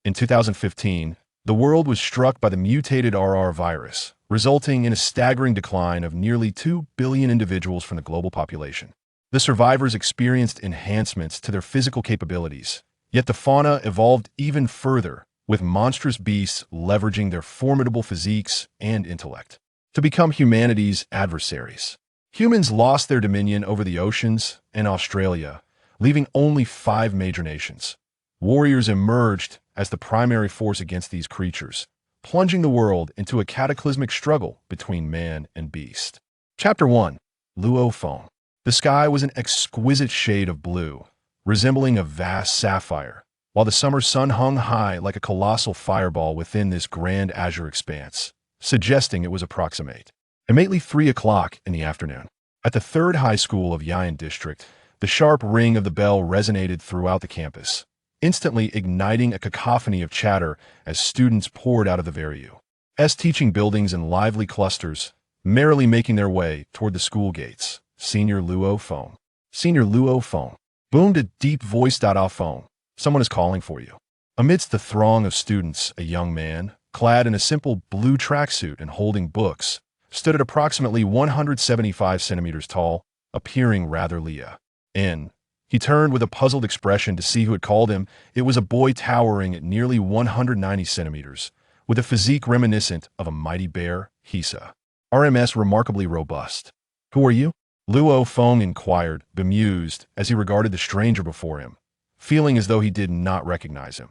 In 2015, the world was struck by the mutated RR virus, resulting in a staggering decline of nearly 2 billion individuals from the global population. The survivors experienced enhancements to their physical capabilities, yet the fauna evolved even further, with monstrous beasts leveraging their formidable physiques and intellect to become humanity's adversaries. Humans lost their dominion over the oceans and Australia, leaving only 5 major nations. Warriors emerged as the primary force against these creatures, plunging the world into a cataclysmic struggle between man and beast. Chapter 1. Luo Feng. The sky was an exquisite shade of blue, resembling a vast sapphire, while the summer sun hung high like a colossal fireball within this grand azure expanse, suggesting it was approximate. Immediately 3 o'clock in the afternoon. At the 3rd High School of Yian District, the sharp ring of the bell resonated throughout the campus, instantly igniting a cacophony of chatter as students poured out of the various teaching buildings in lively clusters, merrily making their way toward the school gates. Senior Luo Feng. Senior Luo Feng. Boomed a deep voice. Off phone. Someone is calling for you. Amidst the throng of students, a young man, clad in a simple blue tracksuit and holding books, stood at approximately 175 centimeters tall, appearing rather lean. He turned with a puzzled expression to see who had called him. It was a boy towering at nearly 190 centimeters, with a physique reminiscent of a mighty bear, Hisa. RMS remarkably robust. Who are you? Luo Feng inquired, bemused, as he regarded the stranger before him, feeling as though he did not recognize him.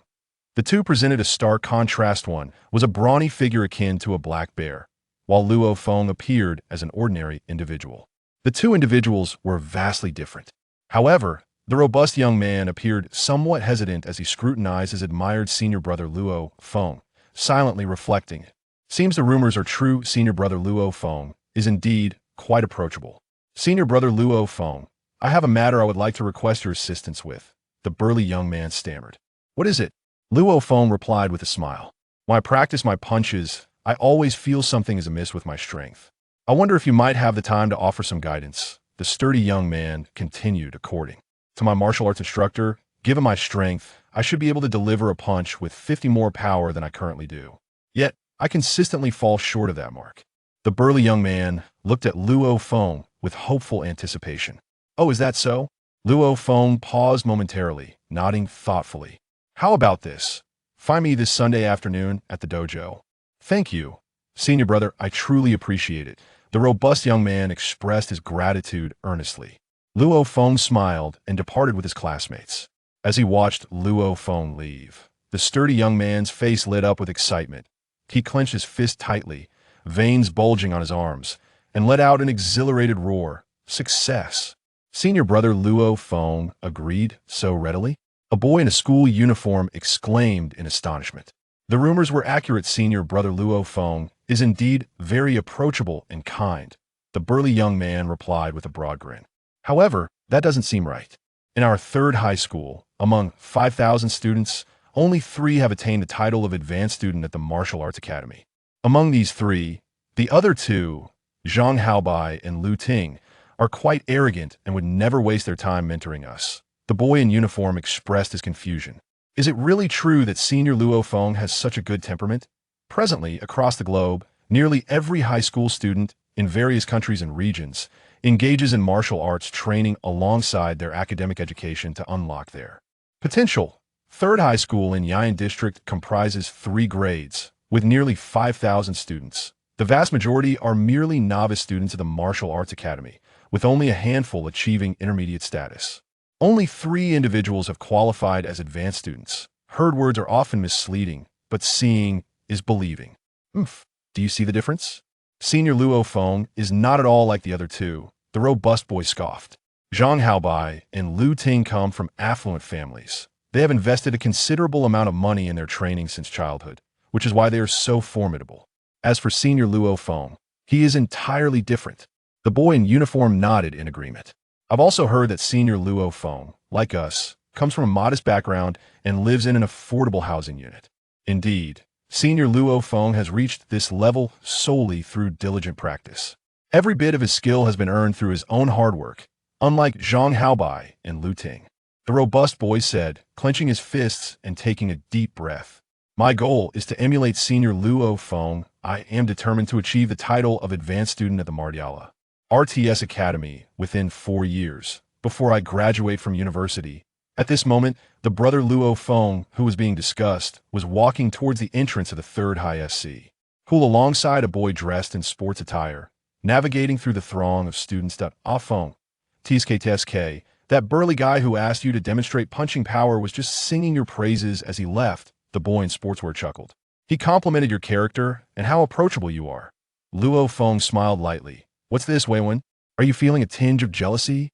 The two presented a stark contrast. One was a brawny figure akin to a black bear, while Luo Feng appeared as an ordinary individual. The two individuals were vastly different. However, the robust young man appeared somewhat hesitant as he scrutinized his admired senior brother Luo Feng, silently reflecting. Seems the rumors are true. Senior brother Luo Feng is indeed quite approachable. Senior brother Luo Feng, I have a matter I would like to request your assistance with, the burly young man stammered. What is it? Luo Feng replied with a smile. When I practice my punches, I always feel something is amiss with my strength. I wonder if you might have the time to offer some guidance. The sturdy young man continued, according to my martial arts instructor, given my strength, I should be able to deliver a punch with 50 more power than I currently do. Yet, I consistently fall short of that mark. The burly young man looked at Luo Feng with hopeful anticipation. Oh, is that so? Luo Feng paused momentarily, nodding thoughtfully. How about this? Find me this Sunday afternoon at the dojo. Thank you, senior brother, I truly appreciate it. The robust young man expressed his gratitude earnestly. Luo Feng smiled and departed with his classmates. As he watched Luo Feng leave, the sturdy young man's face lit up with excitement. He clenched his fist tightly, veins bulging on his arms, and let out an exhilarated roar. Success! Senior brother Luo Feng agreed so readily. A boy in a school uniform exclaimed in astonishment. The rumors were accurate. Senior brother Luo Feng is indeed very approachable and kind, the burly young man replied with a broad grin. However, that doesn't seem right. In our 3rd high school, among 5,000 students, only 3 have attained the title of advanced student at the Martial Arts Academy. Among these 3, the other 2, Zhang Haobai and Lu Ting, are quite arrogant and would never waste their time mentoring us. The boy in uniform expressed his confusion. Is it really true that Senior Luo Feng has such a good temperament? Presently, across the globe, nearly every high school student in various countries and regions engages in martial arts training alongside their academic education to unlock their potential. 3rd High School in Yian District comprises 3 grades, with nearly 5,000 students. The vast majority are merely novice students of the Martial Arts Academy, with only a handful achieving intermediate status. Only 3 individuals have qualified as advanced students. Heard words are often misleading, but seeing is believing. Do you see the difference? Senior Luo Feng is not at all like the other 2, the robust boy scoffed. Zhang Haobai and Lu Ting come from affluent families. They have invested a considerable amount of money in their training since childhood, which is why they are so formidable. As for Senior Luo Feng, he is entirely different. The boy in uniform nodded in agreement. I've also heard that Senior Luo Feng, like us, comes from a modest background and lives in an affordable housing unit. Indeed, Senior Luo Feng has reached this level solely through diligent practice. Every bit of his skill has been earned through his own hard work, unlike Zhang Haobai and Lu Ting. The robust boy said, clenching his fists and taking a deep breath. My goal is to emulate Senior Luo Feng. I am determined to achieve the title of advanced student at the Martiala RTS Academy within 4 years, before I graduate from university. At this moment, the brother Luo Feng, who was being discussed, was walking towards the entrance of the third high SC, cool alongside a boy dressed in sports attire, navigating through the throng of students. Feng, TSK, that burly guy who asked you to demonstrate punching power was just singing your praises as he left, the boy in sportswear chuckled. He complimented your character and how approachable you are. Luo Feng smiled lightly. What's this, Weiwen? Are you feeling a tinge of jealousy?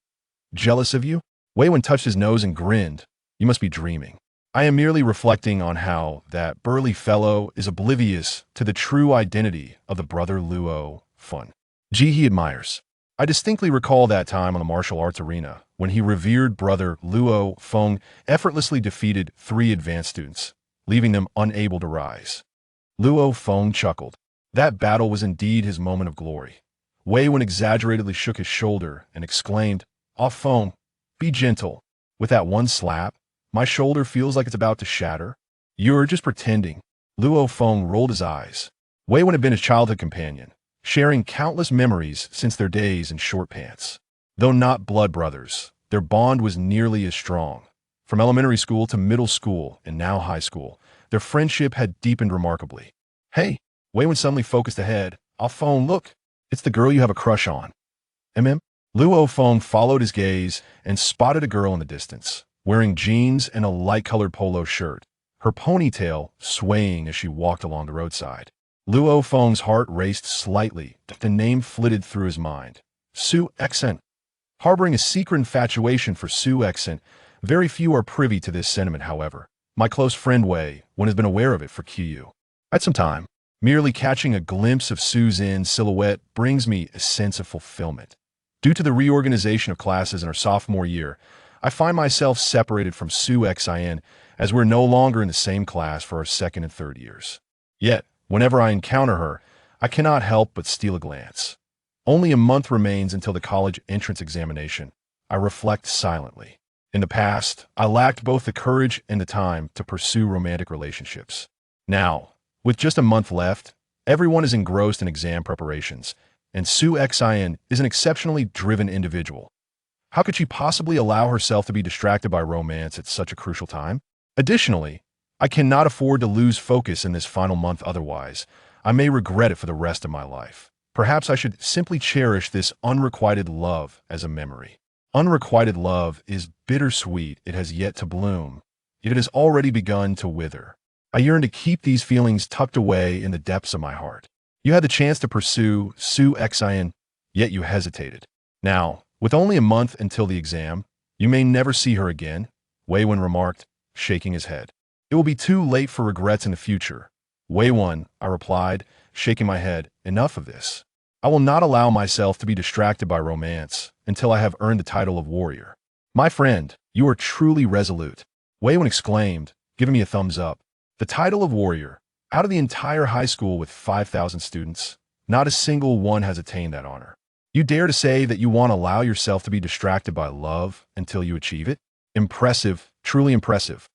Jealous of you? Weiwen touched his nose and grinned. You must be dreaming. I am merely reflecting on how that burly fellow is oblivious to the true identity of the brother Luo Feng. He admires. I distinctly recall that time on the martial arts arena when he revered brother Luo Feng effortlessly defeated 3 advanced students, leaving them unable to rise. Luo Feng chuckled. That battle was indeed his moment of glory. Weiwen exaggeratedly shook his shoulder and exclaimed, Feng, be gentle. With that one slap, my shoulder feels like it's about to shatter. You're just pretending. Luo Feng rolled his eyes. Weiwen had been his childhood companion, sharing countless memories since their days in short pants. Though not blood brothers, their bond was nearly as strong. From elementary school to middle school and now high school, their friendship had deepened remarkably. Hey, Weiwen suddenly focused ahead. Feng, look, it's the girl you have a crush on. Luo Feng followed his gaze and spotted a girl in the distance, wearing jeans and a light-colored polo shirt, her ponytail swaying as she walked along the roadside. Luo Feng's heart raced slightly. The name flitted through his mind. Su Exent. Harboring a secret infatuation for Su Exent, very few are privy to this sentiment, however. My close friend Wei, one has been aware of it for Qiyu. At some time, merely catching a glimpse of Su Zin's silhouette brings me a sense of fulfillment. Due to the reorganization of classes in our sophomore year, I find myself separated from Su Xin as we're no longer in the same class for our second and third years. Yet, whenever I encounter her, I cannot help but steal a glance. Only a month remains until the college entrance examination. I reflect silently. In the past, I lacked both the courage and the time to pursue romantic relationships. Now, with just a month left, everyone is engrossed in exam preparations, and Su Xin is an exceptionally driven individual. How could she possibly allow herself to be distracted by romance at such a crucial time? Additionally, I cannot afford to lose focus in this final month, otherwise I may regret it for the rest of my life. Perhaps I should simply cherish this unrequited love as a memory. Unrequited love is bittersweet. It has yet to bloom, yet it has already begun to wither. I yearn to keep these feelings tucked away in the depths of my heart. You had the chance to pursue Su Xin, yet you hesitated. Now, with only a month until the exam, you may never see her again, Weiwen remarked, shaking his head. It will be too late for regrets in the future. Weiwen, I replied, shaking my head. Enough of this. I will not allow myself to be distracted by romance until I have earned the title of warrior. My friend, you are truly resolute, Weiwen exclaimed, giving me a thumbs up. The title of warrior. Out of the entire high school with 5,000 students, not a single one has attained that honor. You dare to say that you want to allow yourself to be distracted by love until you achieve it? Impressive, truly impressive.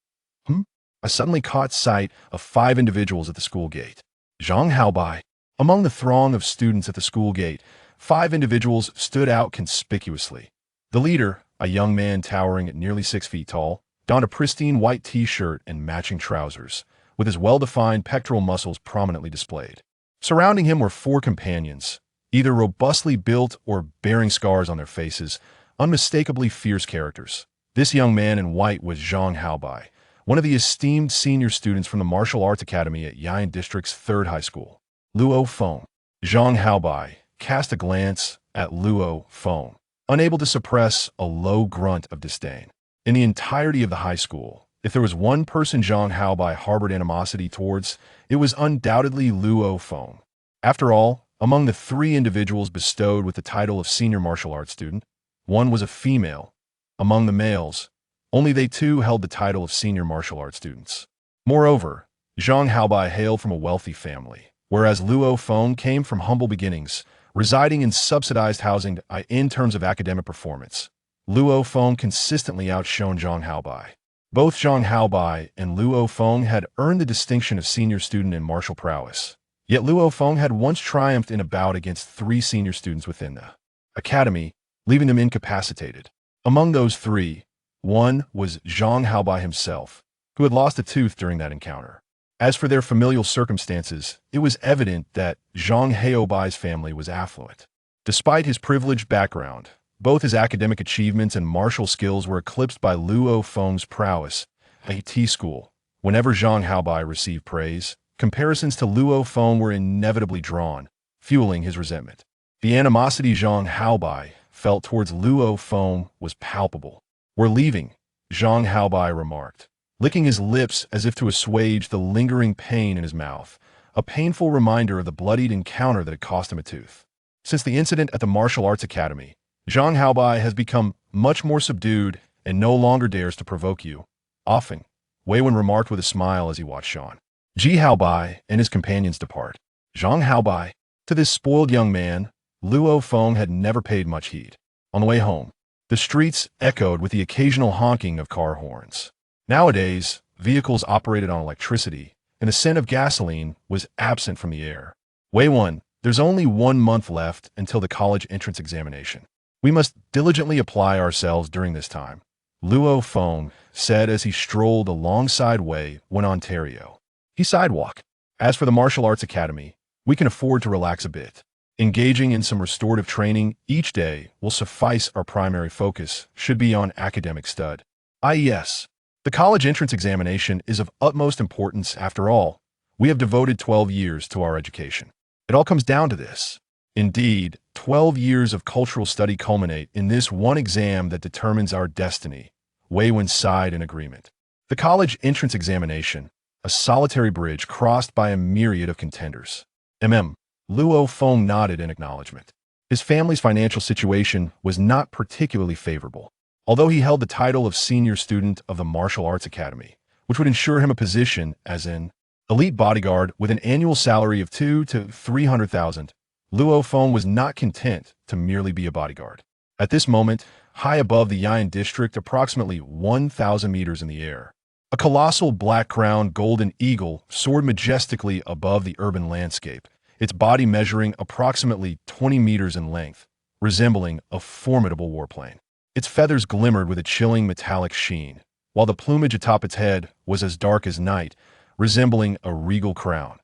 I suddenly caught sight of 5 individuals at the school gate. Zhang Haobai. Among the throng of students at the school gate, 5 individuals stood out conspicuously. The leader, a young man towering at nearly 6 feet tall, donned a pristine white t-shirt and matching trousers, with his well-defined pectoral muscles prominently displayed. Surrounding him were 4 companions, either robustly built or bearing scars on their faces, unmistakably fierce characters. This young man in white was Zhang Haobai, one of the esteemed senior students from the Martial Arts Academy at Yayan District's 3rd High School. Luo Feng. Zhang Haobai cast a glance at Luo Feng, unable to suppress a low grunt of disdain. In the entirety of the high school, if there was one person Zhang Haobai harbored animosity towards, it was undoubtedly Luo Feng. After all, among the 3 individuals bestowed with the title of senior martial arts student, one was a female. Among the males, only they too held the title of senior martial arts students. Moreover, Zhang Haobai hailed from a wealthy family, whereas Luo Feng came from humble beginnings, residing in subsidized housing in terms of academic performance. Luo Feng consistently outshone Zhang Haobai. Both Zhang Haobai and Luo Feng had earned the distinction of senior student in martial prowess. Yet Luo Feng had once triumphed in a bout against 3 senior students within the academy, leaving them incapacitated. Among those 3, one was Zhang Haobai himself, who had lost a tooth during that encounter. As for their familial circumstances, it was evident that Zhang Haobai's family was affluent. Despite his privileged background, both his academic achievements and martial skills were eclipsed by Luo Feng's prowess at school. Whenever Zhang Haobai received praise, comparisons to Luo Feng were inevitably drawn, fueling his resentment. The animosity Zhang Haobai felt towards Luo Feng was palpable. "We're leaving," Zhang Haobai remarked, licking his lips as if to assuage the lingering pain in his mouth, a painful reminder of the bloodied encounter that had cost him a tooth. Since the incident at the Martial Arts Academy, Zhang Haobai has become much more subdued and no longer dares to provoke you. Often, Wei Wen remarked with a smile as he watched Zhang Ji Haobai and his companions depart. Zhang Haobai. To this spoiled young man, Luo Feng had never paid much heed. On the way home, the streets echoed with the occasional honking of car horns. Nowadays, vehicles operated on electricity, and the scent of gasoline was absent from the air. Wei Wen, there's only 1 month left until the college entrance examination. We must diligently apply ourselves during this time, Luo Feng said as he strolled alongside Wei Wen Ontario. He sidewalk. As for the Martial Arts Academy, we can afford to relax a bit. Engaging in some restorative training each day will suffice. Our primary focus should be on academic stud. Yes. The college entrance examination is of utmost importance after all. We have devoted 12 years to our education. It all comes down to this. Indeed, 12 years of cultural study culminate in this one exam that determines our destiny. Wei Wen sighed in agreement. The college entrance examination, a solitary bridge crossed by a myriad of contenders. Luo Feng nodded in acknowledgement. His family's financial situation was not particularly favorable. Although he held the title of senior student of the Martial Arts Academy, which would ensure him a position as an elite bodyguard with an annual salary of 200,000 to 300,000, Luo Feng was not content to merely be a bodyguard. At this moment, high above the Yian district, approximately 1,000 meters in the air, a colossal black-crowned golden eagle soared majestically above the urban landscape, its body measuring approximately 20 meters in length, resembling a formidable warplane. Its feathers glimmered with a chilling metallic sheen, while the plumage atop its head was as dark as night, resembling a regal crown.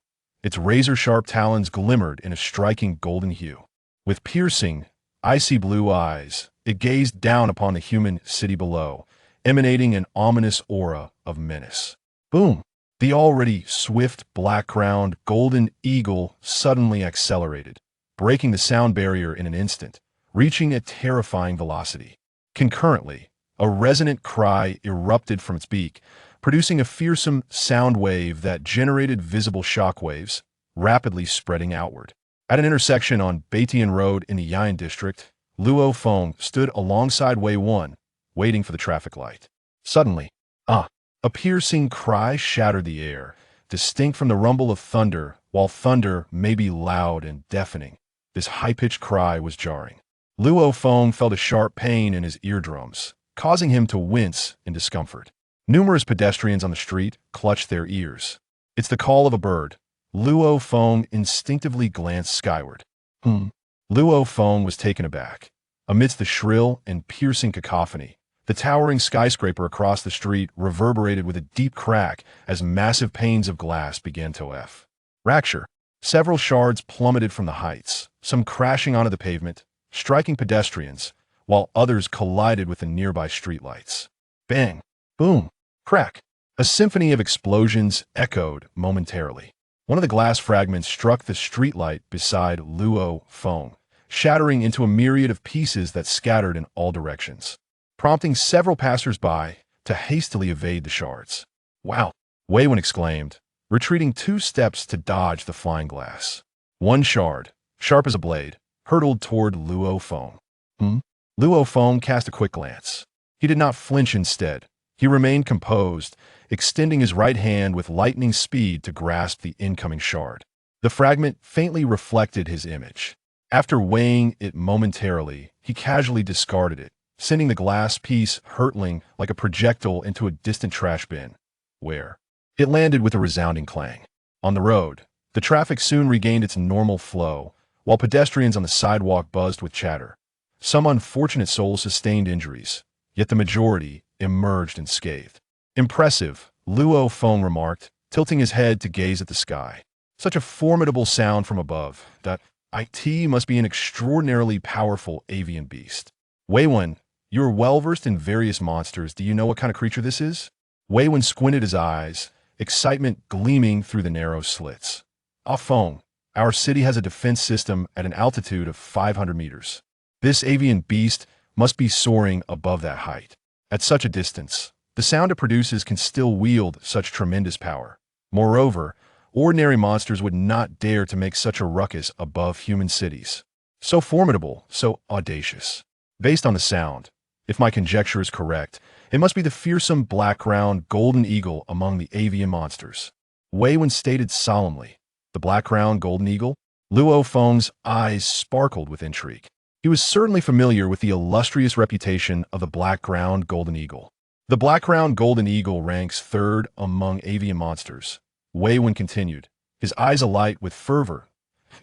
Its razor-sharp talons glimmered in a striking golden hue. With piercing, icy blue eyes, it gazed down upon the human city below, emanating an ominous aura of menace. Boom! The already swift, black-crowned, golden eagle suddenly accelerated, breaking the sound barrier in an instant, reaching a terrifying velocity. Concurrently, a resonant cry erupted from its beak, producing a fearsome sound wave that generated visible shock waves, rapidly spreading outward. At an intersection on Beitian Road in the Yian district, Luo Feng stood alongside Wei Wen, waiting for the traffic light. Suddenly, a piercing cry shattered the air, distinct from the rumble of thunder. While thunder may be loud and deafening, this high-pitched cry was jarring. Luo Feng felt a sharp pain in his eardrums, causing him to wince in discomfort. Numerous pedestrians on the street clutched their ears. It's the call of a bird. Luo Feng instinctively glanced skyward. Luo Feng was taken aback. Amidst the shrill and piercing cacophony, the towering skyscraper across the street reverberated with a deep crack as massive panes of glass began to fracture. Several shards plummeted from the heights, some crashing onto the pavement, striking pedestrians, while others collided with the nearby streetlights. Bang! Boom! Crack! A symphony of explosions echoed momentarily. One of the glass fragments struck the streetlight beside Luo Feng, shattering into a myriad of pieces that scattered in all directions, prompting several passers-by to hastily evade the shards. Wow! Wei Wen exclaimed, retreating 2 steps to dodge the flying glass. One shard, sharp as a blade, hurtled toward Luo Feng. Luo Feng cast a quick glance. He did not flinch. Instead, he remained composed, extending his right hand with lightning speed to grasp the incoming shard. The fragment faintly reflected his image. After weighing it momentarily, he casually discarded it, sending the glass piece hurtling like a projectile into a distant trash bin, where it landed with a resounding clang. On the road, the traffic soon regained its normal flow, while pedestrians on the sidewalk buzzed with chatter. Some unfortunate souls sustained injuries, yet the majority emerged unscathed. Impressive, Luo Feng remarked, tilting his head to gaze at the sky. Such a formidable sound from above. That IT must be an extraordinarily powerful avian beast. Weiwen, you're well-versed in various monsters. Do you know what kind of creature this is? Weiwen squinted his eyes, excitement gleaming through the narrow slits. Ah Feng, our city has a defense system at an altitude of 500 meters. This avian beast must be soaring above that height. At such a distance, the sound it produces can still wield such tremendous power. Moreover, ordinary monsters would not dare to make such a ruckus above human cities. So formidable, so audacious. Based on the sound, if my conjecture is correct, it must be the fearsome black-crowned golden eagle among the avian monsters. Weiwen stated solemnly. The black-crowned golden eagle? Luo Feng's eyes sparkled with intrigue. He was certainly familiar with the illustrious reputation of the black-crowned golden eagle. The black-crowned golden eagle ranks third among avian monsters. Weiwen continued, his eyes alight with fervor.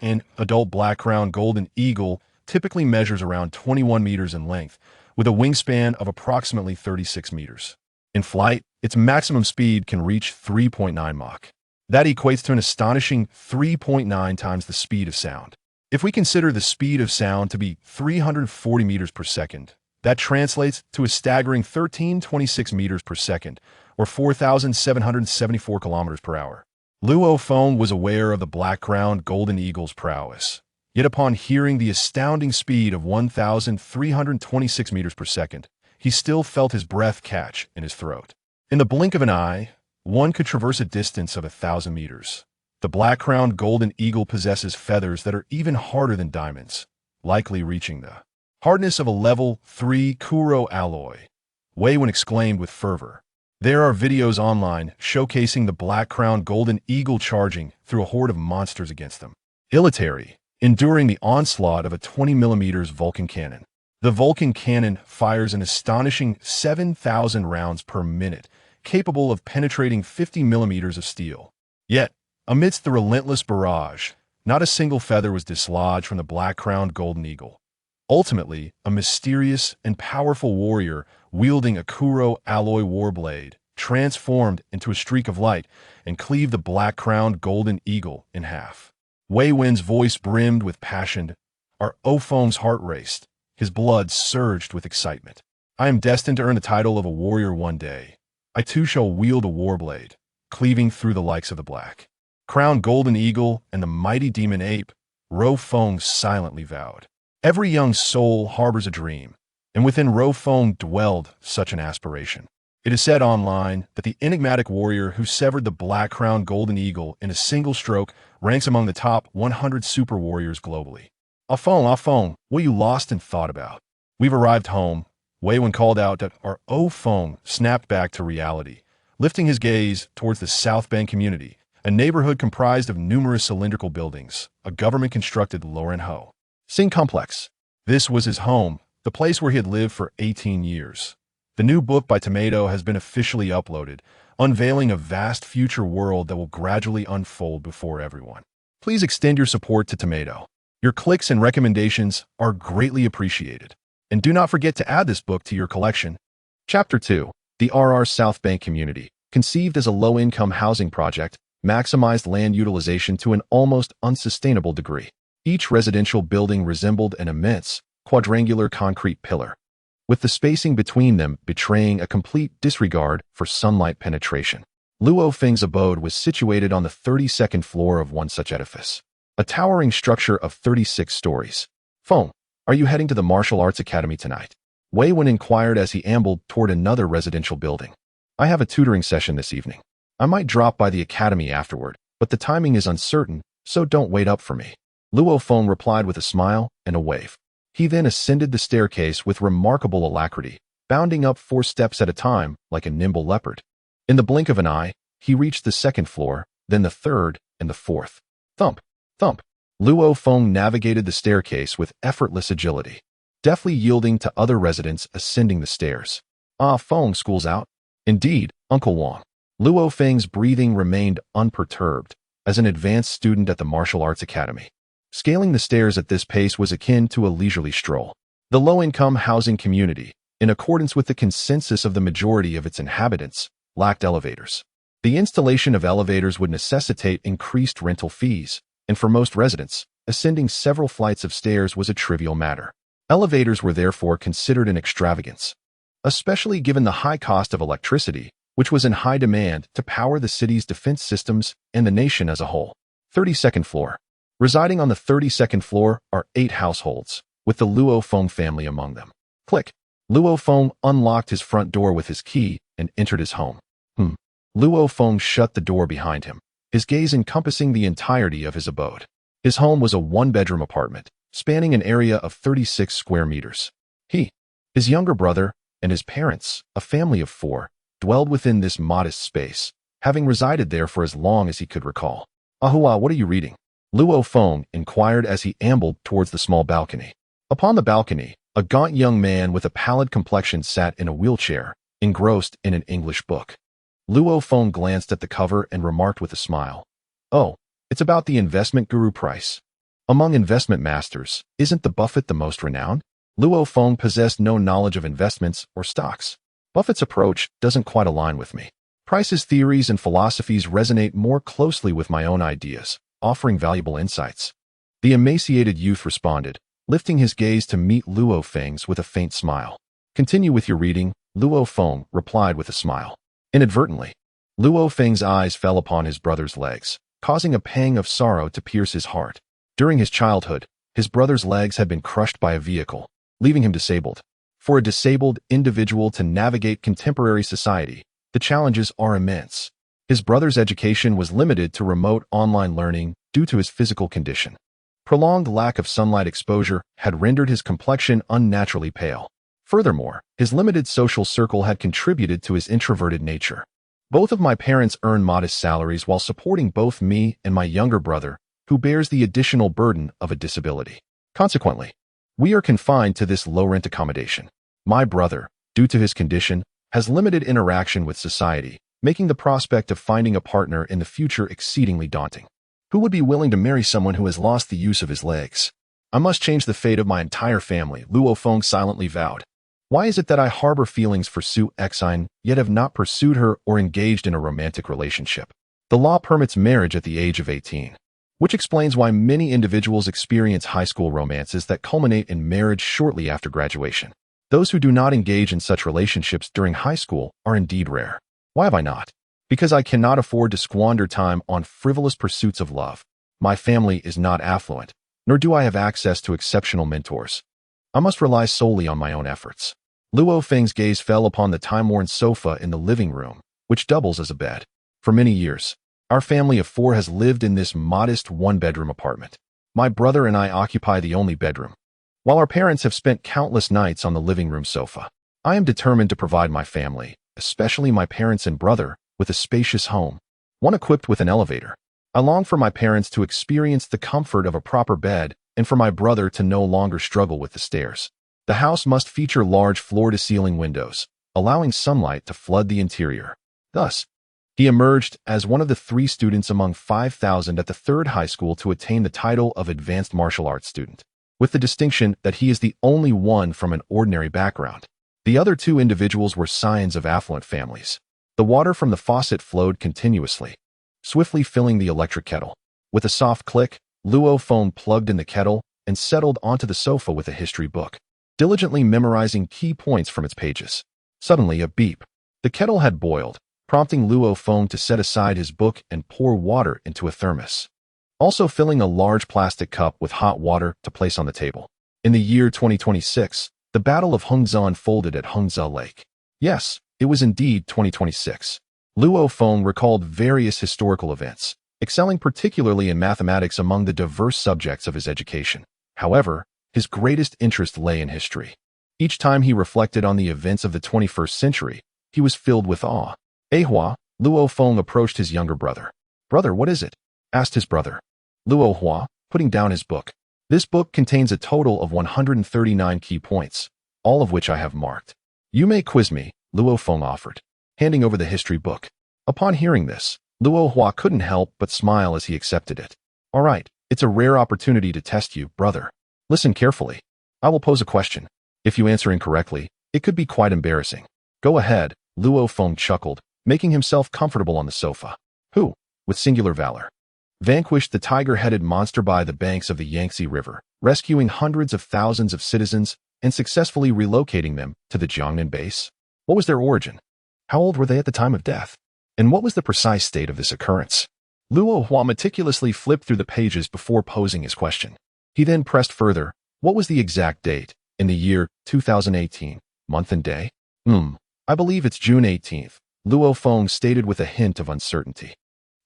An adult black-crowned golden eagle typically measures around 21 meters in length, with a wingspan of approximately 36 meters. In flight, its maximum speed can reach 3.9 Mach. That equates to an astonishing 3.9 times the speed of sound. If we consider the speed of sound to be 340 meters per second, that translates to a staggering 1326 meters per second, or 4,774 kilometers per hour. Luo Feng was aware of the black-crowned golden eagle's prowess. Yet upon hearing the astounding speed of 1,326 meters per second, he still felt his breath catch in his throat. In the blink of an eye, one could traverse a distance of 1,000 meters. The black-crowned golden eagle possesses feathers that are even harder than diamonds, likely reaching the hardness of a level 3 Kuro alloy. Weiwen exclaimed with fervor. There are videos online showcasing the black-crowned golden eagle charging through a horde of monsters against them. Ilitary, enduring the onslaught of a 20mm Vulcan cannon. The Vulcan cannon fires an astonishing 7,000 rounds per minute, capable of penetrating 50 millimeters of steel. Yet, amidst the relentless barrage, not a single feather was dislodged from the black-crowned golden eagle. Ultimately, a mysterious and powerful warrior wielding a Kuro alloy warblade transformed into a streak of light and cleaved the black-crowned golden eagle in half. Weiwen's voice brimmed with passion. Our Feng's heart raced. His blood surged with excitement. I am destined to earn the title of a warrior one day. I too shall wield a warblade, cleaving through the likes of the black-crowned golden eagle and the mighty demon ape, Luo Feng silently vowed. Every young soul harbors a dream, and within Luo Feng dwelled such an aspiration. It is said online that the enigmatic warrior who severed the black-crowned golden eagle in a single stroke ranks among the top 100 super warriors globally. Ah Feng, what you lost and thought about? We've arrived home. Weiwen called out that our Feng snapped back to reality, lifting his gaze towards the South Bank community, a neighborhood comprised of numerous cylindrical buildings, a government-constructed Lorenho Sing complex. This was his home, the place where he had lived for 18 years. The new book by Tomato has been officially uploaded, unveiling a vast future world that will gradually unfold before everyone. Please extend your support to Tomato. Your clicks and recommendations are greatly appreciated. And do not forget to add this book to your collection. Chapter 2. The RR South Bank Community, conceived as a low-income housing project, maximized land utilization to an almost unsustainable degree. Each residential building resembled an immense, quadrangular concrete pillar, with the spacing between them betraying a complete disregard for sunlight penetration. Luo Feng's abode was situated on the 32nd floor of one such edifice, a towering structure of 36 stories. Feng, are you heading to the Martial Arts Academy tonight? Weiwen inquired as he ambled toward another residential building. I have a tutoring session this evening. I might drop by the academy afterward, but the timing is uncertain, so don't wait up for me. Luo Feng replied with a smile and a wave. He then ascended the staircase with remarkable alacrity, bounding up 4 steps at a time like a nimble leopard. In the blink of an eye, he reached the 2nd floor, then the 3rd and the 4th. Thump, thump. Luo Feng navigated the staircase with effortless agility. deftly yielding to other residents ascending the stairs. Ah, Feng, school's out. Indeed, Uncle Wang. Luo Feng's breathing remained unperturbed as an advanced student at the martial arts academy. Scaling the stairs at this pace was akin to a leisurely stroll. The low-income housing community, in accordance with the consensus of the majority of its inhabitants, lacked elevators. The installation of elevators would necessitate increased rental fees, and for most residents, ascending several flights of stairs was a trivial matter. Elevators were therefore considered an extravagance, especially given the high cost of electricity, which was in high demand to power the city's defense systems and the nation as a whole. 32nd floor. Residing on the 32nd floor are 8 households, with the Luo Feng family among them. Click. Luo Feng unlocked his front door with his key and entered his home. Luo Feng shut the door behind him, his gaze encompassing the entirety of his abode. His home was a one-bedroom apartment, spanning an area of 36 square meters. He, his younger brother, and his parents, a family of 4, dwelled within this modest space, having resided there for as long as he could recall. Ahua, what are you reading? Luo Feng inquired as he ambled towards the small balcony. Upon the balcony, a gaunt young man with a pallid complexion sat in a wheelchair, engrossed in an English book. Luo Feng glanced at the cover and remarked with a smile, "Oh, it's about the investment guru price. Among investment masters, isn't the Buffett the most renowned?" Luo Feng possessed no knowledge of investments or stocks. Buffett's approach doesn't quite align with me. Price's theories and philosophies resonate more closely with my own ideas, offering valuable insights. The emaciated youth responded, lifting his gaze to meet Luo Feng's with a faint smile. "Continue with your reading," Luo Feng replied with a smile. Inadvertently, Luo Feng's eyes fell upon his brother's legs, causing a pang of sorrow to pierce his heart. During his childhood, his brother's legs had been crushed by a vehicle, leaving him disabled. For a disabled individual to navigate contemporary society, the challenges are immense. His brother's education was limited to remote online learning due to his physical condition. Prolonged lack of sunlight exposure had rendered his complexion unnaturally pale. Furthermore, his limited social circle had contributed to his introverted nature. Both of my parents earn modest salaries while supporting both me and my younger brother, who bears the additional burden of a disability. Consequently, we are confined to this low-rent accommodation. My brother, due to his condition, has limited interaction with society, making the prospect of finding a partner in the future exceedingly daunting. Who would be willing to marry someone who has lost the use of his legs? I must change the fate of my entire family, Luo Feng silently vowed. Why is it that I harbor feelings for Su Exine, yet have not pursued her or engaged in a romantic relationship? The law permits marriage at the age of 18, which explains why many individuals experience high school romances that culminate in marriage shortly after graduation. Those who do not engage in such relationships during high school are indeed rare. Why have I not? Because I cannot afford to squander time on frivolous pursuits of love. My family is not affluent, nor do I have access to exceptional mentors. I must rely solely on my own efforts. Luo Feng's gaze fell upon the time-worn sofa in the living room, which doubles as a bed. For many years, our family of 4 has lived in this modest one-bedroom apartment. My brother and I occupy the only bedroom. While our parents have spent countless nights on the living room sofa, I am determined to provide my family, especially my parents and brother, with a spacious home, one equipped with an elevator. I long for my parents to experience the comfort of a proper bed and for my brother to no longer struggle with the stairs. The house must feature large floor-to-ceiling windows, allowing sunlight to flood the interior. Thus, he emerged as one of the 3 students among 5,000 at the 3rd high school to attain the title of advanced martial arts student, with the distinction that he is the only one from an ordinary background. The other 2 individuals were scions of affluent families. The water from the faucet flowed continuously, swiftly filling the electric kettle. With a soft click, Luo Feng plugged in the kettle and settled onto the sofa with a history book, diligently memorizing key points from its pages. Suddenly, a beep. The kettle had boiled, prompting Luo Feng to set aside his book and pour water into a thermos, also filling a large plastic cup with hot water to place on the table. In the year 2026, the Battle of Hengzhou unfolded at Hengzhou Lake. Yes, it was indeed 2026. Luo Feng recalled various historical events, excelling particularly in mathematics among the diverse subjects of his education. However, his greatest interest lay in history. Each time he reflected on the events of the 21st century, he was filled with awe. Ahua, Luo Feng approached his younger brother. "Brother, what is it?" asked his brother. Luo Hua, putting down his book. This book contains a total of 139 key points, all of which I have marked. You may quiz me, Luo Feng offered, handing over the history book. Upon hearing this, Luo Hua couldn't help but smile as he accepted it. All right, it's a rare opportunity to test you, brother. Listen carefully. I will pose a question. If you answer incorrectly, it could be quite embarrassing. Go ahead, Luo Feng chuckled, making himself comfortable on the sofa. Who, with singular valor, vanquished the tiger-headed monster by the banks of the Yangtze River, rescuing hundreds of thousands of citizens and successfully relocating them to the Jiangnan base? What was their origin? How old were they at the time of death? And what was the precise state of this occurrence? Luo Hua meticulously flipped through the pages before posing his question. He then pressed further. What was the exact date? In the year 2018, month and day? I believe it's June 18th, Luo Feng stated with a hint of uncertainty.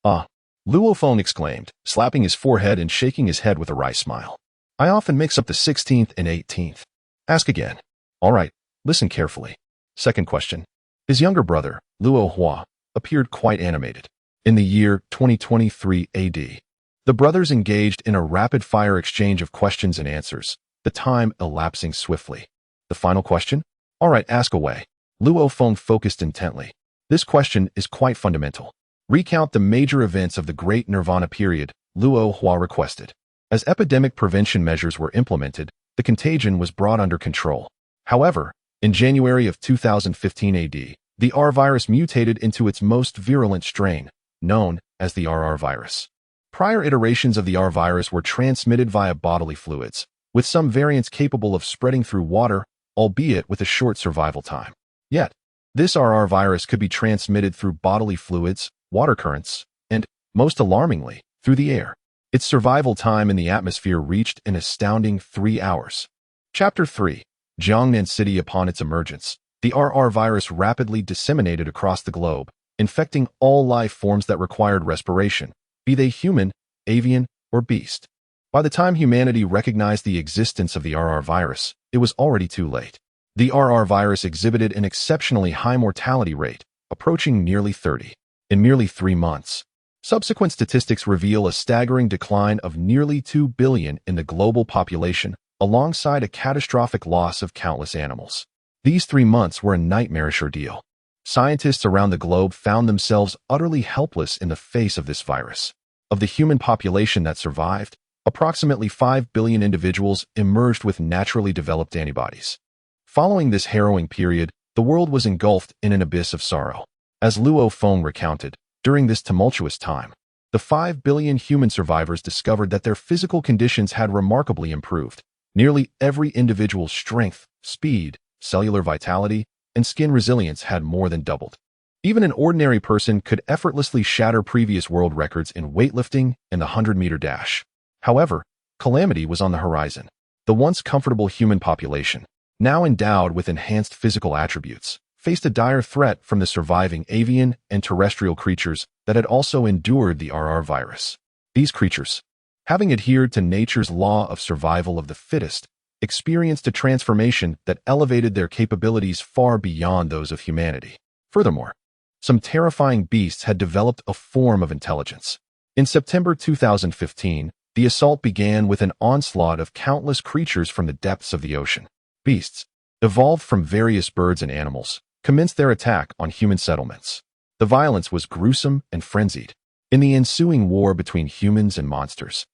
Ah, Luo Feng exclaimed, slapping his forehead and shaking his head with a wry smile. I often mix up the 16th and 18th. Ask again. All right, listen carefully. Second question. His younger brother, Luo Hua, appeared quite animated. In the year 2023 AD, the brothers engaged in a rapid-fire exchange of questions and answers, the time elapsing swiftly. The final question? All right, ask away. Luo Feng focused intently. This question is quite fundamental. Recount the major events of the Great Nirvana period, Luo Hua requested. As epidemic prevention measures were implemented, the contagion was brought under control. However, in January of 2015 AD, the R virus mutated into its most virulent strain, known as the RR virus. Prior iterations of the R virus were transmitted via bodily fluids, with some variants capable of spreading through water, albeit with a short survival time. Yet, this RR virus could be transmitted through bodily fluids, water currents, and, most alarmingly, through the air. Its survival time in the atmosphere reached an astounding 3 hours. Chapter 3. Jiangnan City. Upon its emergence, the RR virus rapidly disseminated across the globe, infecting all life forms that required respiration, be they human, avian, or beast. By the time humanity recognized the existence of the RR virus, it was already too late. The RR virus exhibited an exceptionally high mortality rate, approaching nearly 30, in merely 3 months. Subsequent statistics reveal a staggering decline of nearly 2 billion in the global population, alongside a catastrophic loss of countless animals. These 3 months were a nightmarish ordeal. Scientists around the globe found themselves utterly helpless in the face of this virus. Of the human population that survived, approximately 5 billion individuals emerged with naturally developed antibodies. Following this harrowing period, the world was engulfed in an abyss of sorrow. As Luo Feng recounted, during this tumultuous time, the 5 billion human survivors discovered that their physical conditions had remarkably improved. Nearly every individual's strength, speed, cellular vitality, and skin resilience had more than doubled. Even an ordinary person could effortlessly shatter previous world records in weightlifting and the 100-meter dash. However, calamity was on the horizon. The once comfortable human population, now endowed with enhanced physical attributes, faced a dire threat from the surviving avian and terrestrial creatures that had also endured the RR virus. These creatures, having adhered to nature's law of survival of the fittest, experienced a transformation that elevated their capabilities far beyond those of humanity. Furthermore, some terrifying beasts had developed a form of intelligence. In September 2015, the assault began with an onslaught of countless creatures from the depths of the ocean. Beasts, evolved from various birds and animals, commenced their attack on human settlements. The violence was gruesome and frenzied. In the ensuing war between humans and monsters,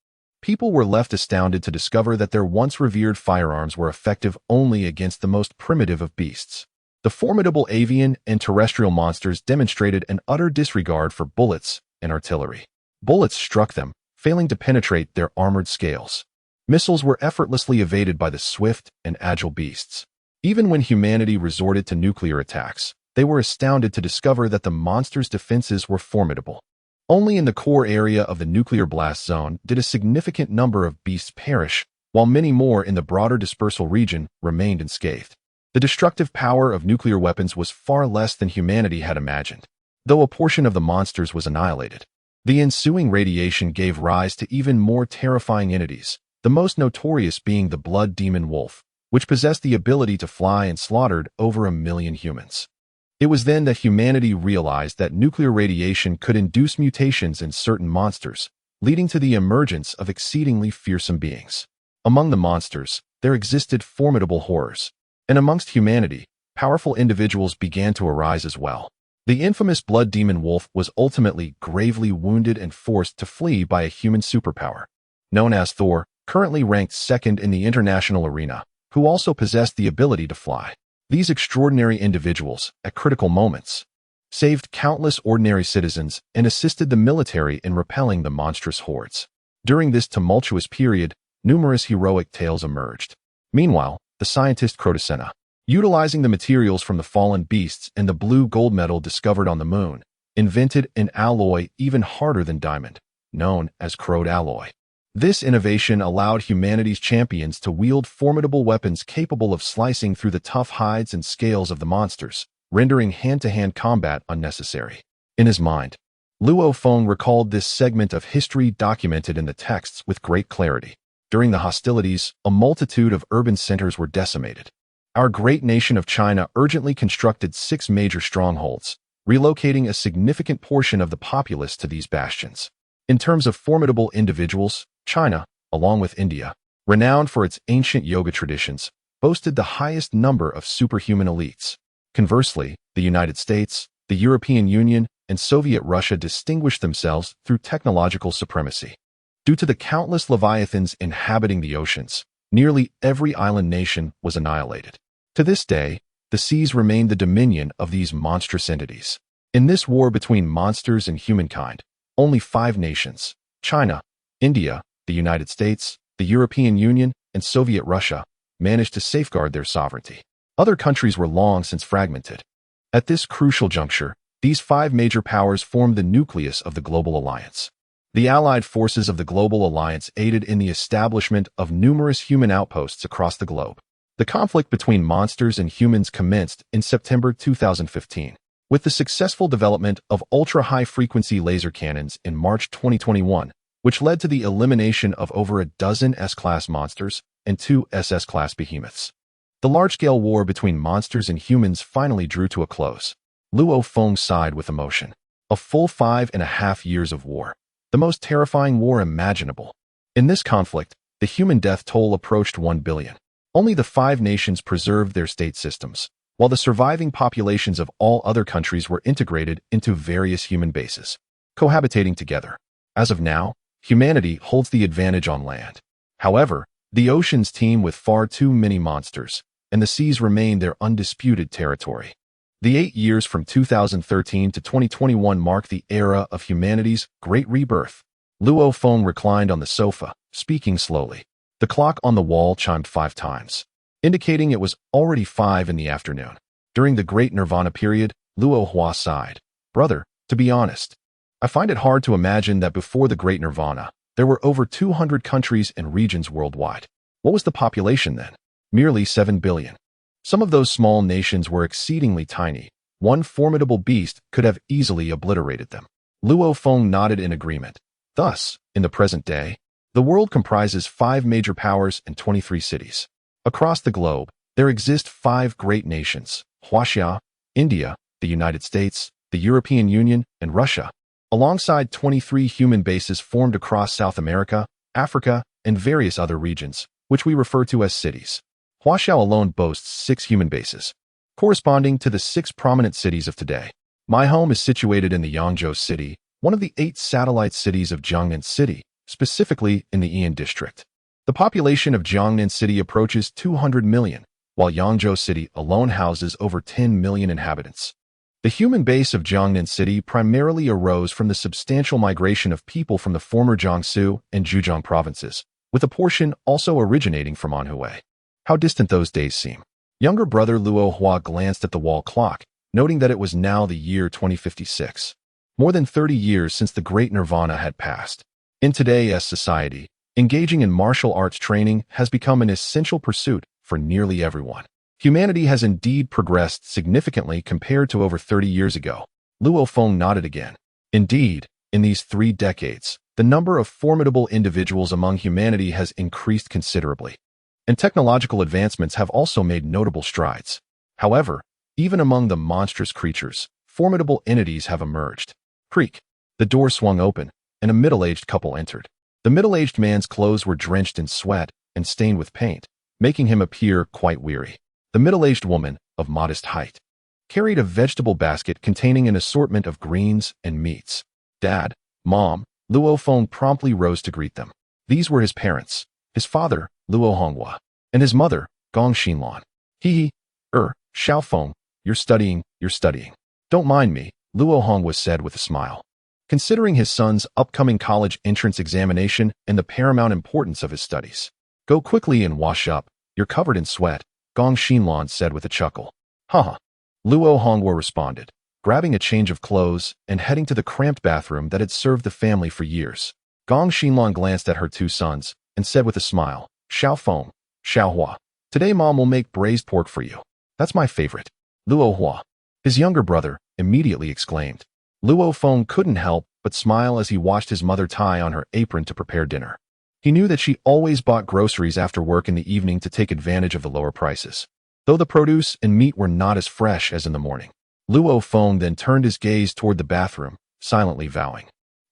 people were left astounded to discover that their once revered firearms were effective only against the most primitive of beasts. The formidable avian and terrestrial monsters demonstrated an utter disregard for bullets and artillery. Bullets struck them, failing to penetrate their armored scales. Missiles were effortlessly evaded by the swift and agile beasts. Even when humanity resorted to nuclear attacks, they were astounded to discover that the monsters' defenses were formidable. Only in the core area of the nuclear blast zone did a significant number of beasts perish, while many more in the broader dispersal region remained unscathed. The destructive power of nuclear weapons was far less than humanity had imagined, though a portion of the monsters was annihilated. The ensuing radiation gave rise to even more terrifying entities, the most notorious being the blood demon wolf, which possessed the ability to fly and slaughtered over 1 million humans. It was then that humanity realized that nuclear radiation could induce mutations in certain monsters, leading to the emergence of exceedingly fearsome beings. Among the monsters, there existed formidable horrors. And amongst humanity, powerful individuals began to arise as well. The infamous blood demon wolf was ultimately gravely wounded and forced to flee by a human superpower, known as Thor, currently ranked second in the international arena, who also possessed the ability to fly. These extraordinary individuals, at critical moments, saved countless ordinary citizens and assisted the military in repelling the monstrous hordes. During this tumultuous period, numerous heroic tales emerged. Meanwhile, the scientist Crotocena, utilizing the materials from the fallen beasts and the blue gold metal discovered on the moon, invented an alloy even harder than diamond, known as Crode alloy. This innovation allowed humanity's champions to wield formidable weapons capable of slicing through the tough hides and scales of the monsters, rendering hand-to-hand combat unnecessary. In his mind, Luo Feng recalled this segment of history documented in the texts with great clarity. During the hostilities, a multitude of urban centers were decimated. Our great nation of China urgently constructed 6 major strongholds, relocating a significant portion of the populace to these bastions. In terms of formidable individuals, China, along with India, renowned for its ancient yoga traditions, boasted the highest number of superhuman elites. Conversely, the United States, the European Union, and Soviet Russia distinguished themselves through technological supremacy. Due to the countless leviathans inhabiting the oceans, nearly every island nation was annihilated. To this day, the seas remain the dominion of these monstrous entities. In this war between monsters and humankind, only 5 nations, China, India, the United States, the European Union, and Soviet Russia, managed to safeguard their sovereignty. Other countries were long since fragmented. At this crucial juncture, these 5 major powers formed the nucleus of the global alliance. The allied forces of the global alliance aided in the establishment of numerous human outposts across the globe. The conflict between monsters and humans commenced in September 2015, with the successful development of ultra-high-frequency laser cannons in March 2021, which led to the elimination of over a dozen S-class monsters and 2 SS-class behemoths. The large-scale war between monsters and humans finally drew to a close. Luo Feng sighed with emotion. A full 5.5 years of war. The most terrifying war imaginable. In this conflict, the human death toll approached 1 billion. Only the 5 nations preserved their state systems, while the surviving populations of all other countries were integrated into various human bases, cohabitating together. As of now, humanity holds the advantage on land. However, the oceans teem with far too many monsters, and the seas remain their undisputed territory. The 8 years from 2013 to 2021 mark the era of humanity's great rebirth. Luo Feng reclined on the sofa, speaking slowly. The clock on the wall chimed 5 times, indicating it was already 5 in the afternoon. During the Great Nirvana period, Luo Hua sighed. Brother, to be honest, I find it hard to imagine that before the Great Nirvana, there were over 200 countries and regions worldwide. What was the population then? Merely 7 billion. Some of those small nations were exceedingly tiny. One formidable beast could have easily obliterated them. Luo Feng nodded in agreement. Thus, in the present day, the world comprises 5 major powers and 23 cities. Across the globe, there exist 5 great nations: Huaxia, India, the United States, the European Union, and Russia, alongside 23 human bases formed across South America, Africa, and various other regions, which we refer to as cities. Huaxia alone boasts 6 human bases, corresponding to the 6 prominent cities of today. My home is situated in the Yangzhou city, one of the 8 satellite cities of Jiangnan City, specifically in the Yian district. The population of Jiangnan City approaches 200 million, while Yangzhou City alone houses over 10 million inhabitants. The human base of Jiangnan City primarily arose from the substantial migration of people from the former Jiangsu and Zhejiang provinces, with a portion also originating from Anhui. How distant those days seem. Younger brother Luo Hua glanced at the wall clock, noting that it was now the year 2056. More than 30 years since the Great Nirvana had passed. In today's society, engaging in martial arts training has become an essential pursuit for nearly everyone. Humanity has indeed progressed significantly compared to over 30 years ago. Luo Feng nodded again. Indeed, in these 3 decades, the number of formidable individuals among humanity has increased considerably, and technological advancements have also made notable strides. However, even among the monstrous creatures, formidable entities have emerged. Creak. The door swung open, and a middle-aged couple entered. The middle-aged man's clothes were drenched in sweat, and stained with paint, making him appear quite weary. The middle-aged woman, of modest height, carried a vegetable basket containing an assortment of greens and meats. Dad, Mom, Luo Feng promptly rose to greet them. These were his parents, his father, Luo Honghua, and his mother, Gong Xinlan. Xiao Feng, you're studying. Don't mind me, Luo Honghua said with a smile. Considering his son's upcoming college entrance examination and the paramount importance of his studies. Go quickly and wash up, you're covered in sweat, Gong Xinlan said with a chuckle. Haha. Luo Honghua responded, grabbing a change of clothes and heading to the cramped bathroom that had served the family for years. Gong Xinlan glanced at her two sons and said with a smile, Xiao Feng, Xiao Hua, today Mom will make braised pork for you. That's my favorite. Luo Hua, his younger brother, immediately exclaimed. Luo Feng couldn't help but smile as he watched his mother tie on her apron to prepare dinner. He knew that she always bought groceries after work in the evening to take advantage of the lower prices. Though the produce and meat were not as fresh as in the morning. Luo Feng then turned his gaze toward the bathroom, silently vowing,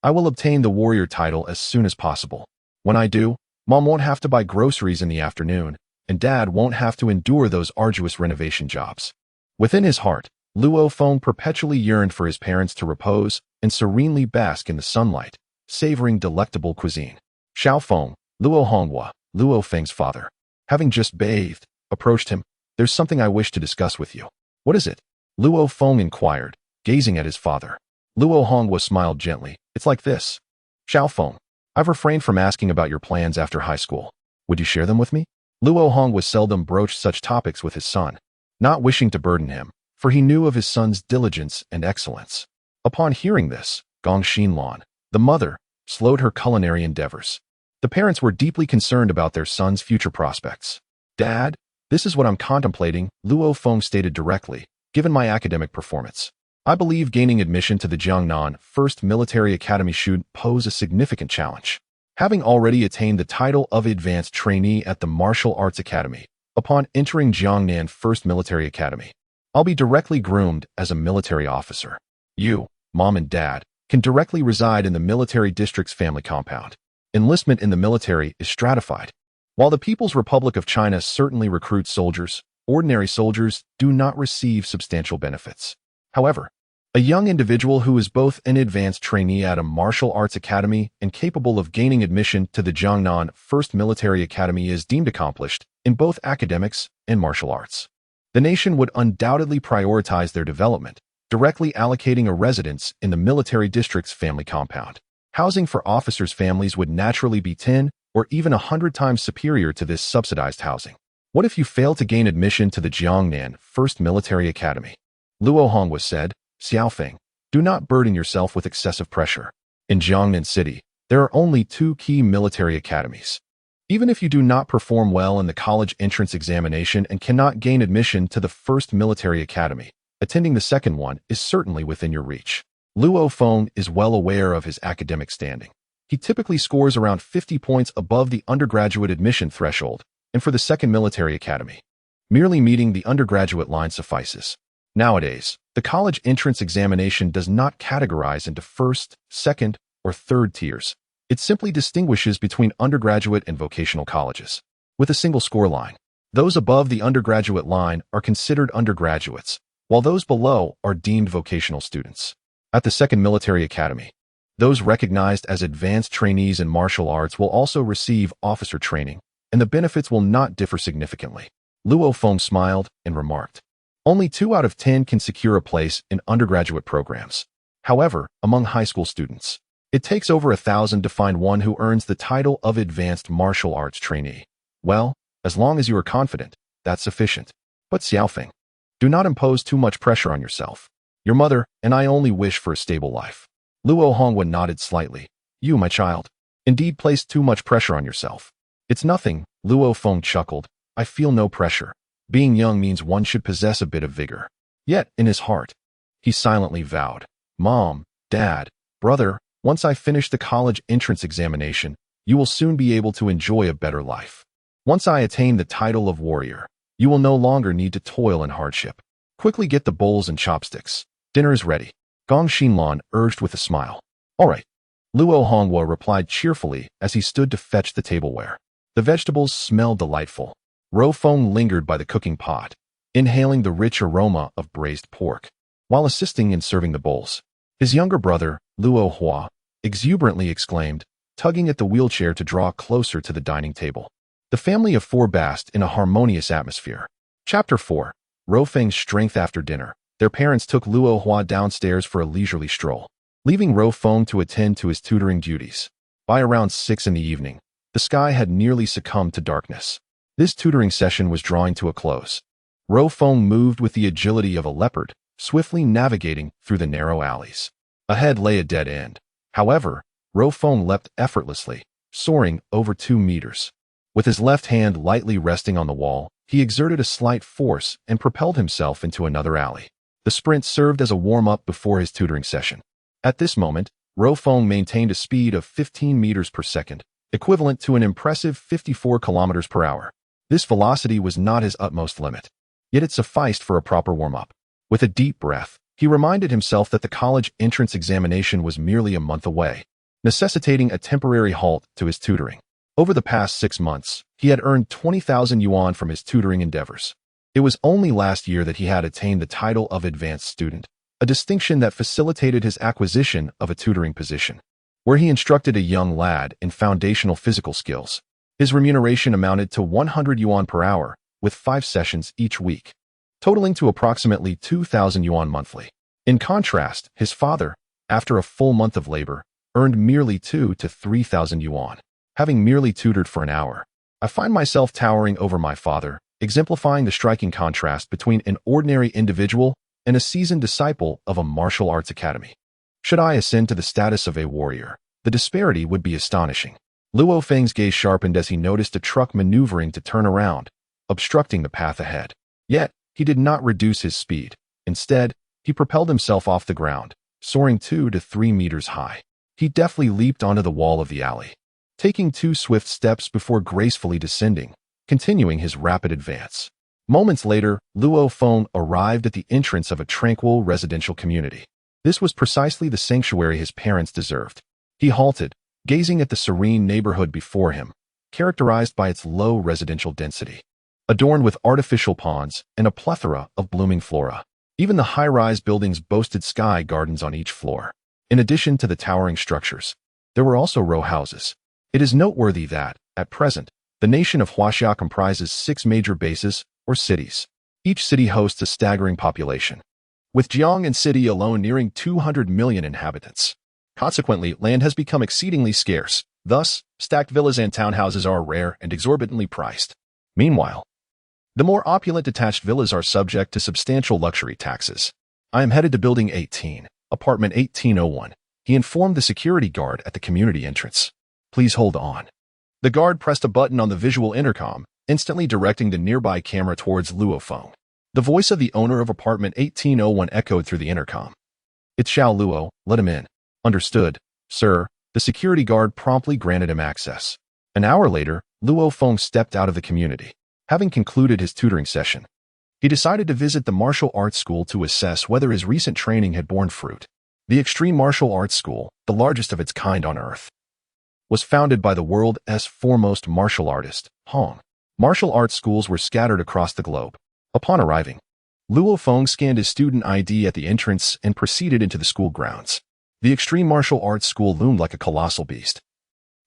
I will obtain the warrior title as soon as possible. When I do, Mom won't have to buy groceries in the afternoon, and Dad won't have to endure those arduous renovation jobs. Within his heart, Luo Feng perpetually yearned for his parents to repose and serenely bask in the sunlight, savoring delectable cuisine. Xiao Feng, Luo Honghua, Luo Feng's father, having just bathed, approached him. There's something I wish to discuss with you. What is it? Luo Feng inquired, gazing at his father. Luo Honghua smiled gently. It's like this. Xiao Feng, I've refrained from asking about your plans after high school. Would you share them with me? Luo Honghua seldom broached such topics with his son, not wishing to burden him, for he knew of his son's diligence and excellence. Upon hearing this, Gong Xinlan, the mother, slowed her culinary endeavors. The parents were deeply concerned about their son's future prospects. Dad, this is what I'm contemplating, Luo Feng stated directly, given my academic performance. I believe gaining admission to the Jiangnan First Military Academy should pose a significant challenge. Having already attained the title of advanced trainee at the Martial Arts Academy, upon entering Jiangnan First Military Academy, I'll be directly groomed as a military officer. You, Mom and Dad, can directly reside in the military district's family compound. Enlistment in the military is stratified. While the People's Republic of China certainly recruits soldiers, ordinary soldiers do not receive substantial benefits. However, a young individual who is both an advanced trainee at a martial arts academy and capable of gaining admission to the Jiangnan First Military Academy is deemed accomplished in both academics and martial arts. The nation would undoubtedly prioritize their development, directly allocating a residence in the military district's family compound. Housing for officers' families would naturally be 10 or even 100 times superior to this subsidized housing. What if you fail to gain admission to the Jiangnan First Military Academy? Luo Honghua said, Xiao Feng, do not burden yourself with excessive pressure. In Jiangnan City, there are only 2 key military academies. Even if you do not perform well in the college entrance examination and cannot gain admission to the First Military Academy, attending the second one is certainly within your reach. Luo Feng is well aware of his academic standing. He typically scores around 50 points above the undergraduate admission threshold, and for the second military academy, merely meeting the undergraduate line suffices. Nowadays, the college entrance examination does not categorize into first, second, or third tiers. It simply distinguishes between undergraduate and vocational colleges, with a single score line. Those above the undergraduate line are considered undergraduates, while those below are deemed vocational students. At the second military academy, those recognized as advanced trainees in martial arts will also receive officer training, and the benefits will not differ significantly. Luo Feng smiled and remarked, only 2 out of 10 can secure a place in undergraduate programs. However, among high school students, it takes over 1,000 to find one who earns the title of advanced martial arts trainee. Well, as long as you are confident, that's sufficient. But Xiaofeng, do not impose too much pressure on yourself. Your mother and I only wish for a stable life. Luo Honghua nodded slightly. You, my child, indeed place too much pressure on yourself. It's nothing, Luo Feng chuckled. I feel no pressure. Being young means one should possess a bit of vigor. Yet, in his heart, he silently vowed, Mom, Dad, brother, once I finish the college entrance examination, you will soon be able to enjoy a better life. Once I attain the title of warrior, you will no longer need to toil in hardship. Quickly get the bowls and chopsticks. Dinner is ready. Gong Xinlan urged with a smile. All right. Luo Honghua replied cheerfully as he stood to fetch the tableware. The vegetables smelled delightful. Luo Feng lingered by the cooking pot, inhaling the rich aroma of braised pork, while assisting in serving the bowls. His younger brother, Luo Hua, exuberantly exclaimed, tugging at the wheelchair to draw closer to the dining table. The family of four basked in a harmonious atmosphere. Chapter 4. Luo Feng's strength after dinner. Their parents took Luo Hua downstairs for a leisurely stroll, leaving Luo Feng to attend to his tutoring duties. By around 6 in the evening, the sky had nearly succumbed to darkness. This tutoring session was drawing to a close. Luo Feng moved with the agility of a leopard, swiftly navigating through the narrow alleys. Ahead lay a dead end. However, Luo Feng leapt effortlessly, soaring over 2 meters. With his left hand lightly resting on the wall, he exerted a slight force and propelled himself into another alley. The sprint served as a warm-up before his tutoring session. At this moment, Luo Feng maintained a speed of 15 meters per second, equivalent to an impressive 54 kilometers per hour. This velocity was not his utmost limit, yet it sufficed for a proper warm-up. With a deep breath, he reminded himself that the college entrance examination was merely a month away, necessitating a temporary halt to his tutoring. Over the past 6 months, he had earned 20,000 yuan from his tutoring endeavors. It was only last year that he had attained the title of advanced student, a distinction that facilitated his acquisition of a tutoring position, where he instructed a young lad in foundational physical skills. His remuneration amounted to 100 yuan per hour, with 5 sessions each week, totaling to approximately 2,000 yuan monthly. In contrast, his father, after a full month of labor, earned merely 2 to 3,000 yuan. Having merely tutored for an hour, I find myself towering over my father, exemplifying the striking contrast between an ordinary individual and a seasoned disciple of a martial arts academy. Should I ascend to the status of a warrior, the disparity would be astonishing. Luo Feng's gaze sharpened as he noticed a truck maneuvering to turn around, obstructing the path ahead. Yet, he did not reduce his speed. Instead, he propelled himself off the ground, soaring 2 to 3 meters high. He deftly leaped onto the wall of the alley, taking 2 swift steps before gracefully descending, continuing his rapid advance. Moments later, Luo Feng arrived at the entrance of a tranquil residential community. This was precisely the sanctuary his parents deserved. He halted, gazing at the serene neighborhood before him, characterized by its low residential density, adorned with artificial ponds and a plethora of blooming flora. Even the high-rise buildings boasted sky gardens on each floor. In addition to the towering structures, there were also row houses. It is noteworthy that, at present, the nation of Huaxia comprises 6 major bases, or cities. Each city hosts a staggering population, with Jiang'an City alone nearing 200 million inhabitants. Consequently, land has become exceedingly scarce. Thus, stacked villas and townhouses are rare and exorbitantly priced. Meanwhile, the more opulent detached villas are subject to substantial luxury taxes. I am headed to Building 18, Apartment 1801, he informed the security guard at the community entrance. Please hold on. The guard pressed a button on the visual intercom, instantly directing the nearby camera towards Luo Feng. The voice of the owner of apartment 1801 echoed through the intercom. It's Xiao Luo, let him in. Understood, sir. The security guard promptly granted him access. An hour later, Luo Feng stepped out of the community. Having concluded his tutoring session, he decided to visit the martial arts school to assess whether his recent training had borne fruit. The Extreme Martial Arts School, the largest of its kind on Earth, was founded by the world's foremost martial artist, Hong. Martial arts schools were scattered across the globe. Upon arriving, Luo Feng scanned his student ID at the entrance and proceeded into the school grounds. The Extreme Martial Arts School loomed like a colossal beast,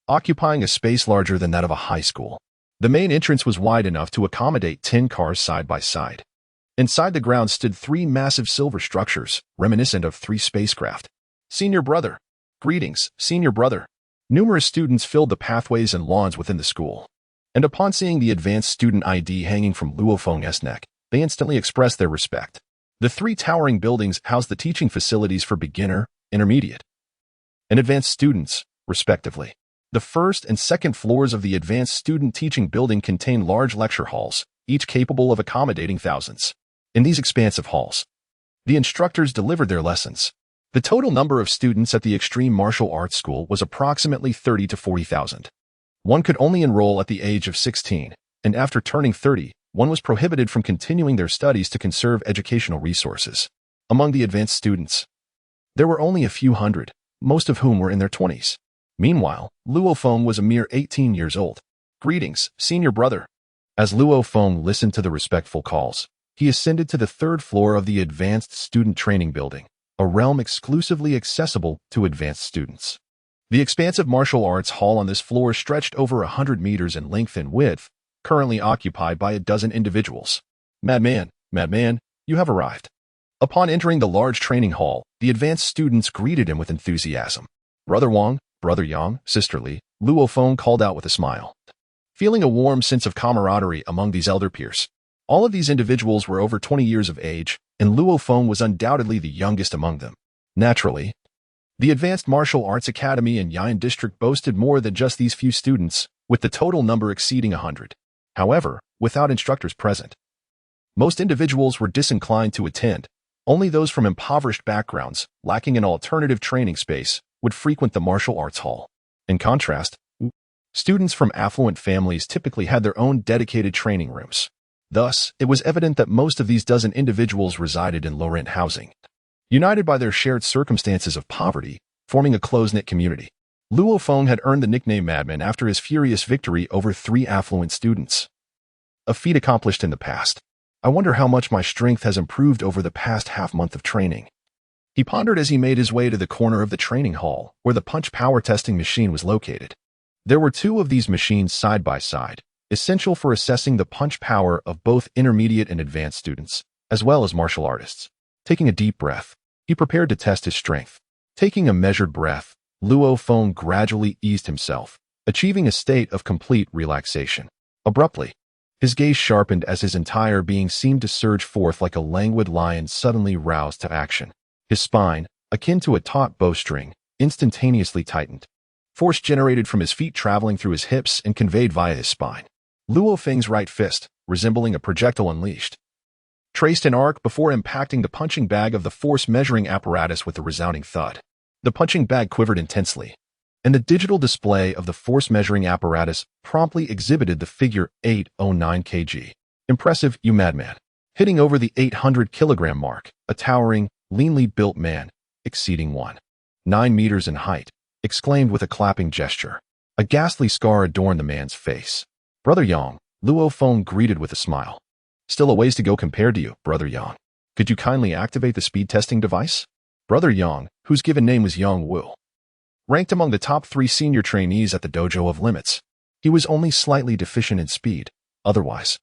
occupying a space larger than that of a high school. The main entrance was wide enough to accommodate 10 cars side by side. Inside the grounds stood 3 massive silver structures, reminiscent of 3 spacecraft. Senior brother. Greetings, senior brother. Numerous students filled the pathways and lawns within the school, and upon seeing the advanced student ID hanging from Luo Feng's neck, they instantly expressed their respect. The 3 towering buildings housed the teaching facilities for beginner, intermediate, and advanced students, respectively. The first and second floors of the advanced student teaching building contain large lecture halls, each capable of accommodating thousands. In these expansive halls, the instructors delivered their lessons. The total number of students at the Extreme Martial Arts School was approximately 30 to 40,000. One could only enroll at the age of 16, and after turning 30, one was prohibited from continuing their studies to conserve educational resources. Among the advanced students, there were only a few hundred, most of whom were in their 20s. Meanwhile, Luo Feng was a mere 18 years old. Greetings, senior brother. As Luo Feng listened to the respectful calls, he ascended to the third floor of the Advanced Student Training Building, a realm exclusively accessible to advanced students. The expansive martial arts hall on this floor stretched over 100 meters in length and width, currently occupied by a dozen individuals. Madman, you have arrived. Upon entering the large training hall, the advanced students greeted him with enthusiasm. Brother Wang, Brother Yang, Sister Li, Luo Feng called out with a smile. Feeling a warm sense of camaraderie among these elder peers. All of these individuals were over 20 years of age, and Luo Feng was undoubtedly the youngest among them. Naturally, the Advanced Martial Arts Academy in Yayan District boasted more than just these few students, with the total number exceeding 100. However, without instructors present, most individuals were disinclined to attend. Only those from impoverished backgrounds, lacking an alternative training space, would frequent the martial arts hall. In contrast, students from affluent families typically had their own dedicated training rooms. Thus, it was evident that most of these dozen individuals resided in low-rent housing, united by their shared circumstances of poverty, forming a close-knit community. Luo Feng had earned the nickname Madman after his furious victory over 3 affluent students, a feat accomplished in the past. I wonder how much my strength has improved over the past half-month of training. He pondered as he made his way to the corner of the training hall, where the punch power testing machine was located. There were 2 of these machines side by side, essential for assessing the punch power of both intermediate and advanced students, as well as martial artists. Taking a deep breath, he prepared to test his strength. Taking a measured breath, Luo Feng gradually eased himself, achieving a state of complete relaxation. Abruptly, his gaze sharpened as his entire being seemed to surge forth like a languid lion suddenly roused to action. His spine, akin to a taut bowstring, instantaneously tightened. Force generated from his feet traveling through his hips and conveyed via his spine. Luo Feng's right fist, resembling a projectile unleashed, traced an arc before impacting the punching bag of the force-measuring apparatus with a resounding thud. The punching bag quivered intensely, and the digital display of the force-measuring apparatus promptly exhibited the figure 809 kg. Impressive, you madman. Hitting over the 800-kilogram mark, a towering, leanly built man, exceeding 1.9 meters in height, exclaimed with a clapping gesture. A ghastly scar adorned the man's face. Brother Yang, Luo Feng greeted with a smile. Still a ways to go compared to you, Brother Yang. Could you kindly activate the speed testing device? Brother Yang, whose given name was Yang Wu, ranked among the top 3 senior trainees at the Dojo of Limits. He was only slightly deficient in speed. Otherwise,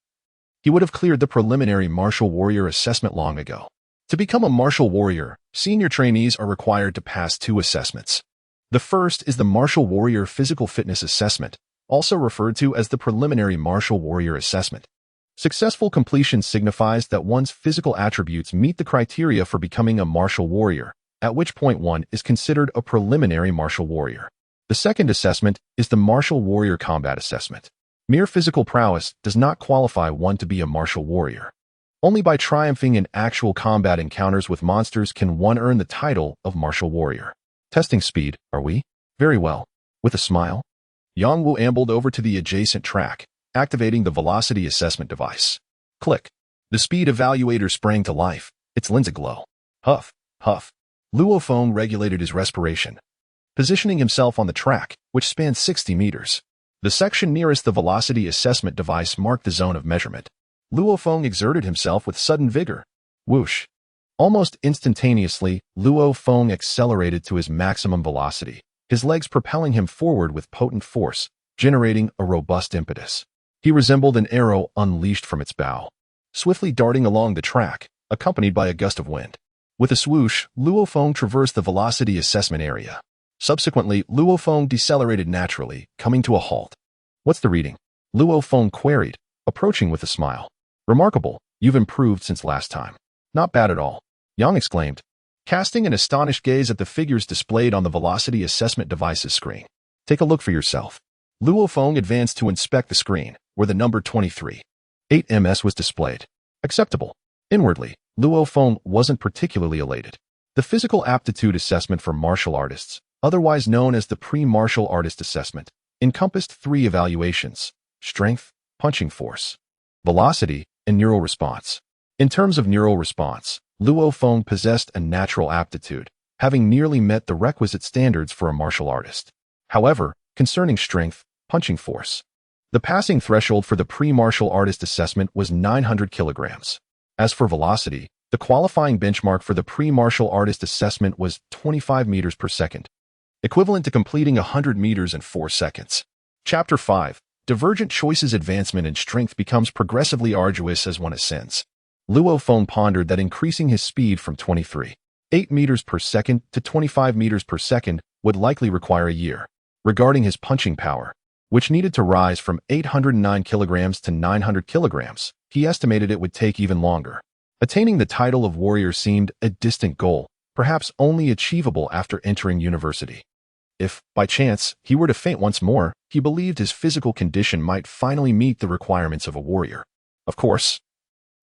he would have cleared the preliminary martial warrior assessment long ago. To become a martial warrior, senior trainees are required to pass 2 assessments. The first is the Martial Warrior Physical Fitness Assessment, also referred to as the Preliminary Martial Warrior Assessment. Successful completion signifies that one's physical attributes meet the criteria for becoming a martial warrior, at which point one is considered a preliminary martial warrior. The second assessment is the Martial Warrior Combat Assessment. Mere physical prowess does not qualify one to be a martial warrior. Only by triumphing in actual combat encounters with monsters can one earn the title of martial warrior. Testing speed, are we? Very well. With a smile, Yang Wu ambled over to the adjacent track, activating the velocity assessment device. Click. The speed evaluator sprang to life, its lens aglow. Huff, huff. Luo Feng regulated his respiration, positioning himself on the track, which spanned 60 meters. The section nearest the velocity assessment device marked the zone of measurement. Luo Feng exerted himself with sudden vigor. Whoosh. Almost instantaneously, Luo Feng accelerated to his maximum velocity, his legs propelling him forward with potent force, generating a robust impetus. He resembled an arrow unleashed from its bow, swiftly darting along the track, accompanied by a gust of wind. With a swoosh, Luo Feng traversed the velocity assessment area. Subsequently, Luo Feng decelerated naturally, coming to a halt. What's the reading? Luo Feng queried, approaching with a smile. Remarkable, you've improved since last time. Not bad at all, Yang exclaimed, casting an astonished gaze at the figures displayed on the velocity assessment device's screen. Take a look for yourself. Luo Feng advanced to inspect the screen, where the number 23.8 was displayed. Acceptable. Inwardly, Luo Feng wasn't particularly elated. The physical aptitude assessment for martial artists, otherwise known as the pre-martial artist assessment, encompassed 3 evaluations: strength, punching force, velocity, and neural response. In terms of neural response, Luo Feng possessed a natural aptitude, having nearly met the requisite standards for a martial artist. However, concerning strength, punching force, The passing threshold for the pre-martial artist assessment was 900 kilograms. As for velocity, the qualifying benchmark for the pre-martial artist assessment was 25 meters per second, equivalent to completing 100 meters in 4 seconds. Chapter 5. Divergent choices. Advancement in strength becomes progressively arduous as one ascends. Luo Feng pondered that increasing his speed from 23.8 meters per second to 25 meters per second would likely require a year. Regarding his punching power, which needed to rise from 809 kilograms to 900 kilograms, he estimated it would take even longer. Attaining the title of warrior seemed a distant goal, perhaps only achievable after entering university. If, by chance, he were to faint once more, he believed his physical condition might finally meet the requirements of a warrior. Of course,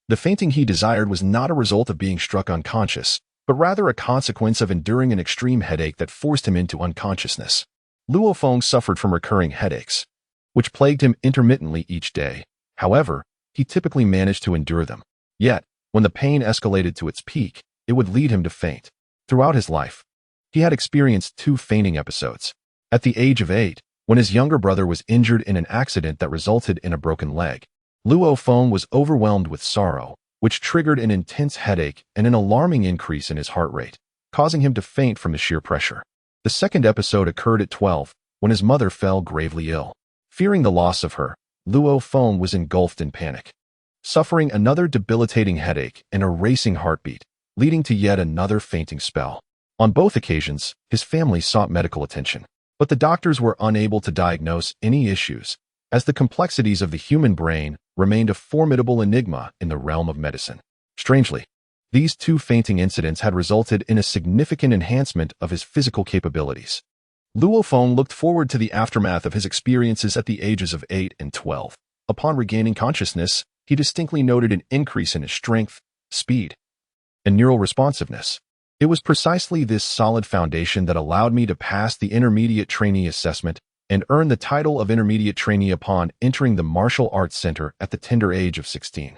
the fainting he desired was not a result of being struck unconscious, but rather a consequence of enduring an extreme headache that forced him into unconsciousness. Luo Feng suffered from recurring headaches, which plagued him intermittently each day. However, he typically managed to endure them. Yet, when the pain escalated to its peak, it would lead him to faint. Throughout his life, he had experienced 2 fainting episodes. At the age of 8, when his younger brother was injured in an accident that resulted in a broken leg, Luo Feng was overwhelmed with sorrow, which triggered an intense headache and an alarming increase in his heart rate, causing him to faint from the sheer pressure. The second episode occurred at 12, when his mother fell gravely ill. Fearing the loss of her, Luo Feng was engulfed in panic, suffering another debilitating headache and a racing heartbeat, leading to yet another fainting spell. On both occasions, his family sought medical attention, but the doctors were unable to diagnose any issues, as the complexities of the human brain remained a formidable enigma in the realm of medicine. Strangely, these 2 fainting incidents had resulted in a significant enhancement of his physical capabilities. Luo Feng looked forward to the aftermath of his experiences at the ages of 8 and 12. Upon regaining consciousness, he distinctly noted an increase in his strength, speed, and neural responsiveness. It was precisely this solid foundation that allowed me to pass the intermediate trainee assessment and earn the title of intermediate trainee upon entering the martial arts center at the tender age of 16.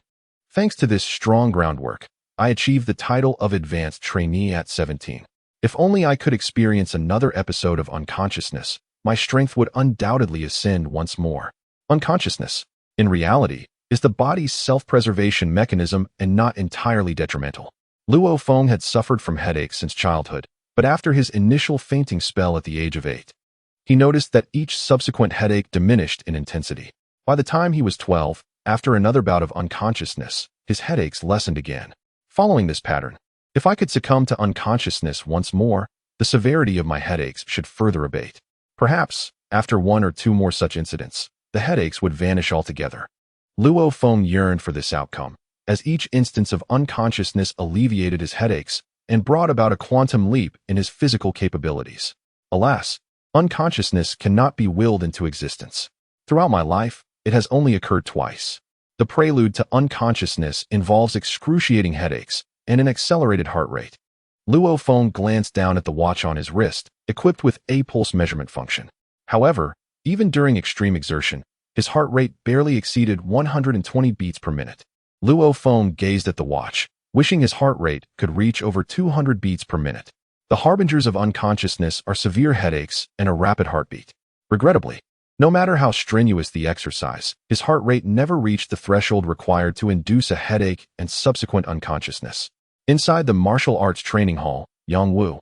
Thanks to this strong groundwork, I achieved the title of advanced trainee at 17. If only I could experience another episode of unconsciousness, my strength would undoubtedly ascend once more. Unconsciousness, in reality, is the body's self-preservation mechanism and not entirely detrimental. Luo Feng had suffered from headaches since childhood, but after his initial fainting spell at the age of 8, he noticed that each subsequent headache diminished in intensity. By the time he was 12, after another bout of unconsciousness, his headaches lessened again. Following this pattern, if I could succumb to unconsciousness once more, the severity of my headaches should further abate. Perhaps, after 1 or 2 more such incidents, the headaches would vanish altogether. Luo Feng yearned for this outcome, as each instance of unconsciousness alleviated his headaches and brought about a quantum leap in his physical capabilities. Alas, unconsciousness cannot be willed into existence. Throughout my life, it has only occurred twice. The prelude to unconsciousness involves excruciating headaches and an accelerated heart rate. Luo Feng glanced down at the watch on his wrist, equipped with a pulse measurement function. However, even during extreme exertion, his heart rate barely exceeded 120 beats per minute. Luo Feng gazed at the watch, wishing his heart rate could reach over 200 beats per minute. The harbingers of unconsciousness are severe headaches and a rapid heartbeat. Regrettably, no matter how strenuous the exercise, his heart rate never reached the threshold required to induce a headache and subsequent unconsciousness. Inside the martial arts training hall, Yang Wu,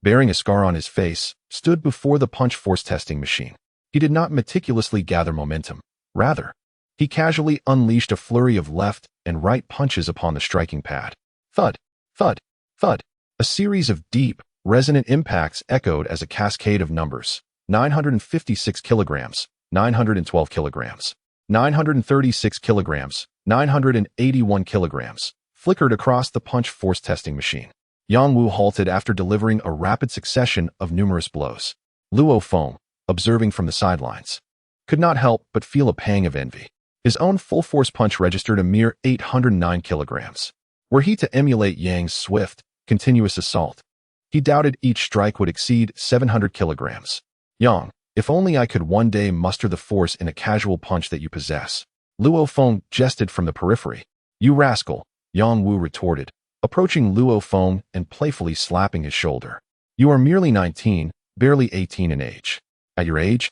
bearing a scar on his face, stood before the punch force testing machine. He did not meticulously gather momentum. Rather, he casually unleashed a flurry of left and right punches upon the striking pad. Thud, thud, thud. A series of deep, resonant impacts echoed as a cascade of numbers. 956 kilograms, 912 kilograms, 936 kilograms, 981 kilograms, flickered across the punch force testing machine. Yang Wu halted after delivering a rapid succession of numerous blows. Luo Feng, observing from the sidelines, could not help but feel a pang of envy. His own full-force punch registered a mere 809 kilograms. Were he to emulate Yang's swift, continuous assault, he doubted each strike would exceed 700 kilograms. Yang, if only I could one day muster the force in a casual punch that you possess. Luo Feng jested from the periphery. You rascal, Yang Wu retorted, approaching Luo Feng and playfully slapping his shoulder. You are merely 19, barely 18 in age. At your age,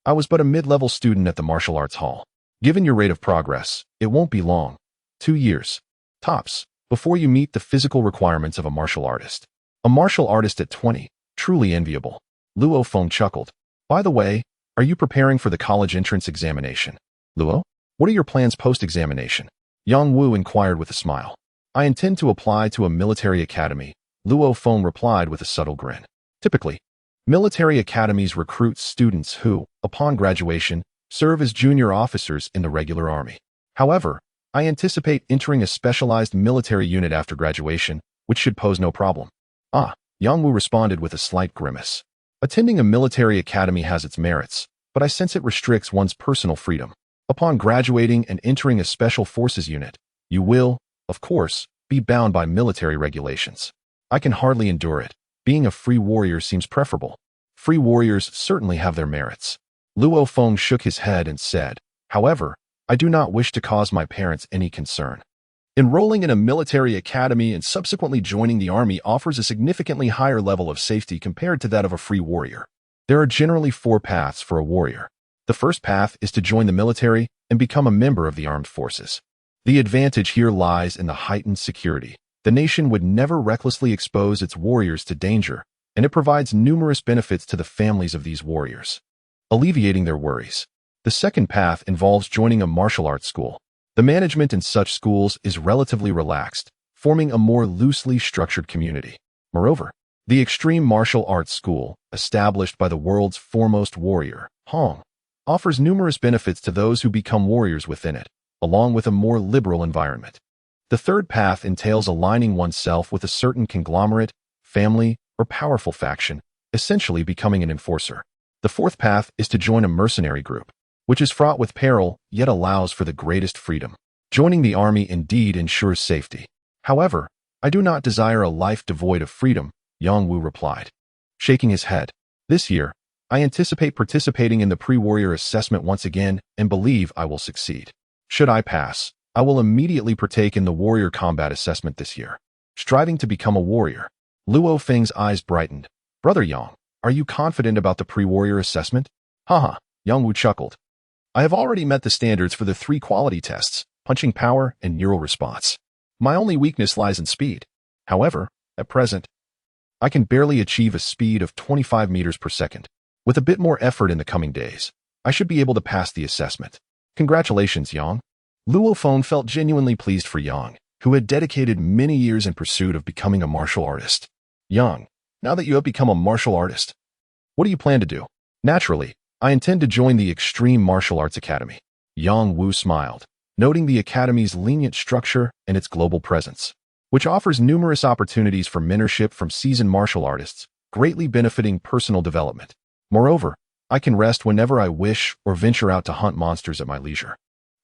I was but a mid-level student at the martial arts hall. Given your rate of progress, it won't be long. 2 years. Tops. Before you meet the physical requirements of a martial artist. A martial artist at 20. Truly enviable. Luo Feng chuckled. By the way, are you preparing for the college entrance examination? Luo? What are your plans post-examination? Yang Wu inquired with a smile. I intend to apply to a military academy, Luo Feng replied with a subtle grin. Typically, military academies recruit students who, upon graduation, serve as junior officers in the regular army. However, I anticipate entering a specialized military unit after graduation, which should pose no problem. Ah, Yang Wu responded with a slight grimace. Attending a military academy has its merits, but I sense it restricts one's personal freedom. Upon graduating and entering a special forces unit, you will, of course, be bound by military regulations. I can hardly endure it. Being a free warrior seems preferable. Free warriors certainly have their merits. Luo Feng shook his head and said, however, I do not wish to cause my parents any concern. Enrolling in a military academy and subsequently joining the army offers a significantly higher level of safety compared to that of a free warrior. There are generally 4 paths for a warrior. The first path is to join the military and become a member of the armed forces. The advantage here lies in the heightened security. The nation would never recklessly expose its warriors to danger, and it provides numerous benefits to the families of these warriors, alleviating their worries. The second path involves joining a martial arts school. The management in such schools is relatively relaxed, forming a more loosely structured community. Moreover, the Extreme Martial Arts School, established by the world's foremost warrior, Hong, offers numerous benefits to those who become warriors within it, along with a more liberal environment. The third path entails aligning oneself with a certain conglomerate, family, or powerful faction, essentially becoming an enforcer. The fourth path is to join a mercenary group, which is fraught with peril, yet allows for the greatest freedom. Joining the army indeed ensures safety. However, I do not desire a life devoid of freedom, Yang Wu replied, shaking his head. This year, I anticipate participating in the pre-warrior assessment once again and believe I will succeed. Should I pass, I will immediately partake in the warrior combat assessment this year. Striving to become a warrior. Luo Feng's eyes brightened. Brother Yang, are you confident about the pre-warrior assessment? Haha, Yang Wu chuckled. I have already met the standards for the 3 quality tests, punching power and neural response. My only weakness lies in speed. However, at present, I can barely achieve a speed of 25 meters per second. With a bit more effort in the coming days, I should be able to pass the assessment. Congratulations, Yang. Luo Feng felt genuinely pleased for Yang, who had dedicated many years in pursuit of becoming a martial artist. Yang, now that you have become a martial artist, what do you plan to do? Naturally, I intend to join the Extreme Martial Arts Academy. Yang Wu smiled, noting the academy's lenient structure and its global presence, which offers numerous opportunities for mentorship from seasoned martial artists, greatly benefiting personal development. Moreover, I can rest whenever I wish or venture out to hunt monsters at my leisure.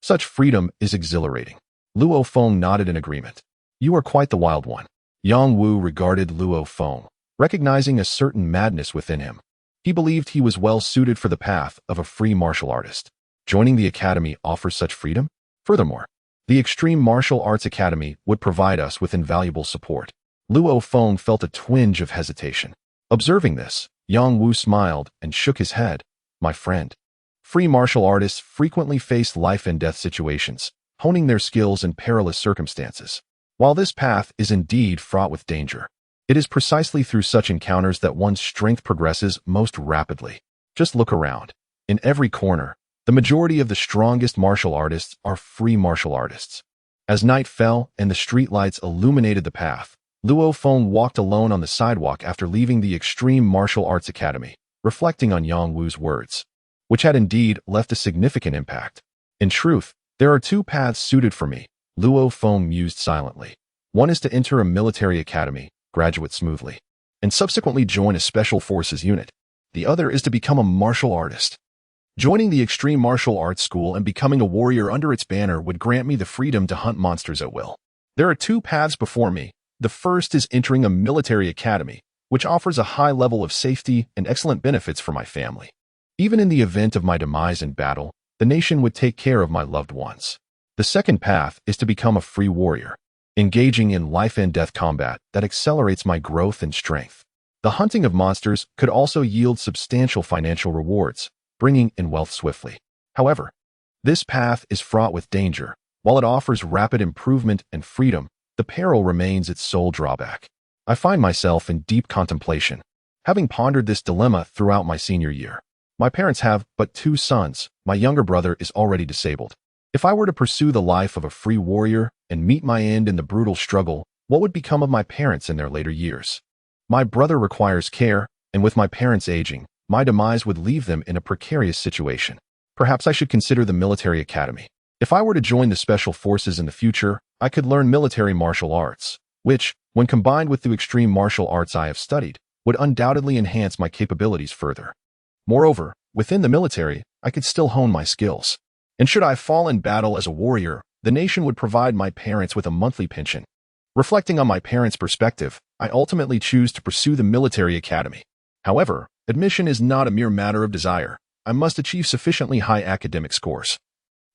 Such freedom is exhilarating. Luo Feng nodded in agreement. You are quite the wild one. Yang Wu regarded Luo Feng, recognizing a certain madness within him. He believed he was well suited for the path of a free martial artist. Joining the academy offers such freedom? Furthermore, the Extreme Martial Arts Academy would provide us with invaluable support. Luo Feng felt a twinge of hesitation. Observing this, Yang Wu smiled and shook his head. My friend, free martial artists frequently face life and death situations, honing their skills in perilous circumstances. While this path is indeed fraught with danger, it is precisely through such encounters that one's strength progresses most rapidly. Just look around. In every corner, the majority of the strongest martial artists are free martial artists. As night fell and the streetlights illuminated the path, Luo Feng walked alone on the sidewalk after leaving the Extreme Martial Arts Academy, reflecting on Yang Wu's words, which had indeed left a significant impact. In truth, there are 2 paths suited for me, Luo Feng mused silently. One is to enter a military academy, graduate smoothly, and subsequently join a special forces unit. The other is to become a martial artist. Joining the Extreme Martial Arts School and becoming a warrior under its banner would grant me the freedom to hunt monsters at will. There are 2 paths before me. The first is entering a military academy, which offers a high level of safety and excellent benefits for my family. Even in the event of my demise in battle, the nation would take care of my loved ones. The second path is to become a free warrior, engaging in life and death combat that accelerates my growth and strength. The hunting of monsters could also yield substantial financial rewards, bringing in wealth swiftly. However, this path is fraught with danger. While it offers rapid improvement and freedom, the peril remains its sole drawback. I find myself in deep contemplation, having pondered this dilemma throughout my senior year. My parents have but 2 sons. My younger brother is already disabled. If I were to pursue the life of a free warrior and meet my end in the brutal struggle, what would become of my parents in their later years? My brother requires care, and with my parents aging, my demise would leave them in a precarious situation. Perhaps I should consider the military academy. If I were to join the special forces in the future, I could learn military martial arts, which, when combined with the extreme martial arts I have studied, would undoubtedly enhance my capabilities further. Moreover, within the military, I could still hone my skills. And should I fall in battle as a warrior, the nation would provide my parents with a monthly pension. Reflecting on my parents' perspective, I ultimately choose to pursue the military academy. However, admission is not a mere matter of desire. I must achieve sufficiently high academic scores,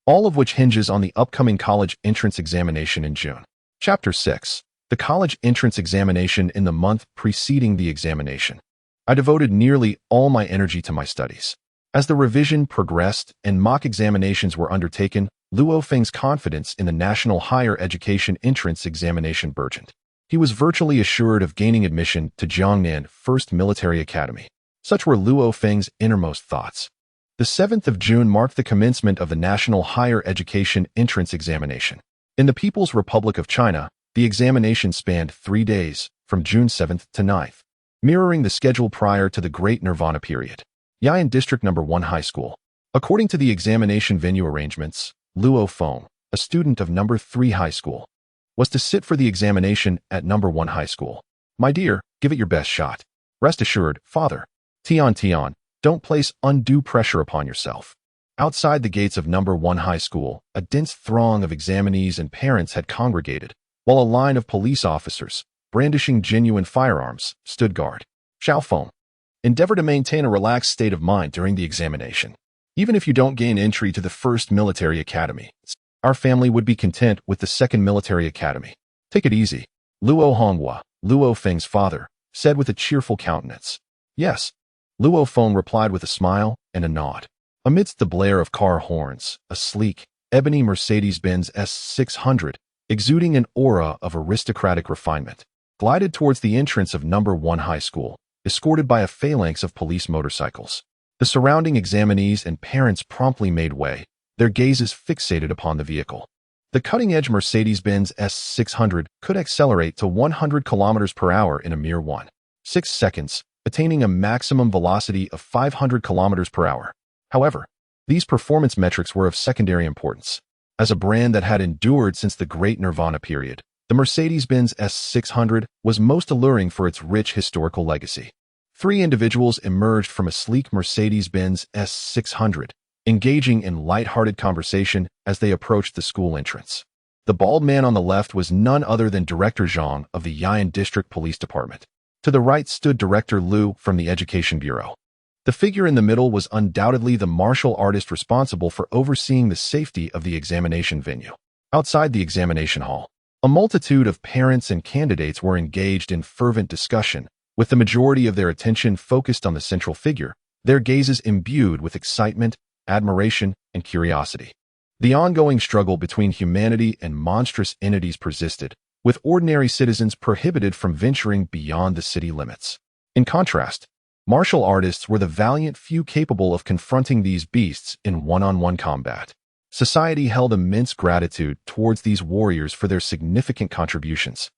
all of which hinges on the upcoming college entrance examination in June. Chapter 6. The college entrance examination in the month preceding the examination. I devoted nearly all my energy to my studies. As the revision progressed and mock examinations were undertaken, Luo Feng's confidence in the National Higher Education Entrance Examination burgeoned. He was virtually assured of gaining admission to Jiangnan First Military Academy. Such were Luo Feng's innermost thoughts. The 7th of June marked the commencement of the National Higher Education Entrance Examination. In the People's Republic of China, the examination spanned 3 days, from June 7th to 9th, mirroring the schedule prior to the Great Nirvana period. Yayan District No. 1 High School. According to the examination venue arrangements, Luo Feng, a student of No. 3 High School, was to sit for the examination at No. 1 High School. My dear, give it your best shot. Rest assured, father. Tian, don't place undue pressure upon yourself. Outside the gates of No. 1 High School, a dense throng of examinees and parents had congregated, while a line of police officers, brandishing genuine firearms, stood guard. Xiaofeng. Endeavor to maintain a relaxed state of mind during the examination. Even if you don't gain entry to the first military academy, our family would be content with the second military academy. Take it easy. Luo Honghua, Luo Feng's father, said with a cheerful countenance. Yes. Luo Feng replied with a smile and a nod. Amidst the blare of car horns, a sleek, ebony Mercedes-Benz S600, exuding an aura of aristocratic refinement, glided towards the entrance of No. 1 High School, escorted by a phalanx of police motorcycles. The surrounding examinees and parents promptly made way, their gazes fixated upon the vehicle. The cutting-edge Mercedes-Benz S600 could accelerate to 100 km per hour in a mere 1.6 seconds, attaining a maximum velocity of 500 km per hour. However, these performance metrics were of secondary importance. As a brand that had endured since the Great Nirvana period, the Mercedes-Benz S600 was most alluring for its rich historical legacy. 3 individuals emerged from a sleek Mercedes-Benz S600, engaging in light-hearted conversation as they approached the school entrance. The bald man on the left was none other than Director Zhang of the Yayan District Police Department. To the right stood Director Liu from the Education Bureau. The figure in the middle was undoubtedly the martial artist responsible for overseeing the safety of the examination venue. Outside the examination hall, a multitude of parents and candidates were engaged in fervent discussion, with the majority of their attention focused on the central figure, their gazes imbued with excitement, admiration, and curiosity. The ongoing struggle between humanity and monstrous entities persisted, with ordinary citizens prohibited from venturing beyond the city limits. In contrast, martial artists were the valiant few capable of confronting these beasts in one-on-one combat. Society held immense gratitude towards these warriors for their significant contributions,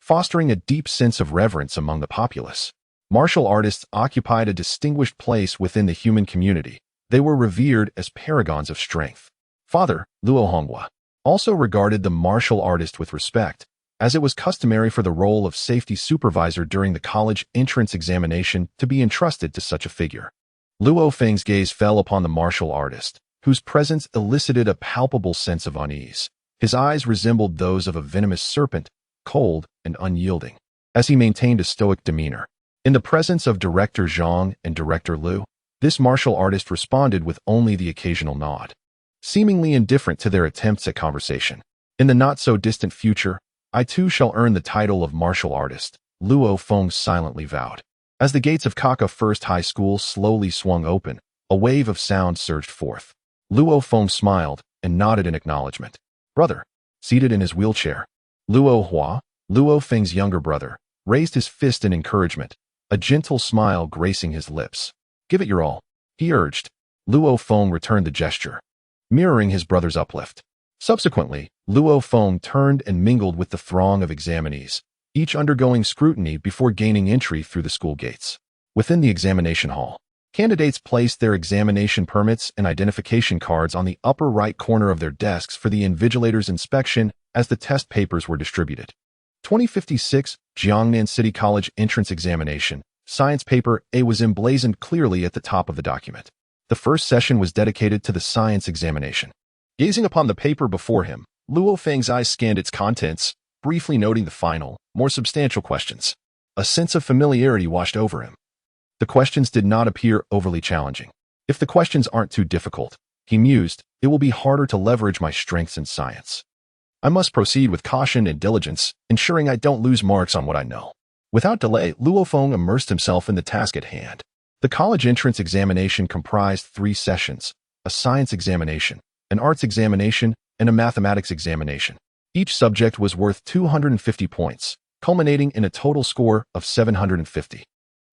fostering a deep sense of reverence among the populace. Martial artists occupied a distinguished place within the human community. They were revered as paragons of strength. Father, Luo Honghua, also regarded the martial artist with respect, as it was customary for the role of safety supervisor during the college entrance examination to be entrusted to such a figure. Luo Feng's gaze fell upon the martial artist, whose presence elicited a palpable sense of unease. His eyes resembled those of a venomous serpent, cold and unyielding, as he maintained a stoic demeanor. In the presence of Director Zhang and Director Liu, this martial artist responded with only the occasional nod, seemingly indifferent to their attempts at conversation. In the not-so-distant future, I too shall earn the title of martial artist, Luo Feng silently vowed. As the gates of Kaka First High School slowly swung open, A wave of sound surged forth. Luo Feng smiled and nodded in acknowledgement. Brother, seated in his wheelchair. Luo Hua, Luo Feng's younger brother, raised his fist in encouragement, a gentle smile gracing his lips. Give it your all, he urged. Luo Feng returned the gesture, mirroring his brother's uplift. Subsequently, Luo Feng turned and mingled with the throng of examinees, each undergoing scrutiny before gaining entry through the school gates. Within the examination hall, candidates placed their examination permits and identification cards on the upper right corner of their desks for the invigilator's inspection as the test papers were distributed. 2056 Jiangnan City College Entrance Examination, Science Paper A was emblazoned clearly at the top of the document. The first session was dedicated to the science examination. Gazing upon the paper before him, Luo Feng's eyes scanned its contents, briefly noting the final, more substantial questions. A sense of familiarity washed over him. The questions did not appear overly challenging. If the questions aren't too difficult, he mused, it will be harder to leverage my strengths in science. I must proceed with caution and diligence, ensuring I don't lose marks on what I know. Without delay, Luo Feng immersed himself in the task at hand. The college entrance examination comprised 3 sessions: a science examination, an arts examination, and a mathematics examination. Each subject was worth 250 points, culminating in a total score of 750.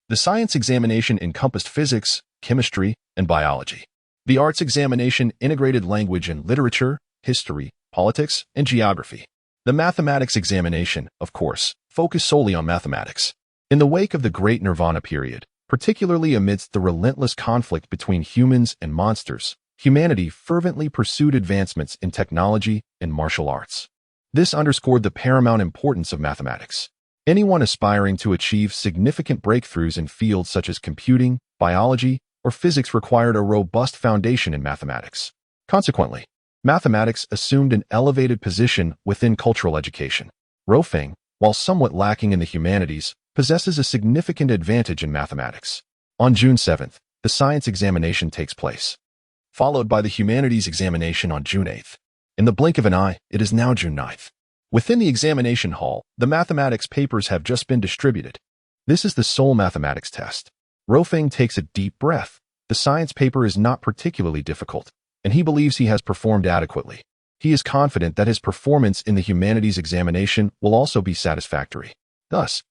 The science examination encompassed physics, chemistry, and biology. The arts examination integrated language and literature, history, politics, and geography. The mathematics examination, of course, focused solely on mathematics. In the wake of the Great Nirvana period, particularly amidst the relentless conflict between humans and monsters, humanity fervently pursued advancements in technology and martial arts. This underscored the paramount importance of mathematics. Anyone aspiring to achieve significant breakthroughs in fields such as computing, biology, or physics required a robust foundation in mathematics. Consequently, mathematics assumed an elevated position within cultural education. Luo Feng, while somewhat lacking in the humanities, possesses a significant advantage in mathematics. On June 7th, the science examination takes place, followed by the humanities examination on June 8th. In the blink of an eye, it is now June 9th. Within the examination hall, the mathematics papers have just been distributed. This is the sole mathematics test. Luo Feng takes a deep breath. The science paper is not particularly difficult, and he believes he has performed adequately. He is confident that his performance in the humanities examination will also be satisfactory. Thus,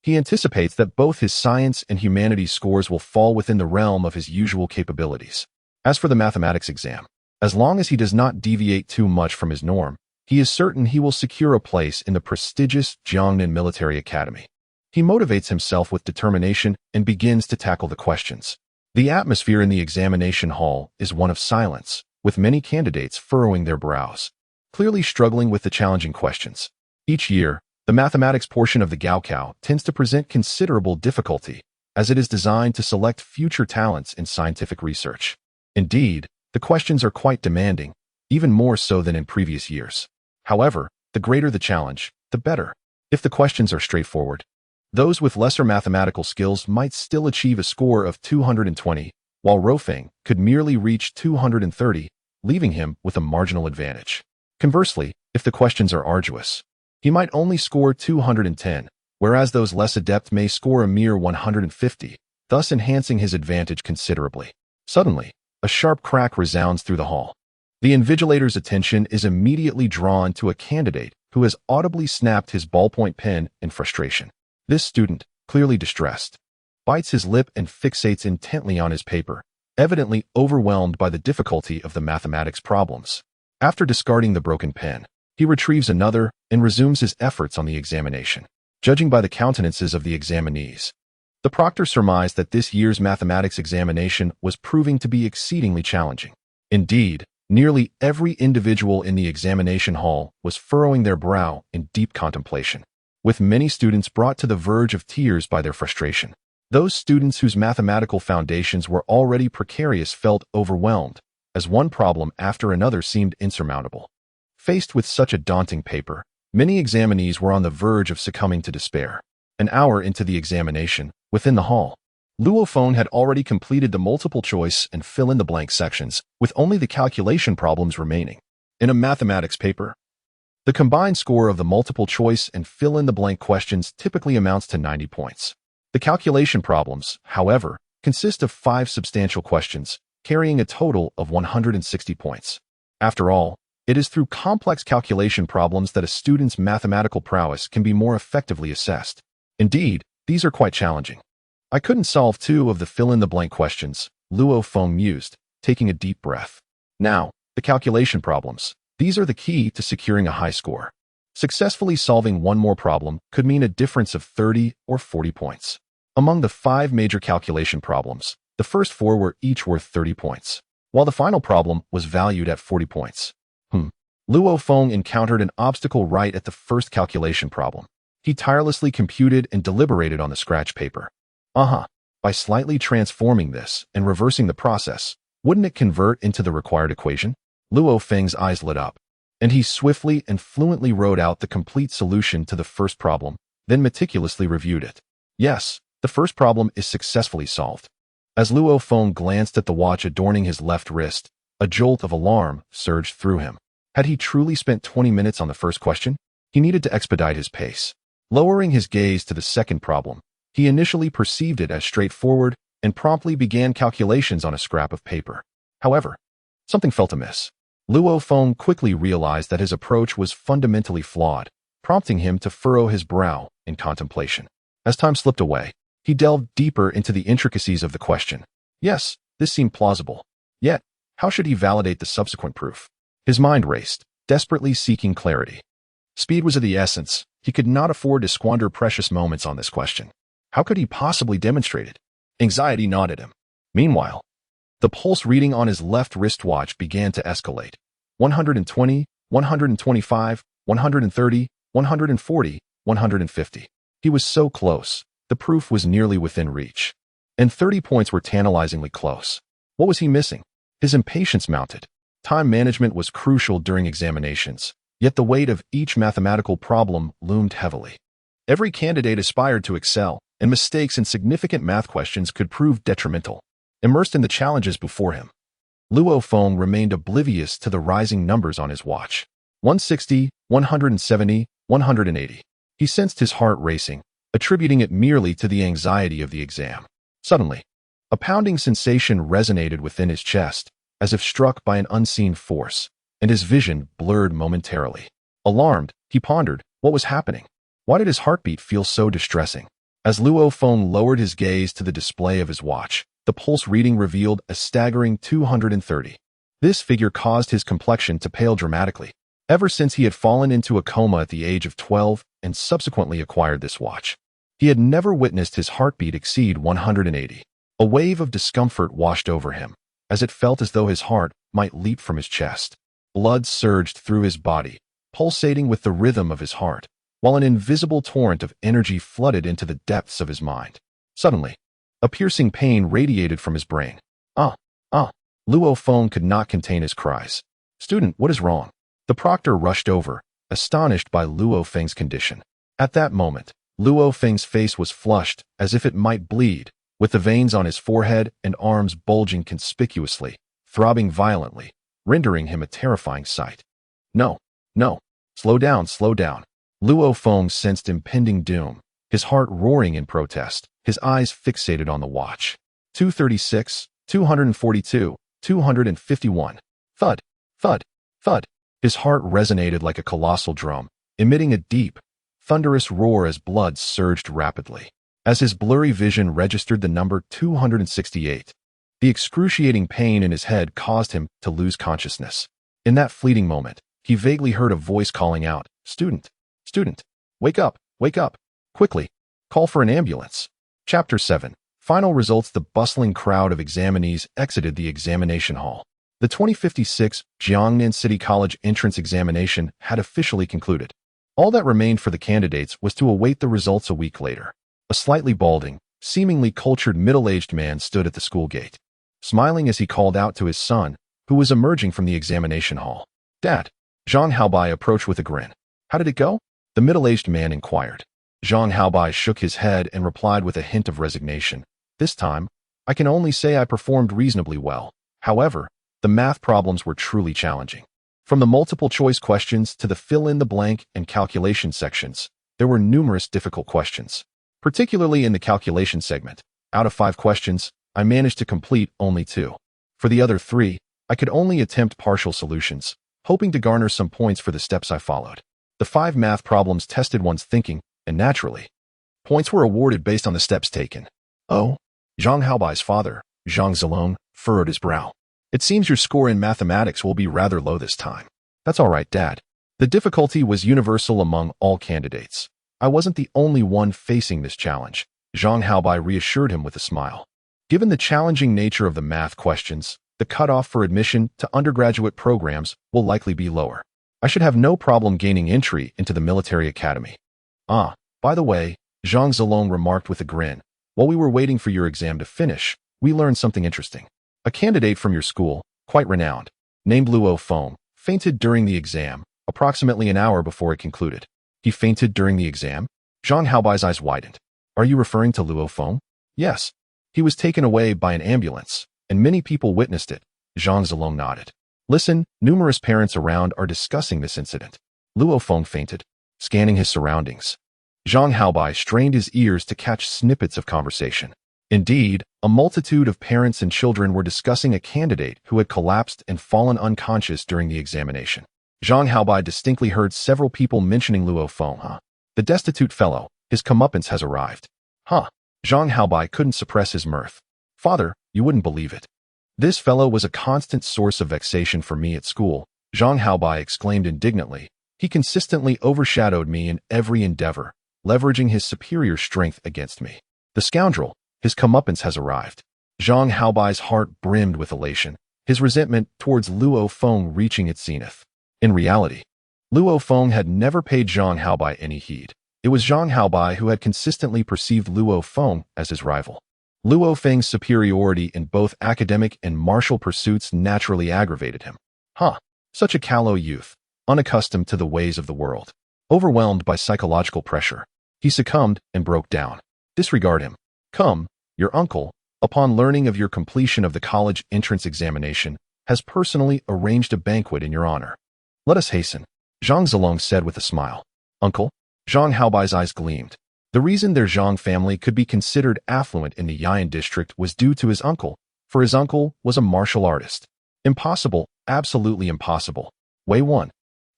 he anticipates that both his science and humanities scores will fall within the realm of his usual capabilities. As for the mathematics exam, as long as he does not deviate too much from his norm, he is certain he will secure a place in the prestigious Jiangnan Military Academy. He motivates himself with determination and begins to tackle the questions. The atmosphere in the examination hall is one of silence, with many candidates furrowing their brows, clearly struggling with the challenging questions. Each year, the mathematics portion of the Gaokao tends to present considerable difficulty, as it is designed to select future talents in scientific research. Indeed, the questions are quite demanding, even more so than in previous years. However, the greater the challenge, the better. If the questions are straightforward, those with lesser mathematical skills might still achieve a score of 220, while Luo Feng could merely reach 230, leaving him with a marginal advantage. Conversely, if the questions are arduous, he might only score 210, whereas those less adept may score a mere 150, thus enhancing his advantage considerably. Suddenly, a sharp crack resounds through the hall. The invigilator's attention is immediately drawn to a candidate who has audibly snapped his ballpoint pen in frustration. This student, clearly distressed, bites his lip and fixates intently on his paper, evidently overwhelmed by the difficulty of the mathematics problems. After discarding the broken pen, he retrieves another and resumes his efforts on the examination. Judging by the countenances of the examinees, the proctor surmised that this year's mathematics examination was proving to be exceedingly challenging. Indeed, nearly every individual in the examination hall was furrowing their brow in deep contemplation, with many students brought to the verge of tears by their frustration. Those students whose mathematical foundations were already precarious felt overwhelmed, as one problem after another seemed insurmountable. Faced with such a daunting paper, many examinees were on the verge of succumbing to despair. An hour into the examination, within the hall, Luo Feng had already completed the multiple choice and fill-in-the-blank sections, with only the calculation problems remaining. In a mathematics paper, the combined score of the multiple choice and fill-in-the-blank questions typically amounts to 90 points. The calculation problems, however, consist of 5 substantial questions, carrying a total of 160 points. After all, it is through complex calculation problems that a student's mathematical prowess can be more effectively assessed. Indeed, these are quite challenging. I couldn't solve 2 of the fill-in-the-blank questions, Luo Feng mused, taking a deep breath. Now, the calculation problems. These are the key to securing a high score. Successfully solving one more problem could mean a difference of 30 or 40 points. Among the 5 major calculation problems, the first 4 were each worth 30 points, while the final problem was valued at 40 points. Luo Feng encountered an obstacle right at the first calculation problem. He tirelessly computed and deliberated on the scratch paper. By slightly transforming this and reversing the process, wouldn't it convert into the required equation? Luo Feng's eyes lit up, and he swiftly and fluently wrote out the complete solution to the first problem, then meticulously reviewed it. Yes, the first problem is successfully solved. As Luo Feng glanced at the watch adorning his left wrist, a jolt of alarm surged through him. Had he truly spent 20 minutes on the first question? He needed to expedite his pace. Lowering his gaze to the second problem, he initially perceived it as straightforward and promptly began calculations on a scrap of paper. However, something felt amiss. Luo Feng quickly realized that his approach was fundamentally flawed, prompting him to furrow his brow in contemplation. As time slipped away, he delved deeper into the intricacies of the question. Yes, this seemed plausible. Yet, how should he validate the subsequent proof? His mind raced, desperately seeking clarity. Speed was of the essence. He could not afford to squander precious moments on this question. How could he possibly demonstrate it? Anxiety gnawed at him. Meanwhile, the pulse reading on his left wristwatch began to escalate. 120, 125, 130, 140, 150. He was so close. The proof was nearly within reach. And 30 points were tantalizingly close. What was he missing? His impatience mounted. Time management was crucial during examinations, yet the weight of each mathematical problem loomed heavily. Every candidate aspired to excel, and mistakes in significant math questions could prove detrimental. Immersed in the challenges before him, Luo Feng remained oblivious to the rising numbers on his watch. 160, 170, 180. He sensed his heart racing, attributing it merely to the anxiety of the exam. Suddenly, a pounding sensation resonated within his chest, as if struck by an unseen force, and his vision blurred momentarily. Alarmed, he pondered, what was happening? Why did his heartbeat feel so distressing? As Luo Feng lowered his gaze to the display of his watch, the pulse reading revealed a staggering 230. This figure caused his complexion to pale dramatically. Ever since he had fallen into a coma at the age of 12 and subsequently acquired this watch, he had never witnessed his heartbeat exceed 180. A wave of discomfort washed over him, as it felt as though his heart might leap from his chest. Blood surged through his body, pulsating with the rhythm of his heart, while an invisible torrent of energy flooded into the depths of his mind. Suddenly, a piercing pain radiated from his brain. Luo Feng could not contain his cries. "Student, what is wrong?" The proctor rushed over, astonished by Luo Feng's condition. At that moment, Luo Feng's face was flushed as if it might bleed, with the veins on his forehead and arms bulging conspicuously, throbbing violently, rendering him a terrifying sight. No. Slow down. Luo Feng sensed impending doom, his heart roaring in protest, his eyes fixated on the watch. 236, 242, 251. Thud, thud, thud. His heart resonated like a colossal drum, emitting a deep, thunderous roar as blood surged rapidly. As his blurry vision registered the number 268, the excruciating pain in his head caused him to lose consciousness. In that fleeting moment, he vaguely heard a voice calling out, Student, wake up, quickly, call for an ambulance." Chapter 7. Final results. The bustling crowd of examinees exited the examination hall. The 2056 Jiangnan City College entrance examination had officially concluded. All that remained for the candidates was to await the results a week later. A slightly balding, seemingly cultured middle-aged man stood at the school gate, smiling as he called out to his son, who was emerging from the examination hall. "Dad." Zhang Haobai approached with a grin. "How did it go?" the middle-aged man inquired. Zhang Haobai shook his head and replied with a hint of resignation. "This time, I can only say I performed reasonably well. However, the math problems were truly challenging. From the multiple-choice questions to the fill-in-the-blank and calculation sections, there were numerous difficult questions. Particularly in the calculation segment, out of 5 questions, I managed to complete only 2. For the other 3, I could only attempt partial solutions, hoping to garner some points for the steps I followed. The 5 math problems tested one's thinking, and naturally, points were awarded based on the steps taken. Oh, Zhang Haobai's father, Zhang Zilong, furrowed his brow. It seems your score in mathematics will be rather low this time. That's all right, Dad. The difficulty was universal among all candidates. I wasn't the only one facing this challenge. Zhang Haobai reassured him with a smile. Given the challenging nature of the math questions, the cutoff for admission to undergraduate programs will likely be lower. I should have no problem gaining entry into the military academy. Ah, by the way, Zhang Zilong remarked with a grin, while we were waiting for your exam to finish, we learned something interesting. A candidate from your school, quite renowned, named Luo Feng, fainted during the exam, approximately an hour before it concluded. He fainted during the exam? Zhang Haobai's eyes widened. Are you referring to Luo Feng? Yes. He was taken away by an ambulance, and many people witnessed it. Zhang Zilong nodded. Listen, numerous parents around are discussing this incident. Luo Feng fainted, scanning his surroundings. Zhang Haobai strained his ears to catch snippets of conversation. Indeed, a multitude of parents and children were discussing a candidate who had collapsed and fallen unconscious during the examination. Zhang Haobai distinctly heard several people mentioning Luo Feng. The destitute fellow, his comeuppance has arrived. Zhang Haobai couldn't suppress his mirth. Father, you wouldn't believe it. This fellow was a constant source of vexation for me at school, Zhang Haobai exclaimed indignantly. He consistently overshadowed me in every endeavor, leveraging his superior strength against me. The scoundrel, his comeuppance has arrived. Zhang Haobai's heart brimmed with elation, his resentment towards Luo Feng reaching its zenith. In reality, Luo Feng had never paid Zhang Haobai any heed. It was Zhang Haobai who had consistently perceived Luo Feng as his rival. Luo Feng's superiority in both academic and martial pursuits naturally aggravated him. Such a callow youth, unaccustomed to the ways of the world. Overwhelmed by psychological pressure, he succumbed and broke down. Disregard him. Come, your uncle, upon learning of your completion of the college entrance examination, has personally arranged a banquet in your honor. Let us hasten, Zhang Zilong said with a smile. Uncle? Zhang Haobai's eyes gleamed. The reason their Zhang family could be considered affluent in the Yian district was due to his uncle, for his uncle was a martial artist. Impossible, absolutely impossible. Wei Wen,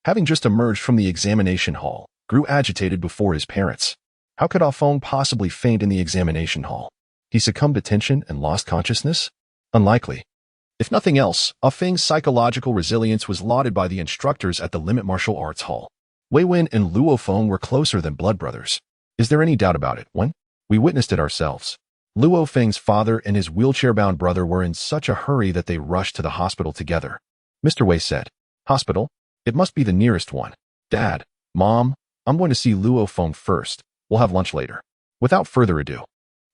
having just emerged from the examination hall, grew agitated before his parents. How could Ah Feng possibly faint in the examination hall? He succumbed to tension and lost consciousness? Unlikely. If nothing else, Ah Feng's psychological resilience was lauded by the instructors at the Limit Martial Arts Hall. Wei Wen and Luo Feng were closer than blood brothers. Is there any doubt about it, Wen? We witnessed it ourselves. Luo Feng's father and his wheelchair-bound brother were in such a hurry that they rushed to the hospital together. Mr. Wei said, Hospital? It must be the nearest one. Dad, Mom, I'm going to see Luo Feng first. We'll have lunch later. Without further ado,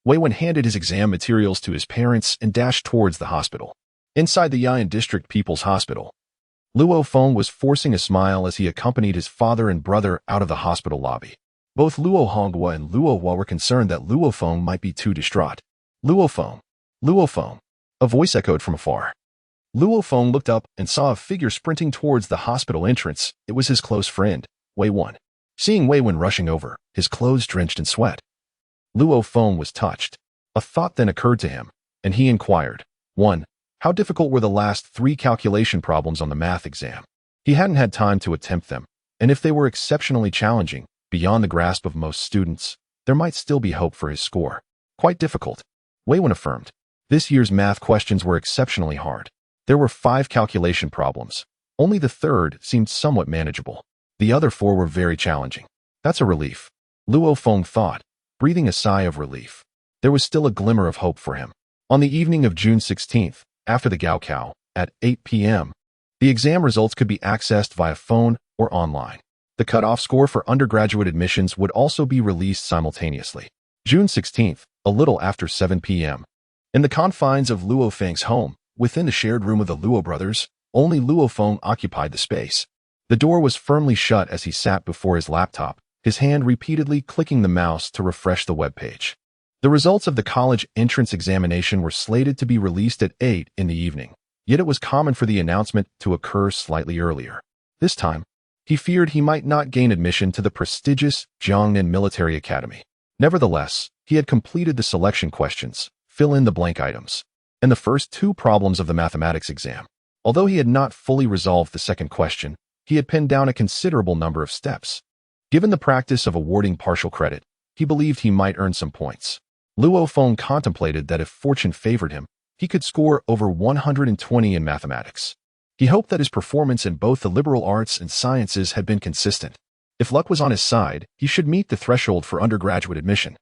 Wei Wen handed his exam materials to his parents and dashed towards the hospital. Inside the Yian District People's Hospital, Luo Feng was forcing a smile as he accompanied his father and brother out of the hospital lobby. Both Luo Honghua and Luo Hua were concerned that Luo Feng might be too distraught. Luo Feng. Luo Feng. A voice echoed from afar. Luo Feng looked up and saw a figure sprinting towards the hospital entrance. It was his close friend, Wei Wen. Seeing Wei Wen rushing over, his clothes drenched in sweat, Luo Feng was touched. A thought then occurred to him, and he inquired, 1. How difficult were the last 3 calculation problems on the math exam? He hadn't had time to attempt them, and if they were exceptionally challenging, beyond the grasp of most students, there might still be hope for his score. Quite difficult, Wei Wen affirmed. This year's math questions were exceptionally hard. There were 5 calculation problems. Only the 3rd seemed somewhat manageable. The other 4 were very challenging. That's a relief, Luo Feng thought, breathing a sigh of relief. There was still a glimmer of hope for him. On the evening of June 16th, after the Gaokao, at 8 p.m., the exam results could be accessed via phone or online. The cutoff score for undergraduate admissions would also be released simultaneously. June 16th, a little after 7 p.m. In the confines of Luo Feng's home, within the shared room of the Luo brothers, only Luo Feng occupied the space. The door was firmly shut as he sat before his laptop, his hand repeatedly clicking the mouse to refresh the web page. The results of the college entrance examination were slated to be released at 8 in the evening, yet it was common for the announcement to occur slightly earlier. This time, he feared he might not gain admission to the prestigious Jiangnan Military Academy. Nevertheless, he had completed the selection questions, fill in the blank items. and the first two problems of the mathematics exam. Although he had not fully resolved the second question, he had pinned down a considerable number of steps. Given the practice of awarding partial credit, he believed he might earn some points. Luo Feng contemplated that if fortune favored him, he could score over 120 in mathematics. He hoped that his performance in both the liberal arts and sciences had been consistent. If luck was on his side, he should meet the threshold for undergraduate admission.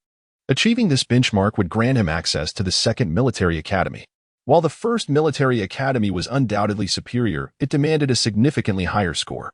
Achieving this benchmark would grant him access to the second military academy. While the first military academy was undoubtedly superior, it demanded a significantly higher score,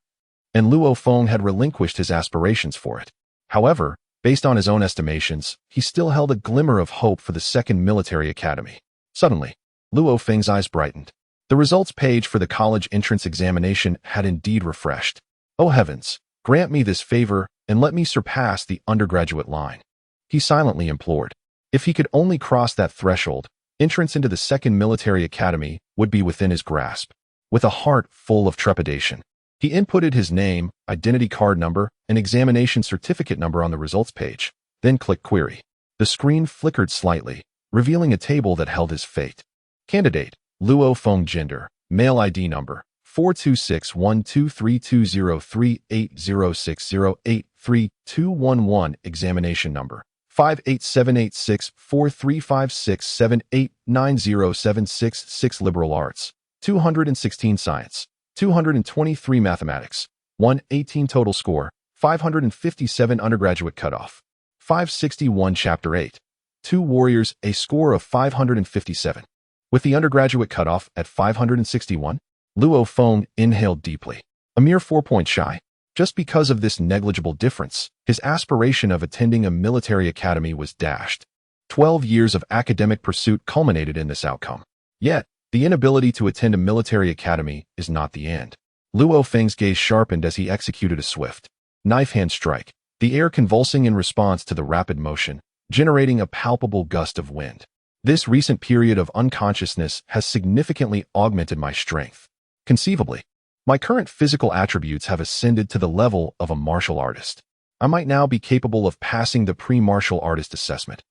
and Luo Feng had relinquished his aspirations for it. However, based on his own estimations, he still held a glimmer of hope for the second military academy. Suddenly, Luo Feng's eyes brightened. The results page for the college entrance examination had indeed refreshed. Oh heavens, grant me this favor and let me surpass the undergraduate line, he silently implored. If he could only cross that threshold, entrance into the second military academy would be within his grasp. With a heart full of trepidation, he inputted his name, identity card number, and examination certificate number on the results page, then clicked Query. The screen flickered slightly, revealing a table that held his fate. Candidate, Luo Feng, gender, male, ID number, 4261232038060833211, examination number, 587864356789076, liberal arts, 216 science, 223 mathematics, 118 total score, 557 undergraduate cutoff, 561 chapter 8, 2 warriors, a score of 557. With the undergraduate cutoff at 561, Luo Feng inhaled deeply. A mere 4 points shy. Just because of this negligible difference, his aspiration of attending a military academy was dashed. 12 years of academic pursuit culminated in this outcome. Yet, the inability to attend a military academy is not the end. Luo Feng's gaze sharpened as he executed a swift, knife-hand strike, the air convulsing in response to the rapid motion, generating a palpable gust of wind. This recent period of unconsciousness has significantly augmented my strength. Conceivably, my current physical attributes have ascended to the level of a martial artist. I might now be capable of passing the pre-martial artist assessment.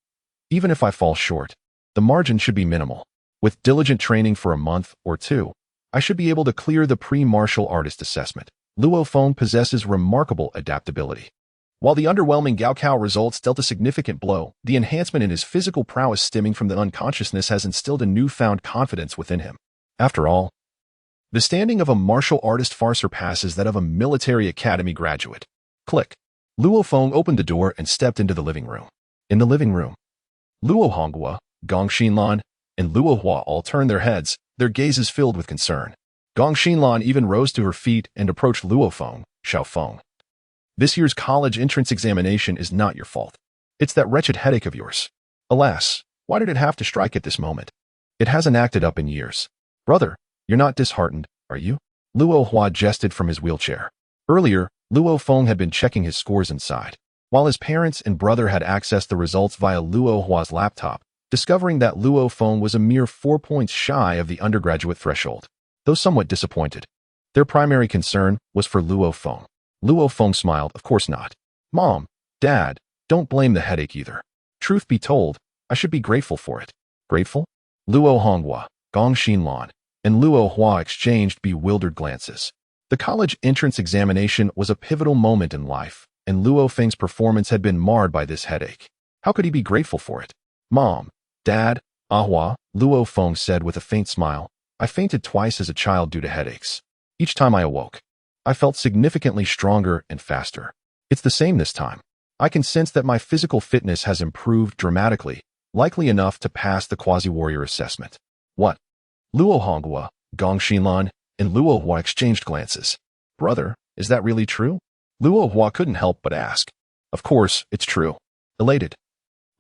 Even if I fall short, the margin should be minimal. With diligent training for a month or two, I should be able to clear the pre-martial artist assessment. Luo Feng possesses remarkable adaptability. While the underwhelming Gaokao results dealt a significant blow, the enhancement in his physical prowess stemming from the unconsciousness has instilled a newfound confidence within him. After all, the standing of a martial artist far surpasses that of a military academy graduate. Click. Luo Feng opened the door and stepped into the living room. In the living room, Luo Honghua, Gong Xinlan, and Luo Hua all turned their heads, their gazes filled with concern. Gong Xinlan even rose to her feet and approached Luo Feng, Xiao Feng. This year's college entrance examination is not your fault. It's that wretched headache of yours. Alas, why did it have to strike at this moment? It hasn't acted up in years. Brother, you're not disheartened, are you? Luo Hua gestured from his wheelchair. Earlier, Luo Feng had been checking his scores inside, while his parents and brother had accessed the results via Luo Hua's laptop, discovering that Luo Feng was a mere 4 points shy of the undergraduate threshold. Though somewhat disappointed, their primary concern was for Luo Feng. Luo Feng smiled, of course not. Mom, Dad, don't blame the headache either. Truth be told, I should be grateful for it. Grateful? Luo Honghua, Gong Xinlan, and Luo Hua exchanged bewildered glances. The college entrance examination was a pivotal moment in life, and Luo Feng's performance had been marred by this headache. How could he be grateful for it? Mom, Dad, Ahua, Luo Feng said with a faint smile, I fainted twice as a child due to headaches. Each time I awoke, I felt significantly stronger and faster. It's the same this time. I can sense that my physical fitness has improved dramatically, likely enough to pass the quasi-warrior assessment. What? Luo Honghua, Gong Xinlan, and Luo Hua exchanged glances. Brother, is that really true? Luo Hua couldn't help but ask. Of course, it's true. Elated,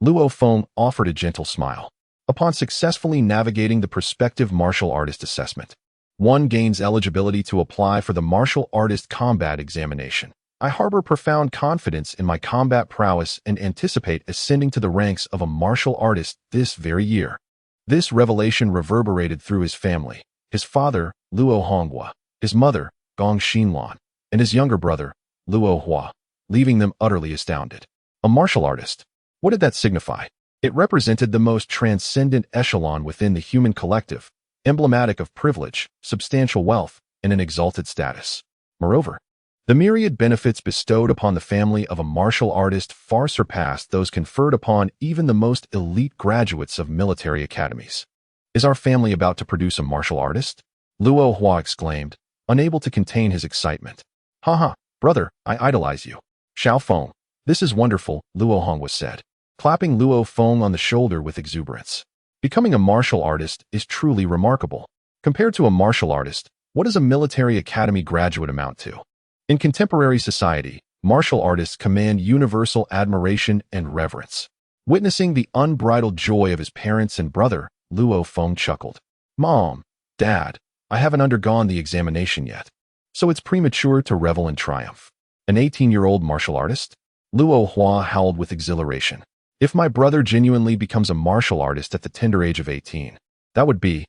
Luo Feng offered a gentle smile. Upon successfully navigating the prospective martial artist assessment, one gains eligibility to apply for the martial artist combat examination. I harbor profound confidence in my combat prowess and anticipate ascending to the ranks of a martial artist this very year. This revelation reverberated through his family, his father, Luo Honghua, his mother, Gong Xinlan, and his younger brother, Luo Hua, leaving them utterly astounded. A martial artist? What did that signify? It represented the most transcendent echelon within the human collective, emblematic of privilege, substantial wealth, and an exalted status. Moreover, the myriad benefits bestowed upon the family of a martial artist far surpassed those conferred upon even the most elite graduates of military academies. "Is our family about to produce a martial artist?" Luo Hua exclaimed, unable to contain his excitement. "Haha, brother, I idolize you." "Xiao Feng, this is wonderful," Luo Hong was said, clapping Luo Feng on the shoulder with exuberance. "Becoming a martial artist is truly remarkable. Compared to a martial artist, what does a military academy graduate amount to?" In contemporary society, martial artists command universal admiration and reverence. Witnessing the unbridled joy of his parents and brother, Luo Feng chuckled. "Mom, Dad, I haven't undergone the examination yet, so it's premature to revel in triumph." "An 18-year-old martial artist?" Luo Hua howled with exhilaration. "If my brother genuinely becomes a martial artist at the tender age of 18, that would be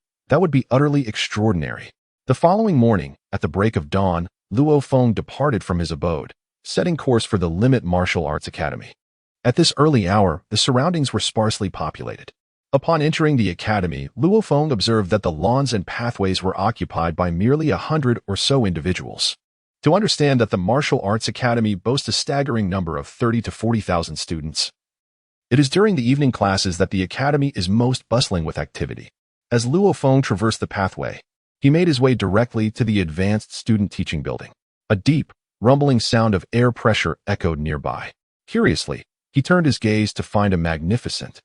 utterly extraordinary." The following morning, at the break of dawn, Luo Feng departed from his abode, setting course for the Limit Martial Arts Academy. At this early hour, the surroundings were sparsely populated. Upon entering the academy, Luo Feng observed that the lawns and pathways were occupied by merely 100 or so individuals. To understand that the Martial Arts Academy boasts a staggering number of 30 to 40,000 students. It is during the evening classes that the academy is most bustling with activity. As Luo Feng traversed the pathway, he made his way directly to the Advanced Student Teaching Building. A deep, rumbling sound of air pressure echoed nearby. Curiously, he turned his gaze to find a magnificent,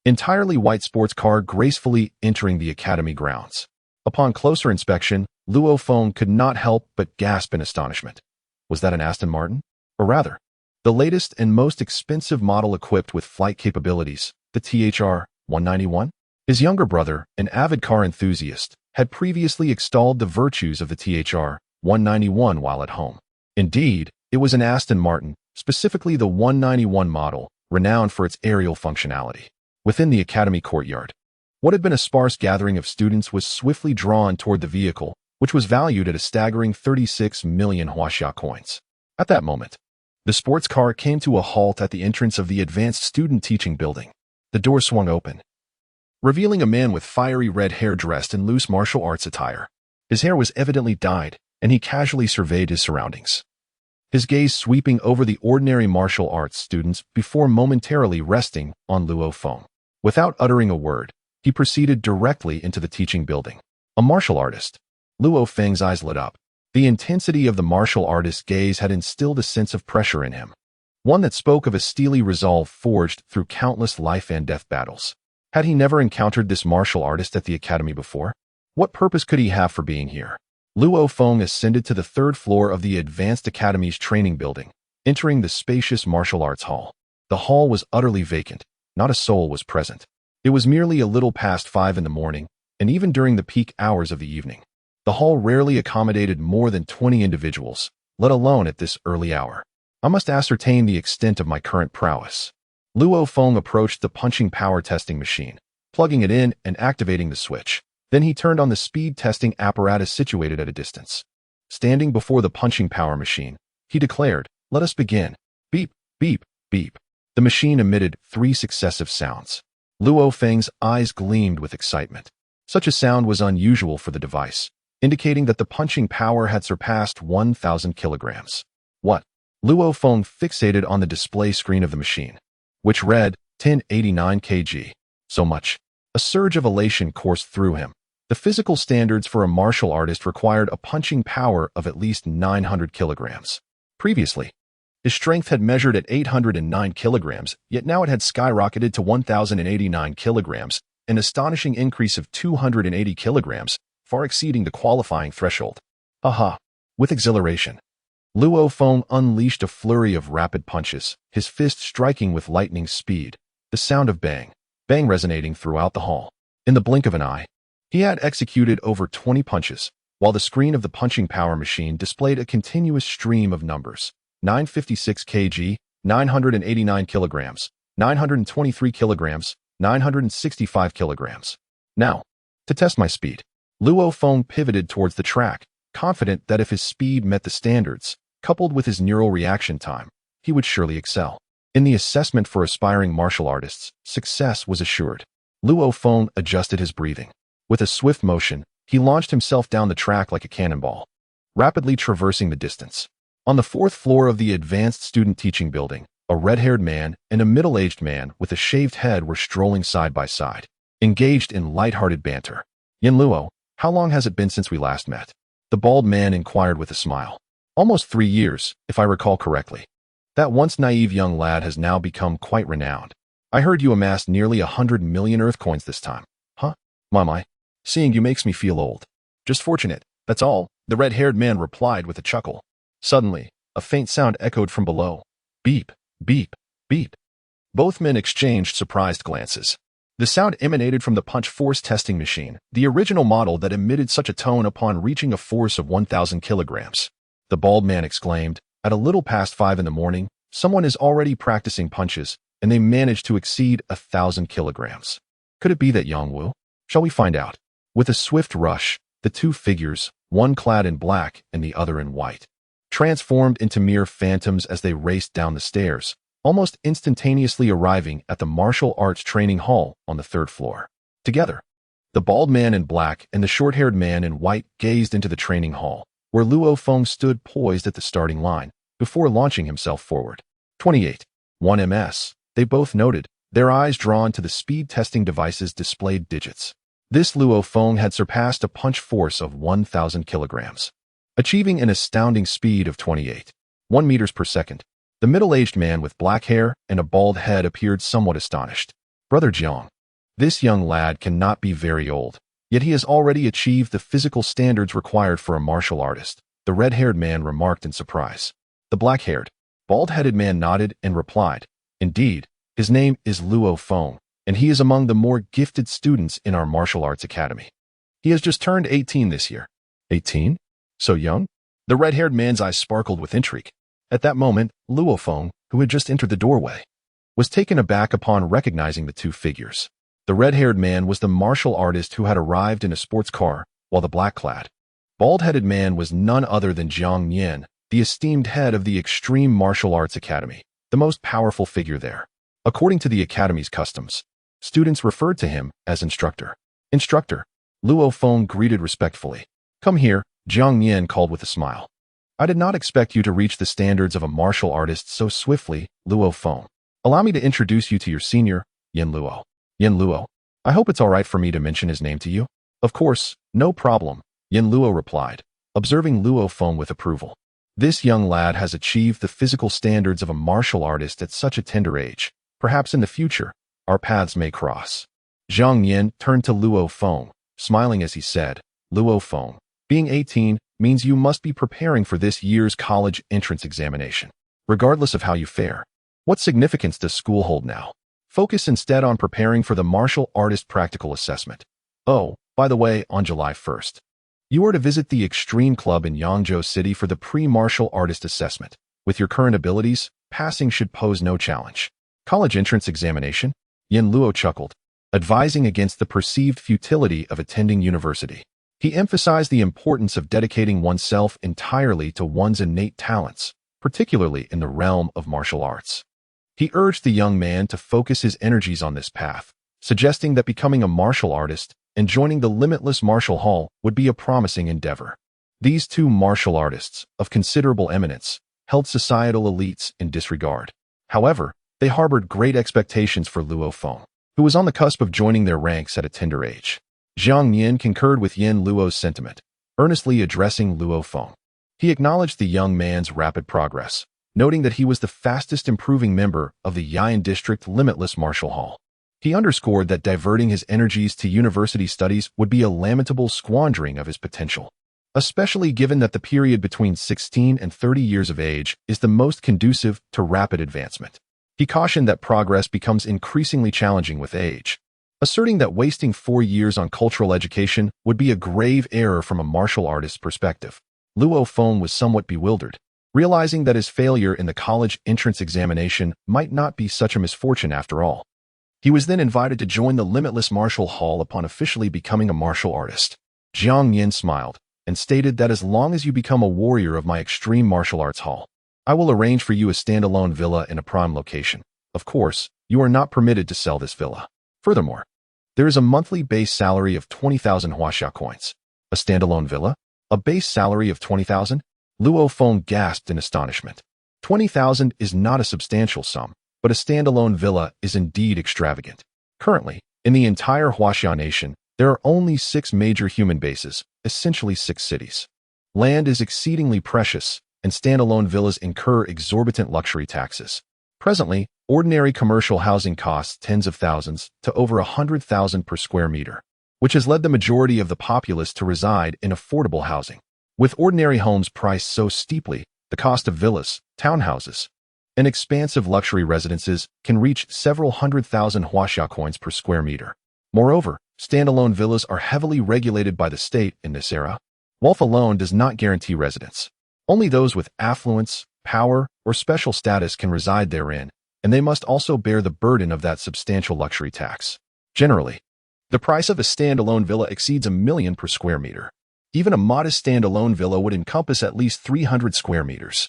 entirely white sports car gracefully entering the academy grounds. Upon closer inspection, Luo Feng could not help but gasp in astonishment. Was that an Aston Martin? Or rather, the latest and most expensive model equipped with flight capabilities, the THR-191? His younger brother, an avid car enthusiast, had previously extolled the virtues of the THR-191 while at home. Indeed, it was an Aston Martin, specifically the 191 model, renowned for its aerial functionality. Within the academy courtyard, what had been a sparse gathering of students was swiftly drawn toward the vehicle, which was valued at a staggering 36 million Huaxia coins. At that moment, the sports car came to a halt at the entrance of the Advanced Student Teaching Building. The door swung open, revealing a man with fiery red hair dressed in loose martial arts attire. His hair was evidently dyed, and he casually surveyed his surroundings, his gaze sweeping over the ordinary martial arts students before momentarily resting on Luo Feng. Without uttering a word, he proceeded directly into the teaching building. A martial artist. Luo Feng's eyes lit up. The intensity of the martial artist's gaze had instilled a sense of pressure in him, one that spoke of a steely resolve forged through countless life and death battles. Had he never encountered this martial artist at the academy before? What purpose could he have for being here? Luo Feng ascended to the third floor of the Advanced Academy's training building, entering the spacious martial arts hall. The hall was utterly vacant. Not a soul was present. It was merely a little past 5 in the morning, and even during the peak hours of the evening, the hall rarely accommodated more than 20 individuals, let alone at this early hour. I must ascertain the extent of my current prowess. Luo Feng approached the punching power testing machine, plugging it in and activating the switch. Then he turned on the speed testing apparatus situated at a distance. Standing before the punching power machine, he declared, "Let us begin." Beep, beep, beep. The machine emitted 3 successive sounds. Luo Feng's eyes gleamed with excitement. Such a sound was unusual for the device, indicating that the punching power had surpassed 1,000 kilograms. What? Luo Feng fixated on the display screen of the machine, which read 1089 kg. So much. A surge of elation coursed through him. The physical standards for a martial artist required a punching power of at least 900 kilograms. Previously, his strength had measured at 809 kilograms, yet now it had skyrocketed to 1,089 kilograms, an astonishing increase of 280 kilograms, far exceeding the qualifying threshold. Aha! With exhilaration, Luo Feng unleashed a flurry of rapid punches, his fist striking with lightning speed, the sound of bang, bang resonating throughout the hall. In the blink of an eye, he had executed over 20 punches, while the screen of the punching power machine displayed a continuous stream of numbers. 956 kg, 989 kilograms, 923 kilograms, 965 kilograms. Now, to test my speed, Luo Feng pivoted towards the track, confident that if his speed met the standards, coupled with his neural reaction time, he would surely excel. In the assessment for aspiring martial artists, success was assured. Luo Feng adjusted his breathing. With a swift motion, he launched himself down the track like a cannonball, rapidly traversing the distance. On the fourth floor of the advanced student teaching building, a red-haired man and a middle-aged man with a shaved head were strolling side by side, engaged in light-hearted banter. "Yin Luo, how long has it been since we last met?" The bald man inquired with a smile. "Almost 3 years, if I recall correctly. That once naive young lad has now become quite renowned. I heard you amassed nearly 100 million Earth coins this time." "Huh? My. Seeing you makes me feel old." "Just fortunate, that's all," the red-haired man replied with a chuckle. Suddenly, a faint sound echoed from below. Beep, beep, beep. Both men exchanged surprised glances. The sound emanated from the punch force testing machine, the original model that emitted such a tone upon reaching a force of 1,000 kilograms. The bald man exclaimed, "At a little past 5 in the morning, someone is already practicing punches, and they managed to exceed 1,000 kilograms. Could it be that Yang Wu? Shall we find out?" With a swift rush, the two figures, one clad in black and the other in white, transformed into mere phantoms as they raced down the stairs, almost instantaneously arriving at the martial arts training hall on the 3rd floor. Together, the bald man in black and the short-haired man in white gazed into the training hall, where Luo Feng stood poised at the starting line, before launching himself forward. 28. 1 ms. They both noted, their eyes drawn to the speed testing device's displayed digits. This Luo Feng had surpassed a punch force of 1,000 kilograms, achieving an astounding speed of 28.1 meters per second. The middle-aged man with black hair and a bald head appeared somewhat astonished. "Brother Jiang, this young lad cannot be very old, yet he has already achieved the physical standards required for a martial artist," the red-haired man remarked in surprise. The black-haired, bald-headed man nodded and replied, "Indeed, his name is Luo Feng, and he is among the more gifted students in our martial arts academy. He has just turned 18 this year." 18? So young? The red-haired man's eyes sparkled with intrigue. At that moment, Luo Feng, who had just entered the doorway, was taken aback upon recognizing the two figures. The red-haired man was the martial artist who had arrived in a sports car, while the black-clad, bald-headed man was none other than Jiang Yin, the esteemed head of the Extreme Martial Arts Academy, the most powerful figure there. According to the academy's customs, students referred to him as instructor. "Instructor," Luo Feng greeted respectfully. "Come here," Jiang Yin called with a smile. "I did not expect you to reach the standards of a martial artist so swiftly, Luo Feng. Allow me to introduce you to your senior, Yin Luo." "Yin Luo, I hope it's all right for me to mention his name to you?" "Of course, no problem," Yin Luo replied, observing Luo Feng with approval. "This young lad has achieved the physical standards of a martial artist at such a tender age. Perhaps in the future, our paths may cross." Jiang Yin turned to Luo Feng, smiling as he said, "Luo Feng, being 18 means you must be preparing for this year's college entrance examination, regardless of how you fare. What significance does school hold now? Focus instead on preparing for the martial artist practical assessment. Oh, by the way, on July 1st, you are to visit the Extreme Club in Yangzhou City for the pre-martial artist assessment. With your current abilities, passing should pose no challenge." "College entrance examination?" Yin Luo chuckled, advising against the perceived futility of attending university. He emphasized the importance of dedicating oneself entirely to one's innate talents, particularly in the realm of martial arts. He urged the young man to focus his energies on this path, suggesting that becoming a martial artist and joining the Limitless Martial Hall would be a promising endeavor. These two martial artists, of considerable eminence, held societal elites in disregard. However, they harbored great expectations for Luo Feng, who was on the cusp of joining their ranks at a tender age. Jiang Yin concurred with Yin Luo's sentiment, earnestly addressing Luo Feng. He acknowledged the young man's rapid progress, noting that he was the fastest improving member of the Yian District Limitless Martial Hall. He underscored that diverting his energies to university studies would be a lamentable squandering of his potential, especially given that the period between 16 and 30 years of age is the most conducive to rapid advancement. He cautioned that progress becomes increasingly challenging with age, asserting that wasting 4 years on cultural education would be a grave error from a martial artist's perspective. Luo Feng was somewhat bewildered, realizing that his failure in the college entrance examination might not be such a misfortune after all. He was then invited to join the Limitless Martial Hall upon officially becoming a martial artist. Jiang Yin smiled and stated that as long as you become a warrior of my Extreme Martial Arts Hall, I will arrange for you a standalone villa in a prime location. Of course, you are not permitted to sell this villa. Furthermore, there is a monthly base salary of 20,000 Huaxia coins. A standalone villa? A base salary of 20,000? Luo Feng gasped in astonishment. 20,000 is not a substantial sum, but a standalone villa is indeed extravagant. Currently, in the entire Huaxia nation, there are only 6 major human bases, essentially 6 cities. Land is exceedingly precious, and standalone villas incur exorbitant luxury taxes. Presently, ordinary commercial housing costs tens of thousands to over 100,000 per square meter, which has led the majority of the populace to reside in affordable housing. With ordinary homes priced so steeply, the cost of villas, townhouses, and expansive luxury residences can reach several 100,000 Huaxia coins per square meter. Moreover, standalone villas are heavily regulated by the state in this era. Wealth alone does not guarantee residence. Only those with affluence, power, or special status can reside therein, and they must also bear the burden of that substantial luxury tax. Generally, the price of a standalone villa exceeds $1 million per square meter. Even a modest standalone villa would encompass at least 300 square meters,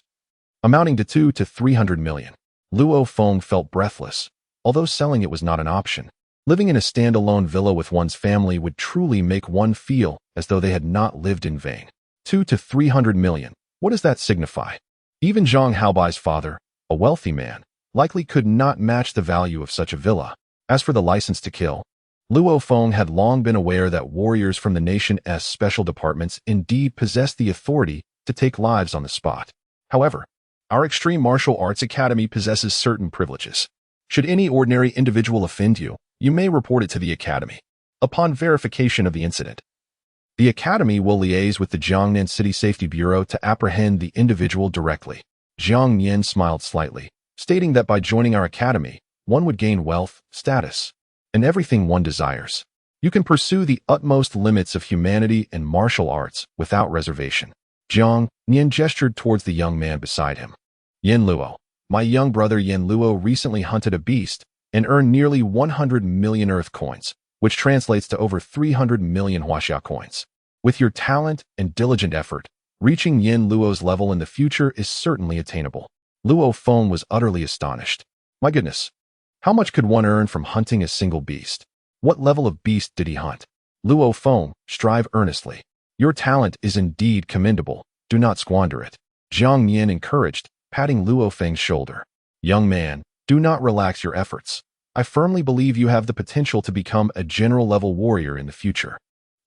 amounting to 2 to 300 million. Luo Feng felt breathless, although selling it was not an option. Living in a standalone villa with one's family would truly make one feel as though they had not lived in vain. 2 to 300 million. What does that signify? Even Zhang Haobai's father, a wealthy man, likely could not match the value of such a villa. As for the license to kill, Luo Feng had long been aware that warriors from the nation's special departments indeed possessed the authority to take lives on the spot. However, our Extreme Martial Arts Academy possesses certain privileges. Should any ordinary individual offend you, you may report it to the Academy. Upon verification of the incident, the Academy will liaise with the Jiangnan City Safety Bureau to apprehend the individual directly. Jiang Nian smiled slightly, stating that by joining our Academy, one would gain wealth, status, and everything one desires. You can pursue the utmost limits of humanity and martial arts without reservation. Jiang Nian gestured towards the young man beside him. Yin Luo, my young brother Yin Luo recently hunted a beast and earned nearly 100 million Earth coins, which translates to over 300 million Huaxia coins. With your talent and diligent effort, reaching Yin Luo's level in the future is certainly attainable. Luo Feng was utterly astonished. My goodness, how much could one earn from hunting a single beast? What level of beast did he hunt? Luo Feng, strive earnestly. Your talent is indeed commendable. Do not squander it. Jiang Nian encouraged, patting Luo Feng's shoulder. Young man, do not relax your efforts. I firmly believe you have the potential to become a general-level warrior in the future.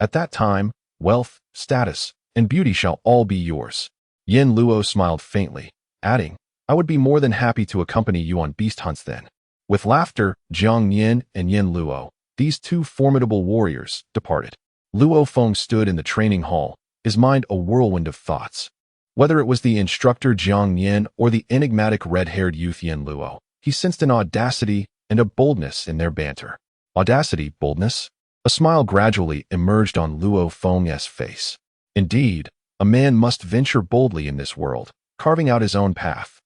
At that time, wealth, status, and beauty shall all be yours. Yin Luo smiled faintly, adding, I would be more than happy to accompany you on beast hunts then. With laughter, Jiang Nian and Yin Luo, these two formidable warriors, departed. Luo Feng stood in the training hall, his mind a whirlwind of thoughts. Whether it was the instructor Jiang Nian or the enigmatic red-haired youth Yin Luo, he sensed an audacity and a boldness in their banter. Audacity, boldness? A smile gradually emerged on Luo Feng's face. Indeed, a man must venture boldly in this world, carving out his own path.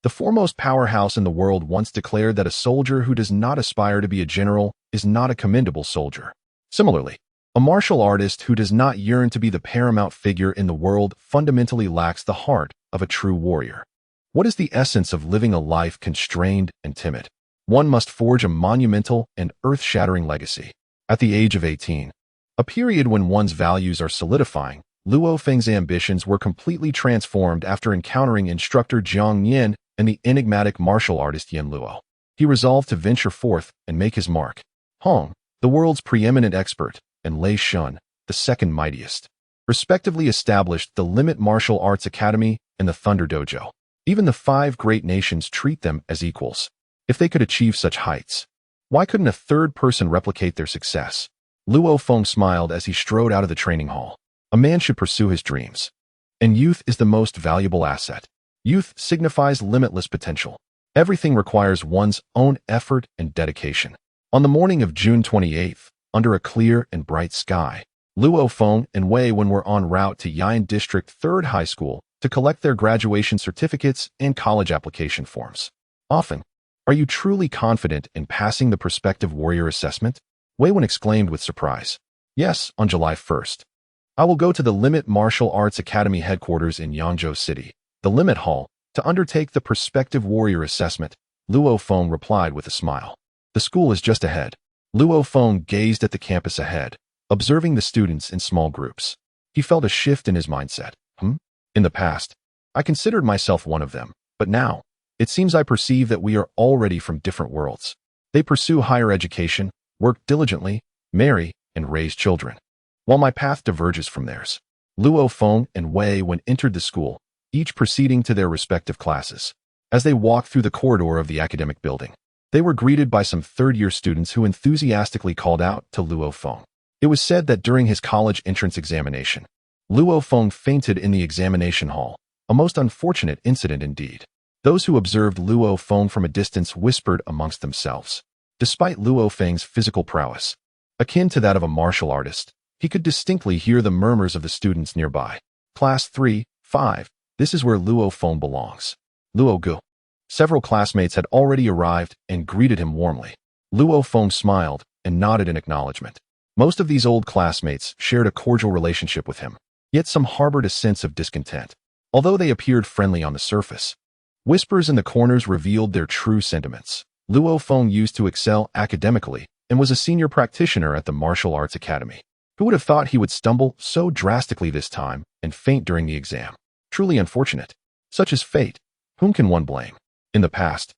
The foremost powerhouse in the world once declared that a soldier who does not aspire to be a general is not a commendable soldier. Similarly, a martial artist who does not yearn to be the paramount figure in the world fundamentally lacks the heart of a true warrior. What is the essence of living a life constrained and timid? One must forge a monumental and earth-shattering legacy. At the age of 18, a period when one's values are solidifying, Luo Feng's ambitions were completely transformed after encountering instructor Jiang Nian and the enigmatic martial artist Yin Luo. He resolved to venture forth and make his mark. Hong, the world's preeminent expert, and Lei Shun, the second mightiest, respectively established the Limit Martial Arts Academy and the Thunder Dojo. Even the 5 great nations treat them as equals. If they could achieve such heights, why couldn't a third person replicate their success? Luo Feng smiled as he strode out of the training hall. A man should pursue his dreams. And youth is the most valuable asset. Youth signifies limitless potential. Everything requires one's own effort and dedication. On the morning of June 28th, under a clear and bright sky, Luo Feng and Wei Wen were en route to Yain District 3rd High School to collect their graduation certificates and college application forms. Often, are you truly confident in passing the prospective warrior assessment? Wei Wen exclaimed with surprise. Yes, on July 1st. I will go to the Limit Martial Arts Academy headquarters in Yangzhou City. The Limit Hall, To undertake the prospective warrior assessment, Luo Feng replied with a smile. The school is just ahead. Luo Feng gazed at the campus ahead, observing the students in small groups. He felt a shift in his mindset. In the past, I considered myself one of them, but now, it seems I perceive that we are already from different worlds. They pursue higher education, work diligently, marry, and raise children, while my path diverges from theirs. Luo Feng and Wei Wen entered the school, each proceeding to their respective classes. As they walked through the corridor of the academic building, they were greeted by some third-year students who enthusiastically called out to Luo Feng. It was said that during his college entrance examination, Luo Feng fainted in the examination hall, a most unfortunate incident indeed. Those who observed Luo Feng from a distance whispered amongst themselves. Despite Luo Feng's physical prowess, akin to that of a martial artist, he could distinctly hear the murmurs of the students nearby. Class 3, 5, this is where Luo Feng belongs. Luo Gu. Several classmates had already arrived and greeted him warmly. Luo Feng smiled and nodded in acknowledgement. Most of these old classmates shared a cordial relationship with him, yet some harbored a sense of discontent. Although they appeared friendly on the surface, whispers in the corners revealed their true sentiments. Luo Feng used to excel academically and was a senior practitioner at the Martial Arts Academy. Who would have thought he would stumble so drastically this time and faint during the exam? Truly unfortunate. Such is fate. Whom can one blame? In the past,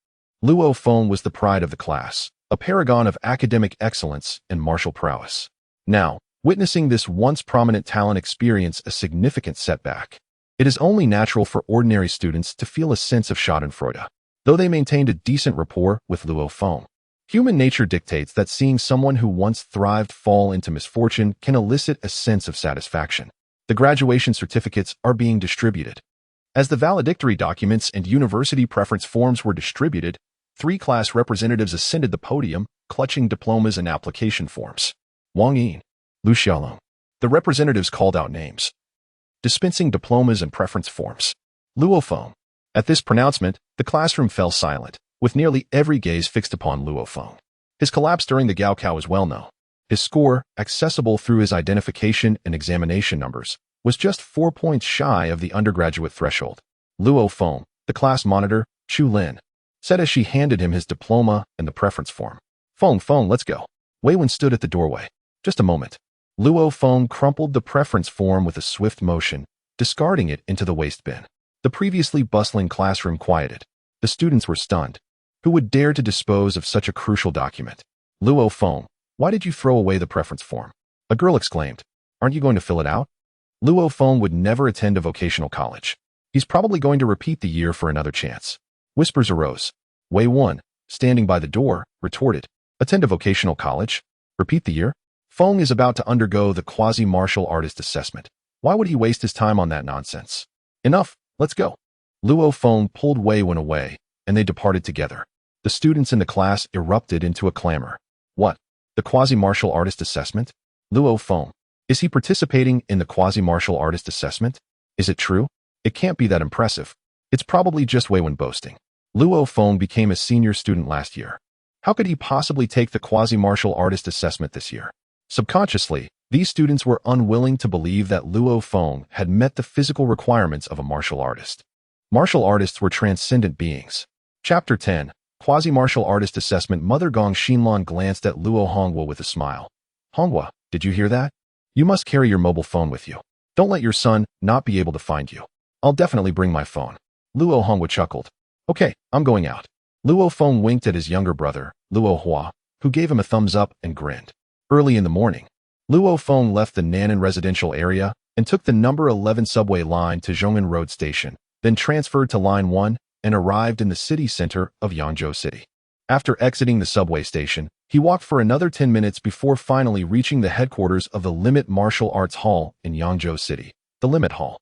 Luo Feng was the pride of the class, a paragon of academic excellence and martial prowess. Now, witnessing this once prominent talent experience a significant setback, it is only natural for ordinary students to feel a sense of schadenfreude. Though they maintained a decent rapport with Luo Feng, human nature dictates that seeing someone who once thrived fall into misfortune can elicit a sense of satisfaction. The graduation certificates are being distributed. As the valedictory documents and university preference forms were distributed, 3 class representatives ascended the podium, clutching diplomas and application forms. Wang Yin, Lu Xiaolong. The representatives called out names, dispensing diplomas and preference forms. Luo Feng. At this pronouncement, the classroom fell silent, with nearly every gaze fixed upon Luo Feng. His collapse during the Gaokao was well known. His score, accessible through his identification and examination numbers, was just 4 points shy of the undergraduate threshold. Luo Feng, the class monitor, Chu Lin, said as she handed him his diploma and the preference form. Feng, let's go. Wei Wen stood at the doorway. Just a moment. Luo Feng crumpled the preference form with a swift motion, discarding it into the waste bin. The previously bustling classroom quieted. The students were stunned. Who would dare to dispose of such a crucial document? Luo Feng, why did you throw away the preference form? A girl exclaimed. Aren't you going to fill it out? Luo Feng would never attend a vocational college. He's probably going to repeat the year for another chance. Whispers arose. Wei Wen, standing by the door, retorted. Attend a vocational college? Repeat the year? Feng is about to undergo the quasi-martial artist assessment. Why would he waste his time on that nonsense? Enough, let's go. Luo Feng pulled Wei Wen away, and they departed together. The students in the class erupted into a clamor. What? The quasi-martial artist assessment? Luo Feng. Is he participating in the quasi-martial artist assessment? Is it true? It can't be that impressive. It's probably just Wei Wen boasting. Luo Feng became a senior student last year. How could he possibly take the quasi-martial artist assessment this year? Subconsciously, these students were unwilling to believe that Luo Feng had met the physical requirements of a martial artist. Martial artists were transcendent beings. Chapter 10, Quasi-Martial Artist Assessment. Mother Gong Xinlan glanced at Luo Hongwa with a smile. Hongwa, did you hear that? You must carry your mobile phone with you. Don't let your son not be able to find you. I'll definitely bring my phone. Luo Hongwa chuckled. Okay, I'm going out. Luo Feng winked at his younger brother, Luo Hua, who gave him a thumbs up and grinned. Early in the morning, Luo Feng left the Nan'an residential area and took the number 11 subway line to Zhong'an Road Station, then transferred to Line 1 and arrived in the city center of Yangzhou City. After exiting the subway station, he walked for another 10 minutes before finally reaching the headquarters of the Limit Martial Arts Hall in Yangzhou City, the Limit Hall.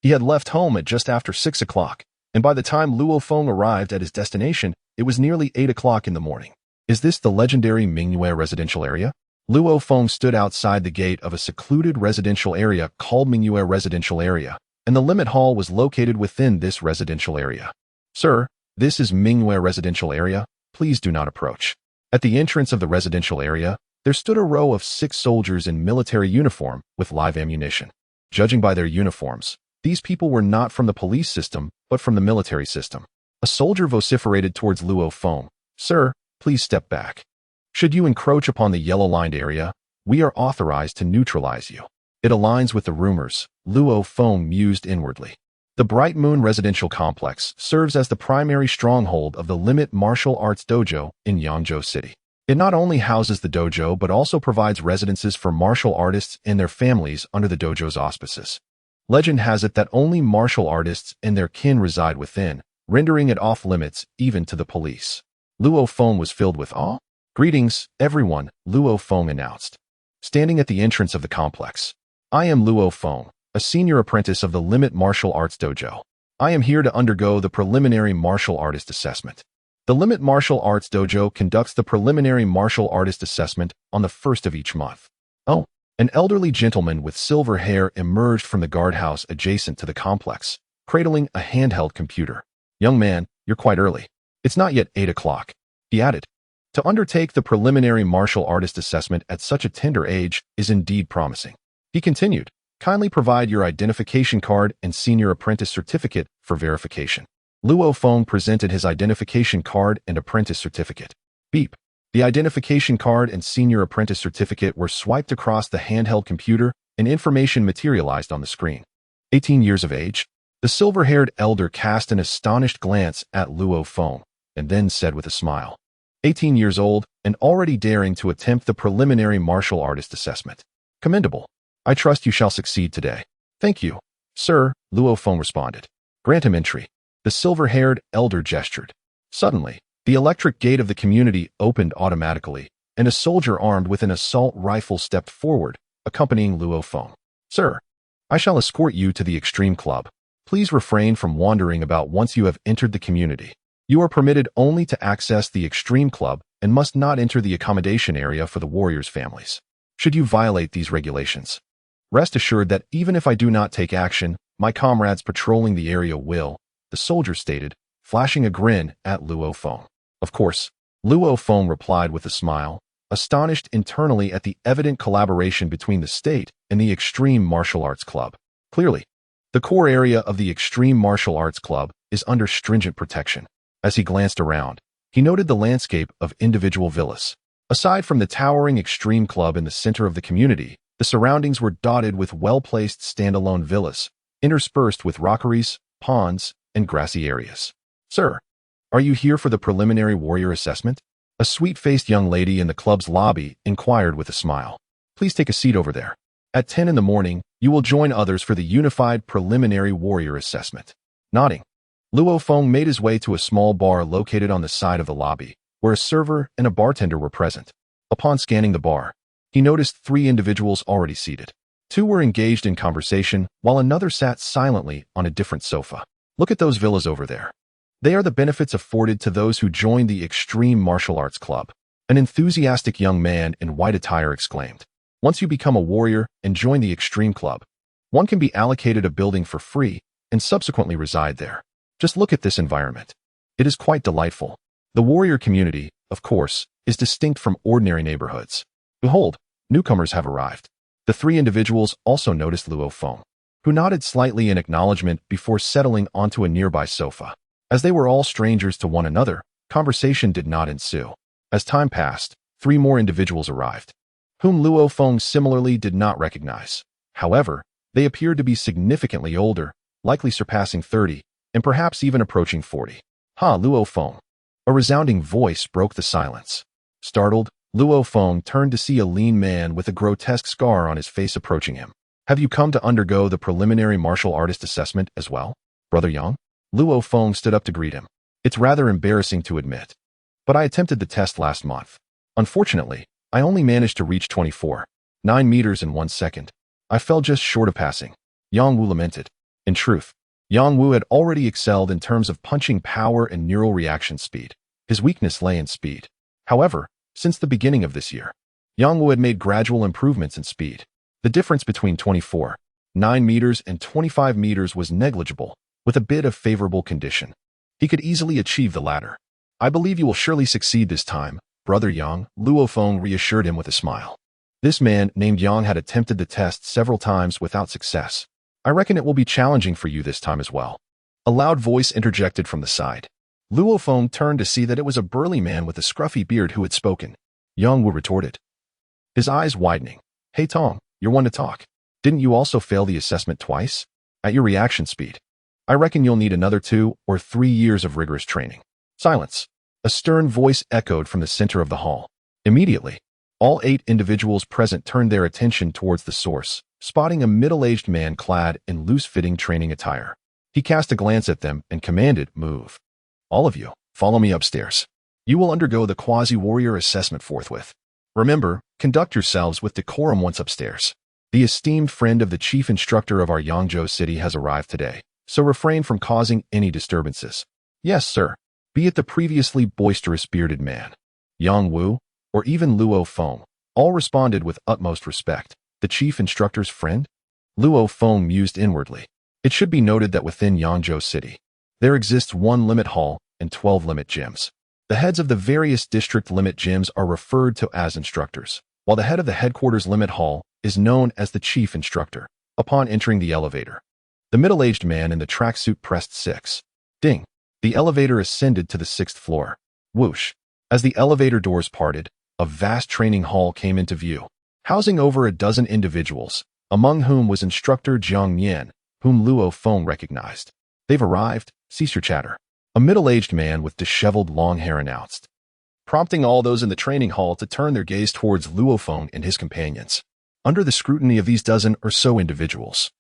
He had left home at just after 6 o'clock, and by the time Luo Feng arrived at his destination, it was nearly 8 o'clock in the morning. Is this the legendary Mingyue residential area? Luo Feng stood outside the gate of a secluded residential area called Mingyue Residential Area, and the Limit Hall was located within this residential area. Sir, this is Mingyue Residential Area. Please do not approach. At the entrance of the residential area, there stood a row of 6 soldiers in military uniform with live ammunition. Judging by their uniforms, These people were not from the police system, but from the military system. A soldier vociferated towards Luo Feng. Sir, please step back. Should you encroach upon the yellow-lined area, we are authorized to neutralize you. It aligns with the rumors, Luo Feng mused inwardly. The Bright Moon Residential Complex serves as the primary stronghold of the Limit Martial Arts Dojo in Yangzhou City. It not only houses the dojo but also provides residences for martial artists and their families under the dojo's auspices. Legend has it that only martial artists and their kin reside within, rendering it off-limits even to the police. Luo Feng was filled with awe. Greetings, everyone, Luo Feng announced. Standing at the entrance of the complex. I am Luo Feng, a senior apprentice of the Limit Martial Arts Dojo. I am here to undergo the preliminary martial artist assessment. The Limit Martial Arts Dojo conducts the preliminary martial artist assessment on the 1st of each month. Oh, an elderly gentleman with silver hair emerged from the guardhouse adjacent to the complex, cradling a handheld computer. Young man, you're quite early. It's not yet 8 o'clock, he added. To undertake the preliminary martial artist assessment at such a tender age is indeed promising. He continued, kindly provide your identification card and senior apprentice certificate for verification. Luo Feng presented his identification card and apprentice certificate. Beep. The identification card and senior apprentice certificate were swiped across the handheld computer and information materialized on the screen. 18 years of age? The silver-haired elder cast an astonished glance at Luo Feng and then said with a smile. 18 years old and already daring to attempt the preliminary martial artist assessment. Commendable. I trust you shall succeed today. Thank you, sir, Luo Feng responded. Grant him entry. The silver-haired elder gestured. Suddenly, the electric gate of the community opened automatically, and a soldier armed with an assault rifle stepped forward, accompanying Luo Feng. Sir, I shall escort you to the Extreme Club. Please refrain from wandering about once you have entered the community. You are permitted only to access the Extreme Club and must not enter the accommodation area for the warriors' families. Should you violate these regulations, rest assured that even if I do not take action, my comrades patrolling the area will, the soldier stated, flashing a grin at Luo Feng. Of course, Luo Feng replied with a smile, astonished internally at the evident collaboration between the state and the Extreme Martial Arts Club. Clearly, the core area of the Extreme Martial Arts Club is under stringent protection. As he glanced around, he noted the landscape of individual villas. Aside from the towering Extreme Club in the center of the community, the surroundings were dotted with well-placed standalone villas, interspersed with rockeries, ponds, and grassy areas. Sir, are you here for the preliminary warrior assessment? A sweet-faced young lady in the club's lobby inquired with a smile. Please take a seat over there. At 10 in the morning, you will join others for the unified preliminary warrior assessment. Nodding, Luo Feng made his way to a small bar located on the side of the lobby, where a server and a bartender were present. Upon scanning the bar, he noticed 3 individuals already seated. 2 were engaged in conversation, while another sat silently on a different sofa. Look at those villas over there. They are the benefits afforded to those who join the Extreme Martial Arts Club. An enthusiastic young man in white attire exclaimed. Once you become a warrior and join the Extreme Club, one can be allocated a building for free and subsequently reside there. Just look at this environment. It is quite delightful. The warrior community, of course, is distinct from ordinary neighborhoods. Behold, newcomers have arrived. The 3 individuals also noticed Luo Feng, who nodded slightly in acknowledgement before settling onto a nearby sofa. As they were all strangers to one another, conversation did not ensue. As time passed, 3 more individuals arrived, whom Luo Feng similarly did not recognize. However, they appeared to be significantly older, likely surpassing 30, and perhaps even approaching 40. Ha, Luo Feng. A resounding voice broke the silence. Startled, Luo Feng turned to see a lean man with a grotesque scar on his face approaching him. Have you come to undergo the preliminary martial artist assessment as well, Brother Yang? Luo Feng stood up to greet him. It's rather embarrassing to admit, but I attempted the test last month. Unfortunately, I only managed to reach 24.9 meters in 1 second. I fell just short of passing. Yang Wu lamented. In truth, Yang Wu had already excelled in terms of punching power and neural reaction speed. His weakness lay in speed. However, since the beginning of this year, Yang Wu had made gradual improvements in speed. The difference between 24.9 meters and 25 meters was negligible, with a bit of favorable condition. He could easily achieve the latter. I believe you will surely succeed this time, Brother Yang, Luo Feng reassured him with a smile. This man named Yang had attempted the test several times without success. I reckon it will be challenging for you this time as well. A loud voice interjected from the side. Luo Feng turned to see that it was a burly man with a scruffy beard who had spoken. Yang Wu retorted, his eyes widening. Hey Tong, you're one to talk. Didn't you also fail the assessment twice? At your reaction speed. I reckon you'll need another 2 or 3 years of rigorous training. Silence. A stern voice echoed from the center of the hall. Immediately, all 8 individuals present turned their attention towards the source, spotting a middle-aged man clad in loose-fitting training attire. He cast a glance at them and commanded, move. All of you, follow me upstairs. You will undergo the quasi-warrior assessment forthwith. Remember, conduct yourselves with decorum once upstairs. The esteemed friend of the chief instructor of our Yangzhou city has arrived today, so refrain from causing any disturbances. Yes, sir. Be it the previously boisterous bearded man, Yang Wu, or even Luo Feng, all responded with utmost respect. The chief instructor's friend? Luo Feng mused inwardly. It should be noted that within Yangzhou city, there exists 1 limit hall and 12 limit gyms. The heads of the various district limit gyms are referred to as instructors, while the head of the headquarters limit hall is known as the chief instructor. Upon entering the elevator, the middle-aged man in the tracksuit pressed 6. Ding. The elevator ascended to the 6th floor. Whoosh. As the elevator doors parted, a vast training hall came into view, housing over a dozen individuals, among whom was instructor Jiang Yan, whom Luo Feng recognized. They've arrived, cease your chatter. A middle-aged man with disheveled long hair announced, prompting all those in the training hall to turn their gaze towards Luo Feng and his companions. Under the scrutiny of these dozen or so individuals,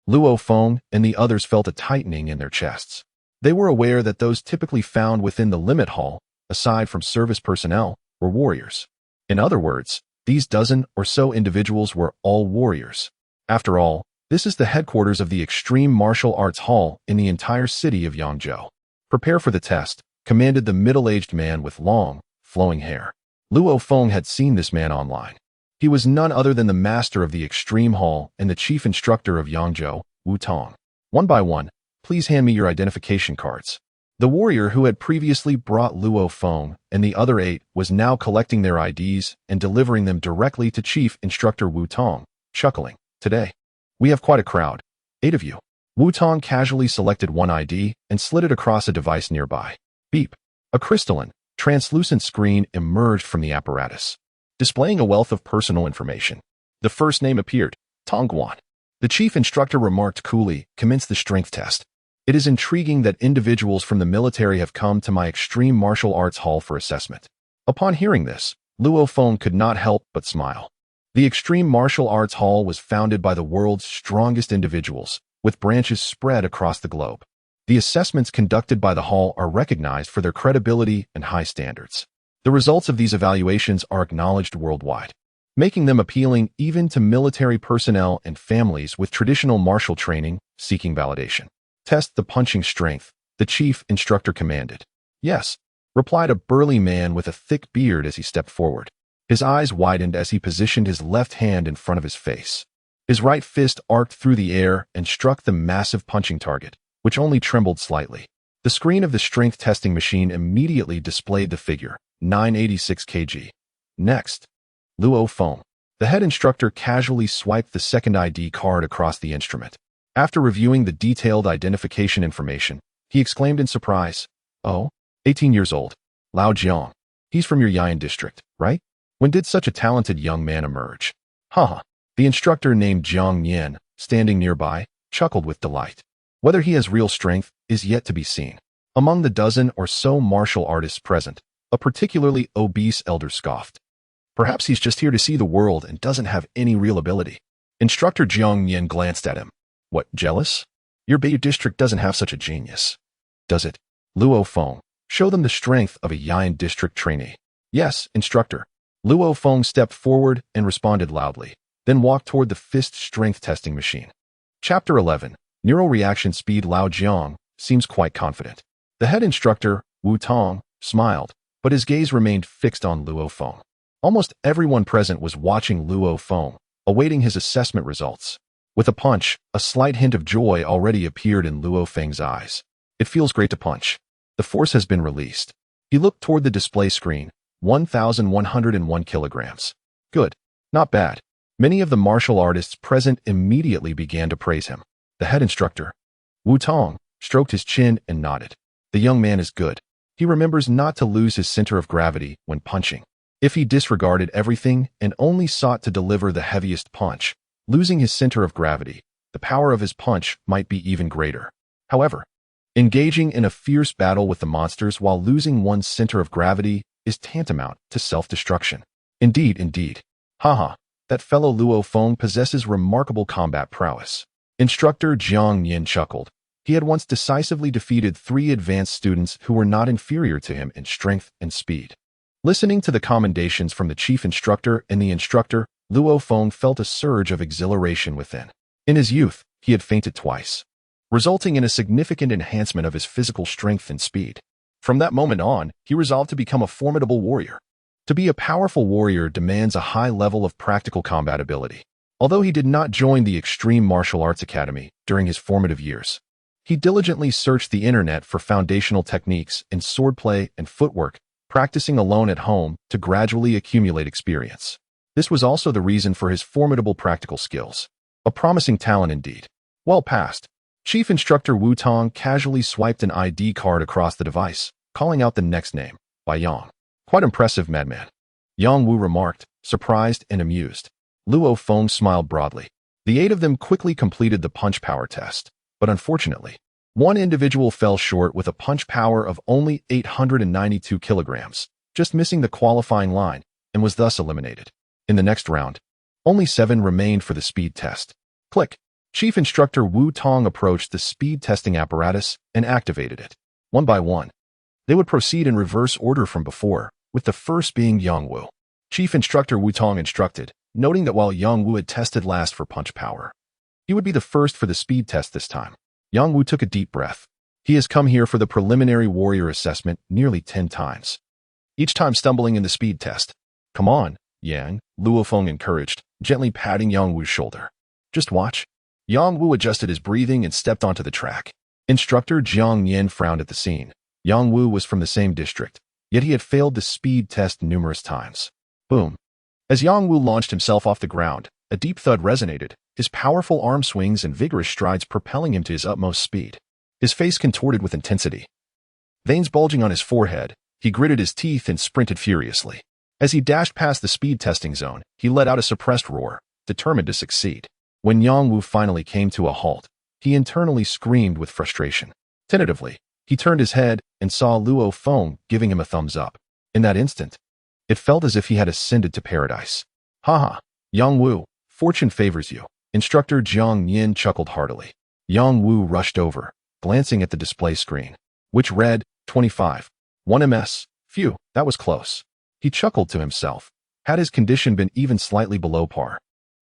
Luo Feng and the others felt a tightening in their chests. They were aware that those typically found within the limit hall, aside from service personnel, were warriors. In other words, these dozen or so individuals were all warriors. After all, this is the headquarters of the extreme martial arts hall in the entire city of Yangzhou. Prepare for the test, commanded the middle-aged man with long, flowing hair. Luo Feng had seen this man online. He was none other than the master of the extreme hall and the chief instructor of Yangzhou, Wu Tong. One by one, please hand me your identification cards. The warrior who had previously brought Luo Feng and the other 8 was now collecting their IDs and delivering them directly to Chief Instructor Wu Tong, chuckling. Today, we have quite a crowd. 8 of you. Wu Tong casually selected one ID and slid it across a device nearby. Beep. A crystalline, translucent screen emerged from the apparatus, displaying a wealth of personal information. The first name appeared, Tongguan. The chief instructor remarked coolly, commence the strength test. It is intriguing that individuals from the military have come to my extreme martial arts hall for assessment. Upon hearing this, Luo Feng could not help but smile. The extreme martial arts hall was founded by the world's strongest individuals, with branches spread across the globe. The assessments conducted by the hall are recognized for their credibility and high standards. The results of these evaluations are acknowledged worldwide, making them appealing even to military personnel and families with traditional martial training seeking validation. Test the punching strength, the chief instructor commanded. Yes, replied a burly man with a thick beard as he stepped forward. His eyes widened as he positioned his left hand in front of his face. His right fist arced through the air and struck the massive punching target, which only trembled slightly. The screen of the strength testing machine immediately displayed the figure, 986 kg. Next, Luo Feng. The head instructor casually swiped the second ID card across the instrument. After reviewing the detailed identification information, he exclaimed in surprise, "Oh, 18 years old. Lao Jiang. He's from your Yian district, right? When did such a talented young man emerge?" Haha. The instructor named Jiang Yan, standing nearby, chuckled with delight. Whether he has real strength is yet to be seen. Among the dozen or so martial artists present, a particularly obese elder scoffed. Perhaps he's just here to see the world and doesn't have any real ability. Instructor Jiang Yan glanced at him. What, jealous? Your Bay district doesn't have such a genius, does it? Luo Feng, show them the strength of a Yian district trainee. Yes, instructor. Luo Feng stepped forward and responded loudly, then walked toward the fist strength testing machine. Chapter 11. Neural reaction speed. Lao Jiang seems quite confident. The head instructor, Wu Tong, smiled, but his gaze remained fixed on Luo Feng. Almost everyone present was watching Luo Feng, awaiting his assessment results. With a punch, a slight hint of joy already appeared in Luo Feng's eyes. It feels great to punch. The force has been released. He looked toward the display screen, 1,101 kilograms. Good. Not bad. Many of the martial artists present immediately began to praise him. The head instructor, Wu Tong, stroked his chin and nodded. The young man is good. He remembers not to lose his center of gravity when punching. If he disregarded everything and only sought to deliver the heaviest punch, losing his center of gravity, the power of his punch might be even greater. However, engaging in a fierce battle with the monsters while losing one's center of gravity is tantamount to self-destruction. Indeed. Haha, that fellow Luo Feng possesses remarkable combat prowess. Instructor Jiang Yin chuckled. He had once decisively defeated 3 advanced students who were not inferior to him in strength and speed. Listening to the commendations from the chief instructor and the instructor, Luo Feng felt a surge of exhilaration within. In his youth, he had fainted twice, resulting in a significant enhancement of his physical strength and speed. From that moment on, he resolved to become a formidable warrior. To be a powerful warrior demands a high level of practical combat ability. Although he did not join the Extreme Martial Arts Academy during his formative years, he diligently searched the internet for foundational techniques in swordplay and footwork, practicing alone at home to gradually accumulate experience. This was also the reason for his formidable practical skills. A promising talent indeed. Well past. Chief Instructor Wu Tong casually swiped an ID card across the device, calling out the next name, by Yang. Quite impressive, madman. Yang Wu remarked, surprised and amused. Luo Feng smiled broadly. The 8 of them quickly completed the punch power test, but unfortunately, one individual fell short with a punch power of only 892 kilograms, just missing the qualifying line, and was thus eliminated. In the next round, only 7 remained for the speed test. Click. Chief Instructor Wu Tong approached the speed testing apparatus and activated it. One by one, they would proceed in reverse order from before, with the first being Yang Wu. Chief Instructor Wu Tong instructed, noting that while Yang Wu had tested last for punch power, he would be the first for the speed test this time. Yang Wu took a deep breath. He has come here for the preliminary warrior assessment nearly 10 times, each time stumbling in the speed test. Come on, Yang, Luo Feng encouraged, gently patting Yang Wu's shoulder. Just watch. Yang Wu adjusted his breathing and stepped onto the track. Instructor Jiang Yin frowned at the scene. Yang Wu was from the same district, yet he had failed the speed test numerous times. Boom. As Yang Wu launched himself off the ground, a deep thud resonated, his powerful arm swings and vigorous strides propelling him to his utmost speed. His face contorted with intensity. Veins bulging on his forehead, he gritted his teeth and sprinted furiously. As he dashed past the speed testing zone, he let out a suppressed roar, determined to succeed. When Yang Wu finally came to a halt, he internally screamed with frustration. Tentatively, he turned his head and saw Luo Feng giving him a thumbs up. In that instant, it felt as if he had ascended to paradise. Haha, Yang Wu, fortune favors you. Instructor Jiang Yin chuckled heartily. Yang Wu rushed over, glancing at the display screen, which read, 25. 1 ms. Phew, that was close. He chuckled to himself. Had his condition been even slightly below par,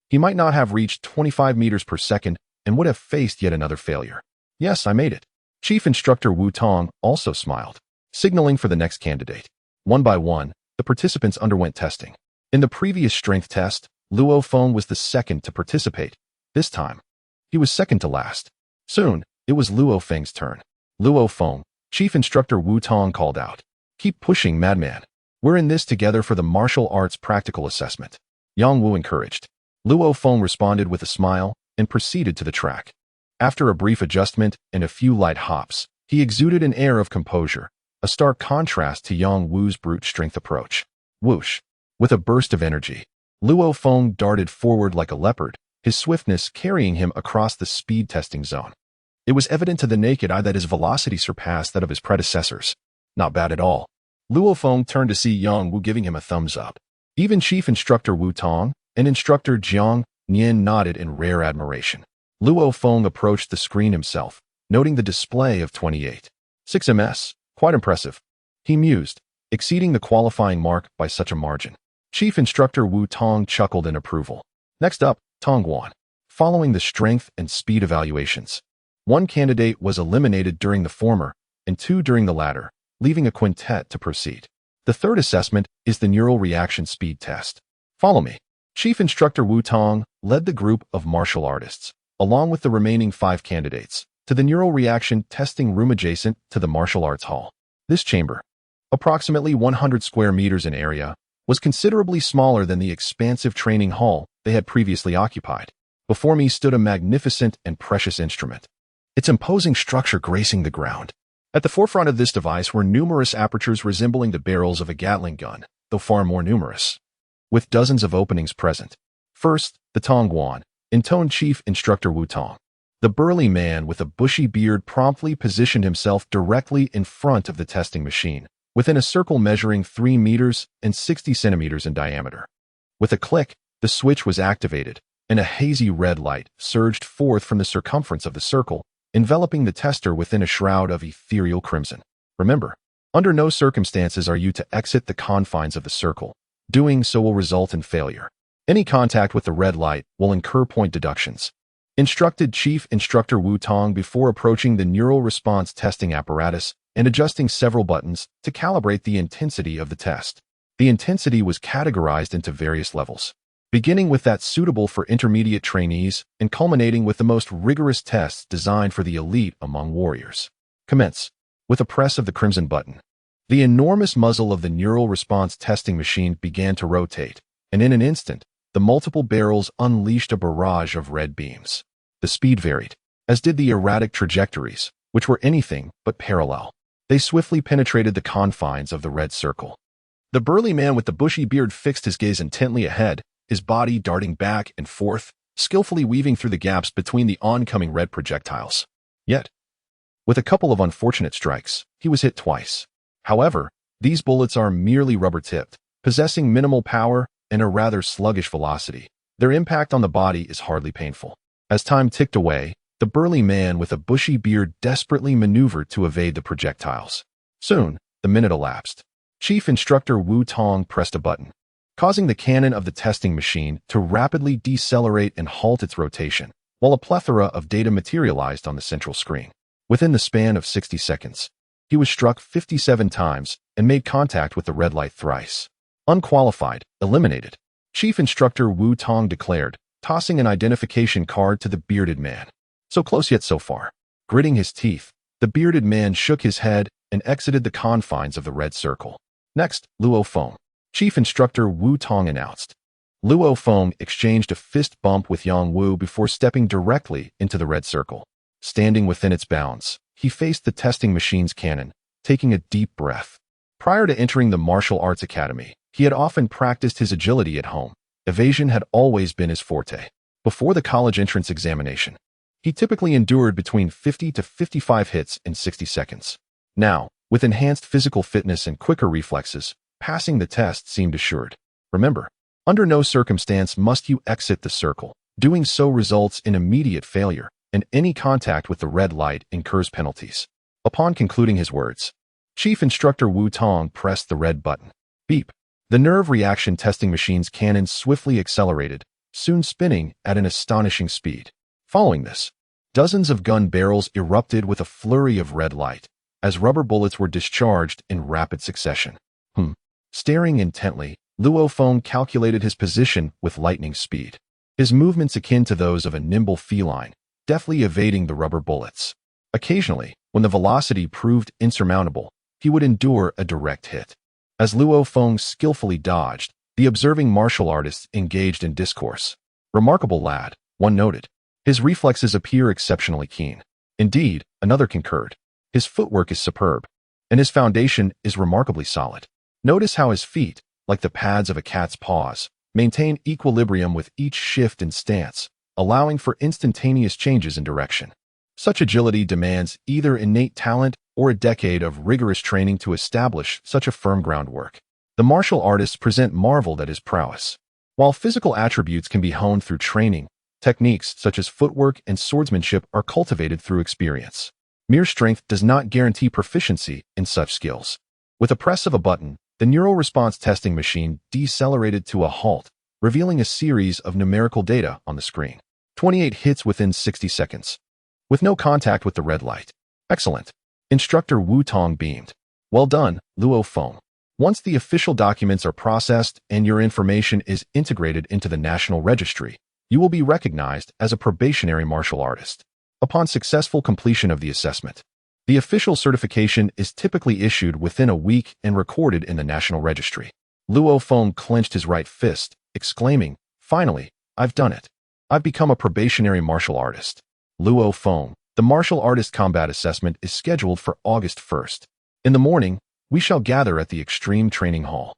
he might not have reached 25 meters per second and would have faced yet another failure. Yes, I made it. Chief Instructor Wu Tong also smiled, signaling for the next candidate. One by one, the participants underwent testing. In the previous strength test, Luo Feng was the second to participate. This time, he was second to last. Soon, it was Luo Feng's turn. Luo Feng, Chief Instructor Wu Tong called out. Keep pushing, madman. We're in this together for the martial arts practical assessment. Yang Wu encouraged. Luo Feng responded with a smile and proceeded to the track. After a brief adjustment and a few light hops, he exuded an air of composure, a stark contrast to Yang Wu's brute strength approach. Whoosh! With a burst of energy, Luo Feng darted forward like a leopard, his swiftness carrying him across the speed testing zone. It was evident to the naked eye that his velocity surpassed that of his predecessors. Not bad at all. Luo Feng turned to see Yang Wu giving him a thumbs up. Even Chief Instructor Wu Tong and Instructor Jiang Yin nodded in rare admiration. Luo Feng approached the screen himself, noting the display of 28. 6 ms. Quite impressive. He mused, exceeding the qualifying mark by such a margin. Chief Instructor Wu Tong chuckled in approval. Next up, Tong Guan. Following the strength and speed evaluations, 1 candidate was eliminated during the former and 2 during the latter, leaving a quintet to proceed. The third assessment is the neural reaction speed test. Follow me. Chief Instructor Wu Tong led the group of martial artists, along with the remaining 5 candidates, to the neural reaction testing room adjacent to the martial arts hall. This chamber, approximately 100 square meters in area, was considerably smaller than the expansive training hall they had previously occupied. Before me stood a magnificent and precious instrument, its imposing structure gracing the ground. At the forefront of this device were numerous apertures resembling the barrels of a Gatling gun, though far more numerous, with dozens of openings present. First, the Tongguan, intoned Chief Instructor Wu Tong. The burly man with a bushy beard promptly positioned himself directly in front of the testing machine, within a circle measuring 3 meters and 60 centimeters in diameter. With a click, the switch was activated, and a hazy red light surged forth from the circumference of the circle, enveloping the tester within a shroud of ethereal crimson. Remember, under no circumstances are you to exit the confines of the circle. Doing so will result in failure. Any contact with the red light will incur point deductions, instructed Chief Instructor Wu Tong before approaching the neural response testing apparatus and adjusting several buttons to calibrate the intensity of the test. The intensity was categorized into various levels, beginning with that suitable for intermediate trainees and culminating with the most rigorous tests designed for the elite among warriors. Commence. With a press of the crimson button, the enormous muzzle of the neural response testing machine began to rotate, and in an instant, the multiple barrels unleashed a barrage of red beams. The speed varied, as did the erratic trajectories, which were anything but parallel. They swiftly penetrated the confines of the red circle. The burly man with the bushy beard fixed his gaze intently ahead, his body darting back and forth, skillfully weaving through the gaps between the oncoming red projectiles. Yet, with a couple of unfortunate strikes, he was hit twice. However, these bullets are merely rubber-tipped, possessing minimal power and a rather sluggish velocity. Their impact on the body is hardly painful. As time ticked away, the burly man with a bushy beard desperately maneuvered to evade the projectiles. Soon, the minute elapsed. Chief Instructor Wu Tong pressed a button, causing the cannon of the testing machine to rapidly decelerate and halt its rotation, while a plethora of data materialized on the central screen. Within the span of 60 seconds, he was struck 57 times and made contact with the red light thrice. Unqualified, eliminated, Chief Instructor Wu Tong declared, tossing an identification card to the bearded man. So close yet so far. Gritting his teeth, the bearded man shook his head and exited the confines of the red circle. Next, Luo Feng, Chief Instructor Wu Tong announced. Luo Feng exchanged a fist bump with Yang Wu before stepping directly into the red circle. Standing within its bounds, he faced the testing machine's cannon, taking a deep breath. Prior to entering the martial arts academy, he had often practiced his agility at home. Evasion had always been his forte. Before the college entrance examination, he typically endured between 50 to 55 hits in 60 seconds. Now, with enhanced physical fitness and quicker reflexes, passing the test seemed assured. Remember, under no circumstance must you exit the circle. Doing so results in immediate failure, and any contact with the red light incurs penalties. Upon concluding his words, Chief Instructor Wu Tong pressed the red button. Beep. The nerve reaction testing machine's cannon swiftly accelerated, soon spinning at an astonishing speed. Following this, dozens of gun barrels erupted with a flurry of red light, as rubber bullets were discharged in rapid succession. Staring intently, Luo Feng calculated his position with lightning speed, his movements akin to those of a nimble feline, deftly evading the rubber bullets. Occasionally, when the velocity proved insurmountable, he would endure a direct hit. As Luo Feng skillfully dodged, the observing martial artists engaged in discourse. Remarkable lad, one noted. His reflexes appear exceptionally keen. Indeed, another concurred. His footwork is superb, and his foundation is remarkably solid. Notice how his feet, like the pads of a cat's paws, maintain equilibrium with each shift in stance, allowing for instantaneous changes in direction. Such agility demands either innate talent or a decade of rigorous training to establish such a firm groundwork. The martial artists marveled at his prowess. While physical attributes can be honed through training, techniques such as footwork and swordsmanship are cultivated through experience. Mere strength does not guarantee proficiency in such skills. With a press of a button, the neural response testing machine decelerated to a halt, revealing a series of numerical data on the screen. 28 hits within 60 seconds, with no contact with the red light. Excellent. Instructor Wu Tong beamed. Well done, Luo Feng. Once the official documents are processed and your information is integrated into the National Registry, you will be recognized as a probationary martial artist. Upon successful completion of the assessment, the official certification is typically issued within a week and recorded in the National Registry. Luo Feng clenched his right fist, exclaiming, "Finally, I've done it." I've become a probationary martial artist. Luo Feng, the martial artist combat assessment is scheduled for August 1st. In the morning, we shall gather at the Extreme Training Hall,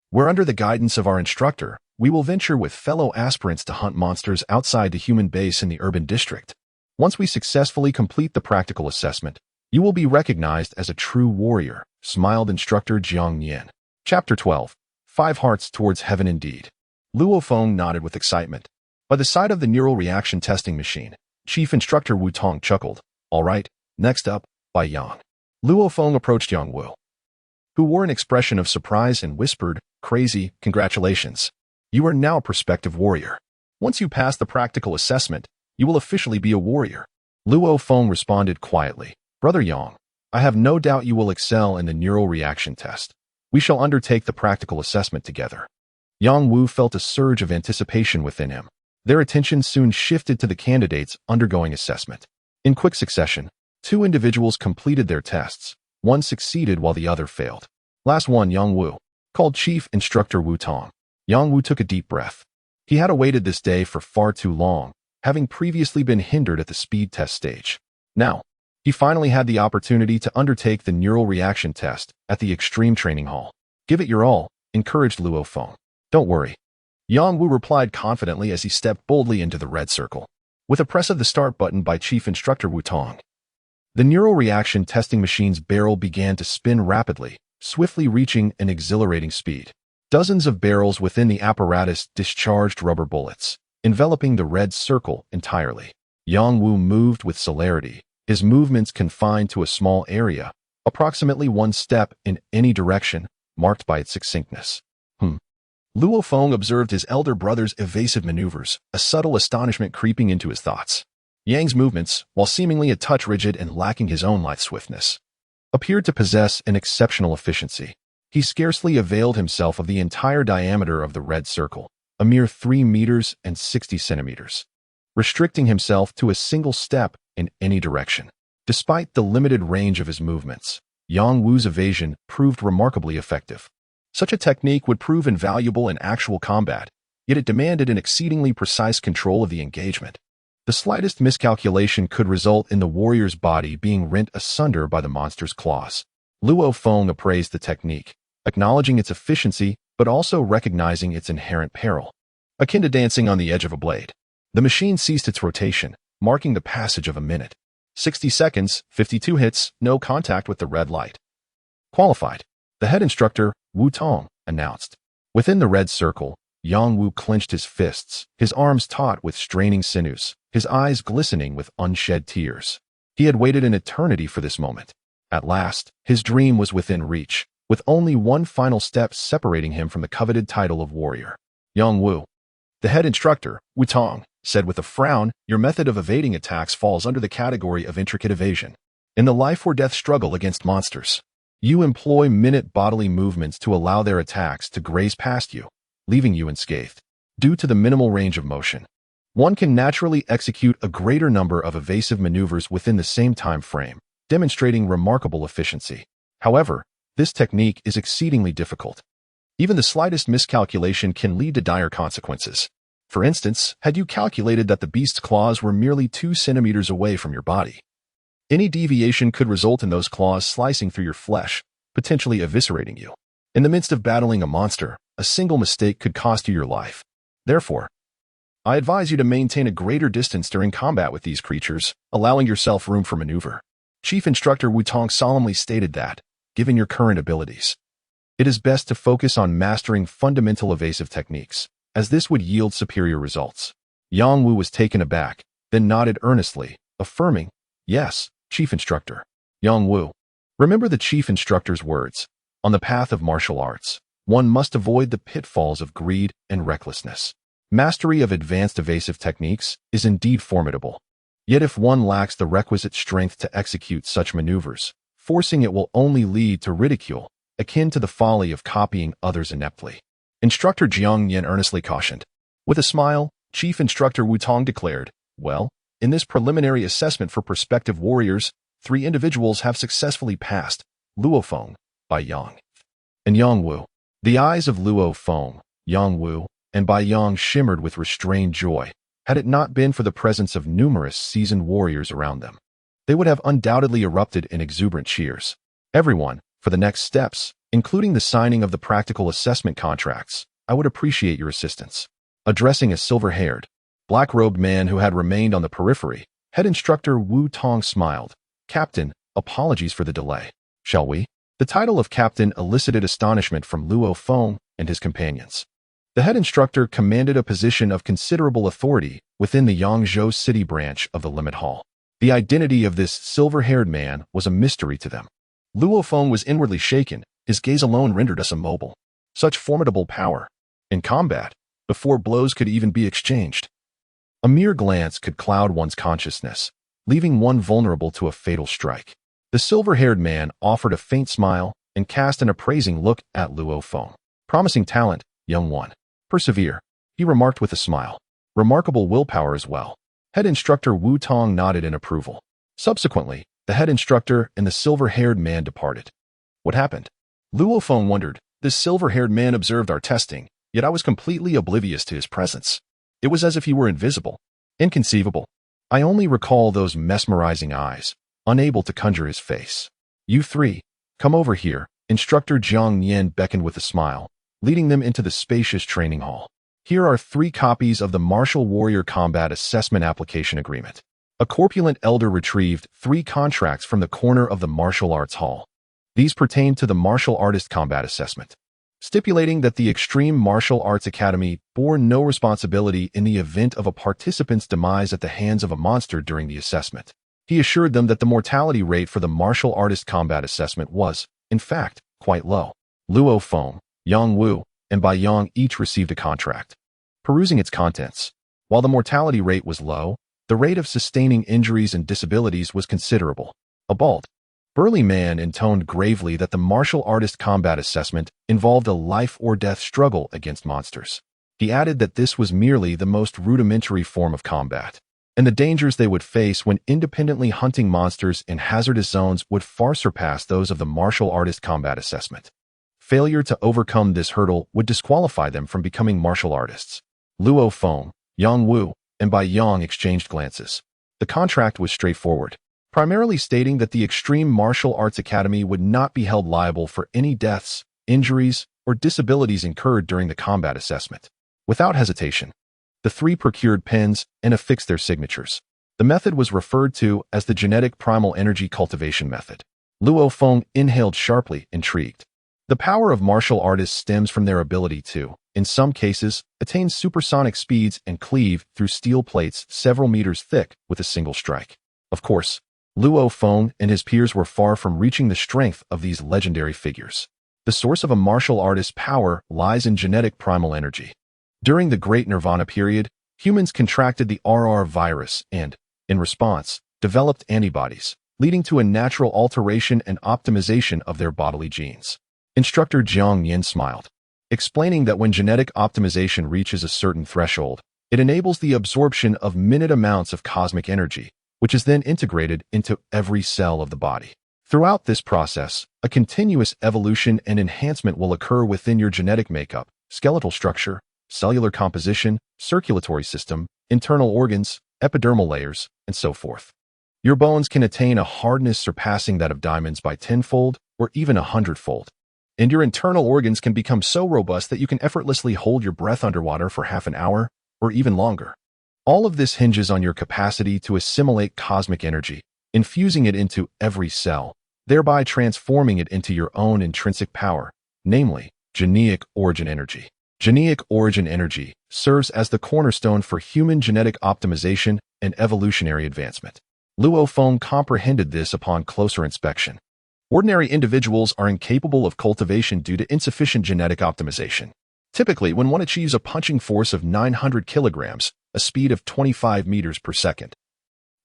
where under the guidance of our instructor, we will venture with fellow aspirants to hunt monsters outside the human base in the urban district. Once we successfully complete the practical assessment, you will be recognized as a true warrior, smiled instructor Jiang Yan. Chapter 12. 5 Hearts Towards Heaven Indeed. Luo Feng nodded with excitement. By the side of the neural reaction testing machine, Chief Instructor Wu Tong chuckled. All right, next up, by Yang. Luo Feng approached Yang Wu, who wore an expression of surprise and whispered, "Crazy, congratulations. You are now a prospective warrior. Once you pass the practical assessment, you will officially be a warrior." Luo Feng responded quietly, "Brother Yang, I have no doubt you will excel in the neural reaction test. We shall undertake the practical assessment together." Yang Wu felt a surge of anticipation within him. Their attention soon shifted to the candidates undergoing assessment. In quick succession, 2 individuals completed their tests. One succeeded while the other failed. Last one, Yang Wu, called Chief Instructor Wu Tong. Yang Wu took a deep breath. He had awaited this day for far too long, having previously been hindered at the speed test stage. Now, he finally had the opportunity to undertake the neural reaction test at the Extreme Training Hall. "Give it your all," encouraged Luo Feng. "Don't worry," Yang Wu replied confidently as he stepped boldly into the red circle. With a press of the start button by Chief Instructor Wu Tong, the neural reaction testing machine's barrel began to spin rapidly, swiftly reaching an exhilarating speed. Dozens of barrels within the apparatus discharged rubber bullets, enveloping the red circle entirely. Yang Wu moved with celerity, his movements confined to a small area, approximately 1 step in any direction, marked by its succinctness. Luo Feng observed his elder brother's evasive maneuvers, a subtle astonishment creeping into his thoughts. Yang's movements, while seemingly a touch rigid and lacking his own lithe swiftness, appeared to possess an exceptional efficiency. He scarcely availed himself of the entire diameter of the red circle, a mere 3 meters and 60 centimeters, restricting himself to a single step in any direction. Despite the limited range of his movements, Yang Wu's evasion proved remarkably effective. Such a technique would prove invaluable in actual combat, yet it demanded an exceedingly precise control of the engagement. The slightest miscalculation could result in the warrior's body being rent asunder by the monster's claws. Luo Feng appraised the technique, acknowledging its efficiency but also recognizing its inherent peril. Akin to dancing on the edge of a blade, the machine ceased its rotation, marking the passage of a minute. 60 seconds, 52 hits, no contact with the red light. Qualified. The head instructor, Wu Tong, announced. Within the red circle, Yang Wu clenched his fists, his arms taut with straining sinews, his eyes glistening with unshed tears. He had waited an eternity for this moment. At last, his dream was within reach, with only one final step separating him from the coveted title of warrior. Yang Wu, the head instructor, Wu Tong, said with a frown, "Your method of evading attacks falls under the category of intricate evasion. In the life-or-death struggle against monsters, you employ minute bodily movements to allow their attacks to graze past you, leaving you unscathed. Due to the minimal range of motion, one can naturally execute a greater number of evasive maneuvers within the same time frame, demonstrating remarkable efficiency. However, this technique is exceedingly difficult. Even the slightest miscalculation can lead to dire consequences. For instance, had you calculated that the beast's claws were merely 2 centimeters away from your body, any deviation could result in those claws slicing through your flesh, potentially eviscerating you. In the midst of battling a monster, a single mistake could cost you your life. Therefore, I advise you to maintain a greater distance during combat with these creatures, allowing yourself room for maneuver." Chief Instructor Wu Tong solemnly stated that, given your current abilities, it is best to focus on mastering fundamental evasive techniques, as this would yield superior results. Yang Wu was taken aback, then nodded earnestly, affirming, "Yes, Chief Instructor." Yang Wu, remember the Chief Instructor's words. On the path of martial arts, one must avoid the pitfalls of greed and recklessness. Mastery of advanced evasive techniques is indeed formidable. Yet if one lacks the requisite strength to execute such maneuvers, forcing it will only lead to ridicule, akin to the folly of copying others ineptly. Instructor Jiang Yan earnestly cautioned. With a smile, Chief Instructor Wu Tong declared, "Well, in this preliminary assessment for prospective warriors, 3 individuals have successfully passed: Luo Feng, by Yang, and Yang Wu." The eyes of Luo Feng, Yang Wu, and Bai Yang shimmered with restrained joy. had it not been for the presence of numerous seasoned warriors around them. They would have undoubtedly erupted in exuberant cheers. Everyone, for the next steps, including the signing of the practical assessment contracts, I would appreciate your assistance. Addressing a silver-haired, black-robed man who had remained on the periphery, head instructor Wu Tong smiled. Captain, apologies for the delay. Shall we? The title of captain elicited astonishment from Luo Feng and his companions. The head instructor commanded a position of considerable authority within the Yangzhou City branch of the Limit Hall. The identity of this silver-haired man was a mystery to them. Luo Feng was inwardly shaken. His gaze alone rendered us immobile. Such formidable power. In combat, before blows could even be exchanged. A mere glance could cloud one's consciousness, leaving one vulnerable to a fatal strike. The silver-haired man offered a faint smile and cast an appraising look at Luo Feng. Promising talent, young one. Persevere, he remarked with a smile. Remarkable willpower as well. Head instructor Wu Tong nodded in approval. Subsequently, the head instructor and the silver-haired man departed. What happened? Luo Feng wondered. This silver-haired man observed our testing, yet I was completely oblivious to his presence. It was as if he were invisible. Inconceivable. I only recall those mesmerizing eyes, unable to conjure his face. You three, come over here, instructor Jiang Nian beckoned with a smile, leading them into the spacious training hall. Here are 3 copies of the Martial Warrior Combat Assessment Application Agreement. A corpulent elder retrieved 3 contracts from the corner of the Martial Arts Hall. These pertain to the Martial Artist Combat Assessment, stipulating that the Extreme Martial Arts Academy bore no responsibility in the event of a participant's demise at the hands of a monster during the assessment. He assured them that the mortality rate for the Martial Artist Combat Assessment was, in fact, quite low. Luo Feng, Yang Wu, and Bai Yang each received a contract. Perusing its contents, while the mortality rate was low, the rate of sustaining injuries and disabilities was considerable. A bald, burly man intoned gravely that the Martial Artist Combat Assessment involved a life-or-death struggle against monsters. He added that this was merely the most rudimentary form of combat, and the dangers they would face when independently hunting monsters in hazardous zones would far surpass those of the Martial Artist Combat Assessment. Failure to overcome this hurdle would disqualify them from becoming martial artists. Luo Feng, Yang Wu, and Bai Yang exchanged glances. The contract was straightforward, primarily stating that the Extreme Martial Arts Academy would not be held liable for any deaths, injuries, or disabilities incurred during the combat assessment. Without hesitation, the 3 procured pens and affixed their signatures. The method was referred to as the Genetic Primal Energy Cultivation Method. Luo Feng inhaled sharply, intrigued. The power of martial artists stems from their ability to, in some cases, attain supersonic speeds and cleave through steel plates several meters thick with a single strike. Of course, Luo Feng and his peers were far from reaching the strength of these legendary figures. The source of a martial artist's power lies in genetic primal energy. During the Great Nirvana period, humans contracted the RR virus and, in response, developed antibodies, leading to a natural alteration and optimization of their bodily genes. Instructor Jiang Yin smiled, explaining that when genetic optimization reaches a certain threshold, it enables the absorption of minute amounts of cosmic energy, which is then integrated into every cell of the body. Throughout this process, a continuous evolution and enhancement will occur within your genetic makeup, skeletal structure, cellular composition, circulatory system, internal organs, epidermal layers, and so forth. Your bones can attain a hardness surpassing that of diamonds by 10-fold or even 100-fold. And your internal organs can become so robust that you can effortlessly hold your breath underwater for half an hour or even longer. All of this hinges on your capacity to assimilate cosmic energy, infusing it into every cell, thereby transforming it into your own intrinsic power, namely, geneic origin energy. Geneic origin energy serves as the cornerstone for human genetic optimization and evolutionary advancement. Luo Feng comprehended this upon closer inspection. Ordinary individuals are incapable of cultivation due to insufficient genetic optimization. Typically, when one achieves a punching force of 900 kilograms, a speed of 25 meters per second,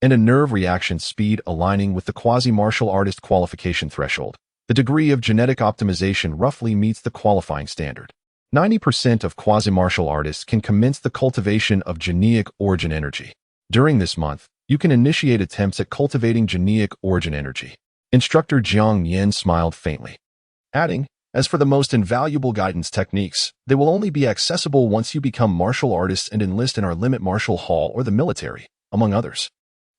and a nerve reaction speed aligning with the quasi-martial artist qualification threshold, the degree of genetic optimization roughly meets the qualifying standard. 90% of quasi-martial artists can commence the cultivation of geneic origin energy. During this month, you can initiate attempts at cultivating geneic origin energy. Instructor Jiang Yin smiled faintly, adding, As for the most invaluable guidance techniques, they will only be accessible once you become martial artists and enlist in our limit martial hall or the military, among others.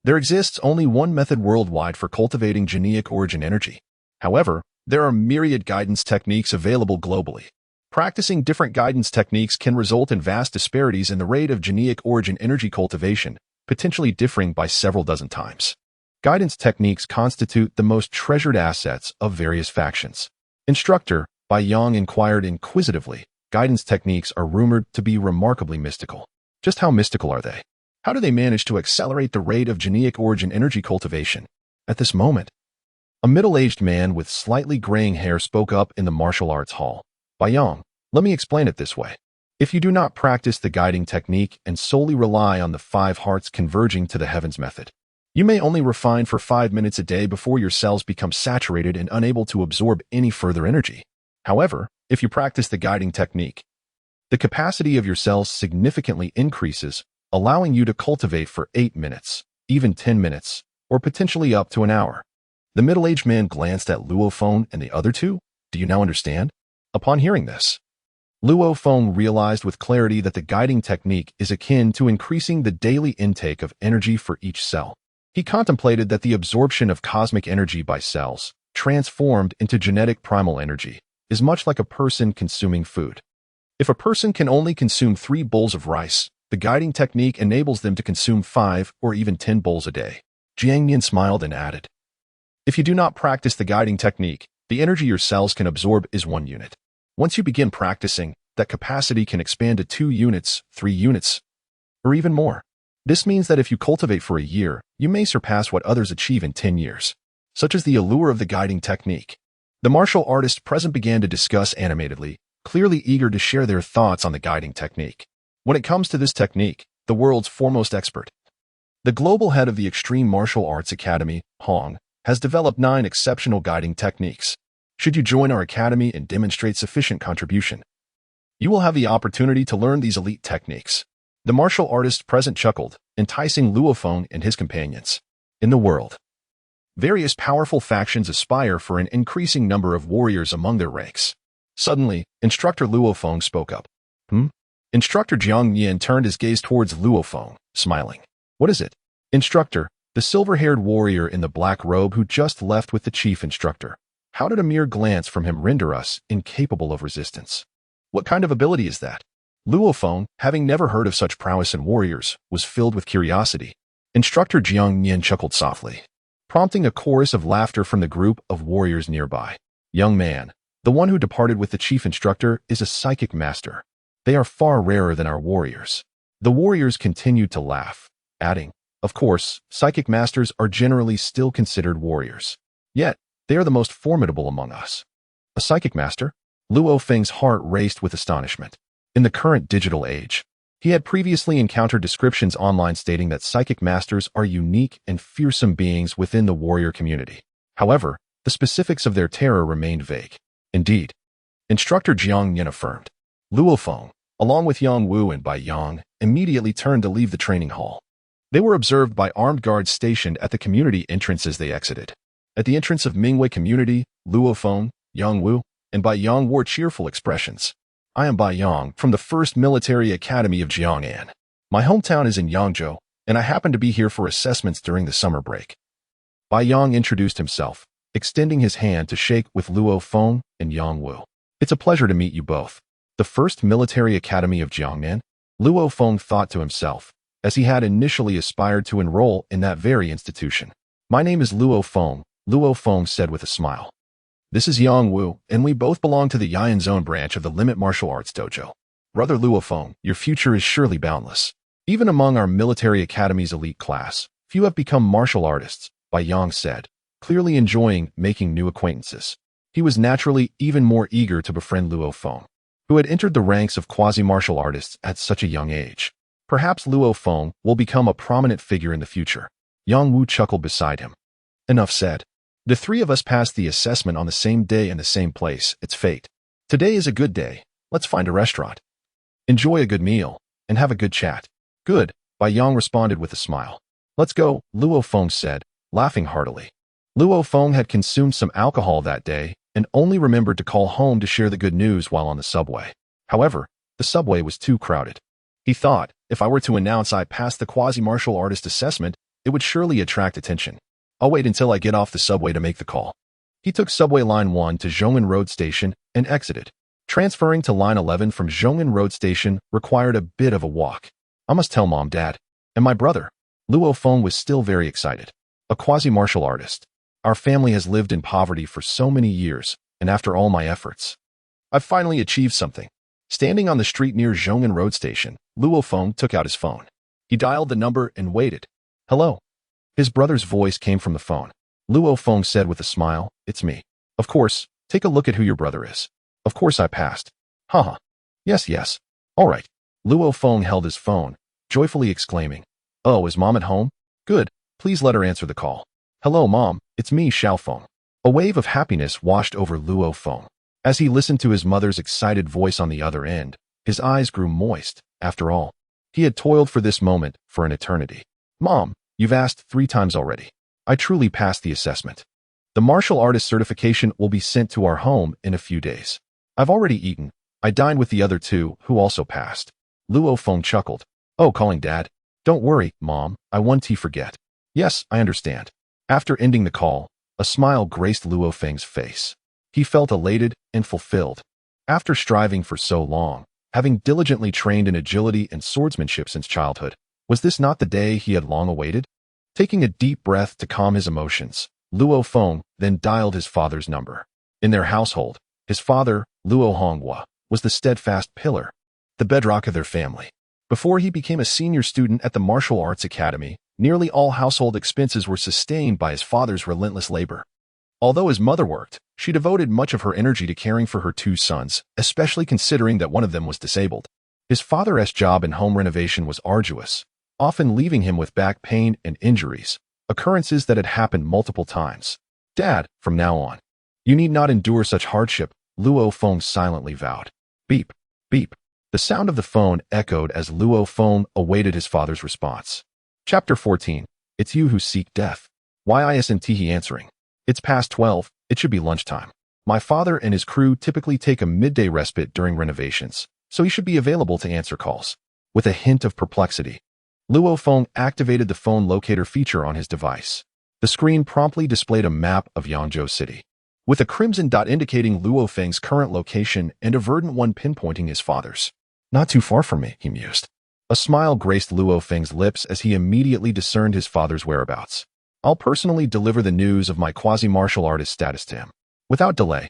There exists only one method worldwide for cultivating genetic origin energy. However, there are myriad guidance techniques available globally. Practicing different guidance techniques can result in vast disparities in the rate of genetic origin energy cultivation, potentially differing by several dozen times. Guidance techniques constitute the most treasured assets of various factions. Instructor, Bai Yang inquired inquisitively, guidance techniques are rumored to be remarkably mystical. Just how mystical are they? How do they manage to accelerate the rate of genetic origin energy cultivation? At this moment, a middle-aged man with slightly graying hair spoke up in the martial arts hall. Bai Yang, let me explain it this way. If you do not practice the guiding technique and solely rely on the 5 hearts converging to the heavens method, you may only refine for 5 minutes a day before your cells become saturated and unable to absorb any further energy. However, if you practice the guiding technique, the capacity of your cells significantly increases, allowing you to cultivate for 8 minutes, even 10 minutes, or potentially up to an hour. The middle-aged man glanced at Luo Feng and the other two. Do you now understand? Upon hearing this, Luo Feng realized with clarity that the guiding technique is akin to increasing the daily intake of energy for each cell. He contemplated that the absorption of cosmic energy by cells, transformed into genetic primal energy, is much like a person consuming food. If a person can only consume 3 bowls of rice, the guiding technique enables them to consume 5 or even 10 bowls a day. Jiang Nian smiled and added, if you do not practice the guiding technique, the energy your cells can absorb is 1 unit. Once you begin practicing, that capacity can expand to 2 units, 3 units, or even more. This means that if you cultivate for a year, you may surpass what others achieve in 10 years. Such is the allure of the guiding technique. The martial artists present began to discuss animatedly, clearly eager to share their thoughts on the guiding technique. When it comes to this technique, the world's foremost expert, the global head of the Extreme Martial Arts Academy, Hong, has developed 9 exceptional guiding techniques. Should you join our academy and demonstrate sufficient contribution, you will have the opportunity to learn these elite techniques. The martial artist present chuckled, enticing Luo Feng and his companions. In the world, various powerful factions aspire for an increasing number of warriors among their ranks. Suddenly, Instructor Luo Feng spoke up. Instructor Jiang Nian turned his gaze towards Luo Feng, smiling. What is it? Instructor, the silver-haired warrior in the black robe who just left with the chief instructor. How did a mere glance from him render us incapable of resistance? What kind of ability is that? Luo Feng, having never heard of such prowess in warriors, was filled with curiosity. Instructor Jiang Nian chuckled softly, prompting a chorus of laughter from the group of warriors nearby. Young man, the one who departed with the chief instructor is a psychic master. They are far rarer than our warriors. The warriors continued to laugh, adding, of course, psychic masters are generally still considered warriors. Yet, they are the most formidable among us. A psychic master? Luo Feng's heart raced with astonishment. In the current digital age, he had previously encountered descriptions online stating that psychic masters are unique and fearsome beings within the warrior community. However, the specifics of their terror remained vague. Indeed, Instructor Jiang Yin affirmed. Luo Feng, along with Yang Wu and Bai Yang, immediately turned to leave the training hall. They were observed by armed guards stationed at the community entrance as they exited. At the entrance of Mingwei community, Luo Feng, Yang Wu, and Bai Yang wore cheerful expressions. I am Bai Yang from the 1st Military Academy of Jiang'an. My hometown is in Yangzhou, and I happen to be here for assessments during the summer break. Bai Yang introduced himself, extending his hand to shake with Luo Feng and Yang Wu. It's a pleasure to meet you both. The 1st Military Academy of Jiang'an? Luo Feng thought to himself, as he had initially aspired to enroll in that very institution. My name is Luo Feng, Luo Feng said with a smile. This is Yang Wu, and we both belong to the Yayan Zone branch of the Limit Martial Arts Dojo. Brother Luo Feng, your future is surely boundless. Even among our military academy's elite class, few have become martial artists, Bai Yang said, clearly enjoying making new acquaintances. He was naturally even more eager to befriend Luo Feng, who had entered the ranks of quasi-martial artists at such a young age. Perhaps Luo Feng will become a prominent figure in the future. Yang Wu chuckled beside him. Enough said. The 3 of us passed the assessment on the same day in the same place. It's fate. Today is a good day. Let's find a restaurant. Enjoy a good meal, and have a good chat. Good, Bai Yang responded with a smile. Let's go, Luo Feng said, laughing heartily. Luo Feng had consumed some alcohol that day, and only remembered to call home to share the good news while on the subway. However, the subway was too crowded. He thought, if I were to announce I passed the quasi-martial artist assessment, it would surely attract attention. I'll wait until I get off the subway to make the call. He took subway line 1 to Zhongin Road Station and exited. Transferring to line 11 from Zhongin Road Station required a bit of a walk. I must tell Mom, Dad, and my brother. Luo Feng was still very excited. A quasi-martial artist. Our family has lived in poverty for so many years, and after all my efforts, I've finally achieved something. Standing on the street near Zhongin Road Station, Luo Feng took out his phone. He dialed the number and waited. Hello. His brother's voice came from the phone. Luo Feng said with a smile, it's me. Of course, take a look at who your brother is. Of course I passed. Haha. Yes. All right. Luo Feng held his phone, joyfully exclaiming, oh, is Mom at home? Good. Please let her answer the call. Hello, Mom. It's me, Xiao Feng. A wave of happiness washed over Luo Feng. As he listened to his mother's excited voice on the other end, his eyes grew moist. After all, he had toiled for this moment for an eternity. Mom, you've asked 3 times already. I truly passed the assessment. The martial artist certification will be sent to our home in a few days. I've already eaten. I dined with the other 2 who also passed. Luo Feng chuckled. Oh, calling Dad? Don't worry, Mom. I won't forget. Yes, I understand. After ending the call, a smile graced Luo Feng's face. He felt elated and fulfilled. After striving for so long, having diligently trained in agility and swordsmanship since childhood, was this not the day he had long awaited? Taking a deep breath to calm his emotions, Luo Feng then dialed his father's number. In their household, his father, Luo Honghua, was the steadfast pillar, the bedrock of their family. Before he became a senior student at the Martial Arts Academy, nearly all household expenses were sustained by his father's relentless labor. Although his mother worked, she devoted much of her energy to caring for her 2 sons, especially considering that one of them was disabled. His father's job in home renovation was arduous, often leaving him with back pain and injuries, occurrences that had happened multiple times. Dad, from now on, you need not endure such hardship, Luo Feng silently vowed. Beep, beep. The sound of the phone echoed as Luo Feng awaited his father's response. Chapter 14. It's you who seek death. Why isn't he answering? It's past 12. It should be lunchtime. My father and his crew typically take a midday respite during renovations, so he should be available to answer calls. With a hint of perplexity, Luo Feng activated the phone locator feature on his device. The screen promptly displayed a map of Yangzhou City, with a crimson dot indicating Luo Feng's current location and a verdant one pinpointing his father's. Not too far from me, he mused. A smile graced Luo Feng's lips as he immediately discerned his father's whereabouts. I'll personally deliver the news of my quasi-martial artist status to him. Without delay,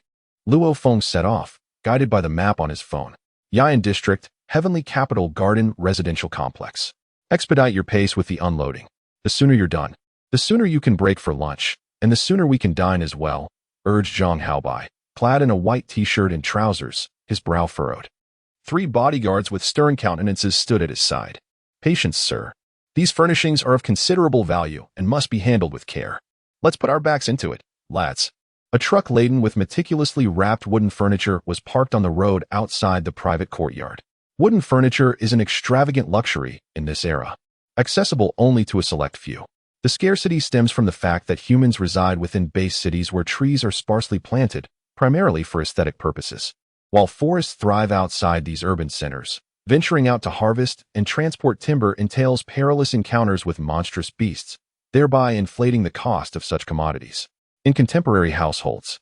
Luo Feng set off, guided by the map on his phone. Yian District, Heavenly Capital Garden Residential Complex. Expedite your pace with the unloading. The sooner you're done, the sooner you can break for lunch, and the sooner we can dine as well, urged Zhang Haobai, clad in a white t-shirt and trousers, his brow furrowed. 3 bodyguards with stern countenances stood at his side. Patience, sir. These furnishings are of considerable value and must be handled with care. Let's put our backs into it, lads. A truck laden with meticulously wrapped wooden furniture was parked on the road outside the private courtyard. Wooden furniture is an extravagant luxury in this era, accessible only to a select few. The scarcity stems from the fact that humans reside within base cities where trees are sparsely planted, primarily for aesthetic purposes. While forests thrive outside these urban centers, venturing out to harvest and transport timber entails perilous encounters with monstrous beasts, thereby inflating the cost of such commodities. In contemporary households,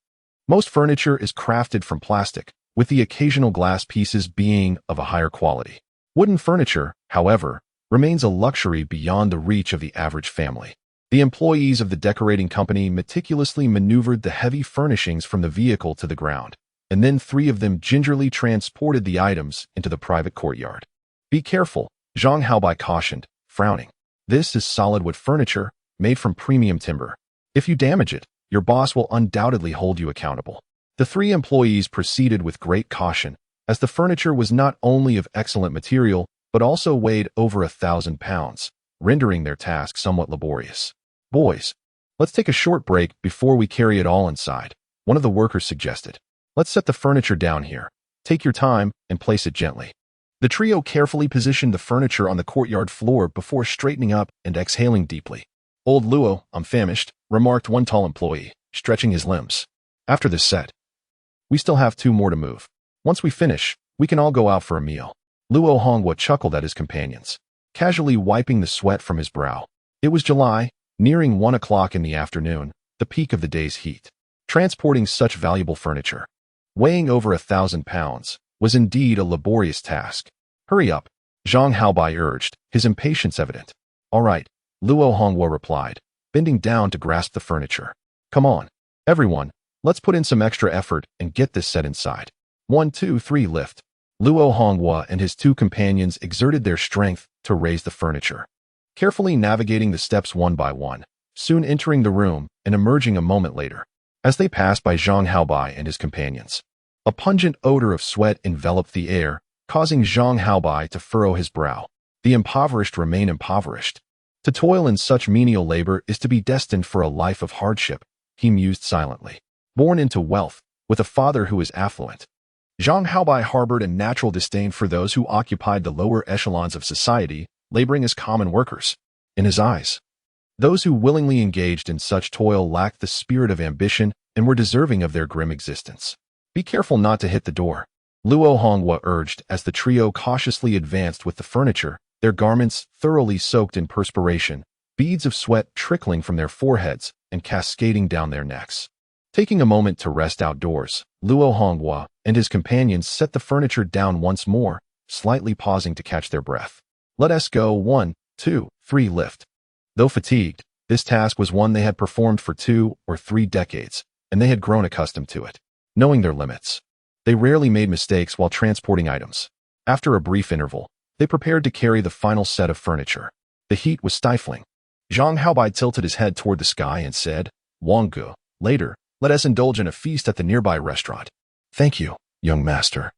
most furniture is crafted from plastic, with the occasional glass pieces being of a higher quality. Wooden furniture, however, remains a luxury beyond the reach of the average family. The employees of the decorating company meticulously maneuvered the heavy furnishings from the vehicle to the ground, and then 3 of them gingerly transported the items into the private courtyard. Be careful, Zhang Haobai cautioned, frowning. This is solid wood furniture, made from premium timber. If you damage it, your boss will undoubtedly hold you accountable. The 3 employees proceeded with great caution, as the furniture was not only of excellent material, but also weighed over 1,000 pounds, rendering their task somewhat laborious. Boys, let's take a short break before we carry it all inside, one of the workers suggested. Let's set the furniture down here. Take your time and place it gently. The trio carefully positioned the furniture on the courtyard floor before straightening up and exhaling deeply. Old Luo, I'm famished, remarked one tall employee, stretching his limbs. After this set, We still have 2 more to move. Once we finish, we can all go out for a meal. Luo Hongwa chuckled at his companions, casually wiping the sweat from his brow. It was July, nearing 1 o'clock in the afternoon, the peak of the day's heat. Transporting such valuable furniture, weighing over 1,000 pounds, was indeed a laborious task. Hurry up, Zhang Haobai urged, his impatience evident. All right, Luo Hongwa replied, bending down to grasp the furniture. Come on, everyone, let's put in some extra effort and get this set inside. 1, 2, 3 lift. Luo Hongwa and his 2 companions exerted their strength to raise the furniture, carefully navigating the steps one by one, soon entering the room and emerging a moment later. As they passed by Zhang Haobai and his companions, a pungent odor of sweat enveloped the air, causing Zhang Haobai to furrow his brow. The impoverished remain impoverished. To toil in such menial labor is to be destined for a life of hardship, he mused silently. Born into wealth, with a father who is affluent, Zhang Haobai harbored a natural disdain for those who occupied the lower echelons of society, laboring as common workers. In his eyes, those who willingly engaged in such toil lacked the spirit of ambition and were deserving of their grim existence. Be careful not to hit the door, Luo Hongwa urged as the trio cautiously advanced with the furniture, their garments thoroughly soaked in perspiration, beads of sweat trickling from their foreheads and cascading down their necks. Taking a moment to rest outdoors, Luo Hongwa and his companions set the furniture down once more, slightly pausing to catch their breath. Let us go. 1, 2, 3 lift. Though fatigued, this task was one they had performed for 2 or 3 decades, and they had grown accustomed to it. Knowing their limits, they rarely made mistakes while transporting items. After a brief interval, they prepared to carry the final set of furniture. The heat was stifling. Zhang Haobai tilted his head toward the sky and said, Wanggu, later, let us indulge in a feast at the nearby restaurant. Thank you, young master.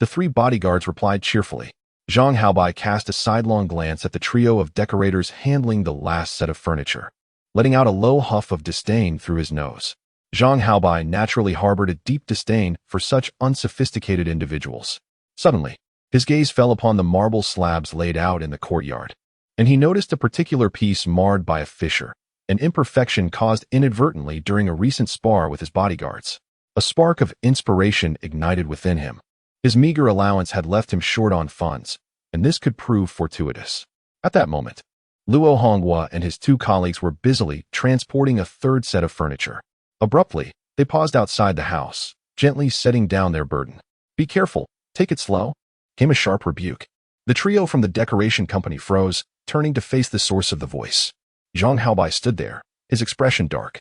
The 3 bodyguards replied cheerfully. Zhang Haobai cast a sidelong glance at the trio of decorators handling the last set of furniture, letting out a low huff of disdain through his nose. Zhang Haobai naturally harbored a deep disdain for such unsophisticated individuals. Suddenly, his gaze fell upon the marble slabs laid out in the courtyard, and he noticed a particular piece marred by a fissure, an imperfection caused inadvertently during a recent spar with his bodyguards. A spark of inspiration ignited within him. His meager allowance had left him short on funds, and this could prove fortuitous. At that moment, Luo Hongwa and his 2 colleagues were busily transporting a 3rd set of furniture. Abruptly, they paused outside the house, gently setting down their burden. Be careful, take it slow, came a sharp rebuke. The trio from the decoration company froze, turning to face the source of the voice. Zhang Haobai stood there, his expression dark,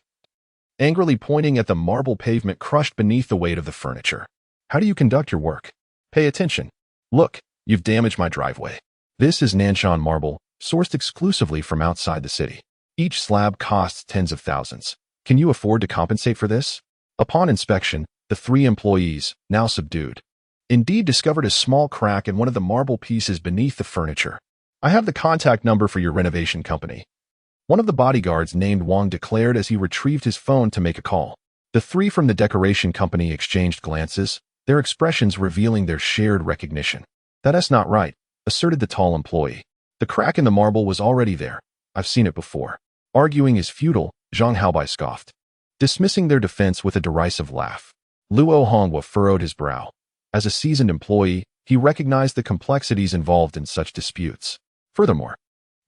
angrily pointing at the marble pavement crushed beneath the weight of the furniture. How do you conduct your work? Pay attention. Look, you've damaged my driveway. This is Nanshan marble, sourced exclusively from outside the city. Each slab costs tens of thousands. Can you afford to compensate for this? Upon inspection, the 3 employees, now subdued, indeed discovered a small crack in one of the marble pieces beneath the furniture. I have the contact number for your renovation company. One of the bodyguards named Wang declared as he retrieved his phone to make a call. The 3 from the decoration company exchanged glances, their expressions revealing their shared recognition. That's not right, asserted the tall employee. The crack in the marble was already there. I've seen it before. Arguing is futile, Zhang Haobai scoffed, dismissing their defense with a derisive laugh. Luo Hongwa furrowed his brow. As a seasoned employee, he recognized the complexities involved in such disputes. Furthermore,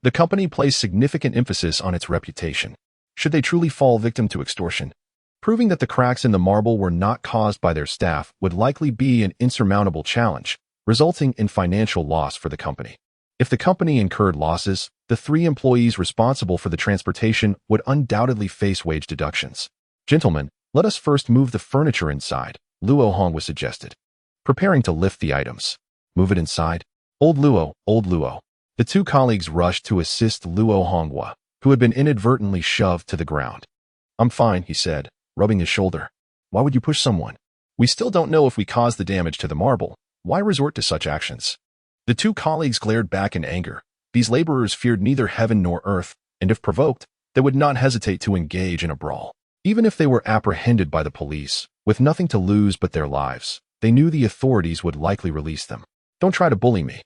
the company placed significant emphasis on its reputation. Should they truly fall victim to extortion, proving that the cracks in the marble were not caused by their staff would likely be an insurmountable challenge, resulting in financial loss for the company. If the company incurred losses, the 3 employees responsible for the transportation would undoubtedly face wage deductions. Gentlemen, let us first move the furniture inside, Luo Hongwa suggested, preparing to lift the items. Move it inside? Old Luo. The 2 colleagues rushed to assist Luo Hongwa, who had been inadvertently shoved to the ground. I'm fine, he said, rubbing his shoulder. Why would you push someone? We still don't know if we caused the damage to the marble. Why resort to such actions? The 2 colleagues glared back in anger. These laborers feared neither heaven nor earth, and if provoked, they would not hesitate to engage in a brawl. Even if they were apprehended by the police, with nothing to lose but their lives, they knew the authorities would likely release them. Don't try to bully me.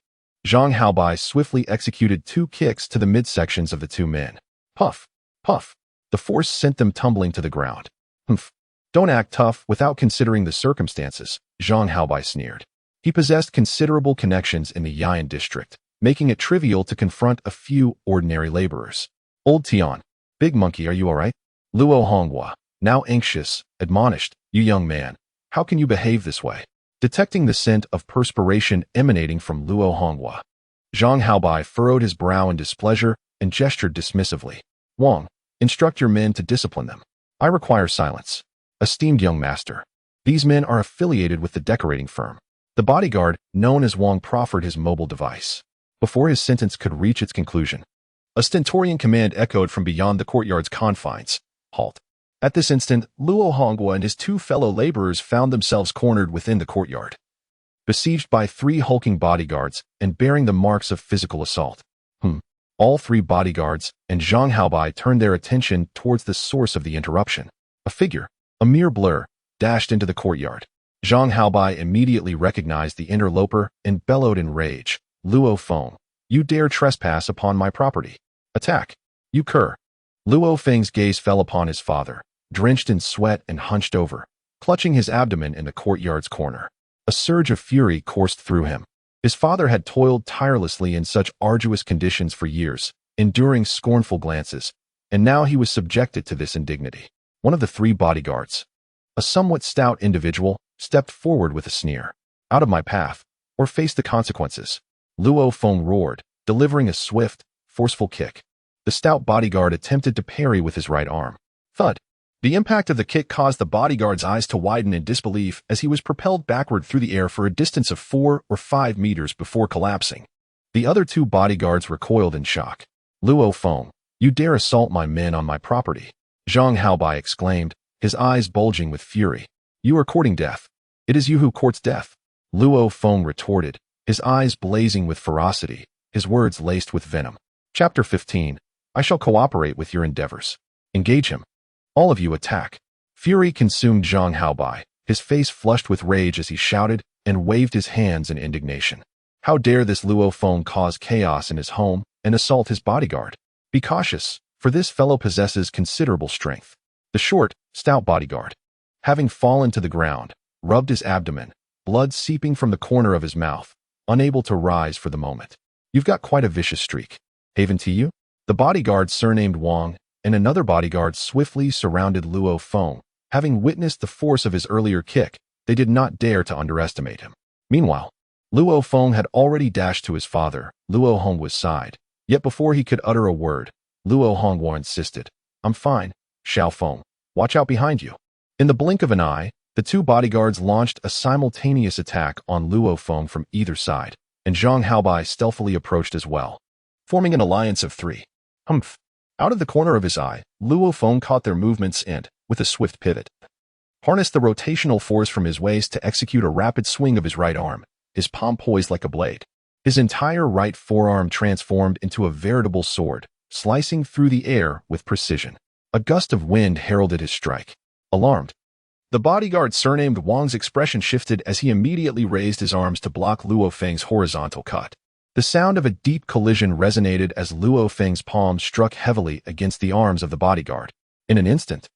Zhang Haobai swiftly executed 2 kicks to the midsections of the 2 men. Puff, puff. The force sent them tumbling to the ground. Humph. Don't act tough without considering the circumstances, Zhang Haobai sneered. He possessed considerable connections in the Yian district, making it trivial to confront a few ordinary laborers. Old Tian, big monkey, are you all right? Luo Honghua, now anxious, admonished, you young man, how can you behave this way? Detecting the scent of perspiration emanating from Luo Honghua, Zhang Haobai furrowed his brow in displeasure and gestured dismissively. Wang, instruct your men to discipline them. I require silence. Esteemed young master, these men are affiliated with the decorating firm. The bodyguard, known as Wang, proffered his mobile device. Before his sentence could reach its conclusion, a stentorian command echoed from beyond the courtyard's confines. Halt. At this instant, Luo Honghua and his two fellow laborers found themselves cornered within the courtyard, besieged by 3 hulking bodyguards and bearing the marks of physical assault. All 3 bodyguards and Zhang Haobai turned their attention towards the source of the interruption. A figure, a mere blur, dashed into the courtyard. Zhang Haobai immediately recognized the interloper and bellowed in rage. Luo Feng, you dare trespass upon my property. Attack. You cur. Luo Feng's gaze fell upon his father, drenched in sweat and hunched over, clutching his abdomen in the courtyard's corner. A surge of fury coursed through him. His father had toiled tirelessly in such arduous conditions for years, enduring scornful glances, and now he was subjected to this indignity. One of the 3 bodyguards, a somewhat stout individual, stepped forward with a sneer. Out of my path, or face the consequences. Luo Feng roared, delivering a swift, forceful kick. The stout bodyguard attempted to parry with his right arm. Thud. The impact of the kick caused the bodyguard's eyes to widen in disbelief as he was propelled backward through the air for a distance of 4 or 5 meters before collapsing. The other 2 bodyguards recoiled in shock. Luo Feng, you dare assault my men on my property. Zhang Haobai exclaimed, his eyes bulging with fury. You are courting death. It is you who courts death. Luo Feng retorted, his eyes blazing with ferocity, his words laced with venom. Chapter 15. I shall cooperate with your endeavors. Engage him. All of you attack. Fury consumed Zhang Haobai, his face flushed with rage as he shouted and waved his hands in indignation. How dare this Luo Feng cause chaos in his home and assault his bodyguard? Be cautious, for this fellow possesses considerable strength. The short, stout bodyguard, having fallen to the ground, rubbed his abdomen, blood seeping from the corner of his mouth, unable to rise for the moment. You've got quite a vicious streak. Haven to you? The bodyguard surnamed Wang and another bodyguard swiftly surrounded Luo Feng. Having witnessed the force of his earlier kick, they did not dare to underestimate him. Meanwhile, Luo Feng had already dashed to his father, Luo Honghua's side. Yet before he could utter a word, Luo Honghua insisted, I'm fine, Xiao Feng. Watch out behind you. In the blink of an eye, the 2 bodyguards launched a simultaneous attack on Luo Feng from either side, and Zhang Haobai stealthily approached as well, forming an alliance of 3. Humph. Out of the corner of his eye, Luo Feng caught their movements and, with a swift pivot, harnessed the rotational force from his waist to execute a rapid swing of his right arm, his palm poised like a blade. His entire right forearm transformed into a veritable sword, slicing through the air with precision. A gust of wind heralded his strike. Alarmed, the bodyguard surnamed Wang's expression shifted as he immediately raised his arms to block Luo Feng's horizontal cut. The sound of a deep collision resonated as Luo Feng's palm struck heavily against the arms of the bodyguard. In an instant,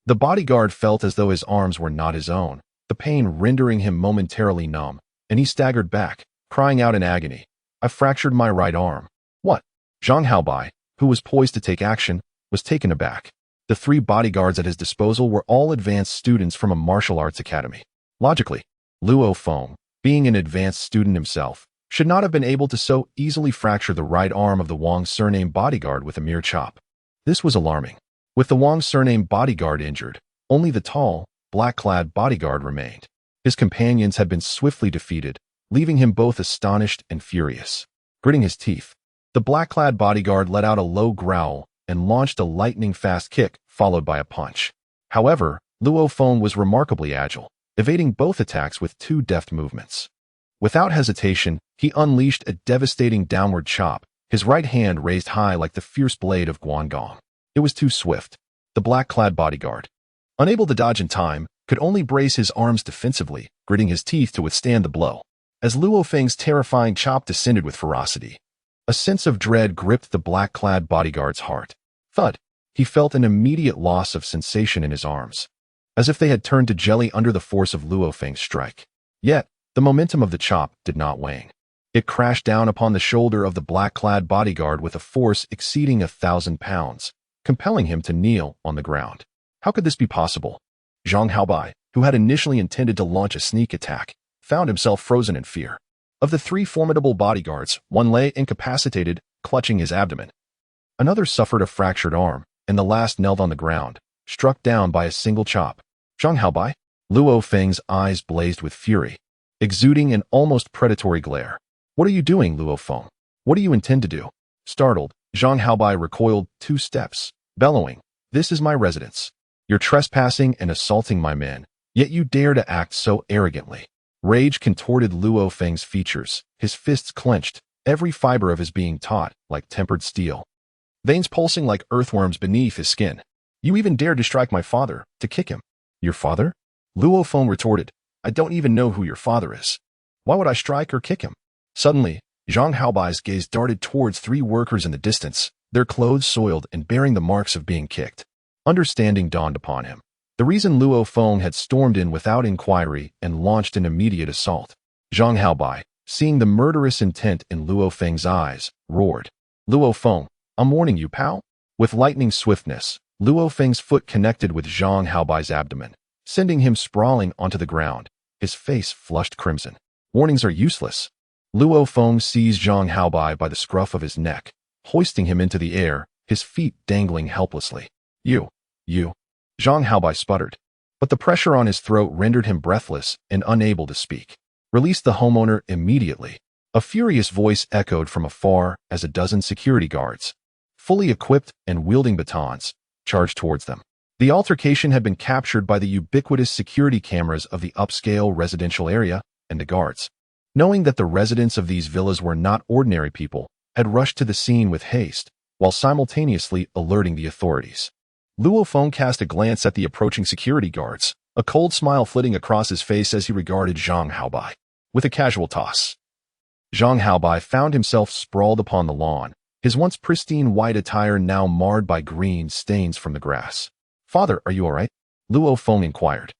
the bodyguard felt as though his arms were not his own, the pain rendering him momentarily numb, and he staggered back, crying out in agony, I've fractured my right arm. What? Zhang Haobai, who was poised to take action, was taken aback. The 3 bodyguards at his disposal were all advanced students from a martial arts academy. Logically, Luo Feng, being an advanced student himself, should not have been able to so easily fracture the right arm of the Wang surname bodyguard with a mere chop. This was alarming. With the Wang surname bodyguard injured, only the tall, black-clad bodyguard remained. His companions had been swiftly defeated, leaving him both astonished and furious. Gritting his teeth, the black-clad bodyguard let out a low growl and launched a lightning-fast kick, followed by a punch. However, Luo Feng was remarkably agile, evading both attacks with 2 deft movements. Without hesitation, he unleashed a devastating downward chop, his right hand raised high like the fierce blade of Guangong. It was too swift. The black-clad bodyguard, unable to dodge in time, could only brace his arms defensively, gritting his teeth to withstand the blow. As Luo Feng's terrifying chop descended with ferocity, a sense of dread gripped the black-clad bodyguard's heart. Thud! He felt an immediate loss of sensation in his arms. as if they had turned to jelly under the force of Luo Feng's strike. Yet, the momentum of the chop did not wane. It crashed down upon the shoulder of the black-clad bodyguard with a force exceeding 1,000 pounds, compelling him to kneel on the ground. How could this be possible? Zhang Haobai, who had initially intended to launch a sneak attack, found himself frozen in fear. Of the three formidable bodyguards, one lay incapacitated, clutching his abdomen. Another suffered a fractured arm, and the last knelt on the ground, struck down by a single chop. Zhang Haobai? Luo Feng's eyes blazed with fury, exuding an almost predatory glare. What are you doing, Luo Feng? What do you intend to do? Startled, Zhang Haobai recoiled 2 steps, bellowing, "This is my residence. You're trespassing and assaulting my men, yet you dare to act so arrogantly." Rage contorted Luo Feng's features, his fists clenched, every fiber of his being taut like tempered steel. Veins pulsing like earthworms beneath his skin. "You even dared to strike my father, to kick him." "Your father?" Luo Feng retorted. "I don't even know who your father is. Why would I strike or kick him?" Suddenly, Zhang Haobai's gaze darted towards 3 workers in the distance, their clothes soiled and bearing the marks of being kicked. Understanding dawned upon him. The reason Luo Feng had stormed in without inquiry and launched an immediate assault. Zhang Haobai, seeing the murderous intent in Luo Feng's eyes, roared, "Luo Feng, I'm warning you, pal." With lightning swiftness, Luo Feng's foot connected with Zhang Haobai's abdomen, sending him sprawling onto the ground, his face flushed crimson. Warnings are useless. Luo Feng seized Zhang Haobai by the scruff of his neck, hoisting him into the air, his feet dangling helplessly. You. Zhang Haobai sputtered, but the pressure on his throat rendered him breathless and unable to speak. "Release the homeowner immediately." A furious voice echoed from afar as a dozen security guards, fully equipped and wielding batons, charged towards them. The altercation had been captured by the ubiquitous security cameras of the upscale residential area, and the guards, knowing that the residents of these villas were not ordinary people, had rushed to the scene with haste, while simultaneously alerting the authorities. Luo Feng cast a glance at the approaching security guards, a cold smile flitting across his face as he regarded Zhang Haobai. With a casual toss, Zhang Haobai found himself sprawled upon the lawn, his once pristine white attire now marred by green stains from the grass. "Father, are you all right?" Luo Feng inquired.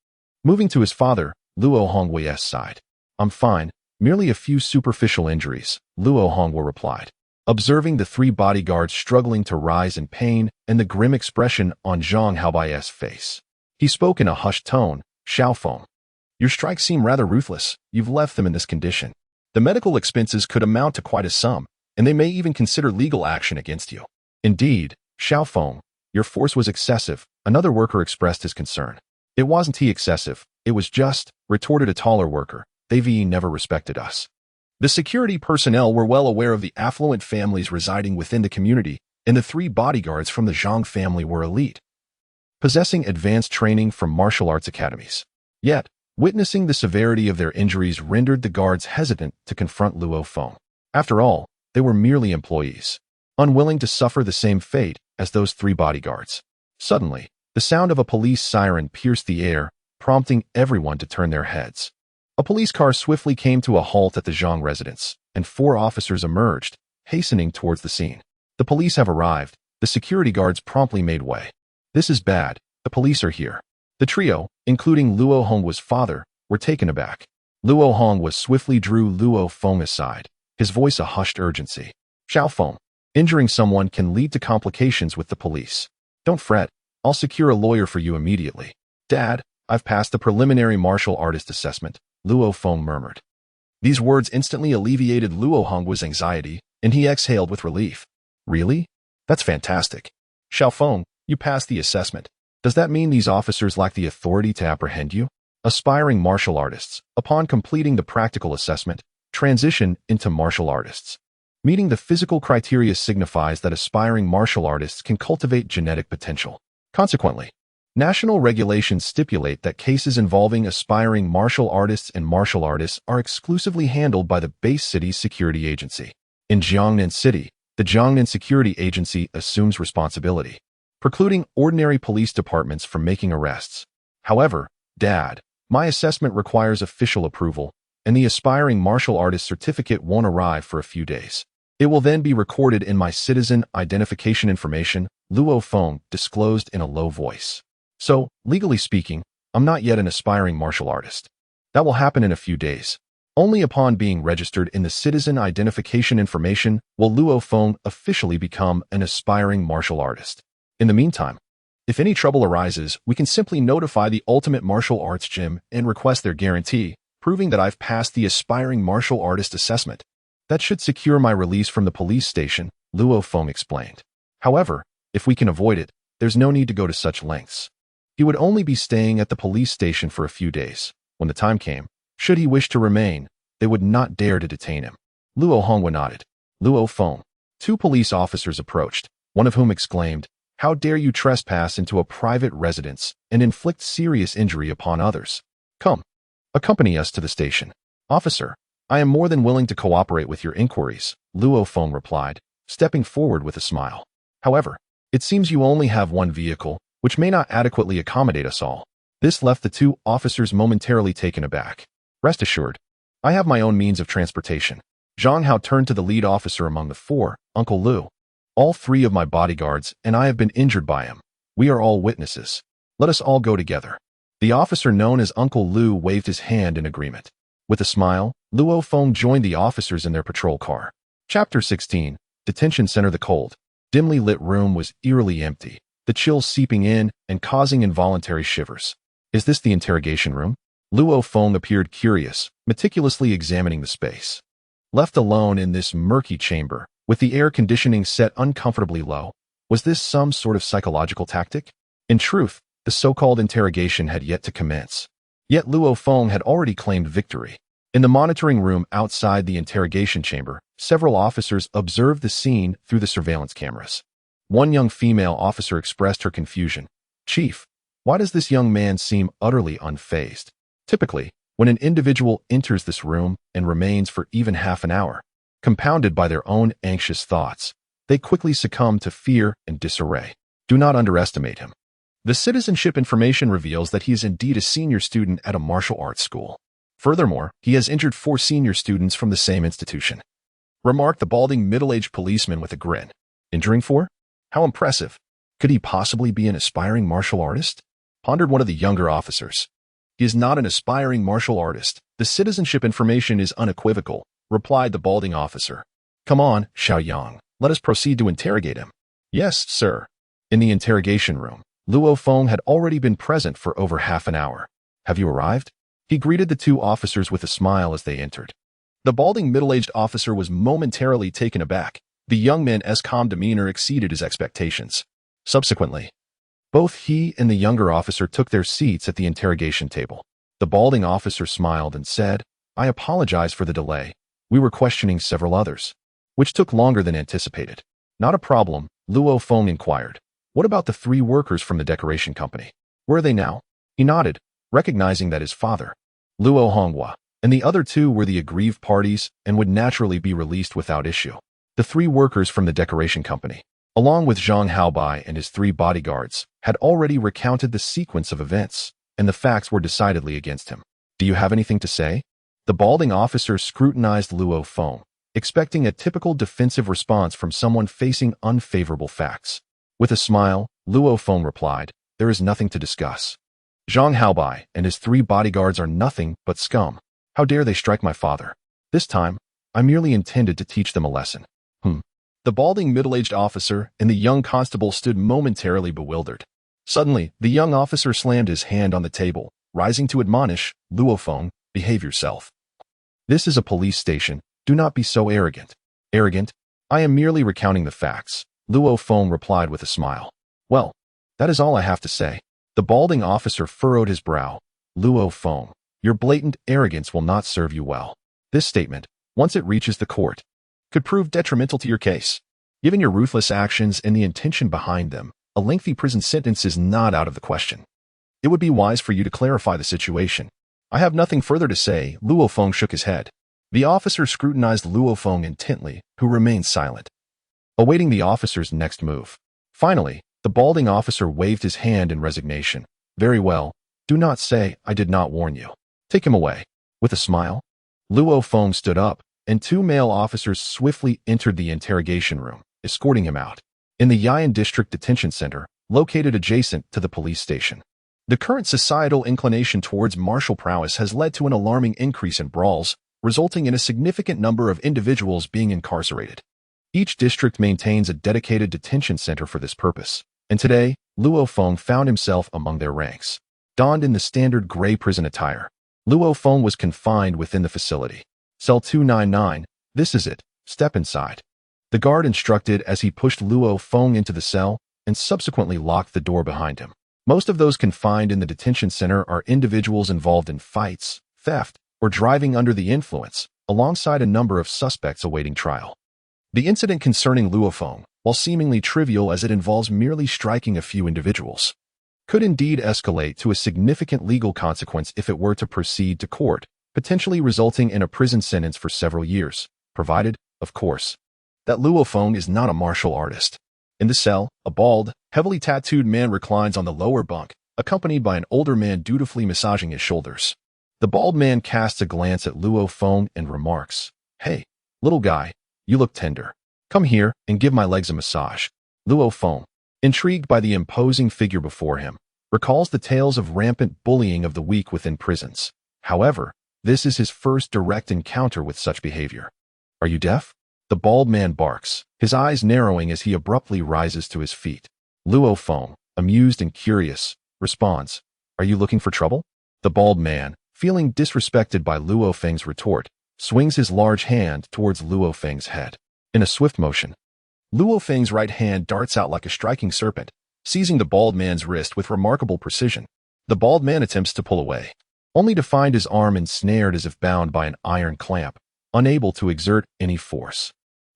Moving to his father, Luo Hongwei's side. "I'm fine, merely a few superficial injuries," Luo Hongwei replied, observing the 3 bodyguards struggling to rise in pain and the grim expression on Zhang Haobai's face. He spoke in a hushed tone, "Xiao Feng, your strikes seem rather ruthless. You've left them in this condition. The medical expenses could amount to quite a sum, and they may even consider legal action against you." "Indeed, Xiao Feng, your force was excessive," another worker expressed his concern. "It wasn't excessive, it was just," retorted a taller worker. "They never respected us." The security personnel were well aware of the affluent families residing within the community, and the 3 bodyguards from the Zhang family were elite, possessing advanced training from martial arts academies. Yet, witnessing the severity of their injuries rendered the guards hesitant to confront Luo Feng. After all, they were merely employees, unwilling to suffer the same fate as those 3 bodyguards. Suddenly, the sound of a police siren pierced the air, prompting everyone to turn their heads. A police car swiftly came to a halt at the Zhang residence, and 4 officers emerged, hastening towards the scene. "The police have arrived," the security guards promptly made way. "This is bad, the police are here." The trio, including Luo Hongwei's father, were taken aback. Luo Hongwei swiftly drew Luo Feng aside, his voice a hushed urgency. "Xiao Feng, injuring someone can lead to complications with the police. Don't fret, I'll secure a lawyer for you immediately." "Dad, I've passed the preliminary martial artist assessment," Luo Feng murmured. These words instantly alleviated Luo Hongwei's anxiety, and he exhaled with relief. "Really? That's fantastic. Xiao Feng, you passed the assessment. Does that mean these officers lack the authority to apprehend you?" Aspiring martial artists, upon completing the practical assessment, transition into martial artists. Meeting the physical criteria signifies that aspiring martial artists can cultivate genetic potential. Consequently, national regulations stipulate that cases involving aspiring martial artists and martial artists are exclusively handled by the base city's security agency. In Jiangnan City, the Jiangnan Security Agency assumes responsibility, precluding ordinary police departments from making arrests. However, Dad, my assessment requires official approval, and the aspiring martial artist certificate won't arrive for a few days. It will then be recorded in my citizen identification information, Luo Feng disclosed in a low voice. "So, legally speaking, I'm not yet an aspiring martial artist. That will happen in a few days. Only upon being registered in the Citizen Identification Information will Luo Feng officially become an aspiring martial artist. In the meantime, if any trouble arises, we can simply notify the Ultimate Martial Arts Gym and request their guarantee, proving that I've passed the aspiring martial artist assessment. That should secure my release from the police station, Luo Feng explained. However, if we can avoid it, there's no need to go to such lengths. He would only be staying at the police station for a few days. When the time came, should he wish to remain, they would not dare to detain him. Luo Hongwa nodded. Luo Feng. Two police officers approached, one of whom exclaimed, "How dare you trespass into a private residence and inflict serious injury upon others? Come, accompany us to the station." "Officer, I am more than willing to cooperate with your inquiries," Luo Feng replied, stepping forward with a smile. "However, it seems you only have one vehicle, which may not adequately accommodate us all." This left the two officers momentarily taken aback. "Rest assured, I have my own means of transportation." Zhang Hao turned to the lead officer among the four, "Uncle Lu. All three of my bodyguards and I have been injured by him. We are all witnesses. Let us all go together." The officer known as Uncle Lu waved his hand in agreement. With a smile, Luo Feng joined the officers in their patrol car. Chapter 16, Detention Center. The cold, dimly lit room was eerily empty, the chill seeping in and causing involuntary shivers. "Is this the interrogation room?" Luo Feng appeared curious, meticulously examining the space. Left alone in this murky chamber, with the air conditioning set uncomfortably low, was this some sort of psychological tactic? In truth, the so-called interrogation had yet to commence. Yet Luo Feng had already claimed victory. In the monitoring room outside the interrogation chamber, several officers observed the scene through the surveillance cameras. One young female officer expressed her confusion. "Chief, why does this young man seem utterly unfazed? Typically, when an individual enters this room and remains for even half an hour, compounded by their own anxious thoughts, they quickly succumb to fear and disarray. Do not underestimate him." The citizenship information reveals that he is indeed a senior student at a martial arts school. Furthermore, he has injured 4 senior students from the same institution, remarked the balding middle-aged policeman with a grin. "Injuring 4? How impressive. Could he possibly be an aspiring martial artist?" pondered one of the younger officers. "He is not an aspiring martial artist. The citizenship information is unequivocal," replied the balding officer. "Come on, Xiaoyang, let us proceed to interrogate him." "Yes, sir." In the interrogation room, Luo Feng had already been present for over half an hour. "Have you arrived?" He greeted the two officers with a smile as they entered. The balding middle-aged officer was momentarily taken aback. The young man's calm demeanor exceeded his expectations. Subsequently, both he and the younger officer took their seats at the interrogation table. The balding officer smiled and said, "I apologize for the delay. We were questioning several others, which took longer than anticipated." "Not a problem," Luo Feng inquired. "What about the 3 workers from the decoration company? Where are they now?" He nodded, recognizing that his father, Luo Hongwa, and the other 2 were the aggrieved parties and would naturally be released without issue. The 3 workers from the decoration company, along with Zhang Haobai and his 3 bodyguards, had already recounted the sequence of events, and the facts were decidedly against him. "Do you have anything to say?" The balding officer scrutinized Luo Feng, expecting a typical defensive response from someone facing unfavorable facts. With a smile, Luo Feng replied, "There is nothing to discuss. Zhang Haobai and his 3 bodyguards are nothing but scum. How dare they strike my father? This time, I merely intended to teach them a lesson." The balding middle-aged officer and the young constable stood momentarily bewildered. Suddenly, the young officer slammed his hand on the table, rising to admonish, "Luo Feng, behave yourself. This is a police station. Do not be so arrogant." "Arrogant? I am merely recounting the facts," Luo Feng replied with a smile. "Well, that is all I have to say." The balding officer furrowed his brow. "Luo Feng, your blatant arrogance will not serve you well. This statement, once it reaches the court, could prove detrimental to your case. Given your ruthless actions and the intention behind them, a lengthy prison sentence is not out of the question. It would be wise for you to clarify the situation." "I have nothing further to say," Luo Feng shook his head. The officer scrutinized Luo Feng intently, who remained silent, awaiting the officer's next move. Finally, the balding officer waved his hand in resignation. "Very well. Do not say I did not warn you. Take him away." With a smile, Luo Feng stood up, and 2 male officers swiftly entered the interrogation room, escorting him out. In the Yayan District Detention Center, located adjacent to the police station, The current societal inclination towards martial prowess has led to an alarming increase in brawls, resulting in a significant number of individuals being incarcerated. Each district maintains a dedicated detention center for this purpose, and today, Luo Feng found himself among their ranks. Donned in the standard gray prison attire, Luo Feng was confined within the facility. Cell 299, this is it, step inside. The guard instructed as he pushed Luo Feng into the cell and subsequently locked the door behind him. Most of those confined in the detention center are individuals involved in fights, theft, or driving under the influence, alongside a number of suspects awaiting trial. The incident concerning Luo Feng, while seemingly trivial as it involves merely striking a few individuals, could indeed escalate to a significant legal consequence if it were to proceed to court, potentially resulting in a prison sentence for several years, provided, of course, that Luo Feng is not a martial artist. In the cell, a bald, heavily tattooed man reclines on the lower bunk, accompanied by an older man dutifully massaging his shoulders. The bald man casts a glance at Luo Feng and remarks, "Hey, little guy, you look tender. Come here and give my legs a massage." Luo Feng, intrigued by the imposing figure before him, recalls the tales of rampant bullying of the weak within prisons. However, this is his first direct encounter with such behavior. "Are you deaf?" The bald man barks, his eyes narrowing as he abruptly rises to his feet. Luo Feng, amused and curious, responds, "Are you looking for trouble?" The bald man, feeling disrespected by Luo Feng's retort, swings his large hand towards Luo Feng's head. In a swift motion, Luo Feng's right hand darts out like a striking serpent, seizing the bald man's wrist with remarkable precision. The bald man attempts to pull away, only to find his arm ensnared as if bound by an iron clamp, unable to exert any force.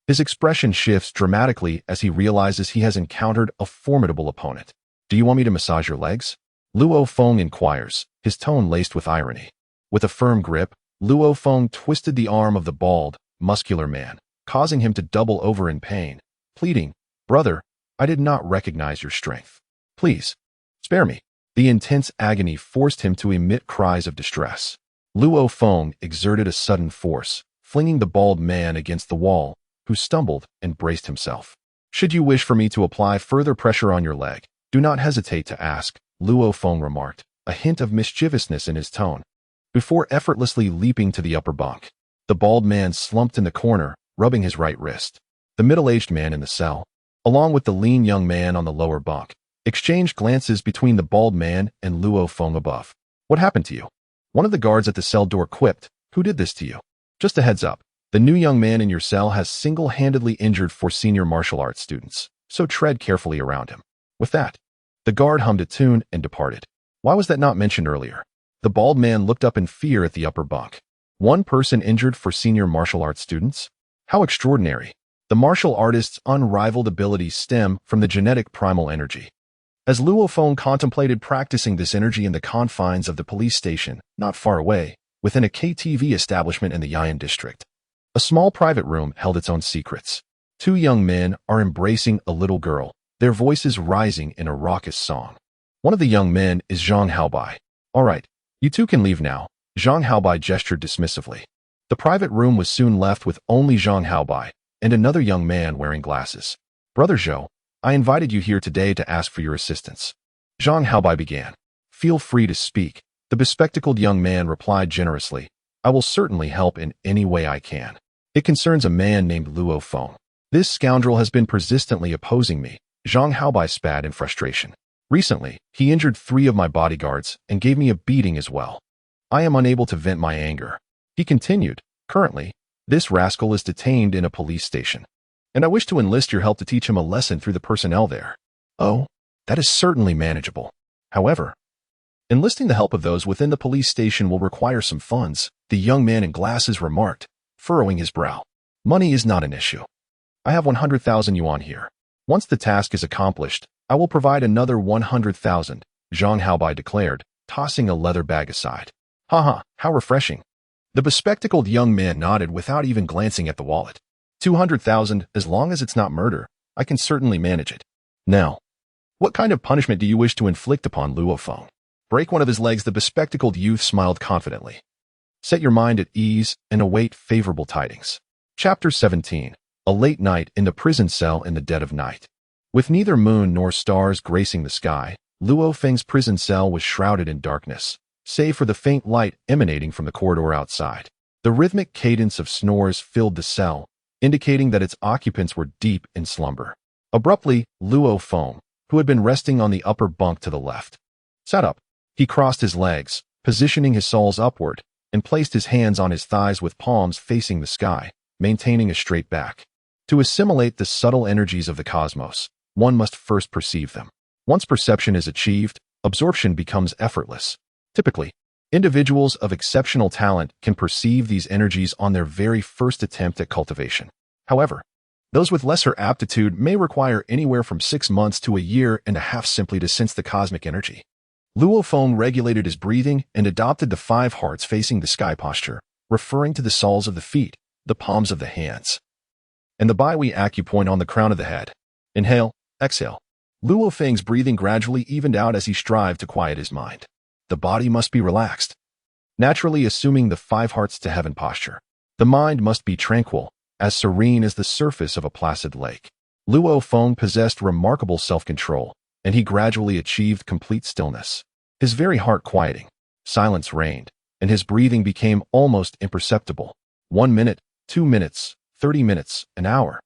His expression shifts dramatically as he realizes he has encountered a formidable opponent. "Do you want me to massage your legs?" Luo Feng inquires, his tone laced with irony. With a firm grip, Luo Feng twisted the arm of the bald, muscular man, causing him to double over in pain, pleading, "Brother, I did not recognize your strength. Please, spare me." The intense agony forced him to emit cries of distress. Luo Feng exerted a sudden force, flinging the bald man against the wall, who stumbled and braced himself. "Should you wish for me to apply further pressure on your leg, do not hesitate to ask," Luo Feng remarked, a hint of mischievousness in his tone, before effortlessly leaping to the upper bunk. The bald man slumped in the corner, rubbing his right wrist. The middle-aged man in the cell, along with the lean young man on the lower bunk, exchanged glances between the bald man and Luo Feng above. "What happened to you?" One of the guards at the cell door quipped, "Who did this to you?" "Just a heads up. The new young man in your cell has single-handedly injured 4 senior martial arts students, so tread carefully around him." With that, the guard hummed a tune and departed. Why was that not mentioned earlier? The bald man looked up in fear at the upper bunk. One person injured 4 senior martial arts students? How extraordinary. The martial artist's unrivaled abilities stem from the genetic primal energy. As Luo Feng contemplated practicing this energy in the confines of the police station, not far away, within a KTV establishment in the Yayan district, a small private room held its own secrets. 2 young men are embracing a little girl, their voices rising in a raucous song. One of the young men is Zhang Haobai. "All right, you two can leave now," Zhang Haobai gestured dismissively. The private room was soon left with only Zhang Haobai and another young man wearing glasses. "Brother Zhou, I invited you here today to ask for your assistance." Zhang Haobai began. "Feel free to speak," the bespectacled young man replied generously. "I will certainly help in any way I can. It concerns a man named Luo Feng. This scoundrel has been persistently opposing me," Zhang Haobai spat in frustration. "Recently, he injured 3 of my bodyguards and gave me a beating as well. I am unable to vent my anger." He continued, "Currently, this rascal is detained in a police station, and I wish to enlist your help to teach him a lesson through the personnel there." "Oh, that is certainly manageable. However, enlisting the help of those within the police station will require some funds," the young man in glasses remarked, furrowing his brow. "Money is not an issue. I have 100,000 yuan here. Once the task is accomplished, I will provide another 100,000, Zhang Haobai declared, tossing a leather bag aside. "Haha, how refreshing." The bespectacled young man nodded without even glancing at the wallet. 200,000, as long as it's not murder, I can certainly manage it. Now, what kind of punishment do you wish to inflict upon Luo Feng? Break one of his legs, the bespectacled youth smiled confidently. Set your mind at ease and await favorable tidings. Chapter 17. A late night in the prison cell in the dead of night. With neither moon nor stars gracing the sky, Luo Feng's prison cell was shrouded in darkness, save for the faint light emanating from the corridor outside. The rhythmic cadence of snores filled the cell, indicating that its occupants were deep in slumber. Abruptly, Luo Feng, who had been resting on the upper bunk to the left, sat up. He crossed his legs, positioning his soles upward, and placed his hands on his thighs with palms facing the sky, maintaining a straight back. To assimilate the subtle energies of the cosmos, one must first perceive them. Once perception is achieved, absorption becomes effortless. Typically, individuals of exceptional talent can perceive these energies on their very first attempt at cultivation. However, those with lesser aptitude may require anywhere from 6 months to a year and a half simply to sense the cosmic energy. Luo Feng regulated his breathing and adopted the 5 hearts facing the sky posture, referring to the soles of the feet, the palms of the hands, and the Baihui acupoint on the crown of the head. Inhale, exhale. Luo Feng's breathing gradually evened out as he strived to quiet his mind. The body must be relaxed, naturally assuming the 5 hearts to heaven posture. The mind must be tranquil, as serene as the surface of a placid lake. Luo Feng possessed remarkable self-control, and he gradually achieved complete stillness. His very heart quieting, silence reigned, and his breathing became almost imperceptible. 1 minute, 2 minutes, 30 minutes, an hour.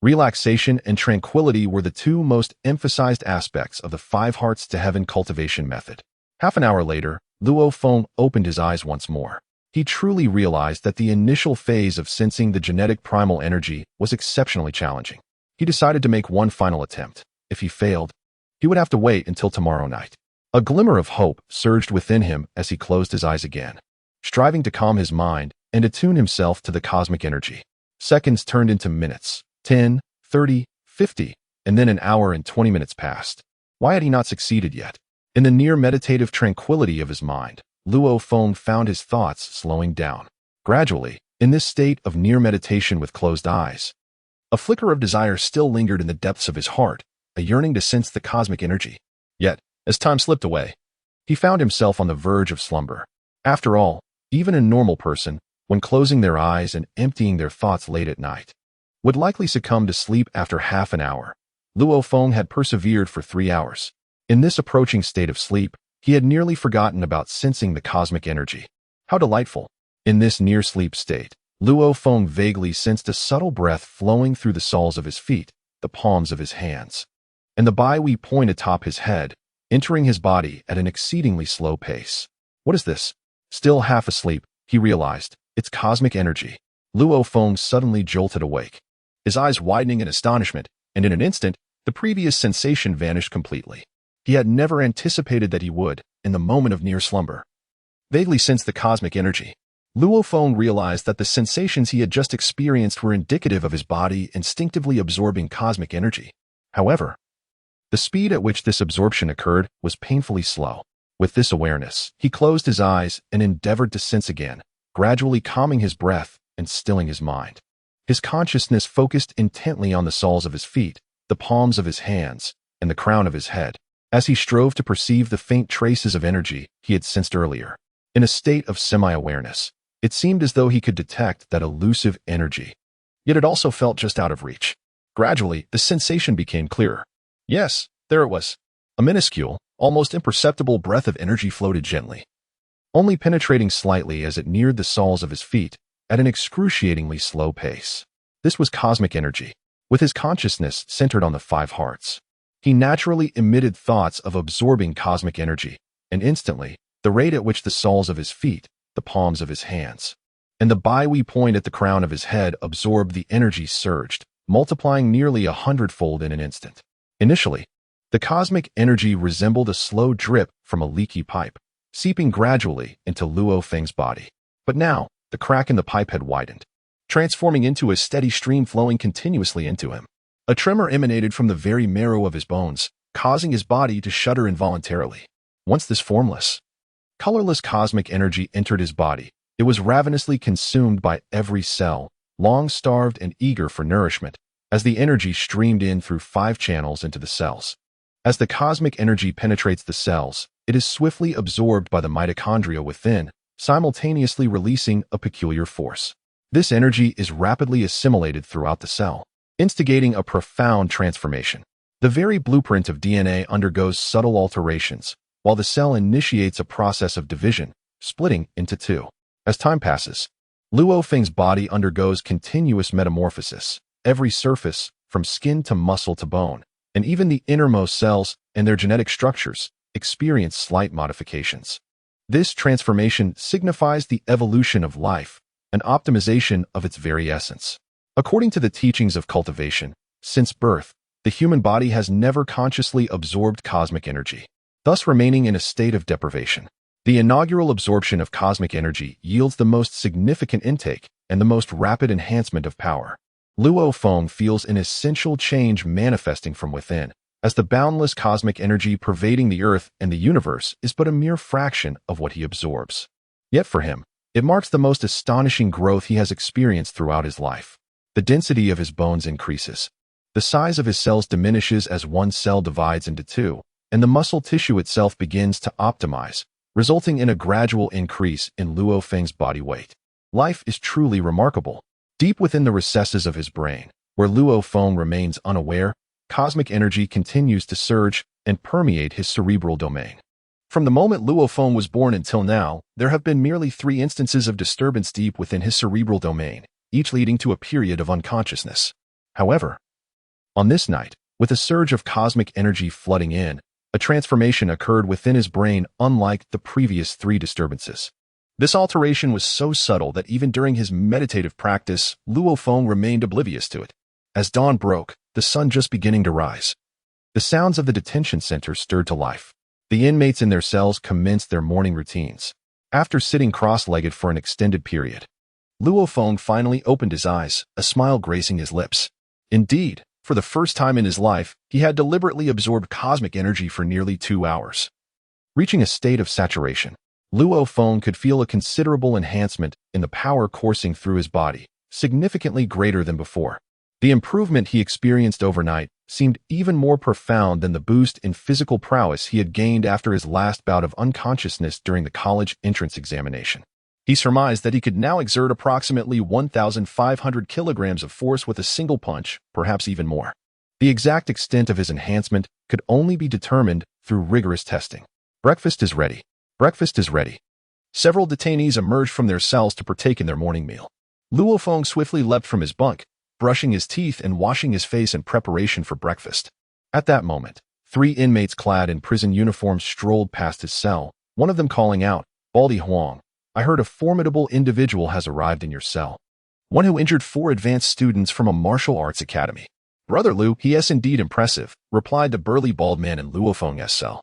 Relaxation and tranquility were the 2 most emphasized aspects of the 5 hearts to heaven cultivation method. Half an hour later, Luo Feng opened his eyes once more. He truly realized that the initial phase of sensing the genetic primal energy was exceptionally challenging. He decided to make one final attempt. If he failed, he would have to wait until tomorrow night. A glimmer of hope surged within him as he closed his eyes again, striving to calm his mind and attune himself to the cosmic energy. Seconds turned into minutes, 10, 30, 50, and then an hour and 20 minutes passed. Why had he not succeeded yet? In the near meditative tranquility of his mind, Luo Feng found his thoughts slowing down. Gradually, in this state of near meditation with closed eyes, a flicker of desire still lingered in the depths of his heart, a yearning to sense the cosmic energy. Yet, as time slipped away, he found himself on the verge of slumber. After all, even a normal person, when closing their eyes and emptying their thoughts late at night, would likely succumb to sleep after half an hour. Luo Feng had persevered for 3 hours. In this approaching state of sleep, he had nearly forgotten about sensing the cosmic energy. How delightful! In this near-sleep state, Luo Feng vaguely sensed a subtle breath flowing through the soles of his feet, the palms of his hands, and the Baihui point atop his head, entering his body at an exceedingly slow pace. What is this? Still half asleep, he realized. It's cosmic energy. Luo Feng suddenly jolted awake, his eyes widening in astonishment, and in an instant, the previous sensation vanished completely. He had never anticipated that he would, in the moment of near slumber, vaguely sense the cosmic energy. Luo Feng realized that the sensations he had just experienced were indicative of his body instinctively absorbing cosmic energy. However, the speed at which this absorption occurred was painfully slow. With this awareness, he closed his eyes and endeavored to sense again, gradually calming his breath and stilling his mind. His consciousness focused intently on the soles of his feet, the palms of his hands, and the crown of his head, as he strove to perceive the faint traces of energy he had sensed earlier. In a state of semi-awareness, it seemed as though he could detect that elusive energy, yet it also felt just out of reach. Gradually, the sensation became clearer. Yes, there it was. A minuscule, almost imperceptible breath of energy floated gently, only penetrating slightly as it neared the soles of his feet at an excruciatingly slow pace. This was cosmic energy. With his consciousness centered on the 5 hearts, he naturally emitted thoughts of absorbing cosmic energy, and instantly, the rate at which the soles of his feet, the palms of his hands, and the Baihui point at the crown of his head absorbed the energy surged, multiplying nearly 100-fold in an instant. Initially, the cosmic energy resembled a slow drip from a leaky pipe, seeping gradually into Luo Feng's body. But now, the crack in the pipe had widened, transforming into a steady stream flowing continuously into him. A tremor emanated from the very marrow of his bones, causing his body to shudder involuntarily. Once this formless, colorless cosmic energy entered his body, it was ravenously consumed by every cell, long starved and eager for nourishment, as the energy streamed in through 5 channels into the cells. As the cosmic energy penetrates the cells, it is swiftly absorbed by the mitochondria within, simultaneously releasing a peculiar force. This energy is rapidly assimilated throughout the cell, instigating a profound transformation. The very blueprint of DNA undergoes subtle alterations, while the cell initiates a process of division, splitting into two. As time passes, Luo Feng's body undergoes continuous metamorphosis. Every surface, from skin to muscle to bone, and even the innermost cells and their genetic structures, experience slight modifications. This transformation signifies the evolution of life, an optimization of its very essence. According to the teachings of cultivation, since birth, the human body has never consciously absorbed cosmic energy, thus remaining in a state of deprivation. The inaugural absorption of cosmic energy yields the most significant intake and the most rapid enhancement of power. Luo Feng feels an essential change manifesting from within, as the boundless cosmic energy pervading the Earth and the universe is but a mere fraction of what he absorbs. Yet for him, it marks the most astonishing growth he has experienced throughout his life. The density of his bones increases. The size of his cells diminishes as one cell divides into two, and the muscle tissue itself begins to optimize, resulting in a gradual increase in Luo Feng's body weight. Life is truly remarkable. Deep within the recesses of his brain, where Luo Feng remains unaware, cosmic energy continues to surge and permeate his cerebral domain. From the moment Luo Feng was born until now, there have been merely 3 instances of disturbance deep within his cerebral domain, each leading to a period of unconsciousness. However, on this night, with a surge of cosmic energy flooding in, a transformation occurred within his brain unlike the previous 3 disturbances. This alteration was so subtle that even during his meditative practice, Luo Feng remained oblivious to it. As dawn broke, the sun just beginning to rise, the sounds of the detention center stirred to life. The inmates in their cells commenced their morning routines. After sitting cross-legged for an extended period, Luo Feng finally opened his eyes, a smile gracing his lips. Indeed, for the first time in his life, he had deliberately absorbed cosmic energy for nearly 2 hours. Reaching a state of saturation, Luo Feng could feel a considerable enhancement in the power coursing through his body, significantly greater than before. The improvement he experienced overnight seemed even more profound than the boost in physical prowess he had gained after his last bout of unconsciousness during the college entrance examination. He surmised that he could now exert approximately 1,500 kilograms of force with a single punch, perhaps even more. The exact extent of his enhancement could only be determined through rigorous testing. Breakfast is ready. Breakfast is ready. Several detainees emerged from their cells to partake in their morning meal. Luo Feng swiftly leapt from his bunk, brushing his teeth and washing his face in preparation for breakfast. At that moment, 3 inmates clad in prison uniforms strolled past his cell, one of them calling out, "Baldy Huang, I heard a formidable individual has arrived in your cell. One who injured 4 advanced students from a martial arts academy." "Brother Lu, he is indeed impressive," replied the burly bald man in Luo Feng's cell.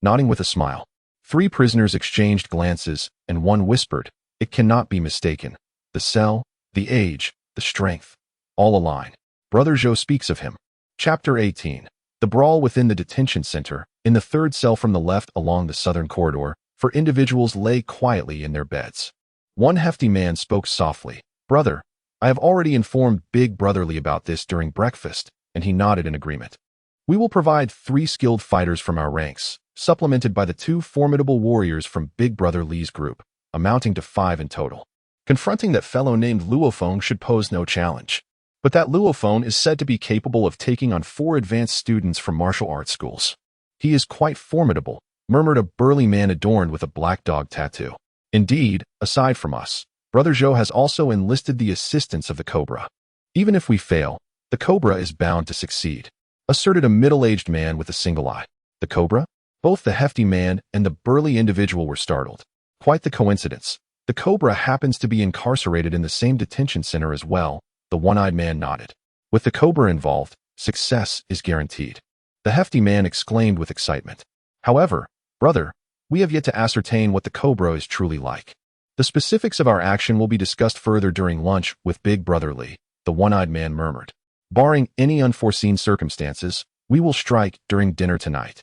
Nodding with a smile, 3 prisoners exchanged glances, and one whispered, "It cannot be mistaken. The cell, the age, the strength, all align. Brother Zhou speaks of him." Chapter 18. The brawl within the detention center. In the 3rd cell from the left along the southern corridor, 4 individuals lay quietly in their beds. One hefty man spoke softly. "Brother, I have already informed Big Brother Li about this during breakfast," and he nodded in agreement. "We will provide 3 skilled fighters from our ranks, supplemented by the 2 formidable warriors from Big Brother Li's group, amounting to 5 in total." Confronting that fellow named Luo Feng should pose no challenge. But that Luo Feng is said to be capable of taking on 4 advanced students from martial arts schools. "He is quite formidable," murmured a burly man adorned with a black dog tattoo. "Indeed, aside from us, Brother Zhou has also enlisted the assistance of the Cobra. Even if we fail, the Cobra is bound to succeed," asserted a middle-aged man with a single eye. The Cobra? Both the hefty man and the burly individual were startled. Quite the coincidence. The Cobra happens to be incarcerated in the same detention center as well. The one-eyed man nodded. "With the Cobra involved, success is guaranteed," the hefty man exclaimed with excitement. "However, brother, we have yet to ascertain what the Cobra is truly like. The specifics of our action will be discussed further during lunch with Big Brother Li," the one-eyed man murmured. "Barring any unforeseen circumstances, we will strike during dinner tonight.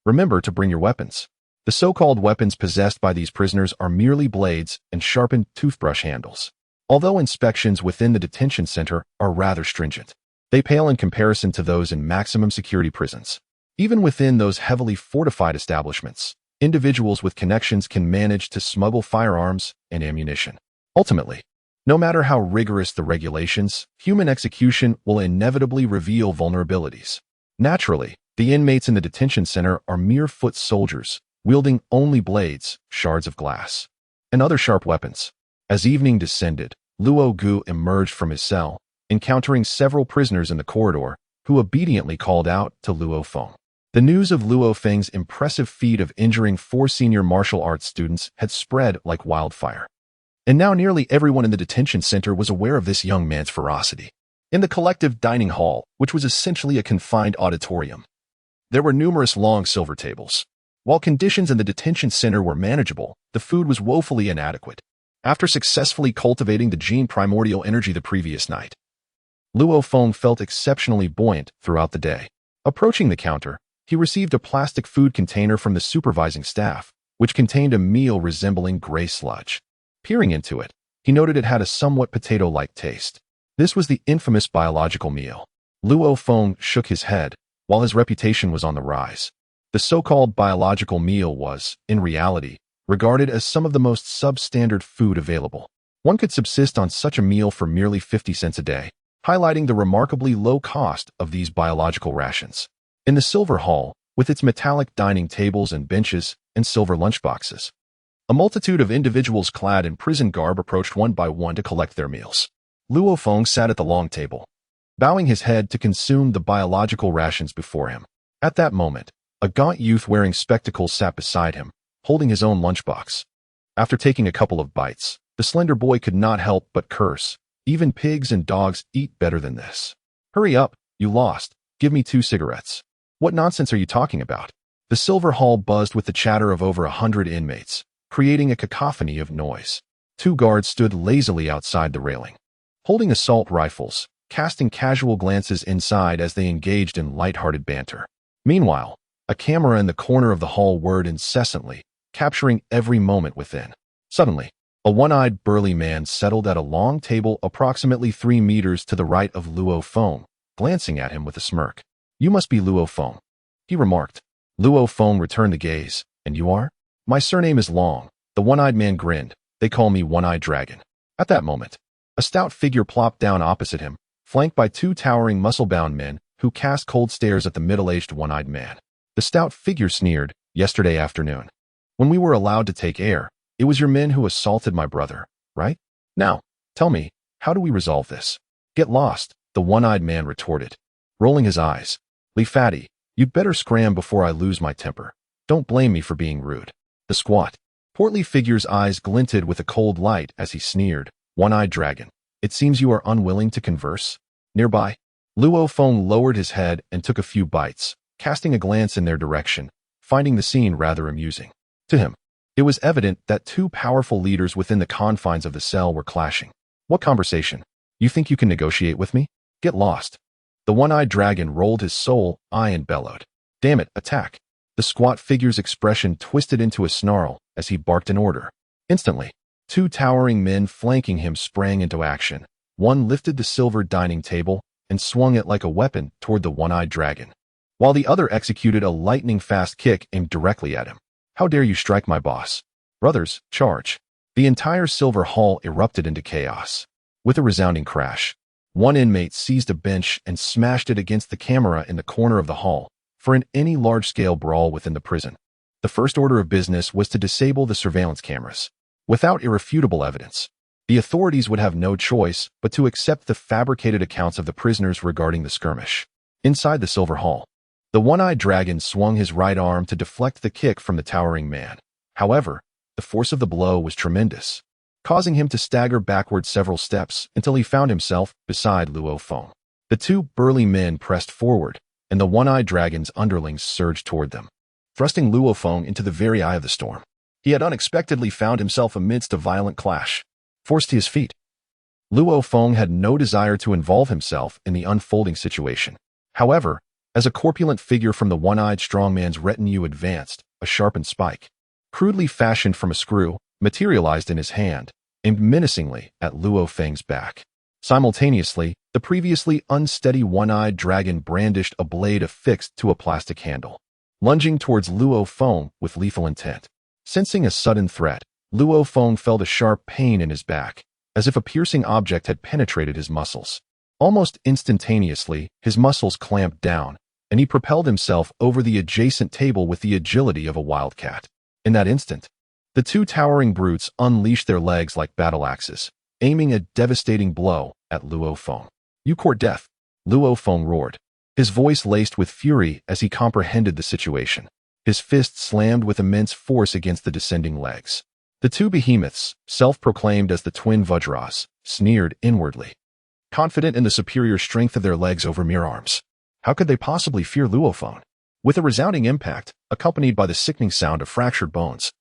Remember to bring your weapons." The so-called weapons possessed by these prisoners are merely blades and sharpened toothbrush handles. Although inspections within the detention center are rather stringent, they pale in comparison to those in maximum security prisons. Even within those heavily fortified establishments, individuals with connections can manage to smuggle firearms and ammunition. Ultimately, no matter how rigorous the regulations, human execution will inevitably reveal vulnerabilities. Naturally, the inmates in the detention center are mere foot soldiers, wielding only blades, shards of glass, and other sharp weapons. As evening descended, Luo Gu emerged from his cell, encountering several prisoners in the corridor, who obediently called out to Luo Feng. The news of Luo Feng's impressive feat of injuring 4 senior martial arts students had spread like wildfire. And now nearly everyone in the detention center was aware of this young man's ferocity. In the collective dining hall, which was essentially a confined auditorium, there were numerous long silver tables. While conditions in the detention center were manageable, the food was woefully inadequate. After successfully cultivating the gene primordial energy the previous night, Luo Feng felt exceptionally buoyant throughout the day. Approaching the counter, he received a plastic food container from the supervising staff, which contained a meal resembling gray sludge. Peering into it, he noted it had a somewhat potato-like taste. This was the infamous biological meal. Luo Feng shook his head, while his reputation was on the rise. The so-called biological meal was, in reality, regarded as some of the most substandard food available. One could subsist on such a meal for merely 50 cents a day, highlighting the remarkably low cost of these biological rations. In the Silver Hall, with its metallic dining tables and benches and silver lunchboxes, a multitude of individuals clad in prison garb approached one by one to collect their meals. Luo Feng sat at the long table, bowing his head to consume the biological rations before him. At that moment, a gaunt youth wearing spectacles sat beside him, holding his own lunchbox. After taking a couple of bites, the slender boy could not help but curse. Even pigs and dogs eat better than this. Hurry up, you lost. Give me 2 cigarettes. What nonsense are you talking about? The Silver Hall buzzed with the chatter of over 100 inmates, creating a cacophony of noise. 2 guards stood lazily outside the railing, holding assault rifles, casting casual glances inside as they engaged in light-hearted banter. Meanwhile, a camera in the corner of the hall whirred incessantly, capturing every moment within. Suddenly, a one-eyed burly man settled at a long table approximately 3 meters to the right of Luo Feng, glancing at him with a smirk. You must be Luo Feng, he remarked. Luo Feng returned the gaze. And you are? My surname is Long. The one-eyed man grinned. They call me One-Eyed Dragon. At that moment, a stout figure plopped down opposite him, flanked by 2 towering muscle-bound men who cast cold stares at the middle-aged one-eyed man. The stout figure sneered. Yesterday afternoon, when we were allowed to take air, it was your men who assaulted my brother, right? Now, tell me, how do we resolve this? Get lost, the one-eyed man retorted, rolling his eyes. Lee Fatty, you'd better scram before I lose my temper. Don't blame me for being rude. The squat, portly figure's eyes glinted with a cold light as he sneered. One-eyed dragon, it seems you are unwilling to converse. Nearby, Luo Feng lowered his head and took a few bites, casting a glance in their direction, finding the scene rather amusing. To him, it was evident that 2 powerful leaders within the confines of the cell were clashing. What conversation? You think you can negotiate with me? Get lost. The one-eyed dragon rolled his sole eye and bellowed. Damn it, attack. The squat figure's expression twisted into a snarl as he barked an order. Instantly, 2 towering men flanking him sprang into action. One lifted the silver dining table and swung it like a weapon toward the one-eyed dragon, while the other executed a lightning-fast kick aimed directly at him. How dare you strike my boss? Brothers, charge. The entire Silver Hall erupted into chaos. With a resounding crash, one inmate seized a bench and smashed it against the camera in the corner of the hall, for in any large-scale brawl within the prison, the first order of business was to disable the surveillance cameras. Without irrefutable evidence, the authorities would have no choice but to accept the fabricated accounts of the prisoners regarding the skirmish. Inside the Silver Hall, the one-eyed dragon swung his right arm to deflect the kick from the towering man. However, the force of the blow was tremendous, causing him to stagger backward several steps until he found himself beside Luo Feng. The 2 burly men pressed forward, and the one-eyed dragon's underlings surged toward them, thrusting Luo Feng into the very eye of the storm. He had unexpectedly found himself amidst a violent clash. Forced to his feet, Luo Feng had no desire to involve himself in the unfolding situation. However, as a corpulent figure from the one-eyed strongman's retinue advanced, a sharpened spike, crudely fashioned from a screw, materialized in his hand, aimed menacingly at Luo Feng's back. Simultaneously, the previously unsteady one-eyed dragon brandished a blade affixed to a plastic handle, lunging towards Luo Feng with lethal intent. Sensing a sudden threat, Luo Feng felt a sharp pain in his back, as if a piercing object had penetrated his muscles. Almost instantaneously, his muscles clamped down, and he propelled himself over the adjacent table with the agility of a wildcat. In that instant, the two towering brutes unleashed their legs like battle axes, aiming a devastating blow at Luo Feng. "You court death," Luo Feng roared, his voice laced with fury as he comprehended the situation. His fist slammed with immense force against the descending legs. The two behemoths, self-proclaimed as the twin Vajras, sneered inwardly, confident in the superior strength of their legs over mere arms. How could they possibly fear Luo Feng? With a resounding impact, accompanied by the sickening sound of fractured bones,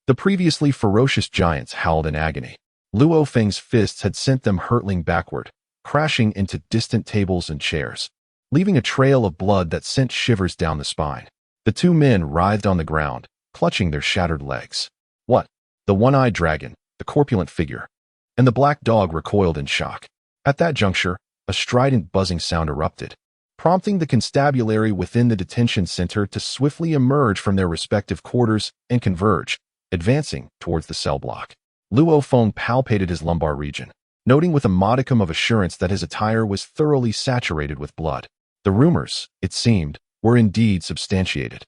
the previously ferocious giants howled in agony. Luo Feng's fists had sent them hurtling backward, crashing into distant tables and chairs, leaving a trail of blood that sent shivers down the spine. The two men writhed on the ground, clutching their shattered legs. What? The one-eyed dragon, the corpulent figure, and the black dog recoiled in shock. At that juncture, a strident buzzing sound erupted, prompting the constabulary within the detention center to swiftly emerge from their respective quarters and converge, advancing towards the cell block. Luo Feng palpated his lumbar region, noting with a modicum of assurance that his attire was thoroughly saturated with blood. The rumors, it seemed, were indeed substantiated.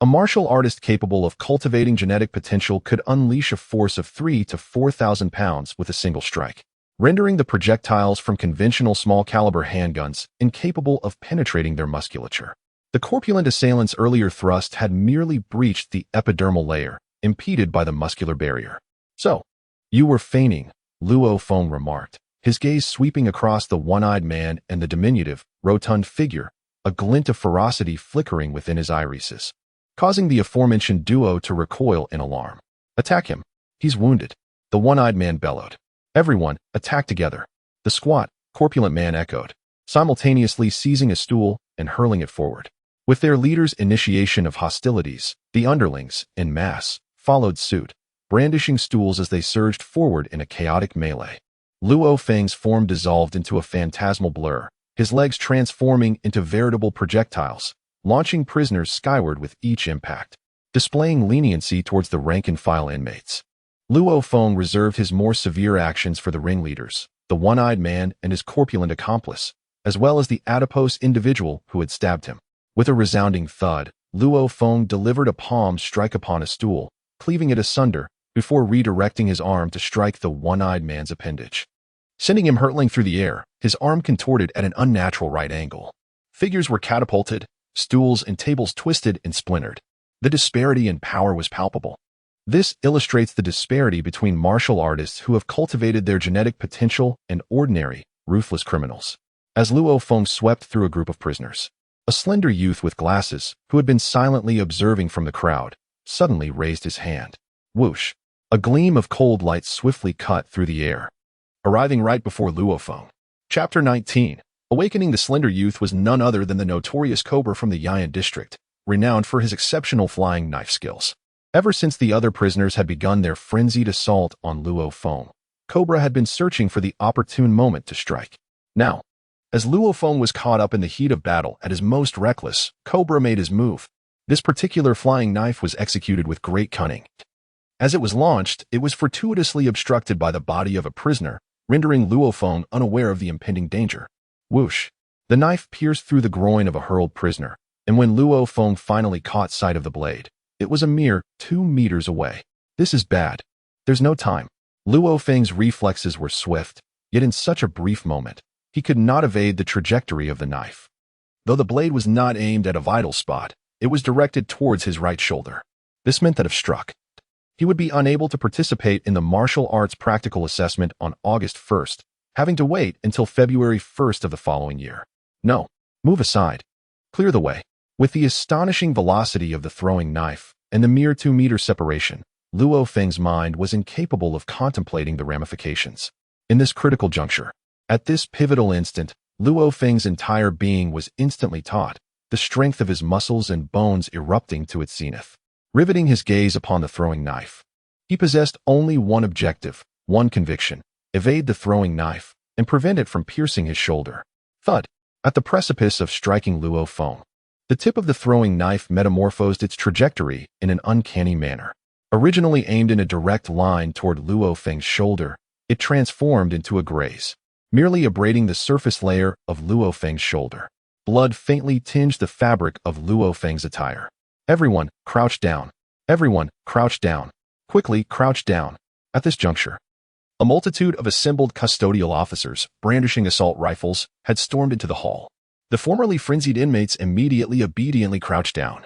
A martial artist capable of cultivating genetic potential could unleash a force of 3,000 to 4,000 pounds with a single strike, rendering the projectiles from conventional small-caliber handguns incapable of penetrating their musculature. The corpulent assailant's earlier thrust had merely breached the epidermal layer, impeded by the muscular barrier. "So, you were feigning," Luo Feng remarked, his gaze sweeping across the one-eyed man and the diminutive, rotund figure, a glint of ferocity flickering within his irises, causing the aforementioned duo to recoil in alarm. "Attack him. He's wounded," the one-eyed man bellowed. "Everyone, attack together," the squat, corpulent man echoed, simultaneously seizing a stool and hurling it forward. With their leader's initiation of hostilities, the underlings, en masse, followed suit, brandishing stools as they surged forward in a chaotic melee. Luo Feng's form dissolved into a phantasmal blur, his legs transforming into veritable projectiles, launching prisoners skyward with each impact, displaying leniency towards the rank-and-file inmates. Luo Feng reserved his more severe actions for the ringleaders, the one-eyed man and his corpulent accomplice, as well as the adipose individual who had stabbed him. With a resounding thud, Luo Feng delivered a palm strike upon a stool, cleaving it asunder, before redirecting his arm to strike the one-eyed man's appendage, sending him hurtling through the air, his arm contorted at an unnatural right angle. Figures were catapulted, stools and tables twisted and splintered. The disparity in power was palpable. This illustrates the disparity between martial artists who have cultivated their genetic potential and ordinary, ruthless criminals. As Luo Feng swept through a group of prisoners, a slender youth with glasses, who had been silently observing from the crowd, suddenly raised his hand. Whoosh! A gleam of cold light swiftly cut through the air, arriving right before Luo Feng. Chapter 19. Awakening the slender youth was none other than the notorious Cobra from the Yayan district, renowned for his exceptional flying knife skills. Ever since the other prisoners had begun their frenzied assault on Luo Feng, Cobra had been searching for the opportune moment to strike. Now, as Luo Feng was caught up in the heat of battle at his most reckless, Cobra made his move. This particular flying knife was executed with great cunning. As it was launched, it was fortuitously obstructed by the body of a prisoner, rendering Luo Feng unaware of the impending danger. Whoosh! The knife pierced through the groin of a hurled prisoner, and when Luo Feng finally caught sight of the blade, it was a mere 2 meters away. This is bad. There's no time. Luo Feng's reflexes were swift, yet in such a brief moment, he could not evade the trajectory of the knife. Though the blade was not aimed at a vital spot, it was directed towards his right shoulder. This meant that if struck, he would be unable to participate in the martial arts practical assessment on August 1st, having to wait until February 1st of the following year. No, move aside. Clear the way. With the astonishing velocity of the throwing knife and the mere 2-meter separation, Luo Feng's mind was incapable of contemplating the ramifications. In this critical juncture, at this pivotal instant, Luo Feng's entire being was instantly taut, the strength of his muscles and bones erupting to its zenith. Riveting his gaze upon the throwing knife, he possessed only one objective, one conviction: evade the throwing knife and prevent it from piercing his shoulder. Thud! At the precipice of striking Luo Feng, the tip of the throwing knife metamorphosed its trajectory in an uncanny manner. Originally aimed in a direct line toward Luo Feng's shoulder, it transformed into a graze, merely abrading the surface layer of Luo Feng's shoulder. Blood faintly tinged the fabric of Luo Feng's attire. Everyone, crouch down. Everyone, crouch down. Quickly, crouch down. At this juncture, a multitude of assembled custodial officers, brandishing assault rifles, had stormed into the hall. The formerly frenzied inmates immediately obediently crouched down.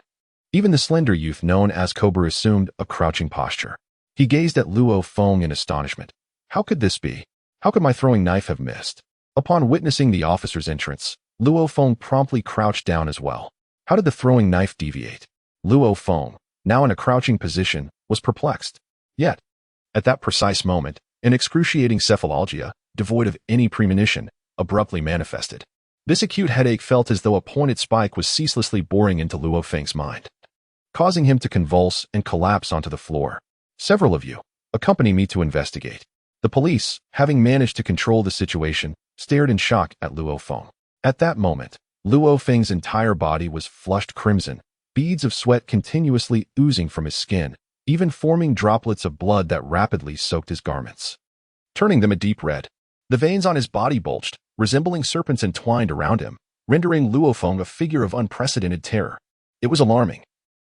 Even the slender youth known as Cobra assumed a crouching posture. He gazed at Luo Feng in astonishment. How could this be? How could my throwing knife have missed? Upon witnessing the officer's entrance, Luo Feng promptly crouched down as well. How did the throwing knife deviate? Luo Feng, now in a crouching position, was perplexed. Yet, at that precise moment, an excruciating cephalalgia, devoid of any premonition, abruptly manifested. This acute headache felt as though a pointed spike was ceaselessly boring into Luo Feng's mind, causing him to convulse and collapse onto the floor. Several of you, accompany me to investigate. The police, having managed to control the situation, stared in shock at Luo Feng. At that moment, Luo Feng's entire body was flushed crimson, beads of sweat continuously oozing from his skin, even forming droplets of blood that rapidly soaked his garments, turning them a deep red. The veins on his body bulged, resembling serpents entwined around him, rendering Luo Feng a figure of unprecedented terror. It was alarming.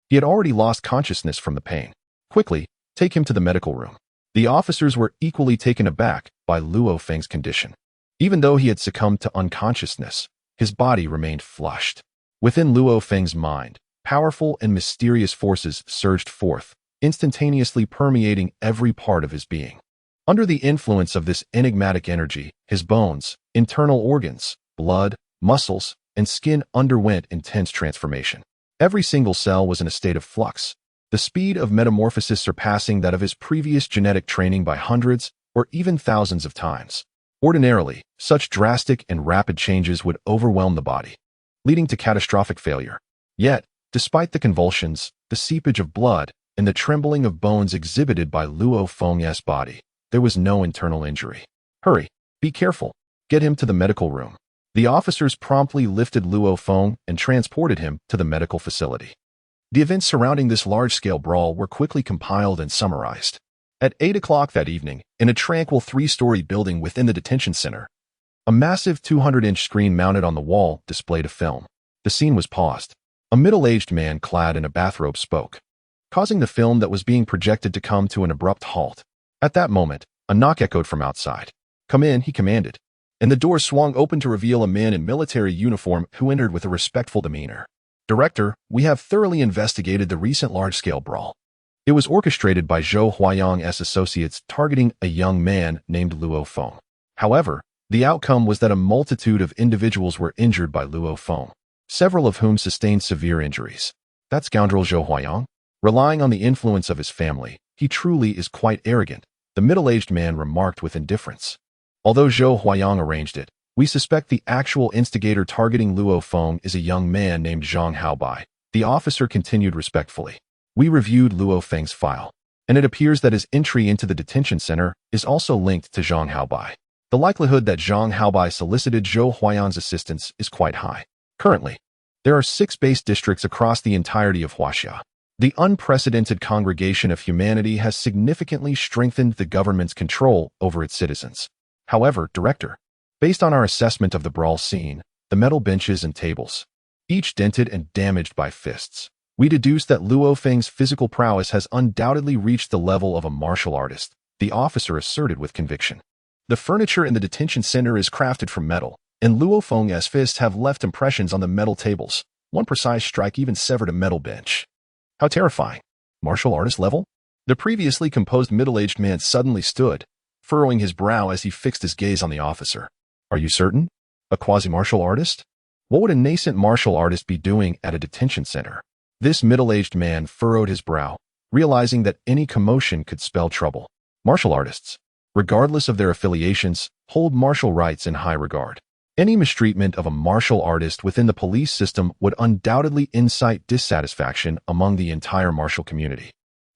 He had already lost consciousness from the pain. Quickly, take him to the medical room. The officers were equally taken aback by Luo Feng's condition. Even though he had succumbed to unconsciousness, his body remained flushed. Within Luo Feng's mind, powerful and mysterious forces surged forth, instantaneously permeating every part of his being. Under the influence of this enigmatic energy, his bones, internal organs, blood, muscles, and skin underwent intense transformation. Every single cell was in a state of flux, the speed of metamorphosis surpassing that of his previous genetic training by hundreds or even thousands of times. Ordinarily, such drastic and rapid changes would overwhelm the body, leading to catastrophic failure. Yet, despite the convulsions, the seepage of blood, and the trembling of bones exhibited by Luo Feng's body, there was no internal injury. Hurry, be careful, get him to the medical room. The officers promptly lifted Luo Feng and transported him to the medical facility. The events surrounding this large-scale brawl were quickly compiled and summarized. At 8 o'clock that evening, in a tranquil 3-story building within the detention center, a massive 200-inch screen mounted on the wall displayed a film. The scene was paused. A middle-aged man clad in a bathrobe spoke, causing the film that was being projected to come to an abrupt halt. At that moment, a knock echoed from outside. "Come in," he commanded, and the door swung open to reveal a man in military uniform who entered with a respectful demeanor. "Director, we have thoroughly investigated the recent large-scale brawl. It was orchestrated by Zhou Huayang's associates targeting a young man named Luo Feng. However, the outcome was that a multitude of individuals were injured by Luo Feng, several of whom sustained severe injuries. That scoundrel Zhou Huayang? Relying on the influence of his family, he truly is quite arrogant," the middle-aged man remarked with indifference. "Although Zhou Huayang arranged it, we suspect the actual instigator targeting Luo Feng is a young man named Zhang Haobai," the officer continued respectfully. "We reviewed Luo Feng's file, and it appears that his entry into the detention center is also linked to Zhang Haobai. The likelihood that Zhang Haobai solicited Zhou Huayang's assistance is quite high. Currently, there are 6 base districts across the entirety of Huaxia. The unprecedented congregation of humanity has significantly strengthened the government's control over its citizens. However, Director, based on our assessment of the brawl scene, the metal benches and tables, each dented and damaged by fists, we deduce that Luo Feng's physical prowess has undoubtedly reached the level of a martial artist," the officer asserted with conviction. "The furniture in the detention center is crafted from metal, and Luo Feng's fists have left impressions on the metal tables. One precise strike even severed a metal bench." "How terrifying. Martial artist level?" The previously composed middle-aged man suddenly stood, furrowing his brow as he fixed his gaze on the officer. "Are you certain? A quasi-martial artist? What would a nascent martial artist be doing at a detention center?" This middle-aged man furrowed his brow, realizing that any commotion could spell trouble. "Martial artists, regardless of their affiliations, hold martial rights in high regard. Any mistreatment of a martial artist within the police system would undoubtedly incite dissatisfaction among the entire martial community,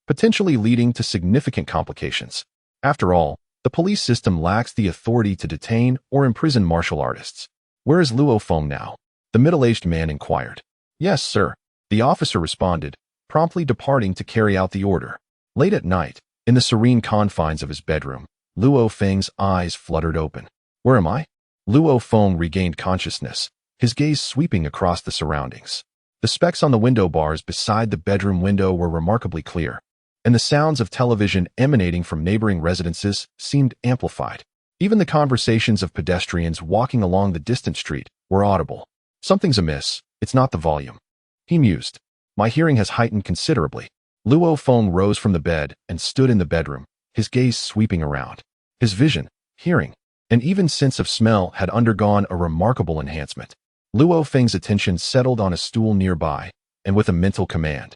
potentially leading to significant complications. After all, the police system lacks the authority to detain or imprison martial artists. Where is Luo Feng now?" the middle-aged man inquired. "Yes, sir," the officer responded, promptly departing to carry out the order. Late at night, in the serene confines of his bedroom, Luo Feng's eyes fluttered open. "Where am I?" Luo Feng regained consciousness, his gaze sweeping across the surroundings. The specks on the window bars beside the bedroom window were remarkably clear, and the sounds of television emanating from neighboring residences seemed amplified. Even the conversations of pedestrians walking along the distant street were audible. Something's amiss, it's not the volume, he mused. My hearing has heightened considerably. Luo Feng rose from the bed and stood in the bedroom, his gaze sweeping around. His vision, hearing, and even sense of smell had undergone a remarkable enhancement. Luo Feng's attention settled on a stool nearby, and with a mental command,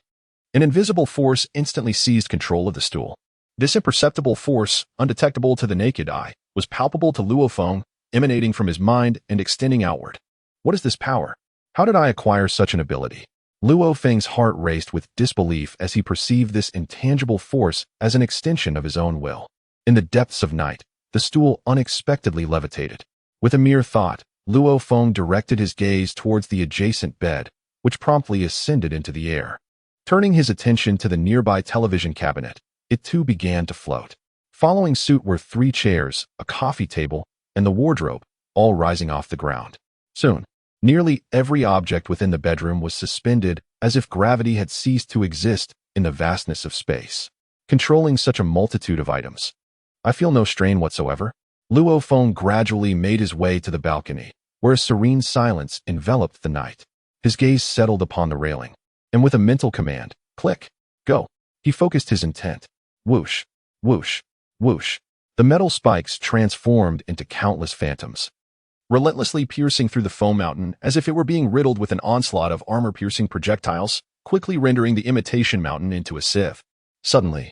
an invisible force instantly seized control of the stool. This imperceptible force, undetectable to the naked eye, was palpable to Luo Feng, emanating from his mind and extending outward. What is this power? How did I acquire such an ability? Luo Feng's heart raced with disbelief as he perceived this intangible force as an extension of his own will. In the depths of night, the stool unexpectedly levitated. With a mere thought, Luo Feng directed his gaze towards the adjacent bed, which promptly ascended into the air. Turning his attention to the nearby television cabinet, it too began to float. Following suit were 3 chairs, a coffee table, and the wardrobe, all rising off the ground. Soon, nearly every object within the bedroom was suspended as if gravity had ceased to exist in the vastness of space. Controlling such a multitude of items, I feel no strain whatsoever. Luo Feng gradually made his way to the balcony, where a serene silence enveloped the night. His gaze settled upon the railing, and with a mental command, click, go, he focused his intent. Whoosh, whoosh, whoosh. The metal spikes transformed into countless phantoms, relentlessly piercing through the foam mountain as if it were being riddled with an onslaught of armor-piercing projectiles, quickly rendering the imitation mountain into a sieve. Suddenly,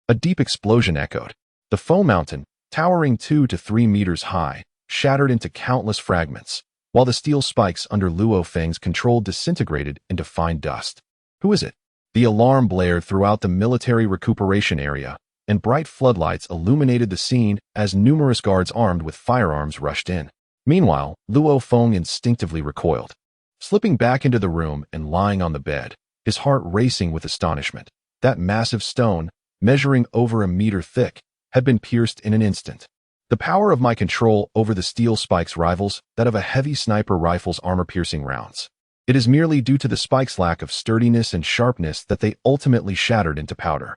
a deep explosion echoed. The foam mountain, towering 2 to 3 meters high, shattered into countless fragments, while the steel spikes under Luo Feng's control disintegrated into fine dust. Who is it? The alarm blared throughout the military recuperation area, and bright floodlights illuminated the scene as numerous guards armed with firearms rushed in. Meanwhile, Luo Feng instinctively recoiled, slipping back into the room and lying on the bed, his heart racing with astonishment. That massive stone, measuring over 1 meter thick, had been pierced in an instant. The power of my control over the steel spikes rivals that of a heavy sniper rifle's armor-piercing rounds. It is merely due to the spikes' lack of sturdiness and sharpness that they ultimately shattered into powder.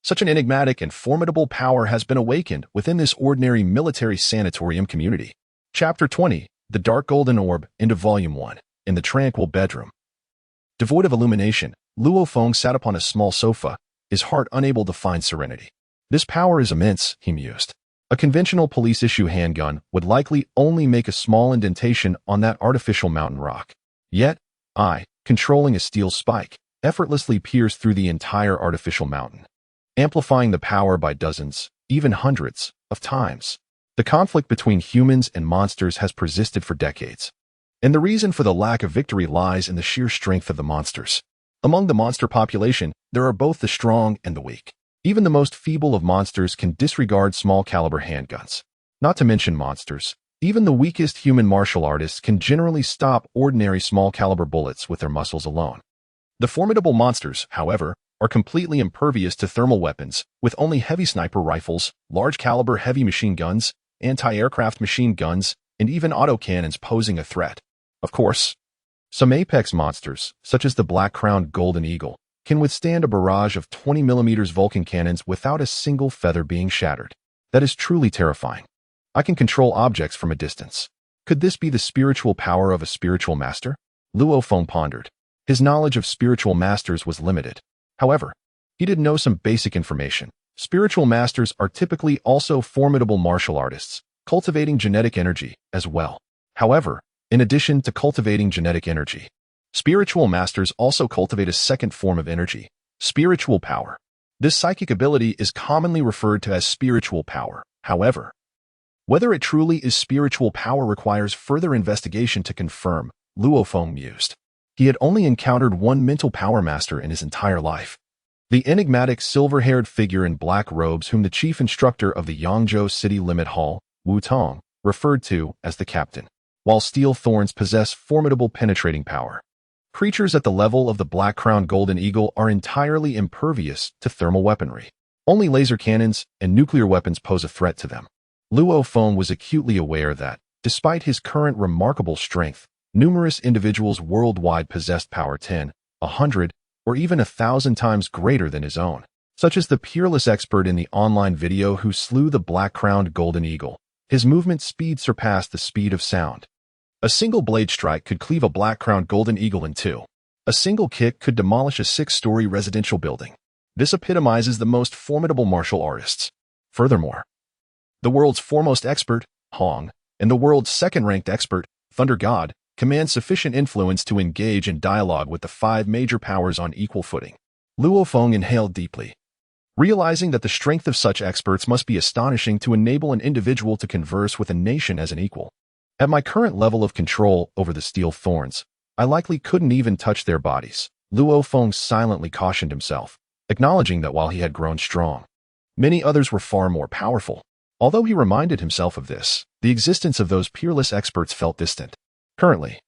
Such an enigmatic and formidable power has been awakened within this ordinary military sanatorium community. Chapter 20, The Dark Golden Orb, into Volume 1, in the tranquil bedroom. Devoid of illumination, Luo Feng sat upon a small sofa, his heart unable to find serenity. This power is immense, he mused. A conventional police-issue handgun would likely only make a small indentation on that artificial mountain rock. Yet, I, controlling a steel spike, effortlessly pierced through the entire artificial mountain, amplifying the power by dozens, even hundreds, of times. The conflict between humans and monsters has persisted for decades, and the reason for the lack of victory lies in the sheer strength of the monsters. Among the monster population, there are both the strong and the weak. Even the most feeble of monsters can disregard small-caliber handguns. Not to mention monsters, even the weakest human martial artists can generally stop ordinary small-caliber bullets with their muscles alone. The formidable monsters, however, are completely impervious to thermal weapons, with only heavy sniper rifles, large-caliber heavy machine guns, anti-aircraft machine guns, and even autocannons posing a threat. Of course, some apex monsters, such as the black-crowned golden eagle, can withstand a barrage of 20mm Vulcan cannons without a single feather being shattered. That is truly terrifying. I can control objects from a distance. Could this be the spiritual power of a spiritual master? Luo Feng pondered. His knowledge of spiritual masters was limited. However, he did know some basic information. Spiritual masters are typically also formidable martial artists, cultivating genetic energy as well. However, in addition to cultivating genetic energy, spiritual masters also cultivate a second form of energy, spiritual power. This psychic ability is commonly referred to as spiritual power. However, whether it truly is spiritual power requires further investigation to confirm, Luo Feng mused. He had only encountered one mental power master in his entire life. The enigmatic silver-haired figure in black robes whom the chief instructor of the Yangzhou City Limit Hall, Wu Tong, referred to as the captain. While steel thorns possess formidable penetrating power, creatures at the level of the black-crowned golden eagle are entirely impervious to thermal weaponry. Only laser cannons and nuclear weapons pose a threat to them. Luo Feng was acutely aware that, despite his current remarkable strength, Numerous individuals worldwide possessed power 10, 100, or even 1,000 times greater than his own, such as the peerless expert in the online video who slew the black-crowned golden eagle. His movement speed surpassed the speed of sound. A single blade strike could cleave a black-crowned golden eagle in two. A single kick could demolish a 6-story residential building. This epitomizes the most formidable martial artists. Furthermore, the world's foremost expert, Hong, and the world's second-ranked expert, Thunder God, command sufficient influence to engage in dialogue with the 5 major powers on equal footing. Luo Feng inhaled deeply, realizing that the strength of such experts must be astonishing to enable an individual to converse with a nation as an equal. At my current level of control over the steel thorns, I likely couldn't even touch their bodies. Luo Feng silently cautioned himself, acknowledging that while he had grown strong, many others were far more powerful. Although he reminded himself of this, the existence of those peerless experts felt distant. Currently,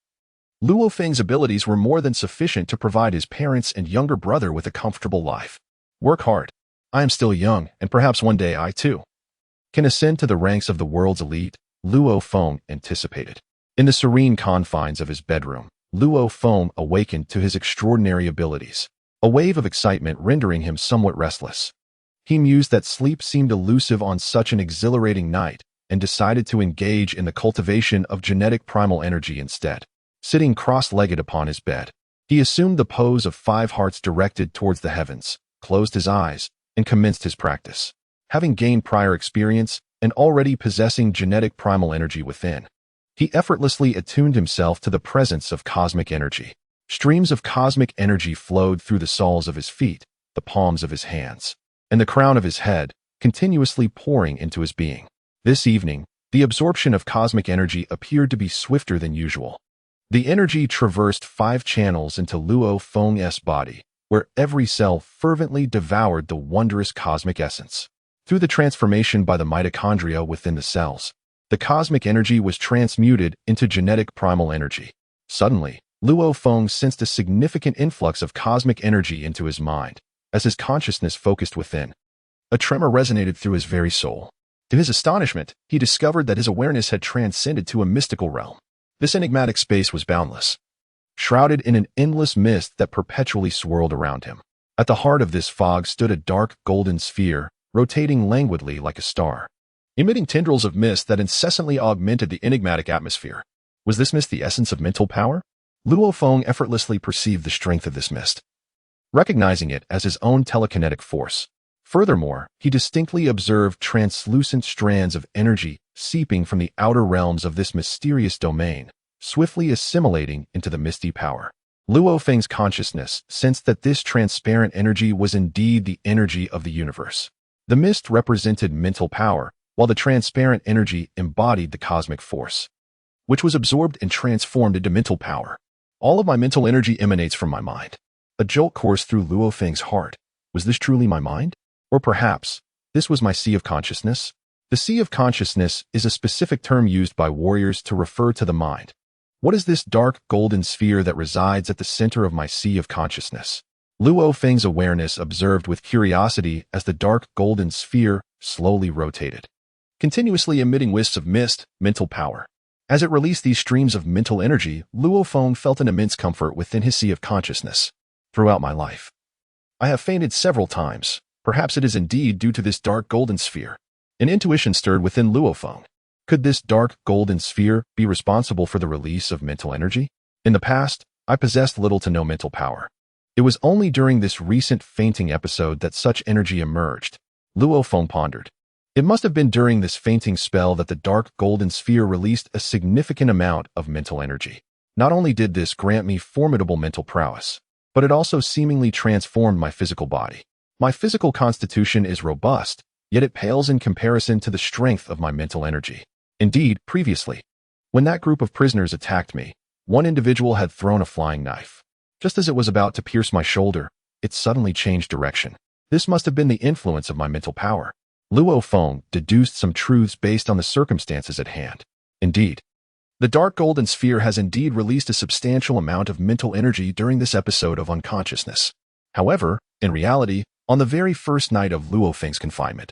Luo Feng's abilities were more than sufficient to provide his parents and younger brother with a comfortable life. Work hard. I am still young, and perhaps one day I, too, can ascend to the ranks of the world's elite, Luo Feng anticipated. In the serene confines of his bedroom, Luo Feng awakened to his extraordinary abilities, a wave of excitement rendering him somewhat restless. He mused that sleep seemed elusive on such an exhilarating night, and decided to engage in the cultivation of genetic primal energy instead. Sitting cross-legged upon his bed, he assumed the pose of 5 hearts directed towards the heavens, closed his eyes, and commenced his practice. Having gained prior experience and already possessing genetic primal energy within, he effortlessly attuned himself to the presence of cosmic energy. Streams of cosmic energy flowed through the soles of his feet, the palms of his hands, and the crown of his head, continuously pouring into his being. This evening, the absorption of cosmic energy appeared to be swifter than usual. The energy traversed 5 channels into Luo Feng's body, where every cell fervently devoured the wondrous cosmic essence. Through the transformation by the mitochondria within the cells, the cosmic energy was transmuted into genetic primal energy. Suddenly, Luo Feng sensed a significant influx of cosmic energy into his mind, as his consciousness focused within. A tremor resonated through his very soul. To his astonishment, he discovered that his awareness had transcended to a mystical realm. This enigmatic space was boundless, shrouded in an endless mist that perpetually swirled around him. At the heart of this fog stood a dark golden sphere, rotating languidly like a star, emitting tendrils of mist that incessantly augmented the enigmatic atmosphere. Was this mist the essence of mental power? Luo Feng effortlessly perceived the strength of this mist, recognizing it as his own telekinetic force. Furthermore, he distinctly observed translucent strands of energy seeping from the outer realms of this mysterious domain, swiftly assimilating into the misty power. Luo Feng's consciousness sensed that this transparent energy was indeed the energy of the universe. The mist represented mental power, while the transparent energy embodied the cosmic force, which was absorbed and transformed into mental power. All of my mental energy emanates from my mind. A jolt coursed through Luo Feng's heart. Was this truly my mind? Or perhaps, this was my sea of consciousness? The sea of consciousness is a specific term used by warriors to refer to the mind. What is this dark golden sphere that resides at the center of my sea of consciousness? Luo Feng's awareness observed with curiosity as the dark golden sphere slowly rotated, continuously emitting wisps of mist, mental power. As it released these streams of mental energy, Luo Feng felt an immense comfort within his sea of consciousness. Throughout my life, I have fainted several times. Perhaps it is indeed due to this dark golden sphere. An intuition stirred within Luo Feng. Could this dark golden sphere be responsible for the release of mental energy? In the past, I possessed little to no mental power. It was only during this recent fainting episode that such energy emerged. Luo Feng pondered. It must have been during this fainting spell that the dark golden sphere released a significant amount of mental energy. Not only did this grant me formidable mental prowess, but it also seemingly transformed my physical body. My physical constitution is robust, yet it pales in comparison to the strength of my mental energy. Indeed, previously, when that group of prisoners attacked me, one individual had thrown a flying knife. Just as it was about to pierce my shoulder, it suddenly changed direction. This must have been the influence of my mental power. Luo Feng deduced some truths based on the circumstances at hand. Indeed, the dark golden sphere has indeed released a substantial amount of mental energy during this episode of unconsciousness. However, in reality, on the very first night of Luo Feng's confinement,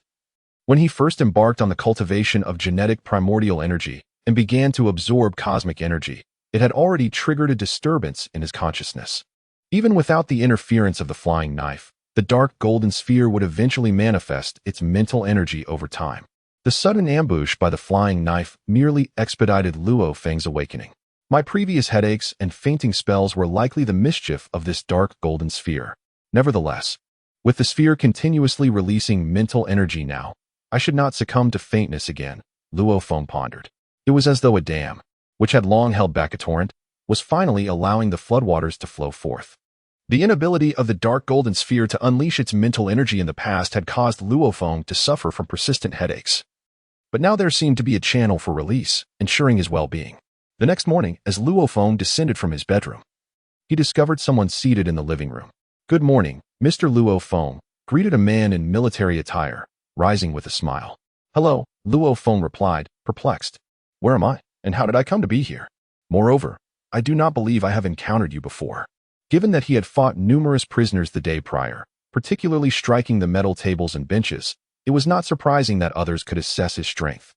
when he first embarked on the cultivation of genetic primordial energy and began to absorb cosmic energy, It had already triggered a disturbance in his consciousness. Even without the interference of the flying knife, the dark golden sphere would eventually manifest its mental energy over time. The sudden ambush by the flying knife merely expedited Luo Feng's awakening. My previous headaches and fainting spells were likely the mischief of this dark golden sphere. Nevertheless, with the sphere continuously releasing mental energy now, I should not succumb to faintness again, Luo Feng pondered. It was as though a dam, which had long held back a torrent, was finally allowing the floodwaters to flow forth. The inability of the dark golden sphere to unleash its mental energy in the past had caused Luo Feng to suffer from persistent headaches. But now there seemed to be a channel for release, ensuring his well-being. The next morning, as Luo Feng descended from his bedroom, he discovered someone seated in the living room. "Good morning, Mr. Luo Feng," greeted a man in military attire, rising with a smile. "Hello," Luo Feng replied, perplexed. "Where am I, and how did I come to be here? Moreover, I do not believe I have encountered you before." Given that he had fought numerous prisoners the day prior, particularly striking the metal tables and benches, it was not surprising that others could assess his strength.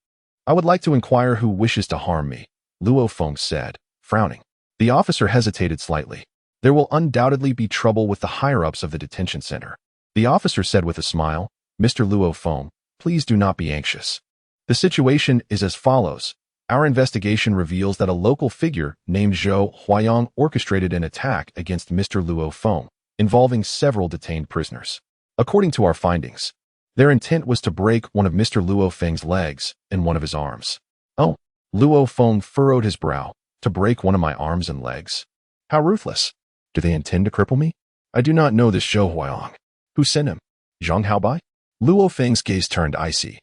"I would like to inquire who wishes to harm me," Luo Feng said, frowning. The officer hesitated slightly. "There will undoubtedly be trouble with the higher-ups of the detention center," the officer said with a smile. "Mr. Luo Feng, please do not be anxious. The situation is as follows. Our investigation reveals that a local figure named Zhou Huayang orchestrated an attack against Mr. Luo Feng, involving several detained prisoners. According to our findings, their intent was to break one of Mr. Luo Feng's legs and one of his arms." "Oh," Luo Feng furrowed his brow. "To break one of my arms and legs? How ruthless. Do they intend to cripple me? I do not know this Zhou Huayang. Who sent him? Zhang Haobai?" Luo Feng's gaze turned icy,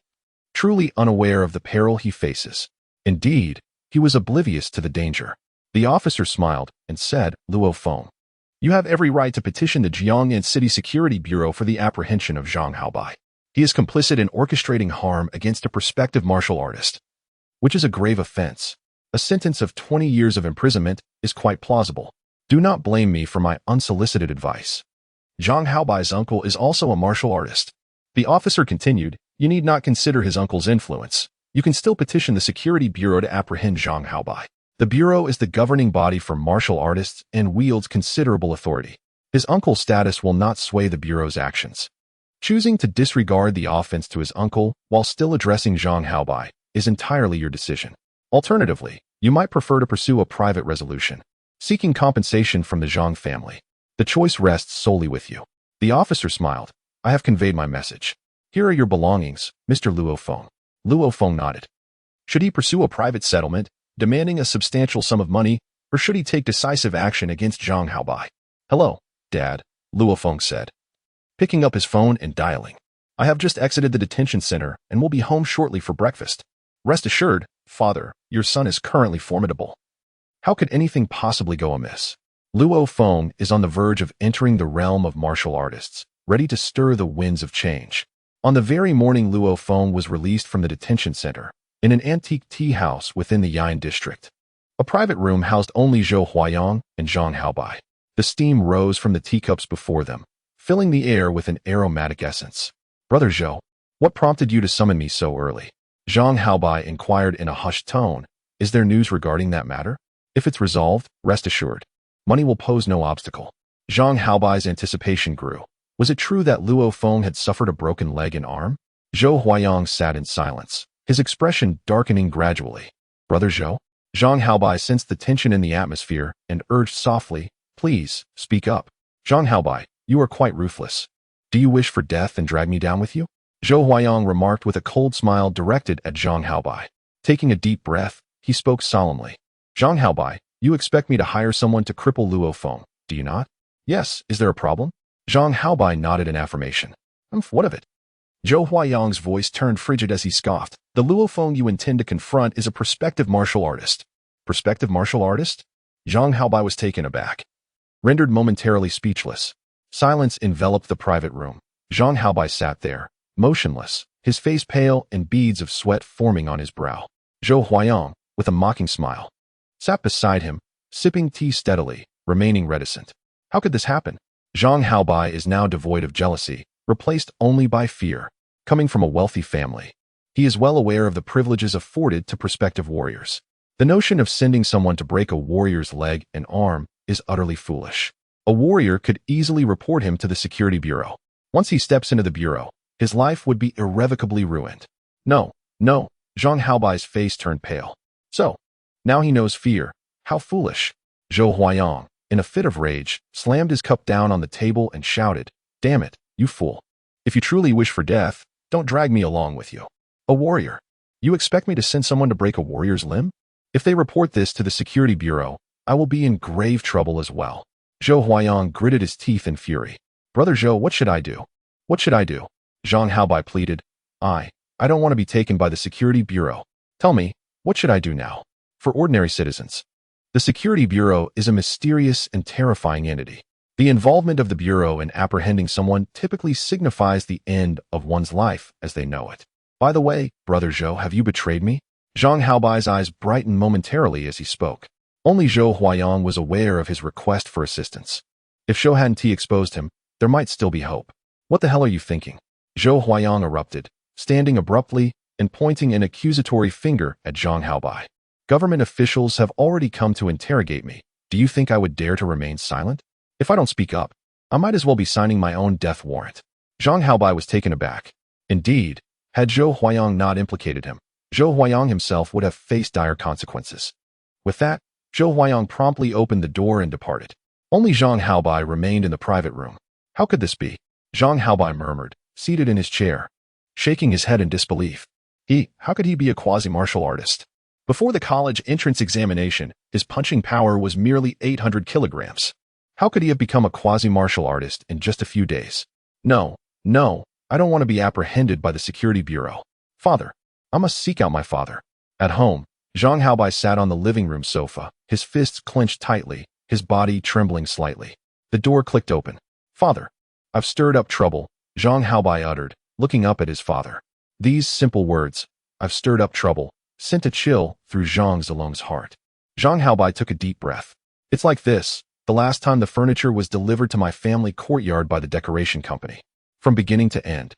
truly unaware of the peril he faces. Indeed, he was oblivious to the danger. The officer smiled and said, "Luo Feng, you have every right to petition the Jiangnan City Security Bureau for the apprehension of Zhang Haobai. He is complicit in orchestrating harm against a prospective martial artist, which is a grave offense. A sentence of 20 years of imprisonment is quite plausible. Do not blame me for my unsolicited advice. Zhang Haobai's uncle is also a martial artist." The officer continued, "You need not consider his uncle's influence. You can still petition the Security Bureau to apprehend Zhang Haobai. The Bureau is the governing body for martial artists and wields considerable authority. His uncle's status will not sway the Bureau's actions. Choosing to disregard the offense to his uncle while still addressing Zhang Haobai is entirely your decision. Alternatively, you might prefer to pursue a private resolution, seeking compensation from the Zhang family. The choice rests solely with you." The officer smiled. "I have conveyed my message. Here are your belongings, Mr. Luo Feng." Luo Feng nodded. Should he pursue a private settlement, demanding a substantial sum of money, or should he take decisive action against Zhang Haobai? "Hello, Dad," Luo Feng said, picking up his phone and dialing. "I have just exited the detention center and will be home shortly for breakfast. Rest assured, Father, your son is currently formidable. How could anything possibly go amiss?" Luo Feng is on the verge of entering the realm of martial artists, ready to stir the winds of change. On the very morning Luo Feng was released from the detention center, in an antique tea house within the Yain district. A private room housed only Zhou Huayang and Zhang Haobai. The steam rose from the teacups before them, filling the air with an aromatic essence. "Brother Zhou, what prompted you to summon me so early?" Zhang Haobai inquired in a hushed tone. "Is there news regarding that matter? If it's resolved, rest assured, money will pose no obstacle." Zhang Haobai's anticipation grew. Was it true that Luo Feng had suffered a broken leg and arm? Zhou Huayang sat in silence, his expression darkening gradually. "Brother Zhou?" Zhang Haobai sensed the tension in the atmosphere and urged softly, "Please, speak up. Zhang Haobai, you are quite ruthless. Do you wish for death and drag me down with you?" Zhou Huayang remarked with a cold smile directed at Zhang Haobai. Taking a deep breath, he spoke solemnly. "Zhang Haobai, you expect me to hire someone to cripple Luo Feng, do you not?" "Yes, is there a problem?" Zhang Haobai nodded in affirmation. What of it?" Zhou Huayang's voice turned frigid as he scoffed. "The Luo Feng you intend to confront is a prospective martial artist." "Prospective martial artist?" Zhang Haobai was taken aback, rendered momentarily speechless. Silence enveloped the private room. Zhang Haobai sat there, motionless, his face pale and beads of sweat forming on his brow. Zhou Huayang, with a mocking smile, sat beside him, sipping tea steadily, remaining reticent. How could this happen? Zhang Haobai is now devoid of jealousy, replaced only by fear. Coming from a wealthy family, he is well aware of the privileges afforded to prospective warriors. The notion of sending someone to break a warrior's leg and arm is utterly foolish. A warrior could easily report him to the security bureau. Once he steps into the bureau, his life would be irrevocably ruined. No, no, Zhang Haobai's face turned pale. So, now he knows fear. How foolish. Zhou Huayang, in a fit of rage, slammed his cup down on the table and shouted, "Damn it, you fool. If you truly wish for death, don't drag me along with you. A warrior. You expect me to send someone to break a warrior's limb? If they report this to the security bureau, I will be in grave trouble as well." Zhou Huayang gritted his teeth in fury. "Brother Zhou, what should I do? What should I do?" Zhang Haobai pleaded. I don't want to be taken by the security bureau. Tell me, what should I do now? For ordinary citizens, the security bureau is a mysterious and terrifying entity. The involvement of the bureau in apprehending someone typically signifies the end of one's life as they know it. By the way, Brother Zhou, have you betrayed me? Zhang Haobai's eyes brightened momentarily as he spoke. Only Zhou Huayang was aware of his request for assistance. If Zhou hadn't exposed him, there might still be hope. What the hell are you thinking? Zhou Huayang erupted, standing abruptly and pointing an accusatory finger at Zhang Haobai. Government officials have already come to interrogate me. Do you think I would dare to remain silent? If I don't speak up, I might as well be signing my own death warrant. Zhang Haobai was taken aback. Indeed, had Zhou Huayang not implicated him, Zhou Huayang himself would have faced dire consequences. With that, Zhou Huayang promptly opened the door and departed. Only Zhang Haobai remained in the private room. How could this be? Zhang Haobai murmured, seated in his chair, shaking his head in disbelief. How could he be a quasi-martial artist? Before the college entrance examination, his punching power was merely 800 kilograms. How could he have become a quasi-martial artist in just a few days? No, I don't want to be apprehended by the security bureau. Father, I must seek out my father. At home, Zhang Haobai sat on the living room sofa, his fists clenched tightly, his body trembling slightly. The door clicked open. Father, I've stirred up trouble, Zhang Haobai uttered, looking up at his father. These simple words, I've stirred up trouble, sent a chill through Zhang Zilong's heart. Zhang Haobai took a deep breath. It's like this, the last time the furniture was delivered to my family courtyard by the decoration company. From beginning to end,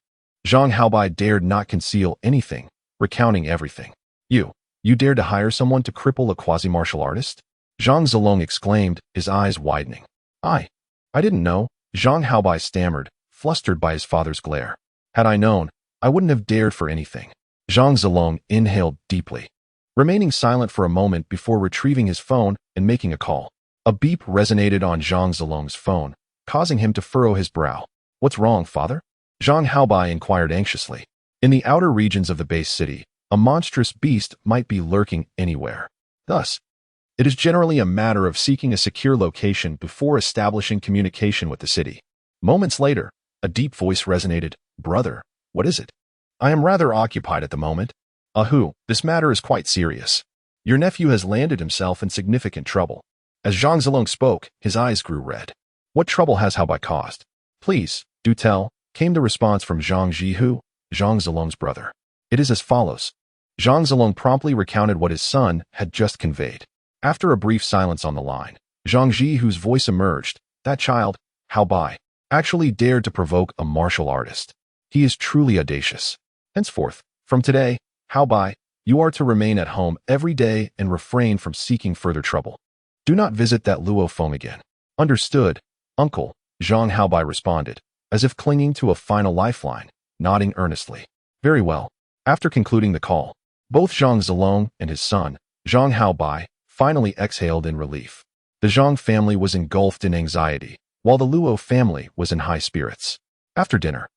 Zhang Haobai dared not conceal anything, recounting everything. You dared to hire someone to cripple a quasi-martial artist? Zhang Zilong exclaimed, his eyes widening. I didn't know, Zhang Haobai stammered, flustered by his father's glare. Had I known, I wouldn't have dared for anything. Zhang Zilong inhaled deeply, remaining silent for a moment before retrieving his phone and making a call. A beep resonated on Zhang Zilong's phone, causing him to furrow his brow. What's wrong, father? Zhang Haobai inquired anxiously. In the outer regions of the base city, a monstrous beast might be lurking anywhere. Thus, it is generally a matter of seeking a secure location before establishing communication with the city. Moments later, a deep voice resonated. Brother, what is it? I am rather occupied at the moment. This matter is quite serious. Your nephew has landed himself in significant trouble. As Zhang Zilong spoke, his eyes grew red. What trouble has Haobai caused? Please, do tell, came the response from Zhang Jihu, Zhang Zilong's brother. It is as follows. Zhang Zilong promptly recounted what his son had just conveyed. After a brief silence on the line, Zhang Jihu's voice emerged. That child, Haobai, actually dared to provoke a martial artist. He is truly audacious. Henceforth, from today, Haobai, you are to remain at home every day and refrain from seeking further trouble. Do not visit that Luo Feng again. Understood, uncle, Zhang Haobai responded, as if clinging to a final lifeline, nodding earnestly. Very well. After concluding the call, both Zhang Zilong and his son, Zhang Haobai, finally exhaled in relief. The Zhang family was engulfed in anxiety, while the Luo family was in high spirits. After dinner,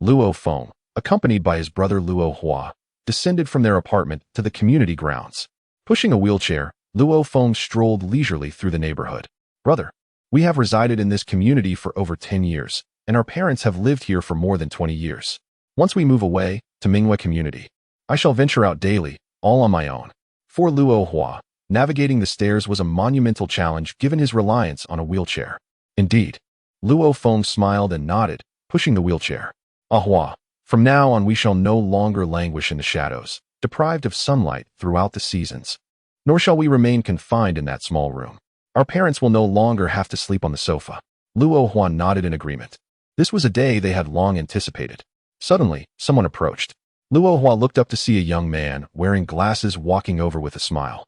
Luo Feng, accompanied by his brother Luo Hua, descended from their apartment to the community grounds. Pushing a wheelchair, Luo Feng strolled leisurely through the neighborhood. Brother, we have resided in this community for over 10 years, and our parents have lived here for more than 20 years. Once we move away to Minghui community, I shall venture out daily, all on my own. For Luo Hua, navigating the stairs was a monumental challenge given his reliance on a wheelchair. Indeed, Luo Feng smiled and nodded, pushing the wheelchair. Hua, from now on we shall no longer languish in the shadows, deprived of sunlight throughout the seasons. Nor shall we remain confined in that small room. Our parents will no longer have to sleep on the sofa. Luo Hua nodded in agreement. This was a day they had long anticipated. Suddenly, someone approached. Luo Hua looked up to see a young man wearing glasses walking over with a smile.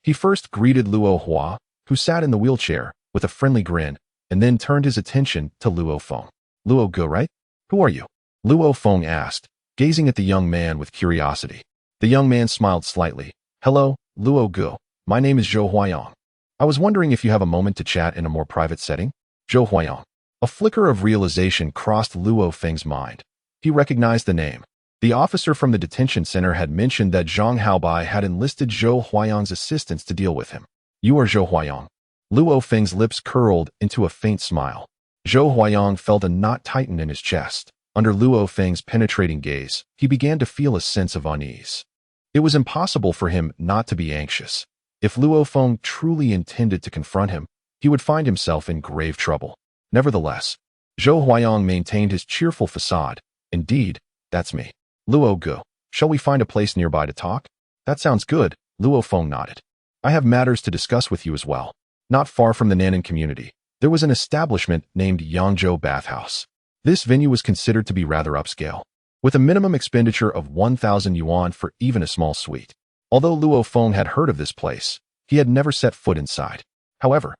He first greeted Luo Hua, who sat in the wheelchair, with a friendly grin, and then turned his attention to Luo Feng. Luo Gu, right? Who are you? Luo Feng asked, gazing at the young man with curiosity. The young man smiled slightly. Hello, Luo Gu. My name is Zhou Huayang. I was wondering if you have a moment to chat in a more private setting? Zhou Huayang. A flicker of realization crossed Luo Feng's mind. He recognized the name. The officer from the detention center had mentioned that Zhang Haobai had enlisted Zhou Huayang's assistance to deal with him. You are Zhou Huayang. Luo Feng's lips curled into a faint smile. Zhou Huayang felt a knot tighten in his chest. Under Luo Feng's penetrating gaze, he began to feel a sense of unease. It was impossible for him not to be anxious. If Luo Feng truly intended to confront him, he would find himself in grave trouble. Nevertheless, Zhou Huayang maintained his cheerful facade. Indeed, that's me. Luo Gu, shall we find a place nearby to talk? That sounds good, Luo Feng nodded. I have matters to discuss with you as well. Not far from the Nanning community, there was an establishment named Yangzhou Bathhouse. This venue was considered to be rather upscale, with a minimum expenditure of 1,000 yuan for even a small suite. Although Luo Feng had heard of this place, he had never set foot inside. However,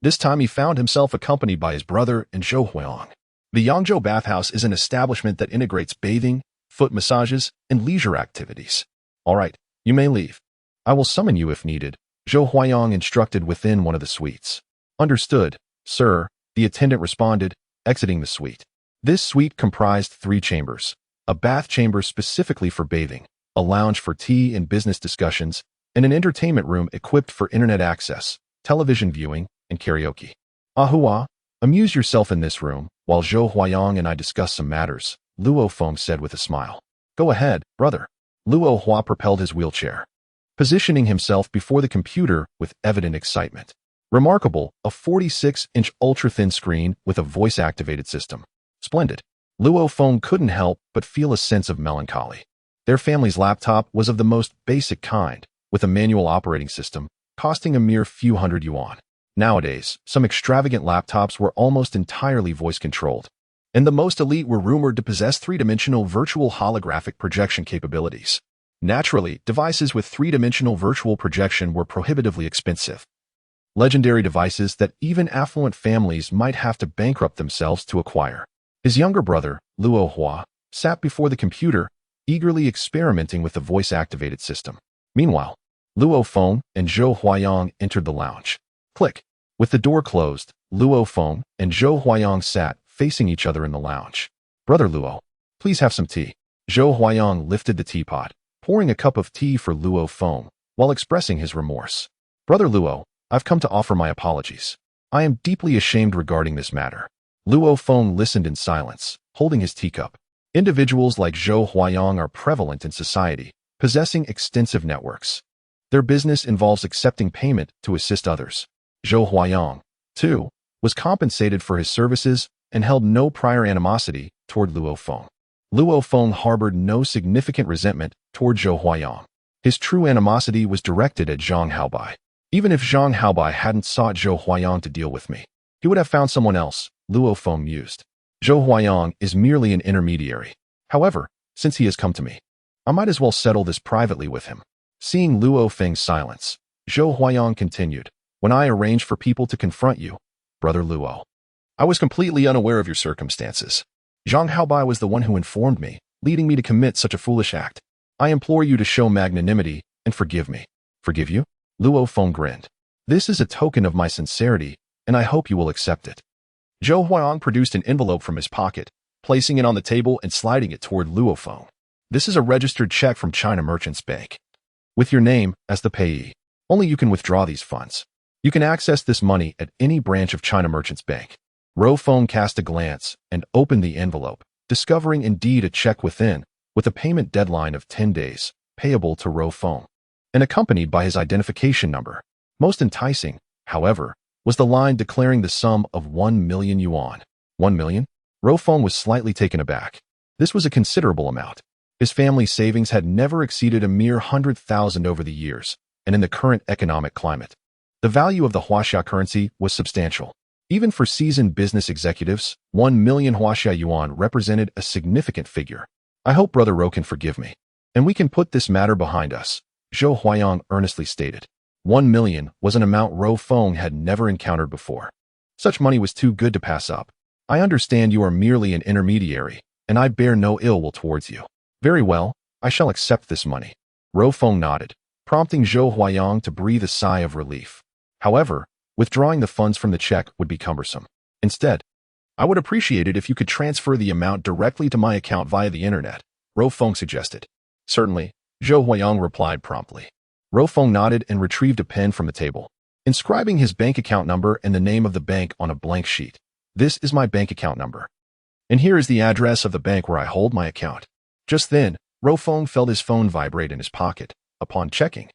this time he found himself accompanied by his brother and Zhou Huayang. The Yangzhou Bathhouse is an establishment that integrates bathing, foot massages, and leisure activities. All right, you may leave. I will summon you if needed, Zhou Huayang instructed within one of the suites. Understood, sir, the attendant responded, exiting the suite. This suite comprised 3 chambers, a bath chamber specifically for bathing, a lounge for tea and business discussions, and an entertainment room equipped for internet access, television viewing, and karaoke. Ahua, amuse yourself in this room, while Zhou Huayang and I discuss some matters, Luo Feng said with a smile. Go ahead, brother. Luo Hua propelled his wheelchair, positioning himself before the computer with evident excitement. Remarkable, a 46-inch ultra-thin screen with a voice-activated system. Splendid. Luo Feng couldn't help but feel a sense of melancholy. Their family's laptop was of the most basic kind, with a manual operating system, costing a mere few hundred yuan. Nowadays, some extravagant laptops were almost entirely voice-controlled, and the most elite were rumored to possess 3-dimensional virtual holographic projection capabilities. Naturally, devices with 3-dimensional virtual projection were prohibitively expensive. Legendary devices that even affluent families might have to bankrupt themselves to acquire. His younger brother, Luo Hua, sat before the computer, eagerly experimenting with the voice-activated system. Meanwhile, Luo Feng and Zhou Huayang entered the lounge. Click. With the door closed, Luo Feng and Zhou Huayang sat facing each other in the lounge. Brother Luo, please have some tea. Zhou Huayang lifted the teapot, pouring a cup of tea for Luo Feng, while expressing his remorse. Brother Luo, I've come to offer my apologies. I am deeply ashamed regarding this matter. Luo Feng listened in silence, holding his teacup. Individuals like Zhou Huayang are prevalent in society, possessing extensive networks. Their business involves accepting payment to assist others. Zhou Huayang, too, was compensated for his services and held no prior animosity toward Luo Feng. Luo Feng harbored no significant resentment toward Zhou Huayang. His true animosity was directed at Zhang Haobai. Even if Zhang Haobai hadn't sought Zhou Huayang to deal with me, he would have found someone else, Luo Feng mused. Zhou Huayang is merely an intermediary. However, since he has come to me, I might as well settle this privately with him. Seeing Luo Feng's silence, Zhou Huayang continued, when I arranged for people to confront you, Brother Luo, I was completely unaware of your circumstances. Zhang Haobai was the one who informed me, leading me to commit such a foolish act. I implore you to show magnanimity and forgive me. Forgive you? Luo Feng grinned. This is a token of my sincerity, and I hope you will accept it. Zhou Huayang produced an envelope from his pocket, placing it on the table and sliding it toward Luo Feng. This is a registered check from China Merchants Bank, with your name as the payee. Only you can withdraw these funds. You can access this money at any branch of China Merchants Bank. Luo Feng cast a glance and opened the envelope, discovering indeed a check within, with a payment deadline of 10 days, payable to Luo Feng, and accompanied by his identification number. Most enticing, however, was the line declaring the sum of 1 million yuan. 1 million? Luo Feng was slightly taken aback. This was a considerable amount. His family's savings had never exceeded a mere 100,000 over the years, and in the current economic climate, the value of the Huaxia currency was substantial. Even for seasoned business executives, 1 million Huaxia yuan represented a significant figure. I hope Brother Ro can forgive me, and we can put this matter behind us, Zhou Huayang earnestly stated. 1 million was an amount Luo Feng had never encountered before. Such money was too good to pass up. I understand you are merely an intermediary, and I bear no ill will towards you. Very well, I shall accept this money. Luo Feng nodded, prompting Zhou Huayang to breathe a sigh of relief. However, withdrawing the funds from the check would be cumbersome. Instead, I would appreciate it if you could transfer the amount directly to my account via the internet, Luo Feng suggested. Certainly, Zhou Huayang replied promptly. Luo Feng nodded and retrieved a pen from the table, inscribing his bank account number and the name of the bank on a blank sheet. This is my bank account number. And here is the address of the bank where I hold my account. Just then, Luo Feng felt his phone vibrate in his pocket. Upon checking,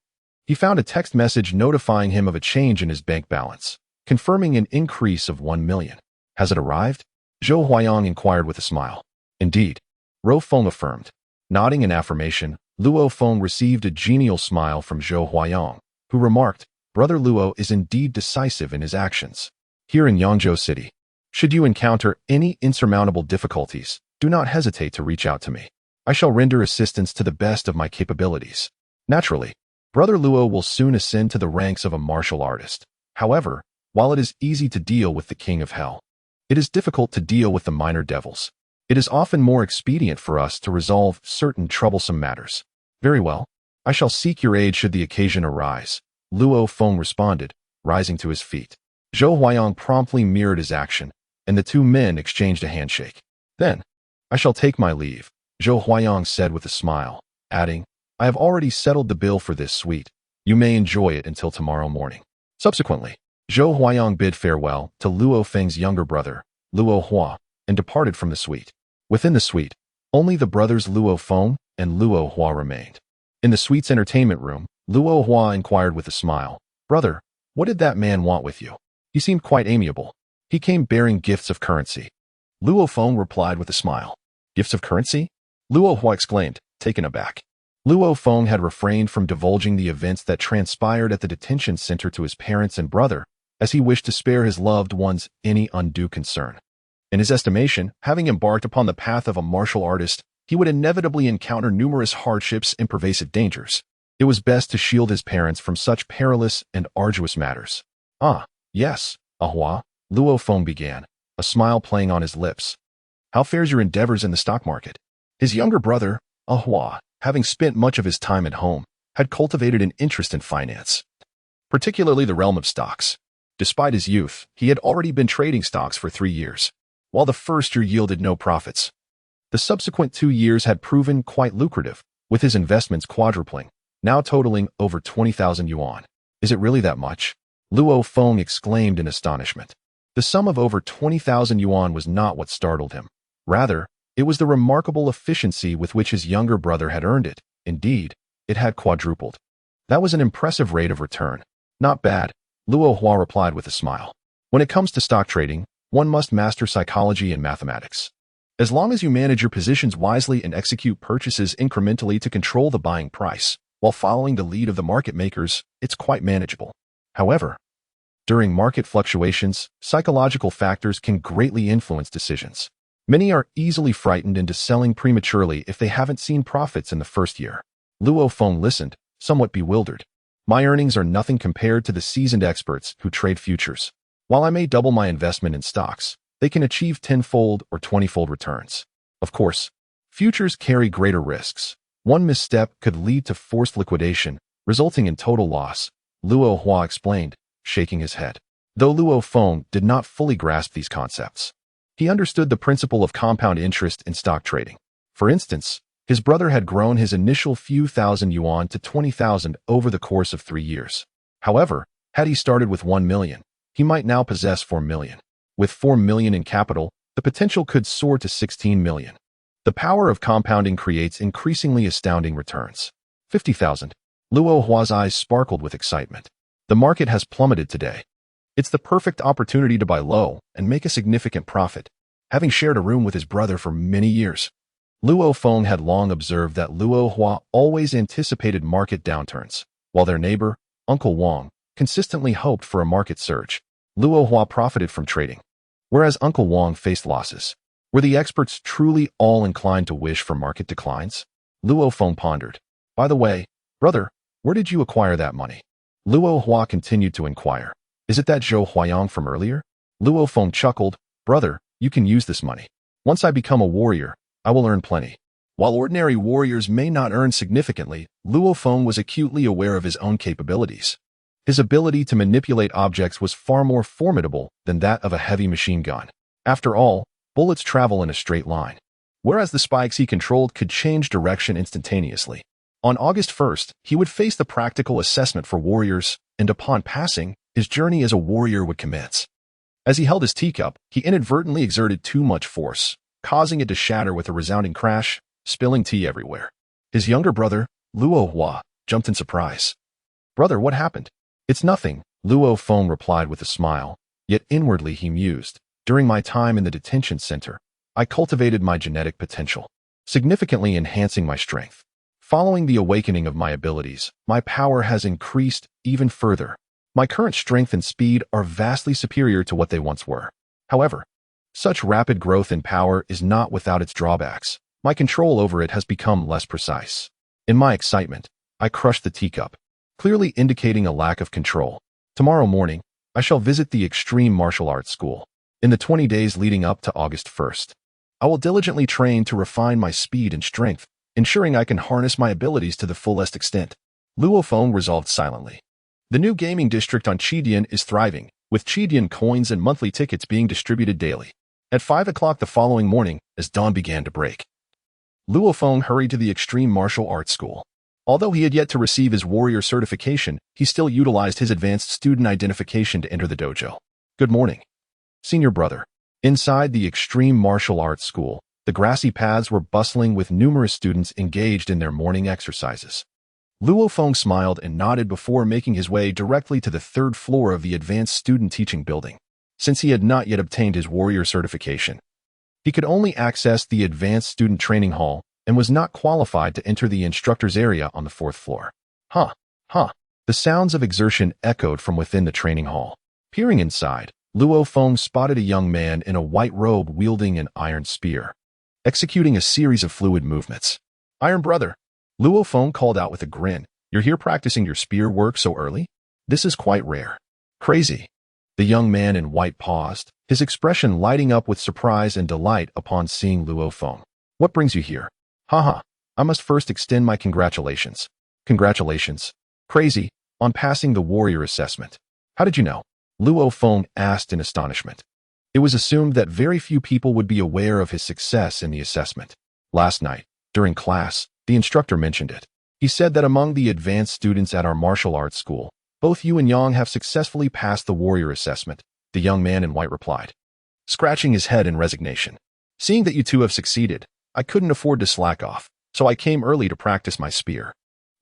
he found a text message notifying him of a change in his bank balance, confirming an increase of 1 million. Has it arrived? Zhou Huayang inquired with a smile. Indeed, Luo Feng affirmed. Nodding in affirmation, Luo Feng received a genial smile from Zhou Huayang, who remarked, Brother Luo is indeed decisive in his actions. Here in Yangzhou City, should you encounter any insurmountable difficulties, do not hesitate to reach out to me. I shall render assistance to the best of my capabilities. Naturally, Brother Luo will soon ascend to the ranks of a martial artist. However, while it is easy to deal with the King of Hell, it is difficult to deal with the minor devils. It is often more expedient for us to resolve certain troublesome matters. Very well, I shall seek your aid should the occasion arise, Luo Feng responded, rising to his feet. Zhou Huayang promptly mirrored his action, and the two men exchanged a handshake. Then, I shall take my leave, Zhou Huayang said with a smile, adding, I have already settled the bill for this suite. You may enjoy it until tomorrow morning. Subsequently, Zhou Huayang bid farewell to Luo Feng's younger brother, Luo Hua, and departed from the suite. Within the suite, only the brothers Luo Feng and Luo Hua remained. In the suite's entertainment room, Luo Hua inquired with a smile, Brother, what did that man want with you? He seemed quite amiable. He came bearing gifts of currency. Luo Feng replied with a smile. Gifts of currency? Luo Hua exclaimed, taken aback. Luo Feng had refrained from divulging the events that transpired at the detention center to his parents and brother, as he wished to spare his loved ones any undue concern. In his estimation, having embarked upon the path of a martial artist, he would inevitably encounter numerous hardships and pervasive dangers. It was best to shield his parents from such perilous and arduous matters. Ah, yes, Ahua, Luo Feng began, a smile playing on his lips. How fares your endeavors in the stock market? His younger brother, Ahua, having spent much of his time at home, had cultivated an interest in finance, particularly the realm of stocks. Despite his youth, he had already been trading stocks for 3 years. While the first year yielded no profits, the subsequent 2 years had proven quite lucrative, with his investments quadrupling, now totaling over 20,000 yuan. Is it really that much? Luo Feng exclaimed in astonishment. The sum of over 20,000 yuan was not what startled him. Rather, it was the remarkable efficiency with which his younger brother had earned it. Indeed, it had quadrupled. That was an impressive rate of return. Not bad, Luo Hua replied with a smile. When it comes to stock trading, one must master psychology and mathematics. As long as you manage your positions wisely and execute purchases incrementally to control the buying price, while following the lead of the market makers, it's quite manageable. However, during market fluctuations, psychological factors can greatly influence decisions. Many are easily frightened into selling prematurely if they haven't seen profits in the first year. Luo Feng listened, somewhat bewildered. My earnings are nothing compared to the seasoned experts who trade futures. While I may double my investment in stocks, they can achieve 10-fold or 20-fold returns. Of course, futures carry greater risks. One misstep could lead to forced liquidation, resulting in total loss, Luo Hua explained, shaking his head. Though Luo Feng did not fully grasp these concepts, he understood the principle of compound interest in stock trading. For instance, his brother had grown his initial few thousand yuan to 20,000 over the course of 3 years. However, had he started with 1 million, he might now possess 4 million. With 4 million in capital, the potential could soar to 16 million. The power of compounding creates increasingly astounding returns. 50,000. Luo Hua's eyes sparkled with excitement. The market has plummeted today. It's the perfect opportunity to buy low and make a significant profit. Having shared a room with his brother for many years, Luo Feng had long observed that Luo Hua always anticipated market downturns, while their neighbor, Uncle Wang, consistently hoped for a market surge. Luo Hua profited from trading, whereas Uncle Wang faced losses. Were the experts truly all inclined to wish for market declines? Luo Feng pondered. By the way, brother, where did you acquire that money? Luo Hua continued to inquire. Is it that Zhou Huayang from earlier? Luo Feng chuckled. Brother, you can use this money. Once I become a warrior, I will earn plenty. While ordinary warriors may not earn significantly, Luo Feng was acutely aware of his own capabilities. His ability to manipulate objects was far more formidable than that of a heavy machine gun. After all, bullets travel in a straight line, whereas the spikes he controlled could change direction instantaneously. On August 1st, he would face the practical assessment for warriors, and upon passing, his journey as a warrior would commence. As he held his teacup, he inadvertently exerted too much force, causing it to shatter with a resounding crash, spilling tea everywhere. His younger brother, Luo Hua, jumped in surprise. Brother, what happened? It's nothing, Luo Feng replied with a smile, yet inwardly he mused. During my time in the detention center, I cultivated my genetic potential, significantly enhancing my strength. Following the awakening of my abilities, my power has increased even further. My current strength and speed are vastly superior to what they once were. However, such rapid growth in power is not without its drawbacks. My control over it has become less precise. In my excitement, I crushed the teacup, clearly indicating a lack of control. Tomorrow morning, I shall visit the extreme martial arts school. In the 20 days leading up to August 1st, I will diligently train to refine my speed and strength, ensuring I can harness my abilities to the fullest extent. Luo Feng resolved silently. The new gaming district on Qidian is thriving, with Qidian coins and monthly tickets being distributed daily. At 5 o'clock the following morning, as dawn began to break, Luo Feng hurried to the extreme martial arts school. Although he had yet to receive his warrior certification, he still utilized his advanced student identification to enter the dojo. Good morning, senior brother. Inside the extreme martial arts school, the grassy paths were bustling with numerous students engaged in their morning exercises. Luo Feng smiled and nodded before making his way directly to the third floor of the advanced student teaching building. Since he had not yet obtained his warrior certification, he could only access the advanced student training hall and was not qualified to enter the instructor's area on the fourth floor. Huh. The sounds of exertion echoed from within the training hall. Peering inside, Luo Feng spotted a young man in a white robe wielding an iron spear, executing a series of fluid movements. Iron brother, Luo Feng called out with a grin. You're here practicing your spear work so early? This is quite rare. Crazy. The young man in white paused, his expression lighting up with surprise and delight upon seeing Luo Feng. What brings you here? Haha, I must first extend my congratulations. Congratulations. Crazy, on passing the warrior assessment. How did you know? Luo Feng asked in astonishment. It was assumed that very few people would be aware of his success in the assessment. Last night, during class, the instructor mentioned it. He said that among the advanced students at our martial arts school, both you and Yang have successfully passed the warrior assessment, the young man in white replied, scratching his head in resignation. Seeing that you two have succeeded, I couldn't afford to slack off, so I came early to practice my spear.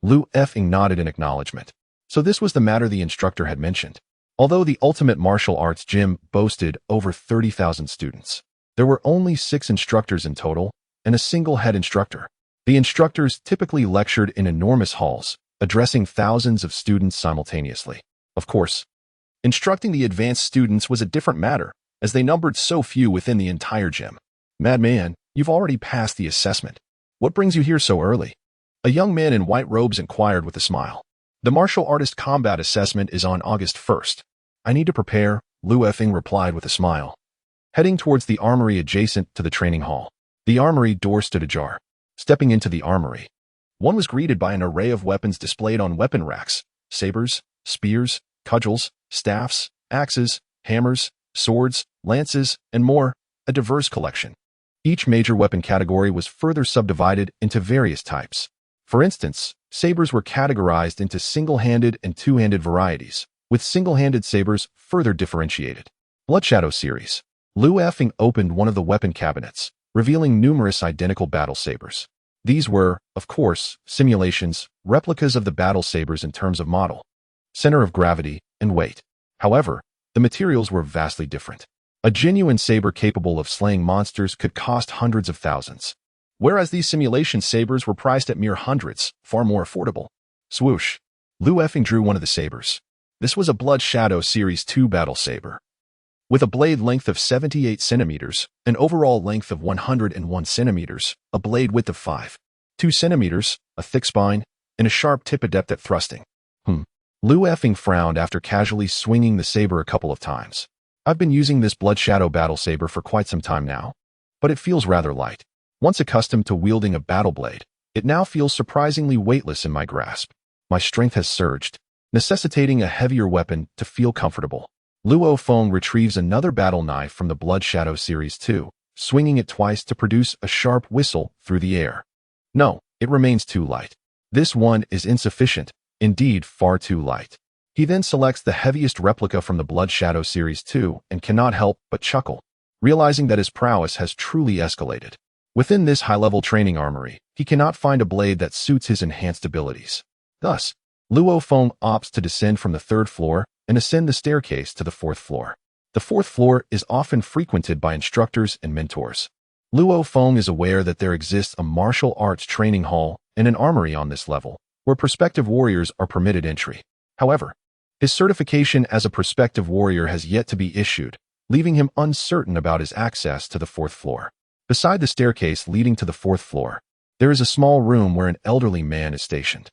Luo Feng nodded in acknowledgement. So this was the matter the instructor had mentioned. Although the Ultimate Martial Arts Gym boasted over 30,000 students, there were only 6 instructors in total and a single head instructor. The instructors typically lectured in enormous halls, addressing thousands of students simultaneously. Of course, instructing the advanced students was a different matter, as they numbered so few within the entire gym. Madman, you've already passed the assessment. What brings you here so early? A young man in white robes inquired with a smile. The martial artist combat assessment is on August 1st. I need to prepare, Luo Feng replied with a smile. Heading towards the armory adjacent to the training hall. The armory door stood ajar. Stepping into the armory, one was greeted by an array of weapons displayed on weapon racks: sabers, spears, cudgels, staffs, axes, hammers, swords, lances, and more, a diverse collection. Each major weapon category was further subdivided into various types. For instance, sabers were categorized into single-handed and two-handed varieties, with single-handed sabers further differentiated. Bloodshadow series. Luo Feng opened one of the weapon cabinets, revealing numerous identical battle sabers. These were, of course, simulations, replicas of the battle sabers in terms of model, center of gravity, and weight. However, the materials were vastly different. A genuine saber capable of slaying monsters could cost hundreds of thousands, whereas these simulation sabers were priced at mere hundreds, far more affordable. Swoosh. Luo Feng drew one of the sabers. This was a Blood Shadow Series 2 battle saber. With a blade length of 78 centimeters, an overall length of 101 centimeters, a blade width of 5.2 centimeters, a thick spine, and a sharp tip adept at thrusting. Luo Feng frowned after casually swinging the saber a couple of times. I've been using this blood shadow battle saber for quite some time now, but it feels rather light. Once accustomed to wielding a battle blade, it now feels surprisingly weightless in my grasp. My strength has surged, necessitating a heavier weapon to feel comfortable. Luo Feng retrieves another battle knife from the Blood Shadow Series 2, swinging it twice to produce a sharp whistle through the air. No, it remains too light. This one is insufficient, indeed far too light. He then selects the heaviest replica from the Blood Shadow Series 2 and cannot help but chuckle, realizing that his prowess has truly escalated. Within this high-level training armory, he cannot find a blade that suits his enhanced abilities. Thus, Luo Feng opts to descend from the 3rd floor and ascend the staircase to the 4th floor. The 4th floor is often frequented by instructors and mentors. Luo Feng is aware that there exists a martial arts training hall and an armory on this level, where prospective warriors are permitted entry. However, his certification as a prospective warrior has yet to be issued, leaving him uncertain about his access to the 4th floor. Beside the staircase leading to the 4th floor, there is a small room where an elderly man is stationed.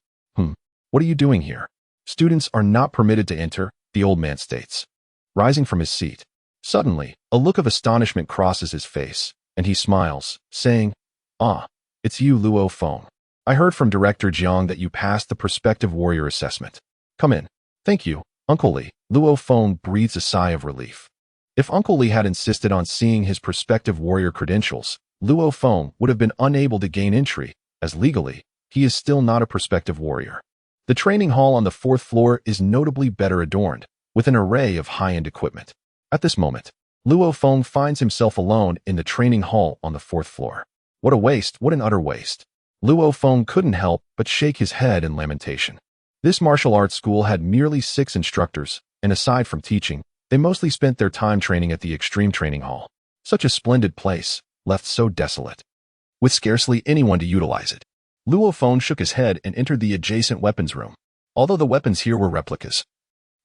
What are you doing here? Students are not permitted to enter, the old man states. Rising from his seat, suddenly, a look of astonishment crosses his face, and he smiles, saying, "Ah, it's you, Luo Feng. I heard from Director Jiang that you passed the prospective warrior assessment. Come in." "Thank you, Uncle Li." Luo Feng breathes a sigh of relief. If Uncle Li had insisted on seeing his prospective warrior credentials, Luo Feng would have been unable to gain entry, as legally, he is still not a prospective warrior. The training hall on the 4th floor is notably better adorned, with an array of high-end equipment. At this moment, Luo Feng finds himself alone in the training hall on the 4th floor. What a waste, what an utter waste. Luo Feng couldn't help but shake his head in lamentation. This martial arts school had merely 6 instructors, and aside from teaching, they mostly spent their time training at the Extreme Training Hall. Such a splendid place, left so desolate, with scarcely anyone to utilize it. Luo Feng shook his head and entered the adjacent weapons room. Although the weapons here were replicas,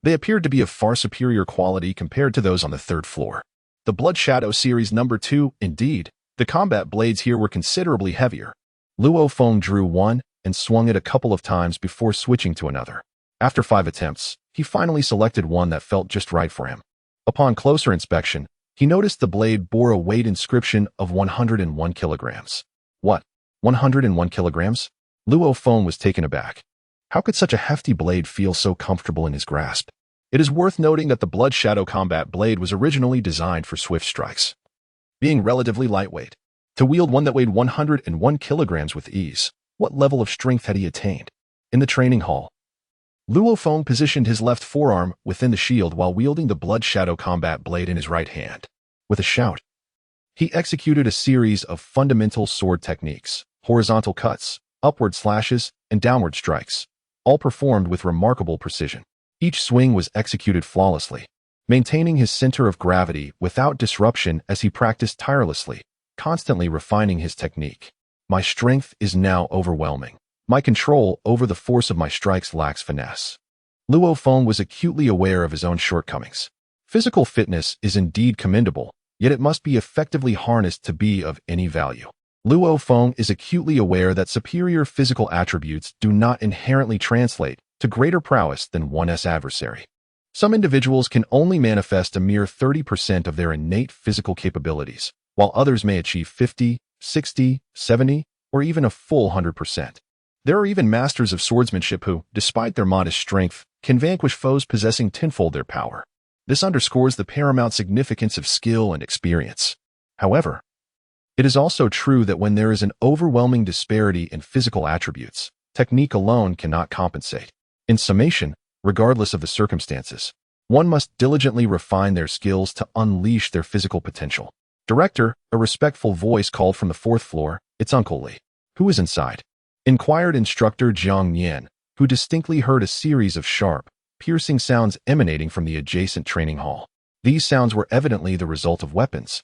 they appeared to be of far superior quality compared to those on the 3rd floor. The Blood Shadow Series number 2, indeed, the combat blades here were considerably heavier. Luo Feng drew one and swung it a couple of times before switching to another. After 5 attempts, he finally selected one that felt just right for him. Upon closer inspection, he noticed the blade bore a weight inscription of 101 kilograms. What? 101 kilograms? Luo Feng was taken aback. How could such a hefty blade feel so comfortable in his grasp? It is worth noting that the Blood Shadow combat blade was originally designed for swift strikes, being relatively lightweight. To wield one that weighed 101 kilograms with ease, what level of strength had he attained? In the training hall, Luo Feng positioned his left forearm within the shield while wielding the Blood Shadow combat blade in his right hand. With a shout, he executed a series of fundamental sword techniques, horizontal cuts, upward slashes, and downward strikes, all performed with remarkable precision. Each swing was executed flawlessly, maintaining his center of gravity without disruption as he practiced tirelessly, constantly refining his technique. My strength is now overwhelming. My control over the force of my strikes lacks finesse. Luo Feng was acutely aware of his own shortcomings. Physical fitness is indeed commendable, yet it must be effectively harnessed to be of any value. Luo Feng is acutely aware that superior physical attributes do not inherently translate to greater prowess than one's adversary. Some individuals can only manifest a mere 30% of their innate physical capabilities, while others may achieve 50, 60, 70, or even a full 100%. There are even masters of swordsmanship who, despite their modest strength, can vanquish foes possessing tenfold their power. This underscores the paramount significance of skill and experience. However, it is also true that when there is an overwhelming disparity in physical attributes, technique alone cannot compensate. In summation, regardless of the circumstances, one must diligently refine their skills to unleash their physical potential. "Director," a respectful voice called from the 4th floor. "It's Uncle Li." "Who is inside?" inquired instructor Jiang Nian, who distinctly heard a series of sharp, piercing sounds emanating from the adjacent training hall. These sounds were evidently the result of weapons,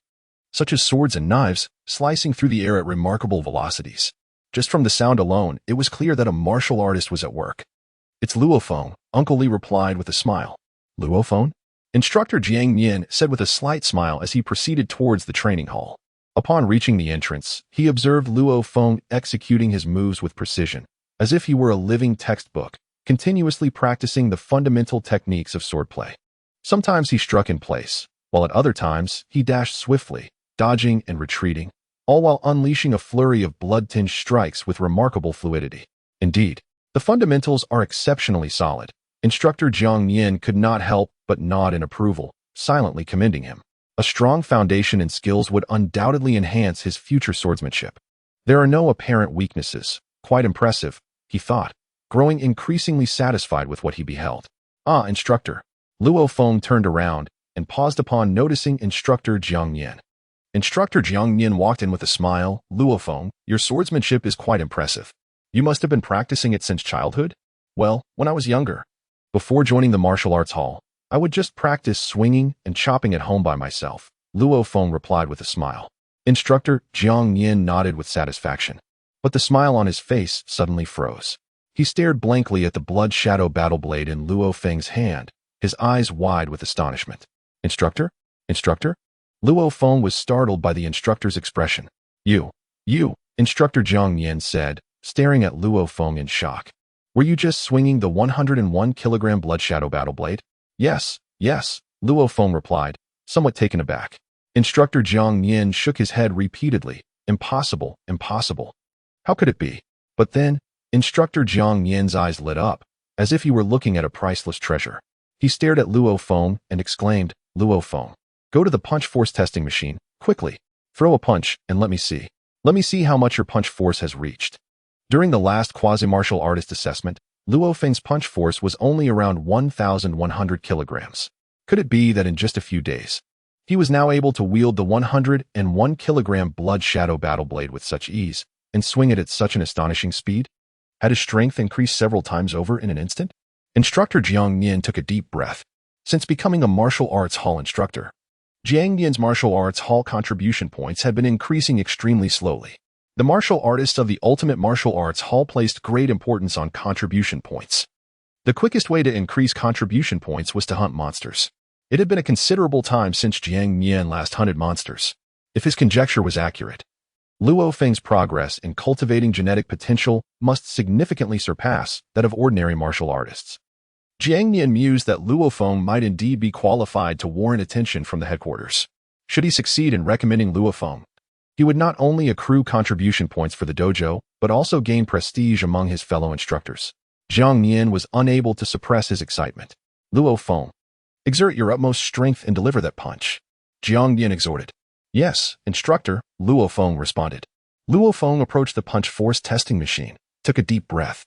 such as swords and knives, slicing through the air at remarkable velocities. Just from the sound alone, it was clear that a martial artist was at work. "It's Luo Feng," Uncle Li replied with a smile. "Luo Feng?" Instructor Jiang Nian said with a slight smile as he proceeded towards the training hall. Upon reaching the entrance, he observed Luo Feng executing his moves with precision, as if he were a living textbook, continuously practicing the fundamental techniques of swordplay. Sometimes he struck in place, while at other times he dashed swiftly, dodging and retreating, all while unleashing a flurry of blood-tinged strikes with remarkable fluidity. Indeed, the fundamentals are exceptionally solid. Instructor Jiang Yin could not help but nod in approval, silently commending him. A strong foundation and skills would undoubtedly enhance his future swordsmanship. There are no apparent weaknesses. Quite impressive, he thought, growing increasingly satisfied with what he beheld. Ah, instructor. Luo Feng turned around and paused upon noticing Instructor Jiang Yin. Instructor Jiang Yin walked in with a smile. Luo Feng, your swordsmanship is quite impressive. You must have been practicing it since childhood? Well, when I was younger. Before joining the martial arts hall, I would just practice swinging and chopping at home by myself, Luo Feng replied with a smile. Instructor Jiang Yin nodded with satisfaction, but the smile on his face suddenly froze. He stared blankly at the blood shadow battle blade in Luo Feng's hand, his eyes wide with astonishment. Instructor? Instructor? Luo Feng was startled by the instructor's expression. You, Instructor Jiang Yin said, staring at Luo Feng in shock. Were you just swinging the 101-kilogram blood shadow battle blade? Yes, Luo Feng replied, somewhat taken aback. Instructor Jiang Yin shook his head repeatedly. Impossible. How could it be? But then, Instructor Jiang Yin's eyes lit up, as if he were looking at a priceless treasure. He stared at Luo Feng and exclaimed, Luo Feng, go to the punch force testing machine, quickly. Throw a punch and let me see. Let me see how much your punch force has reached. During the last quasi-martial artist assessment, Luo Feng's punch force was only around 1,100 kilograms. Could it be that in just a few days, he was now able to wield the 101-kilogram blood shadow battle blade with such ease and swing it at such an astonishing speed? Had his strength increased several times over in an instant? Instructor Jiang Yin took a deep breath. Since becoming a martial arts hall instructor, Jiang Yin's martial arts hall contribution points had been increasing extremely slowly. The martial artists of the Ultimate Martial Arts Hall placed great importance on contribution points. The quickest way to increase contribution points was to hunt monsters. It had been a considerable time since Jiang Yin last hunted monsters. If his conjecture was accurate, Luo Feng's progress in cultivating genetic potential must significantly surpass that of ordinary martial artists. Jiang Yin mused that Luo Feng might indeed be qualified to warrant attention from the headquarters. Should he succeed in recommending Luo Feng, he would not only accrue contribution points for the dojo, but also gain prestige among his fellow instructors. Jiang Yin was unable to suppress his excitement. Luo Feng, exert your utmost strength and deliver that punch, Jiang Yin exhorted. Yes, instructor, Luo Feng responded. Luo Feng approached the punch force testing machine, took a deep breath,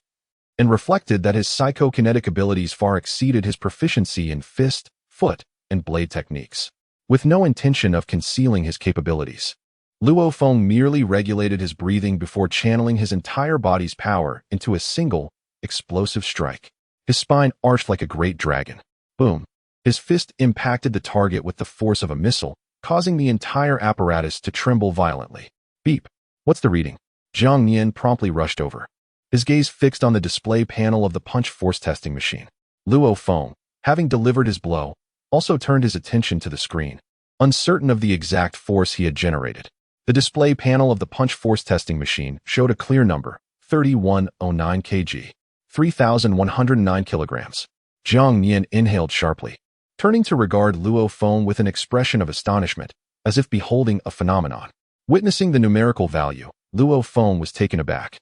and reflected that his psychokinetic abilities far exceeded his proficiency in fist, foot, and blade techniques. With no intention of concealing his capabilities, Luo Feng merely regulated his breathing before channeling his entire body's power into a single, explosive strike. His spine arched like a great dragon. Boom. His fist impacted the target with the force of a missile, causing the entire apparatus to tremble violently. Beep. What's the reading? Jiang Yin promptly rushed over, his gaze fixed on the display panel of the punch force testing machine. Luo Feng, having delivered his blow, also turned his attention to the screen, uncertain of the exact force he had generated. The display panel of the punch force testing machine showed a clear number, 3109 kg, 3,109 kilograms. Jiang Yin inhaled sharply, turning to regard Luo Feng with an expression of astonishment, as if beholding a phenomenon. Witnessing the numerical value, Luo Feng was taken aback,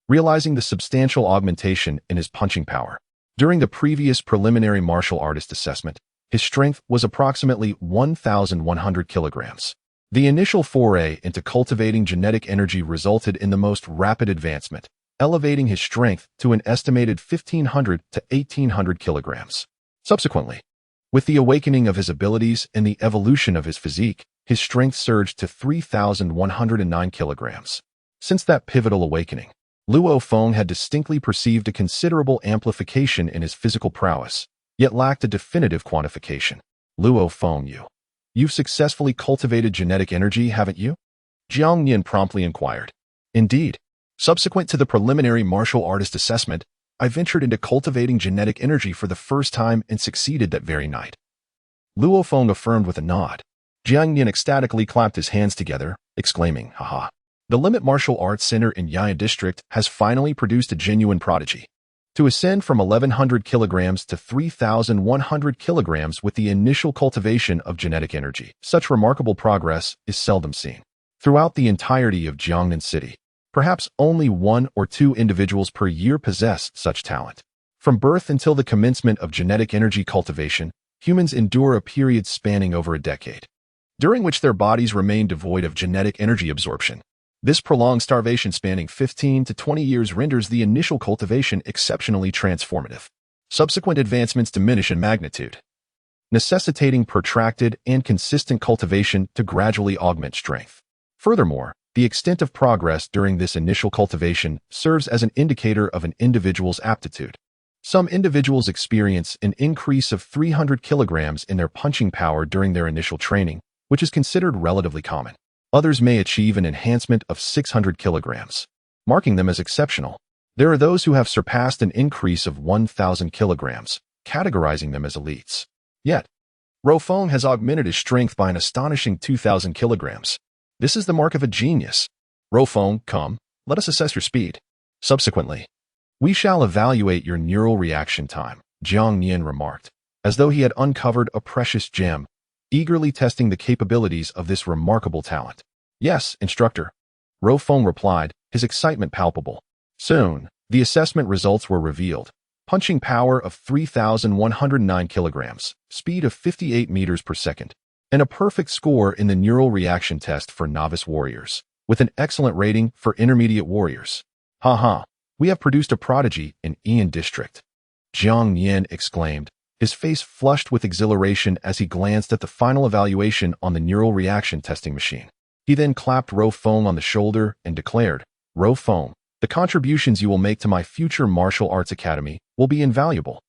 realizing the substantial augmentation in his punching power. During the previous preliminary martial artist assessment, his strength was approximately 1,100 kilograms. The initial foray into cultivating genetic energy resulted in the most rapid advancement, elevating his strength to an estimated 1,500 to 1,800 kilograms. Subsequently, with the awakening of his abilities and the evolution of his physique, his strength surged to 3,109 kilograms. Since that pivotal awakening, Luo Feng had distinctly perceived a considerable amplification in his physical prowess, yet lacked a definitive quantification. Luo Feng, you've successfully cultivated genetic energy, haven't you? Jiang Yin promptly inquired. Indeed. Subsequent to the preliminary martial artist assessment, I ventured into cultivating genetic energy for the first time and succeeded that very night. Luo Feng affirmed with a nod. Jiang Yin ecstatically clapped his hands together, exclaiming, haha. The Limit Martial Arts Center in Yaya District has finally produced a genuine prodigy. to ascend from 1,100 kilograms to 3,100 kilograms with the initial cultivation of genetic energy. Such remarkable progress is seldom seen. Throughout the entirety of Jiangnan City, perhaps only 1 or 2 individuals per year possess such talent. From birth until the commencement of genetic energy cultivation, humans endure a period spanning over a decade, during which their bodies remain devoid of genetic energy absorption. This prolonged starvation spanning 15 to 20 years renders the initial cultivation exceptionally transformative. Subsequent advancements diminish in magnitude, necessitating protracted and consistent cultivation to gradually augment strength. Furthermore, the extent of progress during this initial cultivation serves as an indicator of an individual's aptitude. Some individuals experience an increase of 300 kilograms in their punching power during their initial training, which is considered relatively common. Others may achieve an enhancement of 600 kilograms, marking them as exceptional. There are those who have surpassed an increase of 1,000 kilograms, categorizing them as elites. Yet, Luo Feng has augmented his strength by an astonishing 2,000 kilograms. This is the mark of a genius. Luo Feng, come, let us assess your speed. Subsequently, we shall evaluate your neural reaction time, Jiang Nian remarked, as though he had uncovered a precious gem, eagerly testing the capabilities of this remarkable talent. Yes, instructor, Luo Feng replied, his excitement palpable. Soon, the assessment results were revealed. Punching power of 3,109 kilograms, speed of 58 meters per second, and a perfect score in the neural reaction test for novice warriors, with an excellent rating for intermediate warriors. Ha! We have produced a prodigy in Ian District. Jiang Nian exclaimed, his face flushed with exhilaration as he glanced at the final evaluation on the neural reaction testing machine. He then clapped Luo Feng on the shoulder and declared, Luo Feng, the contributions you will make to my future martial arts academy will be invaluable.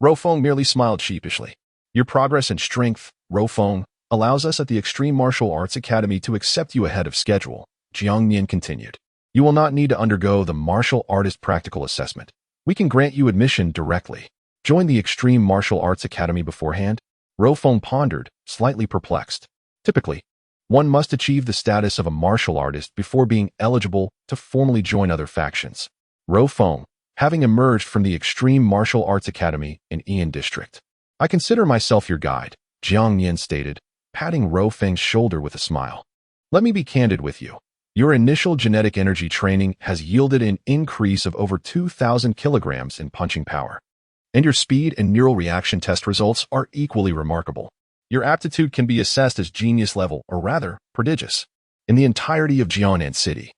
Luo Feng merely smiled sheepishly. Your progress and strength, Luo Feng, allows us at the Extreme Martial Arts Academy to accept you ahead of schedule, Jiang Nian continued. You will not need to undergo the martial artist practical assessment. We can grant you admission directly. Join the Extreme Martial Arts Academy beforehand? Luo Feng pondered, slightly perplexed. Typically, one must achieve the status of a martial artist before being eligible to formally join other factions. Luo Feng, having emerged from the Extreme Martial Arts Academy in Ian District. I consider myself your guide, Jiang Nian stated, patting Luo Feng's shoulder with a smile. Let me be candid with you. Your initial genetic energy training has yielded an increase of over 2,000 kilograms in punching power. And your speed and neural reaction test results are equally remarkable. Your aptitude can be assessed as genius level, or rather, prodigious. In the entirety of Jiangnan City,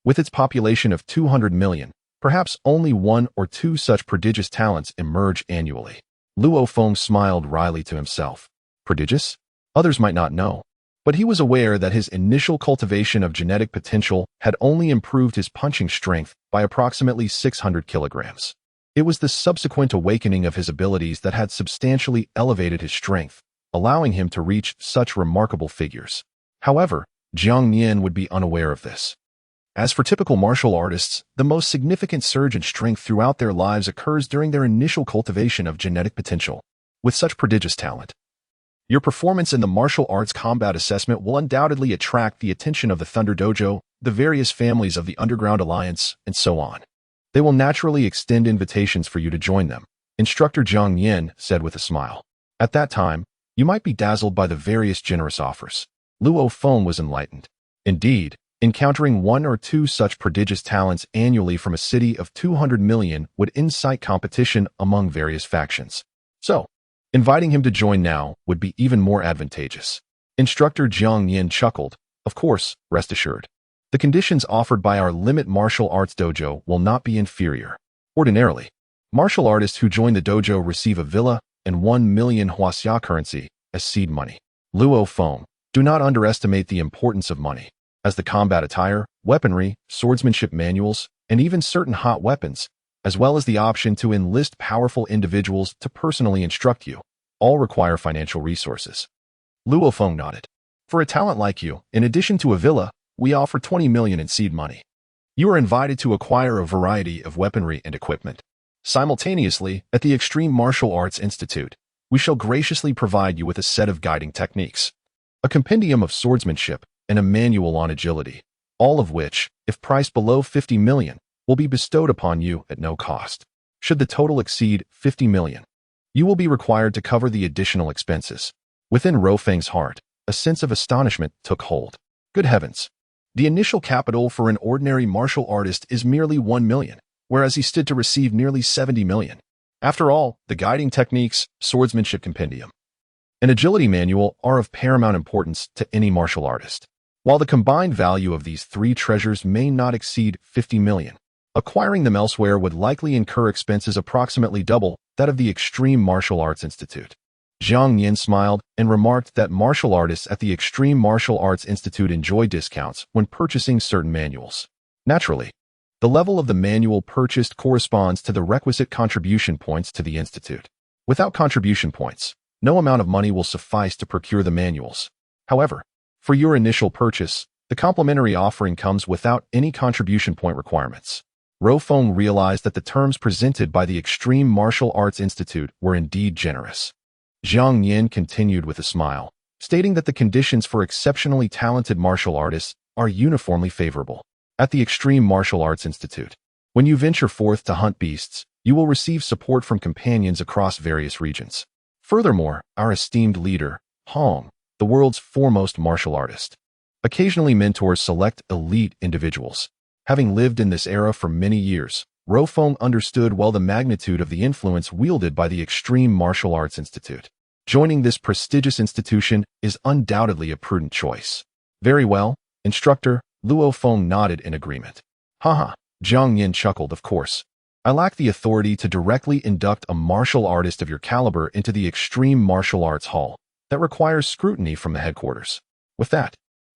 with its population of 200 million, perhaps only 1 or 2 such prodigious talents emerge annually. Luo Feng smiled wryly to himself. Prodigious? Others might not know. But he was aware that his initial cultivation of genetic potential had only improved his punching strength by approximately 600 kilograms. It was the subsequent awakening of his abilities that had substantially elevated his strength, allowing him to reach such remarkable figures. However, Jiang Nian would be unaware of this. As for typical martial artists, the most significant surge in strength throughout their lives occurs during their initial cultivation of genetic potential. With such prodigious talent, your performance in the martial arts combat assessment will undoubtedly attract the attention of the Thunder Dojo, the various families of the Underground Alliance, and so on. They will naturally extend invitations for you to join them, Instructor Jiang Nian said with a smile. At that time, you might be dazzled by the various generous offers. Luo Feng was enlightened. Indeed, encountering 1 or 2 such prodigious talents annually from a city of 200 million would incite competition among various factions. So, inviting him to join now would be even more advantageous. Instructor Jiang Nian chuckled. Of course, rest assured. The conditions offered by our Limit Martial Arts Dojo will not be inferior. Ordinarily, martial artists who join the dojo receive a villa and 1 million huaxia currency as seed money. Luo Feng, do not underestimate the importance of money, as the combat attire, weaponry, swordsmanship manuals, and even certain hot weapons, as well as the option to enlist powerful individuals to personally instruct you, all require financial resources. Luo Feng nodded. For a talent like you, in addition to a villa, we offer 20 million in seed money. You are invited to acquire a variety of weaponry and equipment. Simultaneously, at the Extreme Martial Arts Institute, we shall graciously provide you with a set of guiding techniques, a compendium of swordsmanship, and a manual on agility, all of which, if priced below 50 million, will be bestowed upon you at no cost. Should the total exceed 50 million, you will be required to cover the additional expenses. Within Luo Feng's heart, a sense of astonishment took hold. Good heavens! The initial capital for an ordinary martial artist is merely 1 million, whereas he stood to receive nearly 70 million. After all, the guiding techniques, swordsmanship compendium, and agility manual are of paramount importance to any martial artist. While the combined value of these three treasures may not exceed 50 million, acquiring them elsewhere would likely incur expenses approximately double that of the Extreme Martial Arts Institute. Zhang Nian smiled and remarked that martial artists at the Extreme Martial Arts Institute enjoy discounts when purchasing certain manuals. Naturally, the level of the manual purchased corresponds to the requisite contribution points to the institute. Without contribution points, no amount of money will suffice to procure the manuals. However, for your initial purchase, the complimentary offering comes without any contribution point requirements. Luo Feng realized that the terms presented by the Extreme Martial Arts Institute were indeed generous. Zhang Nian continued with a smile, stating that the conditions for exceptionally talented martial artists are uniformly favorable. At the Extreme Martial Arts Institute, when you venture forth to hunt beasts, you will receive support from companions across various regions. Furthermore, our esteemed leader, Hong, the world's foremost martial artist, occasionally mentors select elite individuals. Having lived in this era for many years, Luo Feng understood well the magnitude of the influence wielded by the Extreme Martial Arts Institute. Joining this prestigious institution is undoubtedly a prudent choice. Very well, instructor, Luo Feng nodded in agreement. Haha, Zhang Nian chuckled, of course. I lack the authority to directly induct a martial artist of your caliber into the Extreme Martial Arts Hall. That requires scrutiny from the headquarters. With that,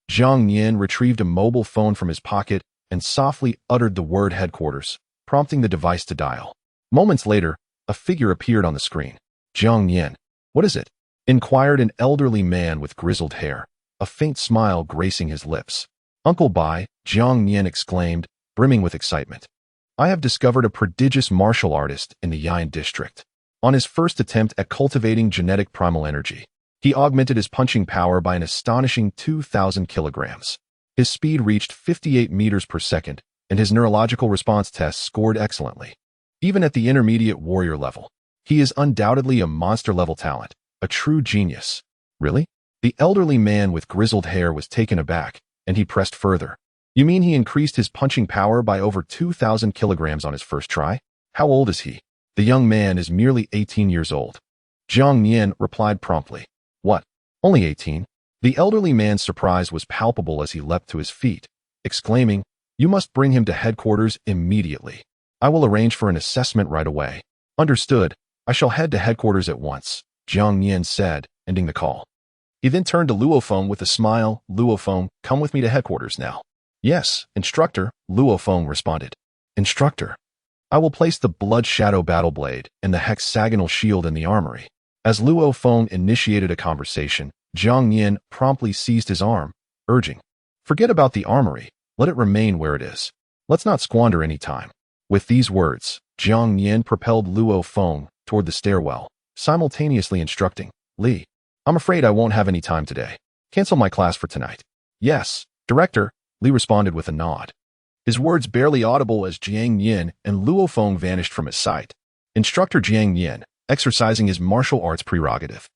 Zhang Nian retrieved a mobile phone from his pocket and softly uttered the word headquarters, prompting the device to dial. Moments later, a figure appeared on the screen. Zhang Nian. What is it? Inquired an elderly man with grizzled hair, a faint smile gracing his lips. Uncle Bai, Zhang Nian exclaimed, brimming with excitement. I have discovered a prodigious martial artist in the Yan district. On his first attempt at cultivating genetic primal energy, he augmented his punching power by an astonishing 2,000 kilograms. His speed reached 58 meters per second, and his neurological response tests scored excellently. Even at the intermediate warrior level, he is undoubtedly a monster-level talent, a true genius. Really? The elderly man with grizzled hair was taken aback, and he pressed further. You mean he increased his punching power by over 2,000 kilograms on his first try? How old is he? The young man is merely 18 years old. Zhang Nian replied promptly. What? Only 18? The elderly man's surprise was palpable as he leapt to his feet, exclaiming, You must bring him to headquarters immediately. I will arrange for an assessment right away. Understood. I shall head to headquarters at once, Zhang Nian said, ending the call. He then turned to Luo Feng with a smile. Luo Feng, come with me to headquarters now. Yes, instructor, Luo Feng responded. Instructor. I will place the Blood Shadow Battle Blade and the hexagonal shield in the armory. As Luo Feng initiated a conversation, Zhang Nian promptly seized his arm, urging, Forget about the armory. Let it remain where it is. Let's not squander any time. With these words, Zhang Nian propelled Luo Feng toward the stairwell, simultaneously instructing, Li, I'm afraid I won't have any time today. Cancel my class for tonight. Yes, director, Li responded with a nod. His words barely audible as Jiang Yin and Luo Feng vanished from his sight. Instructor Jiang Yin, exercising his martial arts prerogative,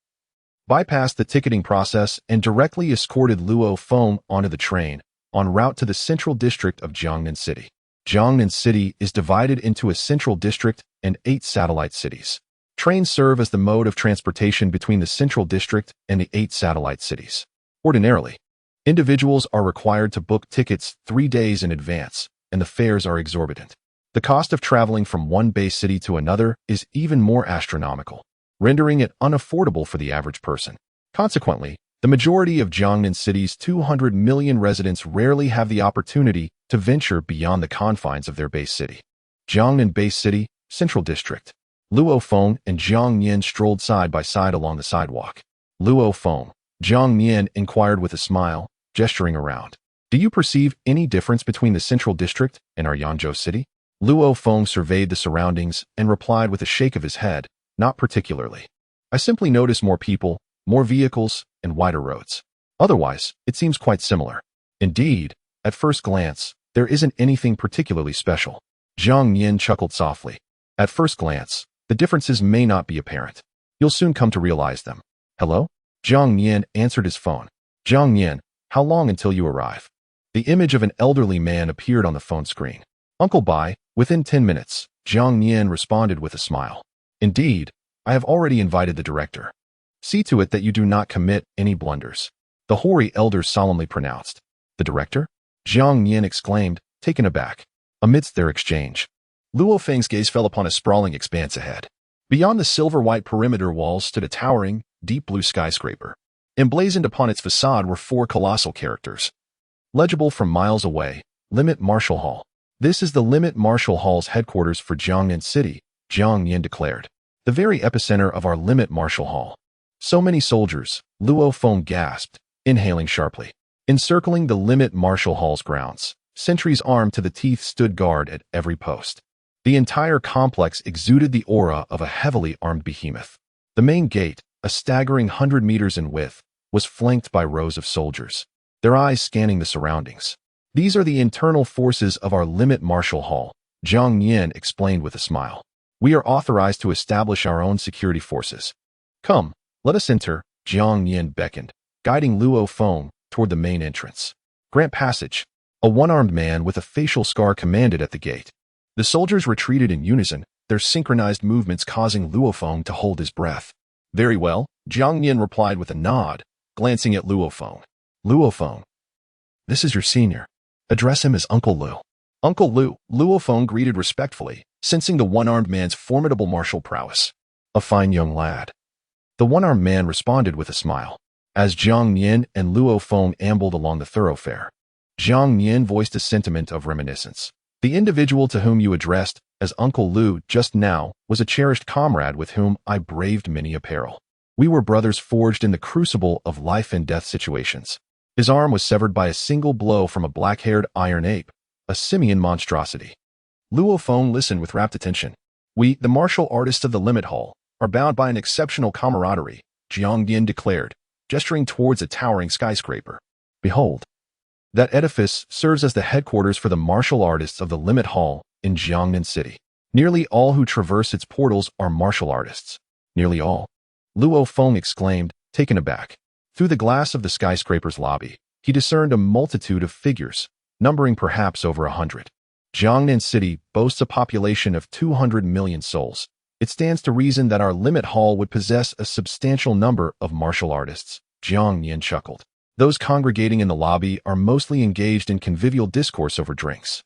bypassed the ticketing process and directly escorted Luo Feng onto the train, en route to the central district of Jiangnan City. Jiangnan City is divided into a central district and 8 satellite cities. Trains serve as the mode of transportation between the central district and the 8 satellite cities. Ordinarily, individuals are required to book tickets 3 days in advance, and the fares are exorbitant. The cost of traveling from one base city to another is even more astronomical, rendering it unaffordable for the average person. Consequently, the majority of Jiangnan City's 200 million residents rarely have the opportunity to venture beyond the confines of their base city. Jiangnan Base City, Central District. Luo Feng and Zhang Nian strolled side by side along the sidewalk. Luo Feng, Zhang Nian inquired with a smile, gesturing around. Do you perceive any difference between the Central District and our Yangzhou City? Luo Feng surveyed the surroundings and replied with a shake of his head, not particularly. I simply notice more people, more vehicles, and wider roads. Otherwise, it seems quite similar. Indeed, at first glance, there isn't anything particularly special. Zhang Nian chuckled softly. At first glance, the differences may not be apparent. You'll soon come to realize them. Hello? Jiang Nian answered his phone. Jiang Nian, how long until you arrive? The image of an elderly man appeared on the phone screen. Uncle Bai, within 10 minutes, Jiang Nian responded with a smile. Indeed, I have already invited the director. See to it that you do not commit any blunders. The hoary elder solemnly pronounced. The director? Jiang Nian exclaimed, taken aback. Amidst their exchange, Luo Feng's gaze fell upon a sprawling expanse ahead. Beyond the silver-white perimeter walls stood a towering, deep blue skyscraper. Emblazoned upon its facade were 4 colossal characters. Legible from miles away, Limit Martial Hall. This is the Limit Martial Hall's headquarters for Jiangnan City, Jiang Nian declared. The very epicenter of our Limit Martial Hall. So many soldiers, Luo Feng gasped, inhaling sharply. Encircling the Limit Martial Hall's grounds, sentries armed to the teeth stood guard at every post. The entire complex exuded the aura of a heavily armed behemoth. The main gate, a staggering 100 meters in width, was flanked by rows of soldiers, their eyes scanning the surroundings. These are the internal forces of our Limit Martial Hall, Jiang Nian explained with a smile. We are authorized to establish our own security forces. Come, let us enter, Jiang Nian beckoned, guiding Luo Feng toward the main entrance. Grant passage. A one-armed man with a facial scar commanded at the gate. The soldiers retreated in unison, their synchronized movements causing Luo Feng to hold his breath. Very well, Jiang Nian replied with a nod, glancing at Luo Feng. Luo Feng, this is your senior. Address him as Uncle Lu. Uncle Lu, Luo Feng greeted respectfully, sensing the one-armed man's formidable martial prowess. A fine young lad. The one-armed man responded with a smile. As Jiang Nian and Luo Feng ambled along the thoroughfare, Jiang Nian voiced a sentiment of reminiscence. The individual to whom you addressed as Uncle Lu just now was a cherished comrade with whom I braved many a peril. We were brothers forged in the crucible of life and death situations. His arm was severed by a single blow from a black-haired iron ape, a simian monstrosity. Luo Feng listened with rapt attention. We, the martial artists of the Limit Hall, are bound by an exceptional camaraderie, Jiang Nian declared, gesturing towards a towering skyscraper. Behold, that edifice serves as the headquarters for the martial artists of the Limit Hall in Jiangnan City. Nearly all who traverse its portals are martial artists. Nearly all. Luo Feng exclaimed, taken aback. Through the glass of the skyscraper's lobby, he discerned a multitude of figures, numbering perhaps over 100. Jiangnan City boasts a population of 200 million souls. It stands to reason that our Limit Hall would possess a substantial number of martial artists, Jiang Nian chuckled. Those congregating in the lobby are mostly engaged in convivial discourse over drinks.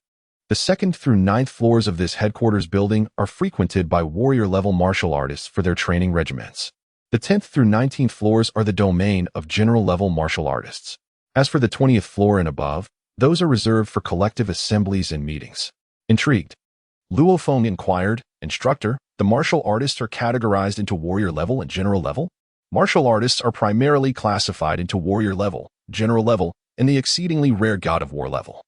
The 2nd through 9th floors of this headquarters building are frequented by warrior-level martial artists for their training regiments. The 10th through 19th floors are the domain of general-level martial artists. As for the 20th floor and above, those are reserved for collective assemblies and meetings. Intrigued, Luo Feng inquired, Instructor, the martial artists are categorized into warrior level and general level? Martial artists are primarily classified into warrior level, general level, and the exceedingly rare god of war level.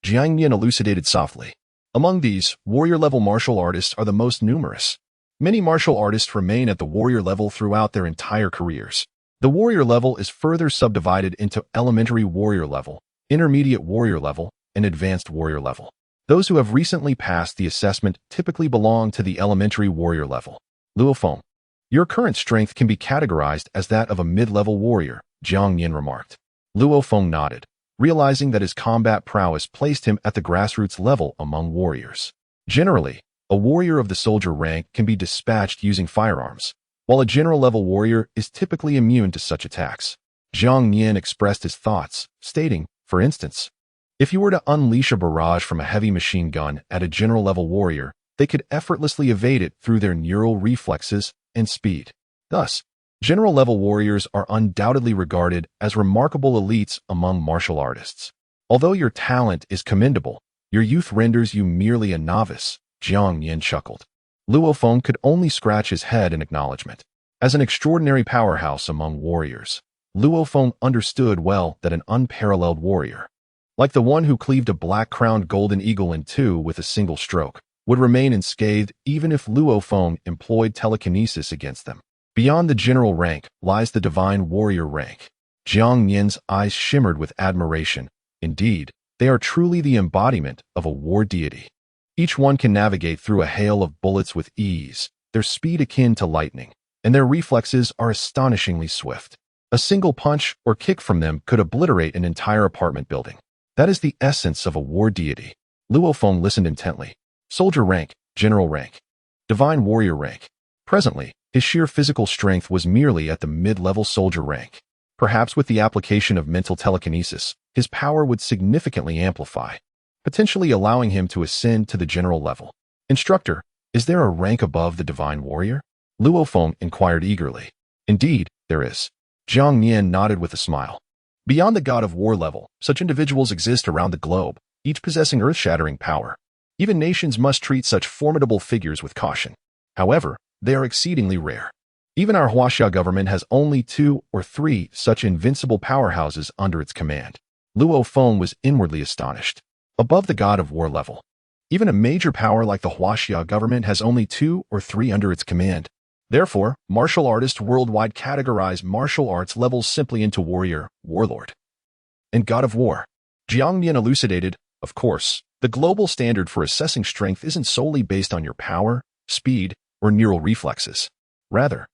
Jiang Nian elucidated softly. Among these, warrior-level martial artists are the most numerous. Many martial artists remain at the warrior level throughout their entire careers. The warrior level is further subdivided into elementary warrior level, intermediate warrior level, and advanced warrior level. Those who have recently passed the assessment typically belong to the elementary warrior level. Luo Feng, your current strength can be categorized as that of a mid-level warrior, Jiang Nian remarked. Luo Feng nodded, realizing that his combat prowess placed him at the grassroots level among warriors. Generally, a warrior of the soldier rank can be dispatched using firearms, while a general-level warrior is typically immune to such attacks. Jiang Nian expressed his thoughts, stating, for instance, if you were to unleash a barrage from a heavy machine gun at a general-level warrior, they could effortlessly evade it through their neural reflexes and speed. Thus, general-level warriors are undoubtedly regarded as remarkable elites among martial artists. Although your talent is commendable, your youth renders you merely a novice, Jiang Nian chuckled. Luo Feng could only scratch his head in acknowledgement. As an extraordinary powerhouse among warriors, Luo Feng understood well that an unparalleled warrior, like the one who cleaved a black-crowned golden eagle in two with a single stroke, would remain unscathed even if Luo Feng employed telekinesis against them. Beyond the general rank lies the divine warrior rank. Jiang Nian's eyes shimmered with admiration. Indeed, they are truly the embodiment of a war deity. Each one can navigate through a hail of bullets with ease, their speed akin to lightning, and their reflexes are astonishingly swift. A single punch or kick from them could obliterate an entire apartment building. That is the essence of a war deity. Luo Feng listened intently. Soldier rank, general rank, divine warrior rank. Presently, his sheer physical strength was merely at the mid-level soldier rank. Perhaps with the application of mental telekinesis, his power would significantly amplify, potentially allowing him to ascend to the general level. Instructor, is there a rank above the divine warrior? Luo Feng inquired eagerly. Indeed, there is. Jiang Nian nodded with a smile. Beyond the god of war level, such individuals exist around the globe, each possessing earth-shattering power. Even nations must treat such formidable figures with caution. However, they are exceedingly rare. Even our Huaxia government has only 2 or 3 such invincible powerhouses under its command. Luo Feng was inwardly astonished. Above the god of war level, even a major power like the Huaxia government has only 2 or 3 under its command. Therefore, martial artists worldwide categorize martial arts levels simply into warrior, warlord, and god of war. Jiang Nian elucidated, of course, the global standard for assessing strength isn't solely based on your power, speed, or neural reflexes. Rather,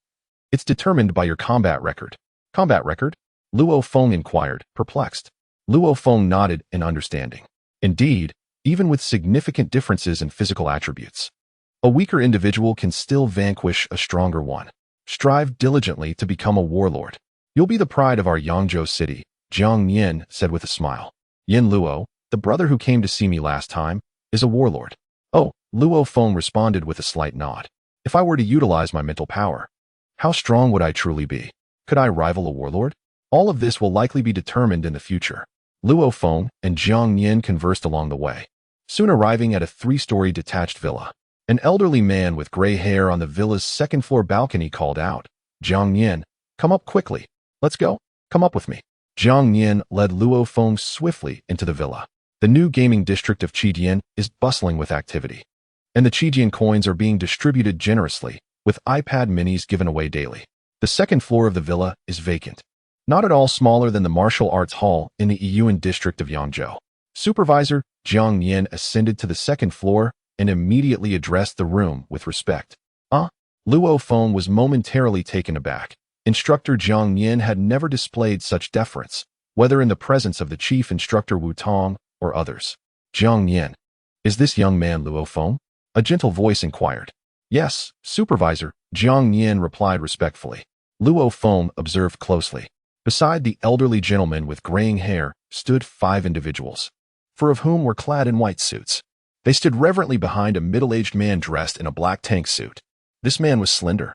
it's determined by your combat record. Combat record? Luo Feng inquired, perplexed. Luo Feng nodded in understanding. Indeed, even with significant differences in physical attributes, a weaker individual can still vanquish a stronger one. Strive diligently to become a warlord. You'll be the pride of our Yangzhou city, Jiang Nian said with a smile. Yin Luo, the brother who came to see me last time, is a warlord. Oh, Luo Feng responded with a slight nod. If I were to utilize my mental power, how strong would I truly be? Could I rival a warlord? All of this will likely be determined in the future. Luo Feng and Jiang Nian conversed along the way, soon arriving at a 3-story detached villa. An elderly man with gray hair on the villa's second-floor balcony called out, Jiang Nian, come up quickly. Let's go. Come up with me. Jiang Nian led Luo Feng swiftly into the villa. The new gaming district of Qijian is bustling with activity, and the Qijian coins are being distributed generously, with iPad minis given away daily. The second floor of the villa is vacant, not at all smaller than the martial arts hall in the Yiyuan district of Yangzhou. Supervisor Jiang Nian ascended to the second floor and immediately addressed the room with respect. Luo Feng was momentarily taken aback. Instructor Jiang Nian had never displayed such deference, whether in the presence of the chief instructor Wu Tong or others. Jiang Nian, is this young man Luo Feng? A gentle voice inquired. Yes, supervisor, Jiang Nian replied respectfully. Luo Feng observed closely. Beside the elderly gentleman with graying hair stood 5 individuals, 4 of whom were clad in white suits. They stood reverently behind a middle-aged man dressed in a black tank suit. This man was slender,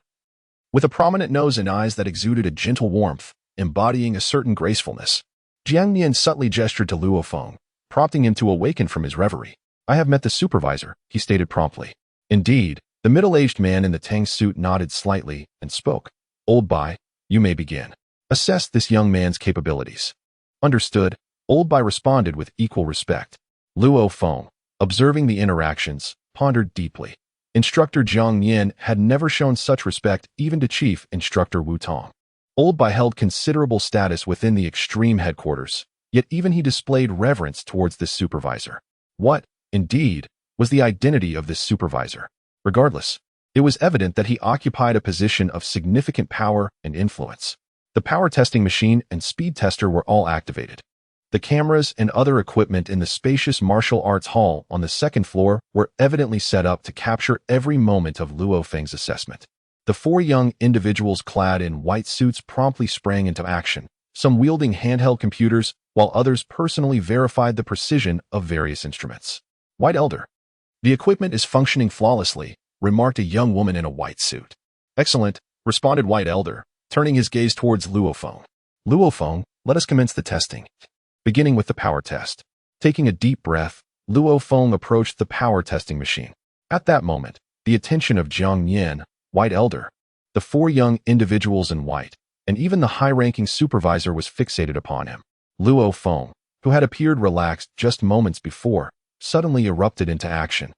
with a prominent nose and eyes that exuded a gentle warmth, embodying a certain gracefulness. Jiang Nian subtly gestured to Luo Feng, prompting him to awaken from his reverie. I have met the supervisor, he stated promptly. Indeed, the middle-aged man in the tank suit nodded slightly and spoke. Old Bai, you may begin. Assess this young man's capabilities. Understood, Old Bai responded with equal respect. Luo Feng, observing the interactions, pondered deeply. Instructor Jiang Nian had never shown such respect even to Chief Instructor Wu Tong. Old Bai held considerable status within the extreme headquarters, yet even he displayed reverence towards this supervisor. What, indeed, was the identity of this supervisor? Regardless, it was evident that he occupied a position of significant power and influence. The power testing machine and speed tester were all activated. The cameras and other equipment in the spacious martial arts hall on the second floor were evidently set up to capture every moment of Luo Feng's assessment. The 4 young individuals clad in white suits promptly sprang into action, some wielding handheld computers, while others personally verified the precision of various instruments. White Elder. The equipment is functioning flawlessly, remarked a young woman in a white suit. Excellent, responded White Elder, turning his gaze towards Luo Feng. Luo Feng, let us commence the testing. Beginning with the power test. Taking a deep breath, Luo Feng approached the power testing machine. At that moment, the attention of Jiang Nian, White Elder, the 4 young individuals in white, and even the high-ranking supervisor was fixated upon him. Luo Feng, who had appeared relaxed just moments before, suddenly erupted into action,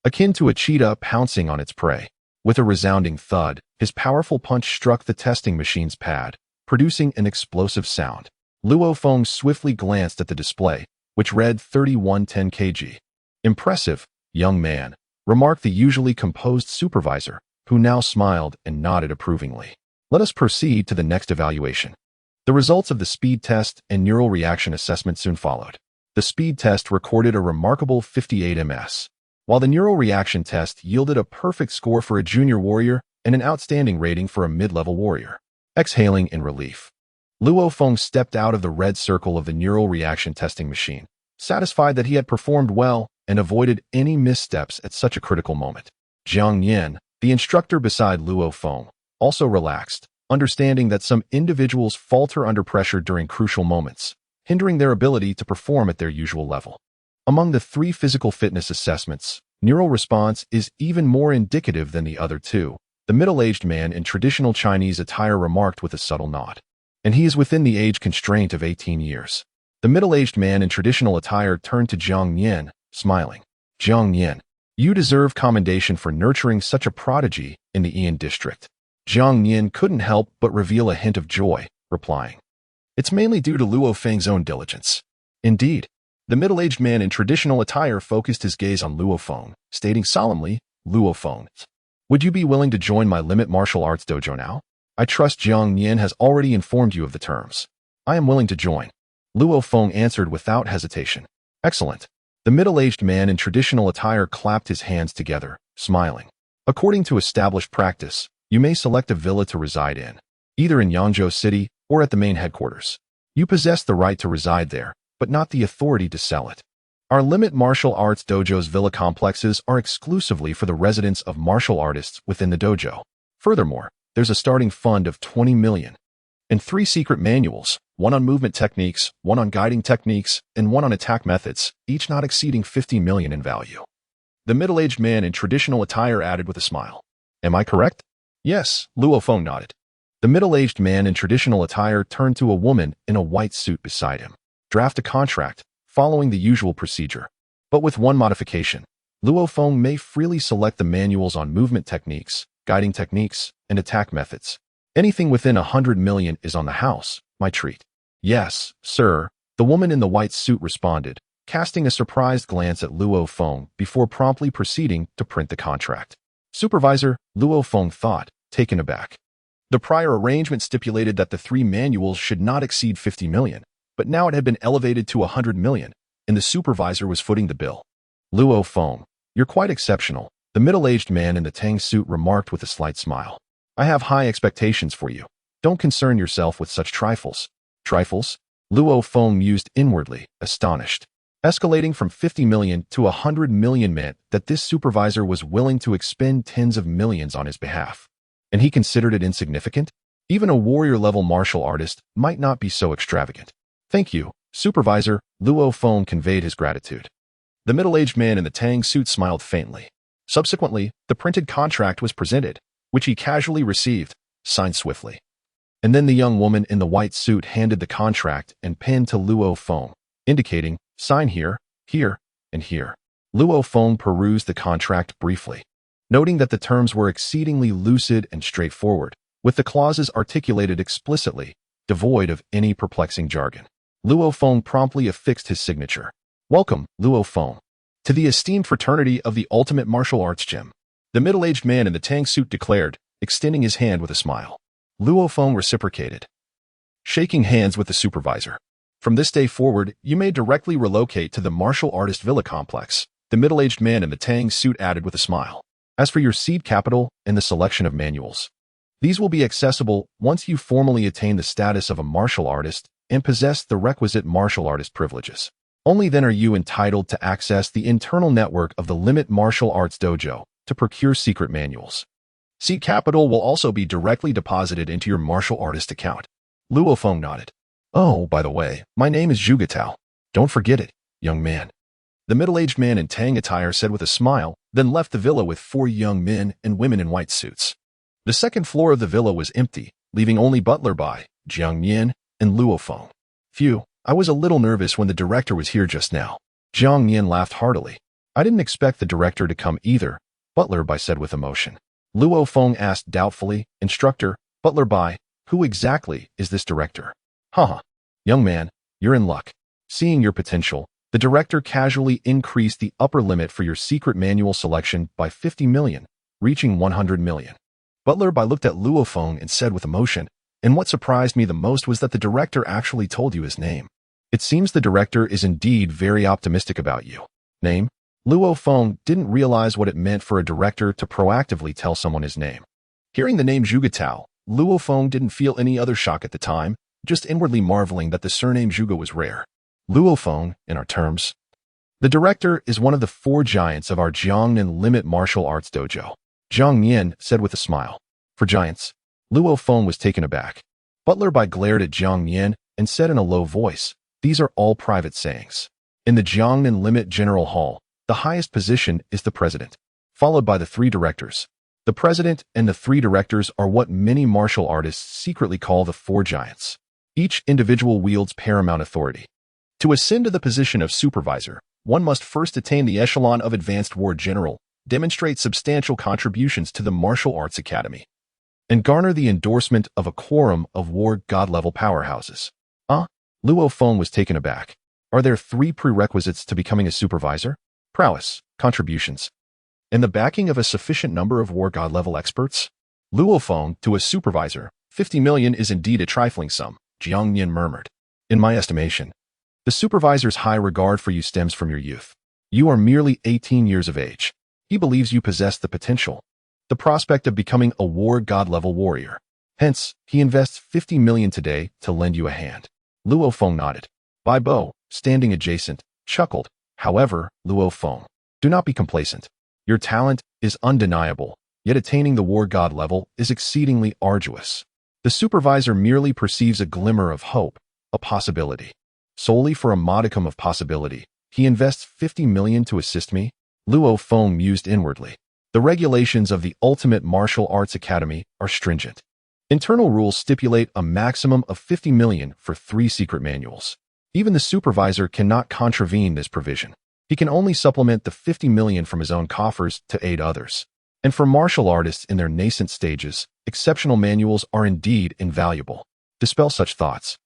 akin to a cheetah pouncing on its prey. With a resounding thud, his powerful punch struck the testing machine's pad, producing an explosive sound. Luo Feng swiftly glanced at the display, which read 3110 kg. Impressive, young man," remarked the usually composed supervisor, who now smiled and nodded approvingly. "Let us proceed to the next evaluation." The results of the speed test and neural reaction assessment soon followed. The speed test recorded a remarkable 58 ms, while the neural reaction test yielded a perfect score for a junior warrior and an outstanding rating for a mid-level warrior. Exhaling in relief, Luo Feng stepped out of the red circle of the neural reaction testing machine, satisfied that he had performed well and avoided any missteps at such a critical moment. Jiang Yan, the instructor beside Luo Feng, also relaxed, understanding that some individuals falter under pressure during crucial moments, hindering their ability to perform at their usual level. Among the 3 physical fitness assessments, neural response is even more indicative than the other 2. The middle-aged man in traditional Chinese attire remarked with a subtle nod. "And he is within the age constraint of 18 years. The middle-aged man in traditional attire turned to Jiang Yan, smiling. "Jiang Yan, you deserve commendation for nurturing such a prodigy in the Ian district." Jiang Yan couldn't help but reveal a hint of joy, replying, "It's mainly due to Luo Feng's own diligence." Indeed, the middle-aged man in traditional attire focused his gaze on Luo Feng, stating solemnly, "Luo Feng, would you be willing to join my limit martial arts dojo now? I trust Jiang Yan has already informed you of the terms." "I am willing to join," Luo Feng answered without hesitation. "Excellent." The middle-aged man in traditional attire clapped his hands together, smiling. "According to established practice, you may select a villa to reside in, either in Yangzhou City or at the main headquarters. You possess the right to reside there, but not the authority to sell it. Our limit martial arts dojo's villa complexes are exclusively for the residence of martial artists within the dojo. Furthermore, there's a starting fund of 20 million and 3 secret manuals, one on movement techniques, one on guiding techniques, and one on attack methods, each not exceeding 50 million in value." The middle-aged man in traditional attire added with a smile. "Am I correct?" "Yes," Luo Feng nodded. The middle-aged man in traditional attire turned to a woman in a white suit beside him. "Draft a contract, following the usual procedure. But with one modification. Luo Feng may freely select the manuals on movement techniques, guiding techniques, and attack methods. Anything within 100 million is on the house, my treat." "Yes, sir," the woman in the white suit responded, casting a surprised glance at Luo Feng before promptly proceeding to print the contract. "Supervisor," Luo Feng thought, taken aback. The prior arrangement stipulated that the 3 manuals should not exceed 50 million, but now it had been elevated to 100 million, and the supervisor was footing the bill. "Luo Feng, you're quite exceptional," the middle-aged man in the Tang suit remarked with a slight smile. "I have high expectations for you. Don't concern yourself with such trifles." "Trifles?" Luo Feng mused inwardly, astonished. Escalating from 50 million to 100 million meant that this supervisor was willing to expend tens of millions on his behalf. And he considered it insignificant? Even a warrior-level martial artist might not be so extravagant. "Thank you, supervisor," Luo Feng conveyed his gratitude. The middle-aged man in the Tang suit smiled faintly. Subsequently, the printed contract was presented, which he casually received, signed swiftly. And then the young woman in the white suit handed the contract and pen to Luo Feng, indicating, "Sign here, here, and here." Luo Feng perused the contract briefly, noting that the terms were exceedingly lucid and straightforward, with the clauses articulated explicitly, devoid of any perplexing jargon. Luo Feng promptly affixed his signature. "Welcome, Luo Feng, to the esteemed fraternity of the Ultimate Martial Arts Gym," the middle-aged man in the Tang suit declared, extending his hand with a smile. Luo Feng reciprocated, shaking hands with the supervisor. "From this day forward, you may directly relocate to the Martial Artist Villa Complex," the middle-aged man in the Tang suit added with a smile. "As for your seed capital and the selection of manuals, these will be accessible once you formally attain the status of a martial artist and possess the requisite martial artist privileges. Only then are you entitled to access the internal network of the Limit Martial Arts Dojo to procure secret manuals. Seed capital will also be directly deposited into your martial artist account." Luo Feng nodded. "Oh, by the way, my name is Zhugetao. Don't forget it, young man," the middle-aged man in Tang attire said with a smile, then left the villa with 4 young men and women in white suits. The second floor of the villa was empty, leaving only Butler Bai, Jiang Yan, and Luo Feng. "Phew, I was a little nervous when the director was here just now." Jiang Yan laughed heartily. "I didn't expect the director to come either," Butler Bai said with emotion. Luo Feng asked doubtfully, "Instructor, Butler Bai, who exactly is this director?" "Haha, young man, you're in luck. Seeing your potential, The director casually increased the upper limit for your secret manual selection by 50 million, reaching 100 million. Butler looked at Luo Feng and said with emotion, and what surprised me the most was that the director actually told you his name. It seems the director is indeed very optimistic about you. Name? Luo Feng didn't realize what it meant for a director to proactively tell someone his name. Hearing the name Zhuge Tao, Luo Feng didn't feel any other shock at the time, just inwardly marveling that the surname Zhuge was rare. Luo Feng, in our terms. The director is one of the 4 giants of our Jiangnan Limit Martial Arts Dojo. Zhang Nian said with a smile. For giants? Luo Feng was taken aback. Butler glared at Zhang Nian and said in a low voice, these are all private sayings. In the Jiangnan Limit General Hall, the highest position is the president, followed by the 3 directors. The president and the 3 directors are what many martial artists secretly call the 4 giants. Each individual wields paramount authority. To ascend to the position of supervisor, one must first attain the echelon of advanced war general, demonstrate substantial contributions to the martial arts academy, and garner the endorsement of a quorum of war god-level powerhouses. Luo Feng was taken aback. Are there 3 prerequisites to becoming a supervisor? Prowess, contributions, and the backing of a sufficient number of war god-level experts? Luo Feng, to a supervisor, 50 million is indeed a trifling sum, Jiang Nian murmured. In my estimation, the supervisor's high regard for you stems from your youth. You are merely 18 years of age. He believes you possess the potential, the prospect of becoming a war god-level warrior. Hence, he invests 50 million today to lend you a hand. Luo Feng nodded. Bai Bo, standing adjacent, chuckled. However, Luo Feng, do not be complacent. Your talent is undeniable, yet attaining the war god level is exceedingly arduous. The supervisor merely perceives a glimmer of hope, a possibility. Solely for a modicum of possibility, he invests 50 million to assist me? Luo Feng mused inwardly. The regulations of the Ultimate Martial Arts Academy are stringent. Internal rules stipulate a maximum of 50 million for 3 secret manuals. Even the supervisor cannot contravene this provision. He can only supplement the 50 million from his own coffers to aid others. And for martial artists in their nascent stages, exceptional manuals are indeed invaluable. Dispel such thoughts.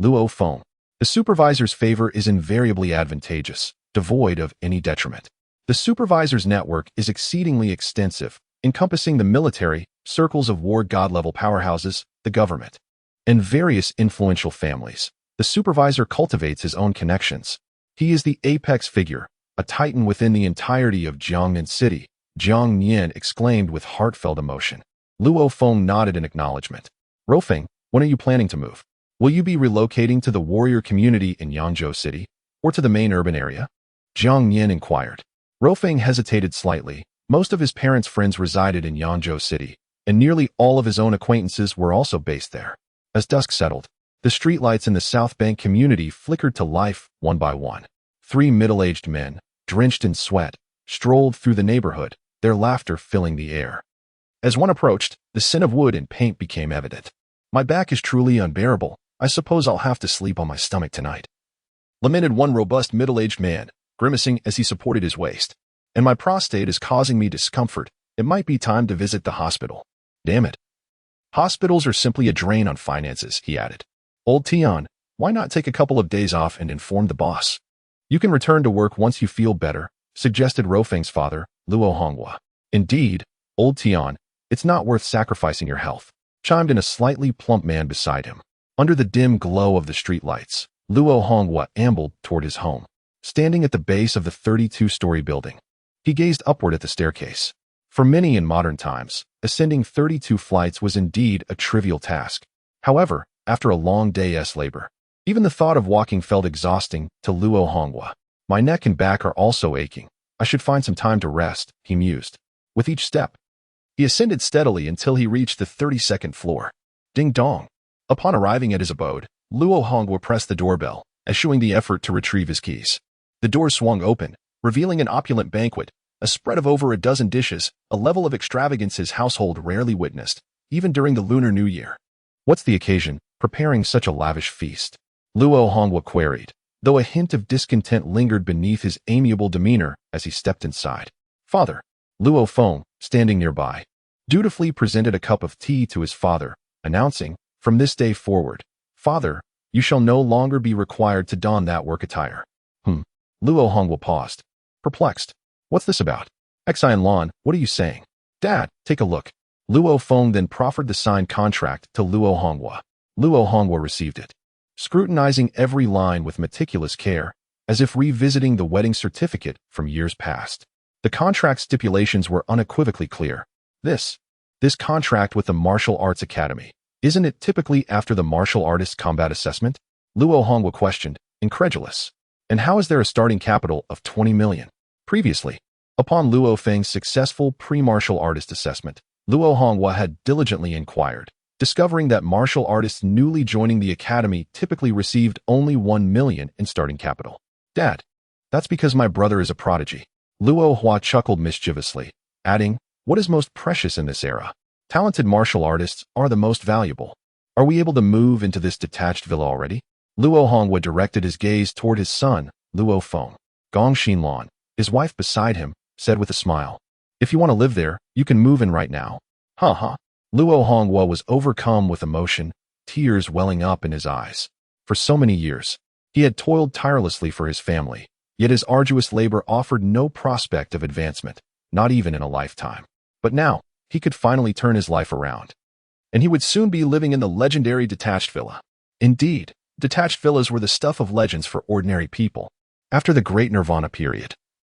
Luo Feng. The supervisor's favor is invariably advantageous, devoid of any detriment. The supervisor's network is exceedingly extensive, encompassing the military, circles of war god-level powerhouses, the government, and various influential families. The supervisor cultivates his own connections. He is the apex figure, a titan within the entirety of Jiangnan City, Zhang Nian exclaimed with heartfelt emotion. Luo Feng nodded in acknowledgement. Rofeng, when are you planning to move? Will you be relocating to the warrior community in Yangzhou City, or to the main urban area? Zhang Nian inquired. Rofeng hesitated slightly. Most of his parents' friends resided in Yangzhou City, and nearly all of his own acquaintances were also based there. As dusk settled, the streetlights in the South Bank community flickered to life one by one. 3 middle-aged men, drenched in sweat, strolled through the neighborhood, their laughter filling the air. As one approached, the scent of wood and paint became evident. My back is truly unbearable. I suppose I'll have to sleep on my stomach tonight, lamented one robust middle-aged man, grimacing as he supported his waist. And my prostate is causing me discomfort. It might be time to visit the hospital. Damn it. Hospitals are simply a drain on finances, he added. Old Tian, why not take a couple of days off and inform the boss? You can return to work once you feel better, suggested Rofeng's father, Luo Honghua. Indeed, Old Tian, it's not worth sacrificing your health, chimed in a slightly plump man beside him. Under the dim glow of the streetlights, Luo Honghua ambled toward his home. Standing at the base of the 32-story building, he gazed upward at the staircase. For many in modern times, ascending 32 flights was indeed a trivial task. However, after a long day's labor, even the thought of walking felt exhausting to Luo Honghua. My neck and back are also aching. I should find some time to rest, he mused. With each step, he ascended steadily until he reached the 32nd floor. Ding dong. Upon arriving at his abode, Luo Honghua pressed the doorbell, eschewing the effort to retrieve his keys. The door swung open, revealing an opulent banquet, a spread of over a dozen dishes, a level of extravagance his household rarely witnessed, even during the Lunar New Year. What's the occasion, preparing such a lavish feast? Luo Honghua queried, though a hint of discontent lingered beneath his amiable demeanor as he stepped inside. Father, Luo Feng, standing nearby, dutifully presented a cup of tea to his father, announcing, from this day forward, Father, you shall no longer be required to don that work attire. Luo Hongwa paused, perplexed. What's this about? Xian Lan, what are you saying? Dad, take a look. Luo Feng then proffered the signed contract to Luo Hongwa. Luo Hongwa received it, scrutinizing every line with meticulous care, as if revisiting the wedding certificate from years past. The contract stipulations were unequivocally clear. This contract with the Martial Arts Academy, isn't it typically after the martial artist's combat assessment? Luo Hongwa questioned, incredulous. And how is there a starting capital of 20 million? Previously, upon Luo Feng's successful pre-martial artist assessment, Luo Hongwa had diligently inquired, discovering that martial artists newly joining the academy typically received only 1 million in starting capital. Dad, that's because my brother is a prodigy. Luo Hua chuckled mischievously, adding, what is most precious in this era? Talented martial artists are the most valuable. Are we able to move into this detached villa already? Luo Hongwa directed his gaze toward his son, Luo Feng. Gong Xinlan, his wife beside him, said with a smile, if you want to live there, you can move in right now. Ha. Luo Hongwa was overcome with emotion, tears welling up in his eyes. For so many years, he had toiled tirelessly for his family, yet his arduous labor offered no prospect of advancement, not even in a lifetime. But now, he could finally turn his life around. And he would soon be living in the legendary detached villa. Indeed, detached villas were the stuff of legends for ordinary people. After the Great Nirvana period,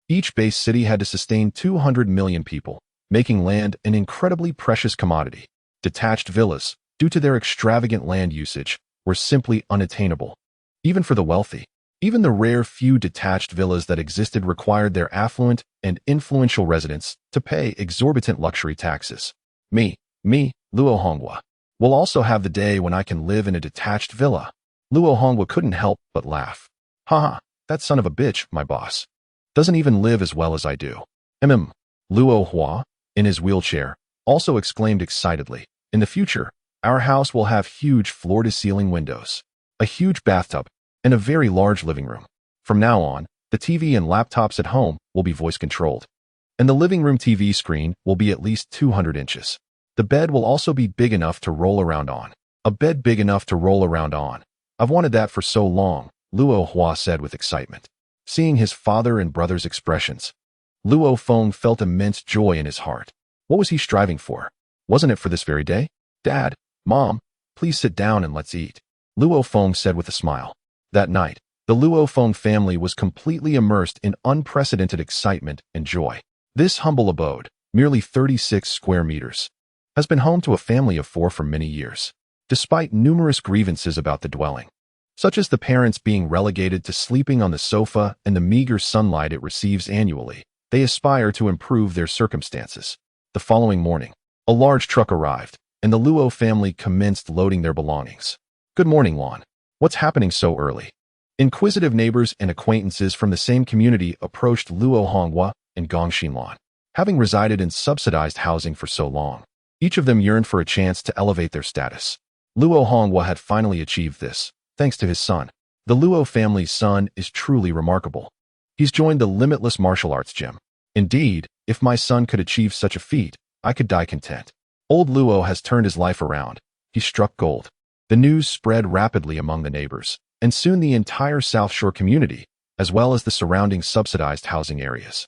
each base city had to sustain 200 million people, making land an incredibly precious commodity. Detached villas, due to their extravagant land usage, were simply unattainable, even for the wealthy. Even the rare few detached villas that existed required their affluent and influential residents to pay exorbitant luxury taxes. Me, Luo Hongwa, will also have the day when I can live in a detached villa. Luo Hongwa couldn't help but laugh. Haha, that son of a bitch, my boss, doesn't even live as well as I do. Luo Hua, in his wheelchair, also exclaimed excitedly, in the future, our house will have huge floor-to-ceiling windows, a huge bathtub, and a very large living room. From now on, the TV and laptops at home will be voice-controlled, and the living room TV screen will be at least 200 inches. The bed will also be big enough to roll around on. A bed big enough to roll around on. I've wanted that for so long, Luo Hua said with excitement. Seeing his father and brother's expressions, Luo Feng felt immense joy in his heart. What was he striving for? Wasn't it for this very day? Dad, Mom, please sit down and let's eat, Luo Feng said with a smile. That night, the Luo Feng family was completely immersed in unprecedented excitement and joy. This humble abode, merely 36 square meters, has been home to a family of 4 for many years. Despite numerous grievances about the dwelling, such as the parents being relegated to sleeping on the sofa and the meager sunlight it receives annually, they aspire to improve their circumstances. The following morning, a large truck arrived, and the Luo family commenced loading their belongings. Good morning, Lan. What's happening so early? Inquisitive neighbors and acquaintances from the same community approached Luo Hongwa and Gong Xinlan. Having resided in subsidized housing for so long, each of them yearned for a chance to elevate their status. Luo Hongwa had finally achieved this, thanks to his son. The Luo family's son is truly remarkable. He's joined the Limitless Martial Arts Gym. Indeed, if my son could achieve such a feat, I could die content. Old Luo has turned his life around. He struck gold. The news spread rapidly among the neighbors, and soon the entire South Shore community, as well as the surrounding subsidized housing areas,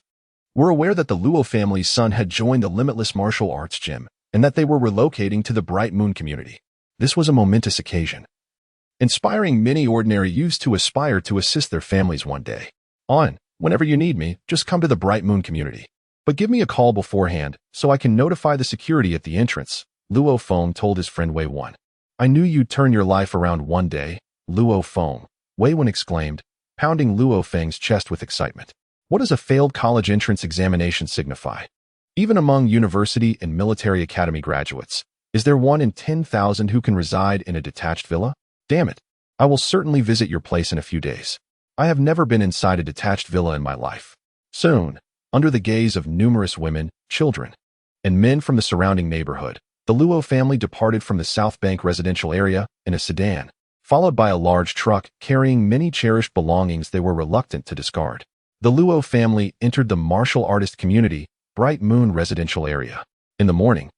were aware that the Luo family's son had joined the Limitless Martial Arts Gym and that they were relocating to the Bright Moon community. This was a momentous occasion, inspiring many ordinary youths to aspire to assist their families one day. Whenever you need me, just come to the Bright Moon community. But give me a call beforehand so I can notify the security at the entrance, Luo Feng told his friend Wei Wen. I knew you'd turn your life around one day, Luo Feng, Wei Wen exclaimed, pounding Luo Feng's chest with excitement. What does a failed college entrance examination signify? Even among university and military academy graduates, is there 1 in 10,000 who can reside in a detached villa? Damn it. I will certainly visit your place in a few days. I have never been inside a detached villa in my life. Soon, under the gaze of numerous women, children, and men from the surrounding neighborhood, the Luo family departed from the South Bank residential area in a sedan, followed by a large truck carrying many cherished belongings they were reluctant to discard. The Luo family entered the martial artist community, Bright Moon residential area. In the morning,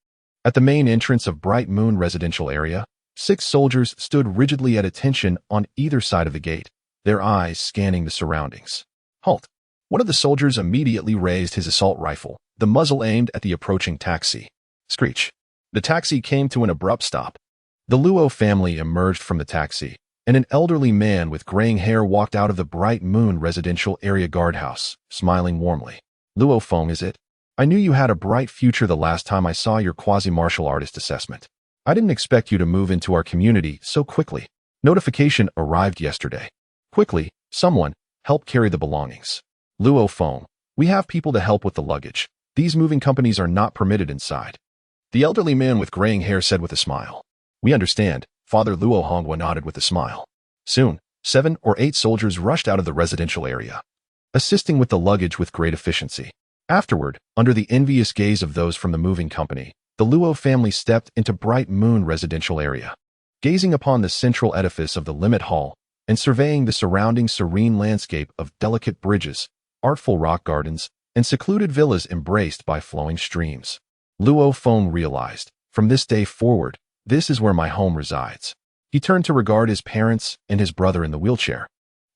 at the main entrance of Bright Moon residential area, 6 soldiers stood rigidly at attention on either side of the gate, their eyes scanning the surroundings. Halt! One of the soldiers immediately raised his assault rifle, the muzzle aimed at the approaching taxi. Screech. The taxi came to an abrupt stop. The Luo family emerged from the taxi, and an elderly man with graying hair walked out of the Bright Moon residential area guardhouse, smiling warmly. Luo Feng, is it? I knew you had a bright future the last time I saw your quasi-martial artist assessment. I didn't expect you to move into our community so quickly. Notification arrived yesterday. Quickly, someone, help carry the belongings. Luo Feng, we have people to help with the luggage. These moving companies are not permitted inside. The elderly man with graying hair said with a smile. We understand, Father Luo Hongwa nodded with a smile. Soon, 7 or 8 soldiers rushed out of the residential area, assisting with the luggage with great efficiency. Afterward, under the envious gaze of those from the moving company, the Luo family stepped into Bright Moon residential area. Gazing upon the central edifice of the Limit Hall and surveying the surrounding serene landscape of delicate bridges, artful rock gardens, and secluded villas embraced by flowing streams, Luo Feng realized, from this day forward, this is where my home resides. He turned to regard his parents and his brother in the wheelchair,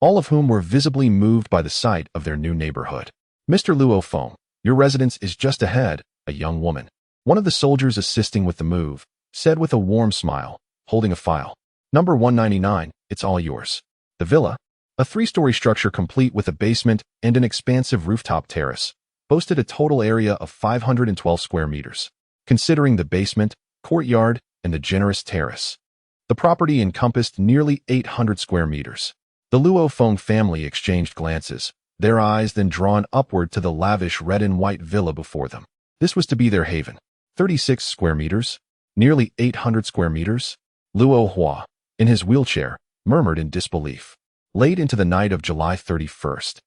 all of whom were visibly moved by the sight of their new neighborhood. Mr. Luo Feng, your residence is just ahead, a young woman. One of the soldiers assisting with the move said with a warm smile, holding a file. Number 199, it's all yours. The villa, a 3-story structure complete with a basement and an expansive rooftop terrace, boasted a total area of 512 square meters. Considering the basement, courtyard, and the generous terrace, the property encompassed nearly 800 square meters. The Luo Feng family exchanged glances, their eyes then drawn upward to the lavish red and white villa before them. This was to be their haven. 36 square meters? Nearly 800 square meters? Luo Hua, in his wheelchair, murmured in disbelief. Late into the night of July 31st,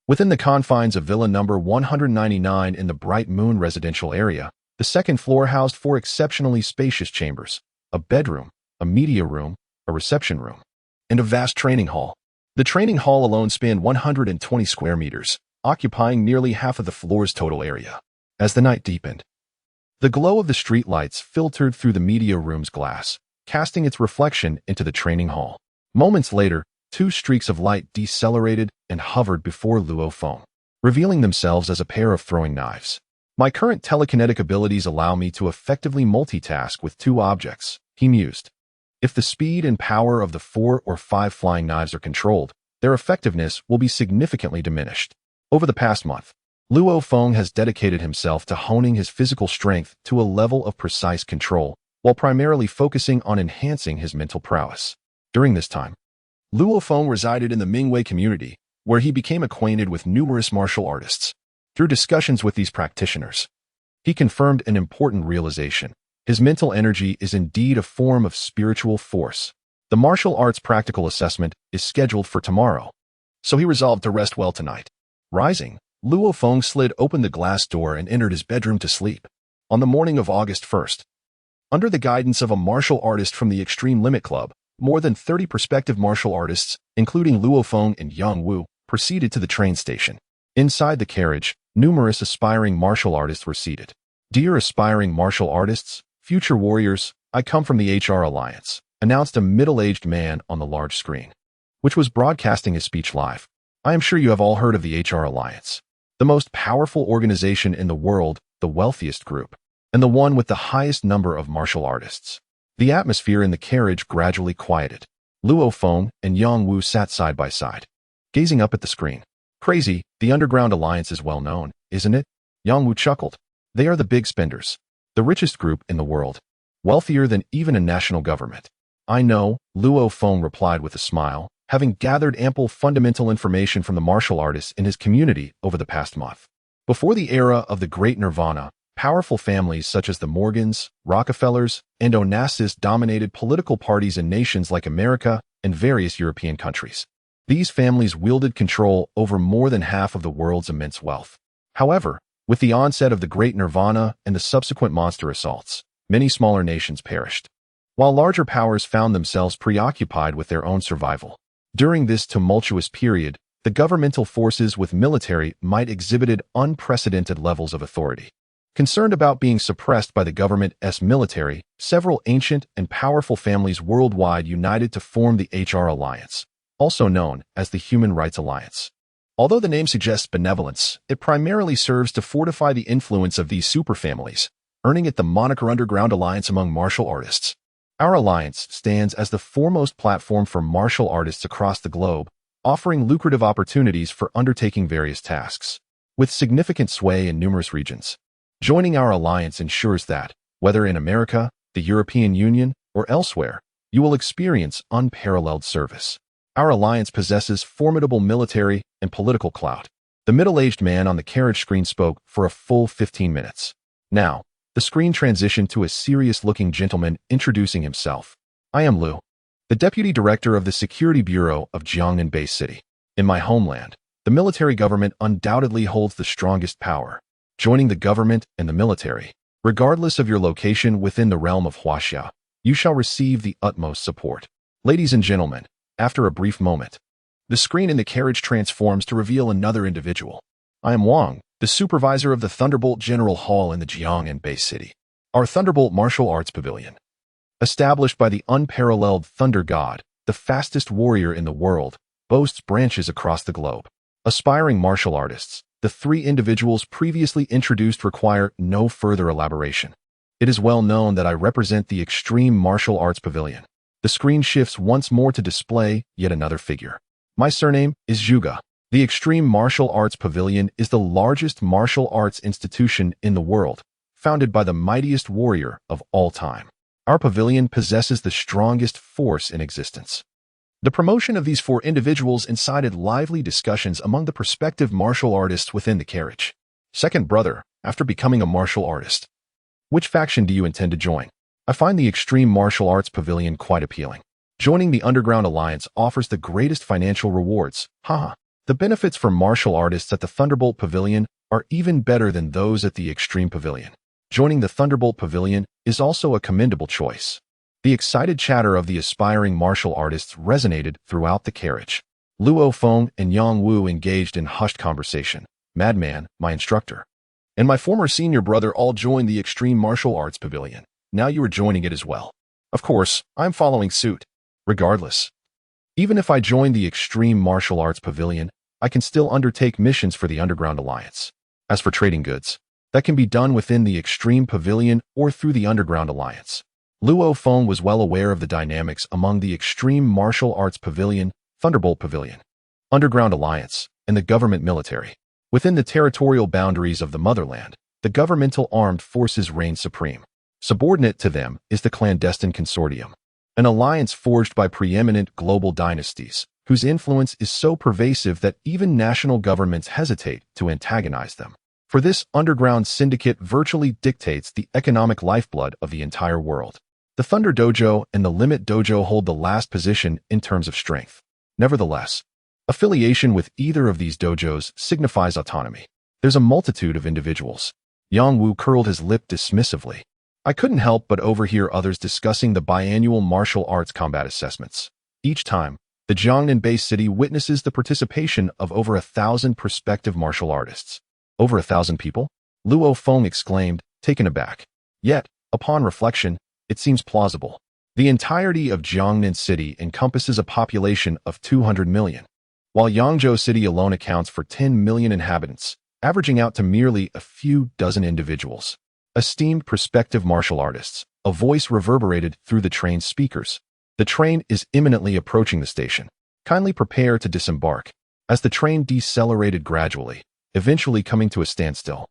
within the confines of Villa number 199 in the Bright Moon residential area, the second floor housed 4 exceptionally spacious chambers, a bedroom, a media room, a reception room, and a vast training hall. The training hall alone spanned 120 square meters, occupying nearly half of the floor's total area. As the night deepened, the glow of the street lights filtered through the media room's glass, casting its reflection into the training hall. Moments later, 2 streaks of light decelerated and hovered before Luo Feng, revealing themselves as a pair of throwing knives. My current telekinetic abilities allow me to effectively multitask with 2 objects, he mused. If the speed and power of the 4 or 5 flying knives are controlled, their effectiveness will be significantly diminished. Over the past month, Luo Feng has dedicated himself to honing his physical strength to a level of precise control, while primarily focusing on enhancing his mental prowess. During this time, Luo Feng resided in the Mingwei community, where he became acquainted with numerous martial artists. Through discussions with these practitioners, he confirmed an important realization. His mental energy is indeed a form of spiritual force. The martial arts practical assessment is scheduled for tomorrow, so he resolved to rest well tonight. Rising, Luo Feng slid open the glass door and entered his bedroom to sleep. On the morning of August 1st, under the guidance of a martial artist from the Extreme Limit Club, more than 30 prospective martial artists, including Luo Feng and Yang Wu, proceeded to the train station. Inside the carriage, numerous aspiring martial artists were seated. Dear aspiring martial artists, future warriors, I come from the HR Alliance, announced a middle-aged man on the large screen, which was broadcasting his speech live. I am sure you have all heard of the HR Alliance, the most powerful organization in the world, the wealthiest group, and the one with the highest number of martial artists. The atmosphere in the carriage gradually quieted. Luo Feng and Yang Wu sat side by side, gazing up at the screen. Crazy, the Underground Alliance is well known, isn't it? Yang Wu chuckled. They are the big spenders, the richest group in the world, wealthier than even a national government. I know, Luo Feng replied with a smile, having gathered ample fundamental information from the martial artists in his community over the past month. Before the era of the Great Nirvana, powerful families such as the Morgans, Rockefellers, and Onassis dominated political parties in nations like America and various European countries. These families wielded control over more than half of the world's immense wealth. However, with the onset of the Great Nirvana and the subsequent monster assaults, many smaller nations perished, while larger powers found themselves preoccupied with their own survival. During this tumultuous period, the governmental forces with military might exhibited unprecedented levels of authority. Concerned about being suppressed by the government's military, several ancient and powerful families worldwide united to form the HR Alliance, also known as the Human Rights Alliance. Although the name suggests benevolence, it primarily serves to fortify the influence of these superfamilies, earning it the moniker Underground Alliance among martial artists. Our alliance stands as the foremost platform for martial artists across the globe, offering lucrative opportunities for undertaking various tasks. With significant sway in numerous regions, joining our alliance ensures that, whether in America, the European Union, or elsewhere, you will experience unparalleled service. Our alliance possesses formidable military and political clout. The middle-aged man on the carriage screen spoke for a full 15 minutes. Now, the screen transitioned to a serious-looking gentleman introducing himself. I am Luo, the Deputy Director of the Security Bureau of Jiangnan Bay City. In my homeland, the military government undoubtedly holds the strongest power. Joining the government and the military, regardless of your location within the realm of Huaxia, you shall receive the utmost support. Ladies and gentlemen, after a brief moment, the screen in the carriage transforms to reveal another individual. I am Wang, the supervisor of the Thunderbolt General Hall in the Jiangnan Bay City. Our Thunderbolt Martial Arts Pavilion, established by the unparalleled Thunder God, the fastest warrior in the world, boasts branches across the globe. Aspiring martial artists, the three individuals previously introduced require no further elaboration. It is well known that I represent the Extreme Martial Arts Pavilion. The screen shifts once more to display yet another figure. My surname is Zhuge. The Extreme Martial Arts Pavilion is the largest martial arts institution in the world, founded by the mightiest warrior of all time. Our pavilion possesses the strongest force in existence. The promotion of these four individuals incited lively discussions among the prospective martial artists within the carriage. Second brother, after becoming a martial artist, which faction do you intend to join? I find the Extreme Martial Arts Pavilion quite appealing. Joining the Underground Alliance offers the greatest financial rewards. Haha. The benefits for martial artists at the Thunderbolt Pavilion are even better than those at the Extreme Pavilion. Joining the Thunderbolt Pavilion is also a commendable choice. The excited chatter of the aspiring martial artists resonated throughout the carriage. Luo Feng and Yang Wu engaged in hushed conversation. Madman, my instructor, and my former senior brother all joined the Extreme Martial Arts Pavilion. Now you are joining it as well. Of course, I'm following suit. Regardless, even if I join the Extreme Martial Arts Pavilion, I can still undertake missions for the Underground Alliance. As for trading goods, that can be done within the Extreme Pavilion or through the Underground Alliance. Luo Feng was well aware of the dynamics among the Extreme Martial Arts Pavilion, Thunderbolt Pavilion, Underground Alliance, and the government military. Within the territorial boundaries of the motherland, the governmental armed forces reign supreme. Subordinate to them is the clandestine consortium, an alliance forged by preeminent global dynasties, whose influence is so pervasive that even national governments hesitate to antagonize them. For this underground syndicate virtually dictates the economic lifeblood of the entire world. The Thunder Dojo and the Limit Dojo hold the last position in terms of strength. Nevertheless, affiliation with either of these dojos signifies autonomy. There's a multitude of individuals. Yang Wu curled his lip dismissively. I couldn't help but overhear others discussing the biannual martial arts combat assessments. Each time, the Jiangnan Bay City witnesses the participation of over 1,000 prospective martial artists. Over 1,000 people? Luo Feng exclaimed, taken aback. Yet, upon reflection, it seems plausible. The entirety of Jiangnan City encompasses a population of 200 million, while Yangzhou City alone accounts for 10 million inhabitants, averaging out to merely a few dozen individuals. Esteemed prospective martial artists, a voice reverberated through the train's speakers. The train is imminently approaching the station. Kindly prepare to disembark. As the train decelerated gradually, eventually coming to a standstill,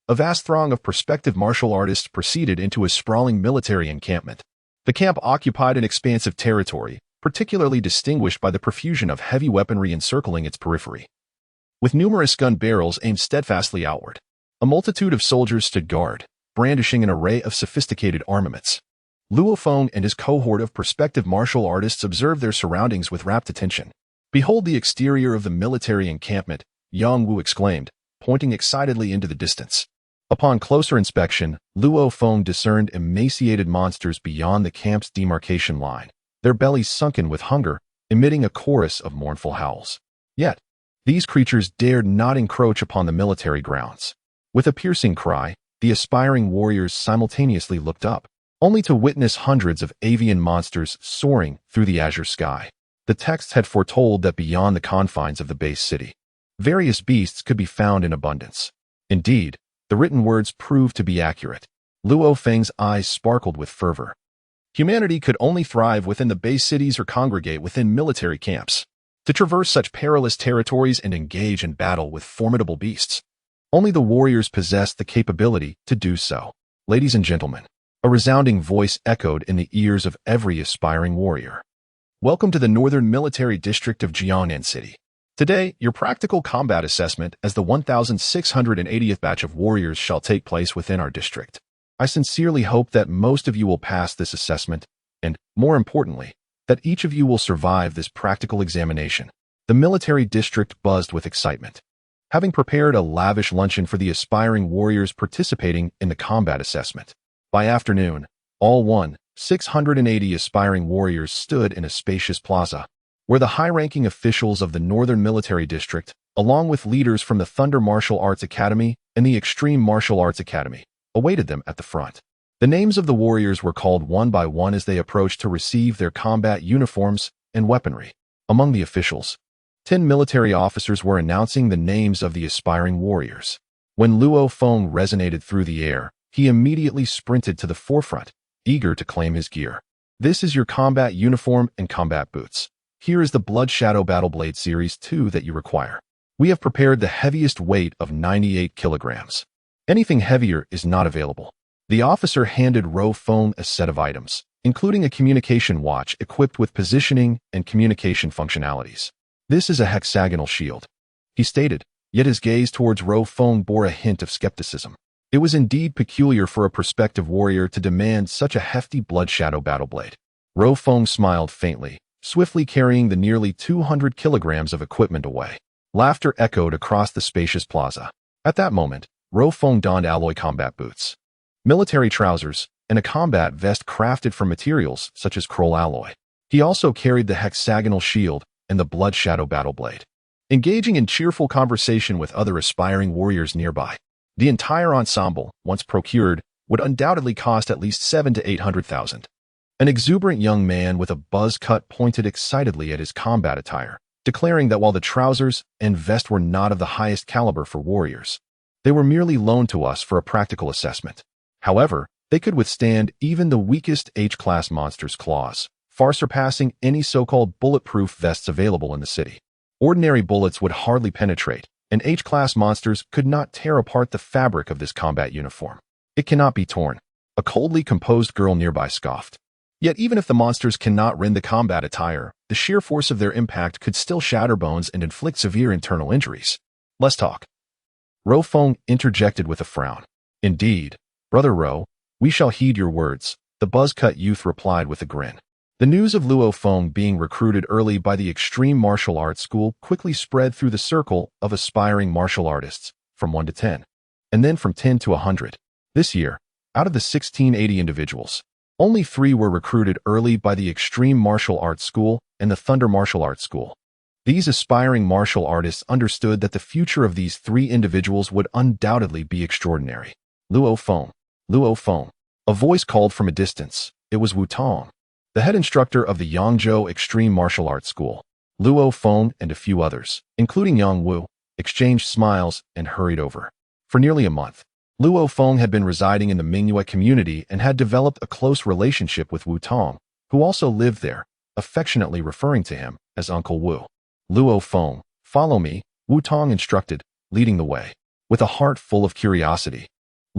a vast throng of prospective martial artists proceeded into a sprawling military encampment. The camp occupied an expansive territory, particularly distinguished by the profusion of heavy weaponry encircling its periphery. With numerous gun barrels aimed steadfastly outward, a multitude of soldiers stood guard, brandishing an array of sophisticated armaments. Luo Feng and his cohort of prospective martial artists observed their surroundings with rapt attention. Behold the exterior of the military encampment, Yang Wu exclaimed, pointing excitedly into the distance. Upon closer inspection, Luo Feng discerned emaciated monsters beyond the camp's demarcation line, their bellies sunken with hunger, emitting a chorus of mournful howls. Yet, these creatures dared not encroach upon the military grounds. With a piercing cry, the aspiring warriors simultaneously looked up, only to witness hundreds of avian monsters soaring through the azure sky. The texts had foretold that beyond the confines of the base city, Various beasts could be found in abundance. Indeed, the written words proved to be accurate. Luo Feng's eyes sparkled with fervor. Humanity could only thrive within the base cities or congregate within military camps. To traverse such perilous territories and engage in battle with formidable beasts, only the warriors possessed the capability to do so. Ladies and gentlemen, a resounding voice echoed in the ears of every aspiring warrior. Welcome to the Northern Military District of Jiangnan City. Today, your practical combat assessment as the 1,680th batch of warriors shall take place within our district. I sincerely hope that most of you will pass this assessment, and, more importantly, that each of you will survive this practical examination. The military district buzzed with excitement. Having prepared a lavish luncheon for the aspiring warriors participating in the combat assessment. By afternoon, all 1,680 aspiring warriors stood in a spacious plaza, where the high-ranking officials of the Northern Military District, along with leaders from the Thunder Martial Arts Academy and the Extreme Martial Arts Academy, awaited them at the front. The names of the warriors were called one by one as they approached to receive their combat uniforms and weaponry. Among the officials, 10 military officers were announcing the names of the aspiring warriors. When Luo Feng resonated through the air, he immediately sprinted to the forefront, eager to claim his gear. This is your combat uniform and combat boots. Here is the Blood Shadow Battle Blade Series 2 that you require. We have prepared the heaviest weight of 98 kilograms. Anything heavier is not available. The officer handed Luo Feng a set of items, including a communication watch equipped with positioning and communication functionalities. This is a hexagonal shield, he stated, yet his gaze towards Luo Feng bore a hint of skepticism. It was indeed peculiar for a prospective warrior to demand such a hefty Blood Shadow Battle Blade. Luo Feng smiled faintly, swiftly carrying the nearly 200 kilograms of equipment away. Laughter echoed across the spacious plaza. At that moment, Luo Feng donned alloy combat boots, military trousers, and a combat vest crafted from materials such as Kroll alloy. He also carried the hexagonal shield and the Blood Shadow Battle Blade. Engaging in cheerful conversation with other aspiring warriors nearby, the entire ensemble, once procured, would undoubtedly cost at least 700,000 to 800,000. An exuberant young man with a buzz cut pointed excitedly at his combat attire, declaring that while the trousers and vest were not of the highest caliber for warriors, they were merely loaned to us for a practical assessment. However, they could withstand even the weakest H-class monster's claws, far surpassing any so-called bulletproof vests available in the city. Ordinary bullets would hardly penetrate, and H-class monsters could not tear apart the fabric of this combat uniform. It cannot be torn, a coldly composed girl nearby scoffed. Yet even if the monsters cannot rend the combat attire, the sheer force of their impact could still shatter bones and inflict severe internal injuries. Let's talk. Luo Feng interjected with a frown. Indeed, Brother Luo, we shall heed your words, the buzz-cut youth replied with a grin. The news of Luo Feng being recruited early by the Extreme Martial Arts School quickly spread through the circle of aspiring martial artists, from 1 to 10, and then from 10 to 100. This year, out of the 1,680 individuals, only 3 were recruited early by the Extreme Martial Arts School and the Thunder Martial Arts School. These aspiring martial artists understood that the future of these 3 individuals would undoubtedly be extraordinary. Luo Feng. Luo Feng. A voice called from a distance. It was Wu Tong, the head instructor of the Yangzhou Extreme Martial Arts School. Luo Feng and a few others, including Yang Wu, exchanged smiles and hurried over. For nearly a month, Luo Feng had been residing in the Mingyue community and had developed a close relationship with Wu Tong, who also lived there, affectionately referring to him as Uncle Wu. Luo Feng, follow me, Wu Tong instructed, leading the way. With a heart full of curiosity,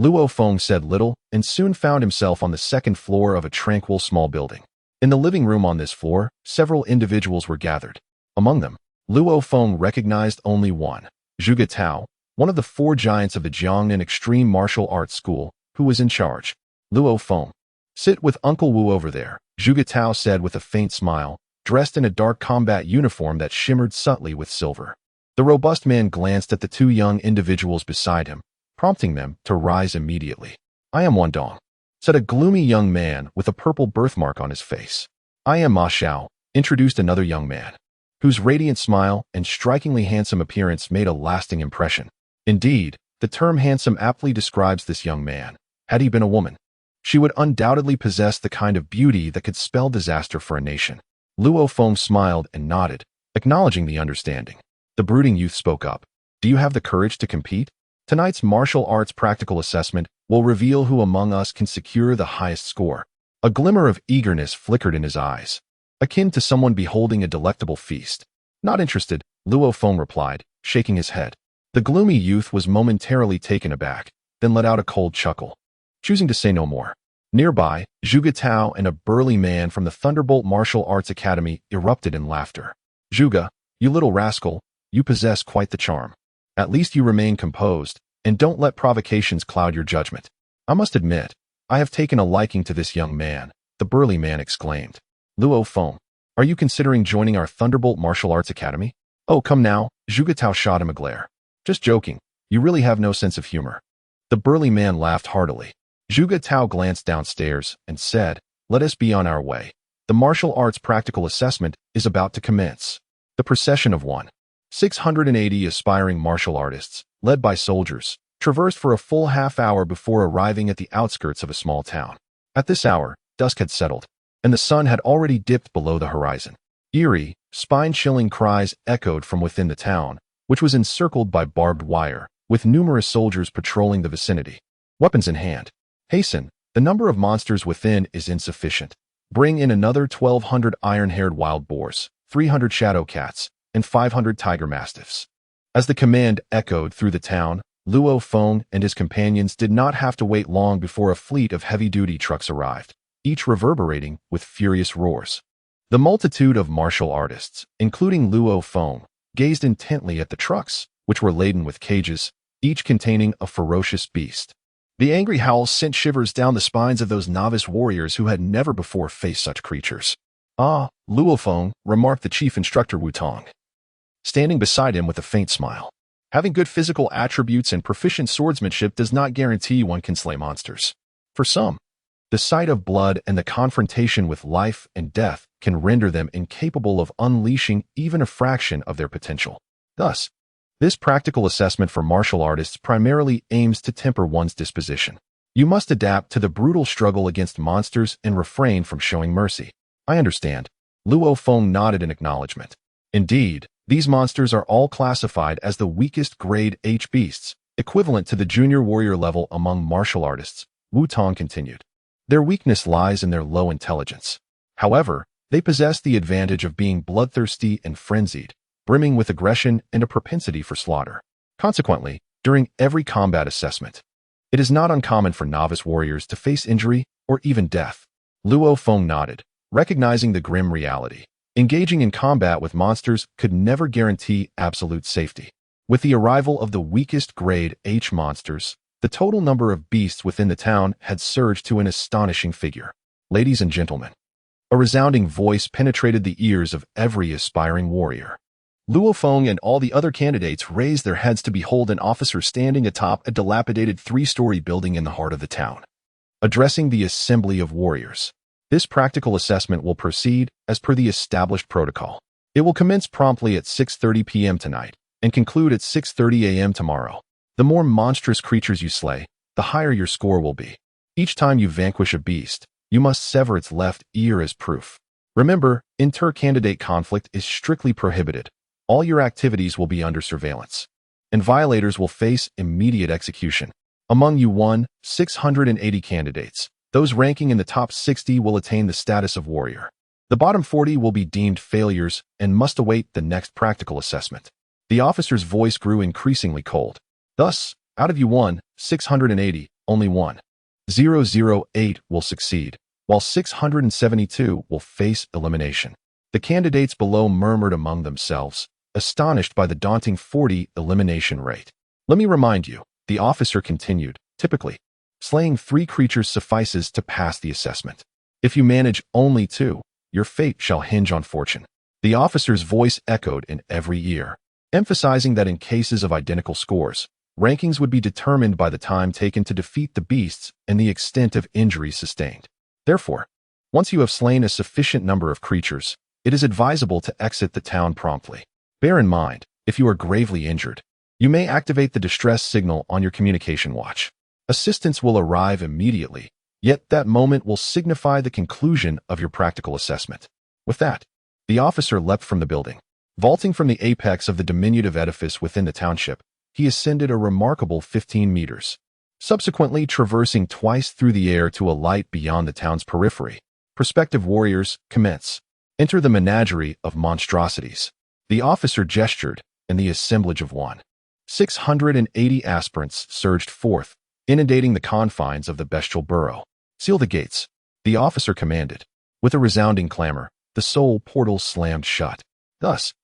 Luo Feng said little and soon found himself on the second floor of a tranquil small building. In the living room on this floor, several individuals were gathered. Among them, Luo Feng recognized only one, Zhuge Tao, one of the 4 giants of the Jiangnan Extreme Martial Arts School, who was in charge. Luo Feng, sit with Uncle Wu over there, Zhuge Tao said with a faint smile, dressed in a dark combat uniform that shimmered subtly with silver. The robust man glanced at the 2 young individuals beside him, prompting them to rise immediately. I am Wan Dong, said a gloomy young man with a purple birthmark on his face. I am Ma Xiao, introduced another young man, whose radiant smile and strikingly handsome appearance made a lasting impression. Indeed, the term handsome aptly describes this young man. Had he been a woman, she would undoubtedly possess the kind of beauty that could spell disaster for a nation. Luo Feng smiled and nodded, acknowledging the understanding. The brooding youth spoke up. Do you have the courage to compete? Tonight's martial arts practical assessment will reveal who among us can secure the highest score. A glimmer of eagerness flickered in his eyes, akin to someone beholding a delectable feast. Not interested, Luo Feng replied, shaking his head. The gloomy youth was momentarily taken aback, then let out a cold chuckle, choosing to say no more. Nearby, Zhuge Tao and a burly man from the Thunderbolt Martial Arts Academy erupted in laughter. Zhuge, you little rascal, you possess quite the charm. At least you remain composed, and don't let provocations cloud your judgment. I must admit, I have taken a liking to this young man, the burly man exclaimed. Luo Feng, are you considering joining our Thunderbolt Martial Arts Academy? Oh, come now, Zhuge Tao shot him a glare. Just joking, you really have no sense of humor. The burly man laughed heartily. Zhuge Tao glanced downstairs and said, let us be on our way. The martial arts practical assessment is about to commence. The procession of 680 aspiring martial artists, led by soldiers, traversed for a full half-hour before arriving at the outskirts of a small town. At this hour, dusk had settled, and the sun had already dipped below the horizon. Eerie, spine-chilling cries echoed from within the town, which was encircled by barbed wire, with numerous soldiers patrolling the vicinity. Weapons in hand. Hasten, the number of monsters within is insufficient. Bring in another 1,200 iron-haired wild boars, 300 shadow cats, and 500 tiger mastiffs. As the command echoed through the town, Luo Feng and his companions did not have to wait long before a fleet of heavy-duty trucks arrived, each reverberating with furious roars. The multitude of martial artists, including Luo Feng, gazed intently at the trucks, which were laden with cages, each containing a ferocious beast. The angry howls sent shivers down the spines of those novice warriors who had never before faced such creatures. Ah, Luo Feng, remarked the chief instructor Wu Tong, standing beside him with a faint smile. Having good physical attributes and proficient swordsmanship does not guarantee one can slay monsters. For some, the sight of blood and the confrontation with life and death can render them incapable of unleashing even a fraction of their potential. Thus, this practical assessment for martial artists primarily aims to temper one's disposition. You must adapt to the brutal struggle against monsters and refrain from showing mercy. I understand. Luo Feng nodded in acknowledgement. Indeed, these monsters are all classified as the weakest grade H beasts, equivalent to the junior warrior level among martial artists, Wu Tong continued. Their weakness lies in their low intelligence. However, they possess the advantage of being bloodthirsty and frenzied, brimming with aggression and a propensity for slaughter. Consequently, during every combat assessment, it is not uncommon for novice warriors to face injury or even death. Luo Feng nodded, recognizing the grim reality. Engaging in combat with monsters could never guarantee absolute safety. With the arrival of the weakest grade H monsters, the total number of beasts within the town had surged to an astonishing figure. Ladies and gentlemen, a resounding voice penetrated the ears of every aspiring warrior. Luo Feng and all the other candidates raised their heads to behold an officer standing atop a dilapidated 3-story building in the heart of the town, addressing the assembly of warriors. This practical assessment will proceed as per the established protocol. It will commence promptly at 6:30 p.m. tonight and conclude at 6:30 a.m. tomorrow. The more monstrous creatures you slay, the higher your score will be. Each time you vanquish a beast, you must sever its left ear as proof. Remember, inter-candidate conflict is strictly prohibited. All your activities will be under surveillance, and violators will face immediate execution. Among you 680 candidates. Those ranking in the top 60 will attain the status of warrior. The bottom 40 will be deemed failures and must await the next practical assessment. The officer's voice grew increasingly cold. Thus, out of you 680, only 1,008 will succeed, while 672 will face elimination. The candidates below murmured among themselves, astonished by the daunting 40 elimination rate. Let me remind you, the officer continued, typically, slaying 3 creatures suffices to pass the assessment. If you manage only 2, your fate shall hinge on fortune. The officer's voice echoed in every ear, emphasizing that in cases of identical scores, rankings would be determined by the time taken to defeat the beasts and the extent of injuries sustained. Therefore, once you have slain a sufficient number of creatures, it is advisable to exit the town promptly. Bear in mind, if you are gravely injured, you may activate the distress signal on your communication watch. Assistance will arrive immediately, yet that moment will signify the conclusion of your practical assessment. With that, the officer leapt from the building. Vaulting from the apex of the diminutive edifice within the township, he ascended a remarkable 15 meters, subsequently traversing twice through the air to alight beyond the town's periphery. Prospective warriors, commence. Enter the menagerie of monstrosities. The officer gestured, and the assemblage of 680 aspirants surged forth, inundating the confines of the bestial burrow. Seal the gates, the officer commanded. With a resounding clamor, the soul portals slammed shut. Thus,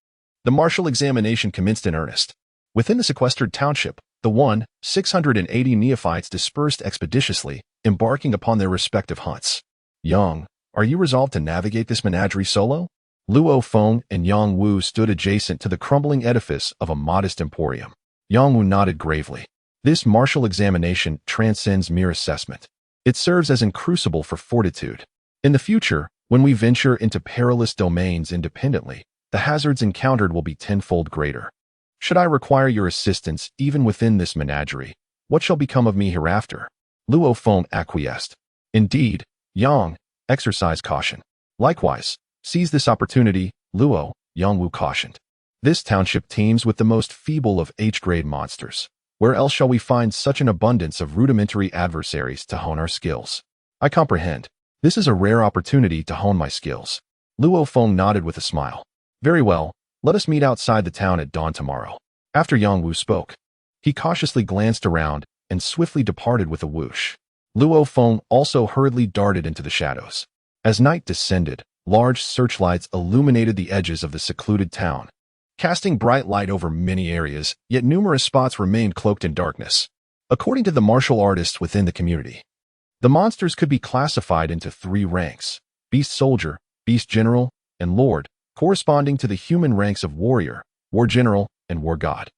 the martial examination commenced in earnest. Within the sequestered township, the 680 neophytes dispersed expeditiously, embarking upon their respective hunts. Yang, are you resolved to navigate this menagerie solo? Luo Feng and Yang Wu stood adjacent to the crumbling edifice of a modest emporium. Yang Wu nodded gravely. This martial examination transcends mere assessment. It serves as an crucible for fortitude. In the future, when we venture into perilous domains independently, the hazards encountered will be tenfold greater. Should I require your assistance even within this menagerie, what shall become of me hereafter? Luo Feng acquiesced. Indeed, Yang, exercise caution. Likewise, seize this opportunity, Luo, Yang Wu cautioned. This township teems with the most feeble of H-grade monsters. Where else shall we find such an abundance of rudimentary adversaries to hone our skills? I comprehend. This is a rare opportunity to hone my skills. Luo Feng nodded with a smile. Very well, let us meet outside the town at dawn tomorrow. After Yang Wu spoke, he cautiously glanced around and swiftly departed with a whoosh. Luo Feng also hurriedly darted into the shadows. As night descended, large searchlights illuminated the edges of the secluded town, casting bright light over many areas, yet numerous spots remained cloaked in darkness. According to the martial artists within the community, the monsters could be classified into 3 ranks: Beast Soldier, Beast General, and Lord, corresponding to the human ranks of Warrior, War General, and War God.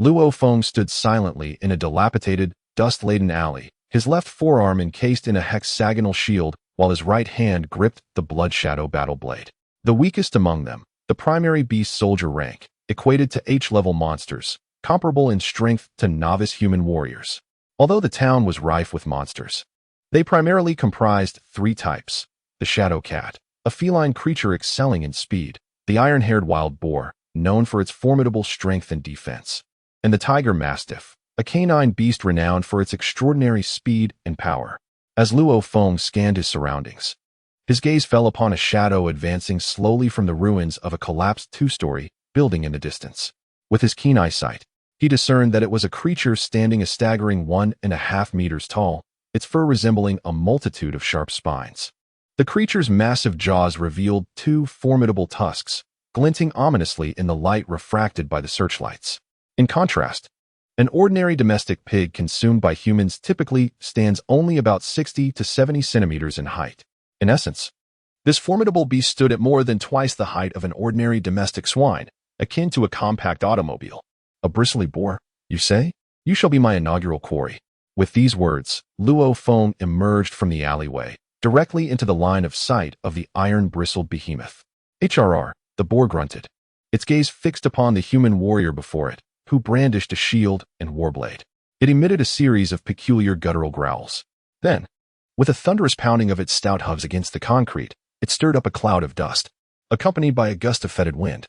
Luo Feng stood silently in a dilapidated, dust-laden alley, his left forearm encased in a hexagonal shield, while his right hand gripped the Blood Shadow battle blade. The weakest among them, the primary Beast Soldier rank, equated to H-level monsters, comparable in strength to novice human warriors. Although the town was rife with monsters, they primarily comprised 3 types: the Shadow Cat, a feline creature excelling in speed; the iron-haired wild boar, known for its formidable strength and defense; and the Tiger Mastiff, a canine beast renowned for its extraordinary speed and power. As Luo Feng scanned his surroundings, his gaze fell upon a shadow advancing slowly from the ruins of a collapsed 2-story building in the distance. With his keen eyesight, he discerned that it was a creature standing a staggering 1.5 meters tall, its fur resembling a multitude of sharp spines. The creature's massive jaws revealed 2 formidable tusks, glinting ominously in the light refracted by the searchlights. In contrast, an ordinary domestic pig consumed by humans typically stands only about 60 to 70 centimeters in height. In essence, this formidable beast stood at more than twice the height of an ordinary domestic swine, akin to a compact automobile. A bristly boar, you say? You shall be my inaugural quarry. With these words, Luo Feng emerged from the alleyway, directly into the line of sight of the iron-bristled behemoth. HRR, the boar grunted, its gaze fixed upon the human warrior before it, who brandished a shield and warblade. It emitted a series of peculiar guttural growls. Then, with a thunderous pounding of its stout hooves against the concrete, it stirred up a cloud of dust, accompanied by a gust of fetid wind.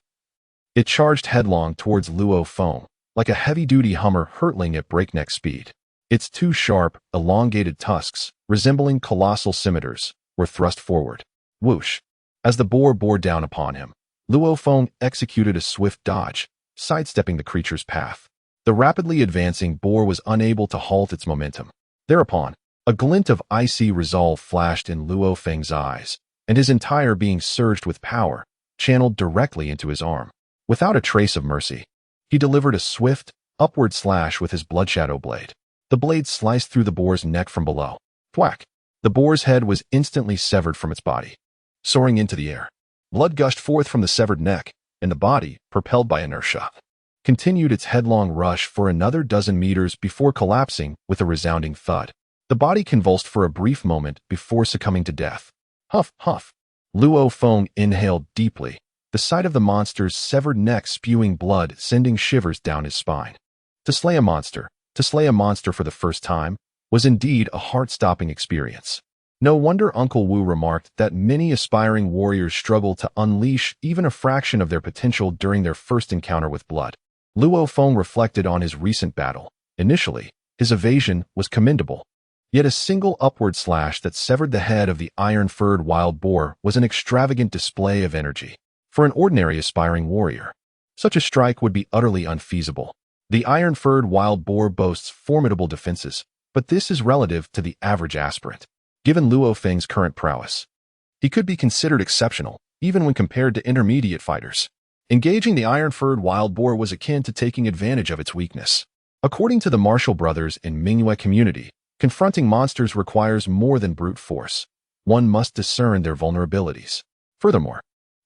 It charged headlong towards Luo Feng, like a heavy-duty Hummer hurtling at breakneck speed. Its 2 sharp, elongated tusks, resembling colossal scimitars, were thrust forward. Whoosh! As the boar bore down upon him, Luo Feng executed a swift dodge, sidestepping the creature's path. The rapidly advancing boar was unable to halt its momentum. Thereupon, a glint of icy resolve flashed in Luo Feng's eyes, and his entire being surged with power, channeled directly into his arm. Without a trace of mercy, he delivered a swift, upward slash with his Blood Shadow blade. The blade sliced through the boar's neck from below. Thwack! The boar's head was instantly severed from its body. Soaring into the air, blood gushed forth from the severed neck, and the body, propelled by inertia, continued its headlong rush for another dozen meters before collapsing with a resounding thud. The body convulsed for a brief moment before succumbing to death. Huff, huff. Luo Feng inhaled deeply, the sight of the monster's severed neck spewing blood sending shivers down his spine. To slay a monster for the first time, was indeed a heart-stopping experience. No wonder Uncle Wu remarked that many aspiring warriors struggle to unleash even a fraction of their potential during their first encounter with blood. Luo Feng reflected on his recent battle. Initially, his evasion was commendable. Yet a single upward slash that severed the head of the iron-furred wild boar was an extravagant display of energy. For an ordinary aspiring warrior, such a strike would be utterly unfeasible. The iron-furred wild boar boasts formidable defenses, but this is relative to the average aspirant. Given Luo Feng's current prowess, he could be considered exceptional, even when compared to intermediate fighters. Engaging the iron-furred wild boar was akin to taking advantage of its weakness. According to the Marshall brothers in Mingyue community, confronting monsters requires more than brute force. One must discern their vulnerabilities. Furthermore,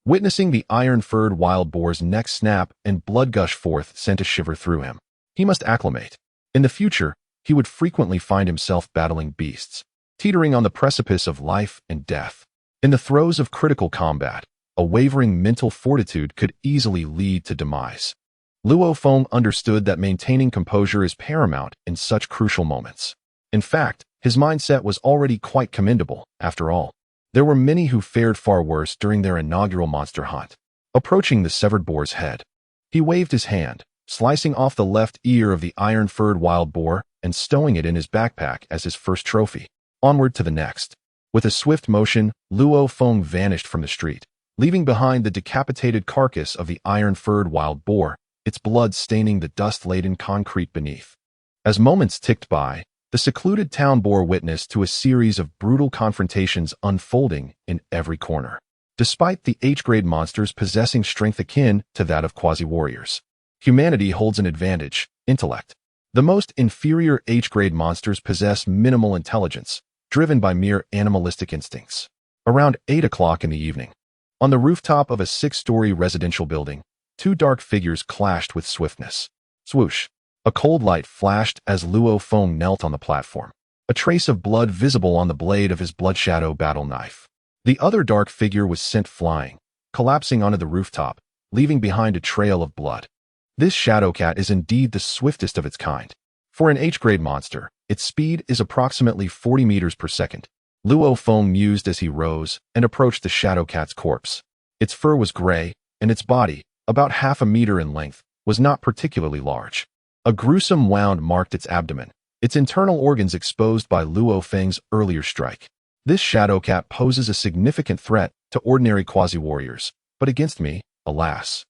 witnessing the iron-furred wild boar's neck snap and blood gush forth sent a shiver through him. He must acclimate. In the future, he would frequently find himself battling beasts, teetering on the precipice of life and death. In the throes of critical combat, a wavering mental fortitude could easily lead to demise. Luo Feng understood that maintaining composure is paramount in such crucial moments. In fact, his mindset was already quite commendable, after all. There were many who fared far worse during their inaugural monster hunt. Approaching the severed boar's head, he waved his hand, slicing off the left ear of the iron-furred wild boar and stowing it in his backpack as his first trophy. Onward to the next. With a swift motion, Luo Feng vanished from the street, leaving behind the decapitated carcass of the iron-furred wild boar, its blood staining the dust-laden concrete beneath. As moments ticked by, the secluded town bore witness to a series of brutal confrontations unfolding in every corner. Despite the H-grade monsters possessing strength akin to that of quasi-warriors, humanity holds an advantage: intellect. The most inferior H-grade monsters possess minimal intelligence, driven by mere animalistic instincts. Around 8 o'clock in the evening, on the rooftop of a 6-story residential building, two dark figures clashed with swiftness. Swoosh! A cold light flashed as Luo Feng knelt on the platform, a trace of blood visible on the blade of his blood shadow battle knife. The other dark figure was sent flying, collapsing onto the rooftop, leaving behind a trail of blood. This shadow cat is indeed the swiftest of its kind. For an H-grade monster, its speed is approximately 40 meters per second. Luo Feng mused as he rose and approached the shadow cat's corpse. Its fur was gray, and its body, about half a meter in length, was not particularly large. A gruesome wound marked its abdomen, its internal organs exposed by Luo Feng's earlier strike. This shadow cat poses a significant threat to ordinary quasi-warriors, but against me, alas,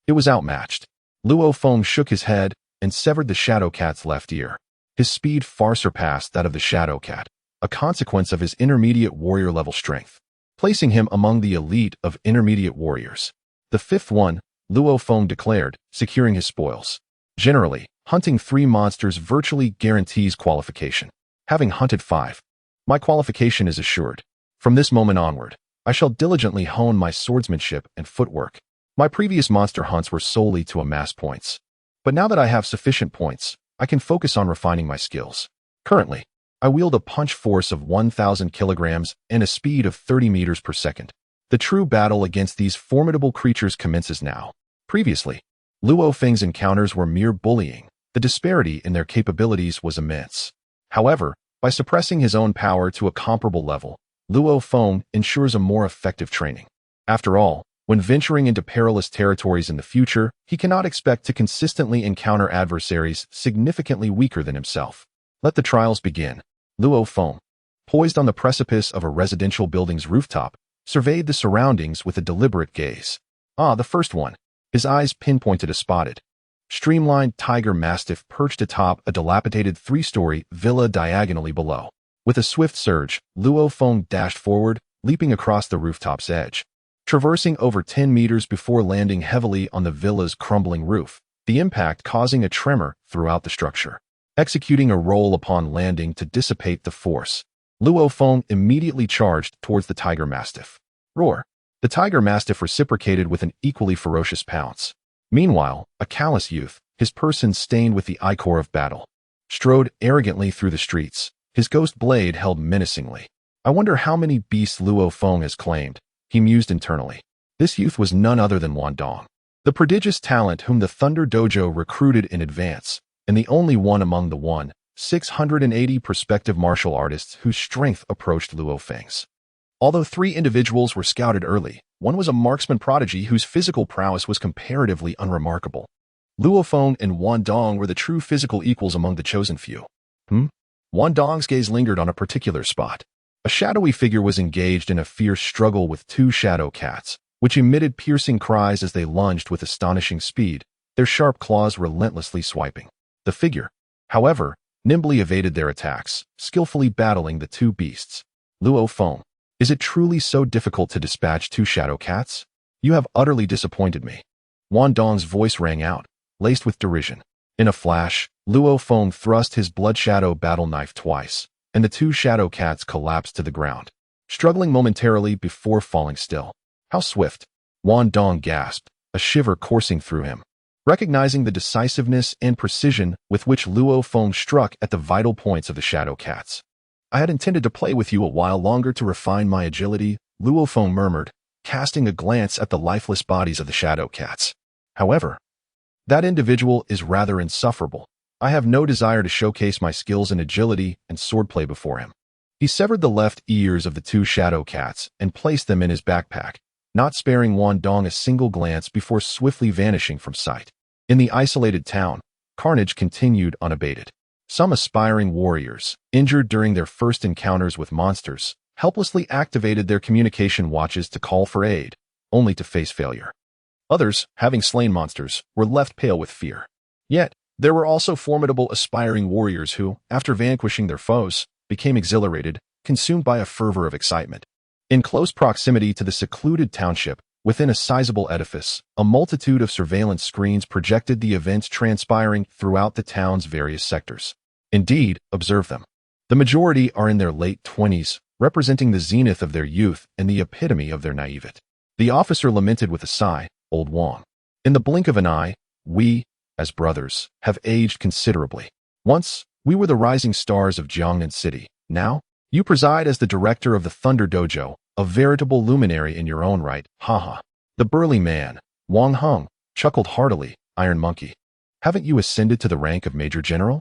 it was outmatched. Luo Feng shook his head and severed the shadow cat's left ear. His speed far surpassed that of the shadow cat, a consequence of his intermediate warrior-level strength, placing him among the elite of intermediate warriors. The fifth one, Luo Feng declared, securing his spoils. Generally, hunting 3 monsters virtually guarantees qualification. Having hunted 5, my qualification is assured. From this moment onward, I shall diligently hone my swordsmanship and footwork. My previous monster hunts were solely to amass points. But now that I have sufficient points, I can focus on refining my skills. Currently, I wield a punch force of 1,000 kilograms and a speed of 30 meters per second. The true battle against these formidable creatures commences now. Previously, Luo Feng's encounters were mere bullying. The disparity in their capabilities was immense. However, by suppressing his own power to a comparable level, Luo Feng ensures a more effective training. After all, when venturing into perilous territories in the future, he cannot expect to consistently encounter adversaries significantly weaker than himself. Let the trials begin. Luo Feng, poised on the precipice of a residential building's rooftop, surveyed the surroundings with a deliberate gaze. The first one. His eyes pinpointed a spotted, streamlined tiger mastiff perched atop a dilapidated 3-story villa diagonally below. With a swift surge, Luo Feng dashed forward, leaping across the rooftop's edge, traversing over 10 meters before landing heavily on the villa's crumbling roof, the impact causing a tremor throughout the structure. Executing a roll upon landing to dissipate the force, Luo Feng immediately charged towards the tiger mastiff. Roar! The tiger mastiff reciprocated with an equally ferocious pounce. Meanwhile, a callous youth, his person stained with the ichor of battle, strode arrogantly through the streets, his ghost blade held menacingly. I wonder how many beasts Luo Feng has claimed, he mused internally. This youth was none other than Wan Dong, the prodigious talent whom the Thunder Dojo recruited in advance, and the only one among the 680 prospective martial artists whose strength approached Luo Feng's. Although 3 individuals were scouted early, one was a marksman prodigy whose physical prowess was comparatively unremarkable. Luo Feng and Wan Dong were the true physical equals among the chosen few. Wan Dong's gaze lingered on a particular spot. A shadowy figure was engaged in a fierce struggle with two shadow cats, which emitted piercing cries as they lunged with astonishing speed, their sharp claws relentlessly swiping. The figure, however, nimbly evaded their attacks, skillfully battling the two beasts. Luo Feng, is it truly so difficult to dispatch two shadow cats? You have utterly disappointed me. Wan Dong's voice rang out, laced with derision. In a flash, Luo Feng thrust his blood shadow battle knife twice, and the two shadow cats collapsed to the ground, struggling momentarily before falling still. How swift! Wan Dong gasped, a shiver coursing through him. Recognizing the decisiveness and precision with which Luo Feng struck at the vital points of the shadow cats. I had intended to play with you a while longer to refine my agility, Luo Feng murmured, casting a glance at the lifeless bodies of the shadow cats. However, that individual is rather insufferable. I have no desire to showcase my skills in agility and swordplay before him. He severed the left ears of the two shadow cats and placed them in his backpack, not sparing Wan Dong a single glance before swiftly vanishing from sight. In the isolated town, carnage continued unabated. Some aspiring warriors, injured during their first encounters with monsters, helplessly activated their communication watches to call for aid, only to face failure. Others, having slain monsters, were left pale with fear. Yet, there were also formidable aspiring warriors who, after vanquishing their foes, became exhilarated, consumed by a fervor of excitement. In close proximity to the secluded township, within a sizable edifice, a multitude of surveillance screens projected the events transpiring throughout the town's various sectors. Indeed, observe them. The majority are in their late 20s, representing the zenith of their youth and the epitome of their naivete. The officer lamented with a sigh, Old Wang. In the blink of an eye, we, as brothers, have aged considerably. Once, we were the rising stars of Jiangnan City. Now, you preside as the director of the Thunder Dojo, a veritable luminary in your own right, haha. The burly man, Wang Heng, chuckled heartily, Iron Monkey. Haven't you ascended to the rank of Major General?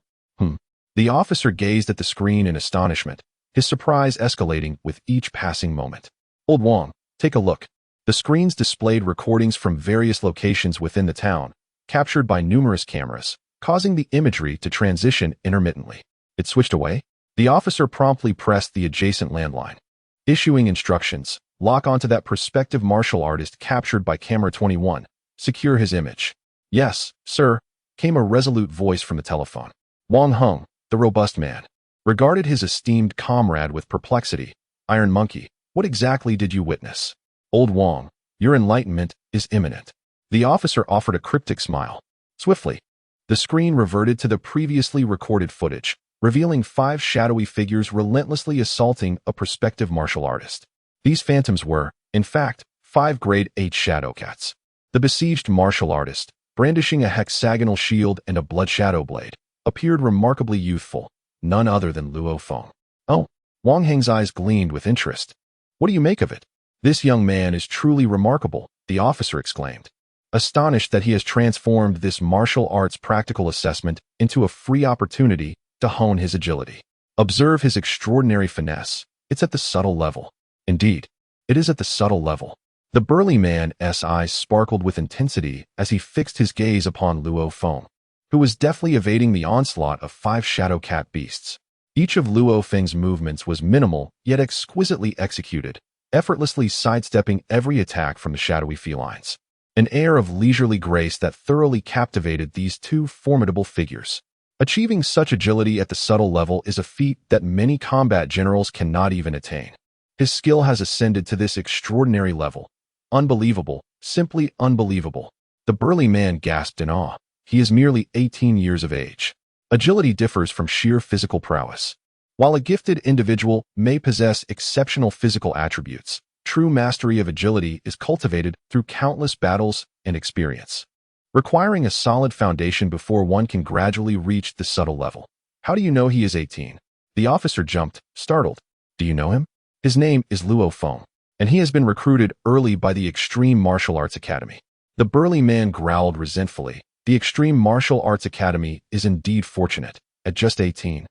The officer gazed at the screen in astonishment, his surprise escalating with each passing moment. Old Wang, take a look. The screens displayed recordings from various locations within the town, captured by numerous cameras, causing the imagery to transition intermittently. It switched away. The officer promptly pressed the adjacent landline, issuing instructions, lock onto that prospective martial artist captured by camera 21, secure his image. Yes, sir, came a resolute voice from the telephone. Wang Heng, the robust man, regarded his esteemed comrade with perplexity. Iron Monkey, what exactly did you witness? Old Wang, your enlightenment is imminent. The officer offered a cryptic smile. Swiftly, the screen reverted to the previously recorded footage, revealing 5 shadowy figures relentlessly assaulting a prospective martial artist. These phantoms were, in fact, 5 grade 8 shadow cats. The besieged martial artist, brandishing a hexagonal shield and a blood shadow blade, appeared remarkably youthful, none other than Luo Feng. Oh, Wang Heng's eyes gleamed with interest. What do you make of it? This young man is truly remarkable, the officer exclaimed, astonished that he has transformed this martial arts practical assessment into a free opportunity to hone his agility. Observe his extraordinary finesse. It's at the subtle level. Indeed, it is at the subtle level. The burly man's eyes sparkled with intensity as he fixed his gaze upon Luo Feng, who was deftly evading the onslaught of 5 shadow cat beasts. Each of Luo Feng's movements was minimal yet exquisitely executed, effortlessly sidestepping every attack from the shadowy felines. An air of leisurely grace that thoroughly captivated these two formidable figures. Achieving such agility at the subtle level is a feat that many combat generals cannot even attain. His skill has ascended to this extraordinary level. Unbelievable, simply unbelievable. The burly man gasped in awe. He is merely 18 years of age. Agility differs from sheer physical prowess. While a gifted individual may possess exceptional physical attributes, true mastery of agility is cultivated through countless battles and experience, requiring a solid foundation before one can gradually reach the subtle level. How do you know he is 18? The officer jumped, startled. Do you know him? His name is Luo Feng, and he has been recruited early by the Extreme Martial Arts Academy. The burly man growled resentfully. The Extreme Martial Arts Academy is indeed fortunate. At just 18,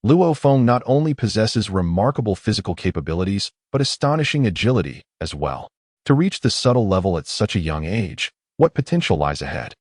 Luo Feng not only possesses remarkable physical capabilities, but astonishing agility as well. To reach the subtle level at such a young age, what potential lies ahead?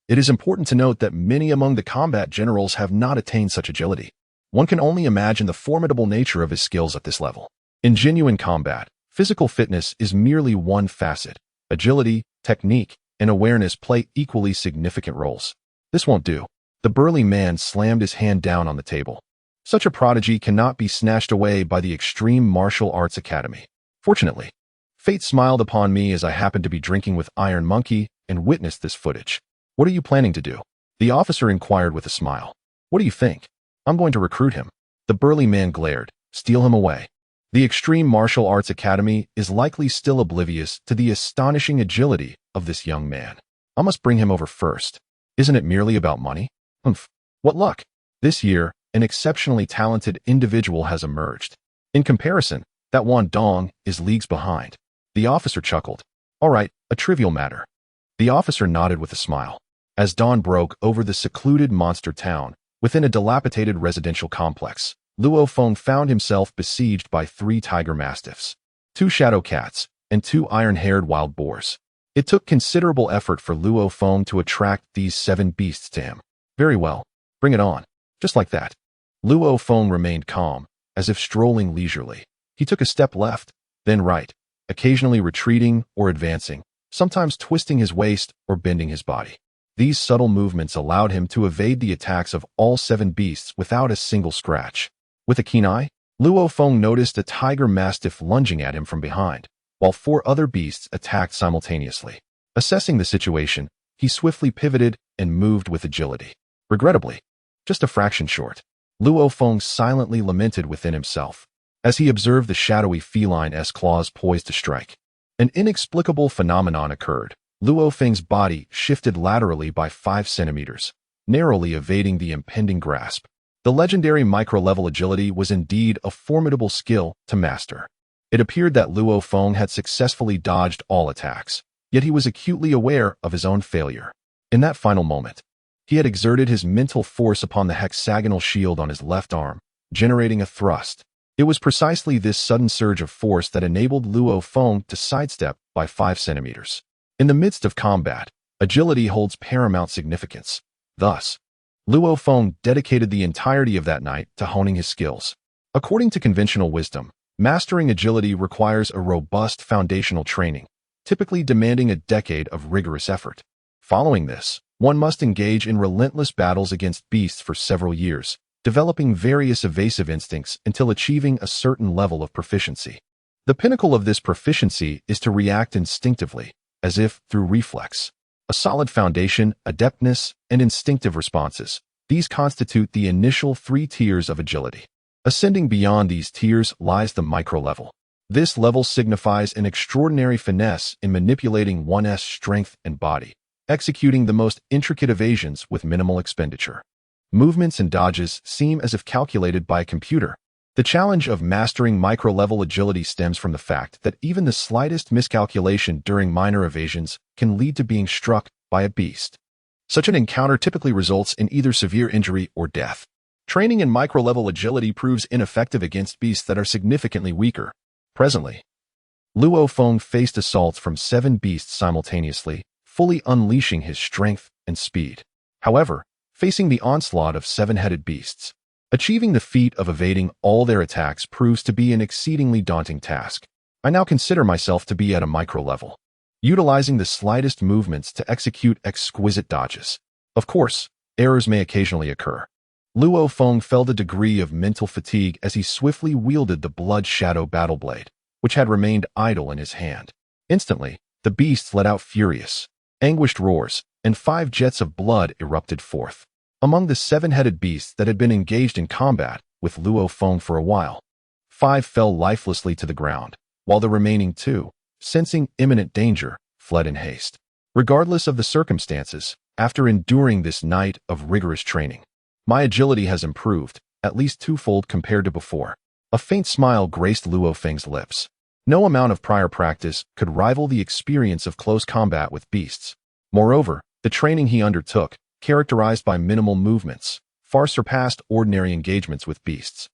It is important to note that many among the combat generals have not attained such agility. One can only imagine the formidable nature of his skills at this level. In genuine combat, physical fitness is merely one facet. Agility, technique, and awareness play equally significant roles. This won't do. The burly man slammed his hand down on the table. Such a prodigy cannot be snatched away by the Extreme Martial Arts Academy. Fortunately, fate smiled upon me as I happened to be drinking with Iron Monkey and witnessed this footage. What are you planning to do? The officer inquired with a smile. What do you think? I'm going to recruit him. The burly man glared. Steal him away. The Extreme Martial Arts Academy is likely still oblivious to the astonishing agility of this young man. I must bring him over first. Isn't it merely about money? Humph. What luck. This year, an exceptionally talented individual has emerged. In comparison, that Wan Dong is leagues behind. The officer chuckled. All right, a trivial matter. The officer nodded with a smile. As dawn broke over the secluded monster town, within a dilapidated residential complex, Luo Feng found himself besieged by 3 tiger mastiffs, 2 shadow cats, and 2 iron-haired wild boars. It took considerable effort for Luo Feng to attract these 7 beasts to him. Very well, bring it on. Just like that. Luo Feng remained calm, as if strolling leisurely. He took a step left, then right, occasionally retreating or advancing, sometimes twisting his waist or bending his body. These subtle movements allowed him to evade the attacks of all 7 beasts without a single scratch. With a keen eye, Luo Feng noticed a tiger mastiff lunging at him from behind, while 4 other beasts attacked simultaneously. Assessing the situation, he swiftly pivoted and moved with agility. Regrettably, just a fraction short. Luo Feng silently lamented within himself as he observed the shadowy feline's claws poised to strike. An inexplicable phenomenon occurred. Luo Feng's body shifted laterally by 5 centimeters, narrowly evading the impending grasp. The legendary micro-level agility was indeed a formidable skill to master. It appeared that Luo Feng had successfully dodged all attacks, yet he was acutely aware of his own failure. In that final moment, he had exerted his mental force upon the hexagonal shield on his left arm, generating a thrust. It was precisely this sudden surge of force that enabled Luo Feng to sidestep by 5 centimeters. In the midst of combat, agility holds paramount significance. Thus, Luo Feng dedicated the entirety of that night to honing his skills. According to conventional wisdom, mastering agility requires a robust foundational training, typically demanding a decade of rigorous effort. Following this, one must engage in relentless battles against beasts for several years, developing various evasive instincts until achieving a certain level of proficiency. The pinnacle of this proficiency is to react instinctively, as if through reflex. A solid foundation, adeptness, and instinctive responses. These constitute the initial 3 tiers of agility. Ascending beyond these tiers lies the micro-level. This level signifies an extraordinary finesse in manipulating one's strength and body, executing the most intricate evasions with minimal expenditure. Movements and dodges seem as if calculated by a computer. The challenge of mastering micro-level agility stems from the fact that even the slightest miscalculation during minor evasions can lead to being struck by a beast. Such an encounter typically results in either severe injury or death. Training in micro-level agility proves ineffective against beasts that are significantly weaker. Presently, Luo Feng faced assaults from 7 beasts simultaneously, fully unleashing his strength and speed. However, facing the onslaught of 7-headed beasts, achieving the feat of evading all their attacks proves to be an exceedingly daunting task. I now consider myself to be at a micro-level, utilizing the slightest movements to execute exquisite dodges. Of course, errors may occasionally occur. Luo Feng felt a degree of mental fatigue as he swiftly wielded the blood shadow battle blade, which had remained idle in his hand. Instantly, the beasts let out furious, anguished roars, and 5 jets of blood erupted forth. Among the 7-headed beasts that had been engaged in combat with Luo Feng for a while, 5 fell lifelessly to the ground, while the remaining 2, sensing imminent danger, fled in haste. Regardless of the circumstances, after enduring this night of rigorous training, my agility has improved, at least 2-fold compared to before. A faint smile graced Luo Feng's lips. No amount of prior practice could rival the experience of close combat with beasts. Moreover, the training he undertook, characterized by minimal movements, far surpassed ordinary engagements with beasts.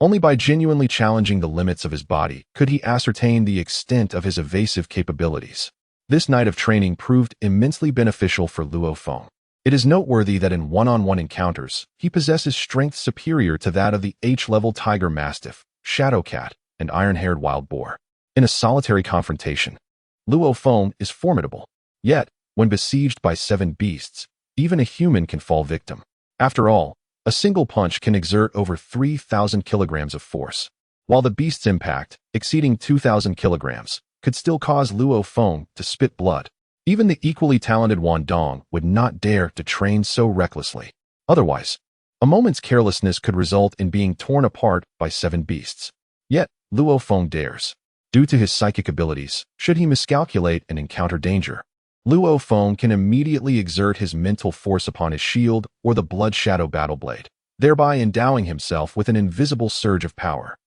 Only by genuinely challenging the limits of his body could he ascertain the extent of his evasive capabilities. This night of training proved immensely beneficial for Luo Feng. It is noteworthy that in one-on-one encounters, he possesses strength superior to that of the H-level tiger mastiff, shadow cat, and iron-haired wild boar. In a solitary confrontation, Luo Feng is formidable. Yet, when besieged by 7 beasts, even a human can fall victim. After all, a single punch can exert over 3,000 kilograms of force, while the beast's impact, exceeding 2,000 kilograms, could still cause Luo Feng to spit blood. Even the equally talented Wan Dong would not dare to train so recklessly. Otherwise, a moment's carelessness could result in being torn apart by 7 beasts. Yet, Luo Feng dares. Due to his psychic abilities, should he miscalculate and encounter danger, Luo Feng can immediately exert his mental force upon his shield or the Blood Shadow Battle Blade, thereby endowing himself with an invisible surge of power.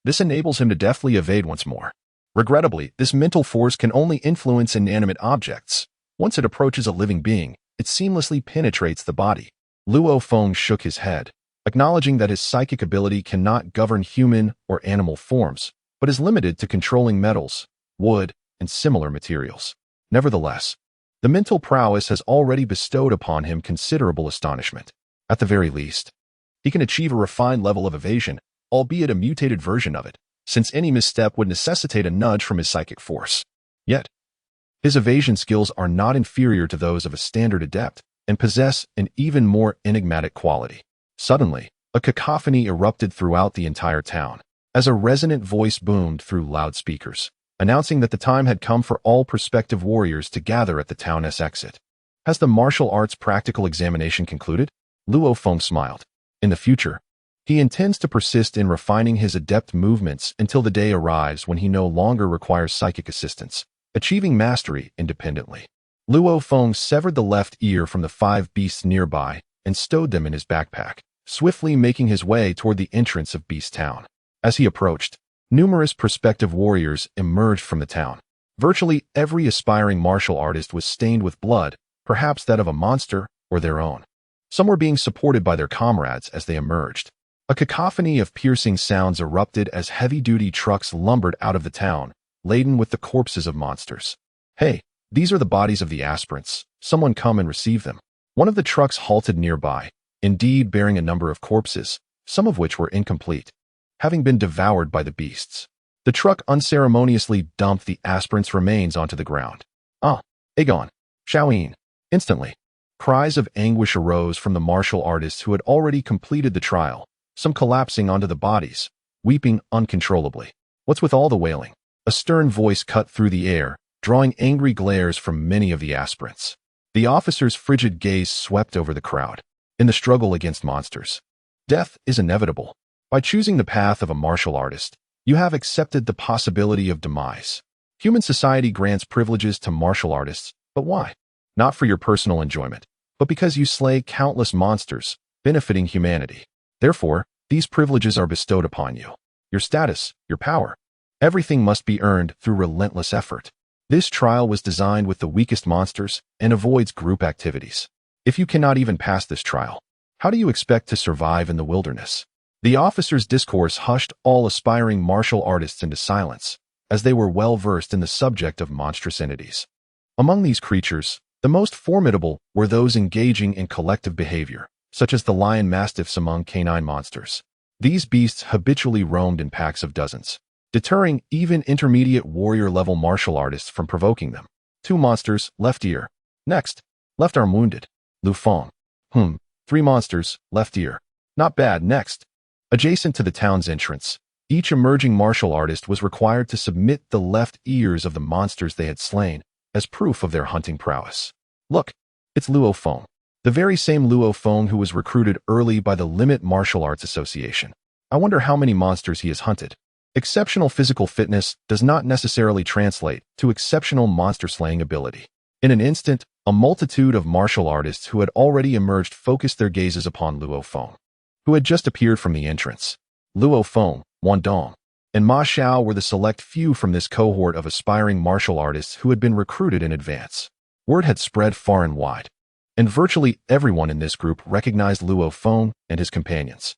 This enables him to deftly evade once more. Regrettably, this mental force can only influence inanimate objects. Once it approaches a living being, it seamlessly penetrates the body. Luo Feng shook his head, acknowledging that his psychic ability cannot govern human or animal forms, but is limited to controlling metals, wood, and similar materials. Nevertheless, the mental prowess has already bestowed upon him considerable astonishment. At the very least, he can achieve a refined level of evasion, albeit a mutated version of it, since any misstep would necessitate a nudge from his psychic force. Yet, his evasion skills are not inferior to those of a standard adept, and possess an even more enigmatic quality. Suddenly, a cacophony erupted throughout the entire town, as a resonant voice boomed through loudspeakers, announcing that the time had come for all prospective warriors to gather at the town's exit. Has the martial arts practical examination concluded? Luo Feng smiled. In the future, he intends to persist in refining his adept movements until the day arrives when he no longer requires psychic assistance, achieving mastery independently. Luo Feng severed the left ear from the 5 beasts nearby and stowed them in his backpack, swiftly making his way toward the entrance of Beast Town. As he approached, numerous prospective warriors emerged from the town. Virtually every aspiring martial artist was stained with blood, perhaps that of a monster or their own. Some were being supported by their comrades as they emerged. A cacophony of piercing sounds erupted as heavy-duty trucks lumbered out of the town, laden with the corpses of monsters. Hey, these are the bodies of the aspirants. Someone come and receive them. One of the trucks halted nearby, indeed bearing a number of corpses, some of which were incomplete, having been devoured by the beasts. The truck unceremoniously dumped the aspirants' remains onto the ground. Ah, Aegon, Shaoyin. Instantly, cries of anguish arose from the martial artists who had already completed the trial, some collapsing onto the bodies, weeping uncontrollably. What's with all the wailing? A stern voice cut through the air, drawing angry glares from many of the aspirants. The officer's frigid gaze swept over the crowd. In the struggle against monsters, death is inevitable. By choosing the path of a martial artist, you have accepted the possibility of demise. Human society grants privileges to martial artists, but why? Not for your personal enjoyment, but because you slay countless monsters, benefiting humanity. Therefore, these privileges are bestowed upon you. Your status, your power. Everything must be earned through relentless effort. This trial was designed with the weakest monsters and avoids group activities. If you cannot even pass this trial, how do you expect to survive in the wilderness? The officer's discourse hushed all aspiring martial artists into silence, as they were well versed in the subject of monstrous entities. Among these creatures, the most formidable were those engaging in collective behavior, such as the lion mastiffs among canine monsters. These beasts habitually roamed in packs of dozens, deterring even intermediate warrior-level martial artists from provoking them. 2 monsters, left ear. Next, left arm wounded. Luo Feng. 3 monsters, left ear. Not bad. Next. Adjacent to the town's entrance, each emerging martial artist was required to submit the left ears of the monsters they had slain as proof of their hunting prowess. Look, it's Luo Feng. The very same Luo Feng who was recruited early by the Limit Martial Arts Association. I wonder how many monsters he has hunted. Exceptional physical fitness does not necessarily translate to exceptional monster-slaying ability. In an instant, a multitude of martial artists who had already emerged focused their gazes upon Luo Feng, who had just appeared from the entrance. Luo Feng, Wan Dong, and Ma Xiao were the select few from this cohort of aspiring martial artists who had been recruited in advance. Word had spread far and wide, and virtually everyone in this group recognized Luo Feng and his companions.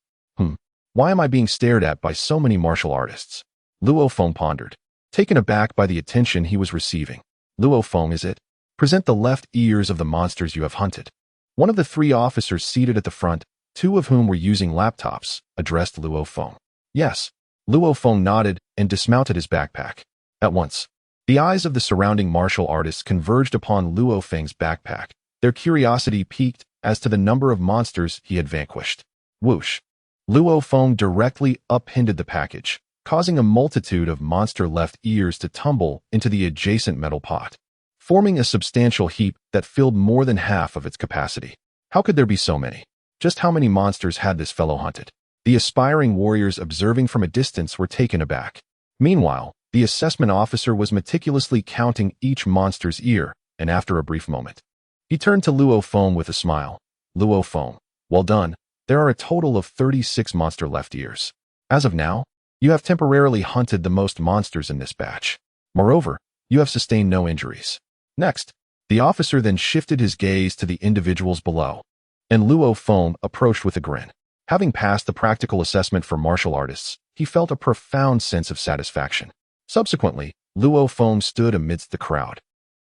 Why am I being stared at by so many martial artists? Luo Feng pondered, taken aback by the attention he was receiving. Luo Feng, is it? Present the left ears of the monsters you have hunted. One of the three officers seated at the front, two of whom were using laptops, addressed Luo Feng. Yes. Luo Feng nodded and dismounted his backpack. At once, the eyes of the surrounding martial artists converged upon Luo Feng's backpack. Their curiosity piqued as to the number of monsters he had vanquished. Whoosh! Luo Feng directly upended the package, causing a multitude of monster left ears to tumble into the adjacent metal pot, forming a substantial heap that filled more than half of its capacity. How could there be so many? Just how many monsters had this fellow hunted? The aspiring warriors observing from a distance were taken aback. Meanwhile, the assessment officer was meticulously counting each monster's ear, and after a brief moment, he turned to Luo Feng with a smile. Luo Feng, well done. There are a total of 36 monster left ears. As of now, you have temporarily hunted the most monsters in this batch. Moreover, you have sustained no injuries. Next, the officer then shifted his gaze to the individuals below, and Luo Feng approached with a grin. Having passed the practical assessment for martial artists, he felt a profound sense of satisfaction. Subsequently, Luo Feng stood amidst the crowd,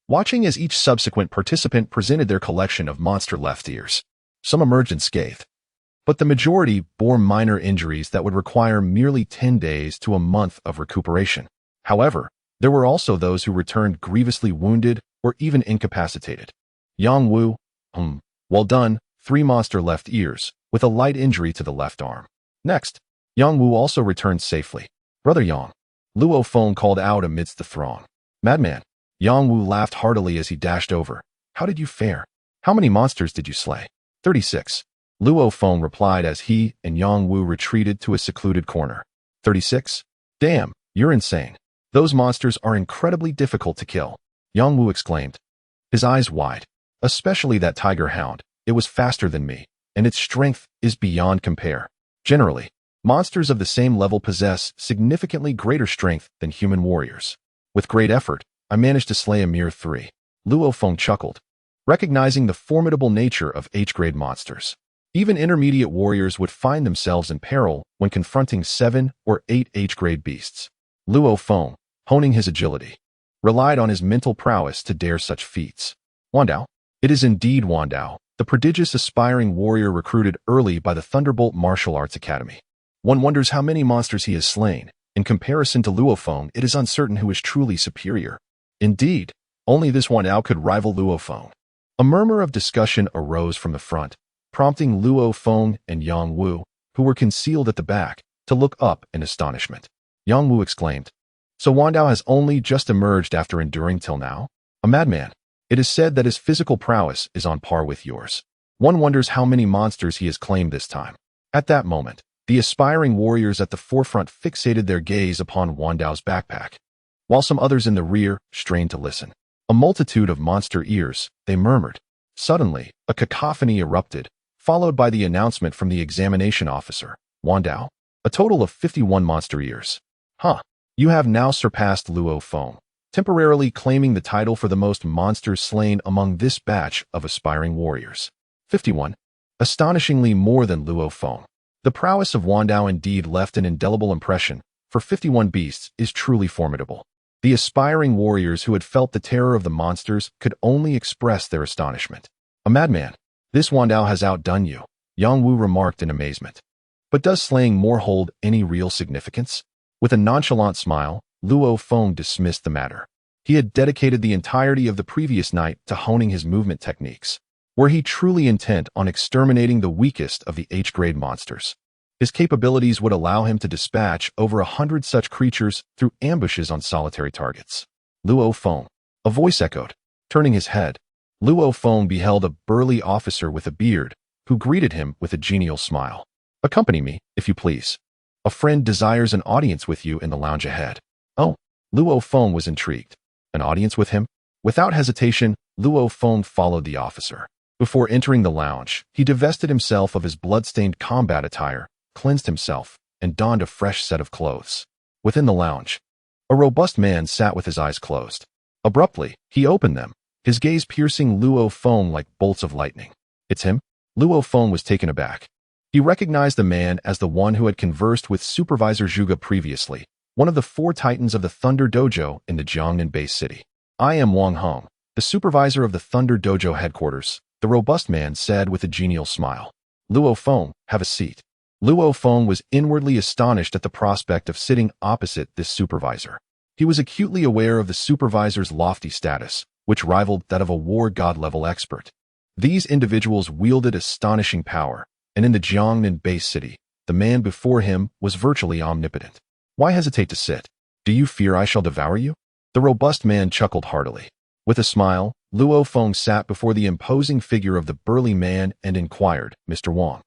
watching as each subsequent participant presented their collection of monster left ears. Some emerged unscathed, but the majority bore minor injuries that would require merely 10 days to a month of recuperation. However, there were also those who returned grievously wounded or even incapacitated. Yang Wu, well done, 3 monster left ears, with a light injury to the left arm. Next, Yang Wu also returned safely. Brother Yang, Luo Feng called out amidst the throng. Madman, Yang Wu laughed heartily as he dashed over. How did you fare? How many monsters did you slay? 36. Luo Feng replied as he and Yang Wu retreated to a secluded corner. 36? Damn, you're insane. Those monsters are incredibly difficult to kill, Yang Wu exclaimed, his eyes wide. Especially that tiger hound. It was faster than me, and its strength is beyond compare. Generally, monsters of the same level possess significantly greater strength than human warriors. With great effort, I managed to slay a mere 3. Luo Feng chuckled, recognizing the formidable nature of H-grade monsters. Even intermediate warriors would find themselves in peril when confronting 7 or 8 H-grade beasts. Luo Feng, honing his agility, relied on his mental prowess to dare such feats. Wandao. It is indeed Wandao, the prodigious aspiring warrior recruited early by the Thunderbolt Martial Arts Academy. One wonders how many monsters he has slain. In comparison to Luo Feng, it is uncertain who is truly superior. Indeed, only this Wandao could rival Luo Feng. A murmur of discussion arose from the front, prompting Luo Feng and Yang Wu, who were concealed at the back, to look up in astonishment. Yang Wu exclaimed, So Wandao has only just emerged after enduring till now? A madman. It is said that his physical prowess is on par with yours. One wonders how many monsters he has claimed this time. At that moment, the aspiring warriors at the forefront fixated their gaze upon Wandao's backpack, while some others in the rear strained to listen. A multitude of monster ears, they murmured. Suddenly, a cacophony erupted, followed by the announcement from the examination officer. Wandao, a total of 51 monster ears. You have now surpassed Luo Feng, temporarily claiming the title for the most monsters slain among this batch of aspiring warriors. 51. Astonishingly more than Luo Feng. The prowess of Wandao indeed left an indelible impression. For 51 beasts is truly formidable. The aspiring warriors who had felt the terror of the monsters could only express their astonishment. A madman. This Wandao has outdone you, Yang Wu remarked in amazement. But does slaying more hold any real significance? With a nonchalant smile, Luo Feng dismissed the matter. He had dedicated the entirety of the previous night to honing his movement techniques. Were he truly intent on exterminating the weakest of the H-grade monsters, his capabilities would allow him to dispatch over 100 such creatures through ambushes on solitary targets. Luo Feng. A voice echoed. Turning his head, Luo Feng beheld a burly officer with a beard, who greeted him with a genial smile. Accompany me, if you please. A friend desires an audience with you in the lounge ahead. Oh, Luo Feng was intrigued. An audience with him? Without hesitation, Luo Feng followed the officer. Before entering the lounge, he divested himself of his blood-stained combat attire, cleansed himself, and donned a fresh set of clothes. Within the lounge, a robust man sat with his eyes closed. Abruptly, he opened them, his gaze piercing Luo Feng like bolts of lightning. It's him? Luo Feng was taken aback. He recognized the man as the one who had conversed with Supervisor Zhuge previously, one of the 4 titans of the Thunder Dojo in the Jiangnan base city. I am Wang Hong, the supervisor of the Thunder Dojo headquarters, the robust man said with a genial smile. Luo Feng, have a seat. Luo Feng was inwardly astonished at the prospect of sitting opposite this supervisor. He was acutely aware of the supervisor's lofty status, which rivaled that of a war god-level expert. These individuals wielded astonishing power, and in the Jiangnan base city, the man before him was virtually omnipotent. Why hesitate to sit? Do you fear I shall devour you? The robust man chuckled heartily. With a smile, Luo Feng sat before the imposing figure of the burly man and inquired, Mr. Wang,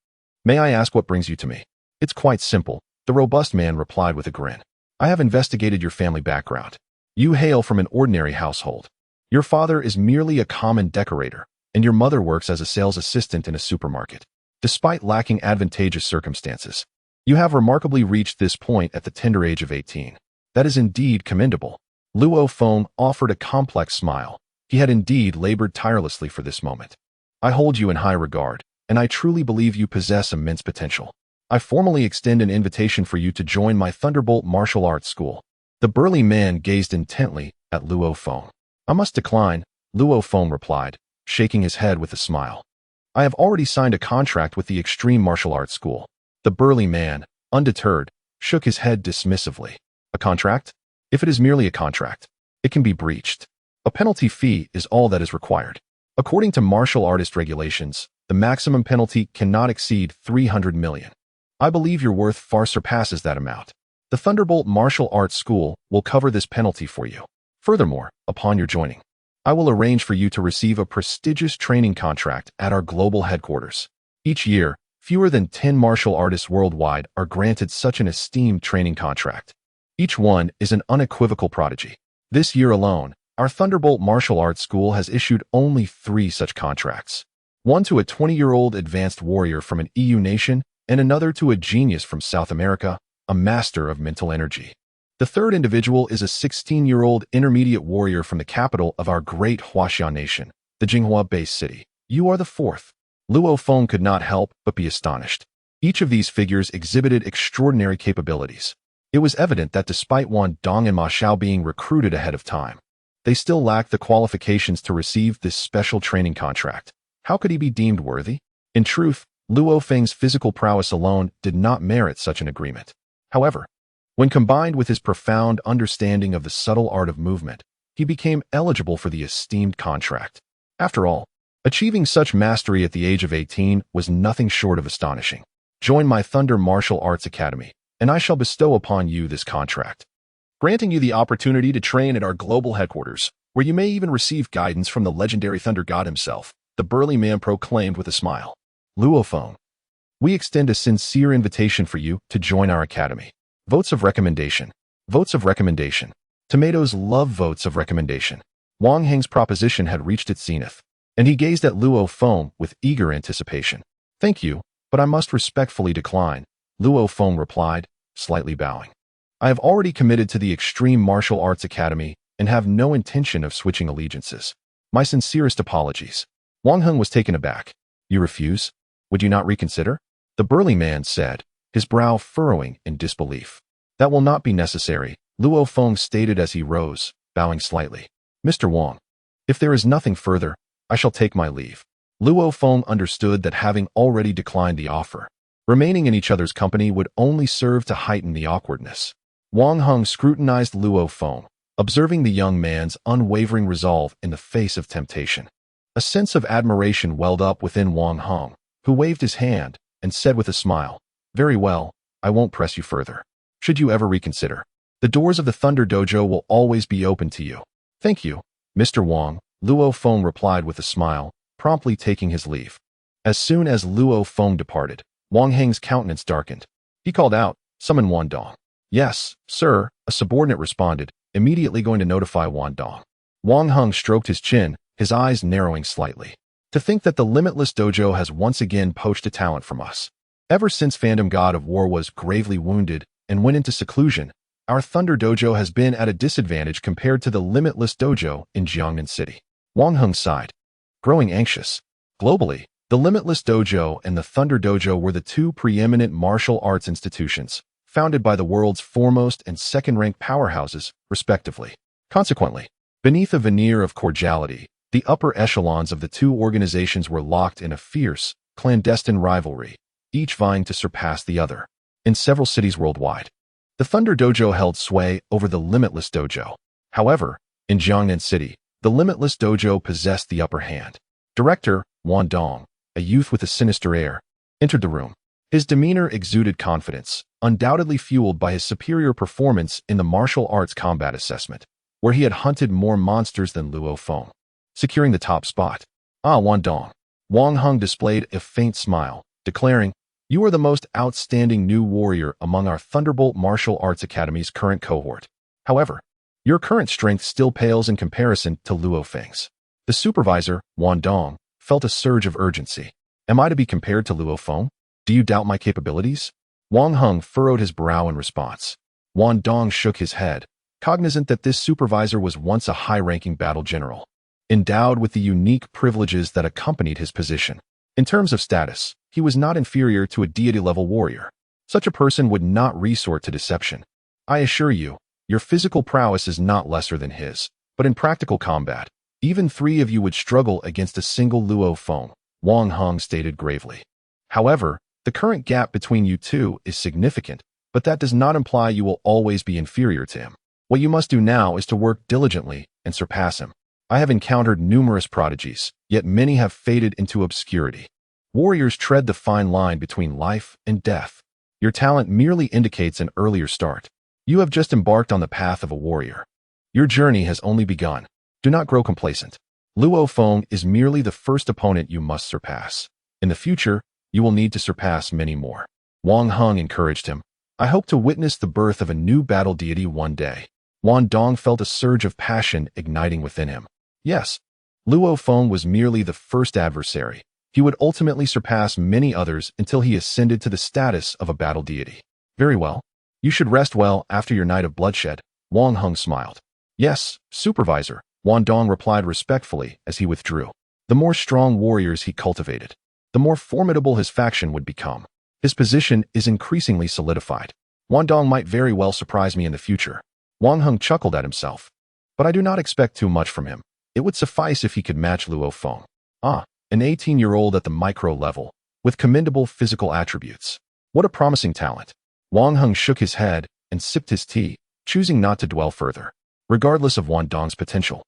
may I ask what brings you to me? It's quite simple, the robust man replied with a grin. I have investigated your family background. You hail from an ordinary household. Your father is merely a common decorator, and your mother works as a sales assistant in a supermarket. Despite lacking advantageous circumstances, you have remarkably reached this point at the tender age of 18. That is indeed commendable. Luo Feng offered a complex smile. He had indeed labored tirelessly for this moment. I hold you in high regard, and I truly believe you possess immense potential. I formally extend an invitation for you to join my Thunderbolt martial arts school. The burly man gazed intently at Luo Feng. I must decline, Luo Feng replied, shaking his head with a smile. I have already signed a contract with the Extreme Martial Arts School. The burly man, undeterred, shook his head dismissively. A contract? If it is merely a contract, it can be breached. A penalty fee is all that is required. According to martial artist regulations, the maximum penalty cannot exceed 300 million. I believe your worth far surpasses that amount. The Thunderbolt Martial Arts School will cover this penalty for you. Furthermore, upon your joining, I will arrange for you to receive a prestigious training contract at our global headquarters. Each year, fewer than 10 martial artists worldwide are granted such an esteemed training contract. Each one is an unequivocal prodigy. This year alone, our Thunderbolt Martial Arts School has issued only 3 such contracts. One to a 20-year-old advanced warrior from an EU nation, and another to a genius from South America, a master of mental energy. The third individual is a 16-year-old intermediate warrior from the capital of our great Huaxian nation, the Jinghua base city. You are the fourth. Luo Feng could not help but be astonished. Each of these figures exhibited extraordinary capabilities. It was evident that despite Wan Dong and Ma Xiao being recruited ahead of time, they still lacked the qualifications to receive this special training contract. How could he be deemed worthy? In truth, Luo Feng's physical prowess alone did not merit such an agreement. However, when combined with his profound understanding of the subtle art of movement, he became eligible for the esteemed contract. After all, achieving such mastery at the age of 18 was nothing short of astonishing. Join my Thunder Martial Arts Academy, and I shall bestow upon you this contract, granting you the opportunity to train at our global headquarters, where you may even receive guidance from the legendary Thunder God himself, the burly man proclaimed with a smile. Luo Feng, we extend a sincere invitation for you to join our academy. Votes of recommendation. Votes of recommendation. Tomatoes love votes of recommendation. Wang Heng's proposition had reached its zenith, and he gazed at Luo Feng with eager anticipation. Thank you, but I must respectfully decline, Luo Feng replied, slightly bowing. I have already committed to the Extreme Martial Arts Academy and have no intention of switching allegiances. My sincerest apologies. Wang Heng was taken aback. You refuse? Would you not reconsider? The burly man said, his brow furrowing in disbelief. That will not be necessary, Luo Feng stated as he rose, bowing slightly. Mr. Wang, if there is nothing further, I shall take my leave. Luo Feng understood that having already declined the offer, remaining in each other's company would only serve to heighten the awkwardness. Wang Heng scrutinized Luo Feng, observing the young man's unwavering resolve in the face of temptation. A sense of admiration welled up within Wang Heng, who waved his hand and said with a smile, Very well, I won't press you further. Should you ever reconsider, the doors of the Thunder Dojo will always be open to you. Thank you, Mr. Wang, Luo Feng replied with a smile, promptly taking his leave. As soon as Luo Feng departed, Wang Heng's countenance darkened. He called out, Summon Wan Dong. Yes, sir, a subordinate responded, immediately going to notify Wan Dong. Wang Heng stroked his chin, his eyes narrowing slightly. To think that the Limitless Dojo has once again poached a talent from us. Ever since Phantom God of War was gravely wounded and went into seclusion, our Thunder Dojo has been at a disadvantage compared to the Limitless Dojo in Jiangnan City. Wang Heng sighed, growing anxious. Globally, the Limitless Dojo and the Thunder Dojo were the two preeminent martial arts institutions, founded by the world's foremost and second-ranked powerhouses, respectively. Consequently, beneath a veneer of cordiality, The upper echelons of the two organizations were locked in a fierce, clandestine rivalry, each vying to surpass the other. In several cities worldwide, the Thunder Dojo held sway over the Limitless Dojo. However, in Jiangnan City, the Limitless Dojo possessed the upper hand. Director Wan Dong, a youth with a sinister air, entered the room. His demeanor exuded confidence, undoubtedly fueled by his superior performance in the martial arts combat assessment, where he had hunted more monsters than Luo Feng, securing the top spot. Ah, Wan Dong. Wang Heng displayed a faint smile, declaring, "You are the most outstanding new warrior among our Thunderbolt Martial Arts Academy's current cohort. However, your current strength still pales in comparison to Luo Feng's." The supervisor, Wan Dong, felt a surge of urgency. Am I to be compared to Luo Feng? Do you doubt my capabilities? Wang Heng furrowed his brow in response. Wan Dong shook his head, cognizant that this supervisor was once a high-ranking battle general, endowed with the unique privileges that accompanied his position. In terms of status, he was not inferior to a deity-level warrior. Such a person would not resort to deception. I assure you, your physical prowess is not lesser than his, but in practical combat, even three of you would struggle against a single Luo Feng, Wang Heng stated gravely. However, the current gap between you two is significant, but that does not imply you will always be inferior to him. What you must do now is to work diligently and surpass him. I have encountered numerous prodigies, yet many have faded into obscurity. Warriors tread the fine line between life and death. Your talent merely indicates an earlier start. You have just embarked on the path of a warrior. Your journey has only begun. Do not grow complacent. Luo Feng is merely the first opponent you must surpass. In the future, you will need to surpass many more. Wang Heng encouraged him. I hope to witness the birth of a new battle deity one day. Wan Dong felt a surge of passion igniting within him. Yes, Luo Feng was merely the first adversary. He would ultimately surpass many others until he ascended to the status of a battle deity. Very well. You should rest well after your night of bloodshed. Wang Heng smiled. Yes, supervisor, Wan Dong replied respectfully as he withdrew. The more strong warriors he cultivated, the more formidable his faction would become. His position is increasingly solidified. Wan Dong might very well surprise me in the future. Wang Heng chuckled at himself. But I do not expect too much from him. It would suffice if he could match Luo Feng. Ah, an 18-year-old at the micro level, with commendable physical attributes. What a promising talent. Wang Heng shook his head and sipped his tea, choosing not to dwell further. Regardless of Wan Dong's potential,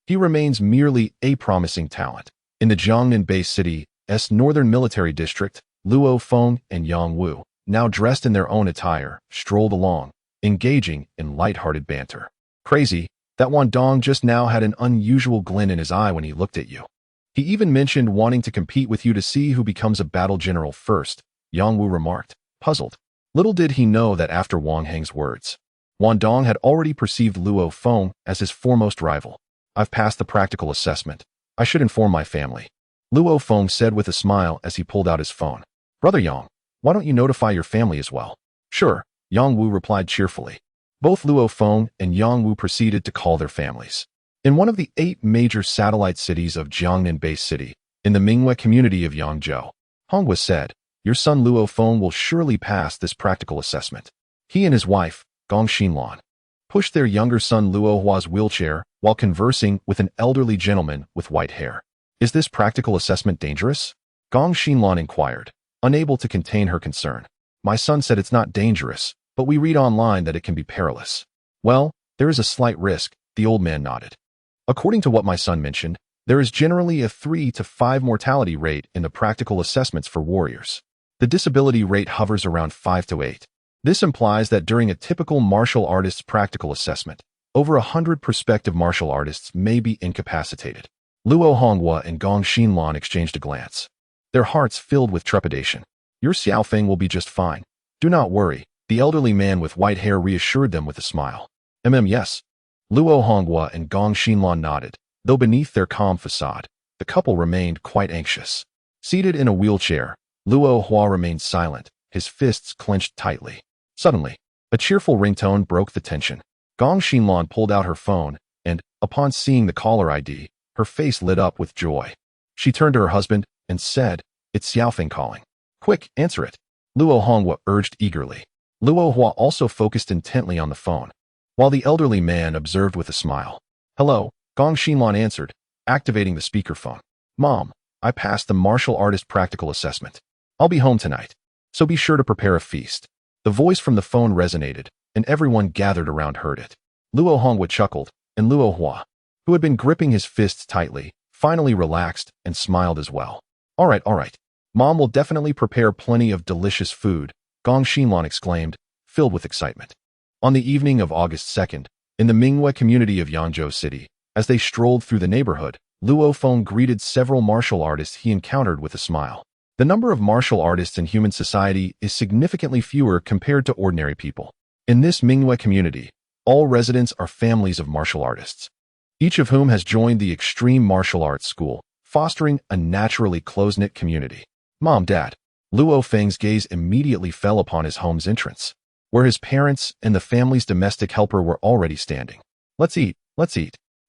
he remains merely a promising talent. In the Jiangnan-based city's northern military district, Luo Feng and Yang Wu, now dressed in their own attire, strolled along, engaging in light-hearted banter. Crazy, that Wan Dong just now had an unusual glint in his eye when he looked at you. He even mentioned wanting to compete with you to see who becomes a battle general first, Yang Wu remarked, puzzled. Little did he know that after Wang Heng's words, Wan Dong had already perceived Luo Feng as his foremost rival. I've passed the practical assessment. I should inform my family, Luo Feng said with a smile as he pulled out his phone. Brother Yang, why don't you notify your family as well? Sure, Yang Wu replied cheerfully. Both Luo Feng and Yang Wu proceeded to call their families. In one of the 8 major satellite cities of Jiangnan-based city, in the Minghui community of Yangzhou, Honghua said, your son Luo Feng will surely pass this practical assessment. He and his wife, Gong Xinlan, pushed their younger son Luo Hua's wheelchair while conversing with an elderly gentleman with white hair. Is this practical assessment dangerous? Gong Xinlan inquired, unable to contain her concern. My son said it's not dangerous, but we read online that it can be perilous. Well, there is a slight risk, the old man nodded. According to what my son mentioned, there is generally a 3 to 5 mortality rate in the practical assessments for warriors. The disability rate hovers around 5 to 8. This implies that during a typical martial artist's practical assessment, over 100 prospective martial artists may be incapacitated. Luo Honghua and Gong Xinlan exchanged a glance, their hearts filled with trepidation. Your Xiaofeng will be just fine. Do not worry, the elderly man with white hair reassured them with a smile. Yes. Luo Honghua and Gong Xinlan nodded, though beneath their calm facade, the couple remained quite anxious. Seated in a wheelchair, Luo Hua remained silent, his fists clenched tightly. Suddenly, a cheerful ringtone broke the tension. Gong Xinlan pulled out her phone, and, upon seeing the caller ID, her face lit up with joy. She turned to her husband and said, It's Xiaofeng calling. Quick, answer it. Luo Honghua urged eagerly. Luo Hua also focused intently on the phone, while the elderly man observed with a smile. Hello, Gong Xinlan answered, activating the speakerphone. Mom, I passed the martial artist practical assessment. I'll be home tonight, so be sure to prepare a feast. The voice from the phone resonated, and everyone gathered around heard it. Luo Hongwa chuckled, and Luo Hua, who had been gripping his fists tightly, finally relaxed and smiled as well. All right. Mom will definitely prepare plenty of delicious food, Gong Xinlan exclaimed, filled with excitement. On the evening of August 2nd, in the Mingwe community of Yangzhou City, as they strolled through the neighborhood, Luo Feng greeted several martial artists he encountered with a smile. The number of martial artists in human society is significantly fewer compared to ordinary people. In this Mingwe community, all residents are families of martial artists, each of whom has joined the extreme martial arts school, fostering a naturally close-knit community. Mom, Dad. Luo Feng's gaze immediately fell upon his home's entrance, where his parents and the family's domestic helper were already standing. Let's eat.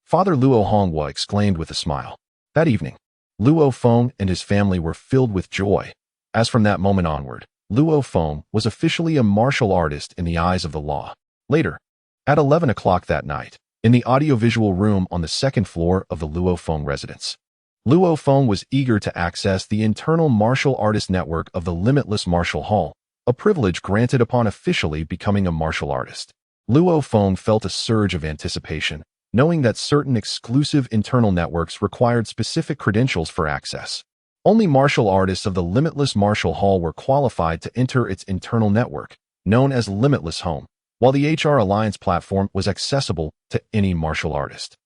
Father Luo Hongwa exclaimed with a smile. That evening, Luo Feng and his family were filled with joy, as from that moment onward, Luo Feng was officially a martial artist in the eyes of the law. Later, at 11 o'clock that night, in the audiovisual room on the second floor of the Luo Feng residence, Luo Feng was eager to access the internal martial artist network of the Limitless Martial Hall, a privilege granted upon officially becoming a martial artist. Luo Feng felt a surge of anticipation, knowing that certain exclusive internal networks required specific credentials for access. Only martial artists of the Limitless Martial Hall were qualified to enter its internal network, known as Limitless Home, while the HR Alliance platform was accessible to any martial artist.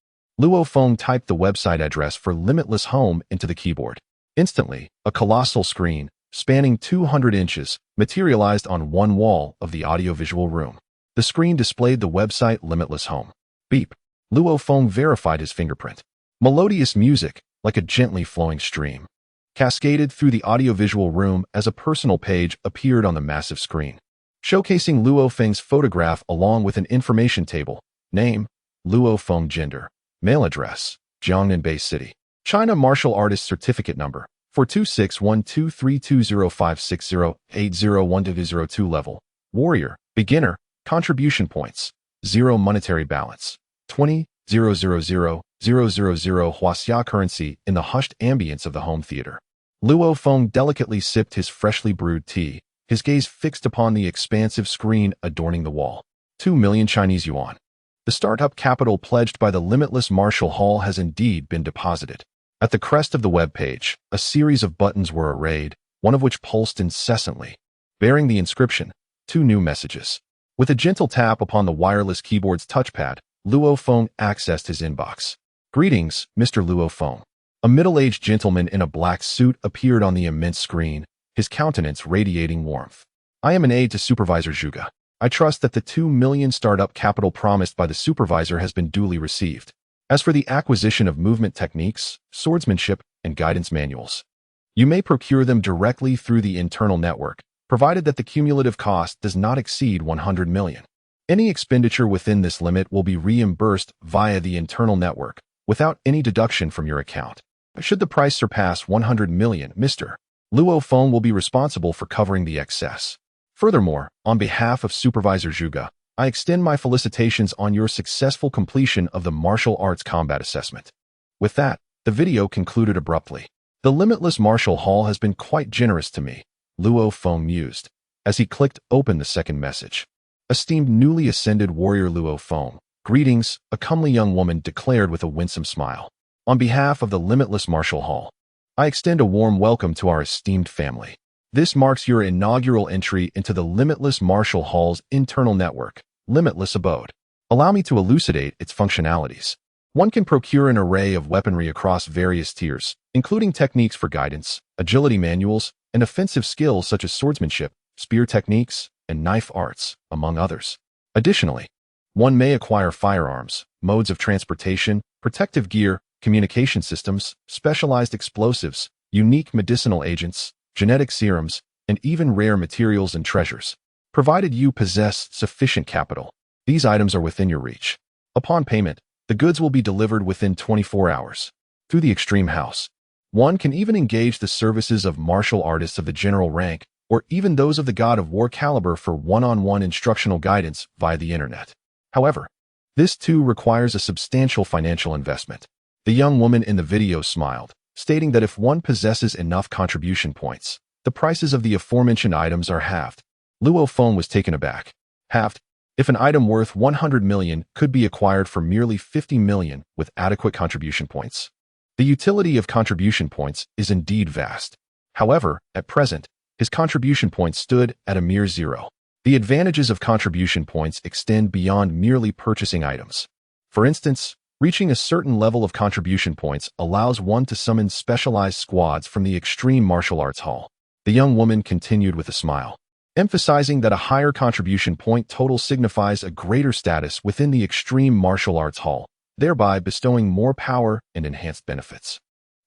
Luo Feng typed the website address for Limitless Home into the keyboard. Instantly, a colossal screen, spanning 200 inches, materialized on one wall of the audiovisual room. The screen displayed the website Limitless Home. Beep. Luo Feng verified his fingerprint. Melodious music, like a gently flowing stream, cascaded through the audiovisual room as a personal page appeared on the massive screen, showcasing Luo Feng's photograph along with an information table. Name, Luo Feng. Gender, male. Address, Jiangnan Bay City, China. Martial artist certificate number, 42612320560801202. Level, warrior, beginner, contribution points, 0. Monetary balance, 20,000,000 Huaxia currency. In the hushed ambience of the home theater, Luo Feng delicately sipped his freshly brewed tea, his gaze fixed upon the expansive screen adorning the wall. 2 million Chinese yuan. The startup capital pledged by the Limitless Martial Hall has indeed been deposited. At the crest of the web page, a series of buttons were arrayed, one of which pulsed incessantly, bearing the inscription, 2 new messages. With a gentle tap upon the wireless keyboard's touchpad, Luo Feng accessed his inbox. Greetings, Mr. Luo Feng. A middle-aged gentleman in a black suit appeared on the immense screen, his countenance radiating warmth. I am an aide to Supervisor Zhuge. I trust that the 2 million startup capital promised by the supervisor has been duly received. As for the acquisition of movement techniques, swordsmanship, and guidance manuals, you may procure them directly through the internal network, provided that the cumulative cost does not exceed 100 million. Any expenditure within this limit will be reimbursed via the internal network, without any deduction from your account. Should the price surpass 100 million, Mr. Luo Feng will be responsible for covering the excess. Furthermore, on behalf of Supervisor Zhuge, I extend my felicitations on your successful completion of the martial arts combat assessment. With that, the video concluded abruptly. The Limitless Martial Hall has been quite generous to me, Luo Feng mused, as he clicked open the second message. Esteemed newly ascended warrior Luo Feng, greetings, a comely young woman declared with a winsome smile. On behalf of the Limitless Martial Hall, I extend a warm welcome to our esteemed family. This marks your inaugural entry into the Limitless Martial Hall's internal network, Limitless Abode. Allow me to elucidate its functionalities. One can procure an array of weaponry across various tiers, including techniques for guidance, agility manuals, and offensive skills such as swordsmanship, spear techniques, and knife arts, among others. Additionally, one may acquire firearms, modes of transportation, protective gear, communication systems, specialized explosives, unique medicinal agents, genetic serums, and even rare materials and treasures, provided you possess sufficient capital. These items are within your reach. Upon payment, the goods will be delivered within 24 hours. Through the Extreme House, one can even engage the services of martial artists of the general rank, or even those of the God of War caliber for one-on-one instructional guidance via the internet. However, this too requires a substantial financial investment. The young woman in the video smiled, stating that if one possesses enough contribution points, the prices of the aforementioned items are halved. Luo Feng was taken aback. Halved? If an item worth 100 million could be acquired for merely 50 million with adequate contribution points. The utility of contribution points is indeed vast. However, at present, his contribution points stood at a mere 0. The advantages of contribution points extend beyond merely purchasing items. For instance, reaching a certain level of contribution points allows one to summon specialized squads from the Extreme Martial Arts Hall. The young woman continued with a smile, emphasizing that a higher contribution point total signifies a greater status within the Extreme Martial Arts Hall, thereby bestowing more power and enhanced benefits.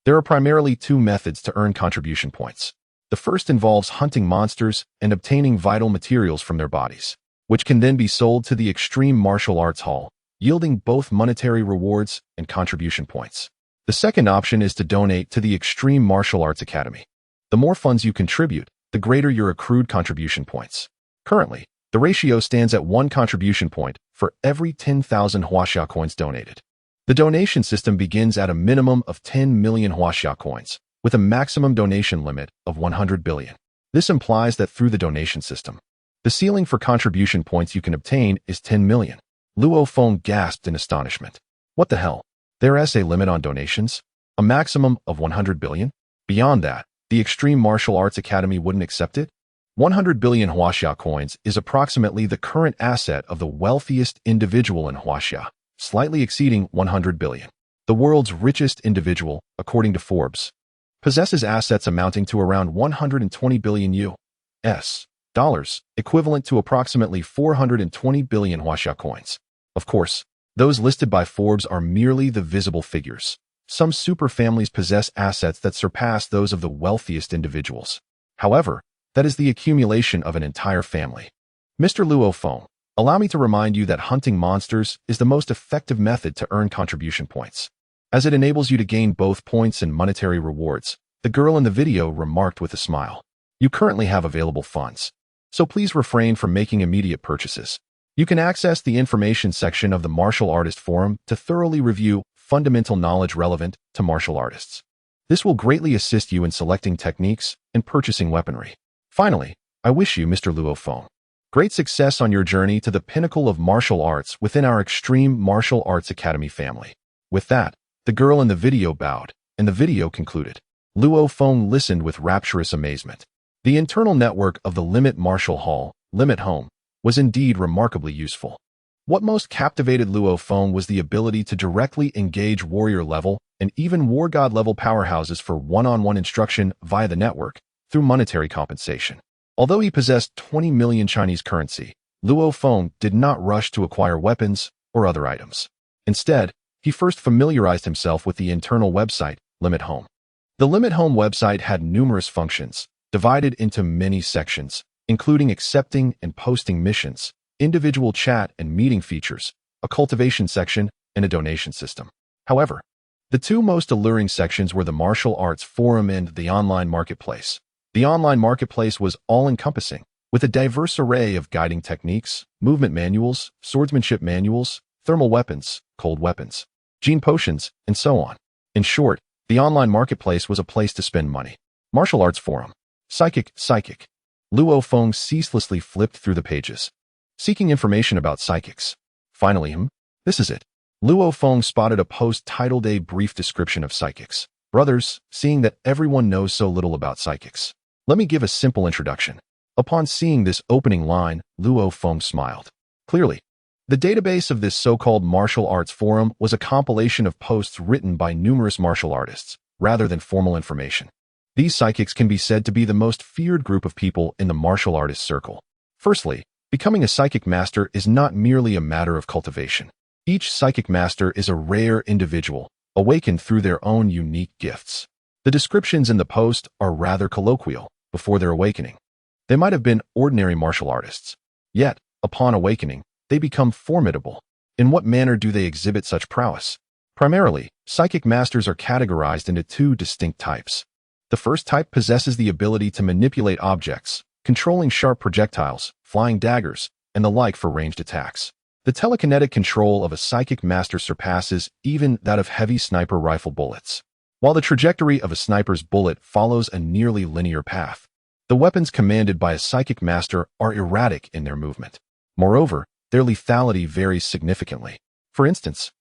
There are primarily two methods to earn contribution points. The first involves hunting monsters and obtaining vital materials from their bodies, which can then be sold to the Extreme Martial Arts Hall, yielding both monetary rewards and contribution points. The second option is to donate to the Extreme Martial Arts Academy. The more funds you contribute, the greater your accrued contribution points. Currently, the ratio stands at 1 contribution point for every 10,000 Huaxia coins donated. The donation system begins at a minimum of 10 million Huaxia coins, with a maximum donation limit of 100 billion. This implies that through the donation system, the ceiling for contribution points you can obtain is 10 million. Luo Feng gasped in astonishment. What the hell? There is a limit on donations? A maximum of 100 billion? Beyond that, the Extreme Martial Arts Academy wouldn't accept it? 100 billion Huaxia coins is approximately the current asset of the wealthiest individual in Huaxia, slightly exceeding 100 billion. The world's richest individual, according to Forbes, possesses assets amounting to around 120 billion US dollars, equivalent to approximately 420 billion Huaxia coins. Of course, those listed by Forbes are merely the visible figures. Some super families possess assets that surpass those of the wealthiest individuals. However, that is the accumulation of an entire family. Mr. Luo Feng, allow me to remind you that hunting monsters is the most effective method to earn contribution points, as it enables you to gain both points and monetary rewards. The girl in the video remarked with a smile. You currently have available funds, so please refrain from making immediate purchases. You can access the information section of the Martial Artist Forum to thoroughly review fundamental knowledge relevant to martial artists. This will greatly assist you in selecting techniques and purchasing weaponry. Finally, I wish you, Mr. Luo Feng, great success on your journey to the pinnacle of martial arts within our Extreme Martial Arts Academy family. With that, the girl in the video bowed, and the video concluded. Luo Feng listened with rapturous amazement. The internal network of the Limit Martial Hall, Limit Home, was indeed remarkably useful. What most captivated Luo Feng was the ability to directly engage warrior level and even war god level powerhouses for one-on-one instruction via the network through monetary compensation. Although he possessed 20 million Chinese currency, Luo Feng did not rush to acquire weapons or other items. Instead, he first familiarized himself with the internal website, Limit Home. The Limit Home website had numerous functions, divided into many sections, including accepting and posting missions, individual chat and meeting features, a cultivation section, and a donation system. However, the two most alluring sections were the Martial Arts Forum and the online marketplace. The online marketplace was all-encompassing, with a diverse array of guiding techniques, movement manuals, swordsmanship manuals, thermal weapons, cold weapons, gene potions, and so on. In short, the online marketplace was a place to spend money. Martial Arts Forum. Psychic. Luo Feng ceaselessly flipped through the pages, seeking information about psychics. Finally, this is it. Luo Feng spotted a post titled A Brief Description of Psychics. Brothers, seeing that everyone knows so little about psychics, let me give a simple introduction. Upon seeing this opening line, Luo Feng smiled. Clearly, the database of this so-called martial arts forum was a compilation of posts written by numerous martial artists, rather than formal information. These psychics can be said to be the most feared group of people in the martial artist circle. Firstly, becoming a psychic master is not merely a matter of cultivation. Each psychic master is a rare individual, awakened through their own unique gifts. The descriptions in the post are rather colloquial before their awakening. They might have been ordinary martial artists. Yet, upon awakening, they become formidable. In what manner do they exhibit such prowess? Primarily, psychic masters are categorized into two distinct types. The first type possesses the ability to manipulate objects, controlling sharp projectiles, flying daggers, and the like for ranged attacks. The telekinetic control of a psychic master surpasses even that of heavy sniper rifle bullets. While the trajectory of a sniper's bullet follows a nearly linear path, the weapons commanded by a psychic master are erratic in their movement. Moreover, their lethality varies significantly. For instance,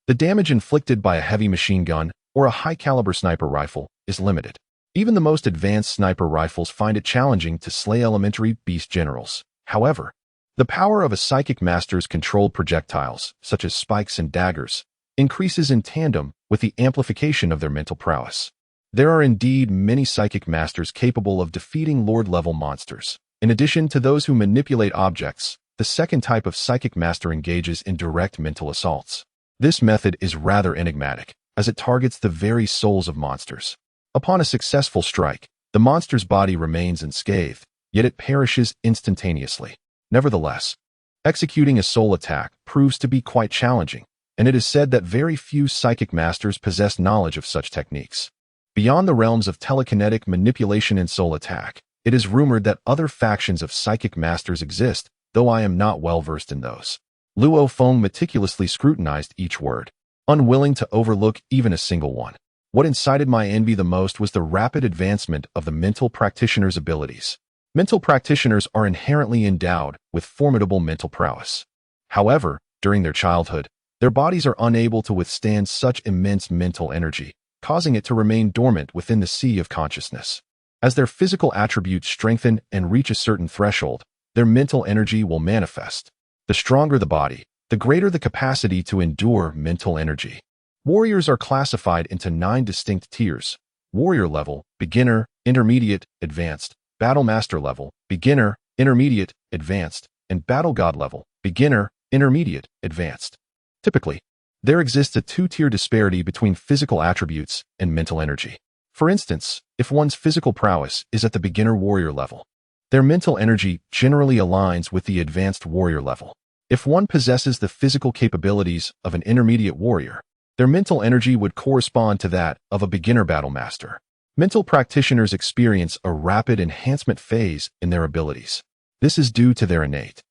the damage inflicted by a heavy machine gun or a high-caliber sniper rifle is limited. Even the most advanced sniper rifles find it challenging to slay elementary beast generals. However, the power of a psychic master's controlled projectiles, such as spikes and daggers, increases in tandem with the amplification of their mental prowess. There are indeed many psychic masters capable of defeating Lord-level monsters. In addition to those who manipulate objects, the second type of psychic master engages in direct mental assaults. This method is rather enigmatic, as it targets the very souls of monsters. Upon a successful strike, the monster's body remains unscathed, yet it perishes instantaneously. Nevertheless, executing a soul attack proves to be quite challenging, and it is said that very few psychic masters possess knowledge of such techniques. Beyond the realms of telekinetic manipulation and soul attack, it is rumored that other factions of psychic masters exist, though I am not well versed in those. Luo Feng meticulously scrutinized each word, unwilling to overlook even a single one. What incited my envy the most was the rapid advancement of the mental practitioner's abilities. Mental practitioners are inherently endowed with formidable mental prowess. However, during their childhood, their bodies are unable to withstand such immense mental energy, causing it to remain dormant within the sea of consciousness. As their physical attributes strengthen and reach a certain threshold, their mental energy will manifest. The stronger the body, the greater the capacity to endure mental energy. Warriors are classified into 9 distinct tiers: warrior level, beginner, intermediate, advanced, battle master level, beginner, intermediate, advanced, and battle god level, beginner, intermediate, advanced. Typically, there exists a 2-tier disparity between physical attributes and mental energy. For instance, if one's physical prowess is at the beginner warrior level, their mental energy generally aligns with the advanced warrior level. If one possesses the physical capabilities of an intermediate warrior, their mental energy would correspond to that of a beginner battle master. Mental practitioners experience a rapid enhancement phase in their abilities. This is due to their innate,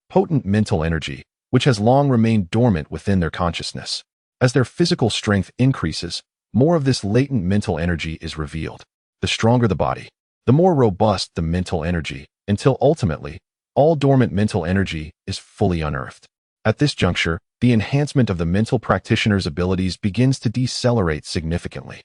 potent mental energy, which has long remained dormant within their consciousness. As their physical strength increases, more of this latent mental energy is revealed. The stronger the body, the more robust the mental energy, until ultimately, all dormant mental energy is fully unearthed. At this juncture, the enhancement of the mental practitioner's abilities begins to decelerate significantly.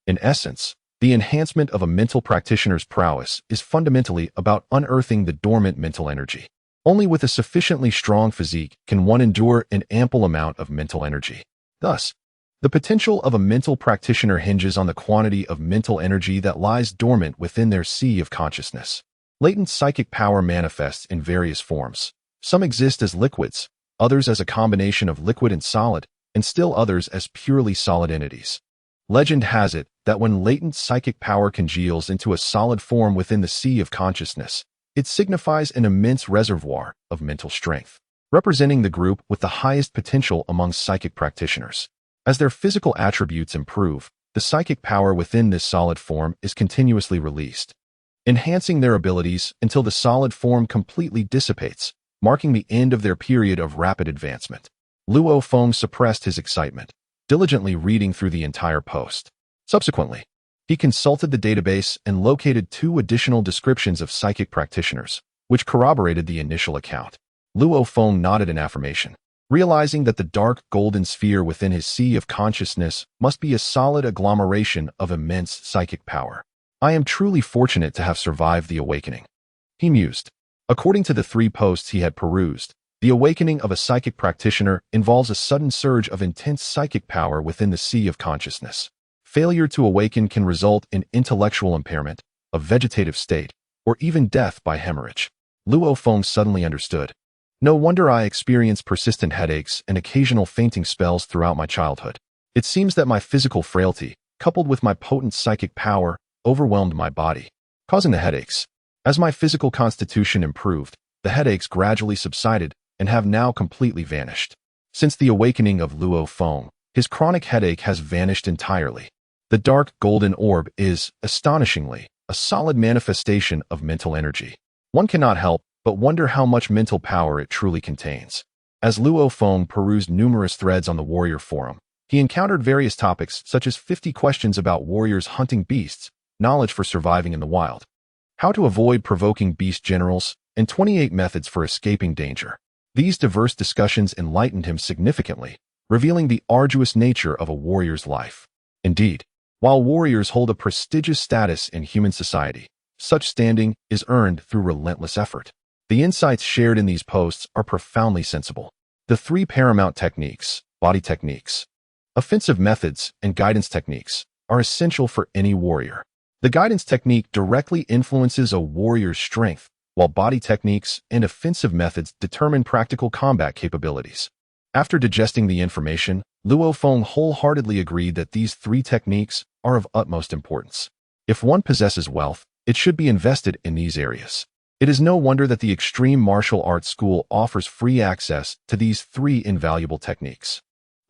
In essence, the enhancement of a mental practitioner's prowess is fundamentally about unearthing the dormant mental energy. Only with a sufficiently strong physique can one endure an ample amount of mental energy. Thus, the potential of a mental practitioner hinges on the quantity of mental energy that lies dormant within their sea of consciousness. Latent psychic power manifests in various forms. Some exist as liquids, others as a combination of liquid and solid, and still others as purely solid entities. Legend has it that when latent psychic power congeals into a solid form within the sea of consciousness, it signifies an immense reservoir of mental strength, representing the group with the highest potential among psychic practitioners. As their physical attributes improve, the psychic power within this solid form is continuously released, enhancing their abilities until the solid form completely dissipates, marking the end of their period of rapid advancement. Luo Feng suppressed his excitement, diligently reading through the entire post. Subsequently, he consulted the database and located 2 additional descriptions of psychic practitioners, which corroborated the initial account. Luo Feng nodded in affirmation, realizing that the dark golden sphere within his sea of consciousness must be a solid agglomeration of immense psychic power. I am truly fortunate to have survived the awakening, he mused. According to the 3 posts he had perused, the awakening of a psychic practitioner involves a sudden surge of intense psychic power within the sea of consciousness. Failure to awaken can result in intellectual impairment, a vegetative state, or even death by hemorrhage. Luo Feng suddenly understood. No wonder I experience persistent headaches and occasional fainting spells throughout my childhood. It seems that my physical frailty, coupled with my potent psychic power, overwhelmed my body, causing the headaches. As my physical constitution improved, the headaches gradually subsided and have now completely vanished. Since the awakening of Luo Feng, his chronic headache has vanished entirely. The dark golden orb is, astonishingly, a solid manifestation of mental energy. One cannot help but wonder how much mental power it truly contains. As Luo Feng perused numerous threads on the warrior forum, he encountered various topics such as 50 questions about warriors hunting beasts, knowledge for surviving in the wild, how to avoid provoking beast generals, and 28 methods for escaping danger. These diverse discussions enlightened him significantly, revealing the arduous nature of a warrior's life. Indeed, while warriors hold a prestigious status in human society, such standing is earned through relentless effort. The insights shared in these posts are profoundly sensible. The three paramount techniques, body techniques, offensive methods, and guidance techniques, are essential for any warrior. The guidance technique directly influences a warrior's strength, while body techniques and offensive methods determine practical combat capabilities. After digesting the information, Luo Feng wholeheartedly agreed that these three techniques are of utmost importance. If one possesses wealth, it should be invested in these areas. It is no wonder that the Extreme Martial Arts School offers free access to these three invaluable techniques.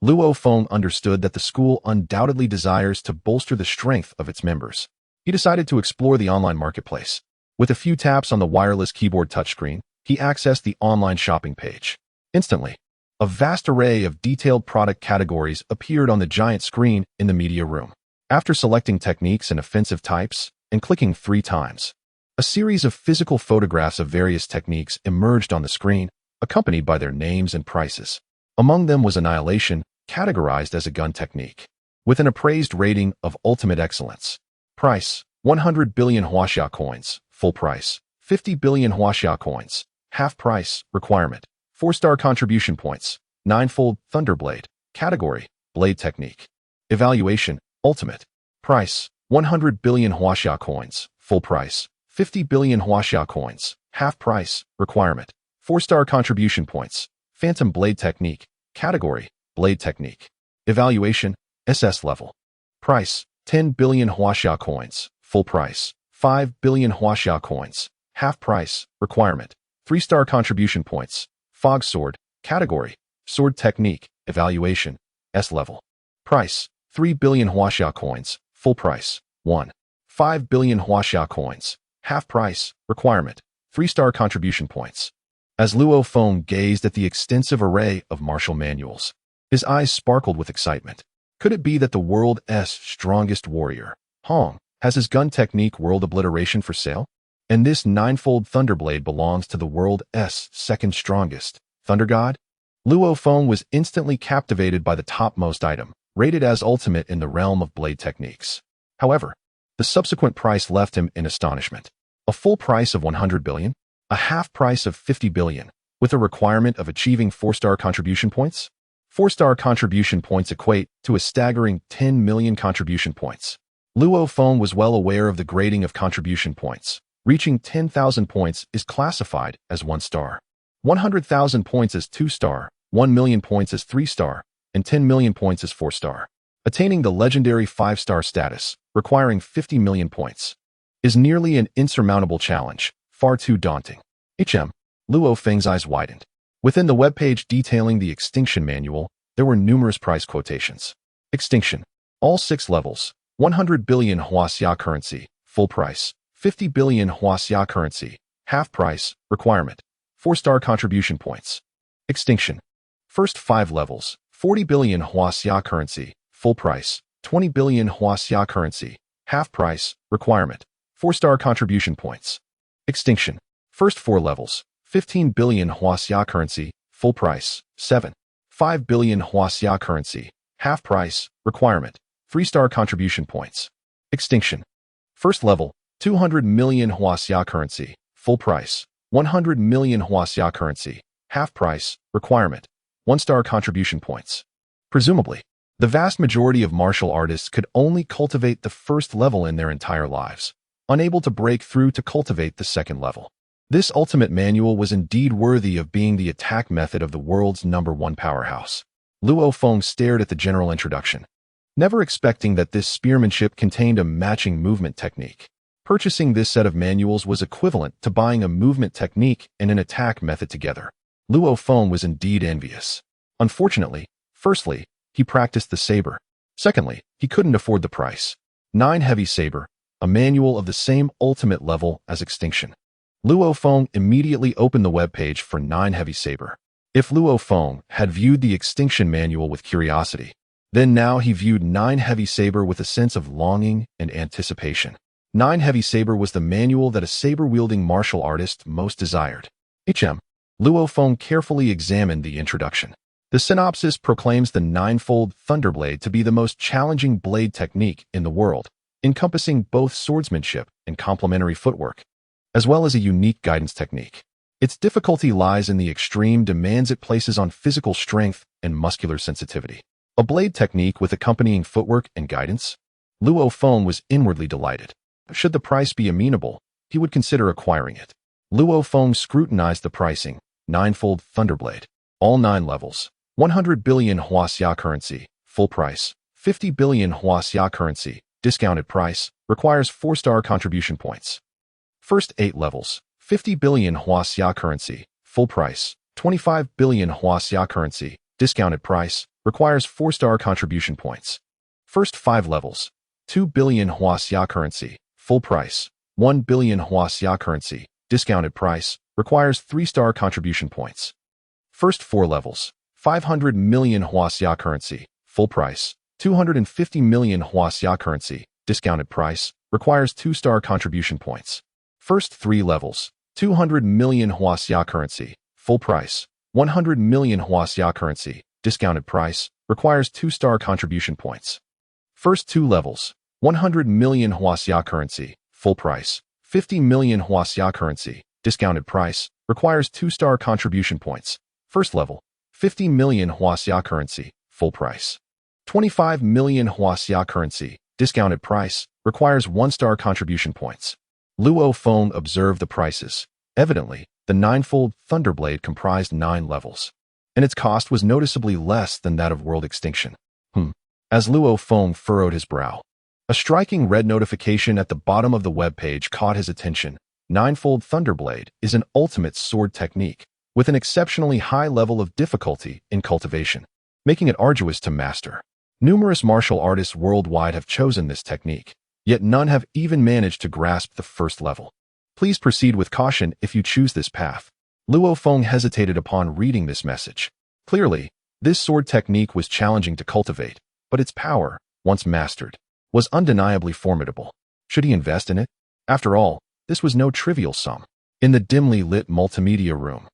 Luo Feng understood that the school undoubtedly desires to bolster the strength of its members. He decided to explore the online marketplace. With a few taps on the wireless keyboard touchscreen, he accessed the online shopping page. Instantly, a vast array of detailed product categories appeared on the giant screen in the media room. After selecting techniques and offensive types, and clicking 3 times, a series of physical photographs of various techniques emerged on the screen, accompanied by their names and prices. Among them was Annihilation, categorized as a gun technique, with an appraised rating of ultimate excellence. Price, 100 billion huaxia coins. Full price, 50 billion huaxia coins. Half price, requirement, 4-star contribution points. 9-fold Thunderblade. Category, blade technique. Evaluation, ultimate. Price, 100 billion huaxia coins. Full price, 50 billion huaxia coins. Half price, requirement, 4-star contribution points. Phantom blade technique. Category, blade technique. Evaluation, SS level. Price, 10 billion huaxia coins. Full price, 5 billion huaxia coins. Half price, requirement, 3-star contribution points. Fog sword. Category, sword technique. Evaluation, S level. Price, 3 billion huaxia coins. Full price, 5 billion huaxia coins. Half price, requirement, 3-star contribution points. As Luo Feng gazed at the extensive array of martial manuals, his eyes sparkled with excitement. Could it be that the world's strongest warrior, Hong, has his gun technique World Obliteration for sale? And this 9-fold Thunderblade belongs to the world's second strongest, Thunder God? Luo Feng was instantly captivated by the topmost item, rated as ultimate in the realm of blade techniques. However, the subsequent price left him in astonishment. A full price of 100 billion? A half price of 50 billion, with a requirement of achieving 4-star contribution points? 4-star contribution points equate to a staggering 10 million contribution points. Luo Feng was well aware of the grading of contribution points. Reaching 10,000 points is classified as 1-star. 100,000 points as 2-star, 1 million points as 3-star, and 10 million points as 4-star. Attaining the legendary 5-star status, requiring 50 million points, is nearly an insurmountable challenge, far too daunting. Luo Feng's eyes widened. Within the webpage detailing the Extinction Manual, there were numerous price quotations. Extinction. All 6 levels. 100 billion huaxia currency. Full price. 50 billion huaxia currency. Half price. Requirement, 4-star contribution points. Extinction. First 5 levels. 40 billion huaxia currency. Full price, 20 billion huaxia currency. Half price, requirement, 4-star contribution points. Extinction. First 4 levels. 15 billion huaxia currency. Full price, 5 billion huaxia currency. Half price, requirement, 3-star contribution points. Extinction. First level, 200 million huaxia currency. Full price, 100 million huaxia currency. Half price, requirement, 1-star contribution points. Presumably, the vast majority of martial artists could only cultivate the first level in their entire lives, unable to break through to cultivate the second level. This ultimate manual was indeed worthy of being the attack method of the world's #1 powerhouse. Luo Feng stared at the general introduction, never expecting that this spearmanship contained a matching movement technique. Purchasing this set of manuals was equivalent to buying a movement technique and an attack method together. Luo Feng was indeed envious. Unfortunately, firstly, he practiced the saber. Secondly, he couldn't afford the price. 9 Heavy Saber, a manual of the same ultimate level as Extinction. Luo Feng immediately opened the webpage for 9 Heavy Saber. If Luo Feng had viewed the Extinction Manual with curiosity, then now he viewed Nine Heavy Saber with a sense of longing and anticipation. Nine Heavy Saber was the manual that a saber-wielding martial artist most desired. Luo Feng carefully examined the introduction. The synopsis proclaims the Ninefold Thunderblade to be the most challenging blade technique in the world, encompassing both swordsmanship and complementary footwork, as well as a unique guidance technique. Its difficulty lies in the extreme demands it places on physical strength and muscular sensitivity. A blade technique with accompanying footwork and guidance? Luo Feng was inwardly delighted. Should the price be amenable, he would consider acquiring it. Luo Feng scrutinized the pricing. Ninefold Thunderblade. All 9 levels. 100 billion Huaxia currency. Full price. 50 billion Huaxia currency. Discounted price. Requires 4-star contribution points. First 8 levels. 50 billion Huaxia currency. Full price. 25 billion Huaxia currency. Discounted price. Requires 4-star contribution points. First 5 levels. 2 billion Huaxia currency. Full price. 1 billion Huaxia currency. Discounted price. Requires 3-star contribution points. First 4 levels. 500 million Huaxia currency. Full price. 250 million Huaxia currency. Discounted price. Requires 2-star contribution points. First 3 levels. 200 million Huaxia currency. Full price. 100 million Huaxia currency. Discounted price. Requires 2-star contribution points. First 2 levels. 100 million Huaxia currency. Full price. 50 million Huaxia currency. Discounted price. Requires 2-star contribution points. First level. 50 million Huaxia currency. Full price. 25 million Huaxia currency. Discounted price. Requires 1-star contribution points. Luo Feng observed the prices. Evidently, the Ninefold Thunderblade comprised 9 levels, and its cost was noticeably less than that of World Extinction. As Luo Feng furrowed his brow, a striking red notification at the bottom of the web page caught his attention. Ninefold Thunderblade is an ultimate sword technique with an exceptionally high level of difficulty in cultivation, making it arduous to master. Numerous martial artists worldwide have chosen this technique, yet none have even managed to grasp the first level. Please proceed with caution if you choose this path. Luo Feng hesitated upon reading this message. Clearly, this sword technique was challenging to cultivate, but its power, once mastered, was undeniably formidable. Should he invest in it? After all, this was no trivial sum. In the dimly lit multimedia room,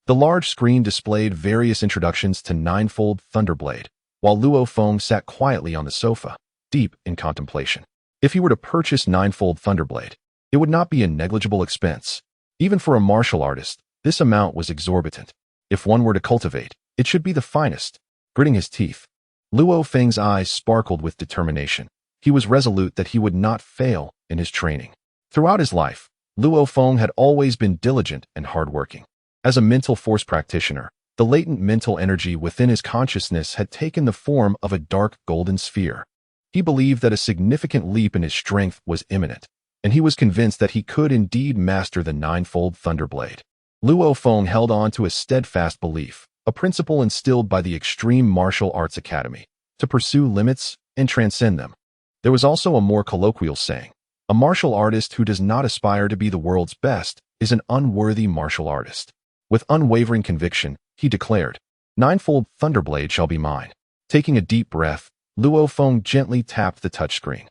the large screen displayed various introductions to Ninefold Thunderblade, while Luo Feng sat quietly on the sofa, deep in contemplation. If he were to purchase Ninefold Thunderblade, it would not be a negligible expense. Even for a martial artist, this amount was exorbitant. If one were to cultivate, it should be the finest. Gritting his teeth, Luo Feng's eyes sparkled with determination. He was resolute that he would not fail in his training. Throughout his life, Luo Feng had always been diligent and hardworking. As a mental force practitioner, the latent mental energy within his consciousness had taken the form of a dark golden sphere. He believed that a significant leap in his strength was imminent, and he was convinced that he could indeed master the Ninefold Thunderblade. Luo Feng held on to a steadfast belief, a principle instilled by the Extreme Martial Arts Academy, to pursue limits and transcend them. There was also a more colloquial saying: a martial artist who does not aspire to be the world's best is an unworthy martial artist. With unwavering conviction, he declared, "Ninefold Thunderblade shall be mine." Taking a deep breath, Luo Feng gently tapped the touchscreen.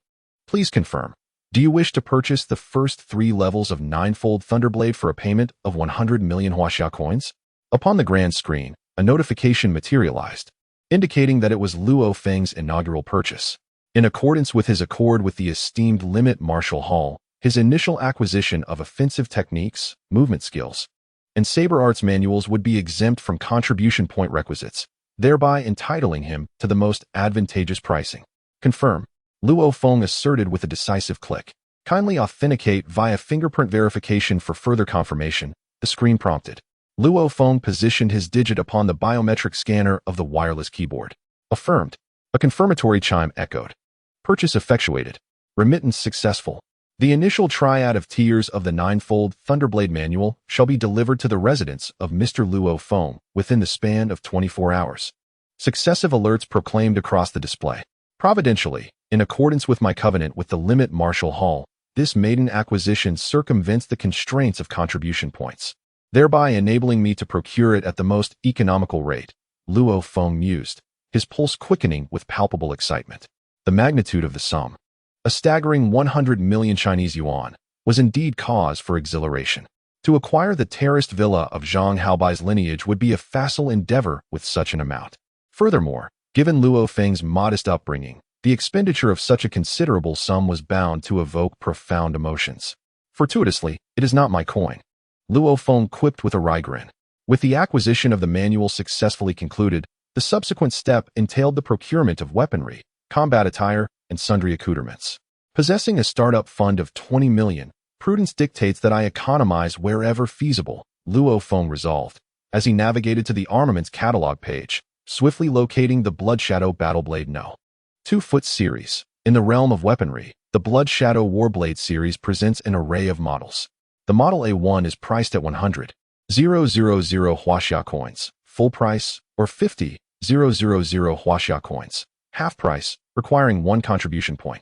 Please confirm. Do you wish to purchase the first 3 levels of Ninefold Thunderblade for a payment of 100 million Huaxia coins? Upon the grand screen, a notification materialized, indicating that it was Luo Feng's inaugural purchase. In accordance with his accord with the esteemed Limit Martial Hall, his initial acquisition of offensive techniques, movement skills, and saber arts manuals would be exempt from contribution point requisites, thereby entitling him to the most advantageous pricing. Confirm. Luo Feng asserted with a decisive click. Kindly authenticate via fingerprint verification for further confirmation, the screen prompted. Luo Feng positioned his digit upon the biometric scanner of the wireless keyboard. Affirmed. A confirmatory chime echoed. Purchase effectuated. Remittance successful. The initial triad of tiers of the Ninefold Thunderblade manual shall be delivered to the residence of Mr. Luo Feng within the span of 24 hours. Successive alerts proclaimed across the display. Providentially, in accordance with my covenant with the Limit Martial Hall, this maiden acquisition circumvents the constraints of contribution points. thereby enabling me to procure it at the most economical rate, Luo Feng mused, his pulse quickening with palpable excitement. The magnitude of the sum, a staggering 100 million Chinese yuan, was indeed cause for exhilaration. To acquire the terraced villa of Zhang Haobai's lineage would be a facile endeavor with such an amount. Furthermore, given Luo Feng's modest upbringing, the expenditure of such a considerable sum was bound to evoke profound emotions. Fortuitously, it is not my coin, Luo Feng quipped with a wry grin. With the acquisition of the manual successfully concluded, the subsequent step entailed the procurement of weaponry, combat attire, and sundry accoutrements. Possessing a startup fund of 20 million, prudence dictates that I economize wherever feasible, Luo Feng resolved, as he navigated to the armaments catalog page, swiftly locating the Blood Shadow Battleblade No. 2-foot series. In the realm of weaponry, the Blood Shadow Warblade series presents an array of models. The Model A1 is priced at 100,000 Huaxia coins, full price, or 50,000 Huaxia coins, half price, requiring 1 contribution point.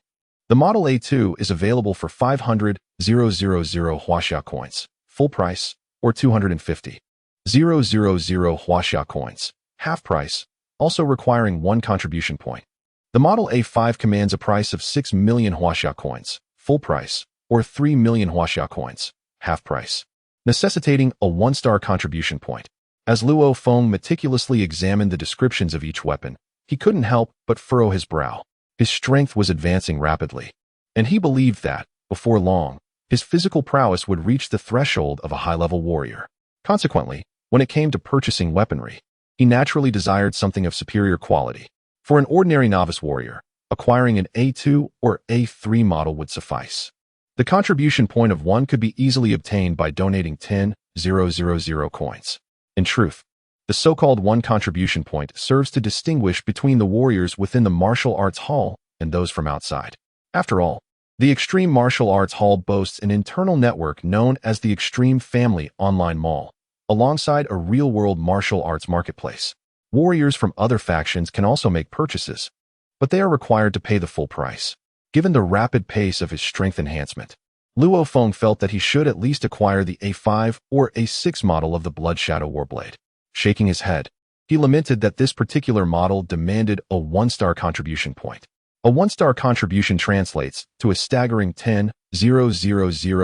The Model A2 is available for 500,000 Huaxia coins, full price, or 250,000 Huaxia coins, half price, also requiring 1 contribution point. The Model A5 commands a price of 6 million Huaxia coins, full price, or 3 million Huaxia coins, half price, necessitating a 1-star contribution point. As Luo Feng meticulously examined the descriptions of each weapon, he couldn't help but furrow his brow. His strength was advancing rapidly, and he believed that, before long, his physical prowess would reach the threshold of a high-level warrior. Consequently, when it came to purchasing weaponry, he naturally desired something of superior quality. For an ordinary novice warrior, acquiring an A2 or A3 model would suffice. The contribution point of 1 could be easily obtained by donating 10,000 coins. In truth, the so-called 1 contribution point serves to distinguish between the warriors within the martial arts hall and those from outside. After all, the Extreme Martial Arts Hall boasts an internal network known as the Extreme Family Online Mall, alongside a real-world martial arts marketplace. Warriors from other factions can also make purchases, but they are required to pay the full price. Given the rapid pace of his strength enhancement, Luo Feng felt that he should at least acquire the A5 or A6 model of the Blood Shadow Warblade. Shaking his head, he lamented that this particular model demanded a 1-star contribution point. A 1-star contribution translates to a staggering 10,000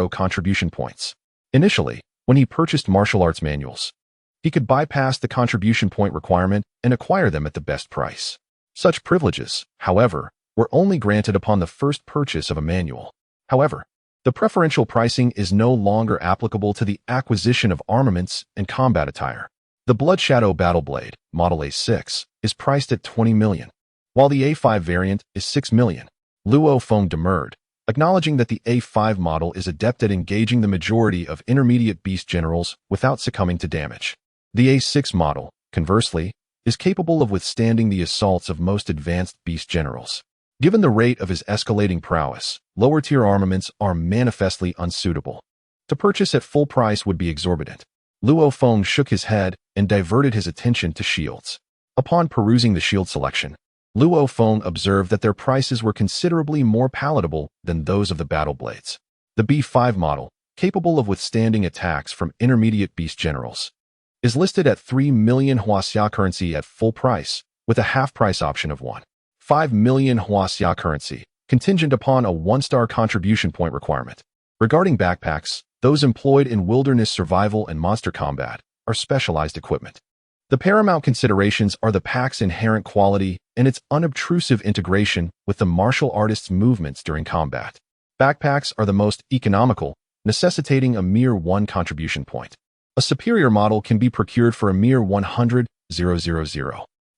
contribution points. Initially, when he purchased martial arts manuals, he could bypass the contribution point requirement and acquire them at the best price. Such privileges, however, were only granted upon the first purchase of a manual. However, the preferential pricing is no longer applicable to the acquisition of armaments and combat attire. The Blood Shadow Battleblade, Model A6, is priced at 20 million, while the A5 variant is 6 million. Luo Feng demurred, acknowledging that the A5 model is adept at engaging the majority of intermediate beast generals without succumbing to damage. The A6 model, conversely, is capable of withstanding the assaults of most advanced beast generals. Given the rate of his escalating prowess, lower-tier armaments are manifestly unsuitable. To purchase at full price would be exorbitant. Luo Feng shook his head and diverted his attention to shields. Upon perusing the shield selection, Luo Feng observed that their prices were considerably more palatable than those of the battle blades. The B5 model, capable of withstanding attacks from intermediate beast generals, is listed at 3 million Huaxia currency at full price, with a half-price option of 1.5 million Huaxia currency, contingent upon a 1-star contribution point requirement. Regarding backpacks, those employed in wilderness survival and monster combat are specialized equipment. The paramount considerations are the pack's inherent quality and its unobtrusive integration with the martial artist's movements during combat. Backpacks are the most economical, necessitating a mere 1 contribution point. A superior model can be procured for a mere 100,000.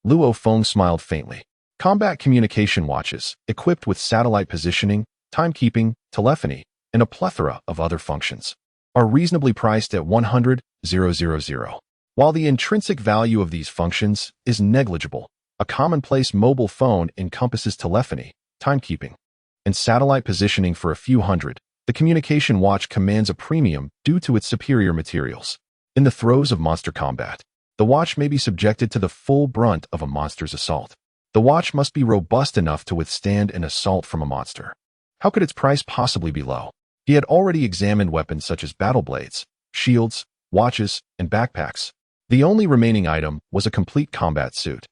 Luo Feng smiled faintly. Combat communication watches, equipped with satellite positioning, timekeeping, telephony, and a plethora of other functions, are reasonably priced at 100,000. While the intrinsic value of these functions is negligible, a commonplace mobile phone encompasses telephony, timekeeping, and satellite positioning for a few hundred. The communication watch commands a premium due to its superior materials. In the throes of monster combat, the watch may be subjected to the full brunt of a monster's assault. The watch must be robust enough to withstand an assault from a monster. How could its price possibly be low? He had already examined weapons such as battle blades, shields, watches, and backpacks. The only remaining item was a complete combat suit,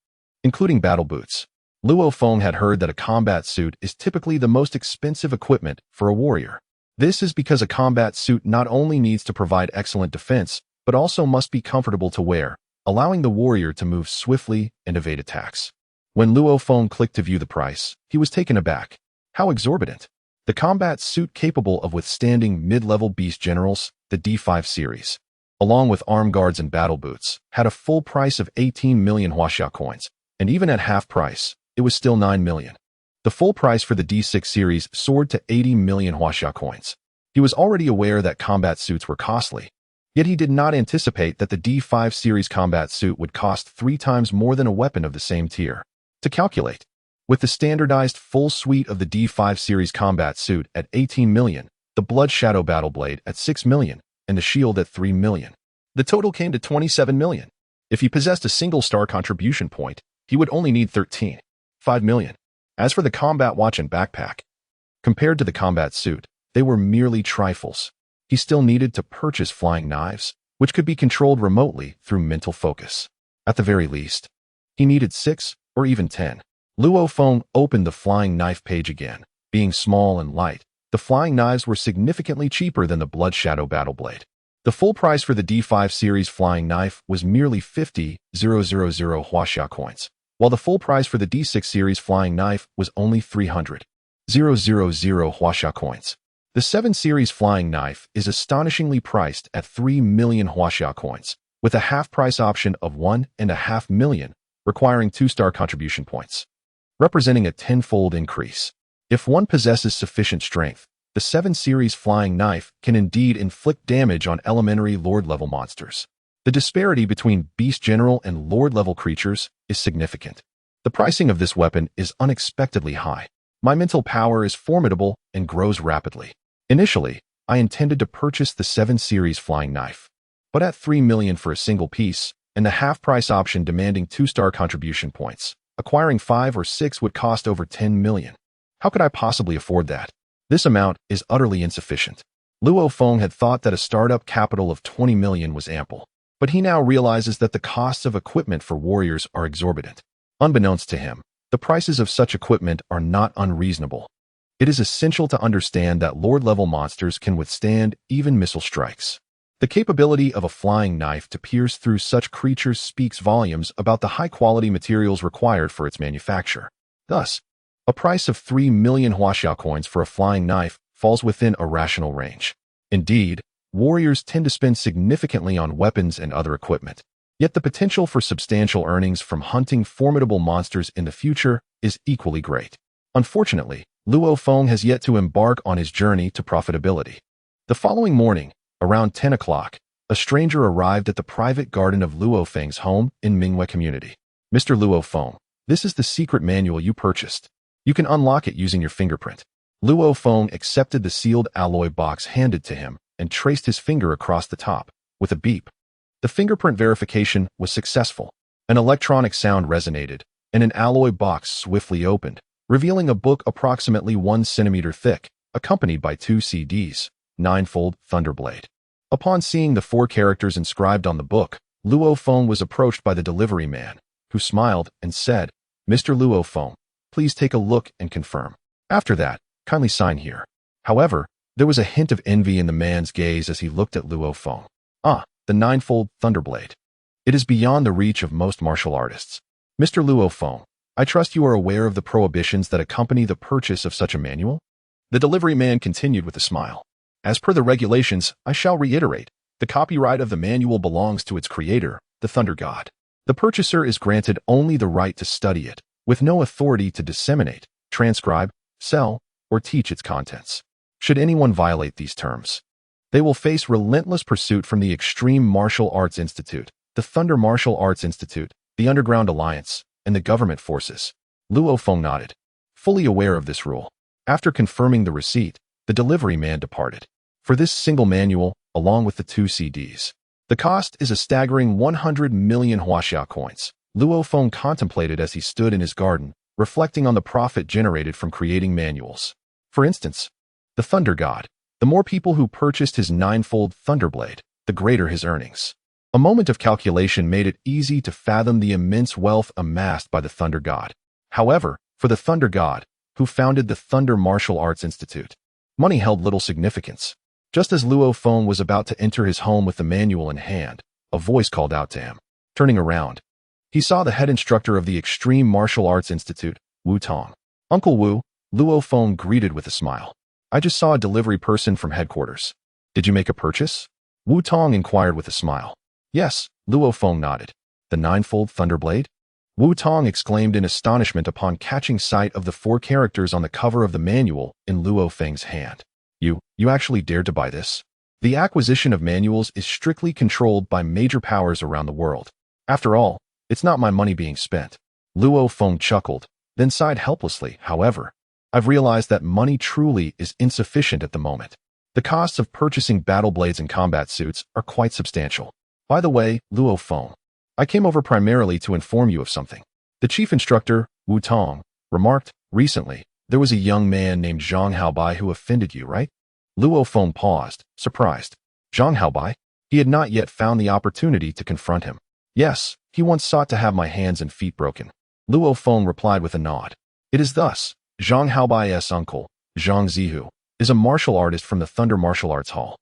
including battle boots. Luo Feng had heard that a combat suit is typically the most expensive equipment for a warrior. This is because a combat suit not only needs to provide excellent defense, but also must be comfortable to wear, allowing the warrior to move swiftly and evade attacks. When Luo Feng clicked to view the price, he was taken aback. How exorbitant! The combat suit capable of withstanding mid-level beast generals, the D5 series, along with arm guards and battle boots, had a full price of 18 million Huaxia coins, and even at half price, it was still 9 million. The full price for the D6 series soared to 80 million Huaxia coins. He was already aware that combat suits were costly, yet he did not anticipate that the D5 series combat suit would cost 3 times more than a weapon of the same tier. To calculate, with the standardized full suite of the D5 series combat suit at 18 million, the Blood Shadow Battle Blade at 6 million, and the shield at 3 million, the total came to 27 million. If he possessed a single star contribution point, he would only need 5 million. As for the combat watch and backpack, compared to the combat suit, they were merely trifles. He still needed to purchase flying knives, which could be controlled remotely through mental focus. At the very least, he needed 6 or even 10. Luo Feng opened the flying knife page again. Being small and light, the flying knives were significantly cheaper than the Blood Shadow Battle Blade. The full price for the D5 series flying knife was merely 50,000 Huaxia coins, while the full price for the D6 series flying knife was only 300,000 Huaxia coins. The 7 series flying knife is astonishingly priced at 3 million Huaxia coins, with a half-price option of 1.5 million, requiring 2-star contribution points, representing a 10-fold increase. If one possesses sufficient strength, the 7 series flying knife can indeed inflict damage on elementary Lord-level monsters. The disparity between Beast General and Lord-level creatures is significant. The pricing of this weapon is unexpectedly high. My mental power is formidable and grows rapidly. Initially, I intended to purchase the 7 series flying knife, but at 3 million for a single piece, and the half-price option demanding 2-star contribution points, acquiring 5 or 6 would cost over 10 million. How could I possibly afford that? This amount is utterly insufficient. Luo Feng had thought that a startup capital of 20 million was ample, but he now realizes that the costs of equipment for warriors are exorbitant. Unbeknownst to him, the prices of such equipment are not unreasonable. It is essential to understand that Lord-level monsters can withstand even missile strikes. The capability of a flying knife to pierce through such creatures speaks volumes about the high-quality materials required for its manufacture. Thus, a price of 3 million Huaxia coins for a flying knife falls within a rational range. Indeed, warriors tend to spend significantly on weapons and other equipment. Yet the potential for substantial earnings from hunting formidable monsters in the future is equally great. Unfortunately, Luo Feng has yet to embark on his journey to profitability. The following morning, around 10 o'clock, a stranger arrived at the private garden of Luo Feng's home in Mingwei community. Mr. Luo Feng, this is the secret manual you purchased. You can unlock it using your fingerprint. Luo Feng accepted the sealed alloy box handed to him and traced his finger across the top, with a beep. The fingerprint verification was successful. An electronic sound resonated, and an alloy box swiftly opened, revealing a book approximately 1 centimeter thick, accompanied by 2 CDs, Ninefold Thunderblade. Upon seeing the 4 characters inscribed on the book, Luo Feng was approached by the delivery man, who smiled and said, "Mr. Luo Feng, please take a look and confirm. After that, kindly sign here." However, there was a hint of envy in the man's gaze as he looked at Luo Feng. The Ninefold Thunderblade. It is beyond the reach of most martial artists. Mr. Luo Feng, I trust you are aware of the prohibitions that accompany the purchase of such a manual? The delivery man continued with a smile. As per the regulations, I shall reiterate, the copyright of the manual belongs to its creator, the Thunder God. The purchaser is granted only the right to study it, with no authority to disseminate, transcribe, sell, or teach its contents. Should anyone violate these terms, they will face relentless pursuit from the Extreme Martial Arts Institute, the Thunder Martial Arts Institute, the Underground Alliance, and the government forces. Luo Feng nodded, fully aware of this rule. After confirming the receipt, the delivery man departed. For this single manual, along with the 2 CDs, the cost is a staggering 100 million Huaxia coins. Luo Feng contemplated as he stood in his garden, reflecting on the profit generated from creating manuals. For instance, the Thunder God. The more people who purchased his Ninefold Thunderblade, the greater his earnings. A moment of calculation made it easy to fathom the immense wealth amassed by the Thunder God. However, for the Thunder God, who founded the Thunder Martial Arts Institute, money held little significance. Just as Luo Feng was about to enter his home with the manual in hand, a voice called out to him. Turning around, he saw the head instructor of the Extreme Martial Arts Institute, Wu Tong. Uncle Wu, Luo Feng greeted with a smile. I just saw a delivery person from headquarters. Did you make a purchase? Wu Tong inquired with a smile. Yes, Luo Feng nodded. The ninefold Thunderblade? Wu Tong exclaimed in astonishment upon catching sight of the 4 characters on the cover of the manual in Luo Feng's hand. You actually dared to buy this? The acquisition of manuals is strictly controlled by major powers around the world. After all, it's not my money being spent. Luo Feng chuckled, then sighed helplessly. However, I've realized that money truly is insufficient at the moment. The costs of purchasing battle blades and combat suits are quite substantial. By the way, Luo Feng, I came over primarily to inform you of something. The chief instructor, Wu Tong, remarked, recently, there was a young man named Zhang Haobai who offended you, right? Luo Feng paused, surprised. Zhang Haobai? He had not yet found the opportunity to confront him. Yes, he once sought to have my hands and feet broken. Luo Feng replied with a nod. It is thus. Zhang Haobai's uncle, Zhang Zihu, is a martial artist from the Thunder Martial Arts Hall.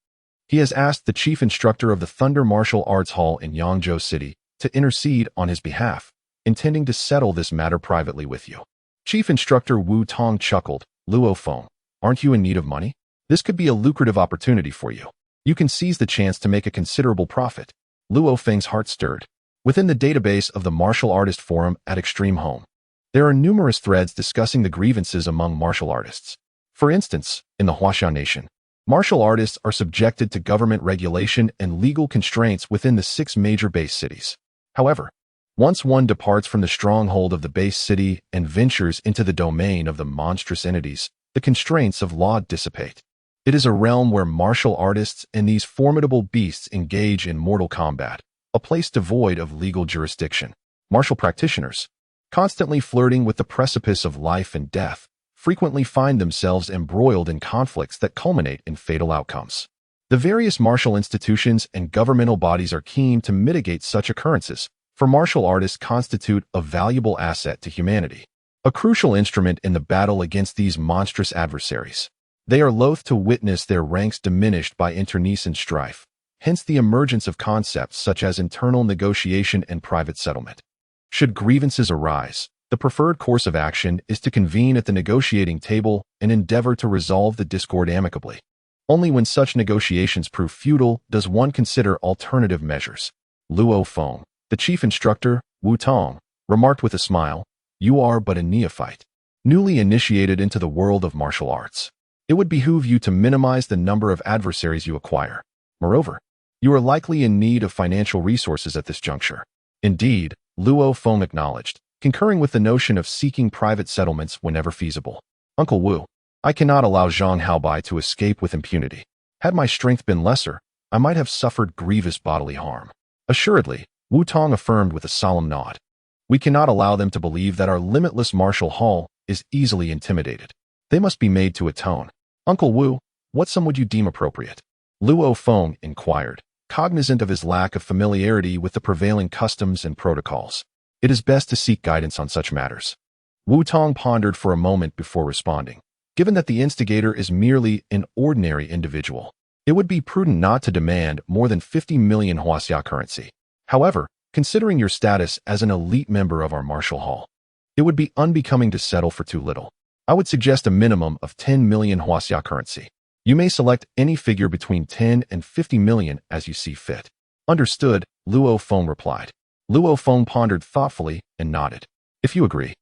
He has asked the chief instructor of the Thunder Martial Arts Hall in Yangzhou City to intercede on his behalf, intending to settle this matter privately with you. Chief instructor Wu Tong chuckled. Luo Feng, aren't you in need of money? This could be a lucrative opportunity for you. You can seize the chance to make a considerable profit. Luo Feng's heart stirred. Within the database of the Martial Artist Forum at Extreme Home, there are numerous threads discussing the grievances among martial artists. For instance, in the Huaxiao Nation, martial artists are subjected to government regulation and legal constraints within the 6 major base cities. However, once one departs from the stronghold of the base city and ventures into the domain of the monstrous entities, the constraints of law dissipate. It is a realm where martial artists and these formidable beasts engage in mortal combat, a place devoid of legal jurisdiction. Martial practitioners, constantly flirting with the precipice of life and death, frequently find themselves embroiled in conflicts that culminate in fatal outcomes. The various martial institutions and governmental bodies are keen to mitigate such occurrences, for martial artists constitute a valuable asset to humanity, a crucial instrument in the battle against these monstrous adversaries. They are loath to witness their ranks diminished by internecine strife, hence the emergence of concepts such as internal negotiation and private settlement. Should grievances arise, the preferred course of action is to convene at the negotiating table and endeavor to resolve the discord amicably. Only when such negotiations prove futile does one consider alternative measures. Luo Feng, the chief instructor, Wu Tong, remarked with a smile, you are but a neophyte, newly initiated into the world of martial arts. It would behoove you to minimize the number of adversaries you acquire. Moreover, you are likely in need of financial resources at this juncture. Indeed, Luo Feng acknowledged, concurring with the notion of seeking private settlements whenever feasible. Uncle Wu, I cannot allow Zhang Haobai to escape with impunity. Had my strength been lesser, I might have suffered grievous bodily harm. Assuredly, Wu Tong affirmed with a solemn nod. We cannot allow them to believe that our limitless martial hall is easily intimidated. They must be made to atone. Uncle Wu, what sum would you deem appropriate? Luo Feng inquired, cognizant of his lack of familiarity with the prevailing customs and protocols. It is best to seek guidance on such matters. Wu Tong pondered for a moment before responding. Given that the instigator is merely an ordinary individual, it would be prudent not to demand more than 50 million Huaxia currency. However, considering your status as an elite member of our martial hall, it would be unbecoming to settle for too little. I would suggest a minimum of 10 million Huaxia currency. You may select any figure between 10 and 50 million as you see fit. Understood, Luo Feng replied. Luo Feng pondered thoughtfully and nodded. If you agree,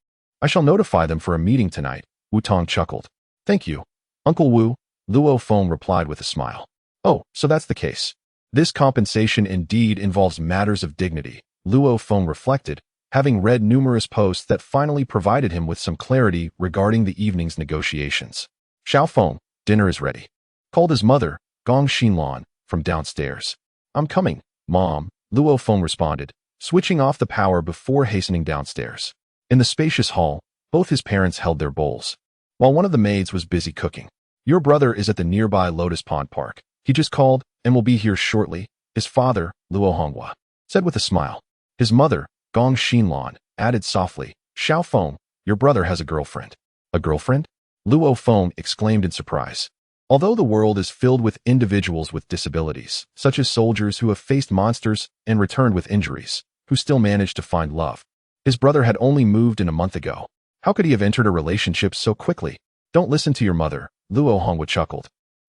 I shall notify them for a meeting tonight. Wu Tong chuckled. Thank you, Uncle Wu, Luo Feng replied with a smile. Oh, so that's the case. This compensation indeed involves matters of dignity, Luo Feng reflected, having read numerous posts that finally provided him with some clarity regarding the evening's negotiations. Xiao Feng, dinner is ready, called his mother, Gong Xinlan, from downstairs. I'm coming, Mom, Luo Feng responded, switching off the power before hastening downstairs. In the spacious hall, both his parents held their bowls, while one of the maids was busy cooking. Your brother is at the nearby Lotus Pond Park. He just called and will be here shortly, His father, Luo Honghua, said with a smile. His mother, Gong Xinlan, added softly, Xiao Feng, your brother has a girlfriend. A girlfriend? Luo Feng exclaimed in surprise. Although the world is filled with individuals with disabilities, such as soldiers who have faced monsters and returned with injuries, who still manage to find love, his brother had only moved in a month ago. How could he have entered a relationship so quickly? Don't listen to your mother, Luo Honghua chuckled.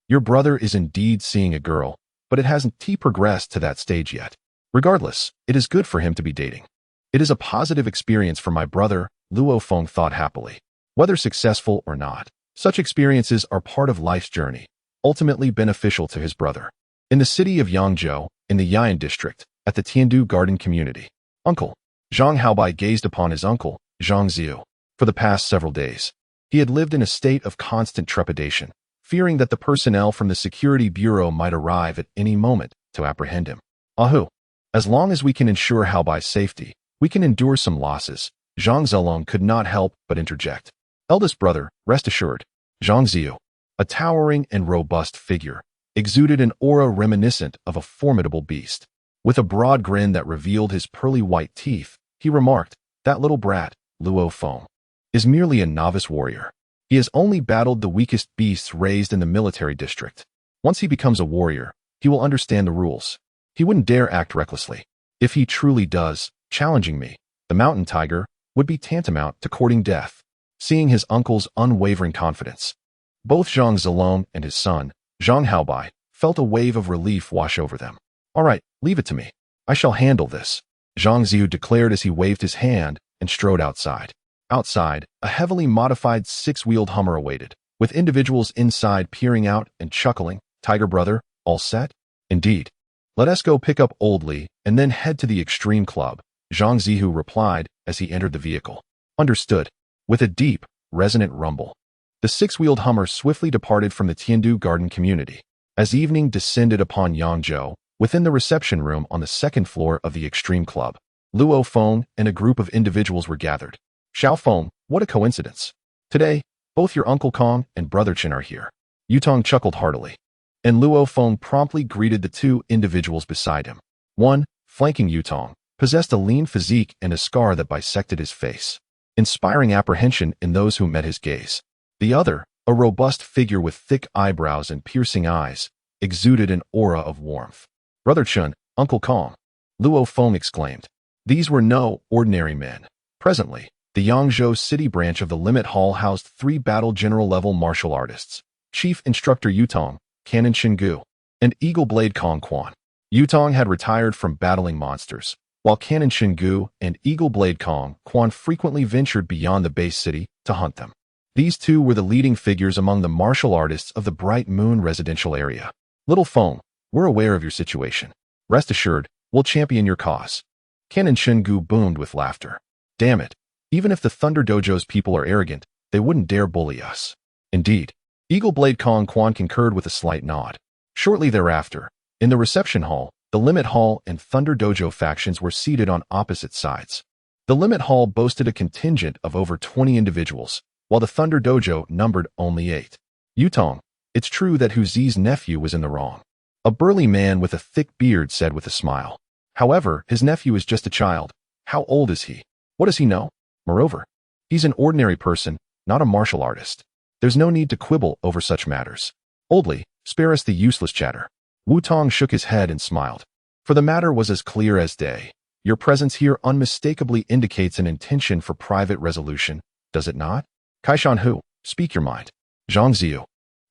Your brother is indeed seeing a girl, but it hasn't progressed to that stage yet. Regardless, it is good for him to be dating. It is a positive experience for my brother, Luo Feng thought happily. Whether successful or not, such experiences are part of life's journey, ultimately beneficial to his brother. In the city of Yangzhou, in the Yian district, at the Tiandu Garden community, Uncle Zhang Haobai gazed upon his uncle, Zhang Ziyu. For the past several days, he had lived in a state of constant trepidation, fearing that the personnel from the security bureau might arrive at any moment to apprehend him. Ahu! As long as we can ensure Haobai's safety, we can endure some losses. Zhang Zelong could not help but interject. Eldest brother, rest assured. Zhang Ziyu, a towering and robust figure, exuded an aura reminiscent of a formidable beast. With a broad grin that revealed his pearly white teeth, he remarked, that little brat, Luo Feng, is merely a novice warrior. He has only battled the weakest beasts raised in the military district. Once he becomes a warrior, he will understand the rules. He wouldn't dare act recklessly. If he truly does, challenging me, the mountain tiger, would be tantamount to courting death. Seeing his uncle's unwavering confidence, both Zhang Zelong and his son, Zhang Haobai, felt a wave of relief wash over them. All right, leave it to me. I shall handle this, Zhang Ziyu declared as he waved his hand and strode outside. Outside, a heavily modified six-wheeled Hummer awaited, with individuals inside peering out and chuckling. Tiger brother, all set? Indeed. Let us go pick up Old Li and then head to the Extreme Club, Zhang Ziyu replied as he entered the vehicle. Understood. With a deep, resonant rumble, the six-wheeled Hummer swiftly departed from the Tiandu Garden community. As evening descended upon Yangzhou, within the reception room on the second floor of the Extreme Club, Luo Feng and a group of individuals were gathered. Xiao Feng, what a coincidence. Today, both your Uncle Kong and Brother Chen are here. Yutong chuckled heartily, and Luo Feng promptly greeted the two individuals beside him. One, flanking Yutong, possessed a lean physique and a scar that bisected his face, inspiring apprehension in those who met his gaze. The other, a robust figure with thick eyebrows and piercing eyes, exuded an aura of warmth. Brother Chen, Uncle Kong, Luo Feng exclaimed. These were no ordinary men. Presently, the Yangzhou city branch of the Limit Hall housed 3 battle general-level martial artists, Chief Instructor Yutong, Canon Shingu, and Eagle Blade Kong Quan. Yutong had retired from battling monsters, while Canon Shingu and Eagle Blade Kong Quan frequently ventured beyond the base city to hunt them. These two were the leading figures among the martial artists of the Bright Moon residential area. Little Feng, we're aware of your situation. Rest assured, we'll champion your cause. Canon Shingu boomed with laughter. Damn it. Even if the Thunder Dojo's people are arrogant, they wouldn't dare bully us. Indeed. Eagle Blade Kong Quan concurred with a slight nod. Shortly thereafter, in the reception hall, the Limit Hall and Thunder Dojo factions were seated on opposite sides. The Limit Hall boasted a contingent of over 20 individuals, while the Thunder Dojo numbered only 8. Yutong, it's true that Hu Zi's nephew was in the wrong. A burly man with a thick beard said with a smile. However, his nephew is just a child. How old is he? What does he know? Moreover, he's an ordinary person, not a martial artist. There's no need to quibble over such matters. Oldly, spare us the useless chatter. Wu Tong shook his head and smiled. For the matter was as clear as day. Your presence here unmistakably indicates an intention for private resolution, does it not? Kaishan Hu, speak your mind. Zhang Ziyu,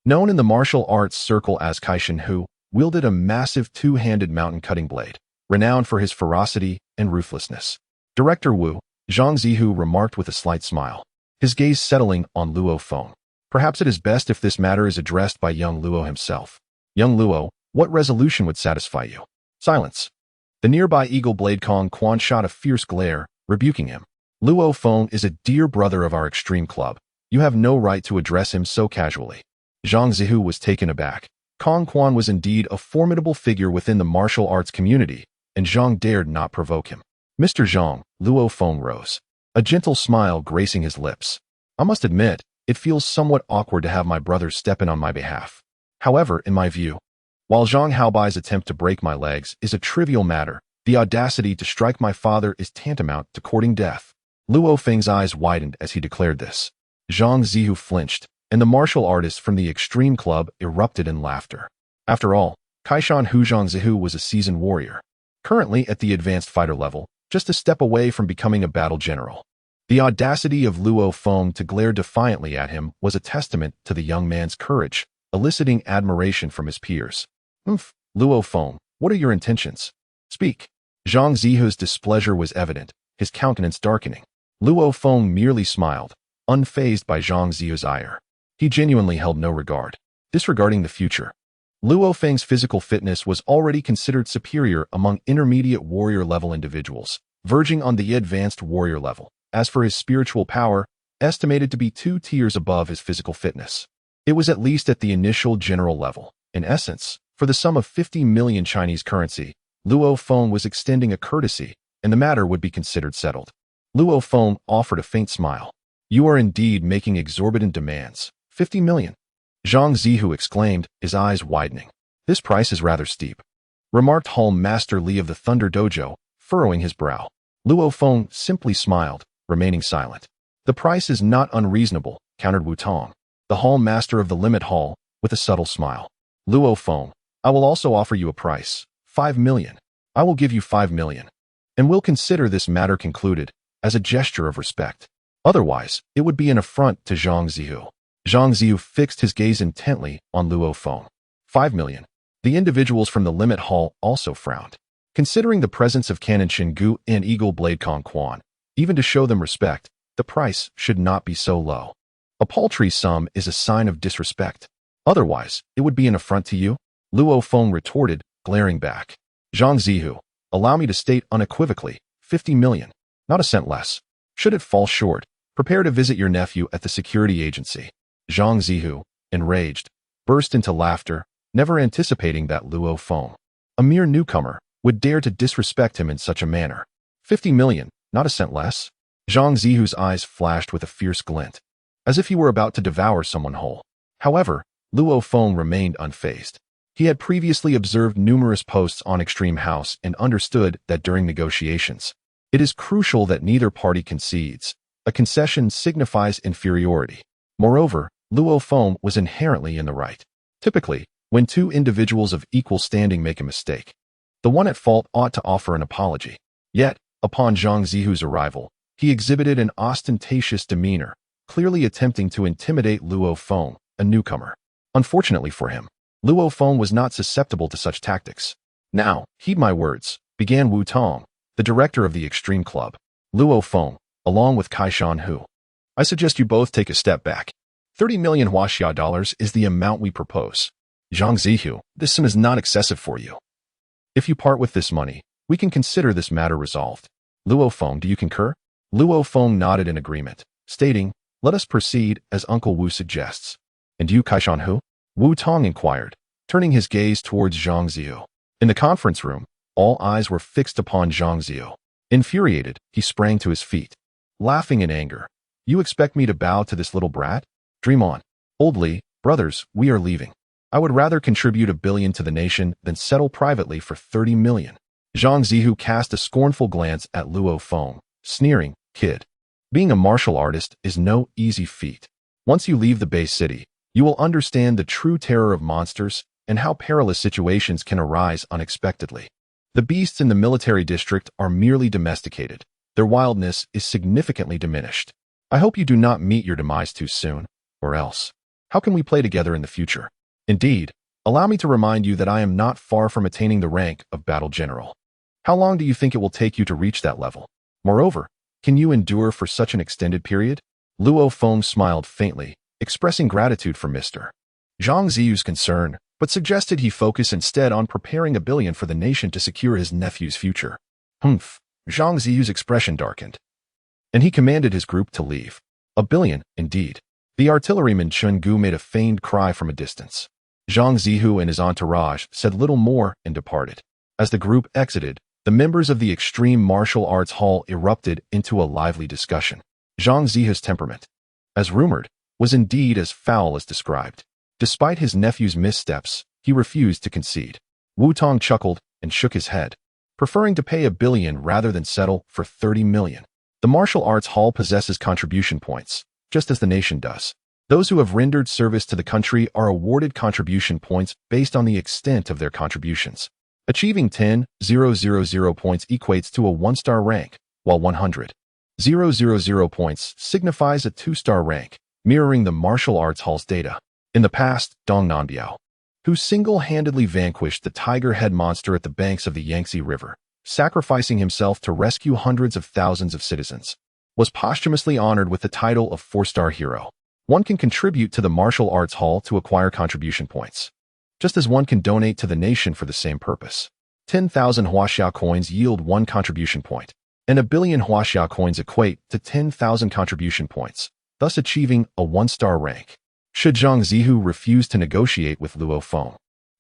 known in the martial arts circle as Kaishan Hu, wielded a massive two-handed mountain cutting blade, renowned for his ferocity and ruthlessness. Director Wu, Zhang Ziyu remarked with a slight smile, his gaze settling on Luo Feng. Perhaps it is best if this matter is addressed by young Luo himself. Young Luo, what resolution would satisfy you? Silence. The nearby Eagle Blade Kong Quan shot a fierce glare, rebuking him. Luo Feng is a dear brother of our Extreme Club. You have no right to address him so casually. Zhang Ziyu was taken aback. Kong Quan was indeed a formidable figure within the martial arts community, and Zhang dared not provoke him. Mr. Zhang, Luo Feng rose, a gentle smile gracing his lips. I must admit, it feels somewhat awkward to have my brother step in on my behalf. However, in my view, While Zhang Haobai's attempt to break my legs is a trivial matter, the audacity to strike my father is tantamount to courting death. Luo Feng's eyes widened as he declared this. Zhang Zihu flinched, and the martial artist from the Extreme Club erupted in laughter. After all, Kaishan Hu Zhang Zihu was a seasoned warrior, currently at the advanced fighter level, just a step away from becoming a battle general. The audacity of Luo Feng to glare defiantly at him was a testament to the young man's courage, eliciting admiration from his peers. Luo Feng, what are your intentions? Speak. Zhang Zihu's displeasure was evident, his countenance darkening. Luo Feng merely smiled, unfazed by Zhang Zihu's ire. He genuinely held no regard. Disregarding the future, Luo Feng's physical fitness was already considered superior among intermediate warrior-level individuals, verging on the advanced warrior level. As for his spiritual power, estimated to be 2 tiers above his physical fitness, it was at least at the initial general level. In essence, for the sum of 50 million Chinese currency, Luo Feng was extending a courtesy, and the matter would be considered settled. Luo Feng offered a faint smile. You are indeed making exorbitant demands. 50 million. Zhang Zihu exclaimed, his eyes widening. This price is rather steep, remarked Hall Master Li of the Thunder Dojo, furrowing his brow. Luo Feng simply smiled, remaining silent. The price is not unreasonable, countered Wu Tong, the Hall Master of the Limit Hall, with a subtle smile. Luo Feng, I will also offer you a price. 5 million. I will give you 5 million. And we'll consider this matter concluded, as a gesture of respect. Otherwise, it would be an affront to Zhang Zihu. Zhang Zihu fixed his gaze intently on Luo Feng. 5 million. The individuals from the Limit Hall also frowned. Considering the presence of Canon Shingu and Eagle Blade Kong Quan, even to show them respect, the price should not be so low. A paltry sum is a sign of disrespect. Otherwise, it would be an affront to you, Luo Feng retorted, glaring back. Zhang Zihu, allow me to state unequivocally, 50 million, not a cent less. Should it fall short, prepare to visit your nephew at the security agency. Zhang Zihu, enraged, burst into laughter, never anticipating that Luo Feng, a mere newcomer, would dare to disrespect him in such a manner. 50 million, not a cent less? Zhang Zihu's eyes flashed with a fierce glint, as if he were about to devour someone whole. However, Luo Feng remained unfazed. He had previously observed numerous posts on Extreme House and understood that during negotiations, it is crucial that neither party concedes. A concession signifies inferiority. Moreover, Luo Feng was inherently in the right. Typically, when 2 individuals of equal standing make a mistake, the one at fault ought to offer an apology. Yet, upon Zhang Zihu's arrival, he exhibited an ostentatious demeanor, clearly attempting to intimidate Luo Feng, a newcomer. Unfortunately for him, Luo Feng was not susceptible to such tactics. Now, heed my words, began Wu Tong, the director of the Extreme Club. Luo Feng, along with Kaishan Hu, I suggest you both take a step back. 30 million Huaxia dollars is the amount we propose. Zhang Zihu, this sum is not excessive for you. If you part with this money, we can consider this matter resolved. Luo Feng, do you concur? Luo Feng nodded in agreement, stating, let us proceed as Uncle Wu suggests. And you, Kaishan Hu? Wu Tong inquired, turning his gaze towards Zhang Zihu. In the conference room, all eyes were fixed upon Zhang Zihu. Infuriated, he sprang to his feet, laughing in anger. You expect me to bow to this little brat? Dream on. Old Li, brothers, we are leaving. I would rather contribute 1 billion to the nation than settle privately for 30 million. Zhang Zihu cast a scornful glance at Luo Feng, sneering, kid. Being a martial artist is no easy feat. Once you leave the base city, you will understand the true terror of monsters and how perilous situations can arise unexpectedly. The beasts in the military district are merely domesticated. Their wildness is significantly diminished. I hope you do not meet your demise too soon, or else. How can we play together in the future? Indeed, allow me to remind you that I am not far from attaining the rank of battle general. How long do you think it will take you to reach that level? Moreover, can you endure for such an extended period? Luo Feng smiled faintly, expressing gratitude for Mr. Zhang Zihu's concern, but suggested he focus instead on preparing 1 billion for the nation to secure his nephew's future. Zhang Zihu's expression darkened, and he commanded his group to leave. 1 billion, indeed. The artilleryman Chun Gu made a feigned cry from a distance. Zhang Zihu and his entourage said little more and departed. As the group exited, the members of the Extreme Martial Arts Hall erupted into a lively discussion. Zhang Zihu's temperament, as rumored, was indeed as foul as described. Despite his nephew's missteps, he refused to concede. Wu Tong chuckled and shook his head, preferring to pay $1 billion rather than settle for $30 million. The martial arts hall possesses contribution points, just as the nation does. Those who have rendered service to the country are awarded contribution points based on the extent of their contributions. Achieving 10,000 points equates to a 1-star rank, while 100,000 points signifies a 2-star rank, mirroring the martial arts hall's data. In the past, Dong Nanbiao, who single-handedly vanquished the tiger head monster at the banks of the Yangtze River, sacrificing himself to rescue hundreds of thousands of citizens, was posthumously honored with the title of 4-star hero. One can contribute to the martial arts hall to acquire contribution points, just as one can donate to the nation for the same purpose. 10,000 Huaxia coins yield 1 contribution point, and 1 billion Huaxia coins equate to 10,000 contribution points, thus achieving a 1-star rank. Shizhang Zihu refused to negotiate with Luo Feng.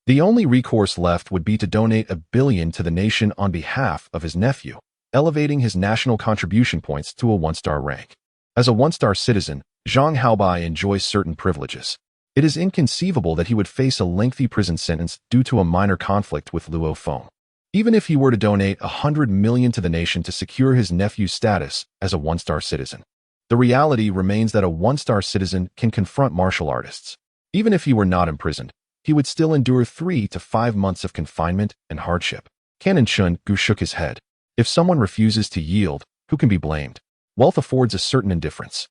The only recourse left would be to donate 1 billion to the nation on behalf of his nephew, elevating his national contribution points to a 1-star rank. As a 1-star citizen, Zhang Haobai enjoys certain privileges. It is inconceivable that he would face a lengthy prison sentence due to a minor conflict with Luo Feng. Even if he were to donate 100 million to the nation to secure his nephew's status as a 1-star citizen, the reality remains that a 1-star citizen can confront martial artists. Even if he were not imprisoned, he would still endure 3 to 5 months of confinement and hardship. Canon Chun Gu shook his head. If someone refuses to yield, who can be blamed? Wealth affords a certain indifference.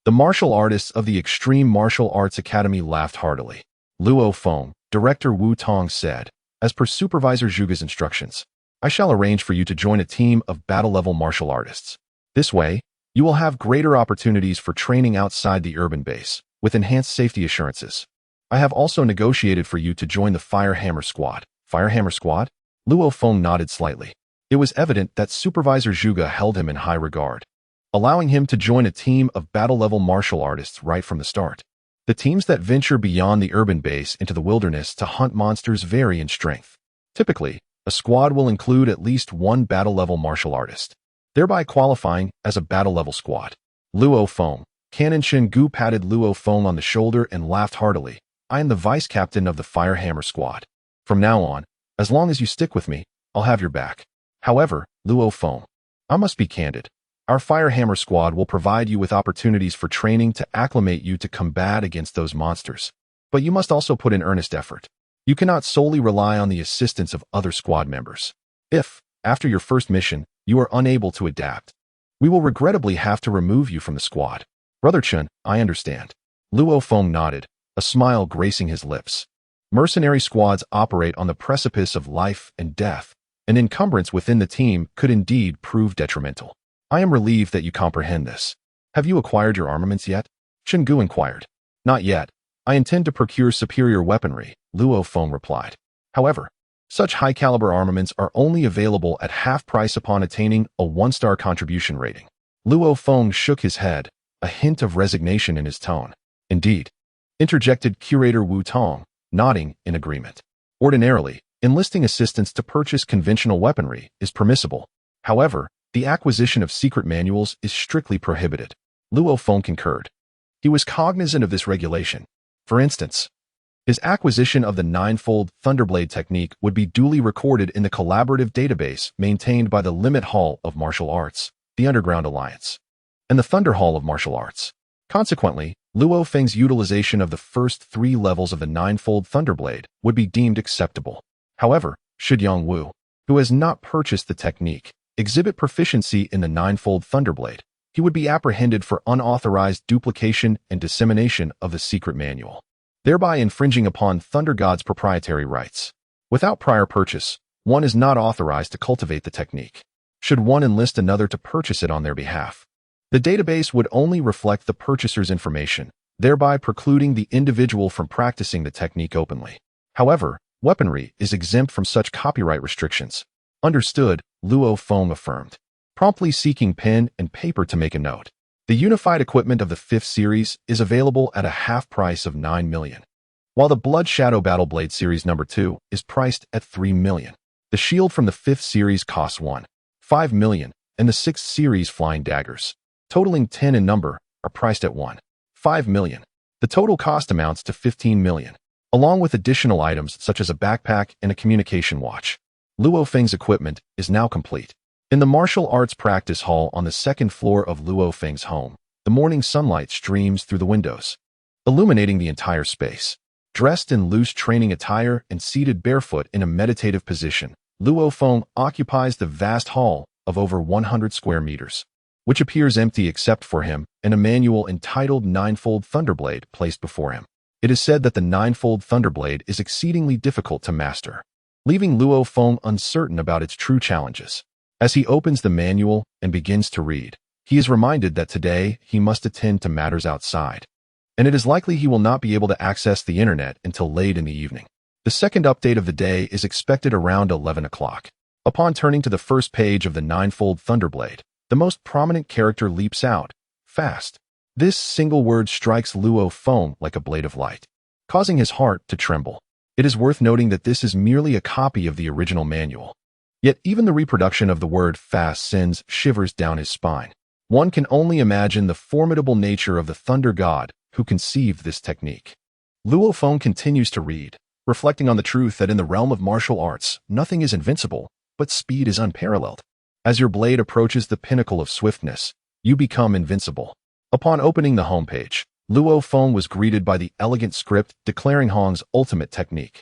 The martial artists of the Extreme Martial Arts Academy laughed heartily. Luo Feng, Director Wu Tong said, as per Supervisor Zhuge's instructions, I shall arrange for you to join a team of battle-level martial artists. This way, you will have greater opportunities for training outside the urban base, with enhanced safety assurances. I have also negotiated for you to join the Firehammer Squad. Firehammer Squad? Luo Feng nodded slightly. It was evident that Supervisor Zhuge held him in high regard, allowing him to join a team of battle-level martial artists right from the start. The teams that venture beyond the urban base into the wilderness to hunt monsters vary in strength. Typically, a squad will include at least 1 battle-level martial artist, thereby qualifying as a battle-level squad. Luo Feng. Canon Shen Gu patted Luo Feng on the shoulder and laughed heartily. I am the vice-captain of the Firehammer Squad. From now on, as long as you stick with me, I'll have your back. However, Luo Feng, I must be candid. Our Firehammer Squad will provide you with opportunities for training to acclimate you to combat against those monsters. But you must also put in earnest effort. You cannot solely rely on the assistance of other squad members. If, after your first mission, you are unable to adapt, we will regrettably have to remove you from the squad. Brother Chun, I understand. Luo Feng nodded, a smile gracing his lips. Mercenary squads operate on the precipice of life and death. An encumbrance within the team could indeed prove detrimental. I am relieved that you comprehend this. Have you acquired your armaments yet? Chen Gu inquired. Not yet. I intend to procure superior weaponry, Luo Feng replied. However, such high-caliber armaments are only available at half price upon attaining a 1-star contribution rating. Luo Feng shook his head, a hint of resignation in his tone. Indeed, interjected Curator Wu Tong, nodding in agreement. Ordinarily, enlisting assistance to purchase conventional weaponry is permissible. However, the acquisition of secret manuals is strictly prohibited. Luo Feng concurred. He was cognizant of this regulation. For instance, his acquisition of the 9-fold Thunderblade technique would be duly recorded in the collaborative database maintained by the Limit Hall of Martial Arts, the Underground Alliance, and the Thunder Hall of Martial Arts. Consequently, Luo Feng's utilization of the first 3 levels of the 9-fold Thunderblade would be deemed acceptable. However, should Yang Wu, who has not purchased the technique, exhibit proficiency in the 9-fold Thunderblade, he would be apprehended for unauthorized duplication and dissemination of the secret manual, thereby infringing upon Thunder God's proprietary rights. Without prior purchase, one is not authorized to cultivate the technique. Should one enlist another to purchase it on their behalf, the database would only reflect the purchaser's information, thereby precluding the individual from practicing the technique openly. However, weaponry is exempt from such copyright restrictions. Understood, Luo Feng affirmed, promptly seeking pen and paper to make a note. The unified equipment of the 5th series is available at a half price of 9 million, while the Blood Shadow Battle Blade Series No. 2 is priced at 3 million. The shield from the 5th series costs 1.5 million, and the 6th series Flying Daggers, totaling 10 in number, are priced at 1.5 million. The total cost amounts to 15 million. along with additional items such as a backpack and a communication watch. Luo Feng's equipment is now complete. In the martial arts practice hall on the second floor of Luo Feng's home, the morning sunlight streams through the windows, illuminating the entire space. Dressed in loose training attire and seated barefoot in a meditative position, Luo Feng occupies the vast hall of over 100 square meters, which appears empty except for him and a manual entitled Ninefold Thunderblade placed before him. It is said that the Ninefold Thunderblade is exceedingly difficult to master, leaving Luo Feng uncertain about its true challenges. As he opens the manual and begins to read, he is reminded that today he must attend to matters outside, and it is likely he will not be able to access the internet until late in the evening. The second update of the day is expected around 11 o'clock. Upon turning to the first page of the Ninefold Thunderblade, the most prominent character leaps out, fast. This single word strikes Luo Feng like a blade of light, causing his heart to tremble. It is worth noting that this is merely a copy of the original manual. Yet even the reproduction of the word fast sends shivers down his spine. One can only imagine the formidable nature of the thunder god who conceived this technique. Luo Feng continues to read, reflecting on the truth that in the realm of martial arts, nothing is invincible, but speed is unparalleled. As your blade approaches the pinnacle of swiftness, you become invincible. Upon opening the homepage, Luo Feng was greeted by the elegant script declaring Hong's ultimate technique,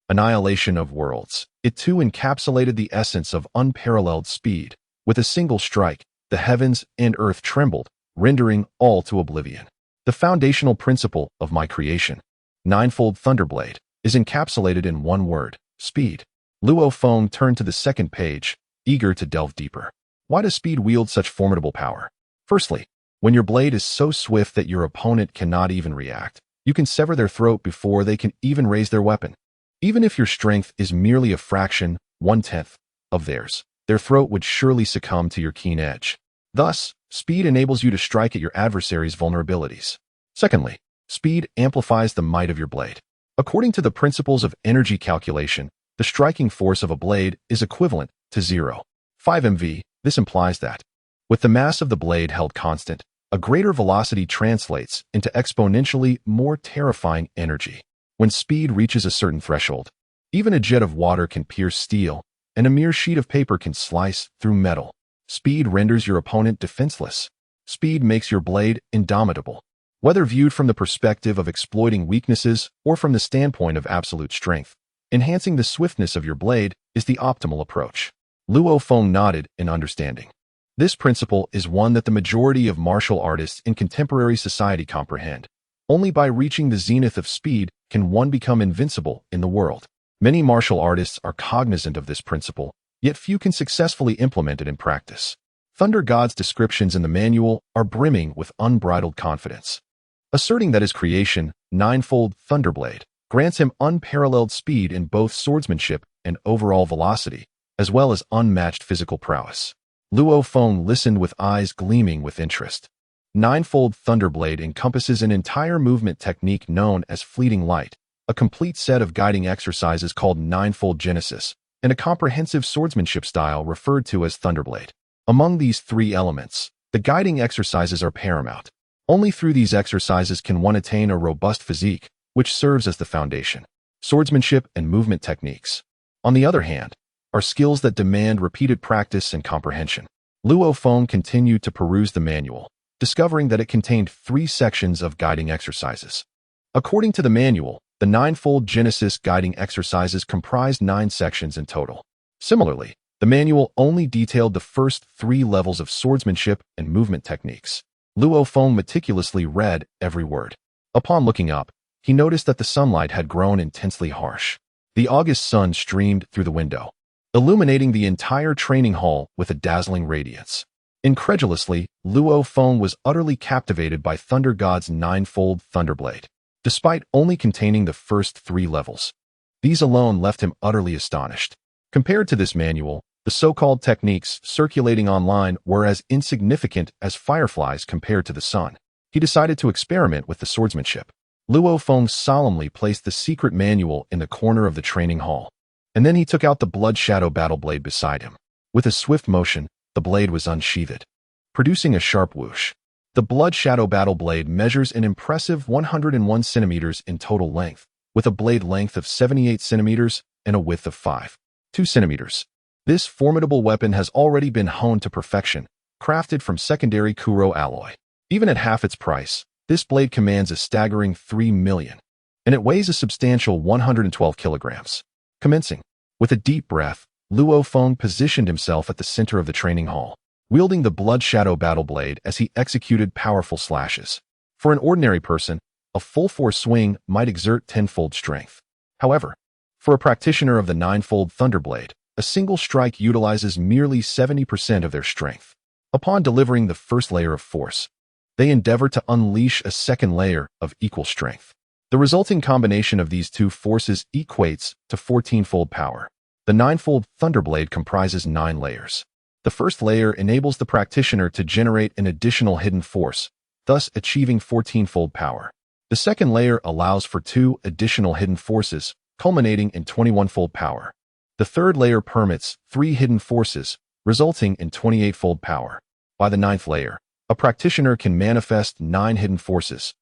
Annihilation of Worlds. It too encapsulated the essence of unparalleled speed. With a single strike, the heavens and earth trembled, rendering all to oblivion. The foundational principle of my creation, Ninefold Thunderblade, is encapsulated in one word, speed. Luo Feng turned to the second page, eager to delve deeper. Why does speed wield such formidable power? Firstly, when your blade is so swift that your opponent cannot even react, you can sever their throat before they can even raise their weapon. Even if your strength is merely a fraction, 1/10, of theirs, their throat would surely succumb to your keen edge. Thus, speed enables you to strike at your adversary's vulnerabilities. Secondly, speed amplifies the might of your blade. According to the principles of energy calculation, the striking force of a blade is equivalent to 0.5 mv. This implies that, with the mass of the blade held constant, a greater velocity translates into exponentially more terrifying energy. When speed reaches a certain threshold, even a jet of water can pierce steel, and a mere sheet of paper can slice through metal. Speed renders your opponent defenseless. Speed makes your blade indomitable. Whether viewed from the perspective of exploiting weaknesses or from the standpoint of absolute strength, enhancing the swiftness of your blade is the optimal approach. Luo Feng nodded in understanding. This principle is one that the majority of martial artists in contemporary society comprehend. Only by reaching the zenith of speed can one become invincible in the world. Many martial artists are cognizant of this principle, yet few can successfully implement it in practice. Thunder God's descriptions in the manual are brimming with unbridled confidence, asserting that his creation, Ninefold Thunderblade, grants him unparalleled speed in both swordsmanship and overall velocity, as well as unmatched physical prowess. Luo Feng listened with eyes gleaming with interest. Ninefold Thunderblade encompasses an entire movement technique known as fleeting light, a complete set of guiding exercises called Ninefold Genesis, and a comprehensive swordsmanship style referred to as Thunderblade. Among these three elements, the guiding exercises are paramount. Only through these exercises can one attain a robust physique, which serves as the foundation. Swordsmanship and movement techniques, on the other hand, are skills that demand repeated practice and comprehension. Luo Feng continued to peruse the manual, discovering that it contained 3 sections of guiding exercises. According to the manual, the Ninefold Genesis guiding exercises comprised 9 sections in total. Similarly, the manual only detailed the first 3 levels of swordsmanship and movement techniques. Luo Feng meticulously read every word. Upon looking up, he noticed that the sunlight had grown intensely harsh. The August sun streamed through the window, illuminating the entire training hall with a dazzling radiance. Incredulously, Luo Feng was utterly captivated by Thunder God's Ninefold Thunderblade. Despite only containing the first 3 levels, these alone left him utterly astonished. Compared to this manual, the so-called techniques circulating online were as insignificant as fireflies compared to the sun. He decided to experiment with the swordsmanship. Luo Feng solemnly placed the secret manual in the corner of the training hall, and then he took out the Blood Shadow battle blade beside him. With a swift motion, the blade was unsheathed, producing a sharp whoosh. The Blood Shadow battle blade measures an impressive 101 centimeters in total length, with a blade length of 78 centimeters and a width of 5.2 centimeters. This formidable weapon has already been honed to perfection, crafted from secondary Kuro alloy. Even at half its price, this blade commands a staggering 3 million, and it weighs a substantial 112 kilograms. Commencing. With a deep breath, Luo Feng positioned himself at the center of the training hall, wielding the Blood Shadow battle blade as he executed powerful slashes. For an ordinary person, a full-force swing might exert tenfold strength. However, for a practitioner of the ninefold Thunderblade, a single strike utilizes merely 70% of their strength. Upon delivering the first layer of force, they endeavor to unleash a second layer of equal strength. The resulting combination of these two forces equates to 14-fold power. The ninefold Thunderblade comprises 9 layers. The first layer enables the practitioner to generate an additional hidden force, thus achieving 14-fold power. The second layer allows for 2 additional hidden forces, culminating in 21-fold power. The third layer permits 3 hidden forces, resulting in 28-fold power. By the 9th layer, a practitioner can manifest 9 hidden forces,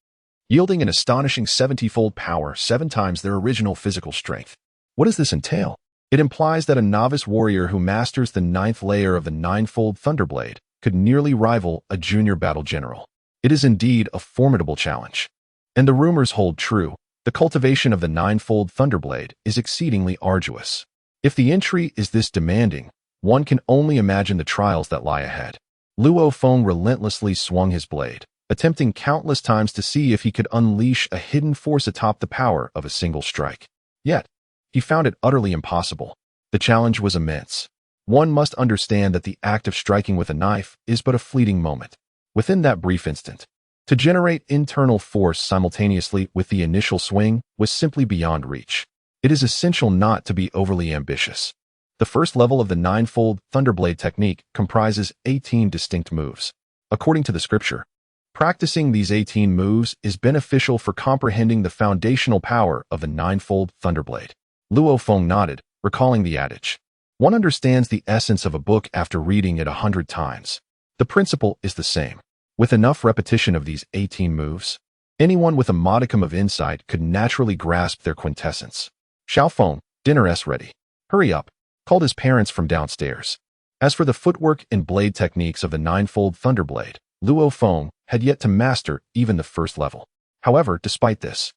yielding an astonishing 70-fold power, 7 times their original physical strength. What does this entail? It implies that a novice warrior who masters the 9th layer of the ninefold Thunderblade could nearly rival a junior battle general. It is indeed a formidable challenge. And the rumors hold true. The cultivation of the ninefold Thunderblade is exceedingly arduous. If the entry is this demanding, one can only imagine the trials that lie ahead. Luo Feng relentlessly swung his blade, attempting countless times to see if he could unleash a hidden force atop the power of a single strike. Yet, he found it utterly impossible. The challenge was immense. One must understand that the act of striking with a knife is but a fleeting moment. Within that brief instant, to generate internal force simultaneously with the initial swing was simply beyond reach. It is essential not to be overly ambitious. The first level of the ninefold Thunderblade technique comprises 18 distinct moves. According to the scripture, practicing these 18 moves is beneficial for comprehending the foundational power of the ninefold Thunderblade. Luo Feng nodded, recalling the adage. One understands the essence of a book after reading it 100 times. The principle is the same. With enough repetition of these 18 moves, anyone with a modicum of insight could naturally grasp their quintessence. Xiaofeng, dinner's ready. Hurry up, called his parents from downstairs. As for the footwork and blade techniques of the ninefold Thunderblade, Luo Feng had yet to master even the first level. However, despite this,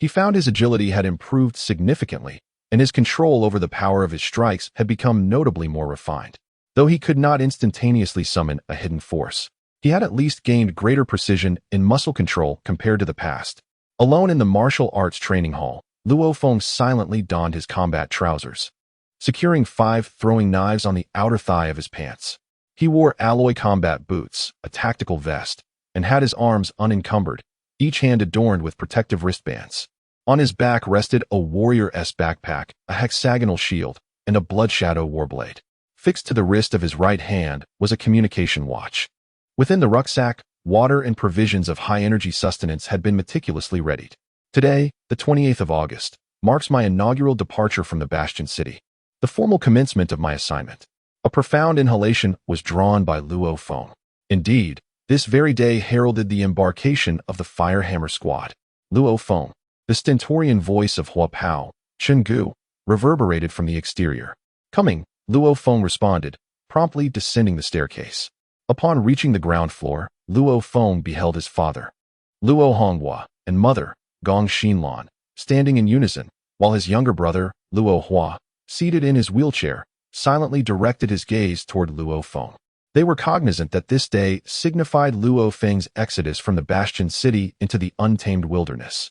he found his agility had improved significantly, and his control over the power of his strikes had become notably more refined. Though he could not instantaneously summon a hidden force, he had at least gained greater precision in muscle control compared to the past. Alone in the martial arts training hall, Luo Feng silently donned his combat trousers, securing 5 throwing knives on the outer thigh of his pants. He wore alloy combat boots, a tactical vest, and had his arms unencumbered, each hand adorned with protective wristbands. On his back rested a warrior-esque backpack, a hexagonal shield, and a Blood Shadow warblade. Fixed to the wrist of his right hand was a communication watch. Within the rucksack, water and provisions of high-energy sustenance had been meticulously readied. Today, the 28th of August, marks my inaugural departure from the Bastion City, the formal commencement of my assignment. A profound inhalation was drawn by Luo Feng. Indeed, this very day heralded the embarkation of the Firehammer Squad. Luo Feng, the stentorian voice of Hua Pao, Chen Gu, reverberated from the exterior. Coming, Luo Feng responded, promptly descending the staircase. Upon reaching the ground floor, Luo Feng beheld his father, Luo Honghua, and mother, Gong Xinlan, standing in unison, while his younger brother, Luo Hua, seated in his wheelchair, silently directed his gaze toward Luo Feng. They were cognizant that this day signified Luo Feng's exodus from the Bastion City into the untamed wilderness.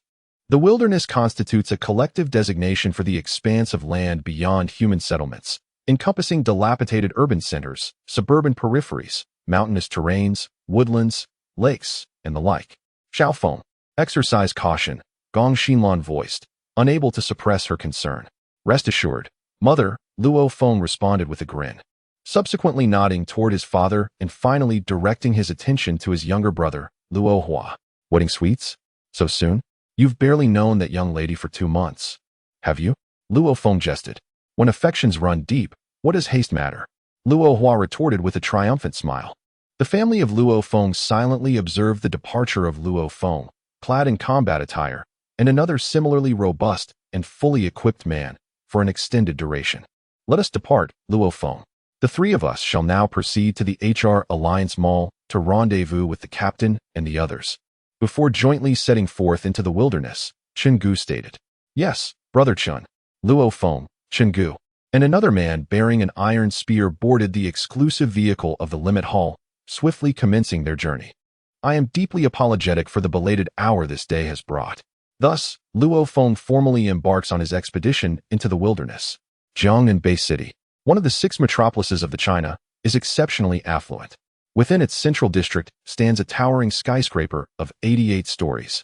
The wilderness constitutes a collective designation for the expanse of land beyond human settlements, encompassing dilapidated urban centers, suburban peripheries, mountainous terrains, woodlands, lakes, and the like. Xiaofeng, exercise caution, Gong Xinlan voiced, unable to suppress her concern. Rest assured, mother, Luo Feng responded with a grin, subsequently nodding toward his father and finally directing his attention to his younger brother, Luo Hua. Wedding sweets? So soon? You've barely known that young lady for 2 months. Have you? Luo Feng jested. When affections run deep, what does haste matter? Luo Hua retorted with a triumphant smile. The family of Luo Feng silently observed the departure of Luo Feng, clad in combat attire, and another similarly robust and fully equipped man for an extended duration. Let us depart, Luo Feng. The three of us shall now proceed to the HR Alliance Mall to rendezvous with the captain and the others. Before jointly setting forth into the wilderness, Chen Gu stated. Yes, Brother Chun. Luo Feng, Chen Gu, and another man bearing an iron spear boarded the exclusive vehicle of the Limit Hall, swiftly commencing their journey. I am deeply apologetic for the belated hour this day has brought. Thus, Luo Feng formally embarks on his expedition into the wilderness. Jiangnan City, one of the 6 metropolises of the China, is exceptionally affluent. Within its central district stands a towering skyscraper of 88 stories,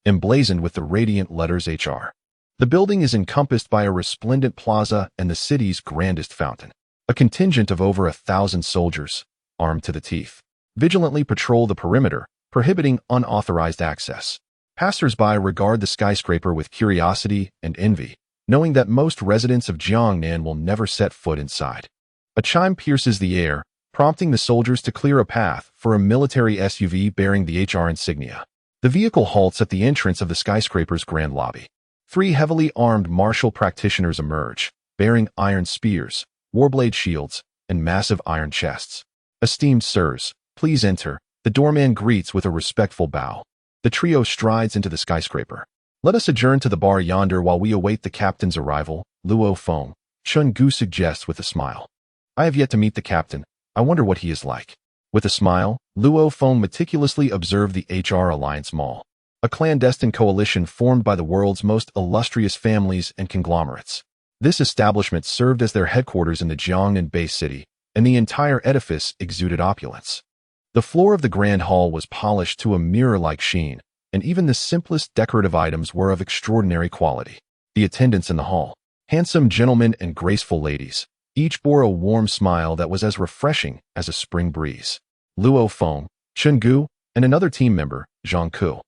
emblazoned with the radiant letters HR. The building is encompassed by a resplendent plaza and the city's grandest fountain. A contingent of over 1,000 soldiers, armed to the teeth, vigilantly patrol the perimeter, prohibiting unauthorized access. Passers-by regard the skyscraper with curiosity and envy, knowing that most residents of Jiangnan will never set foot inside. A chime pierces the air, prompting the soldiers to clear a path for a military SUV bearing the HR insignia. The vehicle halts at the entrance of the skyscraper's grand lobby. 3 heavily armed martial practitioners emerge, bearing iron spears, warblade shields, and massive iron chests. Esteemed sirs, please enter, the doorman greets with a respectful bow. The trio strides into the skyscraper. Let us adjourn to the bar yonder while we await the captain's arrival, Luo Feng, Chen Gu suggests with a smile. I have yet to meet the captain. I wonder what he is like. With a smile, Luo Feng meticulously observed the HR Alliance Mall, a clandestine coalition formed by the world's most illustrious families and conglomerates. This establishment served as their headquarters in the Jiangnan city, and the entire edifice exuded opulence. The floor of the grand hall was polished to a mirror-like sheen, and even the simplest decorative items were of extraordinary quality. The attendants in the hall, handsome gentlemen and graceful ladies, each bore a warm smile that was as refreshing as a spring breeze. Luo Feng, Chen Gu, and another team member, Zhang Ku,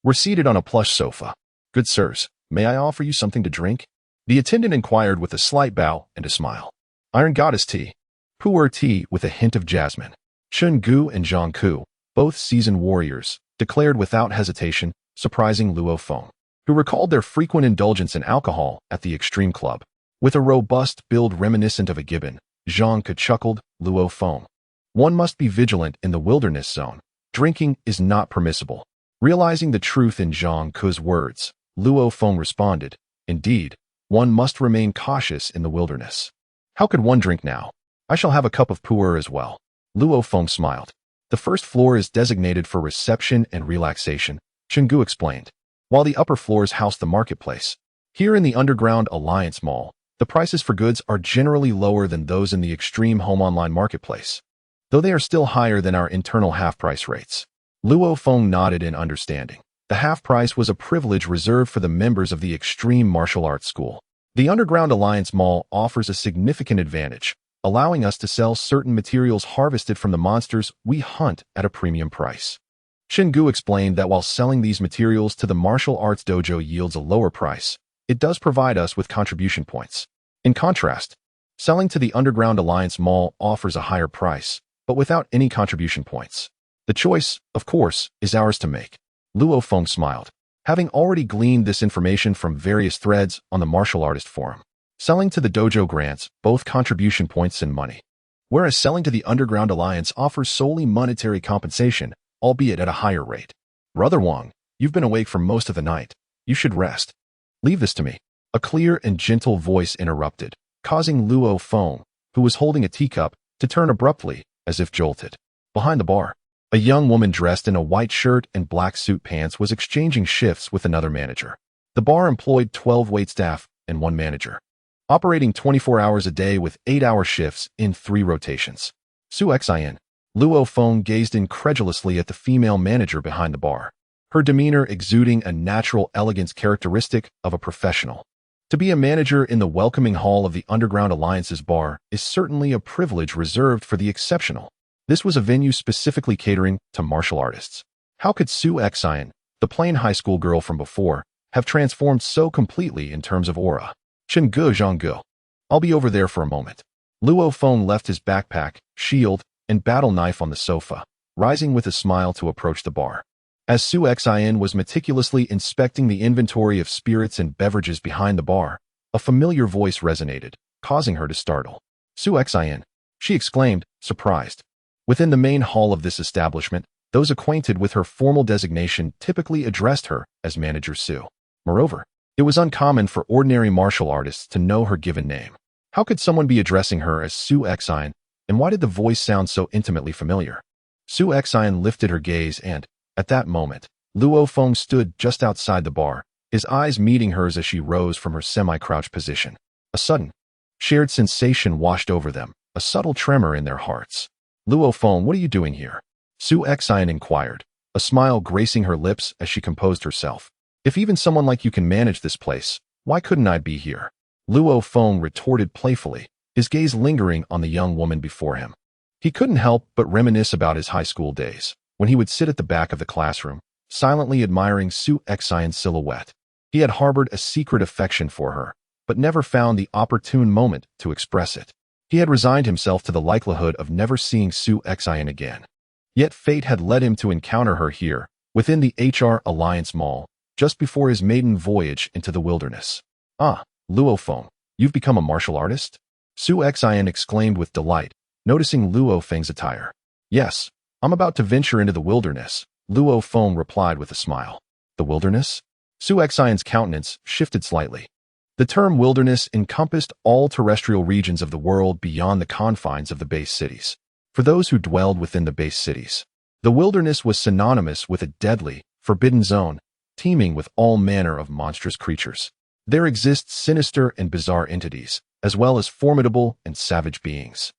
were seated on a plush sofa. Good sirs, may I offer you something to drink? The attendant inquired with a slight bow and a smile. Iron Goddess tea. Pu'er tea with a hint of jasmine. Chen Gu and Zhang Ku, both seasoned warriors, declared without hesitation, surprising Luo Feng, who recalled their frequent indulgence in alcohol at the Extreme Club. With a robust build reminiscent of a gibbon, Zhang Ku chuckled, Luo Feng. One must be vigilant in the wilderness zone. Drinking is not permissible. Realizing the truth in Zhang Ku's words, Luo Feng responded, Indeed, one must remain cautious in the wilderness. How could one drink now? I shall have a cup of pu'er as well. Luo Feng smiled. The first floor is designated for reception and relaxation, Chen Gu explained, while the upper floors house the marketplace. Here in the underground Alliance Mall, the prices for goods are generally lower than those in the extreme home online marketplace, though they are still higher than our internal half-price rates. Luo Feng nodded in understanding. The half-price was a privilege reserved for the members of the Extreme Martial Arts School. The Underground Alliance Mall offers a significant advantage, allowing us to sell certain materials harvested from the monsters we hunt at a premium price. Chen Gu explained that while selling these materials to the martial arts dojo yields a lower price, it does provide us with contribution points. In contrast, selling to the Underground Alliance Mall offers a higher price, but without any contribution points. The choice, of course, is ours to make. Luo Feng smiled, having already gleaned this information from various threads on the martial artist forum. Selling to the dojo grants both contribution points and money, whereas selling to the Underground Alliance offers solely monetary compensation, albeit at a higher rate. Brother Wang, you've been awake for most of the night. You should rest. Leave this to me. A clear and gentle voice interrupted, causing Luo Feng, who was holding a teacup, to turn abruptly, as if jolted. Behind the bar, a young woman dressed in a white shirt and black suit pants was exchanging shifts with another manager. The bar employed 12 waitstaff and 1 manager, operating 24 hours a day with 8-hour shifts in 3 rotations. Su Xin. Luo Feng gazed incredulously at the female manager behind the bar, her demeanor exuding a natural elegance characteristic of a professional. To be a manager in the welcoming hall of the Underground Alliance's bar is certainly a privilege reserved for the exceptional. This was a venue specifically catering to martial artists. How could Su Xin, the plain high school girl from before, have transformed so completely in terms of aura? Chen Gu Zhang Gu. I'll be over there for a moment. Luo Feng left his backpack, shield, and battle knife on the sofa, rising with a smile to approach the bar. As Su Xin was meticulously inspecting the inventory of spirits and beverages behind the bar, a familiar voice resonated, causing her to startle. Su Xin, she exclaimed, surprised. Within the main hall of this establishment, those acquainted with her formal designation typically addressed her as Manager Su. Moreover, it was uncommon for ordinary martial artists to know her given name. How could someone be addressing her as Su Xin, and why did the voice sound so intimately familiar? Su Xin lifted her gaze and, at that moment, Luo Feng stood just outside the bar, his eyes meeting hers as she rose from her semi-crouched position. A sudden, shared sensation washed over them, a subtle tremor in their hearts. Luo Feng, what are you doing here? Su Xin inquired, a smile gracing her lips as she composed herself. If even someone like you can manage this place, why couldn't I be here? Luo Feng retorted playfully, his gaze lingering on the young woman before him. He couldn't help but reminisce about his high school days, when he would sit at the back of the classroom, silently admiring Su Xion's silhouette. He had harbored a secret affection for her, but never found the opportune moment to express it. He had resigned himself to the likelihood of never seeing Su Xion again. Yet fate had led him to encounter her here, within the HR Alliance Mall, just before his maiden voyage into the wilderness. Ah, Luo Feng, you've become a martial artist? Su Xion exclaimed with delight, noticing Luo Feng's attire. Yes, I'm about to venture into the wilderness, Luo Feng replied with a smile. The wilderness? Su Xion's countenance shifted slightly. The term wilderness encompassed all terrestrial regions of the world beyond the confines of the base cities. For those who dwelled within the base cities, the wilderness was synonymous with a deadly, forbidden zone, teeming with all manner of monstrous creatures. There exist sinister and bizarre entities, as well as formidable and savage beings,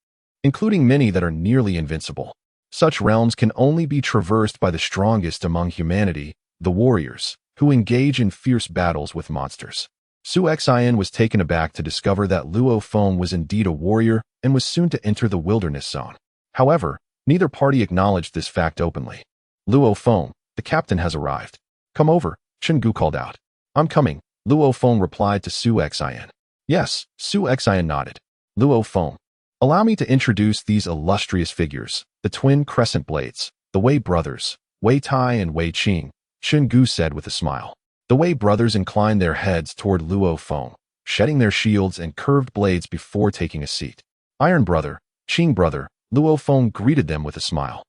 including many that are nearly invincible. Such realms can only be traversed by the strongest among humanity, the warriors, who engage in fierce battles with monsters. Su Xion was taken aback to discover that Luo Feng was indeed a warrior and was soon to enter the wilderness zone. However, neither party acknowledged this fact openly. Luo Feng, the captain has arrived. Come over, Gu called out. I'm coming, Luo Feng replied to Su Xion. Yes, Su Xion nodded. Luo Feng, allow me to introduce these illustrious figures, the twin crescent blades, the Wei brothers, Wei Tai and Wei Qing, Gu said with a smile. The Wei brothers inclined their heads toward Luo Feng, shedding their shields and curved blades before taking a seat. Iron brother, Qing brother, Luo Feng greeted them with a smile.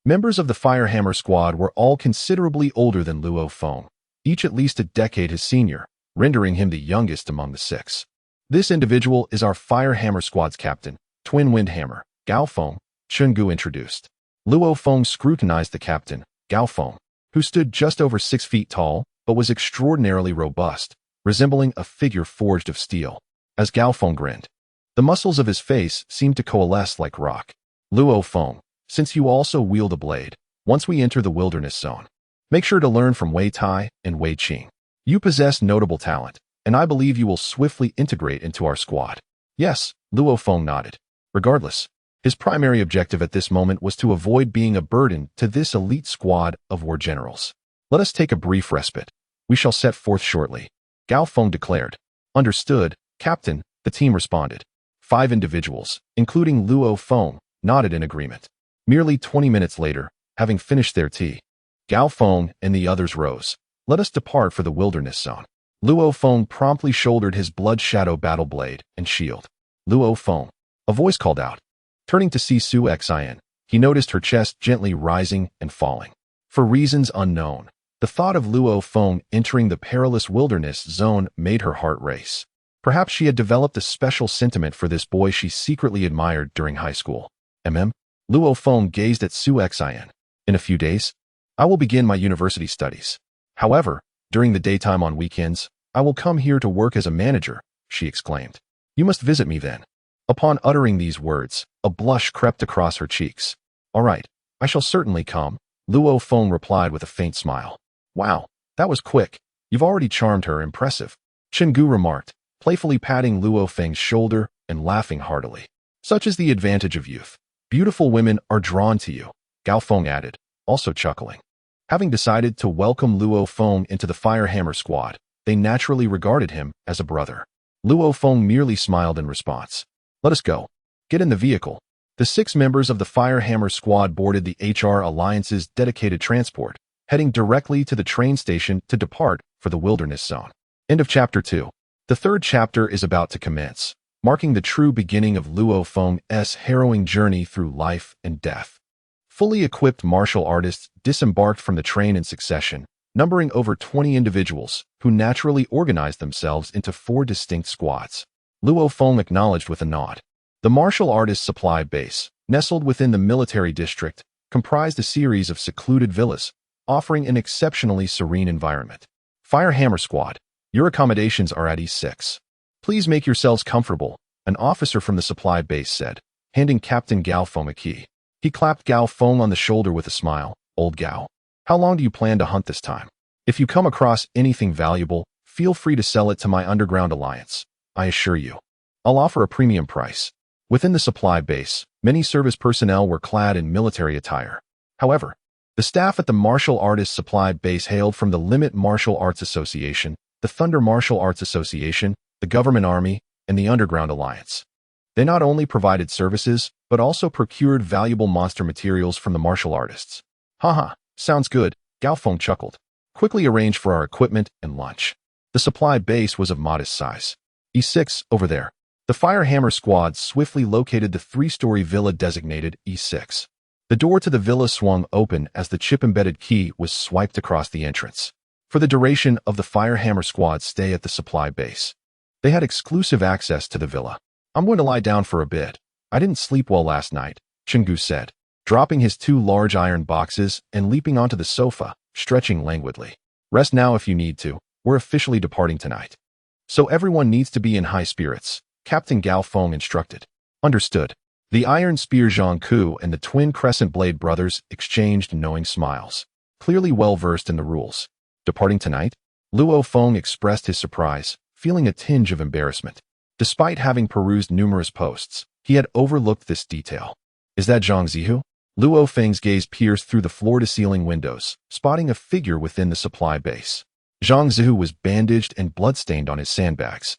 Members of the Firehammer squad were all considerably older than Luo Feng, each at least a decade his senior, rendering him the youngest among the six. This individual is our Firehammer squad's captain, Twin Windhammer, Gao Feng, Gu introduced. Luo Feng scrutinized the captain, Gao Feng, who stood just over 6 feet tall, but was extraordinarily robust, resembling a figure forged of steel. As Gao Feng grinned, the muscles of his face seemed to coalesce like rock. Luo Feng, since you also wield a blade, once we enter the wilderness zone, make sure to learn from Wei Tai and Wei Qing. You possess notable talent, and I believe you will swiftly integrate into our squad. Yes, Luo Feng nodded. Regardless, his primary objective at this moment was to avoid being a burden to this elite squad of war generals. Let us take a brief respite. We shall set forth shortly, Gao Feng declared. Understood, Captain, the team responded. 5 individuals, including Luo Feng, nodded in agreement. Merely 20 minutes later, having finished their tea, Gao Feng and the others rose. Let us depart for the wilderness zone. Luo Feng promptly shouldered his blood shadow battle blade and shield. Luo Feng, a voice called out. Turning to see Su Xion, he noticed her chest gently rising and falling. For reasons unknown, the thought of Luo Feng entering the perilous wilderness zone made her heart race. Perhaps she had developed a special sentiment for this boy she secretly admired during high school. Luo Feng gazed at Su Xion. In a few days, I will begin my university studies. However, during the daytime on weekends, I will come here to work as a manager, she exclaimed. You must visit me then. Upon uttering these words, a blush crept across her cheeks. All right, I shall certainly come, Luo Feng replied with a faint smile. Wow, that was quick. You've already charmed her. Impressive, Gu remarked, playfully patting Luo Feng's shoulder and laughing heartily. Such is the advantage of youth. Beautiful women are drawn to you, Gao Feng added, also chuckling. Having decided to welcome Luo Feng into the Firehammer squad, they naturally regarded him as a brother. Luo Feng merely smiled in response. Let us go. Get in the vehicle. The 6 members of the Firehammer squad boarded the HR Alliance's dedicated transport, heading directly to the train station to depart for the wilderness zone. End of Chapter 2. The third chapter is about to commence, marking the true beginning of Luo Feng's harrowing journey through life and death. Fully equipped martial artists disembarked from the train in succession, numbering over 20 individuals, who naturally organized themselves into 4 distinct squads. Luo Feng acknowledged with a nod. The martial artist supply base, nestled within the military district, comprised a series of secluded villas, offering an exceptionally serene environment. Fire Hammer Squad, your accommodations are at E6. Please make yourselves comfortable, an officer from the supply base said, handing Captain Gao Feng a key. He clapped Gao Feng on the shoulder with a smile. Old Gao, how long do you plan to hunt this time? If you come across anything valuable, feel free to sell it to my underground alliance. I assure you, I'll offer a premium price. Within the supply base, many service personnel were clad in military attire. However, the staff at the Martial Artists Supply Base hailed from the Limit Martial Arts Association, the Thunder Martial Arts Association, the Government Army, and the Underground Alliance. They not only provided services, but also procured valuable monster materials from the martial artists. Haha, sounds good, Gao Feng chuckled. Quickly arrange for our equipment and lunch. The supply base was of modest size. E6, over there. The Fire Hammer Squad swiftly located the 3-story villa designated E6. The door to the villa swung open as the chip-embedded key was swiped across the entrance. For the duration of the Fire Hammer Squad's stay at the supply base, they had exclusive access to the villa. I'm going to lie down for a bit. I didn't sleep well last night, Chenggu said, dropping his 2 large iron boxes and leaping onto the sofa, stretching languidly. Rest now if you need to. We're officially departing tonight. So everyone needs to be in high spirits, Captain Gao Feng instructed. Understood. The Iron Spear Zhang Ku and the twin Crescent Blade brothers exchanged knowing smiles, clearly well-versed in the rules. Departing tonight? Luo Feng expressed his surprise, feeling a tinge of embarrassment. Despite having perused numerous posts, he had overlooked this detail. Is that Zhang Zihu? Luo Feng's gaze pierced through the floor-to-ceiling windows, spotting a figure within the supply base. Zhang Zihu was bandaged and bloodstained on his sandbags,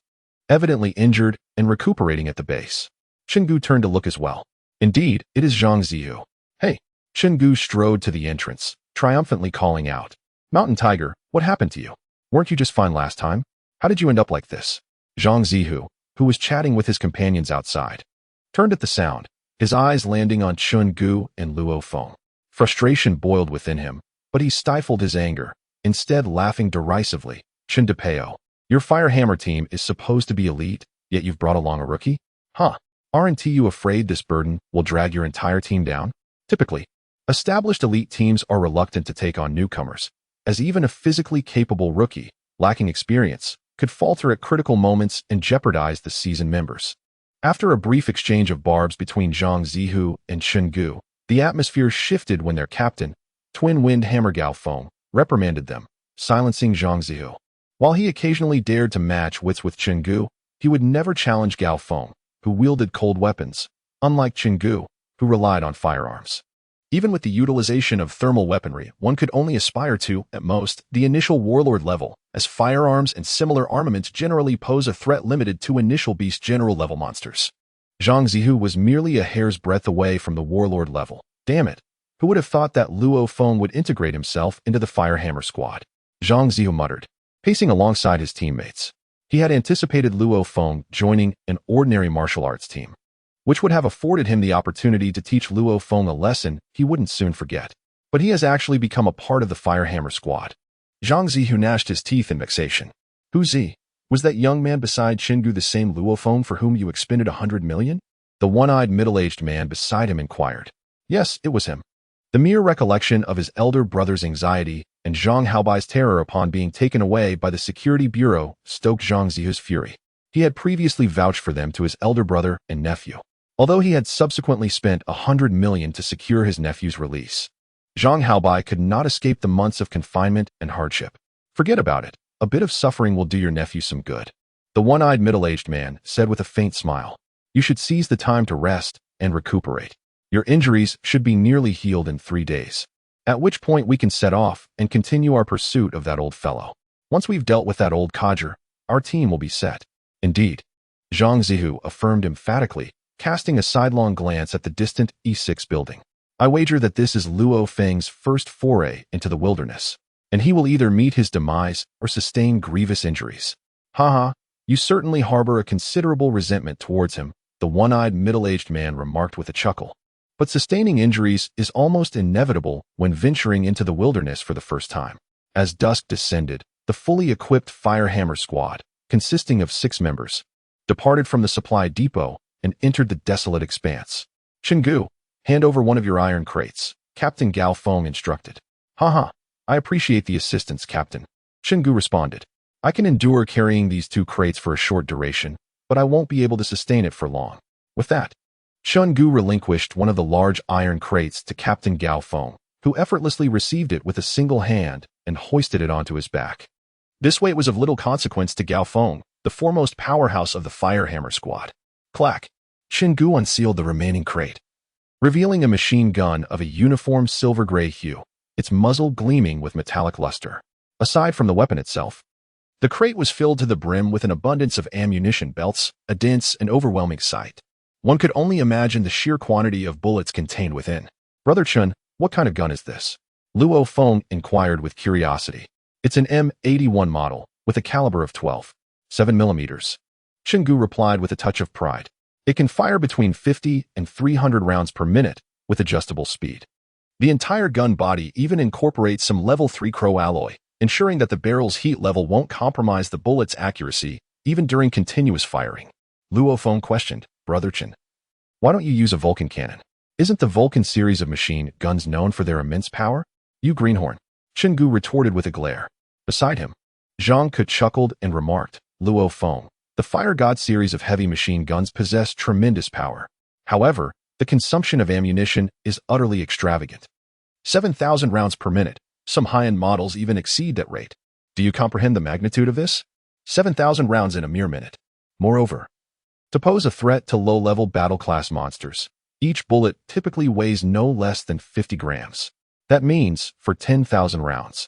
evidently injured and recuperating at the base. Chenggu turned to look as well. Indeed, it is Zhang Zihu. Hey! Chenggu strode to the entrance, triumphantly calling out. Mountain Tiger, what happened to you? Weren't you just fine last time? How did you end up like this? Zhang Zihu, who was chatting with his companions outside, turned at the sound, his eyes landing on Chenggu and Luo Feng. Frustration boiled within him, but he stifled his anger, instead laughing derisively. Chen DePeo, your Fire Hammer team is supposed to be elite, yet you've brought along a rookie? Huh. Aren't you afraid this burden will drag your entire team down? Typically, established elite teams are reluctant to take on newcomers, as even a physically capable rookie, lacking experience, could falter at critical moments and jeopardize the seasoned members. After a brief exchange of barbs between Zhang Zihu and Chenggu, the atmosphere shifted when their captain, Twin Wind Hammer Gao Feng, reprimanded them, silencing Zhang Zihu. While he occasionally dared to match wits with Chenggu, he would never challenge Gao Feng, who wielded cold weapons, unlike Chenggu, who relied on firearms. Even with the utilization of thermal weaponry, one could only aspire to, at most, the initial warlord level, as firearms and similar armaments generally pose a threat limited to initial beast general level monsters. Zhang Zihu was merely a hair's breadth away from the warlord level. Damn it! Who would have thought that Luo Feng would integrate himself into the Fire Hammer Squad? Zhang Zihu muttered, pacing alongside his teammates. He had anticipated Luo Feng joining an ordinary martial arts team, which would have afforded him the opportunity to teach Luo Feng a lesson he wouldn't soon forget. But he has actually become a part of the Fire Hammer Squad. Zhang Zihu gnashed his teeth in vexation. Who's he? Was that young man beside Chenggu the same Luo Feng for whom you expended 100 million? The one-eyed middle-aged man beside him inquired. Yes, it was him. The mere recollection of his elder brother's anxiety and Zhang Haobai's terror upon being taken away by the Security Bureau stoked Zhang Zihu's fury. He had previously vouched for them to his elder brother and nephew, although he had subsequently spent 100 million to secure his nephew's release. Zhang Haobai could not escape the months of confinement and hardship. Forget about it. A bit of suffering will do your nephew some good. The one-eyed middle-aged man said with a faint smile. You should seize the time to rest and recuperate. Your injuries should be nearly healed in 3 days, at which point we can set off and continue our pursuit of that old fellow. Once we've dealt with that old codger, our team will be set. Indeed, Zhang Zihu affirmed emphatically, casting a sidelong glance at the distant E6 building. I wager that this is Luo Feng's first foray into the wilderness, and he will either meet his demise or sustain grievous injuries. Haha, you certainly harbor a considerable resentment towards him, the one-eyed middle-aged man remarked with a chuckle. But sustaining injuries is almost inevitable when venturing into the wilderness for the first time. As dusk descended, the fully equipped Firehammer squad, consisting of 6 members, departed from the supply depot and entered the desolate expanse. Chengu, hand over one of your iron crates, Captain Gao Feng instructed. Haha, I appreciate the assistance, Captain. Chengu responded. I can endure carrying these 2 crates for a short duration, but I won't be able to sustain it for long. With that, Chengu relinquished one of the large iron crates to Captain Gao Feng, who effortlessly received it with a single hand and hoisted it onto his back. This weight was of little consequence to Gao Feng, the foremost powerhouse of the Firehammer squad. Clack! Chengu unsealed the remaining crate, revealing a machine gun of a uniform silver-gray hue, its muzzle gleaming with metallic luster. Aside from the weapon itself, the crate was filled to the brim with an abundance of ammunition belts, a dense and overwhelming sight. One could only imagine the sheer quantity of bullets contained within. Brother Chun, what kind of gun is this? Luo Feng inquired with curiosity. It's an M81 model, with a caliber of 12.7 mm. Chengu replied with a touch of pride. It can fire between 50 and 300 rounds per minute, with adjustable speed. The entire gun body even incorporates some level 3 crow alloy, ensuring that the barrel's heat level won't compromise the bullet's accuracy, even during continuous firing. Luo Feng questioned, Brother Chen, why don't you use a Vulcan cannon? Isn't the Vulcan series of machine guns known for their immense power? You greenhorn. Chengu retorted with a glare. Beside him, Zhang Ke chuckled and remarked, Luo Feng, the Fire God series of heavy machine guns possess tremendous power. However, the consumption of ammunition is utterly extravagant. 7,000 rounds per minute. Some high-end models even exceed that rate. Do you comprehend the magnitude of this? 7,000 rounds in a mere minute. Moreover, to pose a threat to low-level battle-class monsters, each bullet typically weighs no less than 50 grams. That means, for 10,000 rounds,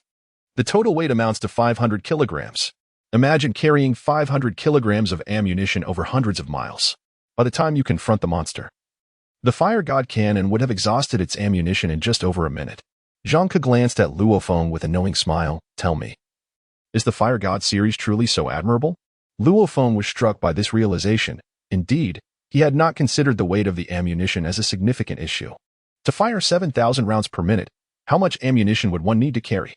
the total weight amounts to 500 kilograms. Imagine carrying 500 kilograms of ammunition over hundreds of miles. By the time you confront the monster, the Fire God cannon would have exhausted its ammunition in just over a minute. Zhang Ke glanced at Luo Feng with a knowing smile. Tell me, is the Fire God series truly so admirable? Luo Feng was struck by this realization. Indeed, he had not considered the weight of the ammunition as a significant issue. To fire 7,000 rounds per minute, how much ammunition would one need to carry?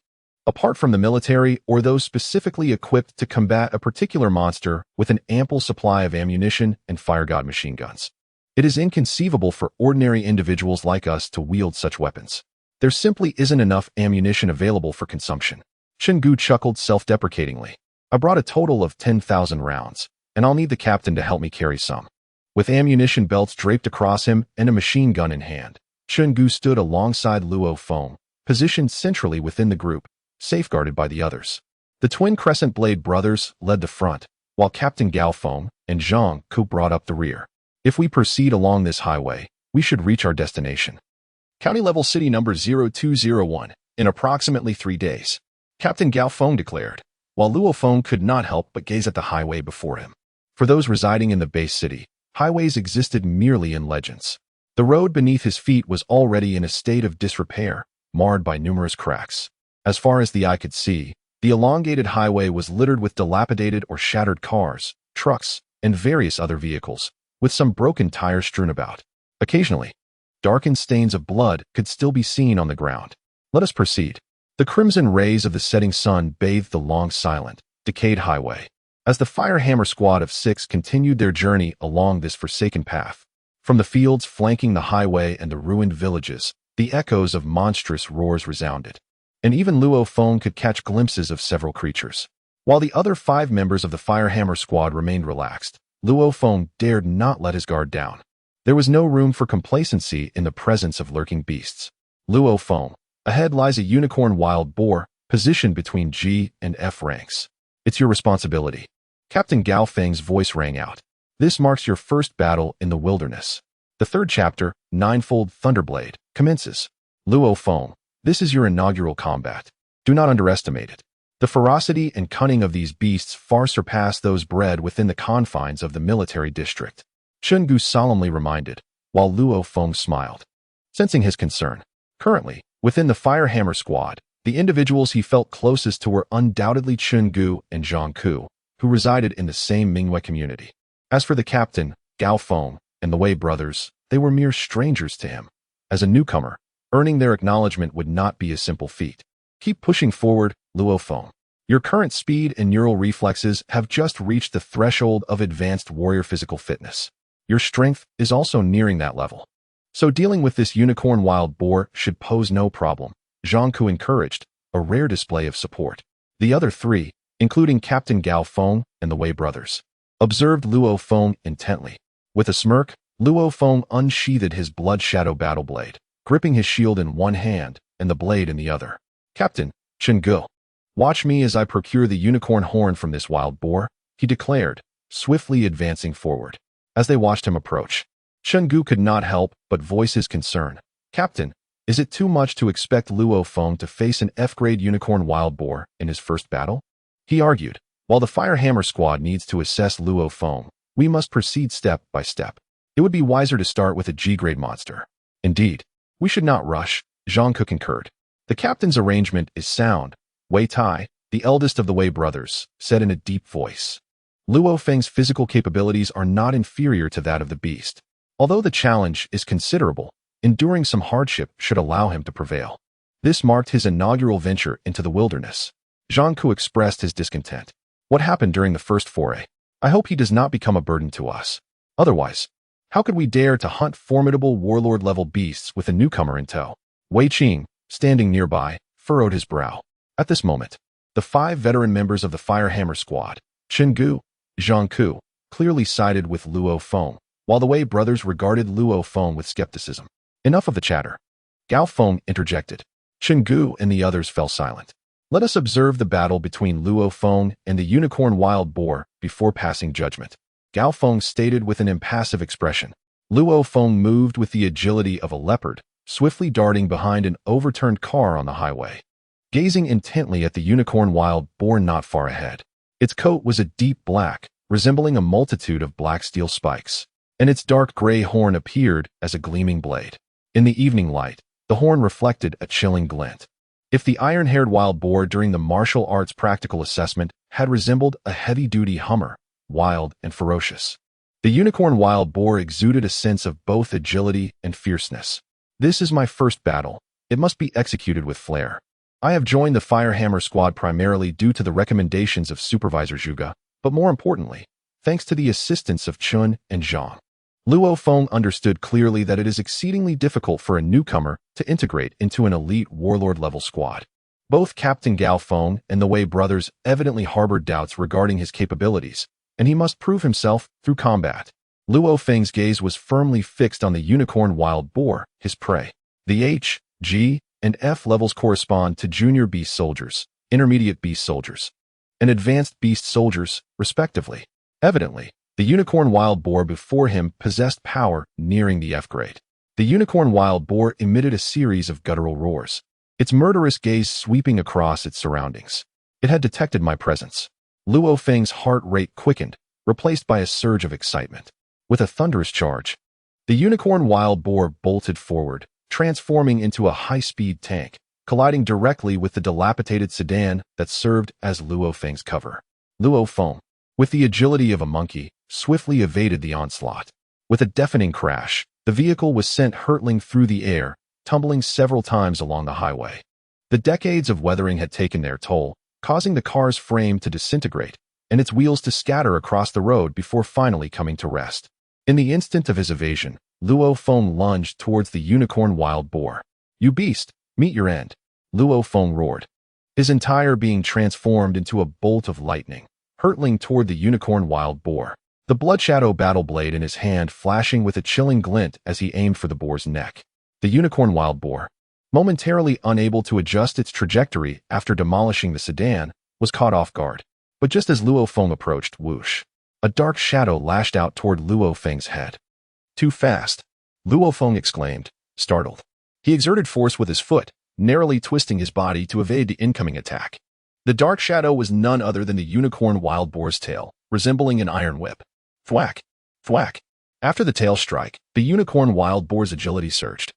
Apart from the military or those specifically equipped to combat a particular monster with an ample supply of ammunition and Fire God machine guns, it is inconceivable for ordinary individuals like us to wield such weapons. There simply isn't enough ammunition available for consumption. Chengu chuckled self-deprecatingly. I brought a total of 10,000 rounds, and I'll need the captain to help me carry some. With ammunition belts draped across him and a machine gun in hand, Chengu stood alongside Luo Feng, positioned centrally within the group, safeguarded by the others. The twin Crescent Blade brothers led the front, while Captain Gao Feng and Zhang Ke brought up the rear. If we proceed along this highway, we should reach our destination, County Level City Number 0201, in approximately 3 days, Captain Gao Feng declared, while Luo Feng could not help but gaze at the highway before him. For those residing in the base city, highways existed merely in legends. The road beneath his feet was already in a state of disrepair, marred by numerous cracks. As far as the eye could see, the elongated highway was littered with dilapidated or shattered cars, trucks, and various other vehicles, with some broken tires strewn about. Occasionally, darkened stains of blood could still be seen on the ground. Let us proceed. The crimson rays of the setting sun bathed the long, silent, decayed highway. As the Firehammer squad of 6 continued their journey along this forsaken path, from the fields flanking the highway and the ruined villages, the echoes of monstrous roars resounded, and even Luo Feng could catch glimpses of several creatures. While the other 5 members of the Firehammer squad remained relaxed, Luo Feng dared not let his guard down. There was no room for complacency in the presence of lurking beasts. Luo Feng, ahead lies a unicorn wild boar, positioned between G and F ranks. It's your responsibility. Captain Gao Feng's voice rang out. This marks your first battle in the wilderness. The 3rd chapter, Ninefold Thunderblade, commences. Luo Feng, this is your inaugural combat. Do not underestimate it. The ferocity and cunning of these beasts far surpass those bred within the confines of the military district. Chengu solemnly reminded, while Luo Feng smiled. sensing his concern. Currently, within the Firehammer squad, the individuals he felt closest to were undoubtedly Chun Gu and Zhang Ku, who resided in the same Mingwei community. As for the captain, Gao Feng, and the Wei brothers, they were mere strangers to him. As a newcomer, earning their acknowledgement would not be a simple feat. Keep pushing forward, Luo Feng. Your current speed and neural reflexes have just reached the threshold of advanced warrior physical fitness. Your strength is also nearing that level. So dealing with this unicorn wild boar should pose no problem, Zhang Ku encouraged, a rare display of support. The other three, including Captain Gao Feng and the Wei brothers, observed Luo Feng intently. With a smirk, Luo Feng unsheathed his blood shadow battle blade, gripping his shield in one hand and the blade in the other. Captain, Chun Gu, watch me as I procure the unicorn horn from this wild boar, he declared, swiftly advancing forward. As they watched him approach, Chun Gu could not help but voice his concern. Captain, is it too much to expect Luo Feng to face an F-grade unicorn wild boar in his first battle? He argued, while the Firehammer squad needs to assess Luo Feng, we must proceed step by step. It would be wiser to start with a G-grade monster. Indeed, we should not rush, Zhang Ku concurred. The captain's arrangement is sound, Wei Tai, the eldest of the Wei brothers, said in a deep voice. Luo Feng's physical capabilities are not inferior to that of the beast. Although the challenge is considerable, enduring some hardship should allow him to prevail. This marked his inaugural venture into the wilderness. Zhang Ku expressed his discontent. What happened during the first foray? I hope he does not become a burden to us. Otherwise, how could we dare to hunt formidable warlord-level beasts with a newcomer in tow? Wei Qing, standing nearby, furrowed his brow. At this moment, the 5 veteran members of the Firehammer squad, Chun Gu, Zhang Ku, clearly sided with Luo Feng, while the Wei brothers regarded Luo Feng with skepticism. Enough of the chatter. Gao Feng interjected. Chun Gu and the others fell silent. Let us observe the battle between Luo Feng and the unicorn wild boar before passing judgment. Gao Feng stated with an impassive expression. Luo Feng moved with the agility of a leopard, swiftly darting behind an overturned car on the highway, gazing intently at the unicorn wild boar not far ahead. Its coat was a deep black, resembling a multitude of black steel spikes, and its dark gray horn appeared as a gleaming blade. In the evening light, the horn reflected a chilling glint. If the iron-haired wild boar during the martial arts practical assessment had resembled a heavy-duty Hummer, wild and ferocious, the unicorn wild boar exuded a sense of both agility and fierceness. This is my first battle. It must be executed with flair. I have joined the Firehammer squad primarily due to the recommendations of Supervisor Zhuge, but more importantly, thanks to the assistance of Chun and Zhang. Luo Feng understood clearly that it is exceedingly difficult for a newcomer to integrate into an elite warlord-level squad. Both Captain Gao Feng and the Wei brothers evidently harbored doubts regarding his capabilities, and he must prove himself through combat. Luo Feng's gaze was firmly fixed on the unicorn wild boar, his prey. The H, G, and F levels correspond to junior beast soldiers, intermediate beast soldiers, and advanced beast soldiers, respectively. Evidently, the unicorn wild boar before him possessed power nearing the F grade. The unicorn wild boar emitted a series of guttural roars, its murderous gaze sweeping across its surroundings. It had detected my presence. Luo Feng's heart rate quickened, replaced by a surge of excitement. With a thunderous charge, the unicorn wild boar bolted forward, transforming into a high-speed tank, colliding directly with the dilapidated sedan that served as Luo Feng's cover. Luo Feng, with the agility of a monkey, swiftly evaded the onslaught. With a deafening crash, the vehicle was sent hurtling through the air, tumbling several times along the highway. The decades of weathering had taken their toll, causing the car's frame to disintegrate and its wheels to scatter across the road before finally coming to rest. In the instant of his evasion, Luo Feng lunged towards the unicorn wild boar. You beast, meet your end, Luo Feng roared, his entire being transformed into a bolt of lightning, hurtling toward the unicorn wild boar. The blood shadow battle blade in his hand flashing with a chilling glint as he aimed for the boar's neck. The unicorn wild boar, momentarily unable to adjust its trajectory after demolishing the sedan, was caught off guard. But just as Luo Feng approached, whoosh, a dark shadow lashed out toward Luo Feng's head. Too fast, Luo Feng exclaimed, startled. He exerted force with his foot, narrowly twisting his body to evade the incoming attack. The dark shadow was none other than the unicorn wild boar's tail, resembling an iron whip. Thwack! Thwack! After the tail strike, the unicorn wild boar's agility surged.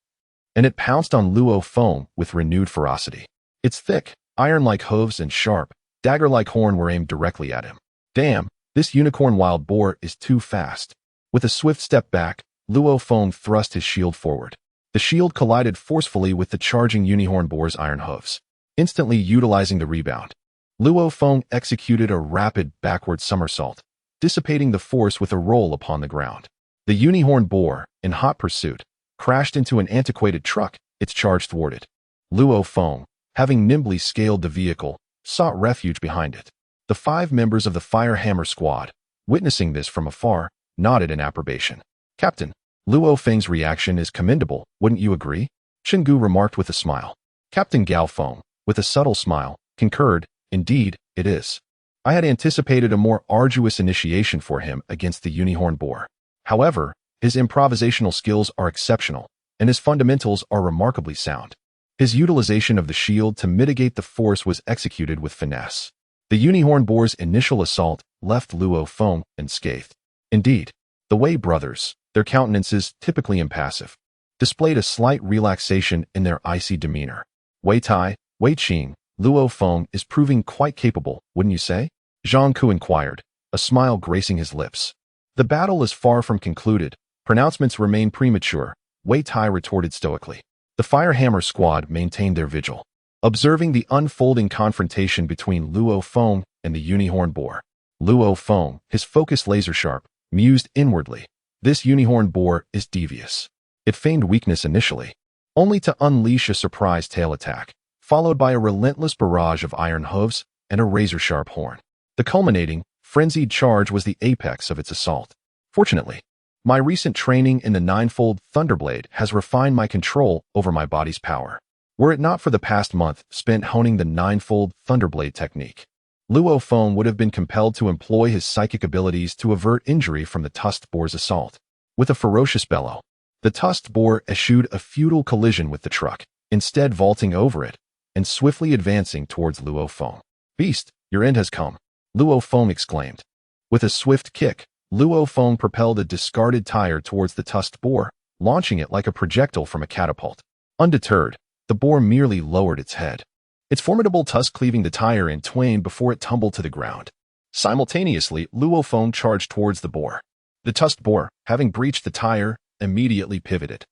and it pounced on Luo Feng with renewed ferocity. Its thick, iron-like hooves and sharp, dagger-like horn were aimed directly at him. Damn, this unicorn wild boar is too fast. With a swift step back, Luo Feng thrust his shield forward. The shield collided forcefully with the charging unicorn boar's iron hooves, instantly utilizing the rebound. Luo Feng executed a rapid backward somersault, dissipating the force with a roll upon the ground. The unicorn boar, in hot pursuit, crashed into an antiquated truck, its charge thwarted. Luo Feng, having nimbly scaled the vehicle, sought refuge behind it. The 5 members of the Fire Hammer squad, witnessing this from afar, nodded in approbation. Captain, Luo Feng's reaction is commendable, wouldn't you agree? Chenggu remarked with a smile. Captain Gao Feng, with a subtle smile, concurred, indeed, it is. I had anticipated a more arduous initiation for him against the unicorn boar. However, his improvisational skills are exceptional, and his fundamentals are remarkably sound. His utilization of the shield to mitigate the force was executed with finesse. The unicorn boar's initial assault left Luo Feng unscathed. Indeed, the Wei brothers, their countenances typically impassive, displayed a slight relaxation in their icy demeanor. Wei Tai, Wei Qing, Luo Feng is proving quite capable, wouldn't you say? Zhang Ku inquired, a smile gracing his lips. The battle is far from concluded. Pronouncements remain premature, Wei Tai retorted stoically. The Fire Hammer squad maintained their vigil, observing the unfolding confrontation between Luo Feng and the unicorn boar. Luo Feng, his focus laser-sharp, mused inwardly. This unicorn boar is devious. It feigned weakness initially, only to unleash a surprise tail attack, followed by a relentless barrage of iron hooves and a razor-sharp horn. The culminating, frenzied charge was the apex of its assault. Fortunately, my recent training in the ninefold Thunderblade has refined my control over my body's power. Were it not for the past month spent honing the ninefold Thunderblade technique, Luo Feng would have been compelled to employ his psychic abilities to avert injury from the tusked boar's assault. With a ferocious bellow, the tusked boar eschewed a futile collision with the truck, instead vaulting over it and swiftly advancing towards Luo Feng. Beast, your end has come, Luo Feng exclaimed. With a swift kick, Luo Feng propelled a discarded tire towards the tusked boar, launching it like a projectile from a catapult. Undeterred, the boar merely lowered its head, its formidable tusk cleaving the tire in twain before it tumbled to the ground. Simultaneously, Luo Feng charged towards the boar. The tusked boar, having breached the tire, immediately pivoted,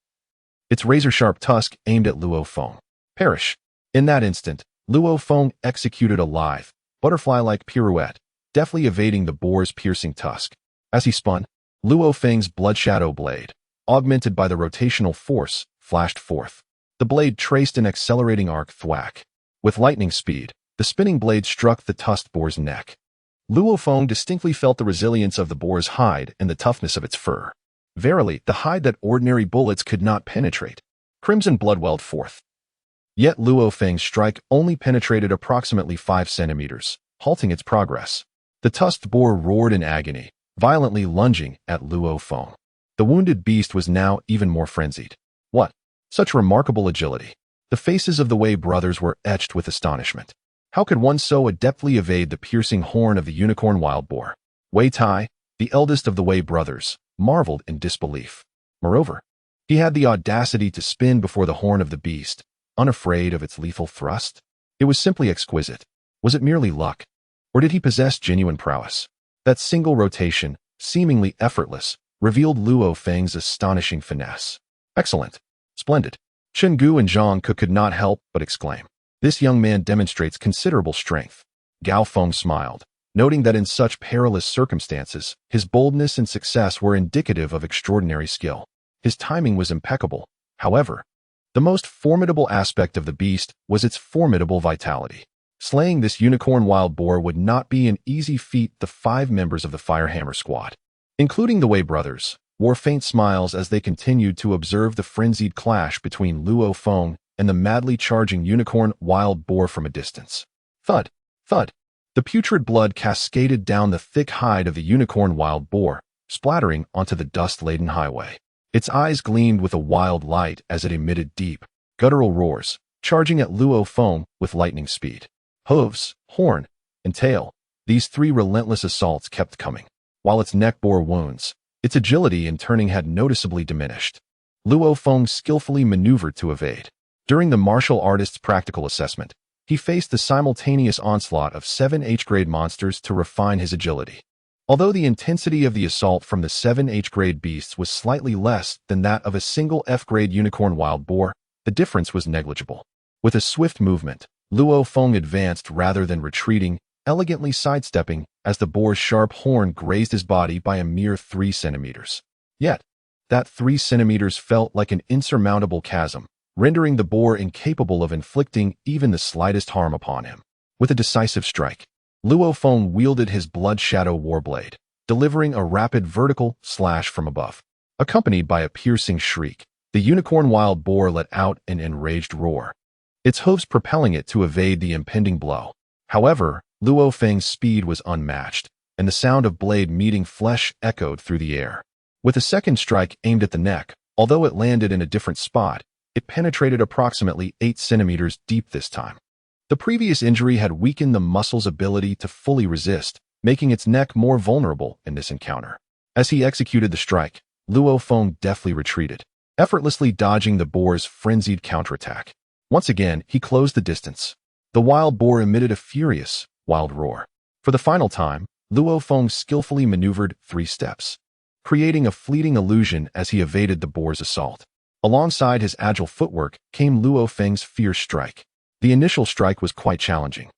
its razor-sharp tusk aimed at Luo Feng. Perish. In that instant, Luo Feng executed a lithe, butterfly-like pirouette, deftly evading the boar's piercing tusk. As he spun, Luo Feng's blood shadow blade, augmented by the rotational force, flashed forth. The blade traced an accelerating arc thwack. With lightning speed, the spinning blade struck the tusked boar's neck. Luo Feng distinctly felt the resilience of the boar's hide and the toughness of its fur. Verily, the hide that ordinary bullets could not penetrate. Crimson blood welled forth. Yet Luo Feng's strike only penetrated approximately 5 centimeters, halting its progress. The tusked boar roared in agony, violently lunging at Luo Feng. The wounded beast was now even more frenzied. What? Such remarkable agility. The faces of the Wei brothers were etched with astonishment. How could one so adeptly evade the piercing horn of the unicorn wild boar? Wei Tai, the eldest of the Wei brothers, marveled in disbelief. Moreover, he had the audacity to spin before the horn of the beast, unafraid of its lethal thrust. It was simply exquisite. Was it merely luck? Or did he possess genuine prowess? That single rotation, seemingly effortless, revealed Luo Feng's astonishing finesse. Excellent. Splendid. Chenggu and Zhang Ke could not help but exclaim. This young man demonstrates considerable strength. Gao Feng smiled, noting that in such perilous circumstances, his boldness and success were indicative of extraordinary skill. His timing was impeccable. However, the most formidable aspect of the beast was its formidable vitality. Slaying this unicorn wild boar would not be an easy feat. The 5 members of the Fire Hammer squad, including the Wei brothers, wore faint smiles as they continued to observe the frenzied clash between Luo Feng and the madly charging unicorn wild boar from a distance. Thud, thud. The putrid blood cascaded down the thick hide of the unicorn wild boar, splattering onto the dust-laden highway. Its eyes gleamed with a wild light as it emitted deep, guttural roars, charging at Luo Feng with lightning speed. Hooves, horn, and tail, these 3 relentless assaults kept coming. While its neck bore wounds, its agility in turning had noticeably diminished. Luo Feng skillfully maneuvered to evade. During the martial artist's practical assessment, he faced the simultaneous onslaught of 7 H-grade monsters to refine his agility. Although the intensity of the assault from the 7 H-grade beasts was slightly less than that of a single F-grade unicorn wild boar, the difference was negligible. With a swift movement, Luo Feng advanced rather than retreating, elegantly sidestepping as the boar's sharp horn grazed his body by a mere 3 centimeters. Yet, that 3 centimeters felt like an insurmountable chasm, rendering the boar incapable of inflicting even the slightest harm upon him. With a decisive strike, Luo Feng wielded his Blood Shadow Warblade, delivering a rapid vertical slash from above. Accompanied by a piercing shriek, the unicorn wild boar let out an enraged roar, its hooves propelling it to evade the impending blow. However, Luo Feng's speed was unmatched, and the sound of blade meeting flesh echoed through the air. With a second strike aimed at the neck, although it landed in a different spot, it penetrated approximately 8 centimeters deep this time. The previous injury had weakened the muscle's ability to fully resist, making its neck more vulnerable in this encounter. As he executed the strike, Luo Feng deftly retreated, effortlessly dodging the boar's frenzied counterattack. Once again, he closed the distance. The wild boar emitted a furious, wild roar. For the final time, Luo Feng skillfully maneuvered 3 steps, creating a fleeting illusion as he evaded the boar's assault. Alongside his agile footwork came Luo Feng's fierce strike. The initial strike was quite challenging.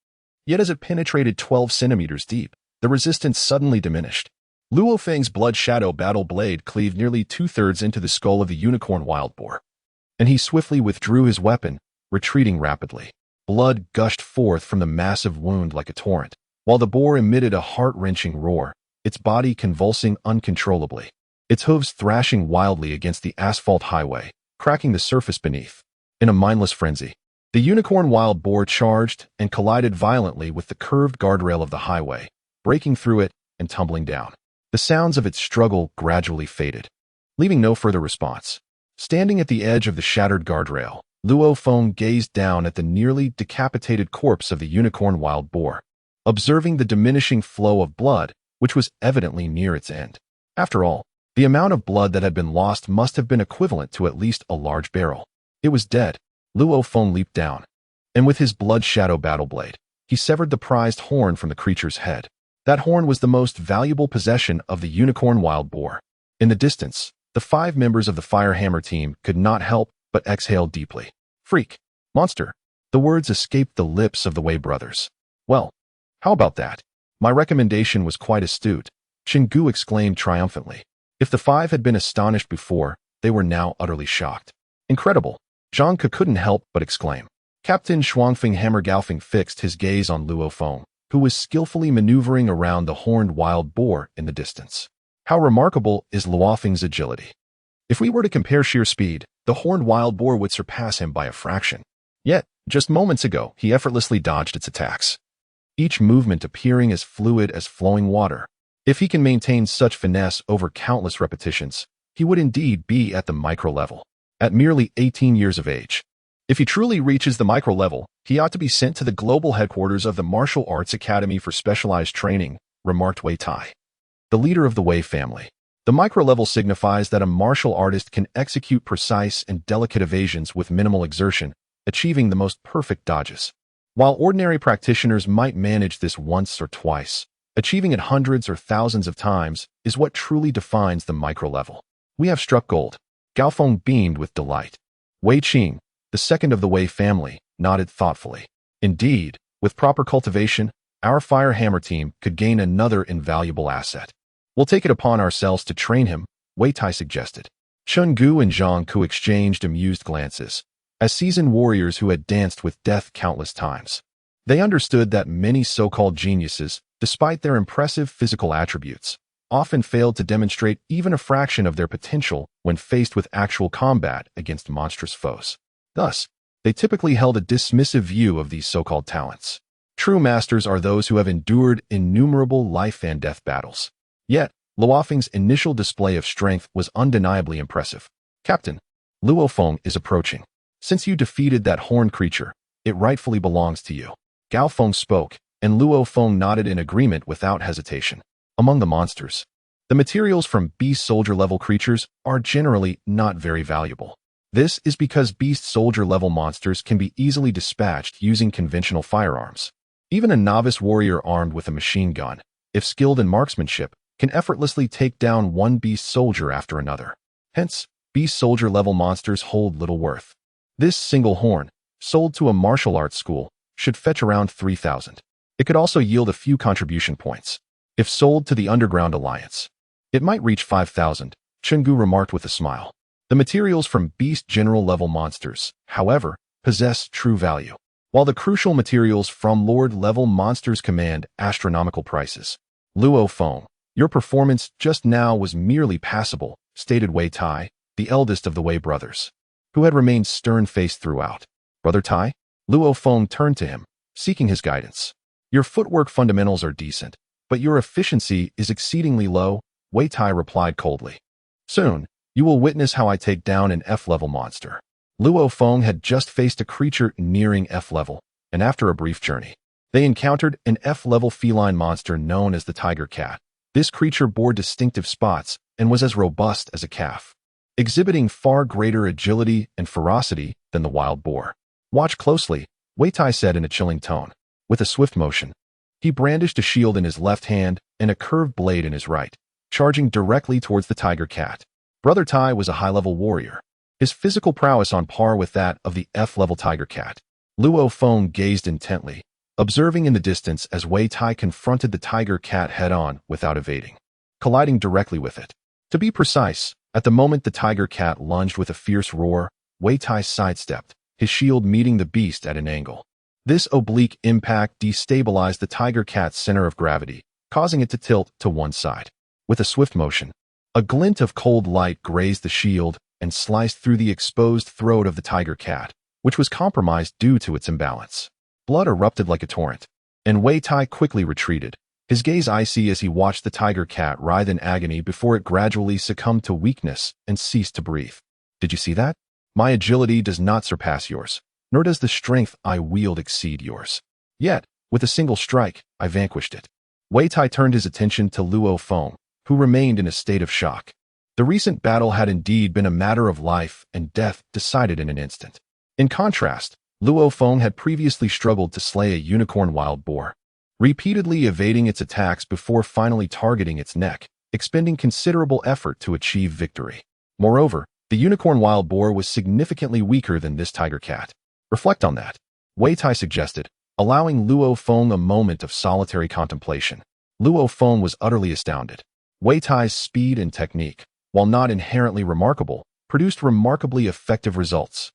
Yet as it penetrated 12 centimeters deep, the resistance suddenly diminished. Luo Feng's Blood Shadow Battle Blade cleaved nearly 2/3 into the skull of the unicorn wild boar, and he swiftly withdrew his weapon, retreating rapidly. Blood gushed forth from the massive wound like a torrent, while the boar emitted a heart-wrenching roar, its body convulsing uncontrollably, its hooves thrashing wildly against the asphalt highway, cracking the surface beneath. In a mindless frenzy, the unicorn wild boar charged and collided violently with the curved guardrail of the highway, breaking through it and tumbling down. The sounds of its struggle gradually faded, leaving no further response. Standing at the edge of the shattered guardrail, Luo Feng gazed down at the nearly decapitated corpse of the unicorn wild boar, observing the diminishing flow of blood, which was evidently near its end. After all, the amount of blood that had been lost must have been equivalent to at least a large barrel. It was dead. Luo Feng leaped down, and with his Blood Shadow Battle Blade, he severed the prized horn from the creature's head. That horn was the most valuable possession of the unicorn wild boar. In the distance, the 5 members of the Firehammer team could not help but exhale deeply. Freak! Monster! The words escaped the lips of the Wei brothers. Well, how about that? My recommendation was quite astute, Gu exclaimed triumphantly. If the 5 had been astonished before, they were now utterly shocked. Incredible! Zhang Ke couldn't help but exclaim. Captain Shuangfeng Hammergaofeng fixed his gaze on Luo Feng, who was skillfully maneuvering around the horned wild boar in the distance. How remarkable is Luo Feng's agility! If we were to compare sheer speed, the horned wild boar would surpass him by a fraction. Yet, just moments ago, he effortlessly dodged its attacks, each movement appearing as fluid as flowing water. If he can maintain such finesse over countless repetitions, he would indeed be at the micro level. At merely 18 years of age, if he truly reaches the micro level, he ought to be sent to the global headquarters of the Martial Arts Academy for specialized training, remarked Wei Tai, the leader of the Wei family. The micro level signifies that a martial artist can execute precise and delicate evasions with minimal exertion, achieving the most perfect dodges. While ordinary practitioners might manage this once or twice, achieving it hundreds or thousands of times is what truly defines the micro level. We have struck gold. Gaofeng beamed with delight. Wei Qing, the second of the Wei family, nodded thoughtfully. Indeed, with proper cultivation, our Firehammer team could gain another invaluable asset. We'll take it upon ourselves to train him, Wei Tai suggested. Gu and Zhang Ke exchanged amused glances, as seasoned warriors who had danced with death countless times. They understood that many so-called geniuses, despite their impressive physical attributes, often failed to demonstrate even a fraction of their potential when faced with actual combat against monstrous foes. Thus, they typically held a dismissive view of these so-called talents. True masters are those who have endured innumerable life and death battles. Yet, Luo Feng's initial display of strength was undeniably impressive. Captain, Luo Feng is approaching. Since you defeated that horned creature, it rightfully belongs to you. Gaofeng spoke, and Luo Feng nodded in agreement without hesitation. Among the monsters, The materials from beast soldier level creatures are generally not very valuable. This is because beast soldier level monsters can be easily dispatched using conventional firearms. Even a novice warrior armed with a machine gun, if skilled in marksmanship, can effortlessly take down one beast soldier after another. Hence, beast soldier level monsters hold little worth. This single horn, sold to a martial arts school, should fetch around 3,000. It could also yield a few contribution points. If sold to the Underground Alliance, it might reach 5,000, Chungu remarked with a smile. The materials from beast general level monsters, however, possess true value, while the crucial materials from lord level monsters command astronomical prices. Luo Feng, your performance just now was merely passable, stated Wei Tai, the eldest of the Wei brothers, who had remained stern-faced throughout. Brother Tai? Luo Feng turned to him, seeking his guidance. Your footwork fundamentals are decent, but your efficiency is exceedingly low, Wei Tai replied coldly. Soon, you will witness how I take down an F-level monster. Luo Feng had just faced a creature nearing F-level, and after a brief journey, they encountered an F-level feline monster known as the tiger cat. This creature bore distinctive spots and was as robust as a calf, exhibiting far greater agility and ferocity than the wild boar. Watch closely, Wei Tai said in a chilling tone. With a swift motion, he brandished a shield in his left hand and a curved blade in his right, charging directly towards the tiger cat. Brother Tai was a high-level warrior, his physical prowess on par with that of the F-level tiger cat. Luo Feng gazed intently, observing in the distance as Wei Tai confronted the tiger cat head-on without evading, colliding directly with it. To be precise, at the moment the tiger cat lunged with a fierce roar, Wei Tai sidestepped, his shield meeting the beast at an angle. This oblique impact destabilized the tiger cat's center of gravity, causing it to tilt to one side. With a swift motion, a glint of cold light grazed the shield and sliced through the exposed throat of the tiger cat, which was compromised due to its imbalance. Blood erupted like a torrent, and Wei Tai quickly retreated, his gaze icy as he watched the tiger cat writhe in agony before it gradually succumbed to weakness and ceased to breathe. Did you see that? My agility does not surpass yours, nor does the strength I wield exceed yours. Yet, with a single strike, I vanquished it. Wei Tai turned his attention to Luo Feng, who remained in a state of shock. The recent battle had indeed been a matter of life and death decided in an instant. In contrast, Luo Feng had previously struggled to slay a unicorn wild boar, repeatedly evading its attacks before finally targeting its neck, expending considerable effort to achieve victory. Moreover, the unicorn wild boar was significantly weaker than this tiger cat. Reflect on that, Wei Tai suggested, allowing Luo Feng a moment of solitary contemplation. Luo Feng was utterly astounded. Wei Tai's speed and technique, while not inherently remarkable, produced remarkably effective results.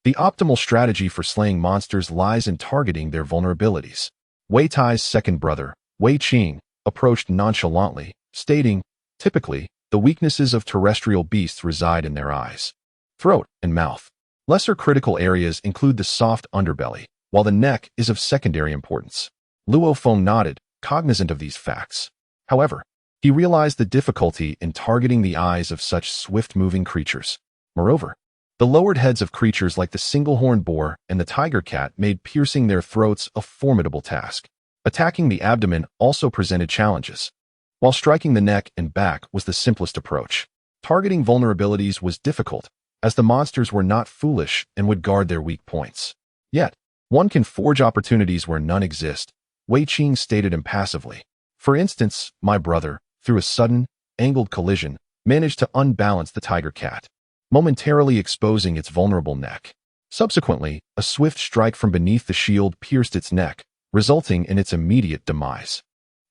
The optimal strategy for slaying monsters lies in targeting their vulnerabilities. Wei Tai's second brother, Wei Qing, approached nonchalantly, stating, typically, the weaknesses of terrestrial beasts reside in their eyes, throat, and mouth. Lesser critical areas include the soft underbelly, while the neck is of secondary importance. Luo Feng nodded, cognizant of these facts. However, he realized the difficulty in targeting the eyes of such swift-moving creatures. Moreover, the lowered heads of creatures like the single-horned boar and the tiger cat made piercing their throats a formidable task. Attacking the abdomen also presented challenges, while striking the neck and back was the simplest approach. Targeting vulnerabilities was difficult, as the monsters were not foolish and would guard their weak points. Yet, one can forge opportunities where none exist, Wei Qing stated impassively. For instance, my brother, through a sudden, angled collision, managed to unbalance the tiger cat, momentarily exposing its vulnerable neck. Subsequently, a swift strike from beneath the shield pierced its neck, resulting in its immediate demise.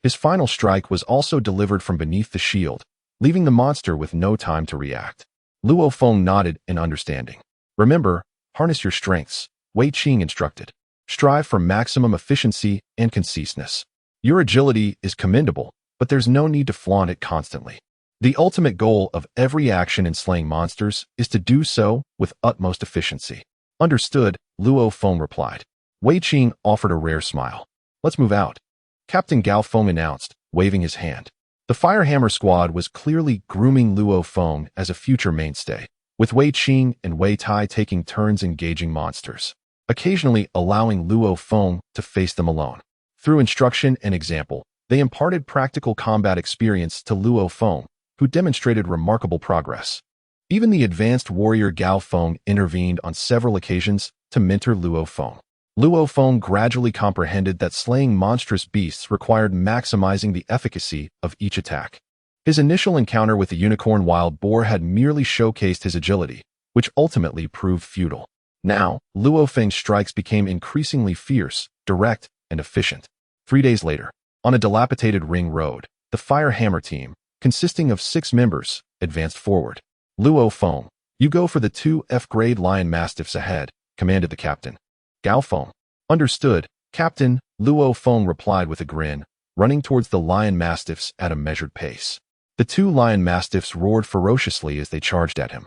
His final strike was also delivered from beneath the shield, leaving the monster with no time to react. Luo Feng nodded in understanding. Remember, harness your strengths, Wei Qing instructed. Strive for maximum efficiency and conciseness. Your agility is commendable, but there's no need to flaunt it constantly. The ultimate goal of every action in slaying monsters is to do so with utmost efficiency. Understood, Luo Feng replied. Wei Qing offered a rare smile. Let's move out, Captain Gao Feng announced, waving his hand. The Firehammer squad was clearly grooming Luo Feng as a future mainstay, with Wei Qing and Wei Tai taking turns engaging monsters, occasionally allowing Luo Feng to face them alone. Through instruction and example, They imparted practical combat experience to Luo Feng, who demonstrated remarkable progress. Even the advanced warrior Gao Feng intervened on several occasions to mentor Luo Feng. Luo Feng gradually comprehended that slaying monstrous beasts required maximizing the efficacy of each attack. His initial encounter with the unicorn wild boar had merely showcased his agility, which ultimately proved futile. Now, Luo Feng's strikes became increasingly fierce, direct, and efficient. 3 days later, on a dilapidated ring road, the Fire Hammer team, consisting of 6 members, advanced forward. Luo Feng, you go for the 2 F-grade lion mastiffs ahead, commanded the captain. Gao Feng. Understood, Captain, Luo Feng replied with a grin, running towards the lion mastiffs at a measured pace. The 2 lion mastiffs roared ferociously as they charged at him,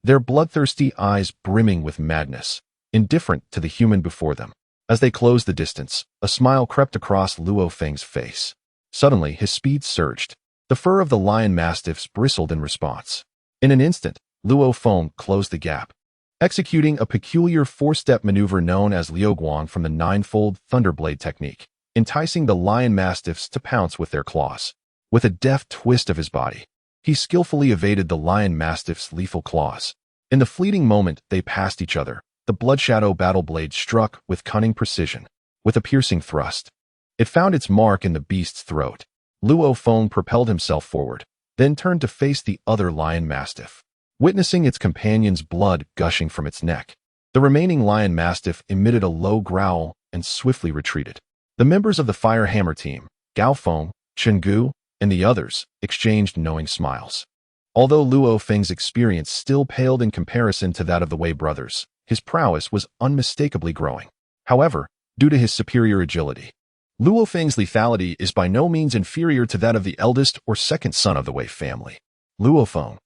their bloodthirsty eyes brimming with madness, indifferent to the human before them. As they closed the distance, a smile crept across Luo Feng's face. Suddenly, his speed surged. The fur of the lion mastiffs bristled in response. In an instant, Luo Feng closed the gap, executing a peculiar 4-step maneuver known as Liuguang from the 9-fold Thunderblade technique, enticing the lion mastiffs to pounce with their claws. With a deft twist of his body, he skillfully evaded the lion mastiff's lethal claws. In the fleeting moment they passed each other, the Bloodshadow battle blade struck with cunning precision. With a piercing thrust, it found its mark in the beast's throat. Luo Feng propelled himself forward, then turned to face the other lion mastiff. Witnessing its companion's blood gushing from its neck, the remaining lion mastiff emitted a low growl and swiftly retreated. The members of the Fire Hammer team, Gao Feng, Chen Gu, and the others, exchanged knowing smiles. Although Luo Feng's experience still paled in comparison to that of the Wei brothers, his prowess was unmistakably growing. However, due to his superior agility, Luo Feng's lethality is by no means inferior to that of the eldest or second son of the Wei family. Luo Feng,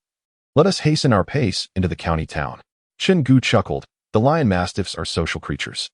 let us hasten our pace into the county town. Chen Gu chuckled. The lion mastiffs are social creatures,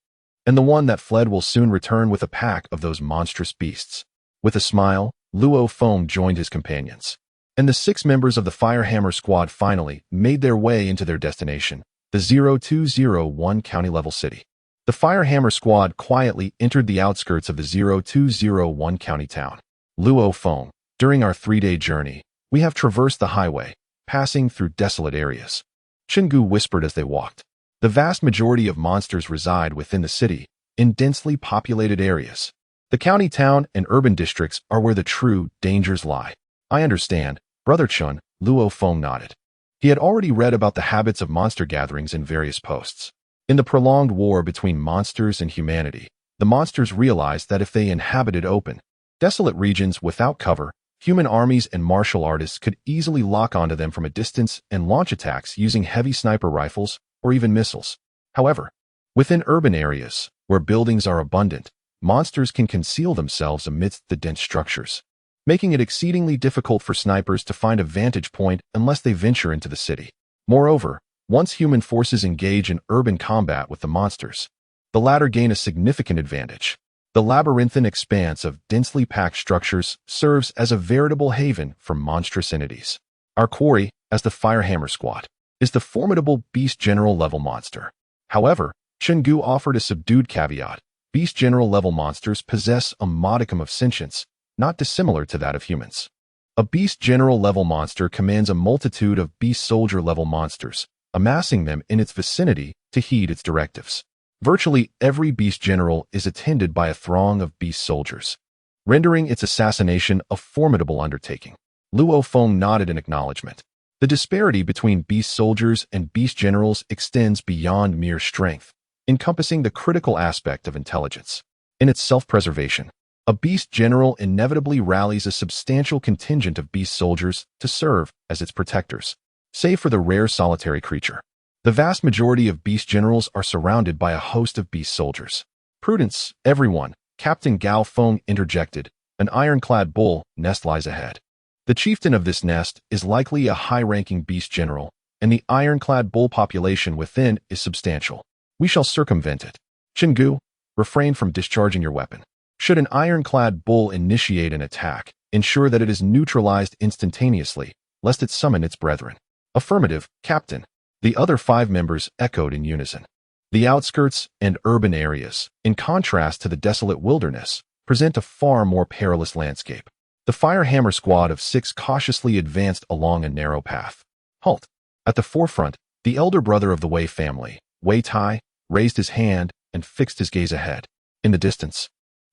and the one that fled will soon return with a pack of those monstrous beasts. With a smile, Luo Feng joined his companions, and the 6 members of the Fire Hammer squad finally made their way into their destination, the 0201 county-level city. The Fire Hammer squad quietly entered the outskirts of the 0201 county town. Luo Feng, during our 3-day journey, we have traversed the highway, passing through desolate areas. Chingu whispered as they walked. The vast majority of monsters reside within the city, in densely populated areas. The county town and urban districts are where the true dangers lie. I understand, Brother Chun, Luo Feng nodded. He had already read about the habits of monster gatherings in various posts. In the prolonged war between monsters and humanity, the monsters realized that if they inhabited open, desolate regions without cover, human armies and martial artists could easily lock onto them from a distance and launch attacks using heavy sniper rifles or even missiles. However, within urban areas, where buildings are abundant, monsters can conceal themselves amidst the dense structures, making it exceedingly difficult for snipers to find a vantage point unless they venture into the city. Moreover, once human forces engage in urban combat with the monsters, the latter gain a significant advantage. The labyrinthine expanse of densely packed structures serves as a veritable haven for monstrous entities. Our quarry, as the Fire Hammer squad, is the formidable Beast General level monster. However, Chengu offered a subdued caveat. Beast General level monsters possess a modicum of sentience, not dissimilar to that of humans. A Beast General level monster commands a multitude of Beast Soldier level monsters, amassing them in its vicinity to heed its directives. Virtually every Beast General is attended by a throng of Beast Soldiers, rendering its assassination a formidable undertaking. Luo Feng nodded in acknowledgement. The disparity between Beast Soldiers and Beast Generals extends beyond mere strength, encompassing the critical aspect of intelligence. In its self-preservation, a Beast General inevitably rallies a substantial contingent of Beast Soldiers to serve as its protectors, save for the rare solitary creature. The vast majority of Beast Generals are surrounded by a host of Beast Soldiers. Prudence, everyone, Captain Gao Feng interjected. An ironclad bull nest lies ahead. The chieftain of this nest is likely a high-ranking Beast General, and the ironclad bull population within is substantial. We shall circumvent it. Chingu, refrain from discharging your weapon. Should an ironclad bull initiate an attack, ensure that it is neutralized instantaneously, lest it summon its brethren. Affirmative, Captain. The other 5 members echoed in unison. The outskirts and urban areas, in contrast to the desolate wilderness, present a far more perilous landscape. The Firehammer squad of 6 cautiously advanced along a narrow path. Halt! At the forefront, the elder brother of the Wei family, Wei Tai, raised his hand and fixed his gaze ahead. In the distance,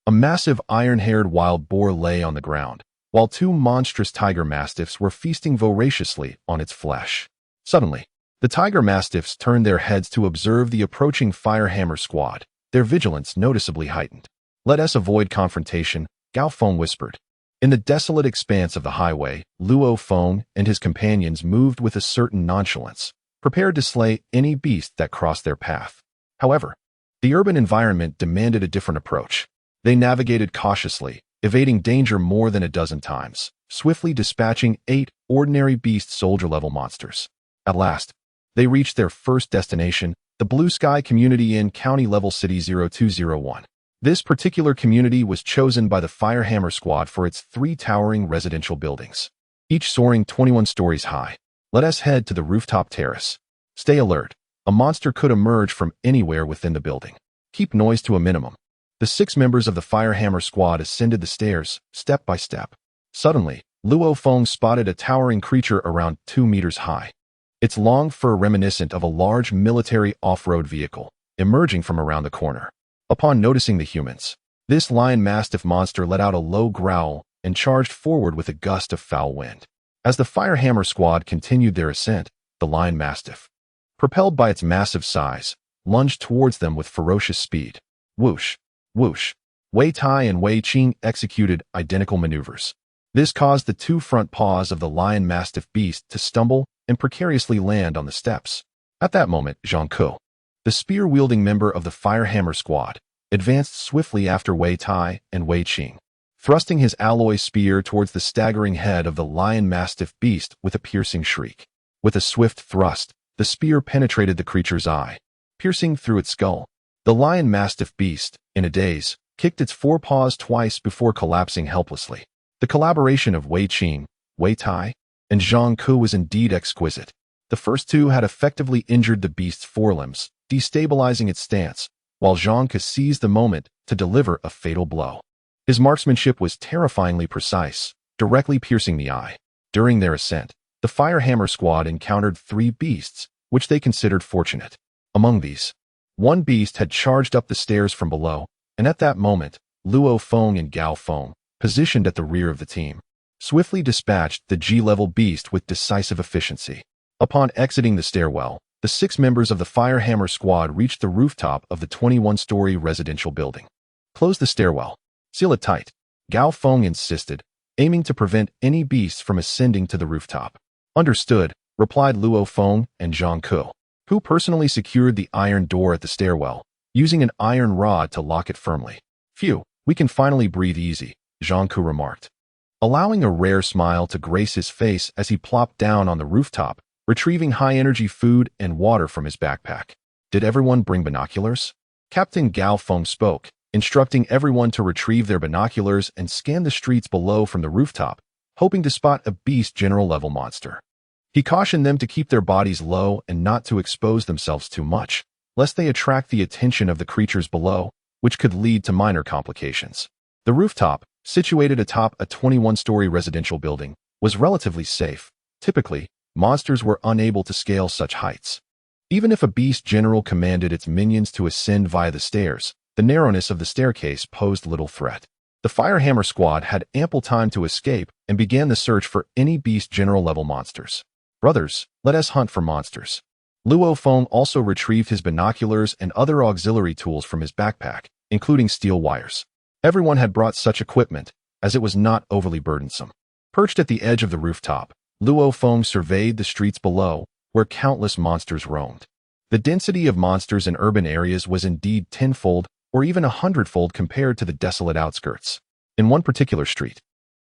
a massive iron-haired wild boar lay on the ground, while 2 monstrous tiger mastiffs were feasting voraciously on its flesh. Suddenly, the tiger mastiffs turned their heads to observe the approaching Firehammer squad, their vigilance noticeably heightened. "Let us avoid confrontation," Luo Feng whispered. In the desolate expanse of the highway, Luo Feng and his companions moved with a certain nonchalance, prepared to slay any beast that crossed their path. However, the urban environment demanded a different approach. They navigated cautiously, evading danger more than a dozen times, swiftly dispatching 8 ordinary beast soldier-level monsters. At last, they reached their first destination, the Blue Sky Community Inn County-level City 0201. This particular community was chosen by the Firehammer squad for its 3 towering residential buildings, each soaring 21 stories high. Let us head to the rooftop terrace. Stay alert. A monster could emerge from anywhere within the building. Keep noise to a minimum. The 6 members of the Firehammer squad ascended the stairs, step by step. Suddenly, Luo Feng spotted a towering creature around 2 meters high. Its long fur reminiscent of a large military off-road vehicle, emerging from around the corner. Upon noticing the humans, this lion mastiff monster let out a low growl and charged forward with a gust of foul wind. As the Firehammer squad continued their ascent, the lion mastiff, propelled by its massive size, lunged towards them with ferocious speed. Whoosh! Whoosh! Wei Tai and Wei Qing executed identical maneuvers. This caused the 2 front paws of the lion mastiff beast to stumble and precariously land on the steps. At that moment, Zhang Ke, the spear-wielding member of the Firehammer squad, advanced swiftly after Wei Tai and Wei Qing, thrusting his alloy spear towards the staggering head of the lion mastiff beast with a piercing shriek. With a swift thrust, the spear penetrated the creature's eye, piercing through its skull. The lion mastiff beast, in a daze, kicked its 4 paws twice before collapsing helplessly. The collaboration of Wei Qing, Wei Tai, and Zhang Ke was indeed exquisite. The first 2 had effectively injured the beast's forelimbs, destabilizing its stance, while Zhang Ke seized the moment to deliver a fatal blow. His marksmanship was terrifyingly precise, directly piercing the eye. During their ascent, the Firehammer squad encountered 3 beasts, which they considered fortunate. Among these, 1 beast had charged up the stairs from below, and at that moment, Luo Feng and Luo Feng, positioned at the rear of the team, swiftly dispatched the G-level beast with decisive efficiency. Upon exiting the stairwell, the 6 members of the Firehammer squad reached the rooftop of the 21-story residential building. "Close the stairwell. Seal it tight," Luo Feng insisted, aiming to prevent any beasts from ascending to the rooftop. "Understood," replied Luo Feng and Zhang Ke, who personally secured the iron door at the stairwell, using an iron rod to lock it firmly. "Phew, we can finally breathe easy," Zhang Ke remarked, allowing a rare smile to grace his face as he plopped down on the rooftop, retrieving high-energy food and water from his backpack. "Did everyone bring binoculars?" Captain Luo Feng spoke, instructing everyone to retrieve their binoculars and scan the streets below from the rooftop, hoping to spot a beast general-level monster. He cautioned them to keep their bodies low and not to expose themselves too much, lest they attract the attention of the creatures below, which could lead to minor complications. The rooftop, situated atop a 21-story residential building, was relatively safe. Typically, monsters were unable to scale such heights. Even if a beast general commanded its minions to ascend via the stairs, the narrowness of the staircase posed little threat. The Firehammer squad had ample time to escape and began the search for any beast general-level monsters. "Brothers, let us hunt for monsters." Luo Feng also retrieved his binoculars and other auxiliary tools from his backpack, including steel wires. Everyone had brought such equipment, as it was not overly burdensome. Perched at the edge of the rooftop, Luo Feng surveyed the streets below, where countless monsters roamed. The density of monsters in urban areas was indeed tenfold or even 100-fold compared to the desolate outskirts. In one particular street,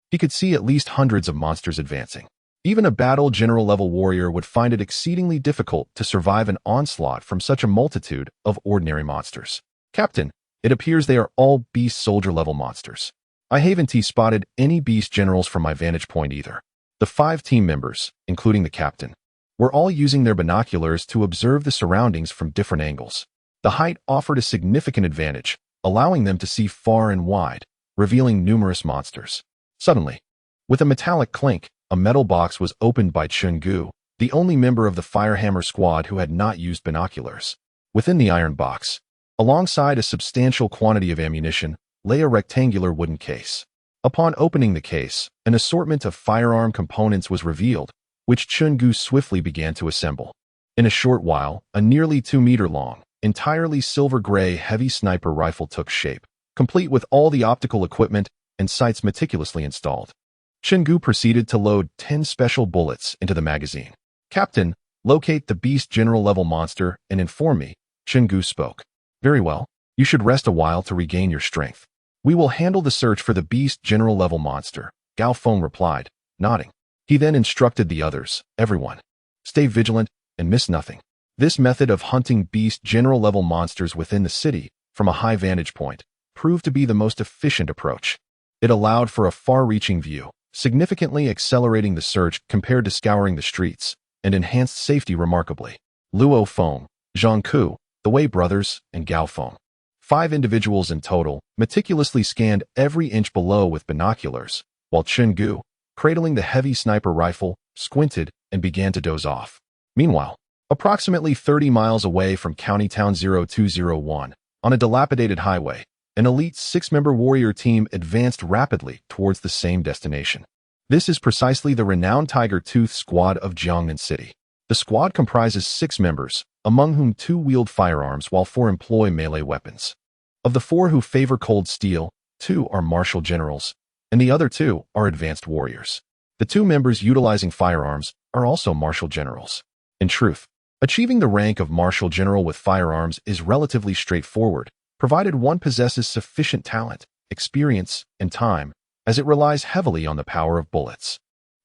he could see at least hundreds of monsters advancing. Even a battle general-level warrior would find it exceedingly difficult to survive an onslaught from such a multitude of ordinary monsters. "Captain, it appears they are all beast soldier-level monsters. I haven't spotted any beast generals from my vantage point either." The 5 team members, including the captain, were all using their binoculars to observe the surroundings from different angles. The height offered a significant advantage, allowing them to see far and wide, revealing numerous monsters. Suddenly, with a metallic clink, a metal box was opened by Chun-gu, the only member of the Firehammer squad who had not used binoculars. Within the iron box, alongside a substantial quantity of ammunition, lay a rectangular wooden case. Upon opening the case, an assortment of firearm components was revealed, which Chun-gu swiftly began to assemble. In a short while, a nearly 2-meter-long, entirely silver-gray heavy sniper rifle took shape, complete with all the optical equipment and sights meticulously installed. Chun-gu proceeded to load 10 special bullets into the magazine. "Captain, locate the beast general-level monster and inform me," Chun-gu spoke. "Very well. You should rest a while to regain your strength. We will handle the search for the beast general-level monster," Luo Feng replied, nodding. He then instructed the others, "Everyone, stay vigilant and miss nothing." This method of hunting beast general-level monsters within the city, from a high vantage point, proved to be the most efficient approach. It allowed for a far-reaching view, significantly accelerating the search compared to scouring the streets, and enhanced safety remarkably. Luo Feng, Zhang Ku, the Wei brothers, and Gao Feng, 5 individuals in total, meticulously scanned every inch below with binoculars, while Chun-gu, cradling the heavy sniper rifle, squinted and began to doze off. Meanwhile, approximately 30 miles away from County Town 0201, on a dilapidated highway, an elite 6-member warrior team advanced rapidly towards the same destination. This is precisely the renowned Tiger Tooth Squad of Jiangnan City. The squad comprises 6 members, among whom 2 wield firearms while 4 employ melee weapons. Of the 4 who favor cold steel, 2 are martial generals, and the other 2 are advanced warriors. The 2 members utilizing firearms are also martial generals. In truth, achieving the rank of martial general with firearms is relatively straightforward, provided one possesses sufficient talent, experience, and time, as it relies heavily on the power of bullets.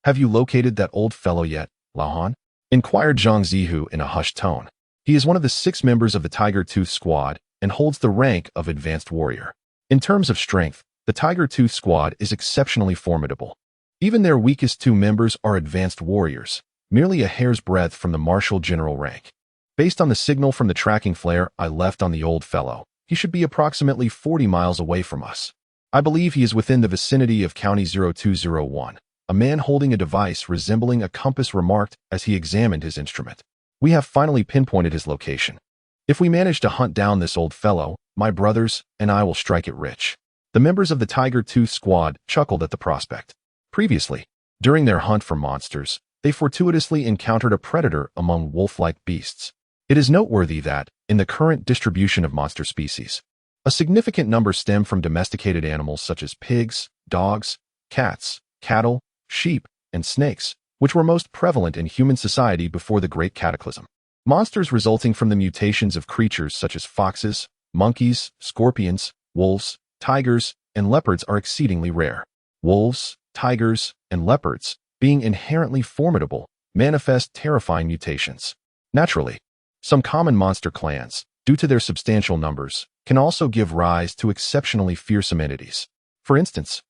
"Have you located that old fellow yet, Laohan?" inquired Zhang Zihu in a hushed tone. He is one of the 6 members of the Tiger Tooth Squad and holds the rank of advanced warrior. In terms of strength, the Tiger Tooth Squad is exceptionally formidable. Even their weakest 2 members are advanced warriors, merely a hair's breadth from the martial general rank. Based on the signal from the tracking flare I left on the old fellow, he should be approximately 40 miles away from us. I believe he is within the vicinity of County 0201. A man holding a device resembling a compass remarked as he examined his instrument. "We have finally pinpointed his location. If we manage to hunt down this old fellow, my brothers and I will strike it rich." The members of the Tiger Tooth Squad chuckled at the prospect. Previously, during their hunt for monsters, they fortuitously encountered a predator among wolf-like beasts. It is noteworthy that, in the current distribution of monster species, a significant number stem from domesticated animals such as pigs, dogs, cats, cattle, sheep, and snakes, which were most prevalent in human society before the Great Cataclysm. Monsters resulting from the mutations of creatures such as foxes, monkeys, scorpions, wolves, tigers, and leopards are exceedingly rare. Wolves, tigers, and leopards, being inherently formidable, manifest terrifying mutations. Naturally, some common monster clans, due to their substantial numbers, can also give rise to exceptionally fearsome entities. For instance,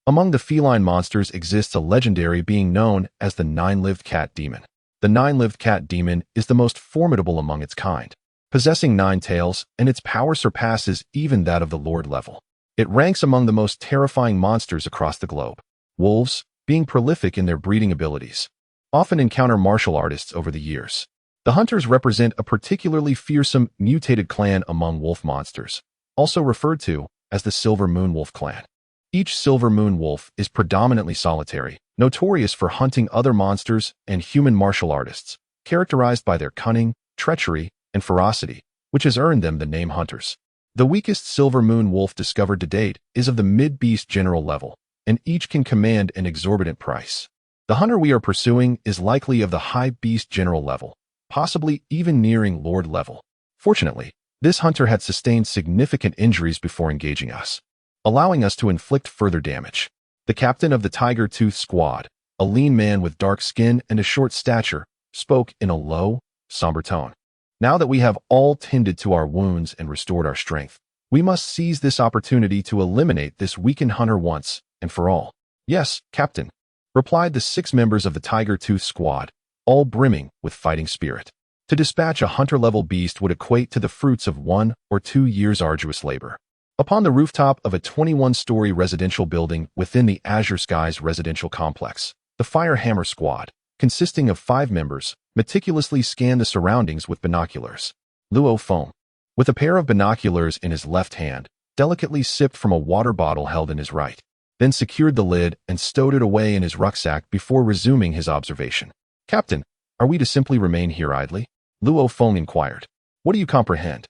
among the feline monsters exists a legendary being known as the 9-lived cat demon. The 9-lived cat demon is the most formidable among its kind, possessing 9 tails, and its power surpasses even that of the Lord level. It ranks among the most terrifying monsters across the globe. Wolves, being prolific in their breeding abilities, often encounter martial artists over the years. The hunters represent a particularly fearsome, mutated clan among wolf monsters, also referred to as the Silver Moon Wolf clan. Each Silver Moon Wolf is predominantly solitary, notorious for hunting other monsters and human martial artists, characterized by their cunning, treachery, and ferocity, which has earned them the name Hunters. The weakest Silver Moon Wolf discovered to date is of the mid-beast general level, and each can command an exorbitant price. The hunter we are pursuing is likely of the high beast general level, possibly even nearing Lord level. Fortunately, this hunter had sustained significant injuries before engaging us, allowing us to inflict further damage. The captain of the Tiger Tooth Squad, a lean man with dark skin and a short stature, spoke in a low, somber tone. "Now that we have all tended to our wounds and restored our strength, we must seize this opportunity to eliminate this weakened hunter once and for all." "Yes, Captain," replied the 6 members of the Tiger Tooth Squad, all brimming with fighting spirit. To dispatch a hunter-level beast would equate to the fruits of 1 or 2 years' arduous labor. Upon the rooftop of a 21-story residential building within the Azure Skies residential complex, the Firehammer Squad, consisting of 5 members, meticulously scanned the surroundings with binoculars. Luo Feng, with a pair of binoculars in his left hand, delicately sipped from a water bottle held in his right, then secured the lid and stowed it away in his rucksack before resuming his observation. "Captain, are we to simply remain here idly?" Luo Feng inquired. "What do you comprehend?"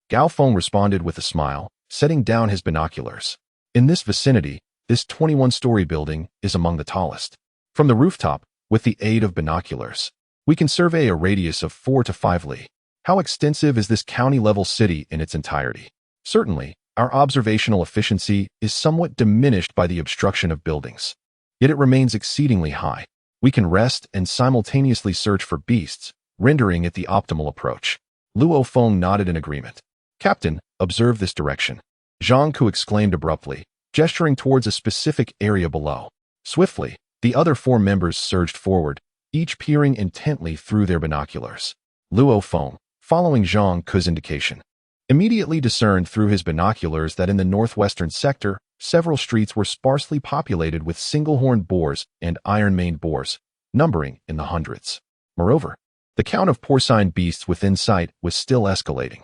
Gao Feng responded with a smile, setting down his binoculars. "In this vicinity, this 21-story building is among the tallest. From the rooftop, with the aid of binoculars, we can survey a radius of 4 to 5 li. How extensive is this county-level city in its entirety? Certainly, our observational efficiency is somewhat diminished by the obstruction of buildings. Yet it remains exceedingly high. We can rest and simultaneously search for beasts, rendering it the optimal approach." Luo Feng nodded in agreement. "Captain, observe this direction," Zhang Ku exclaimed abruptly, gesturing towards a specific area below. Swiftly, the other 4 members surged forward, each peering intently through their binoculars. Luo Feng, following Zhang Ku's indication, immediately discerned through his binoculars that in the northwestern sector, several streets were sparsely populated with single-horned boars and iron-maned boars, numbering in the hundreds. Moreover, the count of porcine beasts within sight was still escalating.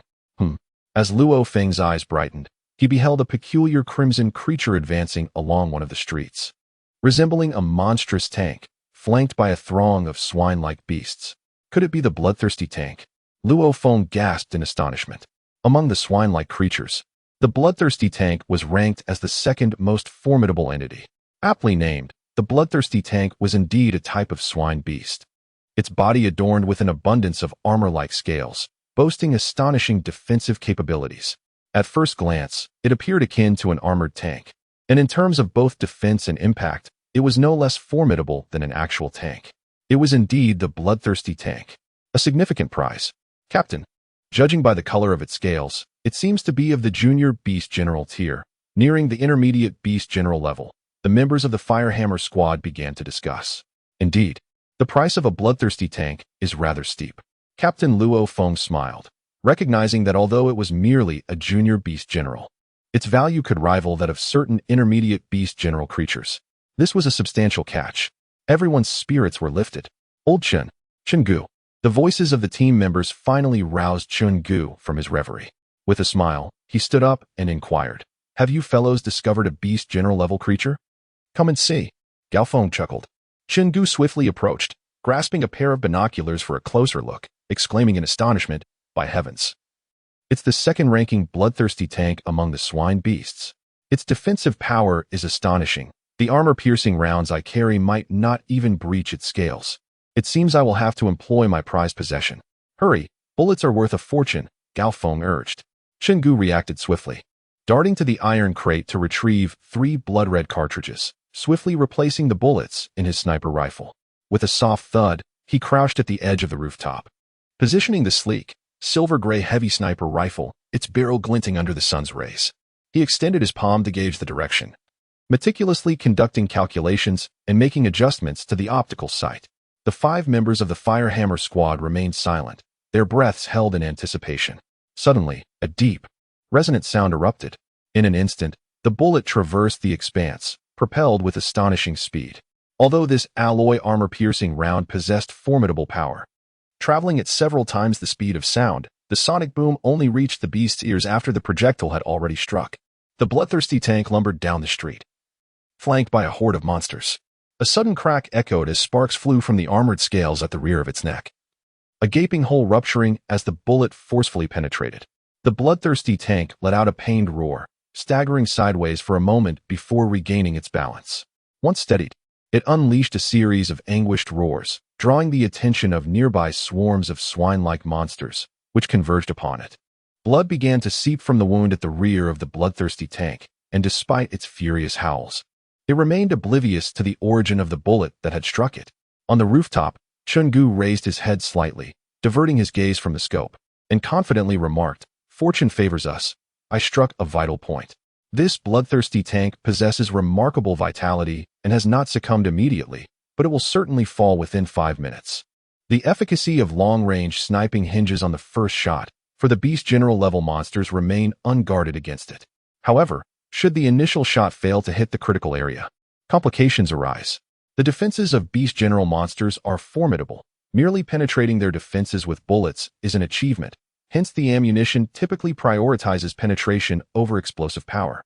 As Luo Feng's eyes brightened, he beheld a peculiar crimson creature advancing along one of the streets, resembling a monstrous tank, flanked by a throng of swine-like beasts. Could it be the bloodthirsty tank? Luo Feng gasped in astonishment. Among the swine-like creatures, the bloodthirsty tank was ranked as the second most formidable entity. Aptly named, the bloodthirsty tank was indeed a type of swine beast. Its body adorned with an abundance of armor-like scales, boasting astonishing defensive capabilities. At first glance, it appeared akin to an armored tank, and in terms of both defense and impact, it was no less formidable than an actual tank. It was indeed the bloodthirsty tank. A significant prize. "Captain, judging by the color of its scales, it seems to be of the junior beast general tier, nearing the intermediate beast general level," the members of the Firehammer Squad began to discuss. "Indeed, the price of a bloodthirsty tank is rather steep." Captain Luo Feng smiled, recognizing that although it was merely a junior beast general, its value could rival that of certain intermediate beast general creatures. This was a substantial catch. Everyone's spirits were lifted. Old Chen Gu. The voices of the team members finally roused Chen Gu from his reverie. With a smile, he stood up and inquired, "Have you fellows discovered a beast general level creature?" "Come and see." Gao Feng chuckled. Chen Gu swiftly approached, grasping a pair of binoculars for a closer look, exclaiming in astonishment, "By heavens! It's the second-ranking bloodthirsty tank among the swine beasts. Its defensive power is astonishing. The armor-piercing rounds I carry might not even breach its scales. It seems I will have to employ my prized possession." "Hurry, bullets are worth a fortune," Gao Feng urged. Chen Gu reacted swiftly, darting to the iron crate to retrieve 3 blood-red cartridges, swiftly replacing the bullets in his sniper rifle. With a soft thud, he crouched at the edge of the rooftop, positioning the sleek, silver-gray heavy sniper rifle, its barrel glinting under the sun's rays. He extended his palm to gauge the direction, meticulously conducting calculations and making adjustments to the optical sight. The 5 members of the Firehammer Squad remained silent, their breaths held in anticipation. Suddenly, a deep, resonant sound erupted. In an instant, the bullet traversed the expanse, propelled with astonishing speed. Although this alloy armor-piercing round possessed formidable power, traveling at several times the speed of sound, the sonic boom only reached the beast's ears after the projectile had already struck. The bloodthirsty tank lumbered down the street, flanked by a horde of monsters. A sudden crack echoed as sparks flew from the armored scales at the rear of its neck, a gaping hole rupturing as the bullet forcefully penetrated. The bloodthirsty tank let out a pained roar, staggering sideways for a moment before regaining its balance. Once steadied, it unleashed a series of anguished roars, drawing the attention of nearby swarms of swine-like monsters, which converged upon it. Blood began to seep from the wound at the rear of the bloodthirsty tank, and despite its furious howls, it remained oblivious to the origin of the bullet that had struck it. On the rooftop, Chen Gu raised his head slightly, diverting his gaze from the scope, and confidently remarked, "Fortune favors us. I struck a vital point. This bloodthirsty tank possesses remarkable vitality and has not succumbed immediately, but it will certainly fall within 5 minutes. The efficacy of long-range sniping hinges on the first shot, for the beast general level monsters remain unguarded against it. However, should the initial shot fail to hit the critical area, complications arise. The defenses of beast general monsters are formidable. Merely penetrating their defenses with bullets is an achievement. Hence, the ammunition typically prioritizes penetration over explosive power,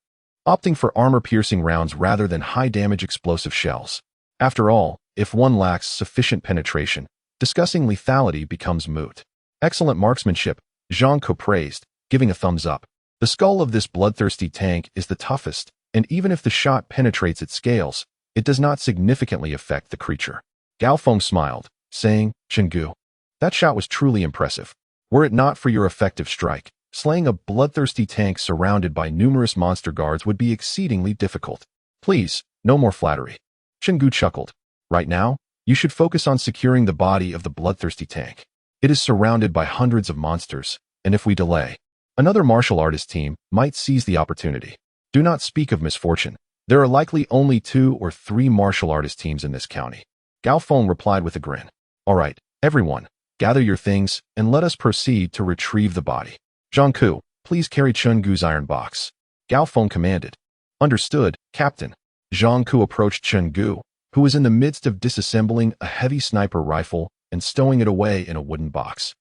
opting for armor-piercing rounds rather than high-damage explosive shells. After all, if one lacks sufficient penetration, discussing lethality becomes moot. Excellent marksmanship, Zhang Ke praised, giving a thumbs up. The skull of this bloodthirsty tank is the toughest, and even if the shot penetrates its scales, it does not significantly affect the creature. Gao Feng smiled, saying, "Chenggu, that shot was truly impressive. Were it not for your effective strike, slaying a bloodthirsty tank surrounded by numerous monster guards would be exceedingly difficult. Please, no more flattery." Chenggu chuckled. "Right now, you should focus on securing the body of the bloodthirsty tank. It is surrounded by hundreds of monsters, and if we delay, another martial artist team might seize the opportunity. Do not speak of misfortune. There are likely only 2 or 3 martial artist teams in this county." Gao Feng replied with a grin. "All right, everyone, gather your things and let us proceed to retrieve the body. Zhang Ke, please carry Chenggu's iron box." Gao Feng commanded. "Understood, Captain." Zhang Ke approached Chenggu, who was in the midst of disassembling a heavy sniper rifle and stowing it away in a wooden box,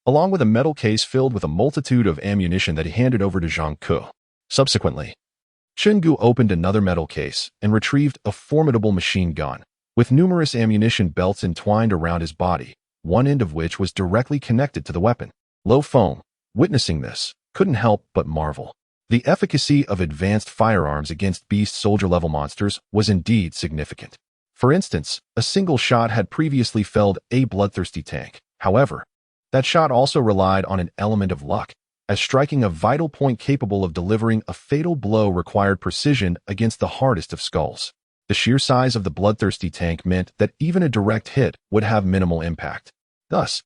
along with a metal case filled with a multitude of ammunition that he handed over to Zhang Ke. Subsequently, Chenggu opened another metal case and retrieved a formidable machine gun, with numerous ammunition belts entwined around his body, one end of which was directly connected to the weapon. Luo Feng, witnessing this, couldn't help but marvel. The efficacy of advanced firearms against beast soldier-level monsters was indeed significant. For instance, a single shot had previously felled a bloodthirsty tank. However, that shot also relied on an element of luck, as striking a vital point capable of delivering a fatal blow required precision against the hardest of skulls. The sheer size of the bloodthirsty tank meant that even a direct hit would have minimal impact. Thus,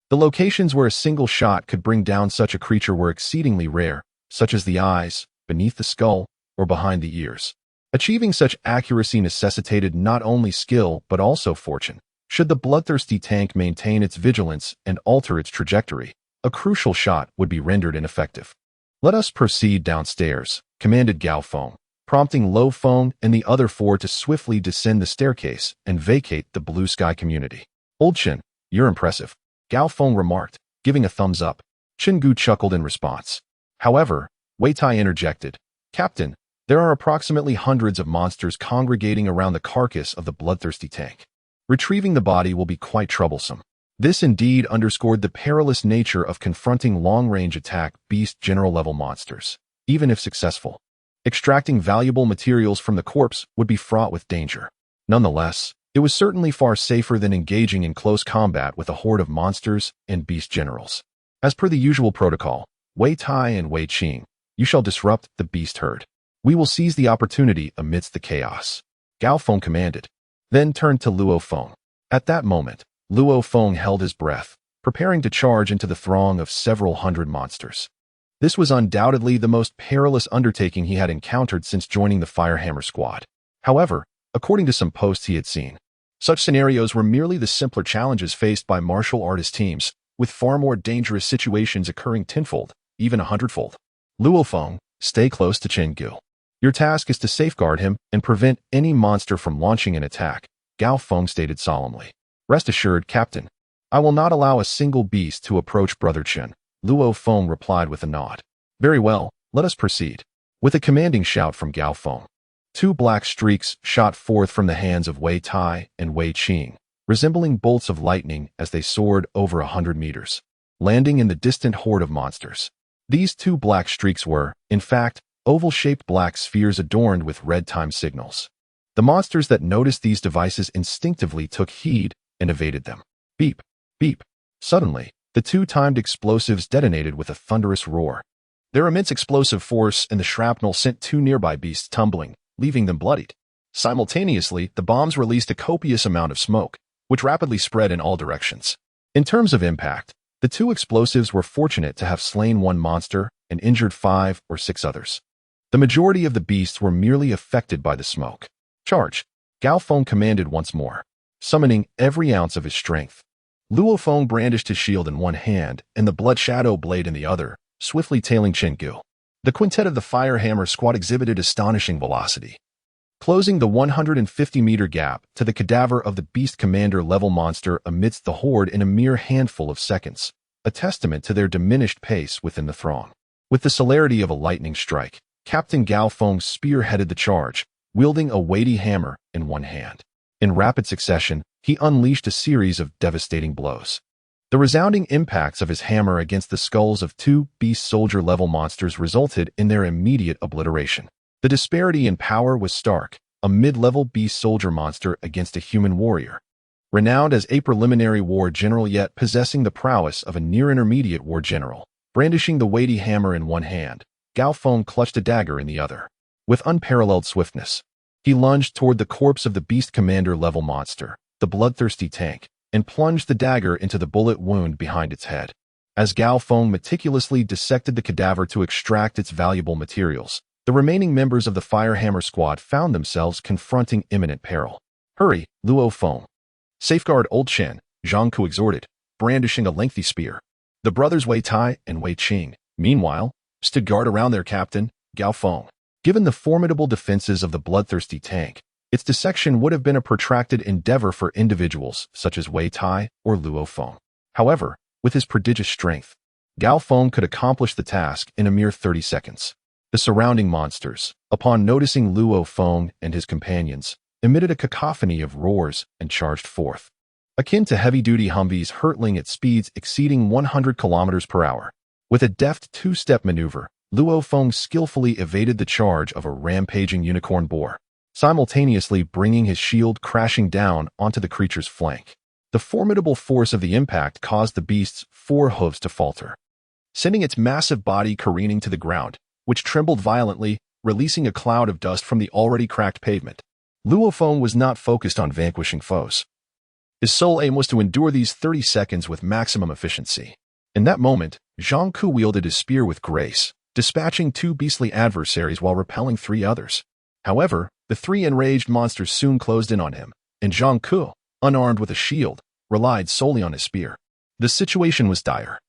the locations where a single shot could bring down such a creature were exceedingly rare, such as the eyes, beneath the skull, or behind the ears. Achieving such accuracy necessitated not only skill but also fortune. Should the bloodthirsty tank maintain its vigilance and alter its trajectory, a crucial shot would be rendered ineffective. "Let us proceed downstairs," commanded Gao Feng, prompting Luo Feng and the other 4 to swiftly descend the staircase and vacate the blue sky community. "Old Chen, you're impressive," Gao Feng remarked, giving a thumbs up. Chenggu chuckled in response. However, Wei Tai interjected, "Captain, there are approximately hundreds of monsters congregating around the carcass of the bloodthirsty tank. Retrieving the body will be quite troublesome." This indeed underscored the perilous nature of confronting long-range attack beast general-level monsters. Even if successful, extracting valuable materials from the corpse would be fraught with danger. Nonetheless, it was certainly far safer than engaging in close combat with a horde of monsters and beast generals. As per the usual protocol, Wei Tai and Wei Qing, you shall disrupt the beast herd. We will seize the opportunity amidst the chaos," Gao Feng commanded, then turned to Luo Feng. At that moment, Luo Feng held his breath, preparing to charge into the throng of several hundred monsters. This was undoubtedly the most perilous undertaking he had encountered since joining the Firehammer squad. However, according to some posts he had seen, such scenarios were merely the simpler challenges faced by martial artist teams, with far more dangerous situations occurring tenfold, even 100-fold. "Luo Feng, stay close to Chenggu. Your task is to safeguard him and prevent any monster from launching an attack," Gao Feng stated solemnly. "Rest assured, Captain, I will not allow a single beast to approach Brother Chen," Luo Feng replied with a nod. "Very well, let us proceed." With a commanding shout from Gao Feng, 2 black streaks shot forth from the hands of Wei Tai and Wei Qing, resembling bolts of lightning as they soared over 100 meters, landing in the distant horde of monsters. These 2 black streaks were, in fact, oval-shaped black spheres adorned with red time signals. The monsters that noticed these devices instinctively took heed and evaded them. Beep, beep. Suddenly, the 2 timed explosives detonated with a thunderous roar. Their immense explosive force and the shrapnel sent 2 nearby beasts tumbling, leaving them bloodied. Simultaneously, the bombs released a copious amount of smoke, which rapidly spread in all directions. In terms of impact, the 2 explosives were fortunate to have slain 1 monster and injured 5 or 6 others. The majority of the beasts were merely affected by the smoke. "Charge," Gao Feng commanded once more, summoning every ounce of his strength. Luo Feng brandished his shield in one hand and the blood shadow blade in the other, swiftly tailing Chenggu. The quintet of the Firehammer squad exhibited astonishing velocity, closing the 150-meter gap to the cadaver of the Beast Commander-level monster amidst the horde in a mere handful of seconds, a testament to their diminished pace within the throng. With the celerity of a lightning strike, Captain Luo Feng spearheaded the charge, wielding a weighty hammer in one hand. In rapid succession, he unleashed a series of devastating blows. The resounding impacts of his hammer against the skulls of two Beast Soldier-level monsters resulted in their immediate obliteration. The disparity in power was stark, a mid-level Beast Soldier monster against a human warrior. Renowned as a preliminary war general yet possessing the prowess of a near-intermediate war general, brandishing the weighty hammer in one hand, Luo Feng clutched a dagger in the other. With unparalleled swiftness, he lunged toward the corpse of the Beast Commander-level monster, the bloodthirsty tank, and plunged the dagger into the bullet wound behind its head. As Luo Feng meticulously dissected the cadaver to extract its valuable materials, the remaining members of the Firehammer squad found themselves confronting imminent peril. "Hurry, Luo Feng. Safeguard old Chen," Zhang Ku exhorted, brandishing a lengthy spear. The brothers Wei Tai and Wei Qing, meanwhile, stood guard around their captain, Luo Feng. Given the formidable defenses of the bloodthirsty tank, its dissection would have been a protracted endeavor for individuals such as Wei Tai or Luo Feng. However, with his prodigious strength, Luo Feng could accomplish the task in a mere 30 seconds. The surrounding monsters, upon noticing Luo Feng and his companions, emitted a cacophony of roars and charged forth, akin to heavy-duty Humvees hurtling at speeds exceeding 100 kilometers per hour. With a deft two-step maneuver, Luo Feng skillfully evaded the charge of a rampaging unicorn boar, simultaneously bringing his shield crashing down onto the creature's flank. The formidable force of the impact caused the beast's four hooves to falter, sending its massive body careening to the ground, which trembled violently, releasing a cloud of dust from the already cracked pavement. Luo Feng was not focused on vanquishing foes. His sole aim was to endure these 30 seconds with maximum efficiency. In that moment, Zhang Ku wielded his spear with grace, dispatching two beastly adversaries while repelling three others. However, the three enraged monsters soon closed in on him, and Zhang Ku, unarmed with a shield, relied solely on his spear. The situation was dire.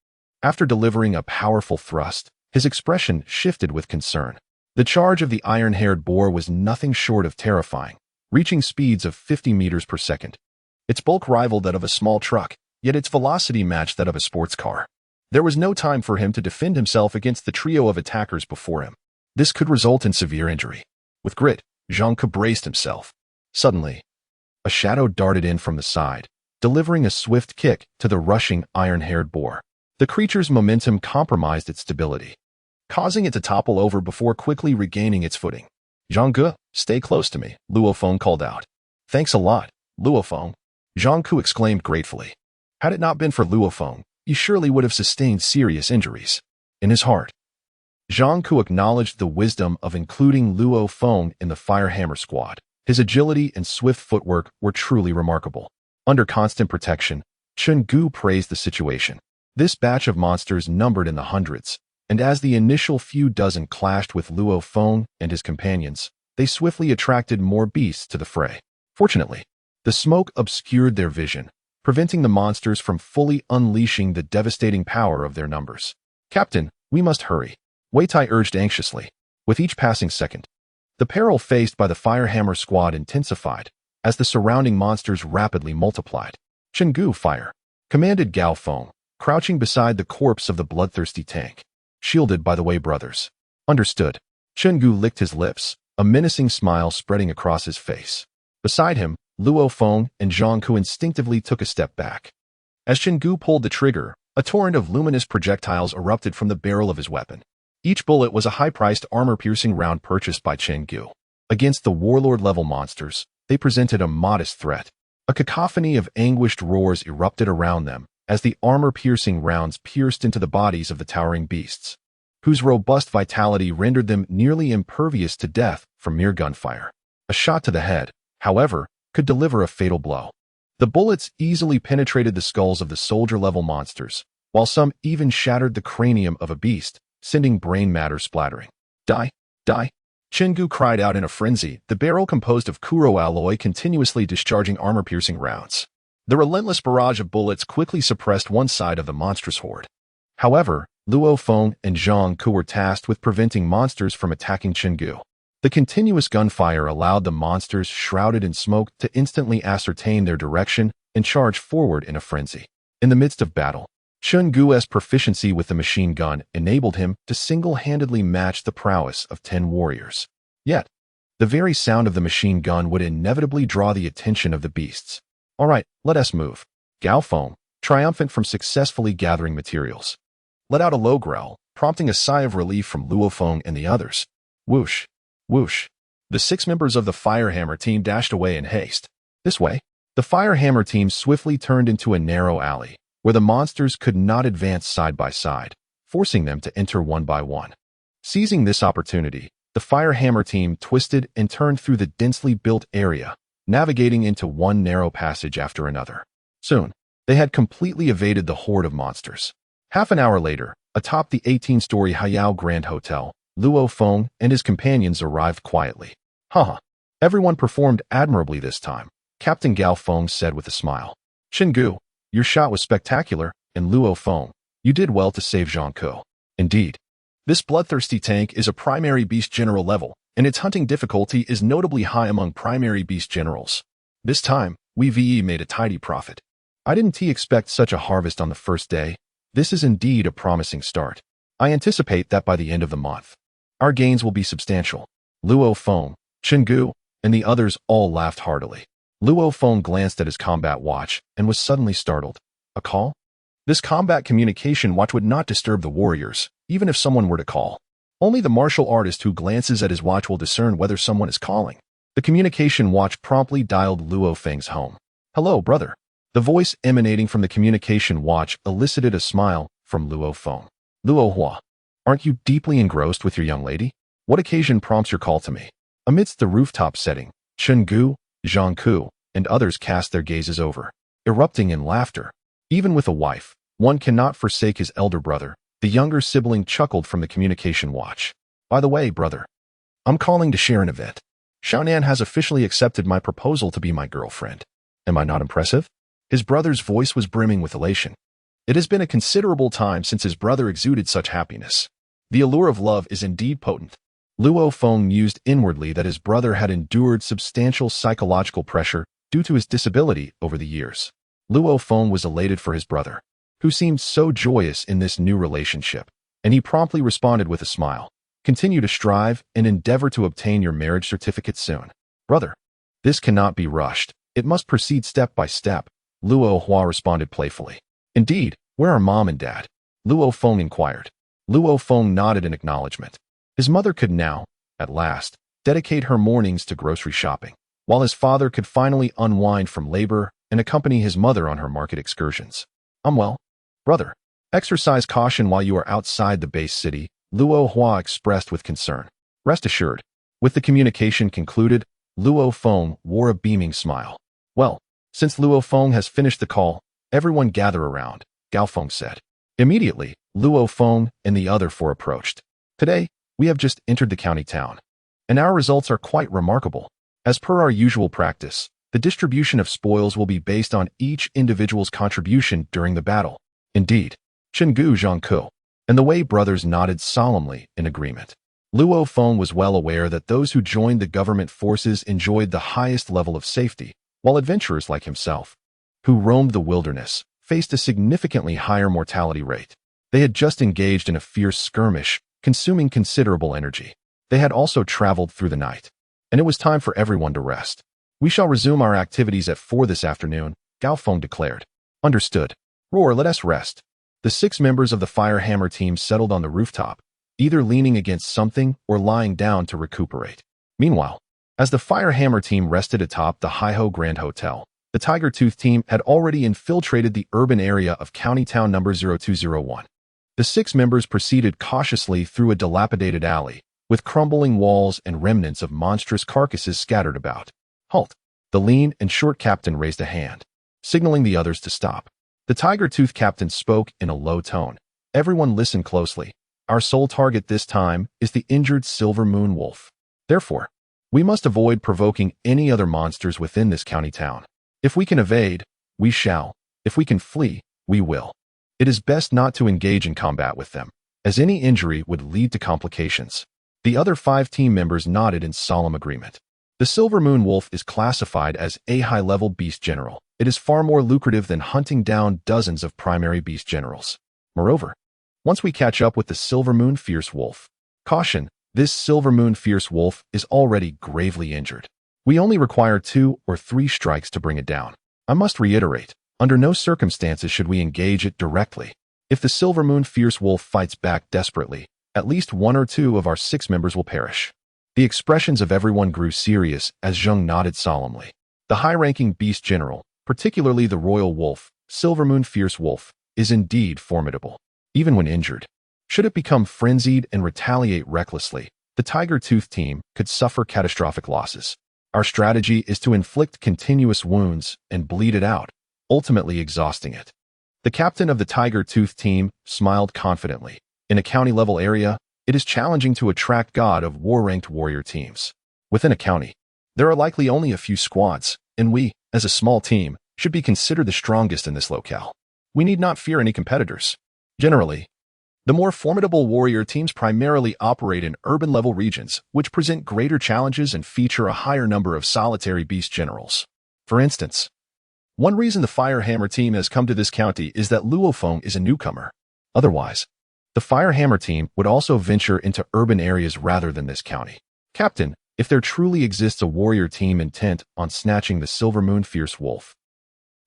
After delivering a powerful thrust, his expression shifted with concern. The charge of the iron-haired boar was nothing short of terrifying, reaching speeds of 50 meters per second. Its bulk rivaled that of a small truck, yet its velocity matched that of a sports car. There was no time for him to defend himself against the trio of attackers before him. This could result in severe injury. With grit, Zhang Ku braced himself. Suddenly, a shadow darted in from the side, delivering a swift kick to the rushing iron-haired boar. The creature's momentum compromised its stability, causing it to topple over before quickly regaining its footing. "Zhang Ku, stay close to me," Luo Feng called out. "Thanks a lot, Luo Feng," Zhang Ku exclaimed gratefully. Had it not been for Luo Feng, he surely would have sustained serious injuries. In his heart, Zhang Ku acknowledged the wisdom of including Luo Feng in the Firehammer squad. His agility and swift footwork were truly remarkable. Under constant protection, Chen Gu praised the situation. This batch of monsters numbered in the hundreds, and as the initial few dozen clashed with Luo Feng and his companions, they swiftly attracted more beasts to the fray. Fortunately, the smoke obscured their vision, preventing the monsters from fully unleashing the devastating power of their numbers. "Captain, we must hurry," Wei Tai urged anxiously. With each passing second, the peril faced by the Firehammer squad intensified as the surrounding monsters rapidly multiplied. "Chen Gu, fire," commanded Luo Feng, crouching beside the corpse of the bloodthirsty tank, shielded by the Wei brothers. "Understood." Chen Gu licked his lips, a menacing smile spreading across his face. Beside him, Luo Feng and Zhang Ku instinctively took a step back. As Chen Gu pulled the trigger, a torrent of luminous projectiles erupted from the barrel of his weapon. Each bullet was a high-priced armor-piercing round purchased by Chen Gu. Against the warlord-level monsters, they presented a modest threat. A cacophony of anguished roars erupted around them as the armor-piercing rounds pierced into the bodies of the towering beasts, whose robust vitality rendered them nearly impervious to death from mere gunfire. A shot to the head, however, could deliver a fatal blow. The bullets easily penetrated the skulls of the soldier-level monsters, while some even shattered the cranium of a beast, sending brain matter splattering. "Die! Die!" Chen Gu cried out in a frenzy, the barrel composed of Kuro alloy continuously discharging armor-piercing rounds. The relentless barrage of bullets quickly suppressed one side of the monstrous horde. However, Luo Feng and Zhang Ku were tasked with preventing monsters from attacking Chengdu. The continuous gunfire allowed the monsters shrouded in smoke to instantly ascertain their direction and charge forward in a frenzy. In the midst of battle, Chengdu's proficiency with the machine gun enabled him to single-handedly match the prowess of 10 warriors. Yet, the very sound of the machine gun would inevitably draw the attention of the beasts. All right, let us move. Gao Feng, triumphant from successfully gathering materials, let out a low growl, prompting a sigh of relief from Luo Feng and the others. Whoosh, whoosh. The 6 members of the Firehammer team dashed away in haste. This way, the Firehammer team swiftly turned into a narrow alley, where the monsters could not advance side by side, forcing them to enter one by one. Seizing this opportunity, the Firehammer team twisted and turned through the densely built area, navigating into one narrow passage after another. Soon, they had completely evaded the horde of monsters. Half an hour later, atop the 18-story Hayao Grand Hotel, Luo Feng and his companions arrived quietly. Haha, everyone performed admirably this time, Captain Gao Feng said with a smile. Chengdu, your shot was spectacular, and Luo Feng, you did well to save Zhang Ku. Indeed. This bloodthirsty tank is a primary beast general level, and its hunting difficulty is notably high among primary beast generals. This time, we VE made a tidy profit. I didn't expect such a harvest on the first day. This is indeed a promising start. I anticipate that by the end of the month, our gains will be substantial. Luo Feng, Chengdu, and the others all laughed heartily. Luo Feng glanced at his combat watch and was suddenly startled. A call? This combat communication watch would not disturb the warriors, even if someone were to call. Only the martial artist who glances at his watch will discern whether someone is calling. The communication watch promptly dialed Luo Feng's home. Hello, brother. The voice emanating from the communication watch elicited a smile from Luo Feng. Luo Hua, aren't you deeply engrossed with your young lady? What occasion prompts your call to me? Amidst the rooftop setting, Chengdu, Zhang Ku, and others cast their gazes over, erupting in laughter. Even with a wife, one cannot forsake his elder brother. The younger sibling chuckled from the communication watch. By the way, brother, I'm calling to share an event. Xiaonan has officially accepted my proposal to be my girlfriend. Am I not impressive? His brother's voice was brimming with elation. It has been a considerable time since his brother exuded such happiness. The allure of love is indeed potent. Luo Feng mused inwardly that his brother had endured substantial psychological pressure due to his disability over the years. Luo Feng was elated for his brother, who seemed so joyous in this new relationship, and he promptly responded with a smile. Continue to strive and endeavor to obtain your marriage certificate soon. Brother, this cannot be rushed. It must proceed step by step. Luo Hua responded playfully. Indeed, where are mom and dad? Luo Feng inquired. Luo Feng nodded in acknowledgement. His mother could now, at last, dedicate her mornings to grocery shopping, while his father could finally unwind from labor and accompany his mother on her market excursions. Well, brother, exercise caution while you are outside the base city, Luo Hua expressed with concern. Rest assured. With the communication concluded, Luo Feng wore a beaming smile. Well, since Luo Feng has finished the call, everyone gather around, Gao Feng said. Immediately, Luo Feng and the other 4 approached. Today, we have just entered the county town, and our results are quite remarkable. As per our usual practice, the distribution of spoils will be based on each individual's contribution during the battle. Indeed, Chengdu Zhang Ku and the Wei brothers nodded solemnly in agreement. Luo Feng was well aware that those who joined the government forces enjoyed the highest level of safety, while adventurers like himself, who roamed the wilderness, faced a significantly higher mortality rate. They had just engaged in a fierce skirmish, consuming considerable energy. They had also traveled through the night, and it was time for everyone to rest. We shall resume our activities at 4 this afternoon, Gao Feng declared. Understood. Roar, let us rest. The 6 members of the Firehammer team settled on the rooftop, either leaning against something or lying down to recuperate. Meanwhile, as the Firehammer team rested atop the Haiho Grand Hotel, the Tiger Tooth team had already infiltrated the urban area of County Town number 0201. The 6 members proceeded cautiously through a dilapidated alley, with crumbling walls and remnants of monstrous carcasses scattered about. Halt! The lean and short captain raised a hand, signaling the others to stop. The Tiger Tooth captain spoke in a low tone. Everyone listen closely. Our sole target this time is the injured Silver Moon Wolf. Therefore, we must avoid provoking any other monsters within this county town. If we can evade, we shall. If we can flee, we will. It is best not to engage in combat with them, as any injury would lead to complications. The other 5 team members nodded in solemn agreement. The Silver Moon Wolf is classified as a high-level beast general. It is far more lucrative than hunting down dozens of primary beast generals. Moreover, once we catch up with the Silver Moon Fierce Wolf, caution, this Silver Moon Fierce Wolf is already gravely injured. We only require 2 or 3 strikes to bring it down. I must reiterate, under no circumstances should we engage it directly. If the Silver Moon Fierce Wolf fights back desperately, at least 1 or 2 of our 6 members will perish. The expressions of everyone grew serious as Zheng nodded solemnly. The high-ranking beast general, particularly the Royal Wolf, Silver Moon Fierce Wolf, is indeed formidable, even when injured. Should it become frenzied and retaliate recklessly, the Tiger Tooth team could suffer catastrophic losses. Our strategy is to inflict continuous wounds and bleed it out, ultimately exhausting it. The captain of the Tiger Tooth team smiled confidently. In a county-level area, it is challenging to attract God of War-ranked warrior teams. Within a county, there are likely only a few squads, and we, as a small team, should be considered the strongest in this locale. We need not fear any competitors. Generally, the more formidable warrior teams primarily operate in urban-level regions, which present greater challenges and feature a higher number of solitary beast generals. For instance, one reason the Firehammer team has come to this county is that Luo Feng is a newcomer. Otherwise, the Firehammer team would also venture into urban areas rather than this county. Captain, if there truly exists a warrior team intent on snatching the Silver Moon Fierce Wolf.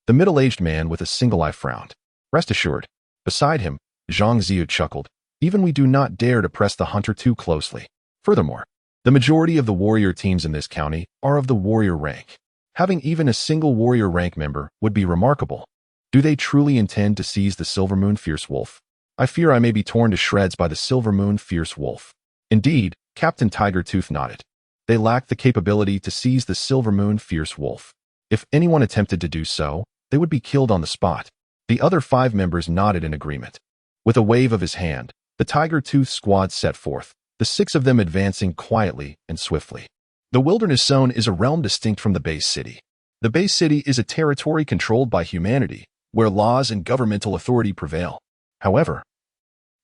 The middle-aged man with a single eye frowned. Rest assured. Beside him, Zhang Ziyu chuckled. Even we do not dare to press the hunter too closely. Furthermore, the majority of the warrior teams in this county are of the warrior rank. Having even a single warrior rank member would be remarkable. Do they truly intend to seize the Silver Moon Fierce Wolf? I fear I may be torn to shreds by the Silver Moon Fierce Wolf. Indeed, Captain Tiger Tooth nodded. They lacked the capability to seize the Silver Moon Fierce Wolf. If anyone attempted to do so, they would be killed on the spot. The other 5 members nodded in agreement. With a wave of his hand, the Tiger Tooth squad set forth, the 6 of them advancing quietly and swiftly. The Wilderness Zone is a realm distinct from the base city. The base city is a territory controlled by humanity, where laws and governmental authority prevail. However,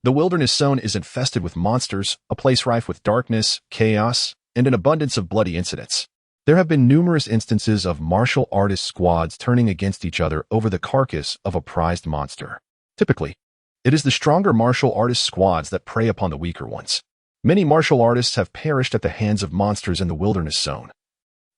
the Wilderness Zone is infested with monsters, a place rife with darkness, chaos, and an abundance of bloody incidents. There have been numerous instances of martial artist squads turning against each other over the carcass of a prized monster. Typically, it is the stronger martial artist squads that prey upon the weaker ones. Many martial artists have perished at the hands of monsters in the Wilderness Zone.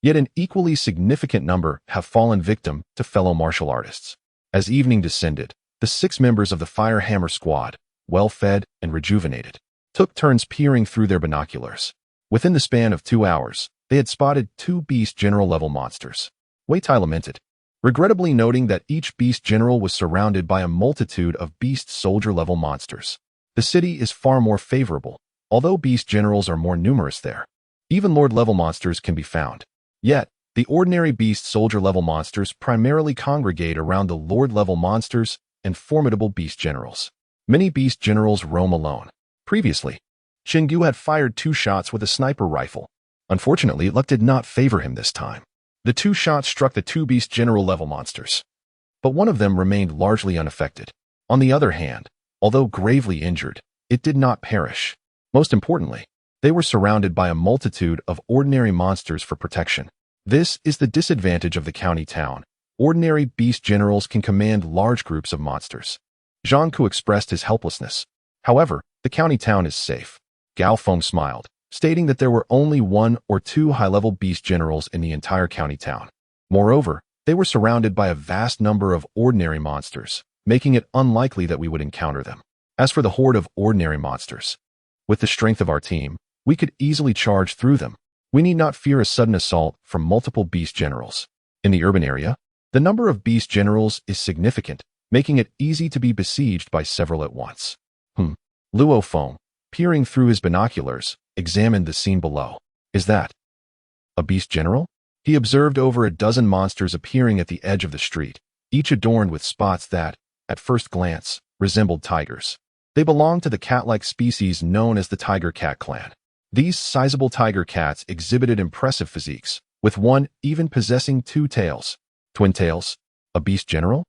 Yet an equally significant number have fallen victim to fellow martial artists. As evening descended, the 6 members of the Firehammer squad, well-fed and rejuvenated, took turns peering through their binoculars. Within the span of 2 hours, they had spotted 2 beast general-level monsters. Wei Tai lamented, regrettably noting that each beast general was surrounded by a multitude of beast soldier-level monsters. The city is far more favorable, although beast generals are more numerous there. Even lord-level monsters can be found. Yet, the ordinary beast soldier-level monsters primarily congregate around the lord-level monsters and formidable beast generals. Many beast generals roam alone. Previously, Xingyu had fired 2 shots with a sniper rifle. Unfortunately, luck did not favor him this time. The 2 shots struck the 2 beast general-level monsters, but one of them remained largely unaffected. On the other hand, although gravely injured, it did not perish. Most importantly, they were surrounded by a multitude of ordinary monsters for protection. This is the disadvantage of the county town. Ordinary beast generals can command large groups of monsters. Zhang Ku expressed his helplessness. However, the county town is safe. Gao Feng smiled, stating that there were only 1 or 2 high-level beast generals in the entire county town. Moreover, they were surrounded by a vast number of ordinary monsters, making it unlikely that we would encounter them. As for the horde of ordinary monsters, with the strength of our team, we could easily charge through them. We need not fear a sudden assault from multiple beast generals. In the urban area, the number of beast generals is significant, making it easy to be besieged by several at once. Luo Feng, peering through his binoculars, examined the scene below. Is that a beast general? He observed over a dozen monsters appearing at the edge of the street, each adorned with spots that, at first glance, resembled tigers. They belonged to the cat-like species known as the tiger cat clan. These sizable tiger cats exhibited impressive physiques, with one even possessing 2 tails. Twin tails? A beast general?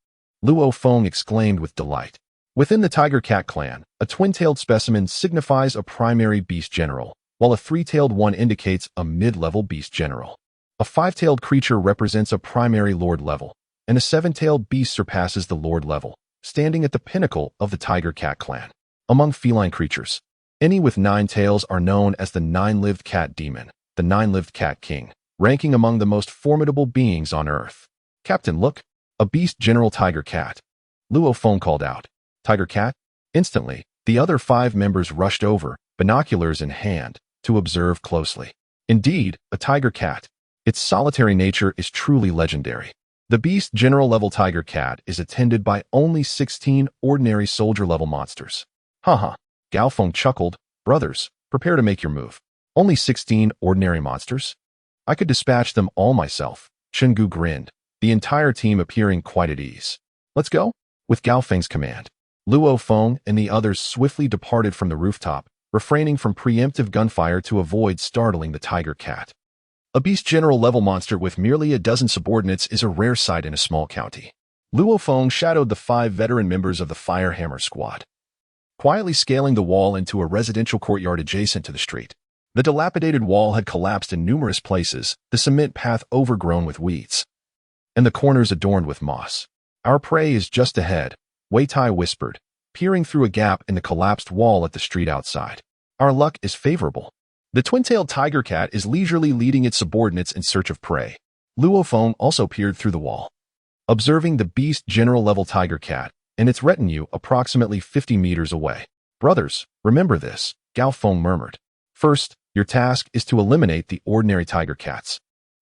Luo Feng exclaimed with delight. Within the tiger cat clan, a twin-tailed specimen signifies a primary beast general, while a three-tailed one indicates a mid-level beast general. A five-tailed creature represents a primary lord level, and a seven-tailed beast surpasses the lord level, standing at the pinnacle of the tiger cat clan. Among feline creatures, any with 9 tails are known as the nine-lived cat demon, the nine-lived cat king, ranking among the most formidable beings on Earth. Captain, look, a beast general tiger cat. Luo Feng called out. Tiger cat? Instantly, the other 5 members rushed over, binoculars in hand, to observe closely. Indeed, a tiger cat. Its solitary nature is truly legendary. The beast general level tiger cat is attended by only 16 ordinary soldier level monsters. Haha, Gao Feng chuckled. Brothers, prepare to make your move. Only 16 ordinary monsters? I could dispatch them all myself. Chenggu grinned, the entire team appearing quite at ease. Let's go? With Gao Feng's command, Luo Feng and the others swiftly departed from the rooftop, refraining from preemptive gunfire to avoid startling the tiger cat. A beast general level monster with merely a dozen subordinates is a rare sight in a small county. Luo Feng shadowed the 5 veteran members of the Firehammer squad, quietly scaling the wall into a residential courtyard adjacent to the street. The dilapidated wall had collapsed in numerous places, the cement path overgrown with weeds, and the corners adorned with moss. Our prey is just ahead, Wei Tai whispered, peering through a gap in the collapsed wall at the street outside. Our luck is favorable. The twin-tailed tiger cat is leisurely leading its subordinates in search of prey. Luo Feng also peered through the wall, observing the beast general level tiger cat and its retinue approximately 50 meters away. Brothers, remember this, Gao Feng murmured. First, your task is to eliminate the ordinary tiger cats.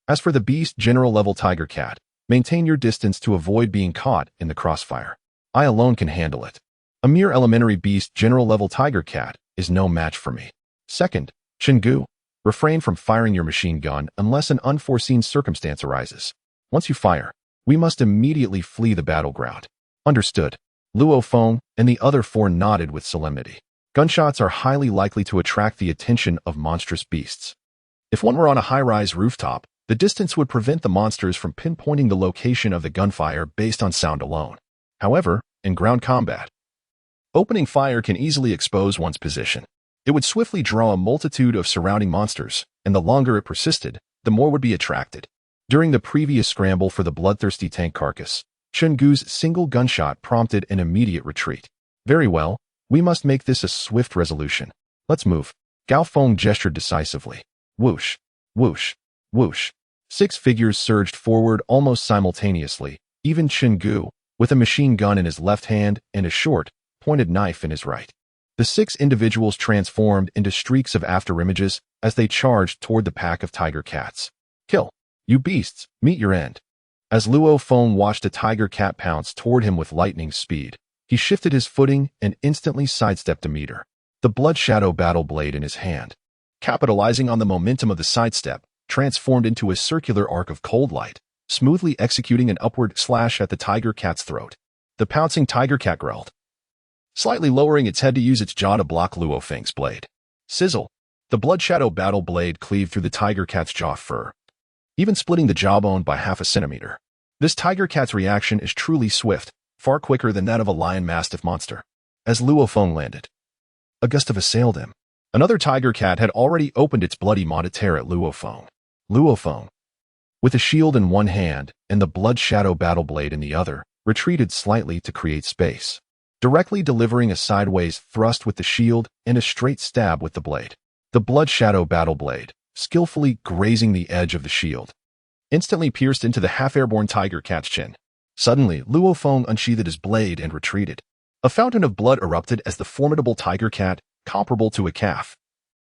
As for the beast general level tiger cat, maintain your distance to avoid being caught in the crossfire. I alone can handle it. A mere elementary beast general level tiger cat is no match for me. Second, Chenggu, refrain from firing your machine gun unless an unforeseen circumstance arises. Once you fire, we must immediately flee the battleground. Understood. Luo Feng and the other 4 nodded with solemnity. Gunshots are highly likely to attract the attention of monstrous beasts. If one were on a high-rise rooftop, the distance would prevent the monsters from pinpointing the location of the gunfire based on sound alone. However, in ground combat, opening fire can easily expose one's position. It would swiftly draw a multitude of surrounding monsters, and the longer it persisted, the more would be attracted. During the previous scramble for the bloodthirsty tank carcass, Chenggu's single gunshot prompted an immediate retreat. Very well, we must make this a swift resolution. Let's move. Gao Feng gestured decisively. Whoosh, whoosh, whoosh. 6 figures surged forward almost simultaneously, even Chenggu, with a machine gun in his left hand and a short, pointed knife in his right. The 6 individuals transformed into streaks of afterimages as they charged toward the pack of tiger cats. Kill. You beasts, meet your end. As Luo Feng watched a tiger cat pounce toward him with lightning speed, he shifted his footing and instantly sidestepped a meter, the blood shadow battle blade in his hand. Capitalizing on the momentum of the sidestep, transformed into a circular arc of cold light, smoothly executing an upward slash at the tiger cat's throat. The pouncing tiger cat growled, slightly lowering its head to use its jaw to block Luo Feng's blade. Sizzle. The blood shadow battle blade cleaved through the tiger cat's jaw fur, even splitting the jawbone by half a centimeter. This tiger cat's reaction is truly swift, far quicker than that of a lion mastiff monster. As Luo Feng landed, a gust of assailed him. Another tiger cat had already opened its bloody maw to tear at Luo Feng. Luo Feng, with a shield in one hand and the blood shadow battle blade in the other, retreated slightly to create space, directly delivering a sideways thrust with the shield and a straight stab with the blade. The blood shadow battle blade, skillfully grazing the edge of the shield, instantly pierced into the half-airborne tiger cat's chin. Suddenly, Luo Feng unsheathed his blade and retreated. A fountain of blood erupted as the formidable tiger cat, comparable to a calf,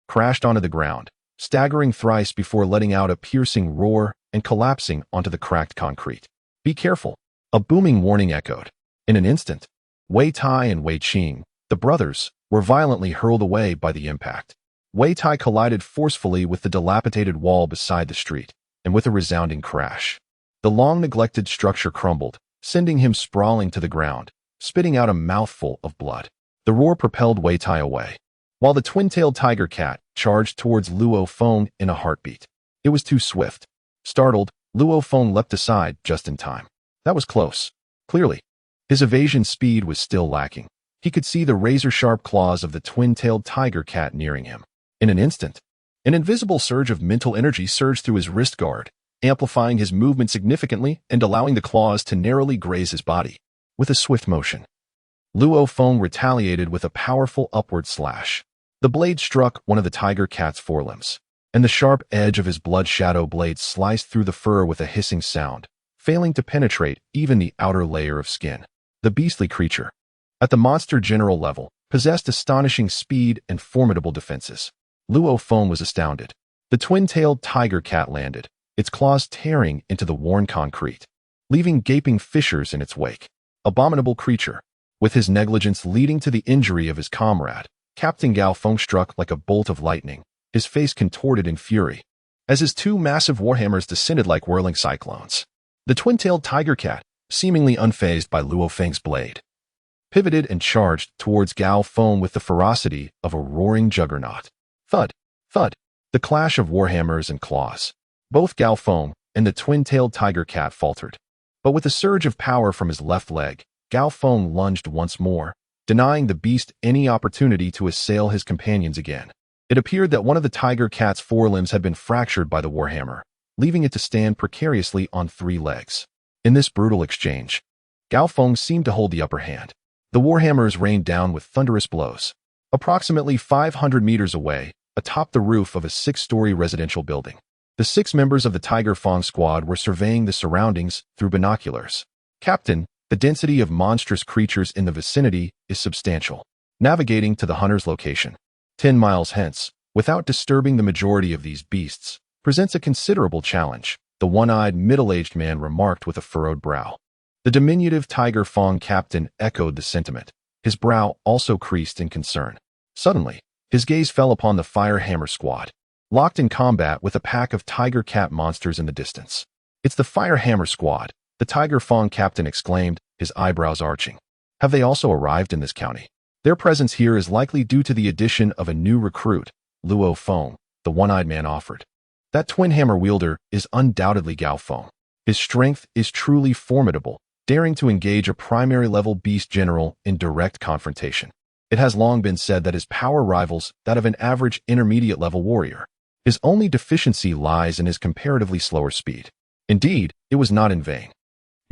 crashed onto the ground, staggering thrice before letting out a piercing roar and collapsing onto the cracked concrete. Be careful. A booming warning echoed. In an instant, Wei Tai and Wei Qing, the brothers, were violently hurled away by the impact. Wei Tai collided forcefully with the dilapidated wall beside the street, and with a resounding crash, the long-neglected structure crumbled, sending him sprawling to the ground, spitting out a mouthful of blood. The roar propelled Wei Tai away, while the twin-tailed tiger cat charged towards Luo Feng in a heartbeat. It was too swift. Startled, Luo Feng leapt aside just in time. That was close. Clearly, his evasion speed was still lacking. He could see the razor-sharp claws of the twin-tailed tiger cat nearing him. In an instant, an invisible surge of mental energy surged through his wrist guard, amplifying his movement significantly and allowing the claws to narrowly graze his body. With a swift motion, Luo Feng retaliated with a powerful upward slash. The blade struck one of the tiger cat's forelimbs, and the sharp edge of his blood shadow blade sliced through the fur with a hissing sound, failing to penetrate even the outer layer of skin. The beastly creature, at the monster general level, possessed astonishing speed and formidable defenses. Luo Feng was astounded. The twin-tailed tiger cat landed, its claws tearing into the worn concrete, leaving gaping fissures in its wake. Abominable creature. With his negligence leading to the injury of his comrade, Captain Luo Feng struck like a bolt of lightning, his face contorted in fury, as his two massive warhammers descended like whirling cyclones. The twin-tailed tiger cat, seemingly unfazed by Luo Feng's blade, pivoted and charged towards Luo Feng with the ferocity of a roaring juggernaut. Thud, thud, the clash of warhammers and claws. Both Luo Feng and the twin-tailed tiger cat faltered. But with a surge of power from his left leg, Luo Feng lunged once more, denying the beast any opportunity to assail his companions again. It appeared that one of the tiger cat's forelimbs had been fractured by the warhammer, leaving it to stand precariously on 3 legs. In this brutal exchange, Luo Feng seemed to hold the upper hand. The warhammers rained down with thunderous blows. Approximately 500 meters away, atop the roof of a 6-story residential building, the 6 members of the Tiger Feng squad were surveying the surroundings through binoculars. Captain, the density of monstrous creatures in the vicinity is substantial. Navigating to the hunter's location, 10 miles hence, without disturbing the majority of these beasts, presents a considerable challenge, the one-eyed middle-aged man remarked with a furrowed brow. The diminutive Tiger Feng captain echoed the sentiment, his brow also creased in concern. Suddenly, his gaze fell upon the Firehammer squad, locked in combat with a pack of tiger cat monsters in the distance. It's the Firehammer squad, the Tiger Feng captain exclaimed, his eyebrows arching. Have they also arrived in this county? Their presence here is likely due to the addition of a new recruit, Luo Feng, the one-eyed man offered. That twin hammer wielder is undoubtedly Luo Feng. His strength is truly formidable, daring to engage a primary-level beast general in direct confrontation. It has long been said that his power rivals that of an average intermediate-level warrior. His only deficiency lies in his comparatively slower speed. Indeed, it was not in vain.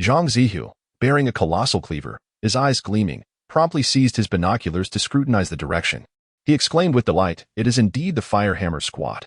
Zhang Zihu, bearing a colossal cleaver, his eyes gleaming, promptly seized his binoculars to scrutinize the direction. He exclaimed with delight, "It is indeed the Firehammer squad.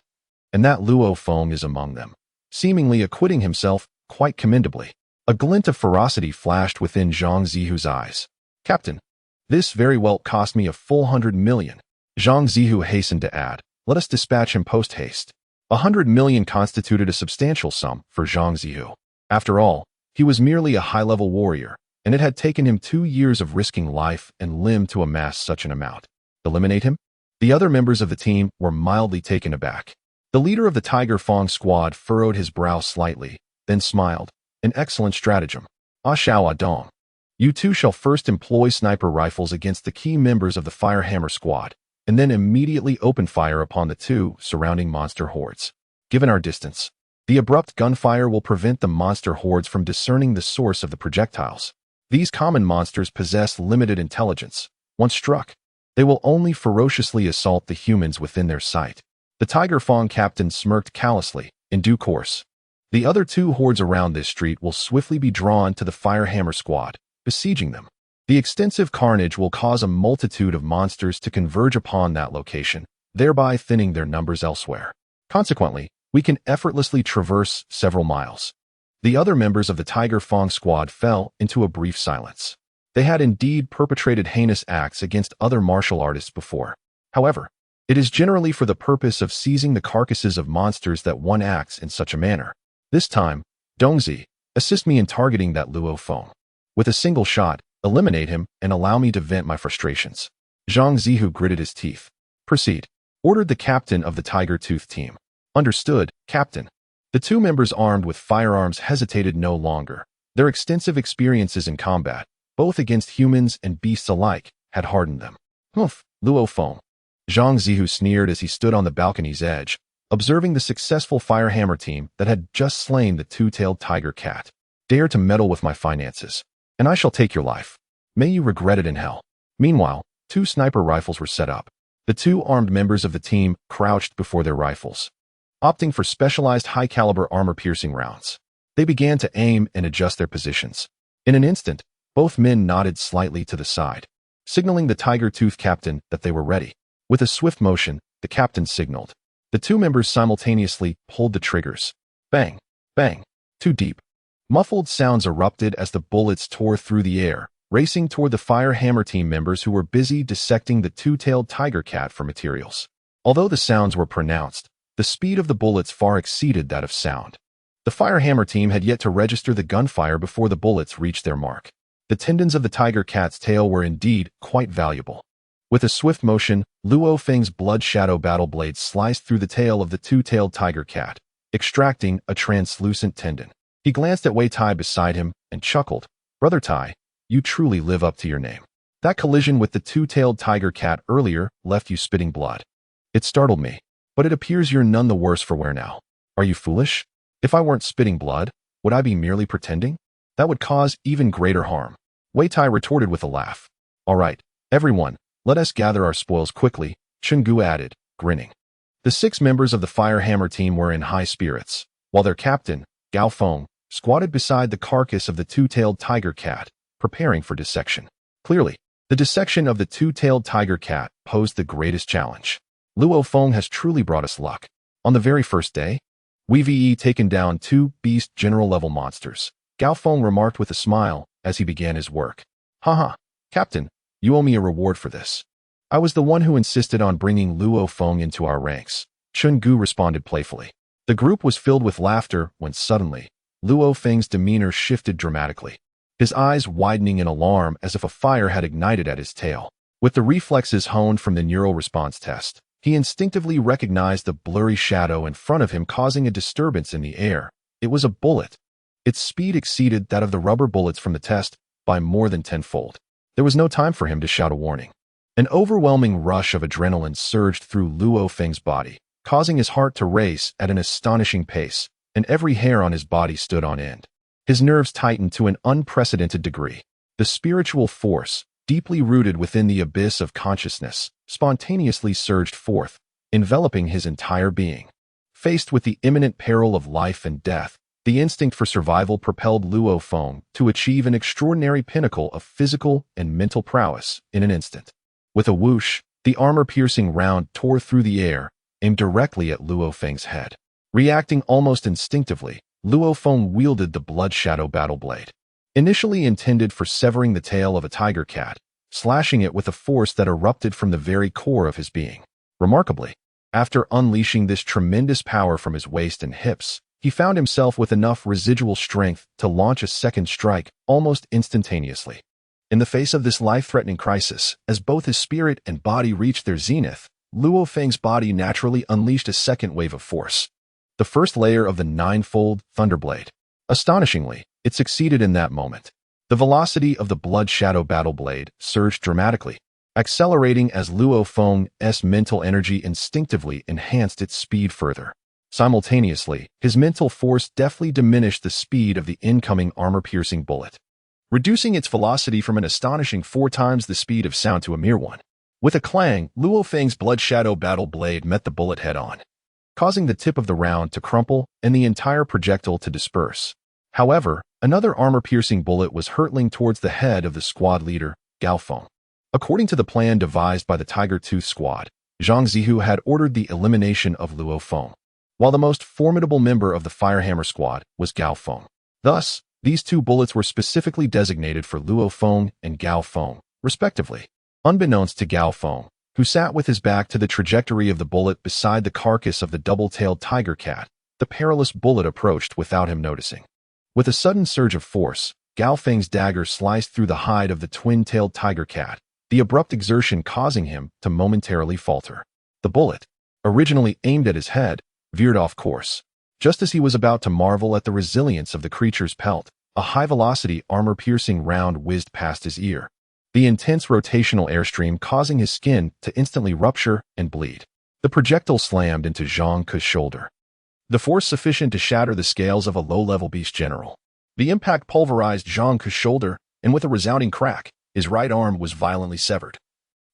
And that Luo Feng is among them, seemingly acquitting himself quite commendably." A glint of ferocity flashed within Zhang Zihu's eyes. "Captain, this very well cost me a full 100 million. Zhang Zihu hastened to add, "Let us dispatch him post-haste." 100 million constituted a substantial sum for Zhang Zihu. After all, he was merely a high-level warrior, and it had taken him 2 years of risking life and limb to amass such an amount. Eliminate him? The other members of the team were mildly taken aback. The leader of the Tiger Feng squad furrowed his brow slightly, then smiled. "An excellent stratagem. Ah Xiao Dong. You two shall first employ sniper rifles against the key members of the Firehammer squad, and then immediately open fire upon the 2 surrounding monster hordes. Given our distance, the abrupt gunfire will prevent the monster hordes from discerning the source of the projectiles. These common monsters possess limited intelligence. Once struck, they will only ferociously assault the humans within their sight." The Tiger Feng captain smirked callously. "In due course, the other 2 hordes around this street will swiftly be drawn to the Firehammer squad, besieging them. The extensive carnage will cause a multitude of monsters to converge upon that location, thereby thinning their numbers elsewhere. Consequently, we can effortlessly traverse several miles." The other members of the Tiger Feng squad fell into a brief silence. They had indeed perpetrated heinous acts against other martial artists before. However, it is generally for the purpose of seizing the carcasses of monsters that one acts in such a manner. This time, Dongzi, assist me in targeting that Luo Feng. With a single shot, eliminate him and allow me to vent my frustrations." Zhang Zihu gritted his teeth. "Proceed," ordered the captain of the Tiger Tooth team. "Understood, Captain." The 2 members armed with firearms hesitated no longer. Their extensive experiences in combat, both against humans and beasts alike, had hardened them. "Humph, Luo Feng." Zhang Zihu sneered as he stood on the balcony's edge, observing the successful Firehammer team that had just slain the 2-tailed tiger cat. "Dare to meddle with my finances, and I shall take your life. May you regret it in hell." Meanwhile, two sniper rifles were set up. The two armed members of the team crouched before their rifles, opting for specialized high-caliber armor-piercing rounds. They began to aim and adjust their positions. In an instant, both men nodded slightly to the side, signaling the tiger-tooth captain that they were ready. With a swift motion, the captain signaled. The two members simultaneously pulled the triggers. Bang! Bang! Too deep. Muffled sounds erupted as the bullets tore through the air, racing toward the Fire Hammer team members who were busy dissecting the two-tailed tiger cat for materials. Although the sounds were pronounced, the speed of the bullets far exceeded that of sound. The Fire Hammer team had yet to register the gunfire before the bullets reached their mark. The tendons of the tiger cat's tail were indeed quite valuable. With a swift motion, Luo Feng's blood shadow battle blade sliced through the tail of the two-tailed tiger cat, extracting a translucent tendon. He glanced at Wei Tai beside him and chuckled. Brother Tai, you truly live up to your name. That collision with the two-tailed tiger cat earlier left you spitting blood. It startled me, but it appears you're none the worse for wear now. Are you foolish? If I weren't spitting blood, would I be merely pretending? That would cause even greater harm. Wei Tai retorted with a laugh. All right, everyone, let us gather our spoils quickly, Chungu added, grinning. The 6 members of the Fire Hammer team were in high spirits, while their captain, Luo Feng, squatted beside the carcass of the two-tailed tiger cat, preparing for dissection. Clearly, the dissection of the two-tailed tiger cat posed the greatest challenge. Luo Feng has truly brought us luck. On the very first day, we've taken down 2 beast general-level monsters, Luo Feng remarked with a smile as he began his work. Haha, Captain, you owe me a reward for this. I was the one who insisted on bringing Luo Feng into our ranks, Chungu responded playfully. The group was filled with laughter when suddenly, Luo Feng's demeanor shifted dramatically, his eyes widening in alarm as if a fire had ignited at his tail. With the reflexes honed from the neural response test, he instinctively recognized the blurry shadow in front of him causing a disturbance in the air. It was a bullet. Its speed exceeded that of the rubber bullets from the test by more than tenfold. There was no time for him to shout a warning. An overwhelming rush of adrenaline surged through Luo Feng's body, causing his heart to race at an astonishing pace, and every hair on his body stood on end. His nerves tightened to an unprecedented degree. The spiritual force, deeply rooted within the abyss of consciousness, spontaneously surged forth, enveloping his entire being. Faced with the imminent peril of life and death, the instinct for survival propelled Luo Feng to achieve an extraordinary pinnacle of physical and mental prowess in an instant. With a whoosh, the armor-piercing round tore through the air, aimed directly at Luo Feng's head. Reacting almost instinctively, Luo Feng wielded the blood shadow battle blade. Initially intended for severing the tail of a tiger cat, slashing it with a force that erupted from the very core of his being. Remarkably, after unleashing this tremendous power from his waist and hips, he found himself with enough residual strength to launch a second strike almost instantaneously. In the face of this life-threatening crisis, as both his spirit and body reached their zenith, Luo Feng's body naturally unleashed a second wave of force. The first layer of the 9-fold Thunderblade. Astonishingly, it succeeded in that moment. The velocity of the blood shadow battle blade surged dramatically, accelerating as Luo Feng's mental energy instinctively enhanced its speed further. Simultaneously, his mental force deftly diminished the speed of the incoming armor-piercing bullet, reducing its velocity from an astonishing 4 times the speed of sound to a mere 1. With a clang, Luo Feng's blood shadow battle blade met the bullet head-on, causing the tip of the round to crumple and the entire projectile to disperse. However, another armor-piercing bullet was hurtling towards the head of the squad leader, Luo Feng. According to the plan devised by the Tiger Tooth squad, Zhang Zihu had ordered the elimination of Luo Feng, while the most formidable member of the Firehammer squad was Luo Feng. Thus, these 2 bullets were specifically designated for Luo Feng and Luo Feng, respectively. Unbeknownst to Luo Feng, who sat with his back to the trajectory of the bullet beside the carcass of the double-tailed tiger cat, the perilous bullet approached without him noticing. With a sudden surge of force, Luo Feng's dagger sliced through the hide of the twin-tailed tiger cat, the abrupt exertion causing him to momentarily falter. The bullet, originally aimed at his head, veered off course. Just as he was about to marvel at the resilience of the creature's pelt, a high-velocity armor-piercing round whizzed past his ear, the intense rotational airstream causing his skin to instantly rupture and bleed. The projectile slammed into Zhang Ke's shoulder, the force sufficient to shatter the scales of a low-level beast general. The impact pulverized Zhang Ke's shoulder, and with a resounding crack, His right arm was violently severed,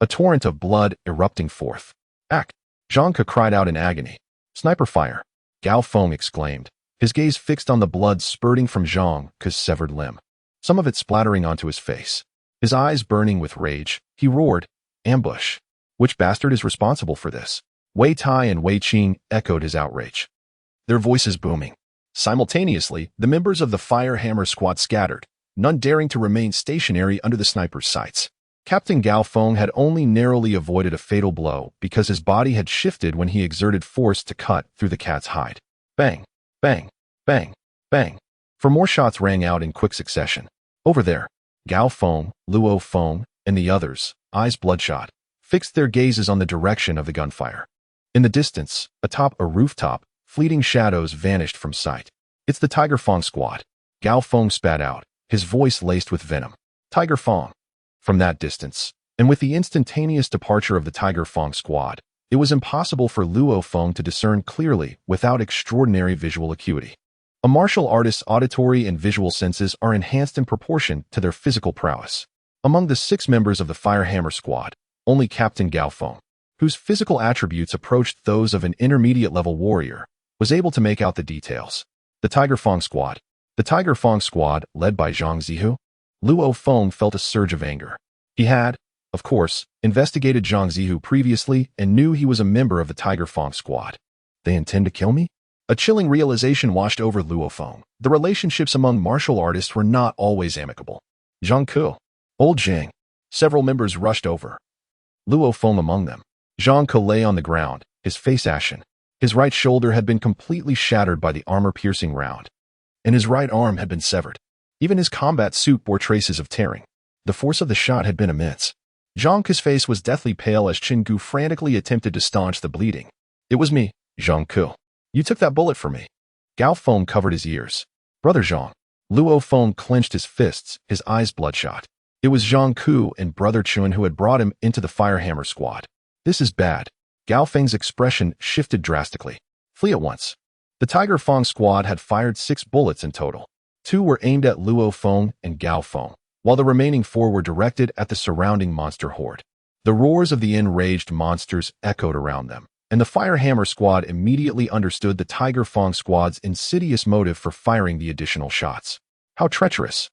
a torrent of blood erupting forth. "Ack!" Zhang Ke cried out in agony. "Sniper fire!" Gao Feng exclaimed, his gaze fixed on the blood spurting from Zhang Ke's severed limb, some of it splattering onto his face. His eyes burning with rage, he roared, "Ambush! Which bastard is responsible for this?" Wei Tai and Wei Qing echoed his outrage, their voices booming. Simultaneously, the members of the Fire Hammer Squad scattered, none daring to remain stationary under the sniper's sights. Captain Gao Feng had only narrowly avoided a fatal blow because his body had shifted when he exerted force to cut through the cat's hide. Bang! Bang! Bang! Bang! For more shots rang out in quick succession. Over there, Gao Feng, Luo Feng, and the others, eyes bloodshot, fixed their gazes on the direction of the gunfire. In the distance, atop a rooftop, fleeting shadows vanished from sight. "It's the Tiger Feng squad," Gao Feng spat out, his voice laced with venom. "Tiger Feng." From that distance, and with the instantaneous departure of the Tiger Feng squad, it was impossible for Luo Feng to discern clearly without extraordinary visual acuity. A martial artist's auditory and visual senses are enhanced in proportion to their physical prowess. Among the 6 members of the Fire Hammer squad, only Captain Gao Feng, whose physical attributes approached those of an intermediate-level warrior, was able to make out the details. The Tiger Feng squad. The Tiger Feng squad, led by Zhang Zihu. Luo Feng felt a surge of anger. He had, of course, investigated Zhang Zihu previously and knew he was a member of the Tiger Feng squad. They intend to kill me? A chilling realization washed over Luo Feng. The relationships among martial artists were not always amicable. Zhang Ke, old Zhang. Several members rushed over, Luo Feng among them. Zhang Ke lay on the ground, his face ashen. His right shoulder had been completely shattered by the armor-piercing round, and his right arm had been severed. Even his combat suit bore traces of tearing. The force of the shot had been immense. Zhang Ke's face was deathly pale as Qin Gu frantically attempted to staunch the bleeding. "It was me, Zhang Ke. You took that bullet for me." Gao Feng covered his ears. "Brother Zhang." Luo Feng clenched his fists, his eyes bloodshot. It was Zhang Ke and Brother Chun who had brought him into the Fire Hammer squad. "This is bad." Gao Feng's expression shifted drastically. "Flee at once." The Tiger Feng squad had fired 6 bullets in total. 2 were aimed at Luo Feng and Gao Feng, while the remaining 4 were directed at the surrounding monster horde. The roars of the enraged monsters echoed around them, and the Fire Hammer squad immediately understood the Tiger Feng squad's insidious motive for firing the additional shots. How treacherous!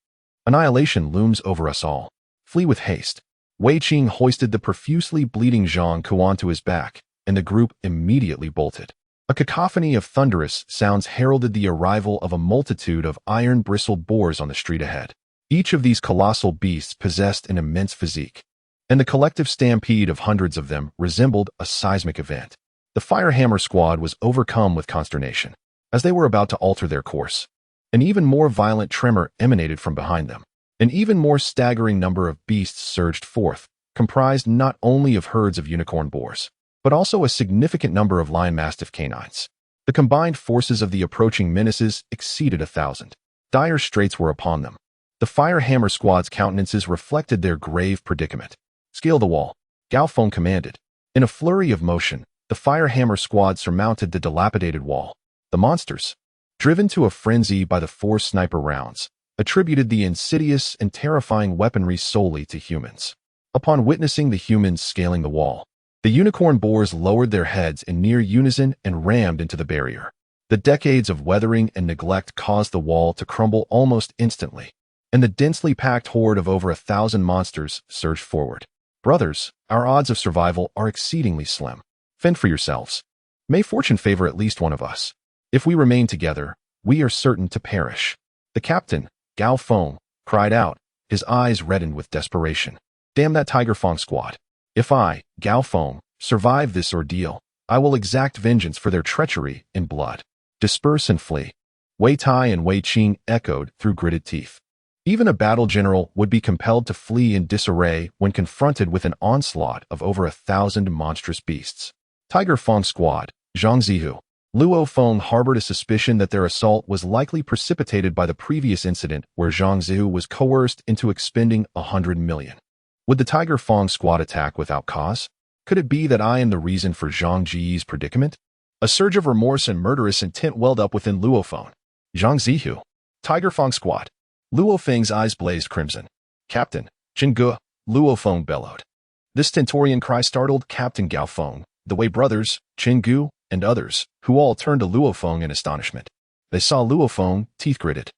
Annihilation looms over us all. Flee with haste. Wei Qing hoisted the profusely bleeding Zhang Ke onto his back, and the group immediately bolted. A cacophony of thunderous sounds heralded the arrival of a multitude of iron-bristled boars on the street ahead. Each of these colossal beasts possessed an immense physique, and the collective stampede of hundreds of them resembled a seismic event. The Fire Hammer squad was overcome with consternation. As they were about to alter their course, an even more violent tremor emanated from behind them. An even more staggering number of beasts surged forth, comprised not only of herds of unicorn boars, but also a significant number of lion mastiff canines. The combined forces of the approaching menaces exceeded 1,000. Dire straits were upon them. The Fire Hammer squad's countenances reflected their grave predicament. "Scale the wall," Gao Feng commanded. In a flurry of motion, the Fire Hammer squad surmounted the dilapidated wall. The monsters, driven to a frenzy by the 4 sniper rounds, attributed the insidious and terrifying weaponry solely to humans. Upon witnessing the humans scaling the wall, the unicorn boars lowered their heads in near unison and rammed into the barrier. The decades of weathering and neglect caused the wall to crumble almost instantly, and the densely packed horde of over 1,000 monsters surged forward. "Brothers, our odds of survival are exceedingly slim. Fend for yourselves. May fortune favor at least one of us. If we remain together, we are certain to perish." The captain, Gao Feng, cried out, his eyes reddened with desperation. "Damn that Tiger Feng squad. If I, Gao Feng, survive this ordeal, I will exact vengeance for their treachery in blood. Disperse and flee." Wei Tai and Wei Qing echoed through gritted teeth. Even a battle general would be compelled to flee in disarray when confronted with an onslaught of over 1,000 monstrous beasts. Tiger Feng squad, Zhang Zihu. Luo Feng harbored a suspicion that their assault was likely precipitated by the previous incident where Zhang Zihu was coerced into expending 100 million. Would the Tiger Feng squad attack without cause? Could it be that I am the reason for Zhang Ji's predicament? A surge of remorse and murderous intent welled up within Luo Feng. Zhang Zihu. Tiger Feng squad. Luo Feng's eyes blazed crimson. "Captain, Jingge, Luo Feng bellowed. This stentorian cry startled Captain Gao Feng, the Wei brothers, Gu, and others, who all turned to Luo Feng in astonishment. They saw Luo Feng, teeth gritted,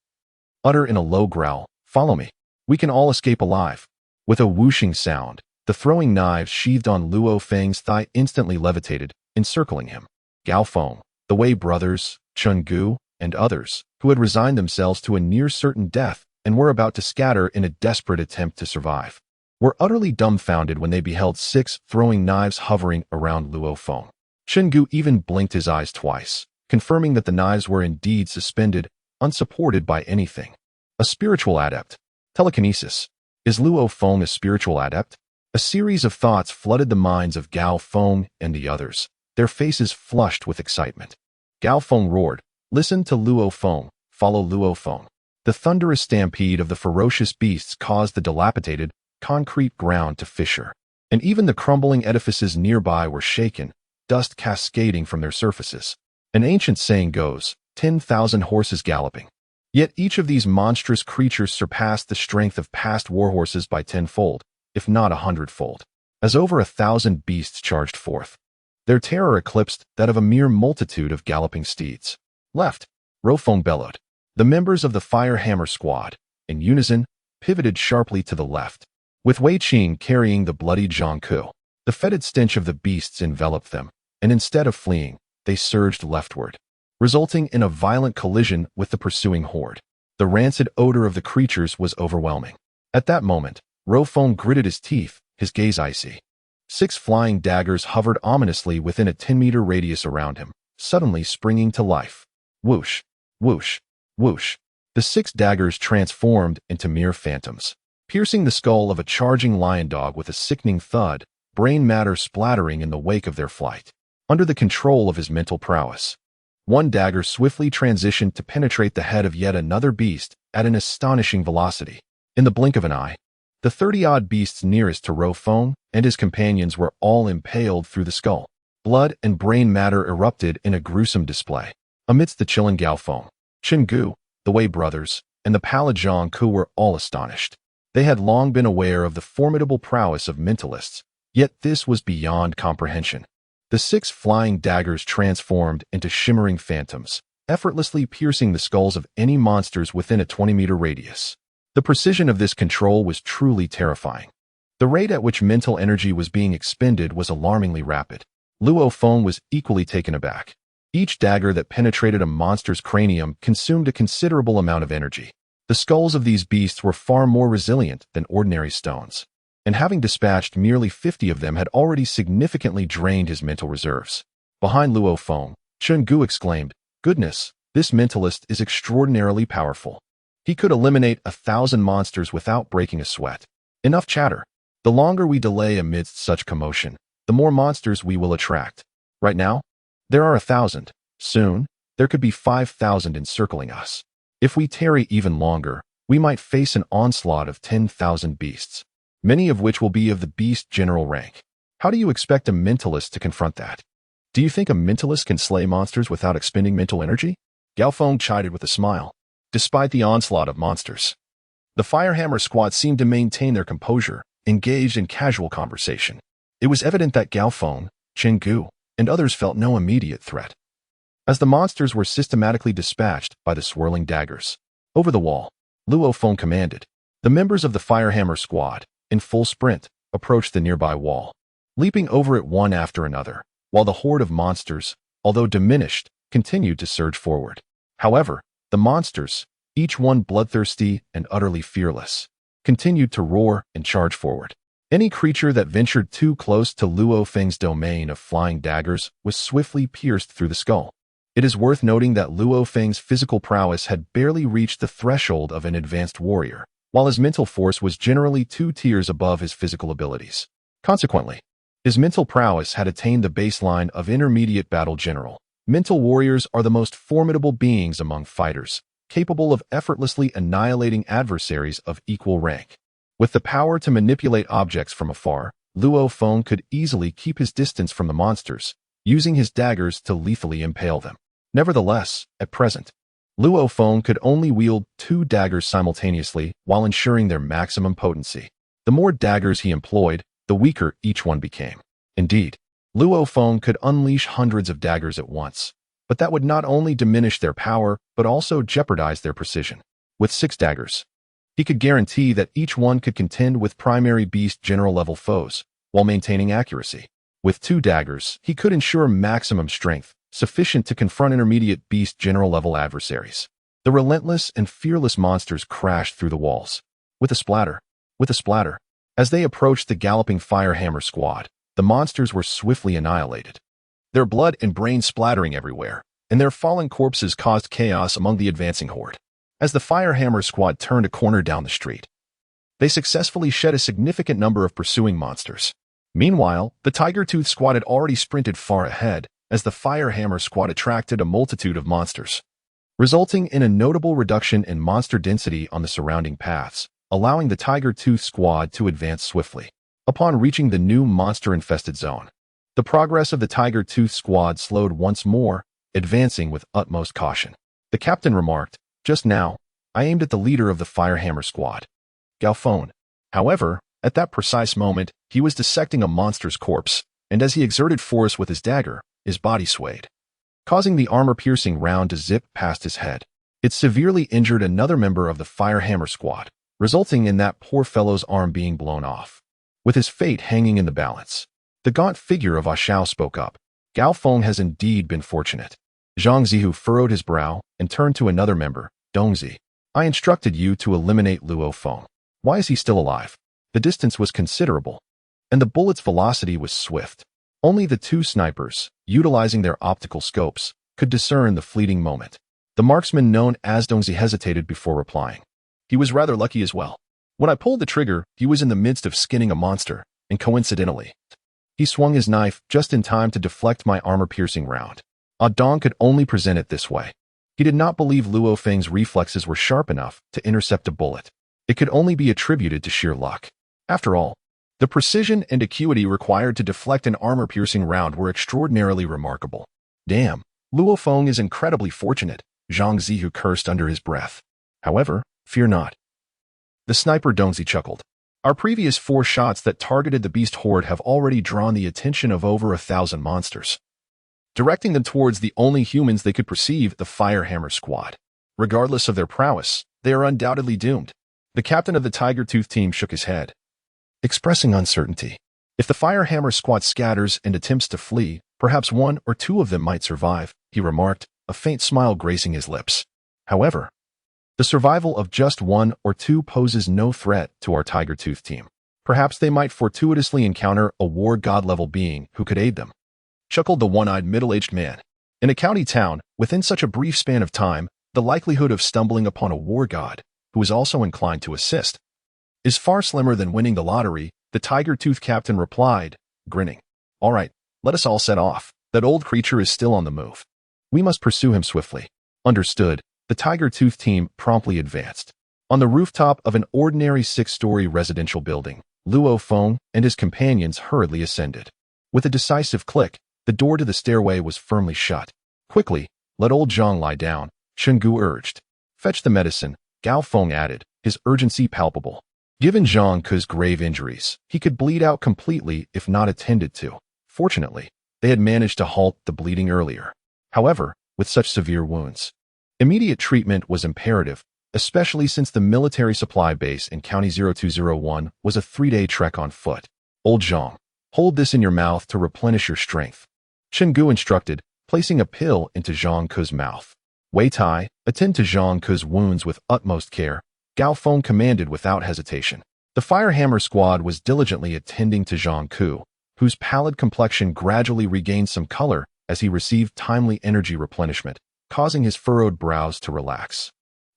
utter in a low growl, "Follow me. We can all escape alive." With a whooshing sound, the throwing knives sheathed on Luo Feng's thigh instantly levitated, encircling him. Gao Feng, the Wei brothers, Gu, and others, who had resigned themselves to a near-certain death and were about to scatter in a desperate attempt to survive, were utterly dumbfounded when they beheld 6 throwing knives hovering around Luo Feng. Gu even blinked his eyes twice, confirming that the knives were indeed suspended, unsupported by anything. A spiritual adept. Telekinesis. Is Luo Feng a spiritual adept? A series of thoughts flooded the minds of Gao Feng and the others, their faces flushed with excitement. Gao Feng roared, "Listen to Luo Feng, follow Luo Feng." The thunderous stampede of the ferocious beasts caused the dilapidated, concrete ground to fissure, and even the crumbling edifices nearby were shaken, dust cascading from their surfaces. An ancient saying goes, 10,000 horses galloping. Yet each of these monstrous creatures surpassed the strength of past warhorses by 10-fold, if not 100-fold, as over 1,000 beasts charged forth. Their terror eclipsed that of a mere multitude of galloping steeds. Left, Luo Feng bellowed. The members of the Fire Hammer Squad, in unison, pivoted sharply to the left, with Wei Qing carrying the bloody Zhangku. The fetid stench of the beasts enveloped them, and instead of fleeing, they surged leftward, resulting in a violent collision with the pursuing horde. The rancid odor of the creatures was overwhelming. At that moment, Luo Feng gritted his teeth, his gaze icy. 6 flying daggers hovered ominously within a 10-meter radius around him, suddenly springing to life. Whoosh, whoosh, whoosh. The 6 daggers transformed into mere phantoms, piercing the skull of a charging lion dog with a sickening thud, brain matter splattering in the wake of their flight. Under the control of his mental prowess, one dagger swiftly transitioned to penetrate the head of yet another beast at an astonishing velocity. In the blink of an eye, the 30-odd beasts nearest to Luo Feng and his companions were all impaled through the skull. Blood and brain matter erupted in a gruesome display. Amidst the chilling Gao Feng, Gu, the Wei brothers, and the pallid Zhangku were all astonished. They had long been aware of the formidable prowess of mentalists, yet this was beyond comprehension. The 6 flying daggers transformed into shimmering phantoms, effortlessly piercing the skulls of any monsters within a 20-meter radius. The precision of this control was truly terrifying. The rate at which mental energy was being expended was alarmingly rapid. Luo Feng was equally taken aback. Each dagger that penetrated a monster's cranium consumed a considerable amount of energy. The skulls of these beasts were far more resilient than ordinary stones, and having dispatched merely 50 of them had already significantly drained his mental reserves. Behind Luo Feng, Gu exclaimed, "Goodness, this mentalist is extraordinarily powerful. He could eliminate 1,000 monsters without breaking a sweat." Enough chatter. The longer we delay amidst such commotion, the more monsters we will attract. Right now, there are 1,000. Soon, there could be 5,000 encircling us. If we tarry even longer, we might face an onslaught of 10,000 beasts, many of which will be of the beast general rank. How do you expect a mentalist to confront that? Do you think a mentalist can slay monsters without expending mental energy? Gao Feng chided with a smile. Despite the onslaught of monsters, the Firehammer Squad seemed to maintain their composure, engaged in casual conversation. It was evident that Gao Feng, Gu, and others felt no immediate threat, as the monsters were systematically dispatched by the swirling daggers. Over the wall, Luo Feng commanded. The members of the Firehammer Squad, in full sprint, approached the nearby wall, leaping over it one after another, while the horde of monsters, although diminished, continued to surge forward. However, the monsters, each one bloodthirsty and utterly fearless, continued to roar and charge forward. Any creature that ventured too close to Luo Feng's domain of flying daggers was swiftly pierced through the skull. It is worth noting that Luo Feng's physical prowess had barely reached the threshold of an advanced warrior, while his mental force was generally 2 tiers above his physical abilities. Consequently, his mental prowess had attained the baseline of intermediate battle general. Mental warriors are the most formidable beings among fighters, capable of effortlessly annihilating adversaries of equal rank. With the power to manipulate objects from afar, Luo Feng could easily keep his distance from the monsters, using his daggers to lethally impale them. Nevertheless, at present, Luo Feng could only wield 2 daggers simultaneously while ensuring their maximum potency. The more daggers he employed, the weaker each one became. Indeed, Luo Feng could unleash hundreds of daggers at once, but that would not only diminish their power, but also jeopardize their precision. With 6 daggers, he could guarantee that each one could contend with primary beast general-level foes, while maintaining accuracy. With 2 daggers, he could ensure maximum strength, sufficient to confront intermediate beast general-level adversaries. The relentless and fearless monsters crashed through the walls. With a splatter, as they approached the galloping firehammer squad, the monsters were swiftly annihilated. Their blood and brains splattering everywhere, and their fallen corpses caused chaos among the advancing horde. As the firehammer squad turned a corner down the street, they successfully shed a significant number of pursuing monsters. Meanwhile, the Tiger-Tooth squad had already sprinted far ahead, as the firehammer squad attracted a multitude of monsters, resulting in a notable reduction in monster density on the surrounding paths, allowing the Tiger-Tooth squad to advance swiftly. Upon reaching the new monster-infested zone, the progress of the Tiger-Tooth squad slowed once more, advancing with utmost caution. The captain remarked, "Just now, I aimed at the leader of the firehammer squad, Luo Feng." However, at that precise moment, he was dissecting a monster's corpse, and as he exerted force with his dagger, his body swayed, causing the armor-piercing round to zip past his head. It severely injured another member of the firehammer squad, resulting in that poor fellow's arm being blown off. With his fate hanging in the balance, the gaunt figure of Xiao spoke up. "Luo Feng has indeed been fortunate." Zhang Zihu furrowed his brow and turned to another member, Dongzi. "I instructed you to eliminate Luo Feng. Why is he still alive?" The distance was considerable, and the bullet's velocity was swift. Only the 2 snipers, utilizing their optical scopes, could discern the fleeting moment. The marksman known as Dongzi hesitated before replying. He was rather lucky as well. When I pulled the trigger, he was in the midst of skinning a monster, and coincidentally, he swung his knife just in time to deflect my armor-piercing round. Dong could only present it this way. He did not believe Luo Feng's reflexes were sharp enough to intercept a bullet. It could only be attributed to sheer luck. After all, the precision and acuity required to deflect an armor-piercing round were extraordinarily remarkable. "Damn, Luo Feng is incredibly fortunate," Zhang Zihu cursed under his breath. "However, fear not." The sniper Dongzi chuckled. "Our previous 4 shots that targeted the beast horde have already drawn the attention of over 1,000 monsters, directing them towards the only humans they could perceive, the firehammer squad. Regardless of their prowess, they are undoubtedly doomed." The captain of the Tiger-Tooth team shook his head, expressing uncertainty. "If the firehammer squad scatters and attempts to flee, perhaps 1 or 2 of them might survive," he remarked, a faint smile gracing his lips. "However, the survival of just 1 or 2 poses no threat to our Tiger-Tooth team. Perhaps they might fortuitously encounter a war god-level being who could aid them," chuckled the one-eyed middle-aged man. In a county town, within such a brief span of time, the likelihood of stumbling upon a war god, who is also inclined to assist, is far slimmer than winning the lottery, the Tiger-Tooth captain replied, grinning. "All right, let us all set off. That old creature is still on the move. We must pursue him swiftly." Understood. The Tiger-Tooth team promptly advanced. On the rooftop of an ordinary 6-story residential building, Luo Feng and his companions hurriedly ascended. With a decisive click, the door to the stairway was firmly shut. "Quickly, let old Zhang lie down," Chenggu urged. "Fetch the medicine," Luo Feng added, his urgency palpable. Given Zhang Ke's grave injuries, he could bleed out completely if not attended to. Fortunately, they had managed to halt the bleeding earlier. However, with such severe wounds, immediate treatment was imperative, especially since the military supply base in County 0201 was a 3-day trek on foot. "Old Zhang, hold this in your mouth to replenish your strength," Chenggu instructed, placing a pill into Zhang Ke's mouth. "Wei Tai, attend to Zhang Ke's wounds with utmost care," Luo Feng commanded without hesitation. The firehammer squad was diligently attending to Zhang Ke, whose pallid complexion gradually regained some color as he received timely energy replenishment, causing his furrowed brows to relax.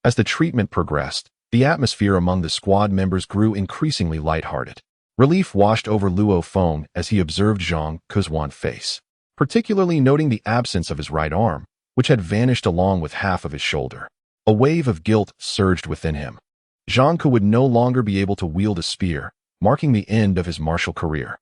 As the treatment progressed, the atmosphere among the squad members grew increasingly lighthearted. Relief washed over Luo Feng as he observed Zhang Ke's wan face, particularly noting the absence of his right arm, which had vanished along with half of his shoulder. A wave of guilt surged within him. Zhang Ke would no longer be able to wield a spear, marking the end of his martial career.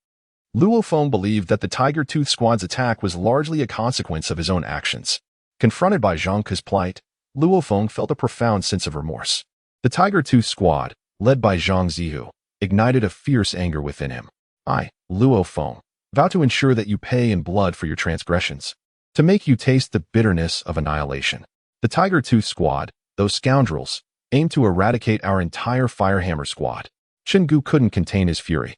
Luo Feng believed that the Tiger-Tooth squad's attack was largely a consequence of his own actions. Confronted by Zhang Ke's plight, Luo Feng felt a profound sense of remorse. The Tiger-Tooth squad, led by Zhang Zihu, ignited a fierce anger within him. I, Luo Feng, vow to ensure that you pay in blood for your transgressions, to make you taste the bitterness of annihilation. The Tiger Tooth Squad, those scoundrels, aimed to eradicate our entire Firehammer squad. Shingu couldn't contain his fury.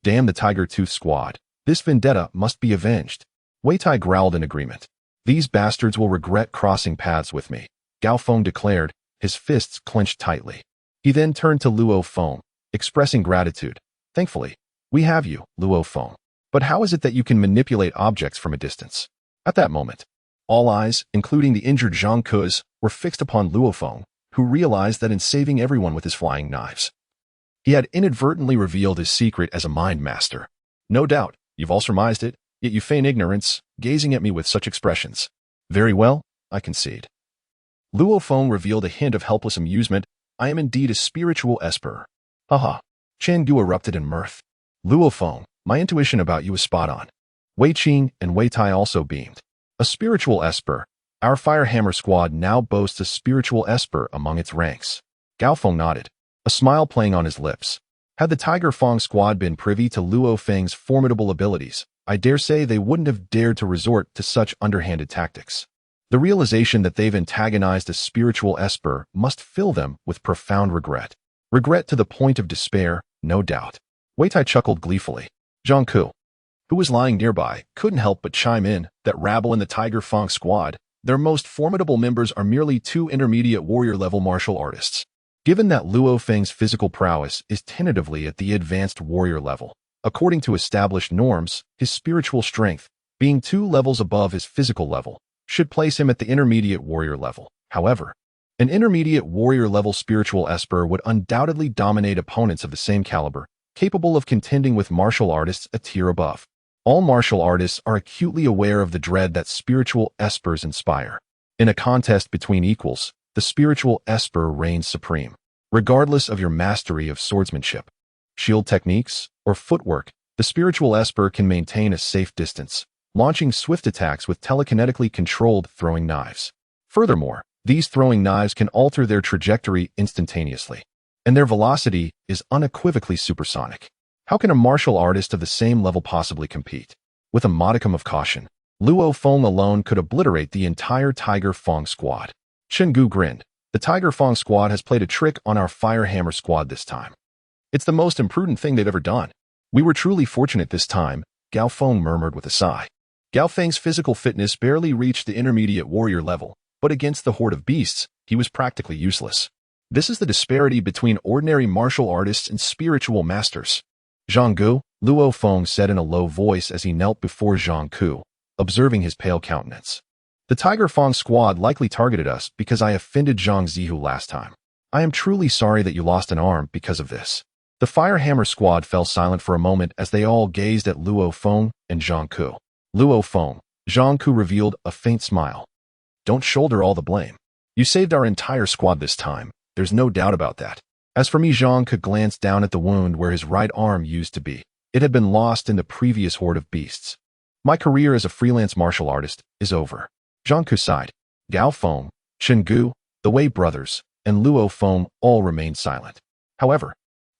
Damn the Tiger Tooth Squad. This vendetta must be avenged. Wei Tai growled in agreement. These bastards will regret crossing paths with me, Gao Feng declared, his fists clenched tightly. He then turned to Luo Feng, expressing gratitude. Thankfully, we have you, Luo Feng. But how is it that you can manipulate objects from a distance? At that moment, all eyes, including the injured Zhang Ke's, were fixed upon Luo Feng, who realized that in saving everyone with his flying knives, he had inadvertently revealed his secret as a mind master. No doubt, you've all surmised it, yet you feign ignorance, gazing at me with such expressions. Very well, I concede. Luo Feng revealed a hint of helpless amusement. I am indeed a spiritual esper. Haha. Chen Gu erupted in mirth. Luo Feng, my intuition about you is spot on. Wei Qing and Wei Tai also beamed. A spiritual esper. Our Firehammer squad now boasts a spiritual esper among its ranks. Gao Feng nodded, a smile playing on his lips. Had the Tiger Feng squad been privy to Luo Feng's formidable abilities, I dare say they wouldn't have dared to resort to such underhanded tactics. The realization that they've antagonized a spiritual esper must fill them with profound regret. Regret to the point of despair, no doubt. Wei Tai chuckled gleefully. Zhang Ke, who was lying nearby, couldn't help but chime in that rabble in the Tiger Feng squad, their most formidable members are merely two intermediate warrior-level martial artists. Given that Luo Feng's physical prowess is tentatively at the advanced warrior level, according to established norms, his spiritual strength, being 2 levels above his physical level, should place him at the intermediate warrior level. However, an intermediate warrior-level spiritual esper would undoubtedly dominate opponents of the same caliber, capable of contending with martial artists a tier above. All martial artists are acutely aware of the dread that spiritual espers inspire. In a contest between equals, the spiritual esper reigns supreme. Regardless of your mastery of swordsmanship, shield techniques, or footwork, the spiritual esper can maintain a safe distance, launching swift attacks with telekinetically controlled throwing knives. Furthermore, these throwing knives can alter their trajectory instantaneously, and their velocity is unequivocally supersonic. How can a martial artist of the same level possibly compete? With a modicum of caution, Luo Feng alone could obliterate the entire Tiger Feng squad. Chen Gu grinned. The Tiger Feng squad has played a trick on our Firehammer squad this time. It's the most imprudent thing they've ever done. We were truly fortunate this time, Gao Feng murmured with a sigh. Gao Feng's physical fitness barely reached the intermediate warrior level, but against the horde of beasts, he was practically useless. This is the disparity between ordinary martial artists and spiritual masters. Zhang Gu, Luo Feng said in a low voice as he knelt before Zhang Ku, observing his pale countenance. The Tiger Feng squad likely targeted us because I offended Zhang Zihu last time. I am truly sorry that you lost an arm because of this. The Firehammer squad fell silent for a moment as they all gazed at Luo Feng and Zhang Ku. Luo Feng, Zhang Ku revealed a faint smile. Don't shoulder all the blame. You saved our entire squad this time, there's no doubt about that. As for me, Zhang Ke glanced down at the wound where his right arm used to be. It had been lost in the previous horde of beasts. My career as a freelance martial artist is over. Zhang Ke sighed. Gao Feng, Chen Gu, the Wei brothers, and Luo Feng all remained silent. However,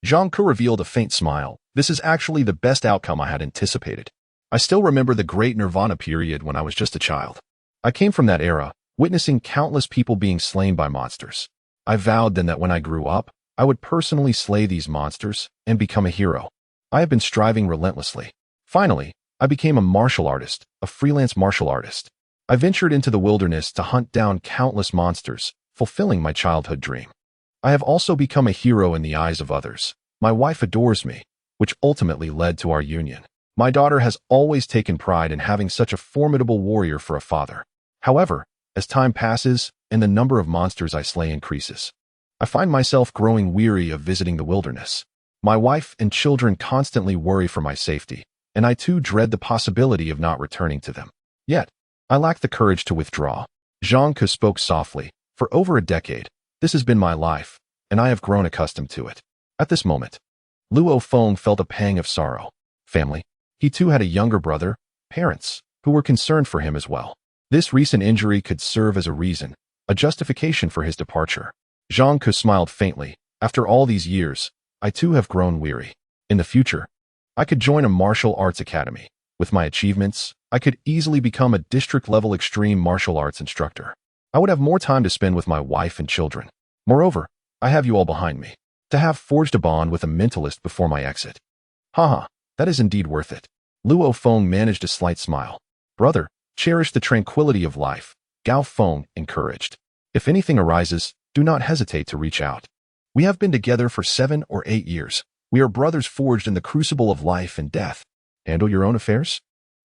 Zhang Ke revealed a faint smile. This is actually the best outcome I had anticipated. I still remember the great Nirvana period when I was just a child. I came from that era, witnessing countless people being slain by monsters. I vowed then that when I grew up, I would personally slay these monsters and become a hero. I have been striving relentlessly. Finally, I became a martial artist, a freelance martial artist. I ventured into the wilderness to hunt down countless monsters, fulfilling my childhood dream. I have also become a hero in the eyes of others. My wife adores me, which ultimately led to our union. My daughter has always taken pride in having such a formidable warrior for a father. However, as time passes and the number of monsters I slay increases, I find myself growing weary of visiting the wilderness. My wife and children constantly worry for my safety, and I too dread the possibility of not returning to them. Yet, I lack the courage to withdraw. Zhang Ke spoke softly. For over a decade, this has been my life, and I have grown accustomed to it. At this moment, Luo Feng felt a pang of sorrow. Family. He too had a younger brother, parents, who were concerned for him as well. This recent injury could serve as a reason, a justification for his departure. Zhang Ke smiled faintly. After all these years, I too have grown weary. In the future, I could join a martial arts academy. With my achievements, I could easily become a district-level extreme martial arts instructor. I would have more time to spend with my wife and children. Moreover, I have you all behind me. To have forged a bond with a mentalist before my exit. Haha, that is indeed worth it. Luo Feng managed a slight smile. Brother, cherish the tranquility of life, Gao Feng encouraged. If anything arises, do not hesitate to reach out. We have been together for 7 or 8 years. We are brothers forged in the crucible of life and death. Handle your own affairs?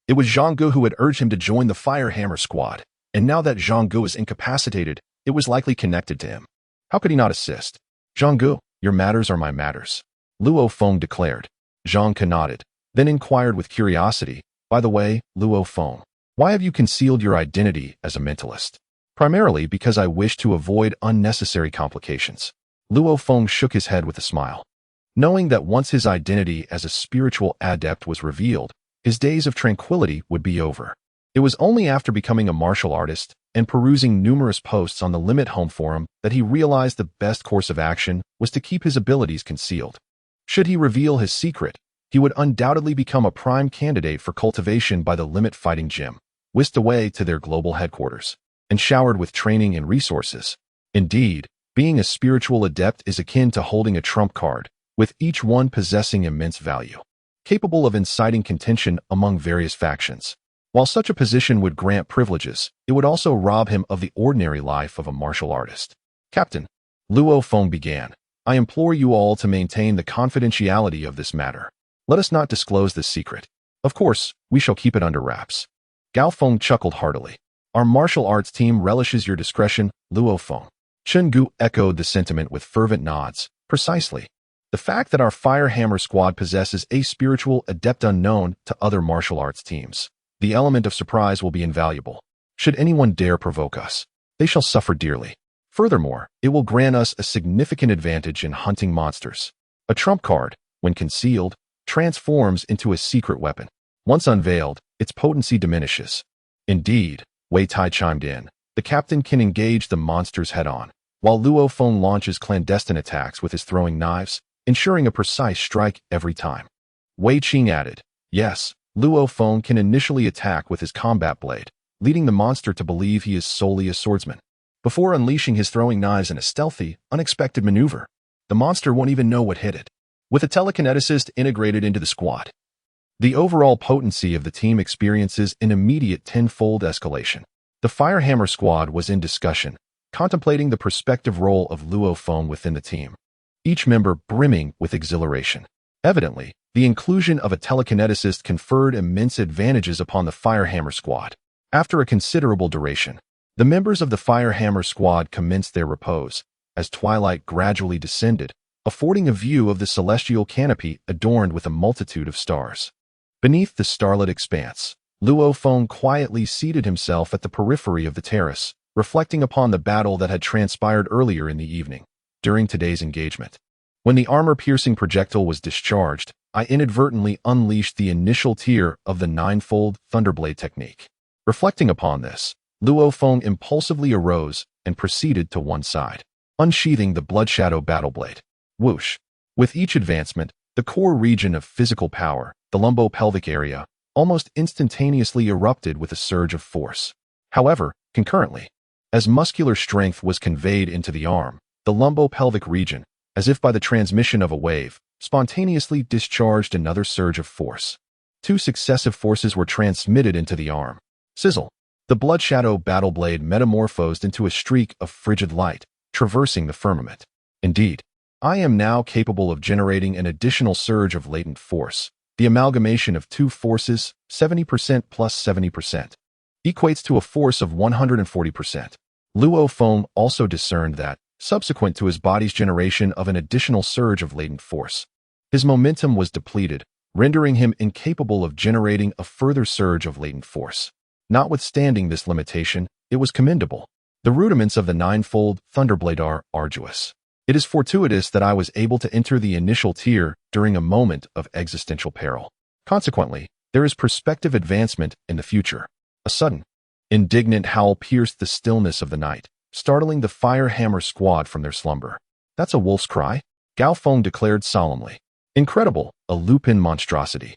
It was Zhang Gu who had urged him to join the Fire Hammer Squad, and now that Zhang Gu is incapacitated, it was likely connected to him. How could he not assist? Zhang Gu, your matters are my matters, Luo Feng declared. Zhang Gu nodded, then inquired with curiosity, by the way, Luo Feng, why have you concealed your identity as a mentalist? Primarily because I wish to avoid unnecessary complications. Luo Feng shook his head with a smile. Knowing that once his identity as a spiritual adept was revealed, his days of tranquility would be over. It was only after becoming a martial artist and perusing numerous posts on the Limit Home forum that he realized the best course of action was to keep his abilities concealed. Should he reveal his secret, he would undoubtedly become a prime candidate for cultivation by the Limit Fighting Gym, whisked away to their global headquarters, and showered with training and resources. Indeed, being a spiritual adept is akin to holding a trump card, with each one possessing immense value, capable of inciting contention among various factions. While such a position would grant privileges, it would also rob him of the ordinary life of a martial artist. Captain, Luo Feng began, I implore you all to maintain the confidentiality of this matter. Let us not disclose this secret. Of course, we shall keep it under wraps. Gao Feng chuckled heartily. Our martial arts team relishes your discretion, Luo Feng. Chen Gu echoed the sentiment with fervent nods. Precisely. The fact that our Fire Hammer Squad possesses a spiritual adept unknown to other martial arts teams. The element of surprise will be invaluable. Should anyone dare provoke us, they shall suffer dearly. Furthermore, it will grant us a significant advantage in hunting monsters. A trump card, when concealed, transforms into a secret weapon. Once unveiled, its potency diminishes. Indeed, Wei Tai chimed in, the captain can engage the monsters head-on, while Luo Feng launches clandestine attacks with his throwing knives, ensuring a precise strike every time. Wei Qing added, yes, Luo Feng can initially attack with his combat blade, leading the monster to believe he is solely a swordsman. Before unleashing his throwing knives in a stealthy, unexpected maneuver, the monster won't even know what hit it. With a telekineticist integrated into the squad, the overall potency of the team experiences an immediate tenfold escalation. The Fire Hammer Squad was in discussion, contemplating the prospective role of Luo Feng within the team, each member brimming with exhilaration. Evidently, the inclusion of a telekineticist conferred immense advantages upon the Fire Hammer Squad. After a considerable duration, the members of the Fire Hammer Squad commenced their repose, as twilight gradually descended, affording a view of the celestial canopy adorned with a multitude of stars. Beneath the starlit expanse, Luo Feng quietly seated himself at the periphery of the terrace, reflecting upon the battle that had transpired earlier in the evening, during today's engagement. When the armor-piercing projectile was discharged, I inadvertently unleashed the initial tier of the ninefold Thunderblade technique. Reflecting upon this, Luo Feng impulsively arose and proceeded to one side, unsheathing the Blood Shadow Battleblade. Whoosh! With each advancement, the core region of physical power, the lumbo-pelvic area, almost instantaneously erupted with a surge of force. However, concurrently, as muscular strength was conveyed into the arm, the lumbo-pelvic region, as if by the transmission of a wave, spontaneously discharged another surge of force. 2 successive forces were transmitted into the arm. Sizzle! The Blood Shadow Battleblade metamorphosed into a streak of frigid light, traversing the firmament. Indeed, I am now capable of generating an additional surge of latent force. The amalgamation of 2 forces, 70% plus 70%, equates to a force of 140%. Luo Feng also discerned that, subsequent to his body's generation of an additional surge of latent force, his momentum was depleted, rendering him incapable of generating a further surge of latent force. Notwithstanding this limitation, it was commendable. The rudiments of the ninefold Thunderblade are arduous. It is fortuitous that I was able to enter the initial tier during a moment of existential peril. Consequently, there is prospective advancement in the future. A sudden, indignant howl pierced the stillness of the night, startling the Fire Hammer Squad from their slumber. That's a wolf's cry? Gao Feng declared solemnly. Incredible, a lupin monstrosity.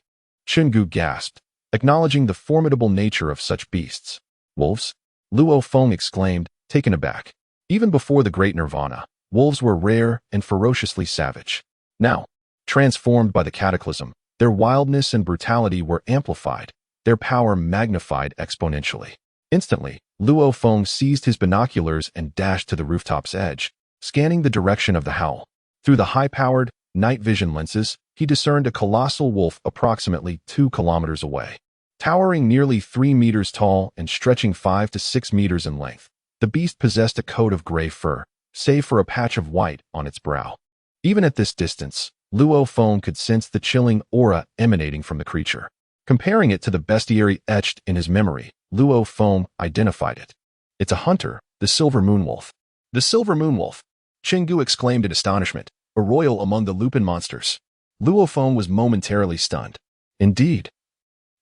Qinggu gasped, acknowledging the formidable nature of such beasts. Wolves? Luo Feng exclaimed, taken aback. Even before the Great Nirvana, wolves were rare and ferociously savage. Now, transformed by the cataclysm, their wildness and brutality were amplified, their power magnified exponentially. Instantly, Luo Feng seized his binoculars and dashed to the rooftop's edge, scanning the direction of the howl. Through the high-powered, night vision lenses, he discerned a colossal wolf approximately 2 kilometers away. Towering nearly 3 meters tall and stretching 5 to 6 meters in length, the beast possessed a coat of gray fur, save for a patch of white on its brow. Even at this distance, Luo Feng could sense the chilling aura emanating from the creature. Comparing it to the bestiary etched in his memory, Luo Feng identified it. It's a hunter, the Silver Moon Wolf. The Silver Moon Wolf! Qinggu exclaimed in astonishment, a royal among the lupin monsters. Luo Feng was momentarily stunned. Indeed.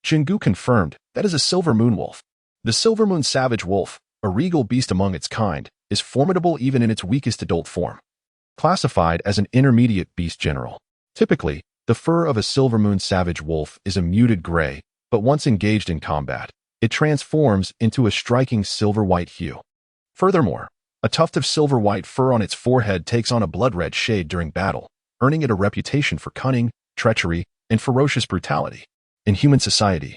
Qinggu confirmed, that is a Silver Moon Wolf. The Silver Moon Savage Wolf, a regal beast among its kind, is formidable even in its weakest adult form. Classified as an intermediate beast general. Typically, the fur of a Silver Moon Savage Wolf is a muted gray, but once engaged in combat, it transforms into a striking silver-white hue. Furthermore, a tuft of silver-white fur on its forehead takes on a blood-red shade during battle, earning it a reputation for cunning, treachery, and ferocious brutality. In human society,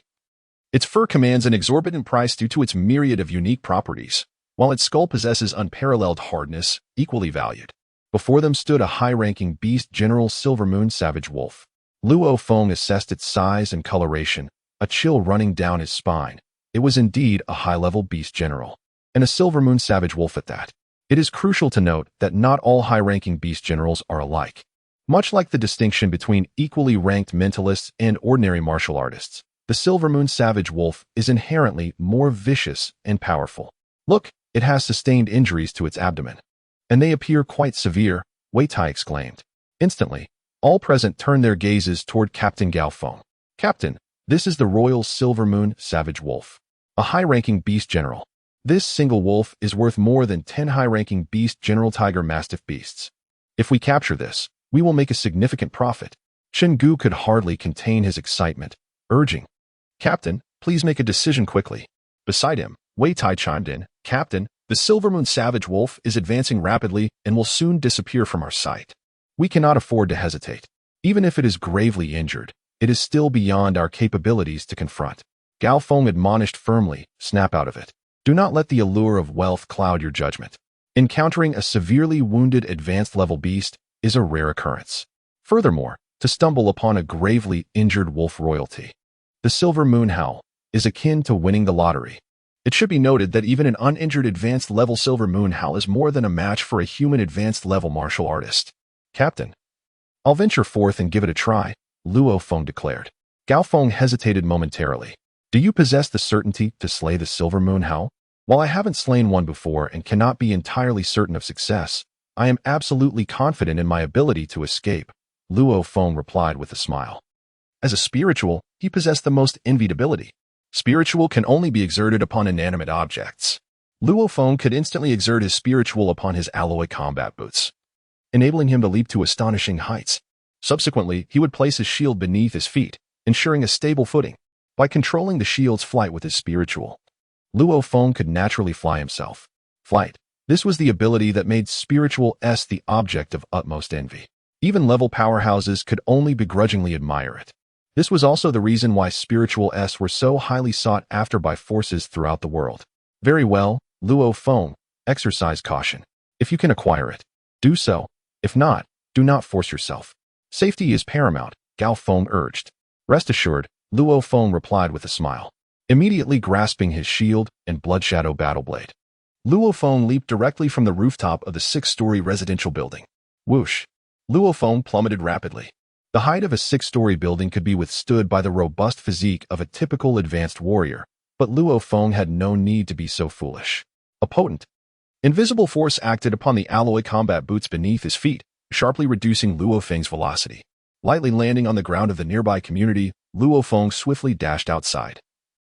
its fur commands an exorbitant price due to its myriad of unique properties, while its skull possesses unparalleled hardness, equally valued. Before them stood a high-ranking beast general Silver Moon Savage Wolf. Luo Feng assessed its size and coloration, a chill running down his spine. It was indeed a high-level beast general, and a Silver Moon Savage Wolf at that. It is crucial to note that not all high-ranking beast generals are alike. Much like the distinction between equally ranked mentalists and ordinary martial artists, the Silver Moon Savage Wolf is inherently more vicious and powerful. Look, it has sustained injuries to its abdomen. And they appear quite severe, Wei Tai exclaimed. Instantly, all present turned their gazes toward Captain Gao Feng. Captain, this is the Royal Silver Moon Savage Wolf, a high-ranking beast general. This single wolf is worth more than 10 high-ranking beast general tiger mastiff beasts. If we capture this, we will make a significant profit. Qinggu could hardly contain his excitement, urging, Captain, please make a decision quickly. Beside him, Wei Tai chimed in, Captain, the Silver Moon Savage Wolf is advancing rapidly and will soon disappear from our sight. We cannot afford to hesitate. Even if it is gravely injured, it is still beyond our capabilities to confront. Gao Feng admonished firmly, snap out of it. Do not let the allure of wealth cloud your judgment. Encountering a severely wounded advanced-level beast is a rare occurrence. Furthermore, to stumble upon a gravely injured wolf royalty, the Silver Moon Howl, is akin to winning the lottery. It should be noted that even an uninjured advanced-level Silver Moon Howl is more than a match for a human advanced-level martial artist. Captain, I'll venture forth and give it a try, Luo Feng declared. Gao Feng hesitated momentarily. Do you possess the certainty to slay the Silver Moon Howl? While I haven't slain one before and cannot be entirely certain of success, I am absolutely confident in my ability to escape, Luo Feng replied with a smile. As a spiritual, he possessed the most envied ability. Spiritual can only be exerted upon inanimate objects. Luo Feng could instantly exert his spiritual upon his alloy combat boots, enabling him to leap to astonishing heights. Subsequently, he would place his shield beneath his feet, ensuring a stable footing. By controlling the shield's flight with his spiritual, Luo Feng could naturally fly himself. Flight. This was the ability that made Spiritual S the object of utmost envy. Even level powerhouses could only begrudgingly admire it. This was also the reason why Spiritual S were so highly sought after by forces throughout the world. Very well, Luo Feng, exercise caution. If you can acquire it, do so. If not, do not force yourself. Safety is paramount, Gao Feng urged. Rest assured, Luo Feng replied with a smile, immediately grasping his shield and Bloodshadow battle blade. Luo Feng leaped directly from the rooftop of the 6-story residential building. Whoosh! Luo Feng plummeted rapidly. The height of a 6-story building could be withstood by the robust physique of a typical advanced warrior, but Luo Feng had no need to be so foolish. A potent, invisible force acted upon the alloy combat boots beneath his feet, sharply reducing Luo Feng's velocity. Lightly landing on the ground of the nearby community, Luo Feng swiftly dashed outside.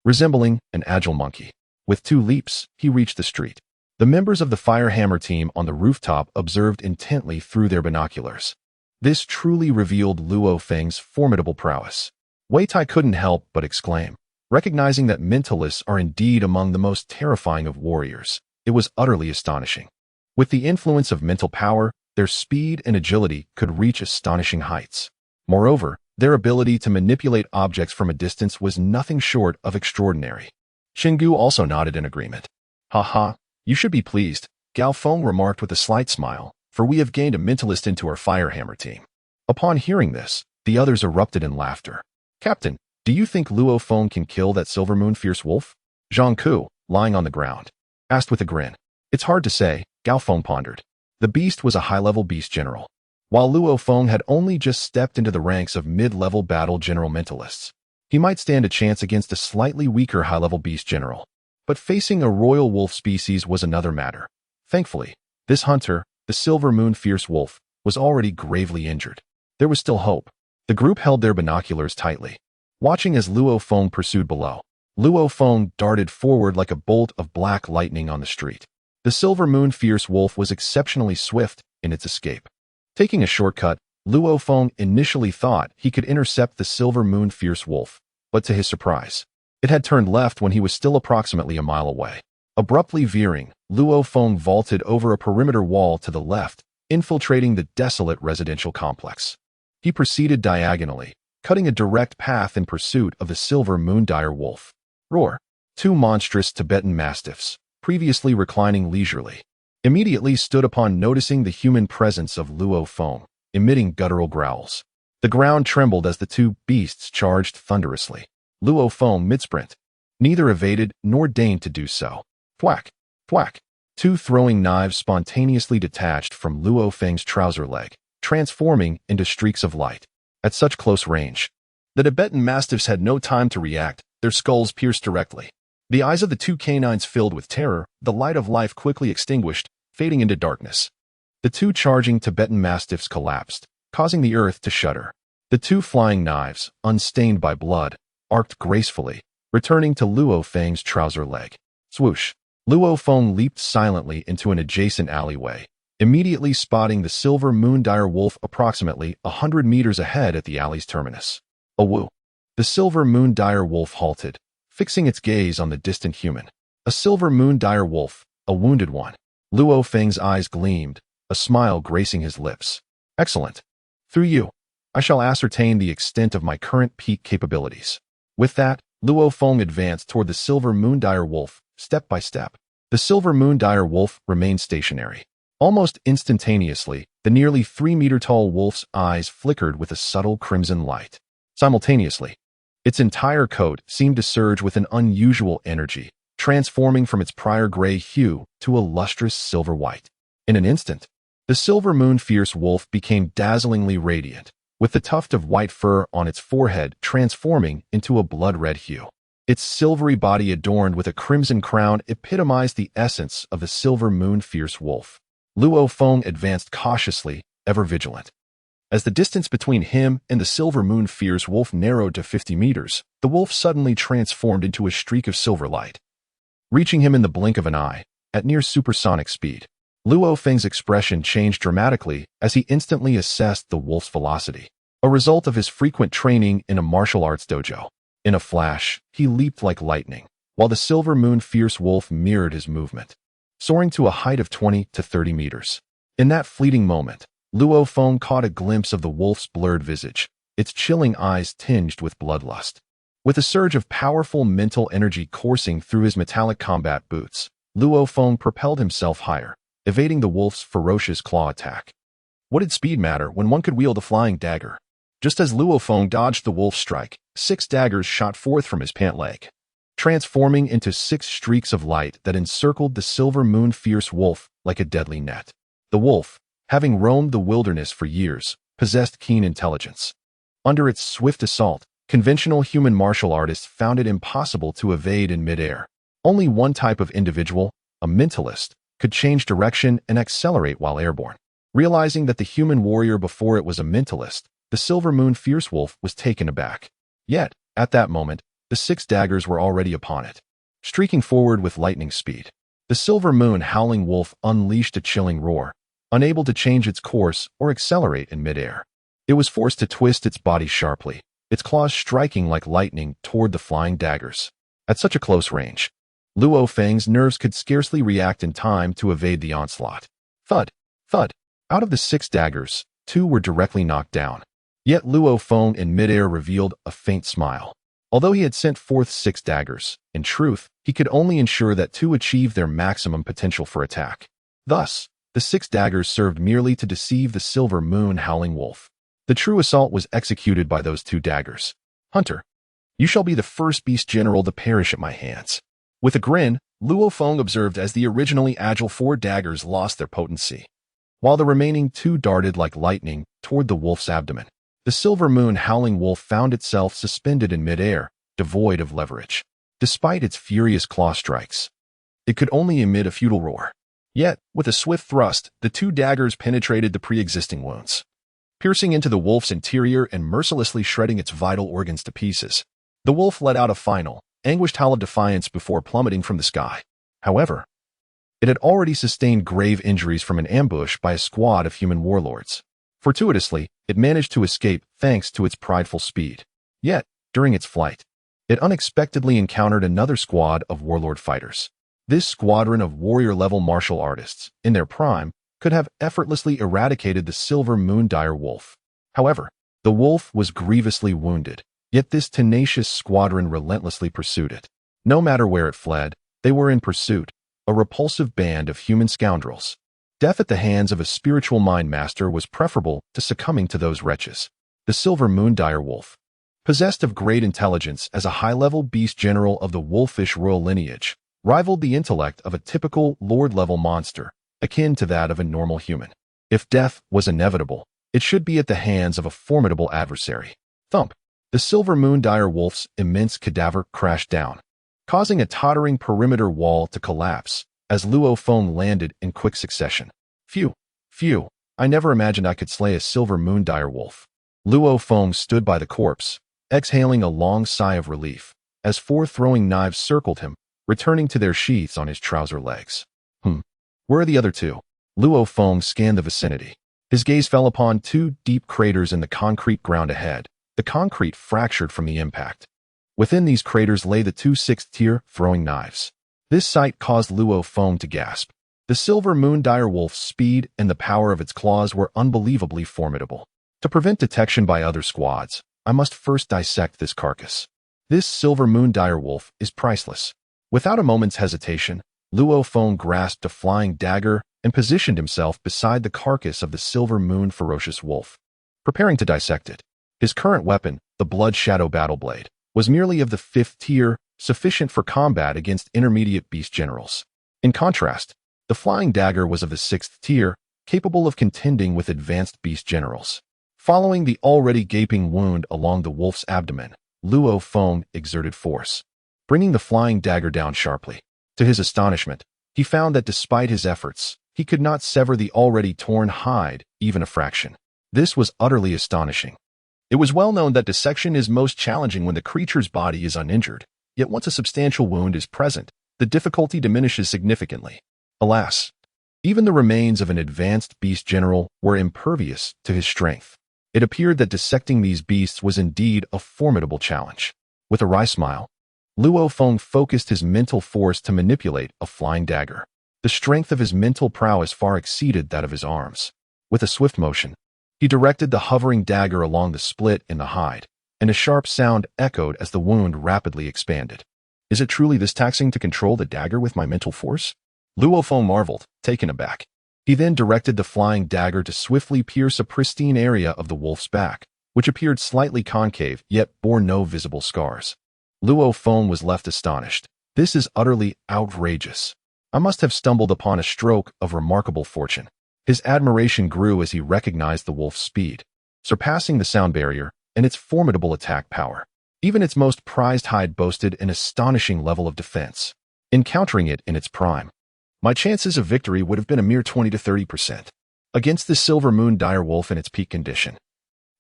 Resembling an agile monkey, with 2 leaps, he reached the street. The members of the Firehammer team on the rooftop observed intently through their binoculars. This truly revealed Luo Feng's formidable prowess. Wei Tai couldn't help but exclaim, recognizing that mentalists are indeed among the most terrifying of warriors. It was utterly astonishing. With the influence of mental power, their speed and agility could reach astonishing heights. Moreover, their ability to manipulate objects from a distance was nothing short of extraordinary. Xingu also nodded in agreement. "Ha, you should be pleased," Gao Feng remarked with a slight smile, "for we have gained a mentalist into our Firehammer team." Upon hearing this, the others erupted in laughter. "Captain, do you think Luo Feng can kill that Silver Moon Fierce Wolf?" Zhang Ku, lying on the ground, asked with a grin. "It's hard to say," Gao Feng pondered. The beast was a high-level beast general, while Luo Feng had only just stepped into the ranks of mid-level battle general mentalists. He might stand a chance against a slightly weaker high-level beast general, but facing a royal wolf species was another matter. Thankfully, this hunter, the Silver Moon Fierce Wolf, was already gravely injured. There was still hope. The group held their binoculars tightly, watching as Luo Feng pursued below. Luo Feng darted forward like a bolt of black lightning on the street. The Silver Moon Fierce Wolf was exceptionally swift in its escape. Taking a shortcut, Luo Feng initially thought he could intercept the Silver Moon Fierce Wolf, but to his surprise, it had turned left when he was still approximately a mile away. Abruptly veering, Luo Feng vaulted over a perimeter wall to the left, infiltrating the desolate residential complex. He proceeded diagonally, cutting a direct path in pursuit of the Silver Moon Dire Wolf. Roar! Two monstrous Tibetan mastiffs, previously reclining leisurely, immediately stood upon noticing the human presence of Luo Feng, emitting guttural growls. The ground trembled as the two beasts charged thunderously. Luo Feng mid-sprint. Neither evaded nor deigned to do so. Thwack! Thwack! Two throwing knives spontaneously detached from Luo Feng's trouser leg, transforming into streaks of light. At such close range, the Tibetan mastiffs had no time to react, their skulls pierced directly. The eyes of the two canines filled with terror, the light of life quickly extinguished, fading into darkness. The two charging Tibetan mastiffs collapsed, causing the earth to shudder. The two flying knives, unstained by blood, arced gracefully, returning to Luo Feng's trouser leg. Swoosh! Luo Feng leaped silently into an adjacent alleyway, immediately spotting the Silver Moon Dire Wolf approximately 100 meters ahead at the alley's terminus. A woo! The Silver Moon Dire Wolf halted, fixing its gaze on the distant human. A Silver Moon Dire Wolf, a wounded one. Luo Feng's eyes gleamed, a smile gracing his lips. Excellent. Through you, I shall ascertain the extent of my current peak capabilities. With that, Luo Feng advanced toward the Silver Moon Dire Wolf, step by step. The Silver Moon Dire Wolf remained stationary. Almost instantaneously, the nearly 3-meter-tall wolf's eyes flickered with a subtle crimson light. Simultaneously, its entire coat seemed to surge with an unusual energy, transforming from its prior gray hue to a lustrous silver white. In an instant, the Silver Moon Fierce Wolf became dazzlingly radiant, with the tuft of white fur on its forehead transforming into a blood-red hue. Its silvery body adorned with a crimson crown epitomized the essence of the Silver Moon Fierce Wolf. Luo Feng advanced cautiously, ever vigilant. As the distance between him and the Silver Moon Fierce Wolf narrowed to 50 meters, the wolf suddenly transformed into a streak of silver light, reaching him in the blink of an eye, at near supersonic speed. Luo Feng's expression changed dramatically as he instantly assessed the wolf's velocity, a result of his frequent training in a martial arts dojo. In a flash, he leaped like lightning, while the Silver Moon Fierce Wolf mirrored his movement, soaring to a height of 20 to 30 meters. In that fleeting moment, Luo Feng caught a glimpse of the wolf's blurred visage, its chilling eyes tinged with bloodlust. With a surge of powerful mental energy coursing through his metallic combat boots, Luo Feng propelled himself higher, evading the wolf's ferocious claw attack. What did speed matter when one could wield a flying dagger? Just as Luo Feng dodged the wolf's strike, 6 daggers shot forth from his pant leg, transforming into 6 streaks of light that encircled the Silver Moon Fierce Wolf like a deadly net. The wolf, having roamed the wilderness for years, possessed keen intelligence. Under its swift assault, conventional human martial artists found it impossible to evade in midair. Only one type of individual, a mentalist, could change direction and accelerate while airborne. Realizing that the human warrior before it was a mentalist, the Silver Moon Fierce Wolf was taken aback. Yet, at that moment, the 6 daggers were already upon it. Streaking forward with lightning speed, the Silver Moon Howling Wolf unleashed a chilling roar, unable to change its course or accelerate in midair. It was forced to twist its body sharply, its claws striking like lightning toward the flying daggers. At such a close range, Luo Feng's nerves could scarcely react in time to evade the onslaught. Thud, thud. Out of the 6 daggers, 2 were directly knocked down. Yet Luo Feng in midair revealed a faint smile. Although he had sent forth 6 daggers, in truth, he could only ensure that 2 achieved their maximum potential for attack. Thus, the 6 daggers served merely to deceive the silver moon howling wolf. The true assault was executed by those 2 daggers. Hunter, you shall be the first beast general to perish at my hands. With a grin, Luo Feng observed as the originally agile 4 daggers lost their potency, while the remaining 2 darted like lightning toward the wolf's abdomen. The silver moon howling wolf found itself suspended in midair, devoid of leverage. Despite its furious claw strikes, it could only emit a futile roar. Yet, with a swift thrust, the 2 daggers penetrated the pre-existing wounds, piercing into the wolf's interior and mercilessly shredding its vital organs to pieces. The wolf let out a final, anguished howl of defiance before plummeting from the sky. However, it had already sustained grave injuries from an ambush by a squad of human warlords. Fortuitously, it managed to escape thanks to its prideful speed. Yet, during its flight, it unexpectedly encountered another squad of warlord fighters. This squadron of warrior-level martial artists, in their prime, could have effortlessly eradicated the silver moon dire wolf. However, the wolf was grievously wounded, yet this tenacious squadron relentlessly pursued it. No matter where it fled, they were in pursuit, a repulsive band of human scoundrels. Death at the hands of a spiritual mind master was preferable to succumbing to those wretches. The silver moon dire wolf, possessed of great intelligence as a high-level beast general of the wolfish royal lineage, rivaled the intellect of a typical lord-level monster, akin to that of a normal human. If death was inevitable, it should be at the hands of a formidable adversary. Thump! The silver moon dire wolf's immense cadaver crashed down, causing a tottering perimeter wall to collapse as Luo Feng landed in quick succession. Phew! Phew! I never imagined I could slay a silver moon dire wolf. Luo Feng stood by the corpse, exhaling a long sigh of relief, as 4 throwing knives circled him, returning to their sheaths on his trouser legs. Where are the other 2? Luo Feng scanned the vicinity. His gaze fell upon 2 deep craters in the concrete ground ahead. The concrete fractured from the impact. Within these craters lay the 2 6th-tier throwing knives. This sight caused Luo Feng to gasp. The silver moon dire wolf's speed and the power of its claws were unbelievably formidable. To prevent detection by other squads, I must first dissect this carcass. This silver moon dire wolf is priceless. Without a moment's hesitation, Luo Feng grasped a flying dagger and positioned himself beside the carcass of the silver moon ferocious wolf, preparing to dissect it. His current weapon, the Blood Shadow Battle Blade, was merely of the 5th tier, sufficient for combat against intermediate beast generals. In contrast, the flying dagger was of the 6th tier, capable of contending with advanced beast generals. Following the already gaping wound along the wolf's abdomen, Luo Feng exerted force, bringing the flying dagger down sharply. To his astonishment, he found that despite his efforts, he could not sever the already torn hide, even a fraction. This was utterly astonishing. It was well known that dissection is most challenging when the creature's body is uninjured, yet once a substantial wound is present, the difficulty diminishes significantly. Alas, even the remains of an advanced beast general were impervious to his strength. It appeared that dissecting these beasts was indeed a formidable challenge. With a wry smile, Luo Feng focused his mental force to manipulate a flying dagger. The strength of his mental prowess far exceeded that of his arms. With a swift motion, he directed the hovering dagger along the split in the hide, and a sharp sound echoed as the wound rapidly expanded. Is it truly this taxing to control the dagger with my mental force? Luo Feng marveled, taken aback. He then directed the flying dagger to swiftly pierce a pristine area of the wolf's back, which appeared slightly concave yet bore no visible scars. Luo Feng was left astonished. This is utterly outrageous. I must have stumbled upon a stroke of remarkable fortune. His admiration grew as he recognized the wolf's speed, surpassing the sound barrier and its formidable attack power. Even its most prized hide boasted an astonishing level of defense. Encountering it in its prime, my chances of victory would have been a mere 20 to 30%. Against the silver moon dire wolf in its peak condition,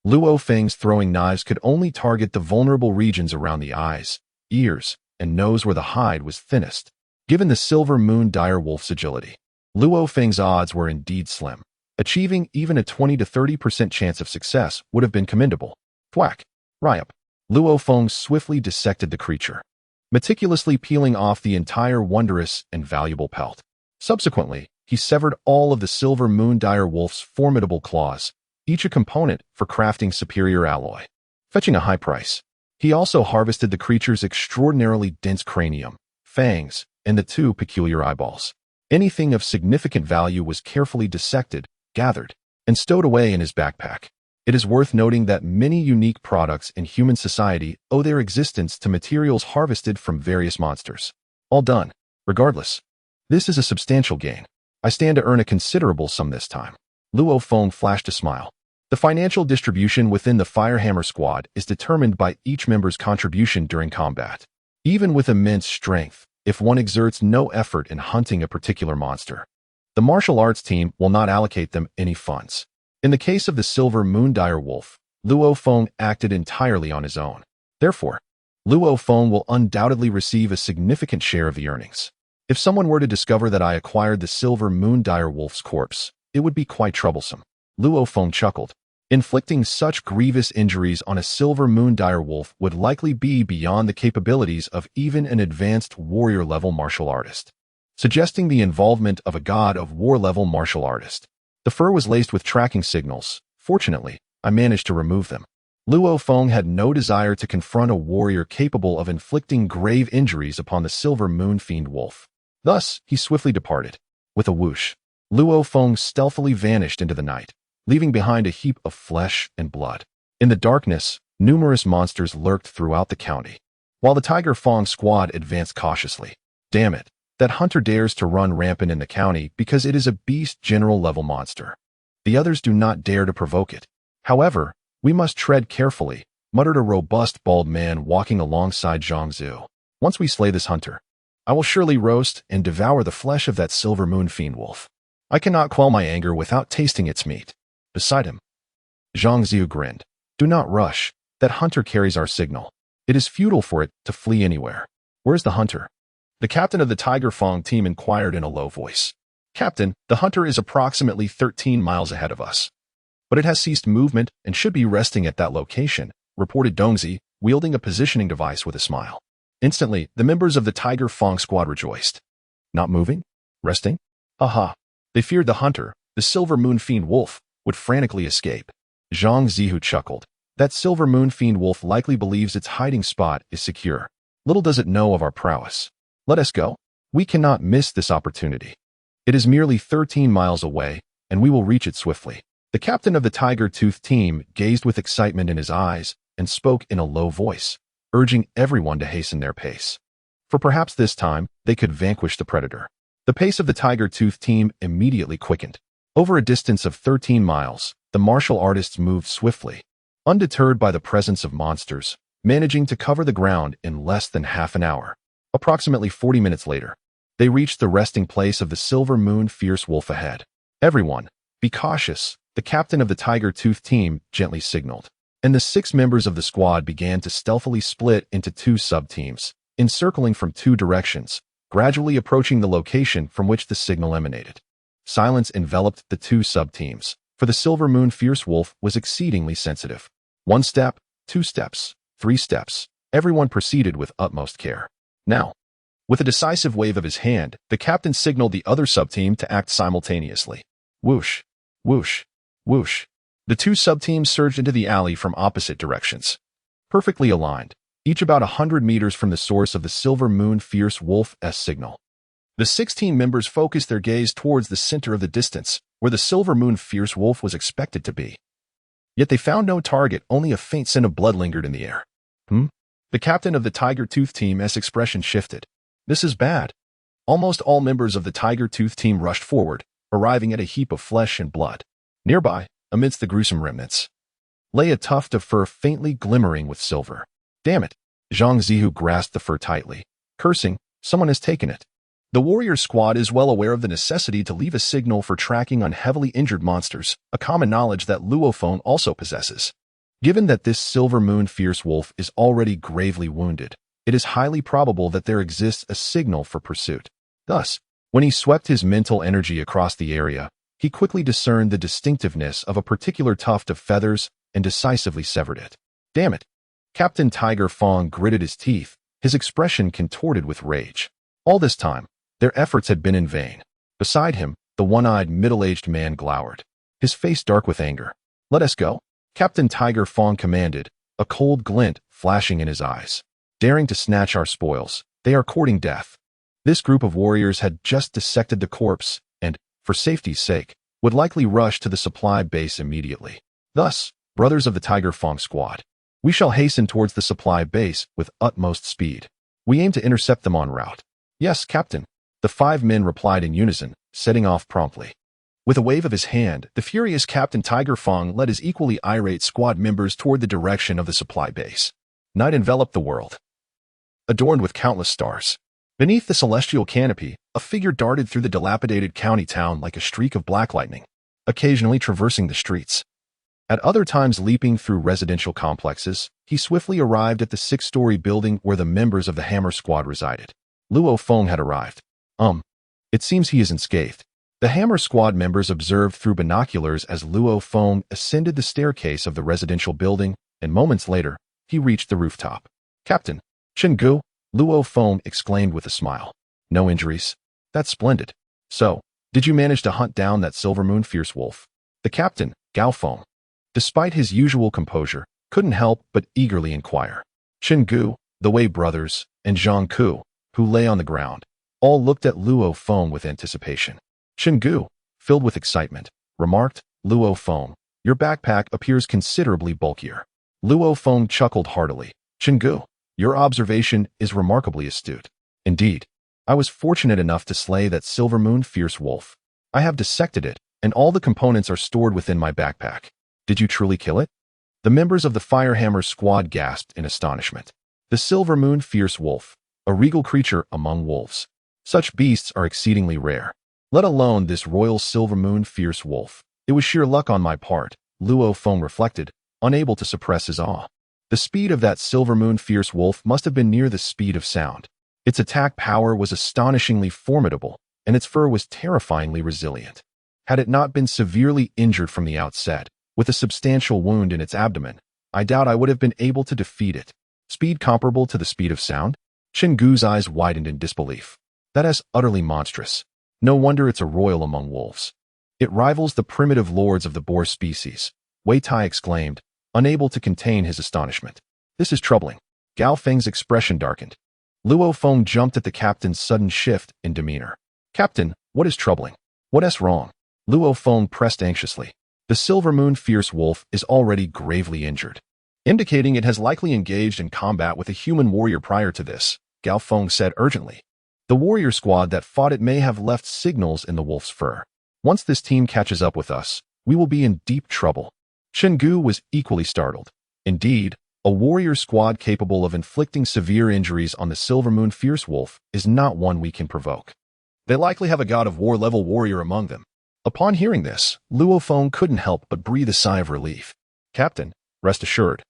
Luo Feng's throwing knives could only target the vulnerable regions around the eyes, ears, and nose where the hide was thinnest. Given the silver moon dire wolf's agility, Luo Feng's odds were indeed slim. Achieving even a 20 to 30% chance of success would have been commendable. Thwack. Ryup. Luo Feng swiftly dissected the creature, meticulously peeling off the entire wondrous and valuable pelt. Subsequently, he severed all of the silver moon dire wolf's formidable claws, each a component for crafting superior alloy, fetching a high price. He also harvested the creature's extraordinarily dense cranium, fangs, and the two peculiar eyeballs. Anything of significant value was carefully dissected, gathered, and stowed away in his backpack. It is worth noting that many unique products in human society owe their existence to materials harvested from various monsters. All done. Regardless, this is a substantial gain. I stand to earn a considerable sum this time. Luo Feng flashed a smile. The financial distribution within the Firehammer squad is determined by each member's contribution during combat. Even with immense strength, if one exerts no effort in hunting a particular monster, the martial arts team will not allocate them any funds. In the case of the silver moon dire wolf, Luo Feng acted entirely on his own. Therefore, Luo Feng will undoubtedly receive a significant share of the earnings. If someone were to discover that I acquired the silver moon dire wolf's corpse, it would be quite troublesome. Luo Feng chuckled. Inflicting such grievous injuries on a silver moon dire wolf would likely be beyond the capabilities of even an advanced warrior-level martial artist, suggesting the involvement of a god of war-level martial artist. The fur was laced with tracking signals. Fortunately, I managed to remove them. Luo Feng had no desire to confront a warrior capable of inflicting grave injuries upon the silver moon fiend wolf. Thus, he swiftly departed. With a whoosh, Luo Feng stealthily vanished into the night, leaving behind a heap of flesh and blood. In the darkness, numerous monsters lurked throughout the county, while the Tiger Fong squad advanced cautiously. Damn it, that hunter dares to run rampant in the county because it is a beast general-level monster. The others do not dare to provoke it. However, we must tread carefully, muttered a robust bald man walking alongside Zhang Zhu. Once we slay this hunter, I will surely roast and devour the flesh of that silver moon fiend wolf. I cannot quell my anger without tasting its meat. Beside him, Zhang Zhu grinned. Do not rush. That hunter carries our signal. It is futile for it to flee anywhere. Where's the hunter? The captain of the Tiger Fong team inquired in a low voice. Captain, the hunter is approximately 13 miles ahead of us, but it has ceased movement and should be resting at that location, reported Dongzi, wielding a positioning device with a smile. Instantly, the members of the Tiger Fong squad rejoiced. Not moving? Resting? Aha. They feared the hunter, the silver moon fiend wolf, would frantically escape. Zhang Zihu chuckled. That silver moon fiend wolf likely believes its hiding spot is secure. Little does it know of our prowess. Let us go. We cannot miss this opportunity. It is merely 13 miles away, and we will reach it swiftly. The captain of the Tiger Tooth team gazed with excitement in his eyes and spoke in a low voice, urging everyone to hasten their pace. For perhaps this time, they could vanquish the predator. The pace of the Tiger Tooth team immediately quickened. Over a distance of 13 miles, the martial artists moved swiftly, undeterred by the presence of monsters, managing to cover the ground in less than half an hour. Approximately 40 minutes later, they reached the resting place of the silver moon fierce wolf ahead. Everyone, be cautious, the captain of the Tiger Tooth team gently signaled, and the 6 members of the squad began to stealthily split into 2 sub-teams, encircling from 2 directions, gradually approaching the location from which the signal emanated. Silence enveloped the 2 sub-teams, for the silver moon fierce wolf was exceedingly sensitive. 1 step, 2 steps, 3 steps, everyone proceeded with utmost care. Now, with a decisive wave of his hand, the captain signaled the other sub-team to act simultaneously. Whoosh, whoosh, whoosh. The 2 sub-teams surged into the alley from opposite directions, perfectly aligned, each about 100 meters from the source of the silver moon fierce wolf's signal. The 16 members focused their gaze towards the center of the distance, where the silver moon fierce wolf was expected to be. Yet they found no target, only a faint scent of blood lingered in the air. The captain of the Tiger Tooth team's expression shifted. This is bad. Almost all members of the Tiger Tooth team rushed forward, arriving at a heap of flesh and blood. Nearby, amidst the gruesome remnants, lay a tuft of fur faintly glimmering with silver. Damn it! Zhang Zihu grasped the fur tightly. Cursing, someone has taken it. The warrior squad is well aware of the necessity to leave a signal for tracking on heavily injured monsters, a common knowledge that Luo Feng also possesses. Given that this silver moon fierce wolf is already gravely wounded, it is highly probable that there exists a signal for pursuit. Thus, when he swept his mental energy across the area, He quickly discerned the distinctiveness of a particular tuft of feathers and decisively severed it. Damn it! Captain Tiger Fong gritted his teeth, his expression contorted with rage. All this time, their efforts had been in vain. Beside him, the one-eyed middle-aged man glowered, his face dark with anger. "Let us go," Captain Tiger Fong commanded, a cold glint flashing in his eyes. "Daring to snatch our spoils, they are courting death." This group of warriors had just dissected the corpse and, for safety's sake, would likely rush to the supply base immediately. Thus, brothers of the Tiger Fong squad, we shall hasten towards the supply base with utmost speed. We aim to intercept them en route. "Yes, Captain," the 5 men replied in unison, setting off promptly. With a wave of his hand, the furious Captain Tiger Fong led his equally irate squad members toward the direction of the supply base. Night enveloped the world, adorned with countless stars. Beneath the celestial canopy, a figure darted through the dilapidated county town like a streak of black lightning, occasionally traversing the streets. At other times leaping through residential complexes, he swiftly arrived at the 6-story building where the members of the Hammer Squad resided. Luo Feng had arrived. It seems he is unscathed. The Hammer Squad members observed through binoculars as Luo Feng ascended the staircase of the residential building, and moments later, he reached the rooftop. "Captain, Gu," Luo Feng exclaimed with a smile. "No injuries? That's splendid. So, did you manage to hunt down that Silver Moon fierce wolf?" The captain, Gao Feng, despite his usual composure, couldn't help but eagerly inquire. Gu, the Wei brothers, and Zhang Ku, who lay on the ground, all looked at Luo Feng with anticipation. Gu, filled with excitement, remarked, "Luo Feng, your backpack appears considerably bulkier." Luo Feng chuckled heartily. "Gu, your observation is remarkably astute. Indeed, I was fortunate enough to slay that Silver Moon fierce wolf. I have dissected it, and all the components are stored within my backpack." "Did you truly kill it?" The members of the Firehammer squad gasped in astonishment. The Silver Moon fierce wolf, a regal creature among wolves. Such beasts are exceedingly rare. Let alone this royal Silver Moon fierce wolf. It was sheer luck on my part, Luo Feng reflected, unable to suppress his awe. The speed of that Silver Moon fierce wolf must have been near the speed of sound. Its attack power was astonishingly formidable, and its fur was terrifyingly resilient. Had it not been severely injured from the outset, with a substantial wound in its abdomen, I doubt I would have been able to defeat it. Speed comparable to the speed of sound? Gu's eyes widened in disbelief. That is utterly monstrous. No wonder it's a royal among wolves. It rivals the primitive lords of the boar species, Wei Tai exclaimed, unable to contain his astonishment. This is troubling. Gao Feng's expression darkened. Luo Feng jumped at the captain's sudden shift in demeanor. "Captain, what is troubling? What is wrong?" Luo Feng pressed anxiously. "The Silver Moon fierce wolf is already gravely injured, indicating it has likely engaged in combat with a human warrior prior to this," Gao Feng said urgently. "The warrior squad that fought it may have left signals in the wolf's fur. Once this team catches up with us, we will be in deep trouble." Gu was equally startled. Indeed, a warrior squad capable of inflicting severe injuries on the Silver Moon fierce wolf is not one we can provoke. They likely have a god of war level warrior among them. Upon hearing this, Luo Feng couldn't help but breathe a sigh of relief. "Captain, rest assured.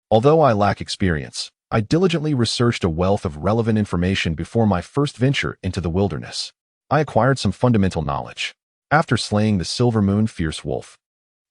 Although I lack experience, I diligently researched a wealth of relevant information before my first venture into the wilderness. I acquired some fundamental knowledge. After slaying the Silver Moon fierce wolf,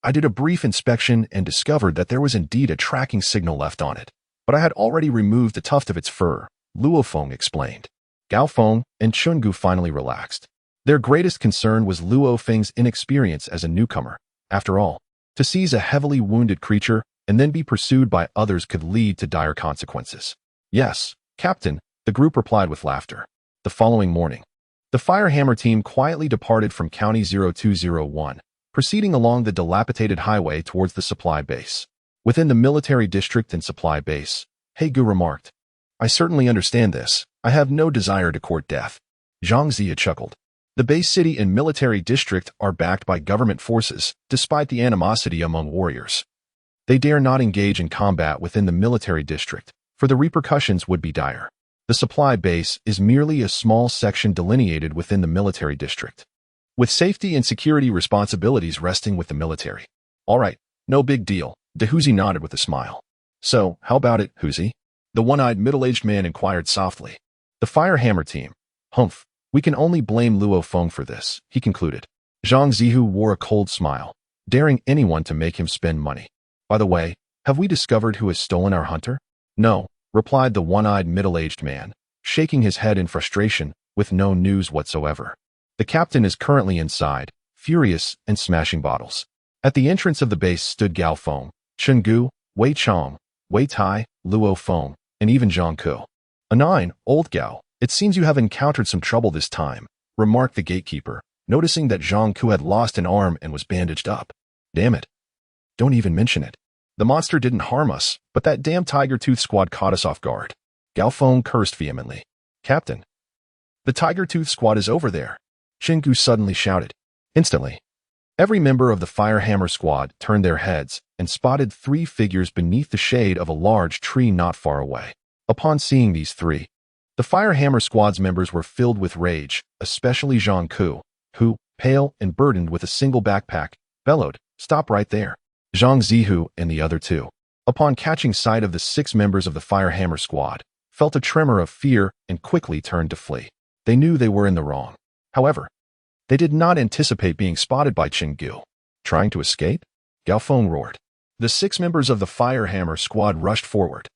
I did a brief inspection and discovered that there was indeed a tracking signal left on it, but I had already removed a tuft of its fur," Luo Feng explained. Gao Feng and Gu finally relaxed. Their greatest concern was Luo Feng's inexperience as a newcomer. After all, to seize a heavily wounded creature and then be pursued by others could lead to dire consequences. "Yes, Captain," the group replied with laughter. The following morning, the Firehammer team quietly departed from County 0201, proceeding along the dilapidated highway towards the supply base. Within the military district and supply base, Gu remarked, "I certainly understand this. I have no desire to court death." Zhang Zia chuckled. The base city and military district are backed by government forces, despite the animosity among warriors. They dare not engage in combat within the military district, for the repercussions would be dire. The supply base is merely a small section delineated within the military district, with safety and security responsibilities resting with the military. "All right, no big deal," Dehuzi nodded with a smile. "So, how about it, Huzi?" the one-eyed middle-aged man inquired softly. The Firehammer team. "Humph, we can only blame Luo Feng for this," he concluded. Zhang Zihu wore a cold smile, daring anyone to make him spend money. By the way, have we discovered who has stolen our hunter? No, replied the one-eyed middle-aged man, shaking his head in frustration, with no news whatsoever. The captain is currently inside, furious and smashing bottles. At the entrance of the base stood Luo Feng, Chen Gu, Wei Chong, Wei Tai, Luo Feng, and even Zhang Ku. Old Gao, it seems you have encountered some trouble this time, remarked the gatekeeper, noticing that Zhang Ku had lost an arm and was bandaged up. Damn it. Don't even mention it. The monster didn't harm us, but that damn Tiger Tooth squad caught us off guard. Luo Feng cursed vehemently. Captain, the Tiger Tooth squad is over there, Chen Gu suddenly shouted. Instantly, every member of the Firehammer squad turned their heads and spotted three figures beneath the shade of a large tree not far away. Upon seeing these three, the Firehammer squad's members were filled with rage, especially Zhang Ku, who, pale and burdened with a single backpack, bellowed, "Stop right there." Zhang Zihu and the other two, upon catching sight of the 6 members of the Firehammer squad, felt a tremor of fear and quickly turned to flee. They knew they were in the wrong. However, they did not anticipate being spotted by Chen Gu. Trying to escape? Luo Feng roared. The 6 members of the Firehammer squad rushed forward,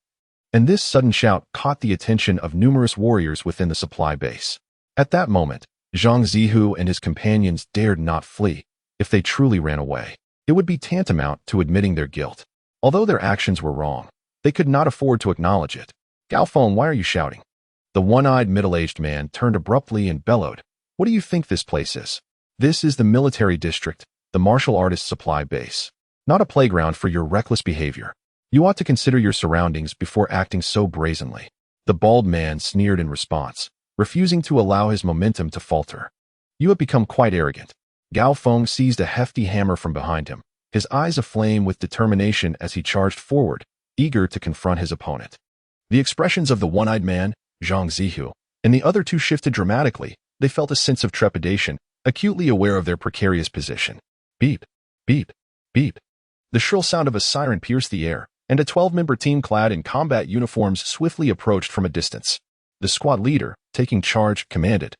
and this sudden shout caught the attention of numerous warriors within the supply base. At that moment, Zhang Zihu and his companions dared not flee. If they truly ran away, it would be tantamount to admitting their guilt. Although their actions were wrong, they could not afford to acknowledge it. Luo Feng, why are you shouting? The one-eyed middle-aged man turned abruptly and bellowed. What do you think this place is? This is the military district, the martial artist supply base. Not a playground for your reckless behavior. You ought to consider your surroundings before acting so brazenly. The bald man sneered in response, refusing to allow his momentum to falter. You have become quite arrogant. Luo Feng seized a hefty hammer from behind him, his eyes aflame with determination as he charged forward, eager to confront his opponent. The expressions of the one-eyed man, Zhang Zihu, and the other two shifted dramatically. They felt a sense of trepidation, acutely aware of their precarious position. Beep, beep, beep. The shrill sound of a siren pierced the air, and a 12-member team clad in combat uniforms swiftly approached from a distance. The squad leader, taking charge, commanded,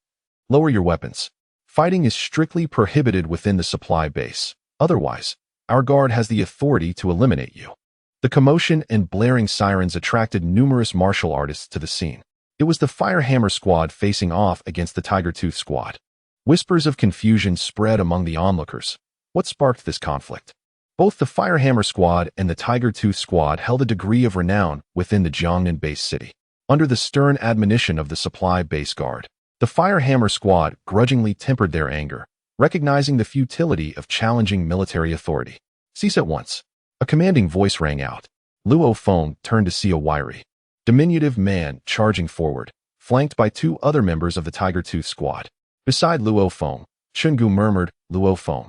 "Lower your weapons. Fighting is strictly prohibited within the supply base. Otherwise, our guard has the authority to eliminate you." The commotion and blaring sirens attracted numerous martial artists to the scene. It was the Firehammer squad facing off against the Tiger Tooth squad. Whispers of confusion spread among the onlookers. What sparked this conflict? Both the Firehammer squad and the Tiger Tooth squad held a degree of renown within the Jiangnan base city. Under the stern admonition of the supply base guard, the Firehammer squad grudgingly tempered their anger, recognizing the futility of challenging military authority. "Cease at once." A commanding voice rang out. Luo Feng turned to see a wiry, diminutive man charging forward, flanked by 2 other members of the Tiger Tooth squad. Beside Luo Feng, Chen Gu murmured, "Luo Feng.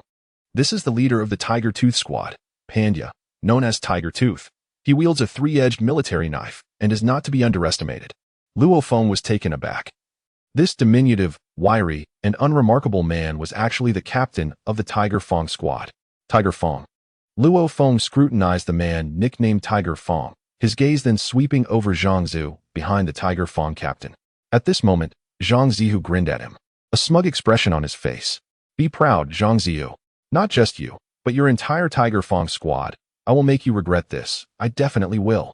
This is the leader of the Tiger Tooth squad, Pandya, known as Tiger Tooth. He wields a 3-edged military knife and is not to be underestimated." Luo Feng was taken aback. This diminutive, wiry, and unremarkable man was actually the captain of the Tiger Feng squad. Tiger Feng. Luo Feng scrutinized the man nicknamed Tiger Feng, his gaze then sweeping over Zhang Zihu behind the Tiger Feng captain. At this moment, Zhang Zihu grinned at him, a smug expression on his face. "Be proud, Zhang Zihu. Not just you, but your entire Tiger Feng squad. I will make you regret this. I definitely will."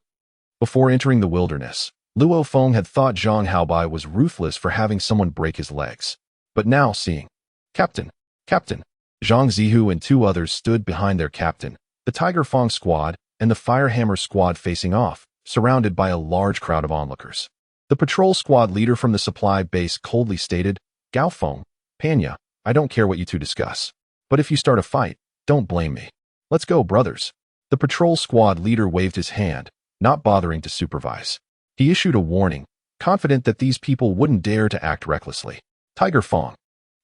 Before entering the wilderness, Luo Feng had thought Zhang Haobai was ruthless for having someone break his legs. But now seeing, Captain, Zhang Zihu and 2 others stood behind their captain, the Tiger Feng squad, and the Firehammer squad facing off, surrounded by a large crowd of onlookers. The patrol squad leader from the supply base coldly stated, "Luo Feng, Panya, I don't care what you two discuss. But if you start a fight, don't blame me. Let's go, brothers." The patrol squad leader waved his hand, not bothering to supervise. He issued a warning, confident that these people wouldn't dare to act recklessly. "Tiger Feng."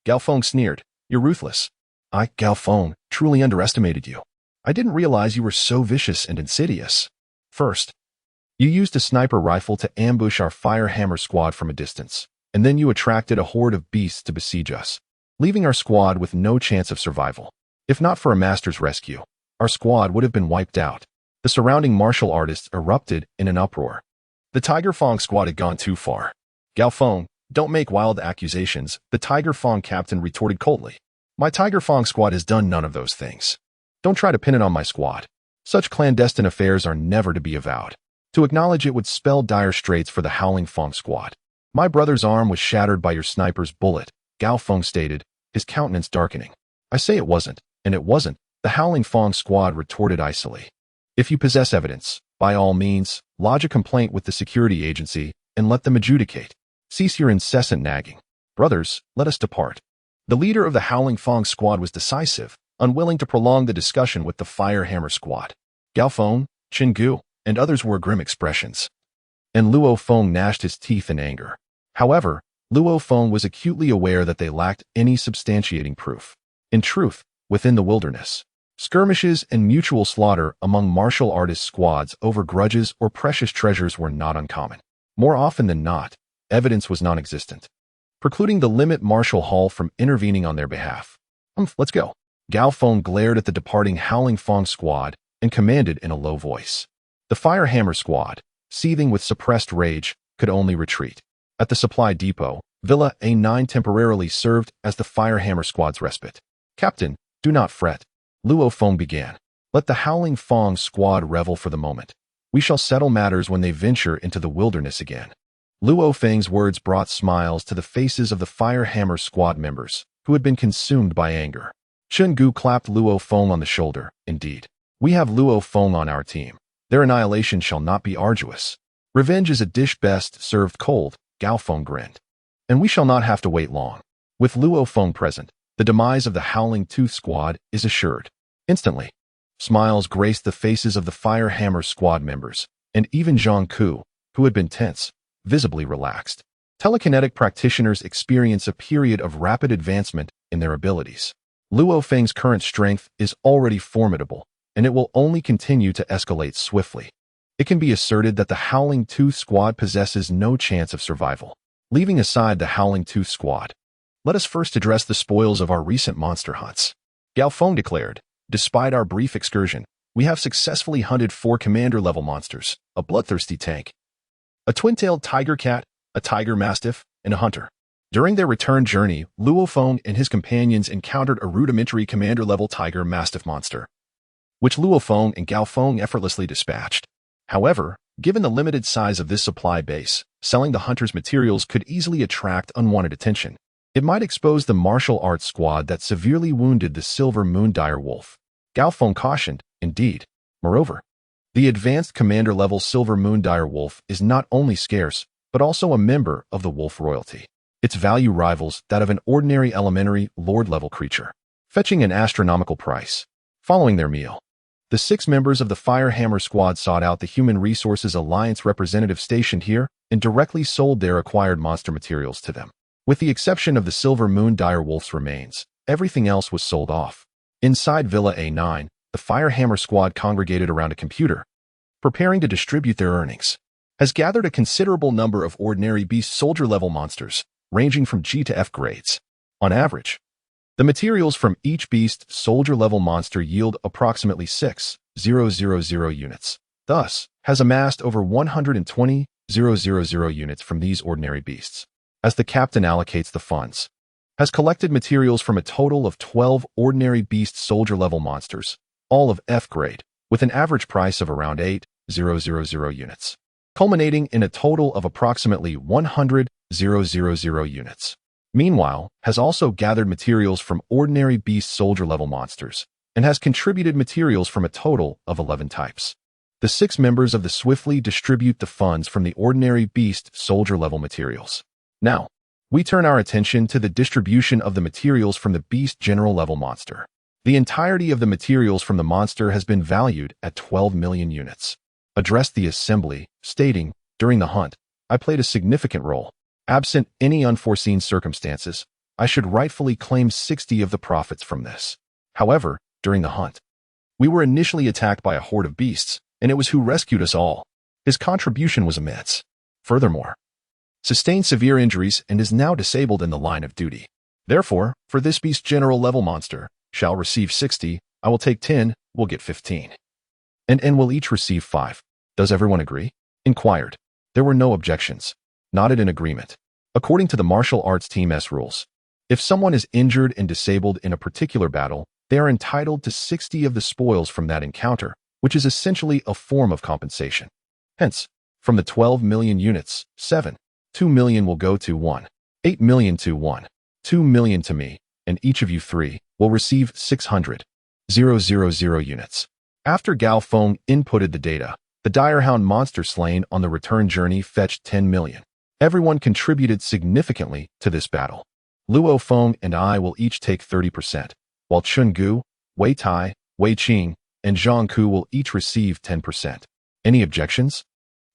Luo Feng sneered, "You're ruthless. Luo Feng, truly underestimated you. I didn't realize you were so vicious and insidious. First, you used a sniper rifle to ambush our Firehammer squad from a distance, and then you attracted a horde of beasts to besiege us, leaving our squad with no chance of survival. If not for a master's rescue, our squad would have been wiped out." The surrounding martial artists erupted in an uproar. The Tiger Feng squad had gone too far. "Luo Feng, don't make wild accusations," the Tiger Feng captain retorted coldly. My Tiger Fong squad has done none of those things. Don't try to pin it on my squad. Such clandestine affairs are never to be avowed. To acknowledge it would spell dire straits for the Howling Fong squad. My brother's arm was shattered by your sniper's bullet, Gao Feng stated, his countenance darkening. I say it wasn't, and it wasn't, the Howling Fong squad retorted icily. If you possess evidence, by all means, lodge a complaint with the security agency and let them adjudicate. Cease your incessant nagging. Brothers, let us depart. The leader of the Howling Fong squad was decisive, unwilling to prolong the discussion with the Firehammer squad. Gao Feng, Qin Gu, and others wore grim expressions. And Luo Feng gnashed his teeth in anger. However, Luo Feng was acutely aware that they lacked any substantiating proof. In truth, within the wilderness, skirmishes and mutual slaughter among martial artist squads over grudges or precious treasures were not uncommon. More often than not, evidence was non-existent, precluding the limit Marshal Hall from intervening on their behalf. Let's go. Gao Feng glared at the departing Howling Fong squad and commanded in a low voice. The Firehammer squad, seething with suppressed rage, could only retreat. At the supply depot, Villa A9 temporarily served as the Firehammer squad's respite. Captain, do not fret. Luo Feng began. Let the Howling Fong squad revel for the moment. We shall settle matters when they venture into the wilderness again. Luo Feng's words brought smiles to the faces of the Firehammer squad members, who had been consumed by anger. Qin Gu clapped Luo Feng on the shoulder. Indeed, we have Luo Feng on our team. Their annihilation shall not be arduous. Revenge is a dish best served cold, Gao Feng grinned. And we shall not have to wait long. With Luo Feng present, the demise of the Howling Tooth squad is assured. Instantly, smiles graced the faces of the Firehammer squad members, and even Zhang Ku, who had been tense, visibly relaxed. Telekinetic practitioners experience a period of rapid advancement in their abilities. Luo Feng's current strength is already formidable, and it will only continue to escalate swiftly. It can be asserted that the Howling Tooth squad possesses no chance of survival. Leaving aside the Howling Tooth squad, let us first address the spoils of our recent monster hunts. Gao Feng declared, despite our brief excursion, we have successfully hunted 4 commander-level monsters, a bloodthirsty tank, a twin-tailed tiger cat, a tiger mastiff, and a hunter. During their return journey, Luo Feng and his companions encountered a rudimentary commander-level tiger mastiff monster, which Luo Feng and Gao Feng effortlessly dispatched. However, given the limited size of this supply base, selling the hunter's materials could easily attract unwanted attention. It might expose the martial arts squad that severely wounded the Silver Moon Dire Wolf. Gao Feng cautioned, indeed. Moreover, the advanced commander-level Silver Moon Dire Wolf is not only scarce, but also a member of the wolf royalty. Its value rivals that of an ordinary elementary lord-level creature, fetching an astronomical price. Following their meal, the 6 members of the Firehammer squad sought out the Human Resources Alliance representative stationed here and directly sold their acquired monster materials to them. With the exception of the Silver Moon Dire Wolf's remains, everything else was sold off. Inside Villa A9, the Firehammer squad congregated around a computer, preparing to distribute their earnings. Has gathered a considerable number of ordinary beast soldier-level monsters, ranging from G to F grades. On average, the materials from each beast soldier-level monster yield approximately 6,000 units. Thus, has amassed over 120,000 units from these ordinary beasts. As the captain allocates the funds, has collected materials from a total of 12 ordinary beast soldier-level monsters, all of F grade, with an average price of around 8,000 units, culminating in a total of approximately 100,000 units. Meanwhile, has also gathered materials from ordinary beast soldier-level monsters, and has contributed materials from a total of 11 types. The 6 members of the swiftly distribute the funds from the ordinary beast soldier-level materials. Now, we turn our attention to the distribution of the materials from the beast general-level monster. The entirety of the materials from the monster has been valued at 12 million units. Addressed the assembly, stating, during the hunt, I played a significant role. Absent any unforeseen circumstances, I should rightfully claim 60 of the profits from this. However, during the hunt, we were initially attacked by a horde of beasts, and it was who rescued us all. His contribution was immense. Furthermore, sustained severe injuries and is now disabled in the line of duty. Therefore, for this beast general-level monster, shall receive 60, I will take 10, will get 15. And will each receive 5. Does everyone agree? Inquired. There were no objections. Nodded in agreement. According to the martial arts team's rules, If someone is injured and disabled in a particular battle, they are entitled to 60 of the spoils from that encounter, which is essentially a form of compensation. Hence, from the 12 million units, 2 million will go to 1, 8 million to 1, 2 million to me, and each of you 3 will receive 600,000 units. After Luo Feng inputted the data, the Direhound monster slain on the return journey fetched 10 million. Everyone contributed significantly to this battle. Luo Feng and I will each take 30%, while Chungu, Wei Tai, Wei Qing, and Zhang Ku will each receive 10%. Any objections?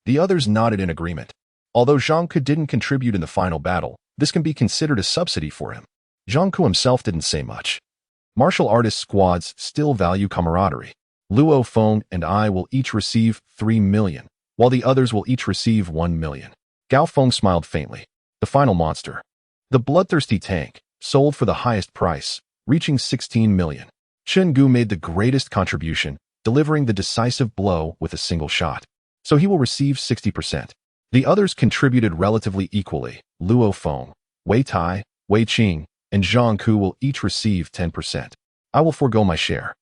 The others nodded in agreement. Although Zhang Ku didn't contribute in the final battle, this can be considered a subsidy for him. Zhang Ku himself didn't say much. Martial artist squads still value camaraderie. Luo Feng and I will each receive 3 million, while the others will each receive 1 million. Luo Feng smiled faintly. The final monster. The bloodthirsty tank, sold for the highest price, reaching 16 million. Chen Gu made the greatest contribution, delivering the decisive blow with a single shot. So he will receive 60%. The others contributed relatively equally. Luo Feng, Wei Tai, Wei Qing, and Zhang Ku will each receive 10%. I will forego my share.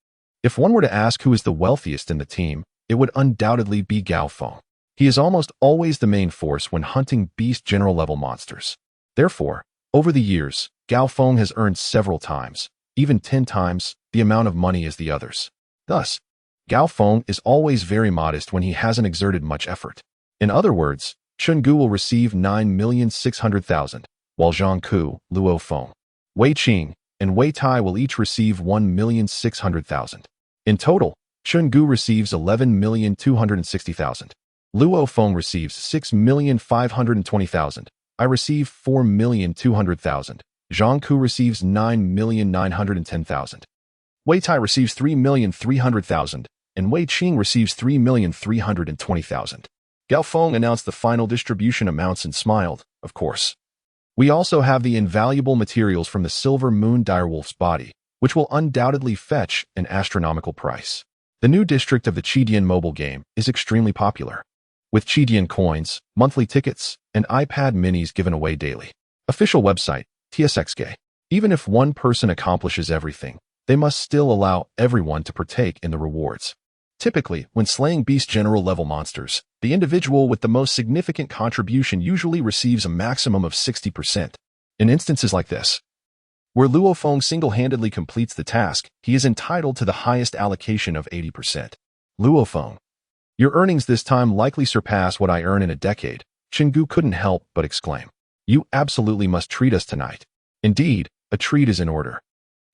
If one were to ask who is the wealthiest in the team, it would undoubtedly be Luo Feng. He is almost always the main force when hunting beast general level monsters. Therefore, over the years, Luo Feng has earned several times, even 10 times, the amount of money as the others. Thus, Luo Feng is always very modest when he hasn't exerted much effort. In other words, Chen Gu will receive 9,600,000, while Zhang Ku, Luo Feng, Wei Qing, and Wei Tai will each receive 1,600,000. In total, Chen Gu receives 11,260,000. Luo Feng receives 6,520,000. I receive 4,200,000. Zhang Ku receives 9,910,000. Wei Tai receives 3,300,000, and Wei Qing receives 3,320,000. Luo Feng announced the final distribution amounts and smiled, of course. We also have the invaluable materials from the Silver Moon Direwolf's body, which will undoubtedly fetch an astronomical price. The new district of the Qidian mobile game is extremely popular, with Qidian coins, monthly tickets, and iPad minis given away daily. Official website, TSXK. Even if one person accomplishes everything, they must still allow everyone to partake in the rewards. Typically, when slaying beast general level monsters, the individual with the most significant contribution usually receives a maximum of 60%. In instances like this, where Luo Feng single-handedly completes the task, he is entitled to the highest allocation of 80%. Luo Feng. Your earnings this time likely surpass what I earn in a decade. Chenggu couldn't help but exclaim. You absolutely must treat us tonight. Indeed, a treat is in order.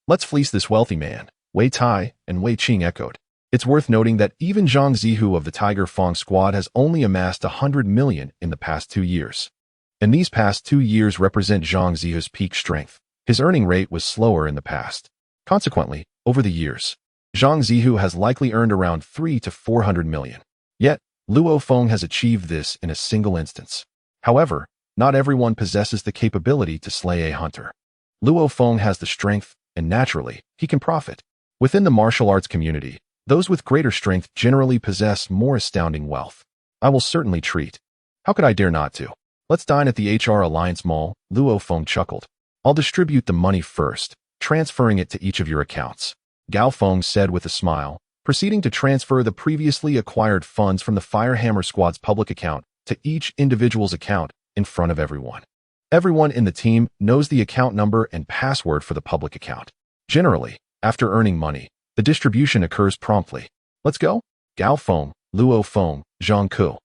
Let's fleece this wealthy man, Wei Tai and Wei Qing echoed. It's worth noting that even Zhang Zihu of the Tiger Fang squad has only amassed 100 million in the past 2 years. And these past 2 years represent Zhang Zihu's peak strength. His earning rate was slower in the past. Consequently, over the years, Zhang Zihu has likely earned around 300 to 400 million. Yet, Luo Feng has achieved this in a single instance. However, not everyone possesses the capability to slay a hunter. Luo Feng has the strength, and naturally, he can profit. Within the martial arts community, those with greater strength generally possess more astounding wealth. I will certainly treat. How could I dare not to? Let's dine at the HR Alliance Mall, Luo Feng chuckled. I'll distribute the money first, transferring it to each of your accounts. Luo Feng said with a smile, proceeding to transfer the previously acquired funds from the Firehammer Squad's public account to each individual's account in front of everyone. Everyone in the team knows the account number and password for the public account. Generally, after earning money, the distribution occurs promptly. Let's go? Luo Feng, Luo Feng, Zhang Ku,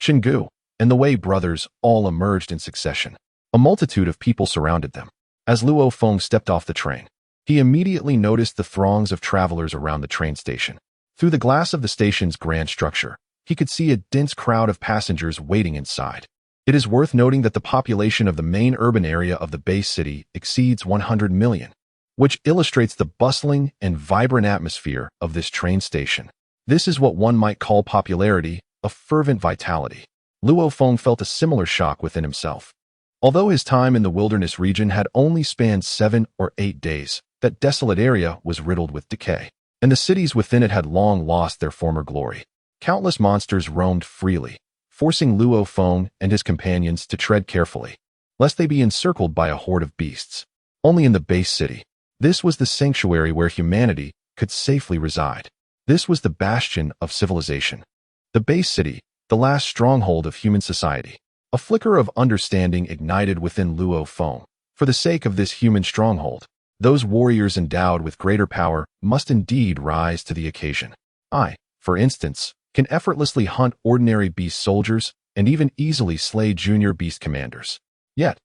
Chenggu, and the Wei brothers all emerged in succession. A multitude of people surrounded them. As Luo Feng stepped off the train, he immediately noticed the throngs of travelers around the train station. Through the glass of the station's grand structure, he could see a dense crowd of passengers waiting inside. It is worth noting that the population of the main urban area of the base city exceeds 100 million, which illustrates the bustling and vibrant atmosphere of this train station. This is what one might call popularity, a fervent vitality. Luo Feng felt a similar shock within himself. Although his time in the wilderness region had only spanned 7 or 8 days, that desolate area was riddled with decay, and the cities within it had long lost their former glory. Countless monsters roamed freely, forcing Luo Feng and his companions to tread carefully, lest they be encircled by a horde of beasts. only in the base city. This was the sanctuary where humanity could safely reside. This was the bastion of civilization. The base city, the last stronghold of human society. A flicker of understanding ignited within Luo Feng. For the sake of this human stronghold, those warriors endowed with greater power must indeed rise to the occasion. I, for instance, can effortlessly hunt ordinary beast soldiers and even easily slay junior beast commanders. Yet,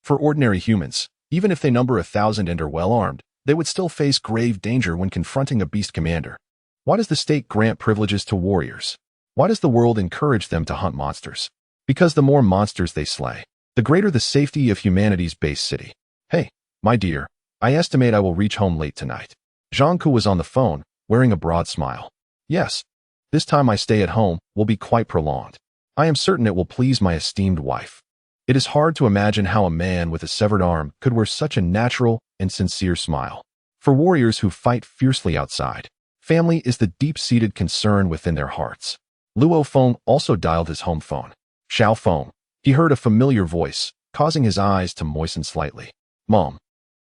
for ordinary humans, even if they number 1,000 and are well-armed, they would still face grave danger when confronting a beast commander. Why does the state grant privileges to warriors? Why does the world encourage them to hunt monsters? Because the more monsters they slay, the greater the safety of humanity's base city. Hey, my dear, I estimate I will reach home late tonight. Zhangku was on the phone, wearing a broad smile. Yes, this time my stay at home will be quite prolonged. I am certain it will please my esteemed wife. It is hard to imagine how a man with a severed arm could wear such a natural and sincere smile. For warriors who fight fiercely outside, family is the deep-seated concern within their hearts. Luo Feng also dialed his home phone. Xiao Feng. He heard a familiar voice, causing his eyes to moisten slightly. Mom,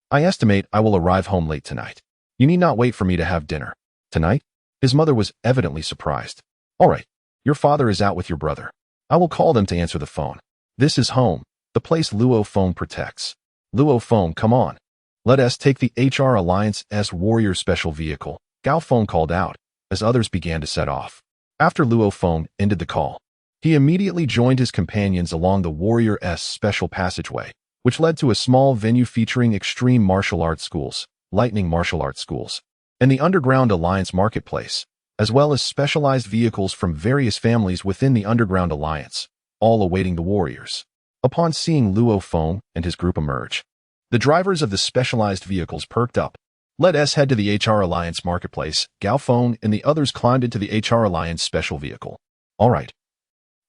I estimate I will arrive home late tonight. You need not wait for me to have dinner. Tonight? His mother was evidently surprised. All right, your father is out with your brother. I will call them to answer the phone. This is home, the place Luo Feng protects. Luo Feng, come on. Let us take the HR Alliance's warrior special vehicle, Gao Feng called out, as others began to set off. After Luo Feng ended the call, he immediately joined his companions along the warrior's special passageway, which led to a small venue featuring extreme martial arts schools, lightning martial arts schools, and the underground Alliance marketplace, as well as specialized vehicles from various families within the underground Alliance, all awaiting the warriors. Upon seeing Luo Feng and his group emerge, the drivers of the specialized vehicles perked up. Let us head to the HR Alliance marketplace. Gao Feng and the others climbed into the HR Alliance special vehicle. All right.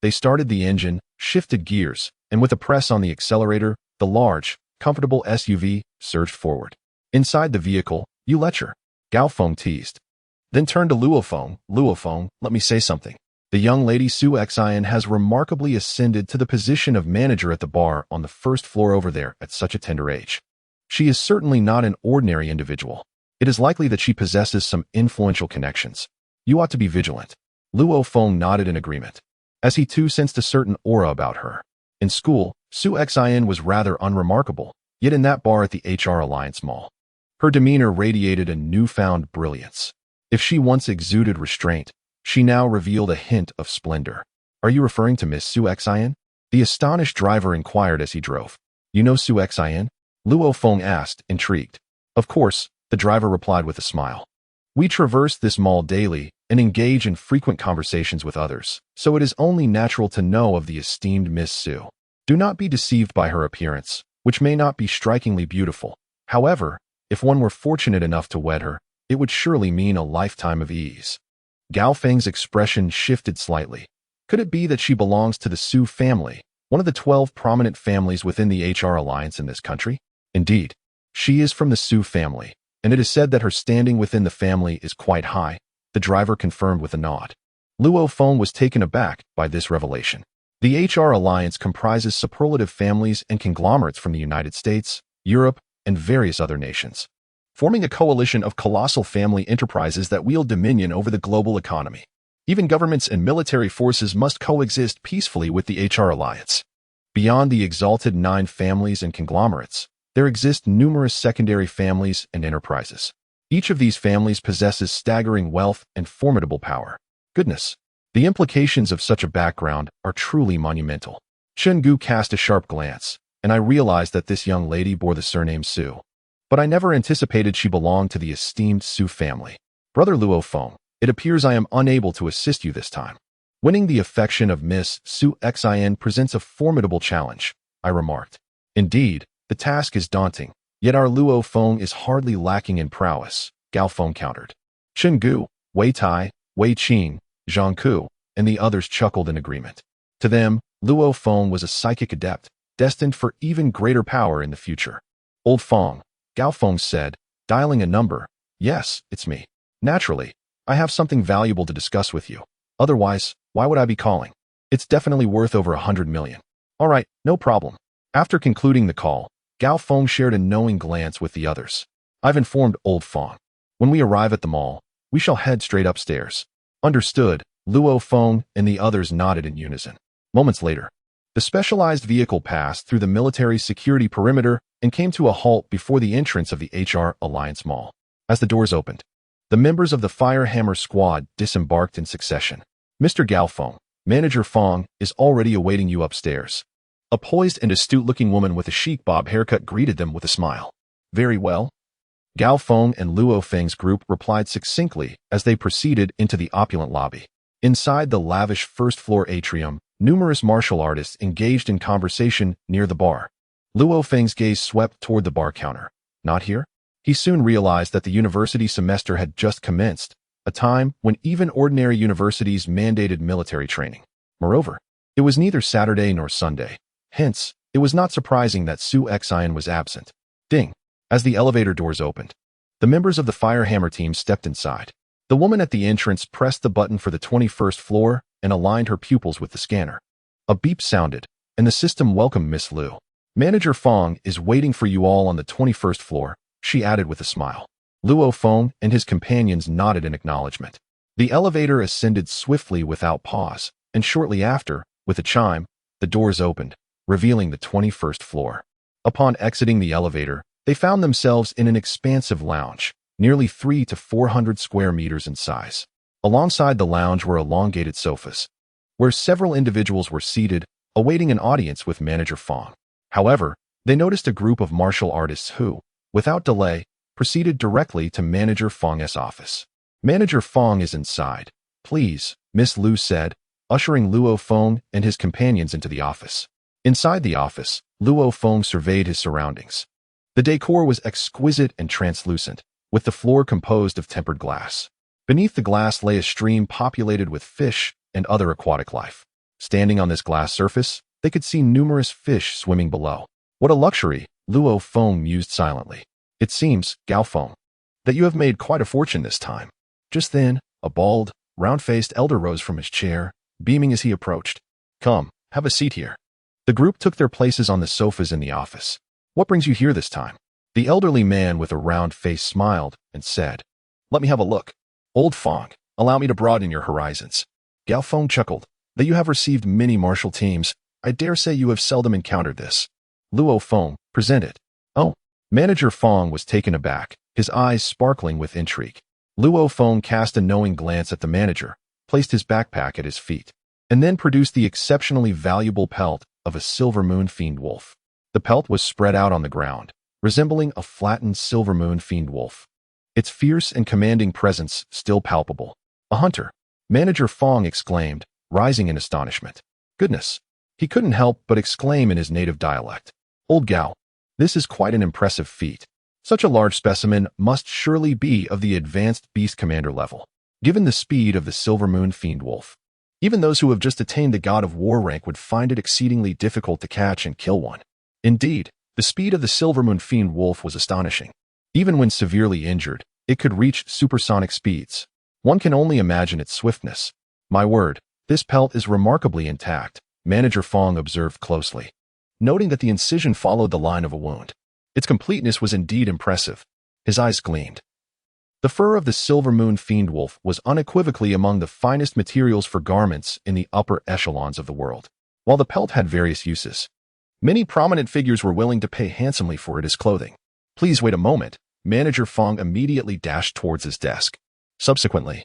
They started the engine, shifted gears, and with a press on the accelerator, the large, comfortable SUV surged forward. Inside the vehicle, you lecture, Gao Feng teased. Then turned to Luo Feng. Luo Feng, let me say something. The young lady Su Xian has remarkably ascended to the position of manager at the bar on the first floor over there at such a tender age. She is certainly not an ordinary individual. It is likely that she possesses some influential connections. You ought to be vigilant. Luo Feng nodded in agreement, as he too sensed a certain aura about her. In school, Su Xian was rather unremarkable, yet in that bar at the HR Alliance Mall, her demeanor radiated a newfound brilliance. If she once exuded restraint, she now revealed a hint of splendor. Are you referring to Miss Su Xian? The astonished driver inquired as he drove. You know Su Xian? Luo Feng asked, intrigued. Of course, the driver replied with a smile. We traverse this mall daily and engage in frequent conversations with others, so it is only natural to know of the esteemed Miss Su. Do not be deceived by her appearance, which may not be strikingly beautiful. However, if one were fortunate enough to wed her, it would surely mean a lifetime of ease. Gao Feng's expression shifted slightly. Could it be that she belongs to the Su family, one of the 12 prominent families within the HR Alliance in this country? Indeed, she is from the Su family, and it is said that her standing within the family is quite high, the driver confirmed with a nod. Luo Feng was taken aback by this revelation. The HR Alliance comprises superlative families and conglomerates from the United States, Europe, and various other nations, forming a coalition of colossal family enterprises that wield dominion over the global economy. Even governments and military forces must coexist peacefully with the HR Alliance. Beyond the exalted 9 families and conglomerates, there exist numerous secondary families and enterprises. Each of these families possesses staggering wealth and formidable power. Goodness, the implications of such a background are truly monumental. Chen Gu cast a sharp glance, and I realized that this young lady bore the surname Su. But I never anticipated she belonged to the esteemed Su family. Brother Luo Feng, it appears I am unable to assist you this time. Winning the affection of Miss Su Xian presents a formidable challenge, I remarked. Indeed, the task is daunting, yet our Luo Feng is hardly lacking in prowess, Gao Feng countered. Chen Gu, Wei Tai, Wei Qing, Zhang Ku, and the others chuckled in agreement. To them, Luo Feng was a psychic adept, destined for even greater power in the future. Old Feng, Gao Feng said, dialing a number. Yes, it's me. Naturally, I have something valuable to discuss with you. Otherwise, why would I be calling? It's definitely worth over 100 million. All right, no problem. After concluding the call, Gao Feng shared a knowing glance with the others. I've informed Old Feng. When we arrive at the mall, we shall head straight upstairs. Understood, Luo Feng and the others nodded in unison. Moments later, the specialized vehicle passed through the military security perimeter and came to a halt before the entrance of the HR Alliance Mall. As the doors opened, the members of the Firehammer squad disembarked in succession. Mr. Gao Feng, Manager Feng is already awaiting you upstairs. A poised and astute-looking woman with a chic bob haircut greeted them with a smile. Very well. Gao Feng and Luo Feng's group replied succinctly as they proceeded into the opulent lobby. Inside the lavish first-floor atrium, numerous martial artists engaged in conversation near the bar. Luo Feng's gaze swept toward the bar counter. Not here? He soon realized that the university semester had just commenced, a time when even ordinary universities mandated military training. Moreover, it was neither Saturday nor Sunday. Hence, it was not surprising that Su Xian was absent. Ding! As the elevator doors opened, the members of the Firehammer team stepped inside. The woman at the entrance pressed the button for the 21st floor and aligned her pupils with the scanner. A beep sounded, and the system welcomed Miss Liu. Manager Feng is waiting for you all on the 21st floor, she added with a smile. Luo Feng and his companions nodded in acknowledgement. The elevator ascended swiftly without pause, and shortly after, with a chime, the doors opened, revealing the 21st floor. Upon exiting the elevator, they found themselves in an expansive lounge, nearly 300 to 400 square meters in size. Alongside the lounge were elongated sofas, where several individuals were seated, awaiting an audience with Manager Feng. However, they noticed a group of martial artists who, without delay, proceeded directly to Manager Feng's office. Manager Feng is inside. Please, Miss Liu said, ushering Luo Feng and his companions into the office. Inside the office, Luo Feng surveyed his surroundings. The decor was exquisite and translucent, with the floor composed of tempered glass. Beneath the glass lay a stream populated with fish and other aquatic life. Standing on this glass surface, they could see numerous fish swimming below. What a luxury, Luo Feng mused silently. It seems, Gao Feng, that you have made quite a fortune this time. Just then, a bald, round-faced elder rose from his chair, beaming as he approached. Come, have a seat here. The group took their places on the sofas in the office. What brings you here this time? The elderly man with a round face smiled and said, Let me have a look. Old Feng, allow me to broaden your horizons. Gao Feng chuckled. That you have received many martial teams, I dare say you have seldom encountered this. Luo Feng, present it. Oh. Manager Feng was taken aback, his eyes sparkling with intrigue. Luo Feng cast a knowing glance at the manager, placed his backpack at his feet, and then produced the exceptionally valuable pelt of a silver moon fiend wolf. The pelt was spread out on the ground, resembling a flattened silver moon fiend wolf. Its fierce and commanding presence still palpable. A hunter, Manager Feng exclaimed, rising in astonishment. Goodness! He couldn't help but exclaim in his native dialect. Old Gao, this is quite an impressive feat. Such a large specimen must surely be of the advanced beast commander level, given the speed of the silver moon fiend wolf. Even those who have just attained the God of War rank would find it exceedingly difficult to catch and kill one. Indeed, the speed of the silver moon fiend wolf was astonishing. Even when severely injured, it could reach supersonic speeds. One can only imagine its swiftness. My word, this pelt is remarkably intact, Manager Feng observed closely, noting that the incision followed the line of a wound. Its completeness was indeed impressive. His eyes gleamed. The fur of the silver moon fiend wolf was unequivocally among the finest materials for garments in the upper echelons of the world. While the pelt had various uses, many prominent figures were willing to pay handsomely for it as clothing. Please wait a moment. Manager Feng immediately dashed towards his desk. Subsequently,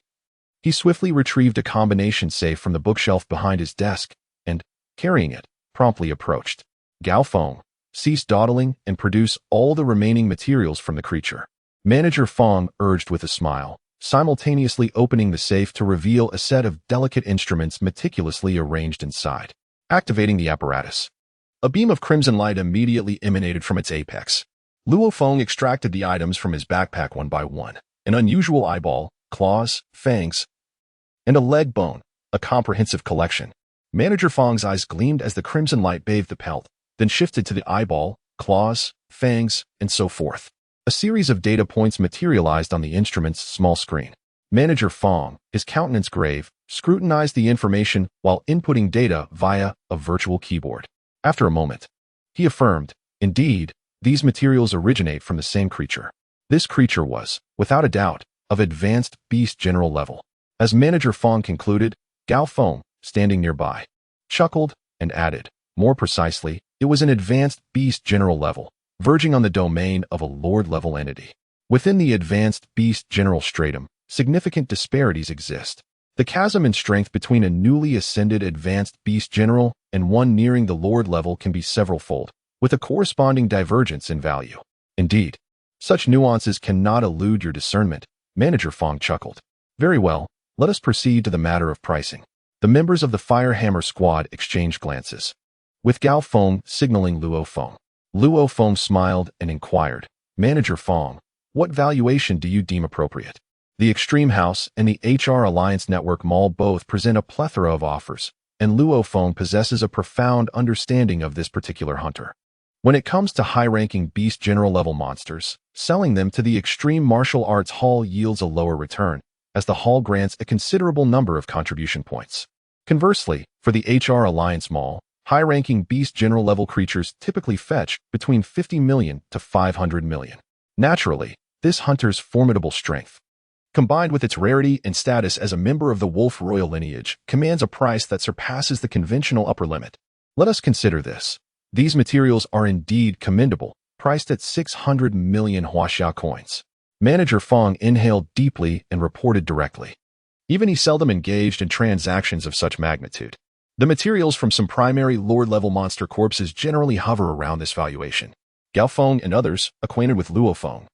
he swiftly retrieved a combination safe from the bookshelf behind his desk and, carrying it, promptly approached. Gao Feng, cease dawdling and produce all the remaining materials from the creature. Manager Feng urged with a smile, simultaneously opening the safe to reveal a set of delicate instruments meticulously arranged inside. Activating the apparatus, a beam of crimson light immediately emanated from its apex. Luo Feng extracted the items from his backpack one by one. An unusual eyeball, claws, fangs, and a leg bone, a comprehensive collection. Manager Feng's eyes gleamed as the crimson light bathed the pelt, then shifted to the eyeball, claws, fangs, and so forth. A series of data points materialized on the instrument's small screen. Manager Feng, his countenance grave, scrutinized the information while inputting data via a virtual keyboard. After a moment, he affirmed, indeed, These materials originate from the same creature. This creature was, without a doubt, of advanced beast general level. As Manager Feng concluded, Luo Feng, standing nearby, chuckled and added, more precisely, it was an advanced beast general level, verging on the domain of a lord-level entity. Within the advanced beast general stratum, significant disparities exist. The chasm in strength between a newly ascended advanced beast general and one nearing the lord level can be several-fold, with a corresponding divergence in value. Indeed, such nuances cannot elude your discernment, Manager Feng chuckled. Very well, let us proceed to the matter of pricing. The members of the Firehammer squad exchanged glances, with Luo Feng signaling Luo Feng. Luo Feng smiled and inquired, Manager Feng, what valuation do you deem appropriate? The Extreme House and the HR Alliance Network Mall both present a plethora of offers, and Luo Feng possesses a profound understanding of this particular hunter. When it comes to high-ranking beast general-level monsters, selling them to the Extreme Martial Arts Hall yields a lower return, as the hall grants a considerable number of contribution points. Conversely, for the HR Alliance Mall, high-ranking beast general-level creatures typically fetch between 50 million to 500 million. Naturally, this hunter's formidable strength, combined with its rarity and status as a member of the Wolf royal lineage, commands a price that surpasses the conventional upper limit. Let us consider this. These materials are indeed commendable, priced at 600 million Huaxia coins. Manager Feng inhaled deeply and reported directly. Even he seldom engaged in transactions of such magnitude. The materials from some primary lord-level monster corpses generally hover around this valuation. Luo Feng and others, acquainted with Luo Feng,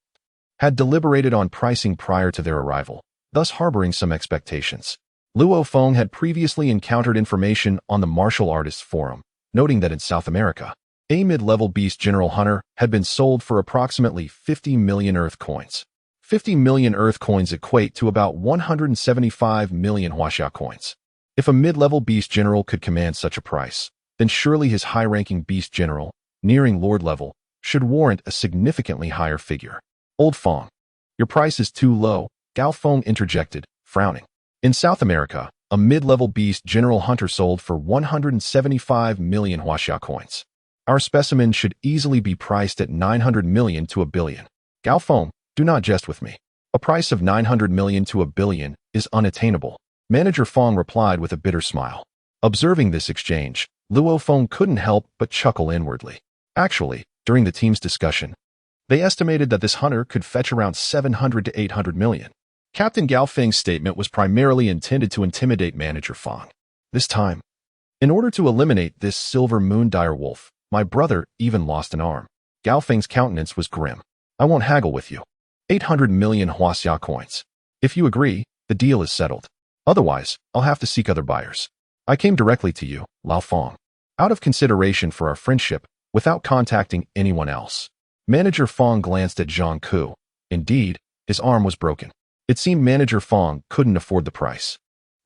had deliberated on pricing prior to their arrival, thus harboring some expectations. Luo Feng had previously encountered information on the Martial Artists Forum, noting that in South America, a mid-level beast general hunter had been sold for approximately 50 million Earth coins. 50 million Earth coins equate to about 175 million Huaxia coins. If a mid-level beast general could command such a price, then surely his high-ranking beast general, nearing lord level, should warrant a significantly higher figure. Old Feng, your price is too low, Luo Feng interjected, frowning. In South America, a mid-level beast general hunter sold for 175 million Huaxia coins. Our specimen should easily be priced at 900 million to a billion. Luo Feng, do not jest with me. A price of 900 million to a billion is unattainable. Manager Feng replied with a bitter smile. Observing this exchange, Luo Feng couldn't help but chuckle inwardly. Actually, during the team's discussion, they estimated that this hunter could fetch around 700 to 800 million. Captain Luo Feng's statement was primarily intended to intimidate Manager Feng. This time, in order to eliminate this silver moon dire wolf, my brother even lost an arm. Luo Feng's countenance was grim. I won't haggle with you. 800 million Huaxia coins. If you agree, the deal is settled. Otherwise, I'll have to seek other buyers. I came directly to you, Luo Feng, out of consideration for our friendship, without contacting anyone else. Manager Feng glanced at Zhang Ku. Indeed, his arm was broken. It seemed Manager Feng couldn't afford the price.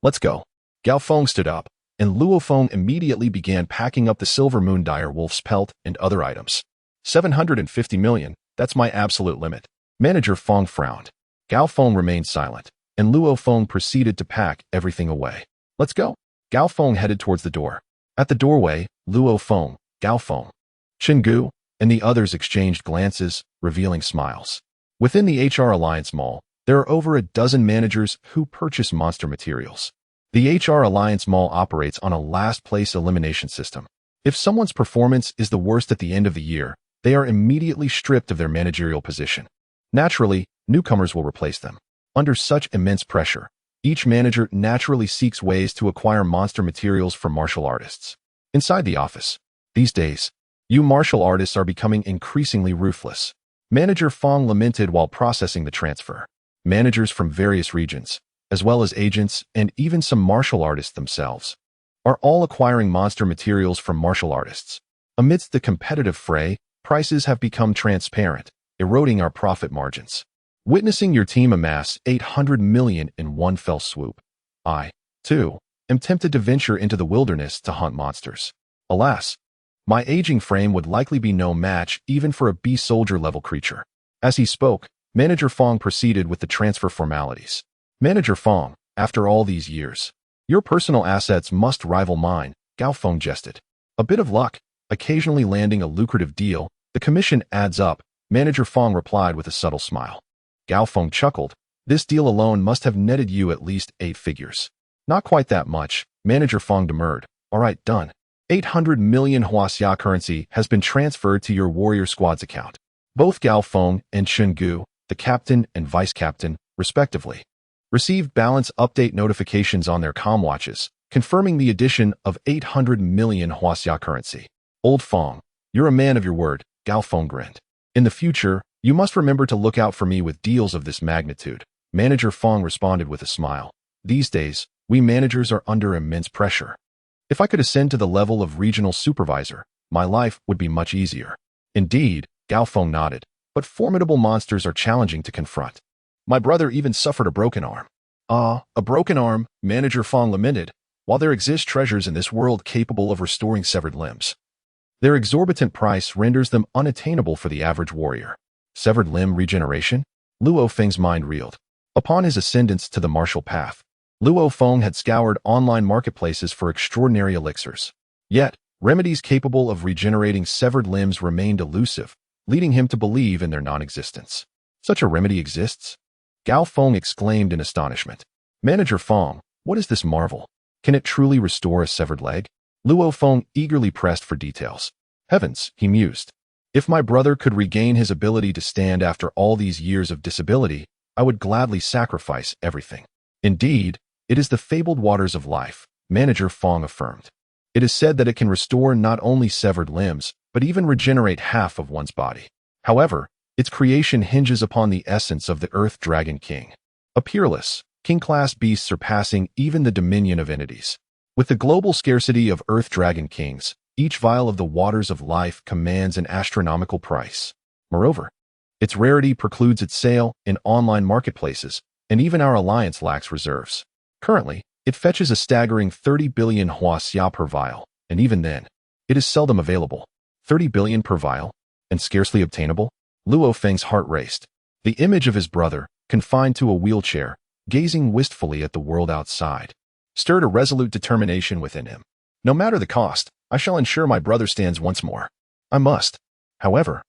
Let's go. Luo Feng stood up, and Luo Feng immediately began packing up the silver moon dire wolf's pelt and other items. 750 million, that's my absolute limit. Manager Feng frowned. Luo Feng remained silent, and Luo Feng proceeded to pack everything away. Let's go. Luo Feng headed towards the door. At the doorway, Luo Feng, Luo Feng, Chengu, and the others exchanged glances, revealing smiles. Within the HR Alliance Mall, there are over a dozen managers who purchase monster materials. The HR Alliance Mall operates on a last-place elimination system. If someone's performance is the worst at the end of the year, they are immediately stripped of their managerial position. Naturally, newcomers will replace them. Under such immense pressure, each manager naturally seeks ways to acquire monster materials from martial artists. Inside the office, these days, you martial artists are becoming increasingly ruthless. Manager Feng lamented while processing the transfer. Managers from various regions, as well as agents and even some martial artists themselves, are all acquiring monster materials from martial artists. Amidst the competitive fray, prices have become transparent, eroding our profit margins. Witnessing your team amass 800 million in one fell swoop, I, too, am tempted to venture into the wilderness to hunt monsters. Alas, my aging frame would likely be no match even for a beast soldier level creature. As he spoke, Manager Feng proceeded with the transfer formalities. Manager Feng, after all these years, your personal assets must rival mine, Luo Feng jested. A bit of luck, occasionally landing a lucrative deal, The commission adds up, Manager Feng replied with a subtle smile. Gao Feng chuckled. This deal alone must have netted you at least 8 figures. Not quite that much, Manager Feng demurred. All right, done. 800 million Huaxia currency has been transferred to your warrior squad's account. Both Gao Feng and Shen Gu, the captain and vice captain, respectively, received balance update notifications on their comm watches, confirming the addition of 800 million Huaxia currency. Old Feng, you're a man of your word, Gao Feng grinned. In the future, you must remember to look out for me with deals of this magnitude. Manager Feng responded with a smile. These days, we managers are under immense pressure. If I could ascend to the level of regional supervisor, my life would be much easier. Indeed, Gao Feng nodded, but formidable monsters are challenging to confront. My brother even suffered a broken arm. Ah, a broken arm, Manager Feng lamented, while there exist treasures in this world capable of restoring severed limbs. Their exorbitant price renders them unattainable for the average warrior. Severed limb regeneration? Luo Feng's mind reeled. Upon his ascendance to the martial path, Luo Feng had scoured online marketplaces for extraordinary elixirs. Yet, remedies capable of regenerating severed limbs remained elusive, leading him to believe in their non-existence. Such a remedy exists? Gao Feng exclaimed in astonishment. Manager Feng, what is this marvel? Can it truly restore a severed leg? Luo Feng eagerly pressed for details. Heavens, he mused. If my brother could regain his ability to stand after all these years of disability, I would gladly sacrifice everything. Indeed, it is the fabled waters of life, Manager Feng affirmed. It is said that it can restore not only severed limbs, but even regenerate half of one's body. However, its creation hinges upon the essence of the Earth Dragon King, a peerless, king-class beast surpassing even the dominion of entities. With the global scarcity of Earth Dragon Kings, each vial of the waters of life commands an astronomical price. Moreover, its rarity precludes its sale in online marketplaces, and even our alliance lacks reserves. Currently, it fetches a staggering 30 billion Huaxia per vial, and even then, it is seldom available. 30 billion per vial, and scarcely obtainable? Luo Feng's heart raced. The image of his brother, confined to a wheelchair, gazing wistfully at the world outside, stirred a resolute determination within him. No matter the cost, I shall ensure my brother stands once more. I must. However,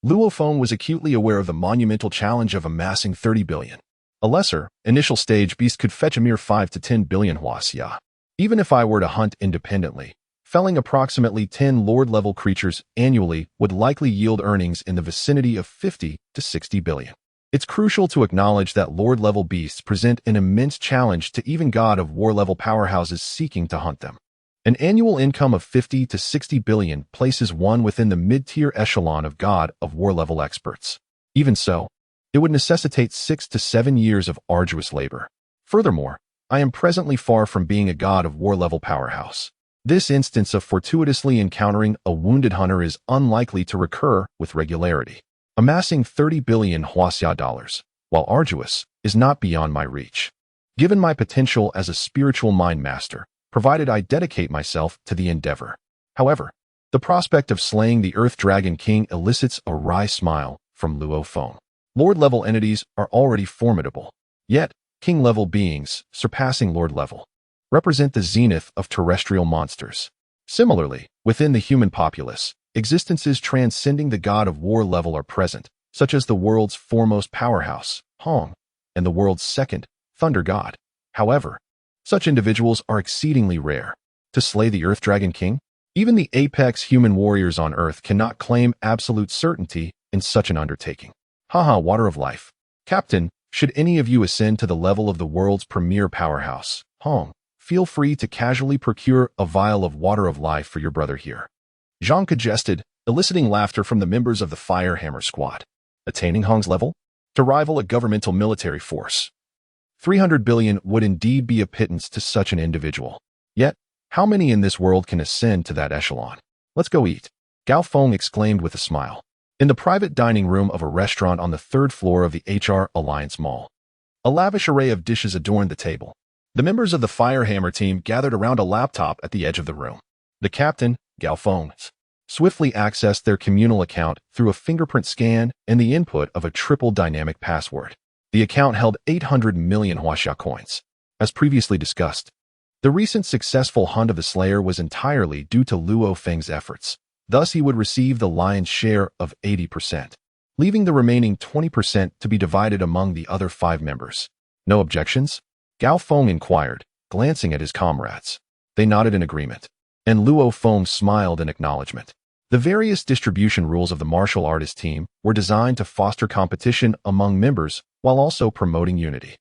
Luo Feng was acutely aware of the monumental challenge of amassing 30 billion. A lesser, initial stage beast could fetch a mere 5 to 10 billion Huaxia. Even if I were to hunt independently, felling approximately 10 Lord-level creatures annually would likely yield earnings in the vicinity of 50 to 60 billion. It's crucial to acknowledge that Lord-level beasts present an immense challenge to even God of War-level powerhouses seeking to hunt them. An annual income of 50 to 60 billion places one within the mid-tier echelon of God of War-level experts. Even so, it would necessitate 6 to 7 years of arduous labor. Furthermore, I am presently far from being a God of War-level powerhouse. This instance of fortuitously encountering a wounded hunter is unlikely to recur with regularity. Amassing 30 billion Huaxia dollars, while arduous, is not beyond my reach. Given my potential as a spiritual mind master, provided I dedicate myself to the endeavor. However, the prospect of slaying the Earth Dragon King elicits a wry smile from Luo Feng. Lord-level entities are already formidable, yet king-level beings, surpassing Lord-level, represent the zenith of terrestrial monsters. Similarly, within the human populace, existences transcending the God of War level are present, such as the world's foremost powerhouse, Hong, and the world's second, Thunder God. However, such individuals are exceedingly rare. To slay the Earth Dragon King, even the apex human warriors on Earth cannot claim absolute certainty in such an undertaking. Haha, water of life. Captain, should any of you ascend to the level of the world's premier powerhouse, Hong, feel free to casually procure a vial of water of life for your brother here. Zhang jested, eliciting laughter from the members of the Firehammer squad. Attaining Hong's level? To rival a governmental military force. 300 billion would indeed be a pittance to such an individual. Yet, how many in this world can ascend to that echelon? Let's go eat. Gao Feng exclaimed with a smile. In the private dining room of a restaurant on the 3rd floor of the HR Alliance Mall, a lavish array of dishes adorned the table. The members of the Firehammer team gathered around a laptop at the edge of the room. The captain, Gao Feng, swiftly accessed their communal account through a fingerprint scan and the input of a triple dynamic password. The account held 800 million Huaxia coins. As previously discussed, the recent successful hunt of the Slayer was entirely due to Luo Feng's efforts. Thus, he would receive the lion's share of 80%, leaving the remaining 20% to be divided among the other 5 members. No objections? Luo Feng inquired, glancing at his comrades. They nodded in agreement, and Luo Feng smiled in acknowledgement. The various distribution rules of the martial artist team were designed to foster competition among members while also promoting unity.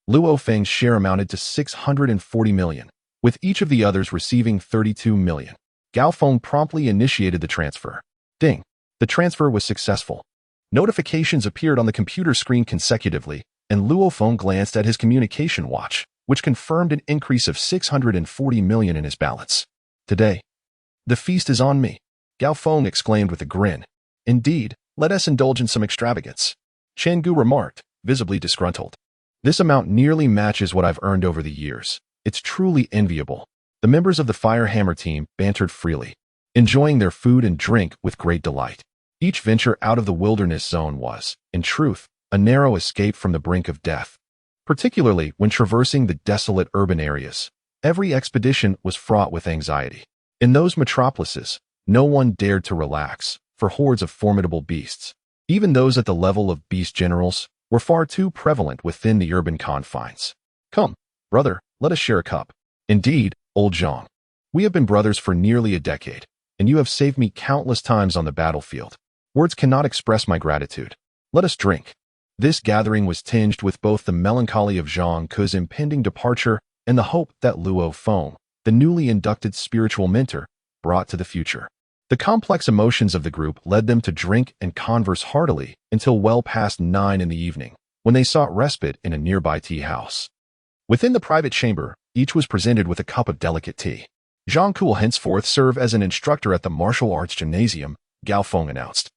Luo Feng's share amounted to 640 million, with each of the others receiving 32 million. Luo Feng promptly initiated the transfer. Ding! The transfer was successful. Notifications appeared on the computer screen consecutively, and Luo Feng glanced at his communication watch, which confirmed an increase of 640 million in his balance. Today, the feast is on me, Luo Feng exclaimed with a grin. Indeed, let us indulge in some extravagance, Chen Gu remarked, visibly disgruntled. This amount nearly matches what I've earned over the years. It's truly enviable. The members of the Fire Hammer team bantered freely, enjoying their food and drink with great delight. Each venture out of the wilderness zone was, in truth, a narrow escape from the brink of death. Particularly when traversing the desolate urban areas, every expedition was fraught with anxiety. In those metropolises, no one dared to relax, for hordes of formidable beasts, even those at the level of beast generals, were far too prevalent within the urban confines. Come, brother, let us share a cup. Indeed, old Zhang, we have been brothers for nearly a decade, and you have saved me countless times on the battlefield. Words cannot express my gratitude. Let us drink. This gathering was tinged with both the melancholy of Zhang Ke's impending departure and the hope that Luo Feng, the newly inducted spiritual mentor, brought to the future. The complex emotions of the group led them to drink and converse heartily until well past 9 in the evening, when they sought respite in a nearby tea house. Within the private chamber, each was presented with a cup of delicate tea. Zhang Ke will henceforth serve as an instructor at the martial arts gymnasium, Luo Feng announced.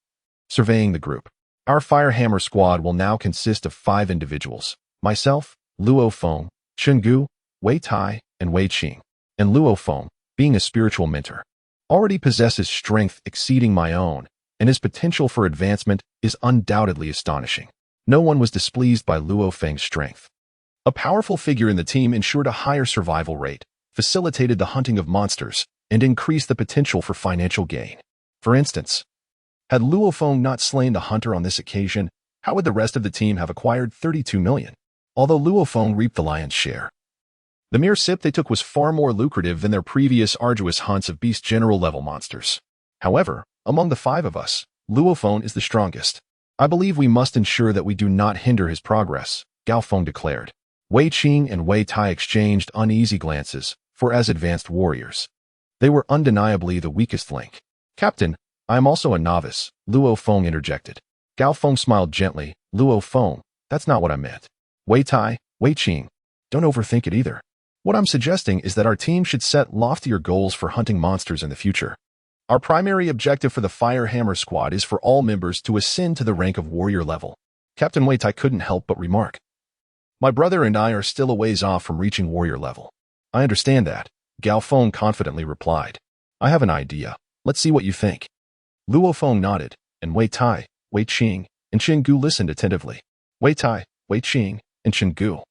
Surveying the group, our Fire Hammer squad will now consist of 5 individuals: myself, Luo Feng, Chen Gu, Wei Tai, and Wei Qing. And Luo Feng, being a spiritual mentor, already possesses strength exceeding my own, and his potential for advancement is undoubtedly astonishing. No one was displeased by Luo Feng's strength. A powerful figure in the team ensured a higher survival rate, facilitated the hunting of monsters, and increased the potential for financial gain. For instance, had Luo Feng not slain the hunter on this occasion, how would the rest of the team have acquired 32 million? Although Luo Feng reaped the lion's share, the mere sip they took was far more lucrative than their previous arduous hunts of beast general level monsters. However, among the 5 of us, Luo Feng is the strongest. I believe we must ensure that we do not hinder his progress, Luo Feng declared. Wei Qing and Wei Tai exchanged uneasy glances, for as advanced warriors, they were undeniably the weakest link. Captain, I am also a novice, Luo Feng interjected. Luo Feng smiled gently. Luo Feng, that's not what I meant. Wei Tai, Wei Qing, don't overthink it either. What I'm suggesting is that our team should set loftier goals for hunting monsters in the future. Our primary objective for the Fire Hammer squad is for all members to ascend to the rank of warrior level. Captain Wei Tai couldn't help but remark. My brother and I are still a ways off from reaching warrior level. I understand that, Luo Feng confidently replied. I have an idea. Let's see what you think. Luo Feng nodded, and Wei Tai, Wei Qing, and Chen Gu listened attentively. Wei Tai, Wei Qing, and Chen Gu,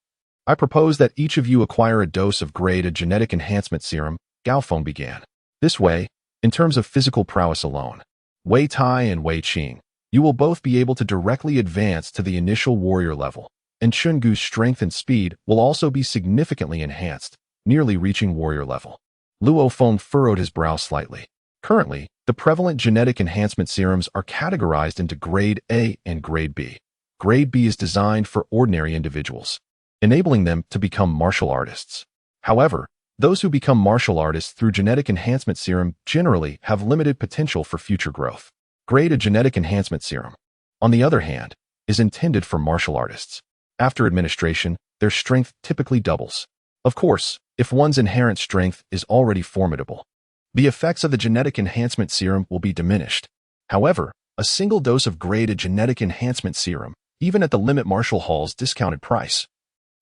I propose that each of you acquire a dose of grade A genetic enhancement serum, Luo Feng began. This way, in terms of physical prowess alone, Wei Tai and Wei Qing, you will both be able to directly advance to the initial warrior level, and Chen Gu's strength and speed will also be significantly enhanced, nearly reaching warrior level. Luo Feng furrowed his brow slightly. Currently, the prevalent genetic enhancement serums are categorized into Grade A and Grade B. Grade B is designed for ordinary individuals, enabling them to become martial artists. However, those who become martial artists through genetic enhancement serum generally have limited potential for future growth. Grade A genetic enhancement serum, on the other hand, is intended for martial artists. After administration, their strength typically doubles. Of course, if one's inherent strength is already formidable, the effects of the genetic enhancement serum will be diminished. However, a single dose of Grade A genetic enhancement serum, even at the limit martial hall's discounted price,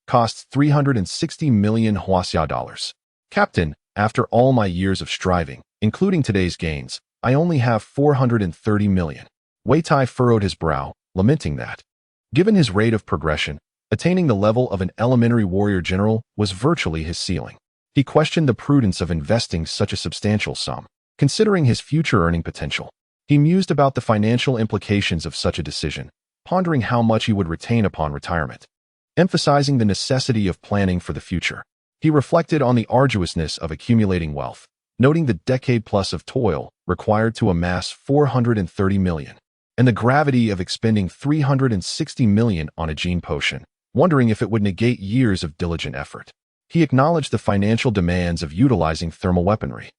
costs 360 million Huaxia dollars. Captain, after all my years of striving, including today's gains, I only have 430 million. Wei Tai furrowed his brow, lamenting that, given his rate of progression, attaining the level of an elementary warrior general was virtually his ceiling. He questioned the prudence of investing such a substantial sum. Considering his future earning potential, he mused about the financial implications of such a decision, pondering how much he would retain upon retirement. Emphasizing the necessity of planning for the future, he reflected on the arduousness of accumulating wealth, noting the decade-plus of toil required to amass 430 million, and the gravity of expending 360 million on a gene potion, wondering if it would negate years of diligent effort. He acknowledged the financial demands of utilizing thermal weaponry.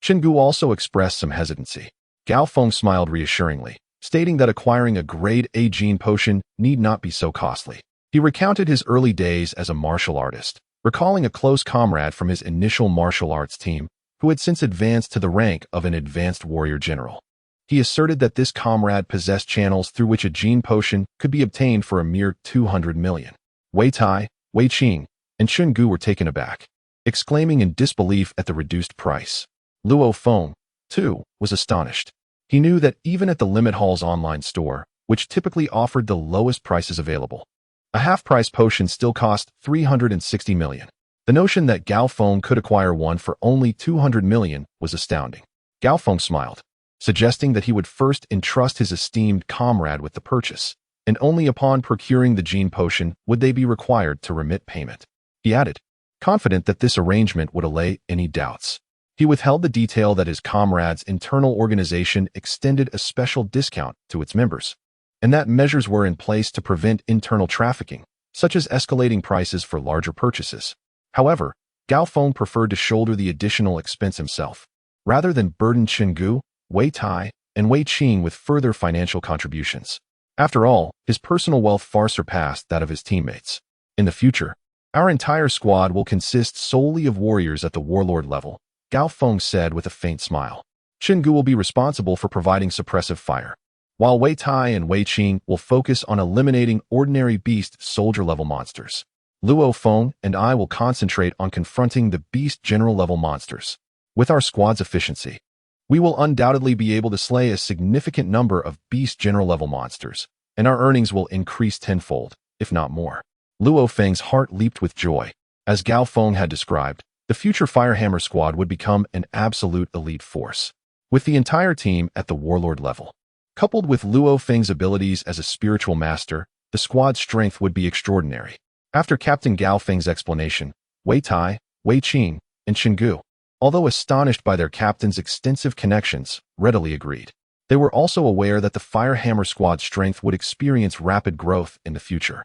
Gu also expressed some hesitancy. Gao Feng smiled reassuringly, stating that acquiring a Grade A gene potion need not be so costly. He recounted his early days as a martial artist, recalling a close comrade from his initial martial arts team, who had since advanced to the rank of an advanced warrior general. He asserted that this comrade possessed channels through which a gene potion could be obtained for a mere 200 million. Wei Tai, Wei Qing, and Gu were taken aback, exclaiming in disbelief at the reduced price. Luo Feng, too, was astonished. He knew that even at the Limit Hall's online store, which typically offered the lowest prices available, a half-price potion still cost 360 million. The notion that Gao Feng could acquire one for only 200 million was astounding. Gao Feng smiled, suggesting that he would first entrust his esteemed comrade with the purchase, and only upon procuring the gene potion would they be required to remit payment. He added, confident that this arrangement would allay any doubts. He withheld the detail that his comrade's internal organization extended a special discount to its members, and that measures were in place to prevent internal trafficking, such as escalating prices for larger purchases. However, Gao Feng preferred to shoulder the additional expense himself, rather than burden Gu, Wei Tai, and Wei Qing with further financial contributions. After all, his personal wealth far surpassed that of his teammates. In the future, our entire squad will consist solely of warriors at the warlord level, Gao Feng said with a faint smile. Gu will be responsible for providing suppressive fire, while Wei Tai and Wei Qing will focus on eliminating ordinary beast soldier-level monsters. Luo Feng and I will concentrate on confronting the beast general-level monsters. With our squad's efficiency, we will undoubtedly be able to slay a significant number of beast general-level monsters, and our earnings will increase tenfold, if not more. Luo Feng's heart leaped with joy. As Gao Feng had described, the future Firehammer squad would become an absolute elite force, with the entire team at the warlord level. Coupled with Luo Feng's abilities as a spiritual master, the squad's strength would be extraordinary. After Captain Gao Feng's explanation, Wei Tai, Wei Qing, and Gu, although astonished by their captain's extensive connections, readily agreed. They were also aware that the Firehammer squad's strength would experience rapid growth in the future.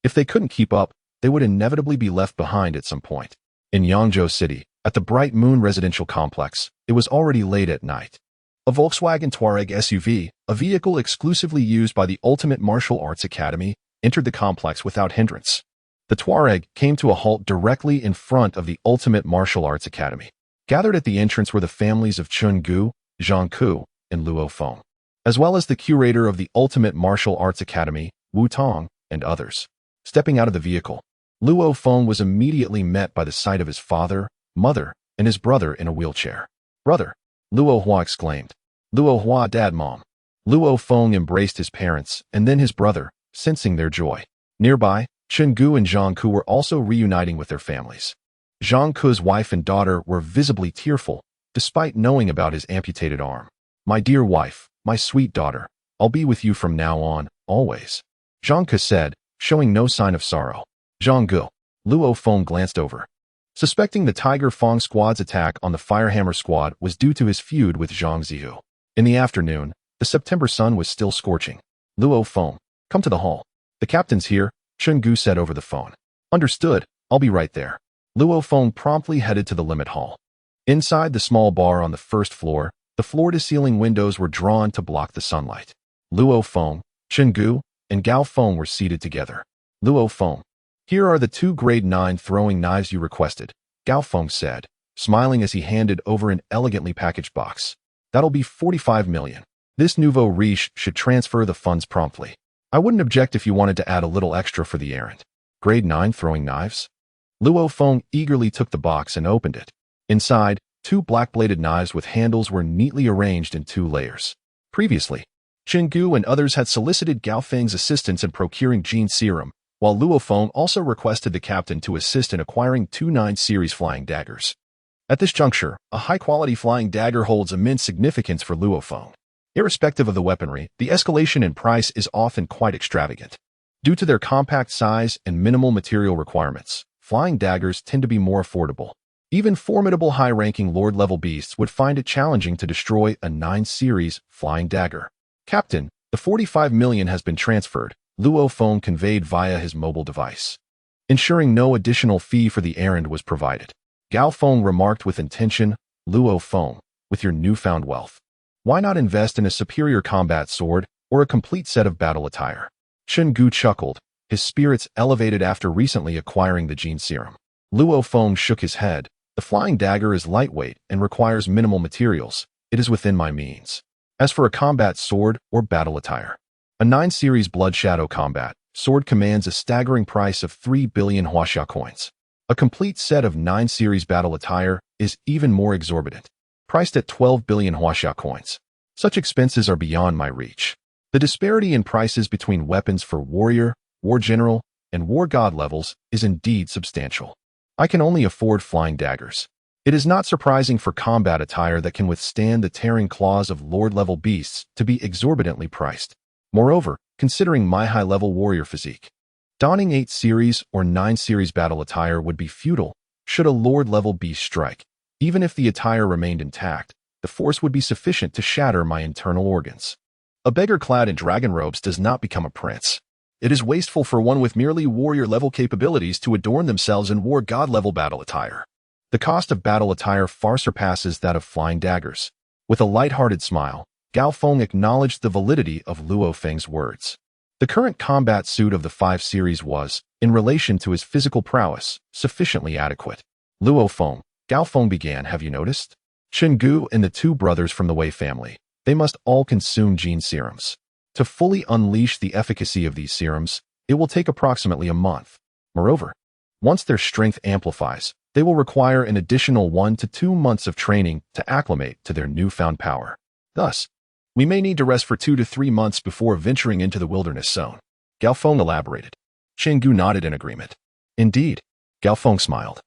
If they couldn't keep up, they would inevitably be left behind at some point. In Yangzhou City, at the Bright Moon residential complex, it was already late at night. A Volkswagen Touareg SUV, a vehicle exclusively used by the Ultimate Martial Arts Academy, entered the complex without hindrance. The Touareg came to a halt directly in front of the Ultimate Martial Arts Academy. Gathered at the entrance were the families of Gu, Zhang Ku, and Luo Feng, as well as the curator of the Ultimate Martial Arts Academy, Wu Tong, and others. Stepping out of the vehicle, Luo Feng was immediately met by the sight of his father, mother, and his brother in a wheelchair. Brother, Luo Hua exclaimed. Luo Hua, Dad, Mom. Luo Feng embraced his parents and then his brother, sensing their joy. Nearby, Gu and Zhang Ku were also reuniting with their families. Zhang Ku's wife and daughter were visibly tearful, despite knowing about his amputated arm. My dear wife, my sweet daughter, I'll be with you from now on, always. Zhang Ku said, showing no sign of sorrow. Zhang Gu. Luo Feng glanced over, suspecting the Tiger Fong squad's attack on the Firehammer squad was due to his feud with Zhang Zihu. In the afternoon, the September sun was still scorching. Luo Feng, come to the hall. The captain's here, Gu said over the phone. Understood, I'll be right there. Luo Feng promptly headed to the Limit Hall. Inside the small bar on the first floor, the floor-to-ceiling windows were drawn to block the sunlight. Luo Feng, Gu, and Gao Feng were seated together. Luo Feng, here are the 2 Grade 9 throwing knives you requested, Gao Feng said, smiling as he handed over an elegantly packaged box. That'll be 45 million. This nouveau riche should transfer the funds promptly. I wouldn't object if you wanted to add a little extra for the errand. Grade 9 throwing knives? Luo Feng eagerly took the box and opened it. Inside, 2 black-bladed knives with handles were neatly arranged in 2 layers. Previously, Gu and others had solicited Gao Feng's assistance in procuring gene serum, while Luo Feng also requested the captain to assist in acquiring 2 9 series flying daggers. At this juncture, a high-quality flying dagger holds immense significance for Luo Feng. Irrespective of the weaponry, the escalation in price is often quite extravagant. Due to their compact size and minimal material requirements, flying daggers tend to be more affordable. Even formidable high-ranking Lord-level beasts would find it challenging to destroy a 9 series flying dagger. Captain, the 45 million has been transferred, Luo Feng conveyed via his mobile device. Ensuring no additional fee for the errand was provided. Gao Feng remarked with intention, Luo Feng, with your newfound wealth, why not invest in a superior combat sword or a complete set of battle attire? Chen Gu chuckled, his spirits elevated after recently acquiring the gene serum. Luo Feng shook his head. The flying dagger is lightweight and requires minimal materials. It is within my means. As for a combat sword or battle attire, a 9 series Blood Shadow combat sword commands a staggering price of 3 billion Huaxia coins. A complete set of 9 series battle attire is even more exorbitant, priced at 12 billion Huaxia coins. Such expenses are beyond my reach. The disparity in prices between weapons for warrior, war general, and war god levels is indeed substantial. I can only afford flying daggers. It is not surprising for combat attire that can withstand the tearing claws of lord-level beasts to be exorbitantly priced. Moreover, considering my high-level warrior physique, donning 8 series or 9 series battle attire would be futile should a lord-level beast strike. Even if the attire remained intact, the force would be sufficient to shatter my internal organs. A beggar clad in dragon robes does not become a prince. It is wasteful for one with merely warrior-level capabilities to adorn themselves in war god-level battle attire. The cost of battle attire far surpasses that of flying daggers. With a light-hearted smile, Gao Feng acknowledged the validity of Luo Feng's words. The current combat suit of the 5 series was, in relation to his physical prowess, sufficiently adequate. Luo Feng, Gao Feng began, have you noticed? Chen Gu and the 2 brothers from the Wei family, they must all consume gene serums. To fully unleash the efficacy of these serums, it will take approximately a month. Moreover, once their strength amplifies, they will require an additional 1 to 2 months of training to acclimate to their newfound power. Thus, we may need to rest for 2 to 3 months before venturing into the wilderness zone. Gao Feng elaborated. Chen Gu nodded in agreement. Indeed, Gao Feng smiled.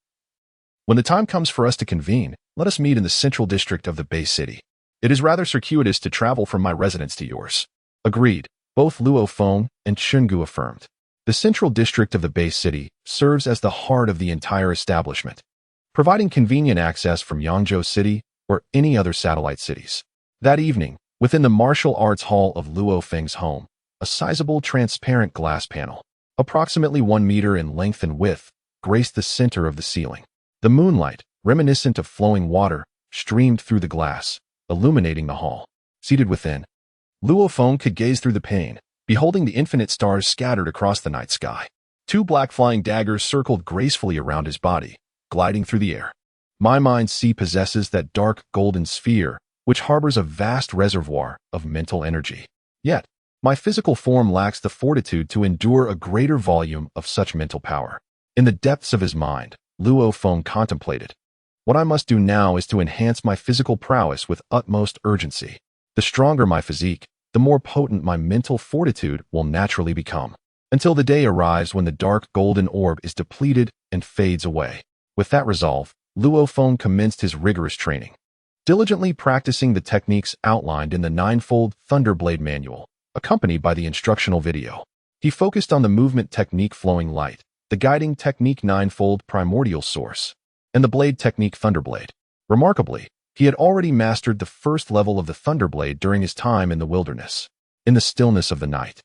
When the time comes for us to convene, let us meet in the central district of the Bay City. It is rather circuitous to travel from my residence to yours. Agreed, both Luo Feng and Chen Gu affirmed. The central district of the Bay City serves as the heart of the entire establishment, providing convenient access from Yangzhou City or any other satellite cities. That evening, within the martial arts hall of Luo Feng's home, a sizable transparent glass panel, approximately 1 meter in length and width, graced the center of the ceiling. The moonlight, reminiscent of flowing water, streamed through the glass, illuminating the hall. Seated within, Luo Feng could gaze through the pane, beholding the infinite stars scattered across the night sky. 2 black flying daggers circled gracefully around his body, gliding through the air. My mind's sea possesses that dark golden sphere, which harbors a vast reservoir of mental energy. Yet, my physical form lacks the fortitude to endure a greater volume of such mental power. In the depths of his mind, Luo Feng contemplated. What I must do now is to enhance my physical prowess with utmost urgency. The stronger my physique, the more potent my mental fortitude will naturally become, until the day arrives when the dark golden orb is depleted and fades away. With that resolve, Luo Feng commenced his rigorous training, diligently practicing the techniques outlined in the 9-fold Thunderblade manual, accompanied by the instructional video. He focused on the movement technique Flowing Light, the guiding technique 9-fold Primordial Source, and the blade technique Thunderblade. Remarkably, he had already mastered the first level of the Thunderblade during his time in the wilderness. In the stillness of the night,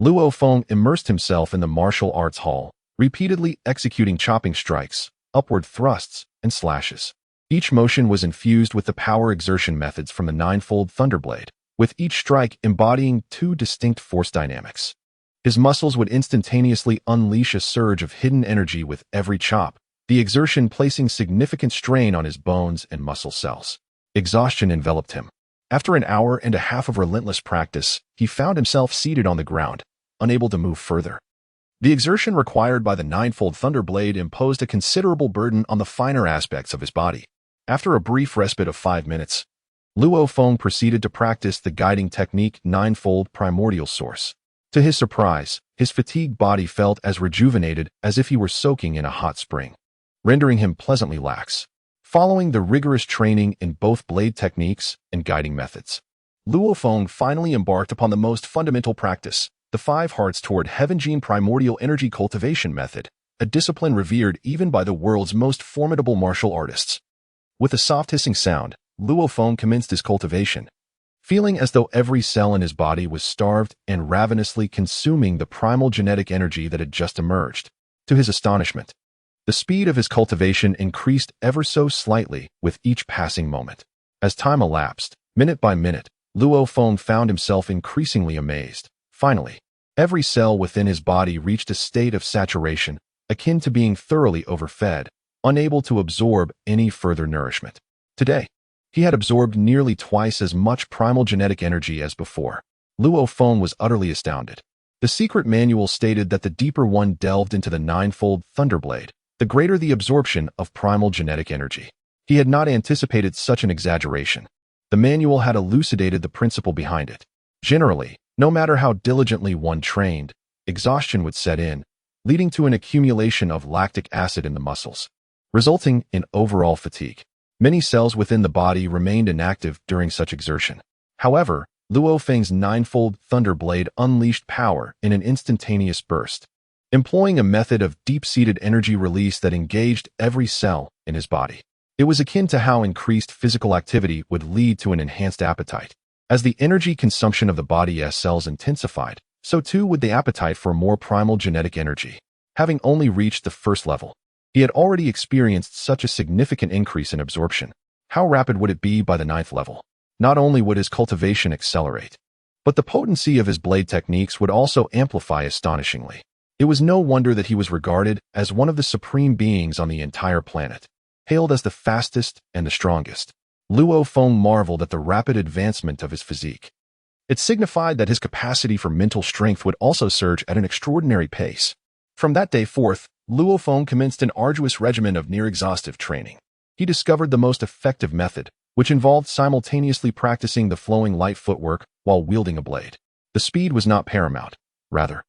Luo Feng immersed himself in the martial arts hall, repeatedly executing chopping strikes, upward thrusts, and slashes. Each motion was infused with the power exertion methods from the 9-fold Thunderblade, with each strike embodying 2 distinct force dynamics. His muscles would instantaneously unleash a surge of hidden energy with every chop, the exertion placing significant strain on his bones and muscle cells. Exhaustion enveloped him. After an hour and a half of relentless practice, he found himself seated on the ground, unable to move further. The exertion required by the 9-fold Thunderblade imposed a considerable burden on the finer aspects of his body. After a brief respite of 5 minutes, Luo Feng proceeded to practice the guiding technique 9-fold Primordial Source. To his surprise, his fatigued body felt as rejuvenated as if he were soaking in a hot spring, rendering him pleasantly lax. Following the rigorous training in both blade techniques and guiding methods, Luo Feng finally embarked upon the most fundamental practice, the 5 hearts toward heaven gene primordial energy cultivation method, a discipline revered even by the world's most formidable martial artists. With a soft hissing sound, Luo Feng commenced his cultivation, feeling as though every cell in his body was starved and ravenously consuming the primal genetic energy that had just emerged. To his astonishment, the speed of his cultivation increased ever so slightly with each passing moment. As time elapsed, minute by minute, Luo Feng found himself increasingly amazed. Finally, every cell within his body reached a state of saturation, akin to being thoroughly overfed, unable to absorb any further nourishment. Today, he had absorbed nearly twice as much primal genetic energy as before. Luo Feng was utterly astounded. The secret manual stated that the deeper one delved into the 9-fold Thunderblade, the greater the absorption of primal genetic energy. He had not anticipated such an exaggeration. The manual had elucidated the principle behind it. Generally, no matter how diligently one trained, exhaustion would set in, leading to an accumulation of lactic acid in the muscles, resulting in overall fatigue. Many cells within the body remained inactive during such exertion. However, Luo Feng's 9-fold Thunderblade unleashed power in an instantaneous burst, employing a method of deep-seated energy release that engaged every cell in his body. It was akin to how increased physical activity would lead to an enhanced appetite. As the energy consumption of the body's cells intensified, so too would the appetite for more primal genetic energy. Having only reached the first level, he had already experienced such a significant increase in absorption. How rapid would it be by the 9th level? Not only would his cultivation accelerate, but the potency of his blade techniques would also amplify astonishingly. It was no wonder that he was regarded as one of the supreme beings on the entire planet, hailed as the fastest and the strongest. Luo Feng marveled at the rapid advancement of his physique. It signified that his capacity for mental strength would also surge at an extraordinary pace. From that day forth, Luo Feng commenced an arduous regimen of near-exhaustive training. He discovered the most effective method, which involved simultaneously practicing the flowing light footwork while wielding a blade. The speed was not paramount. Rather,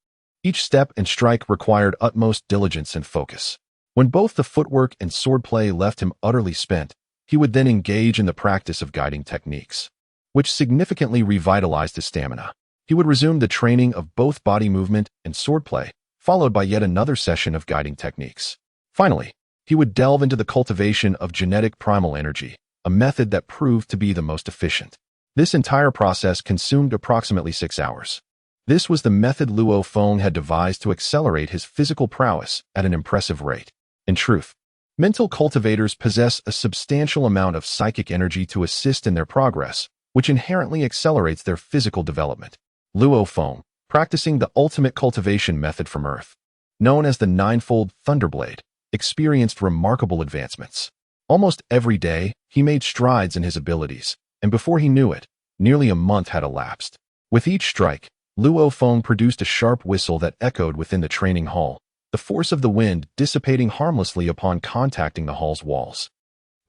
each step and strike required utmost diligence and focus. When both the footwork and swordplay left him utterly spent, he would then engage in the practice of guiding techniques, which significantly revitalized his stamina. He would resume the training of both body movement and swordplay, followed by yet another session of guiding techniques. Finally, he would delve into the cultivation of genetic primal energy, a method that proved to be the most efficient. This entire process consumed approximately 6 hours. This was the method Luo Feng had devised to accelerate his physical prowess at an impressive rate. In truth, mental cultivators possess a substantial amount of psychic energy to assist in their progress, which inherently accelerates their physical development. Luo Feng, practicing the ultimate cultivation method from Earth, known as the 9-fold Thunderblade, experienced remarkable advancements. Almost every day, he made strides in his abilities, and before he knew it, nearly a month had elapsed. With each strike, Luo Feng produced a sharp whistle that echoed within the training hall, the force of the wind dissipating harmlessly upon contacting the hall's walls.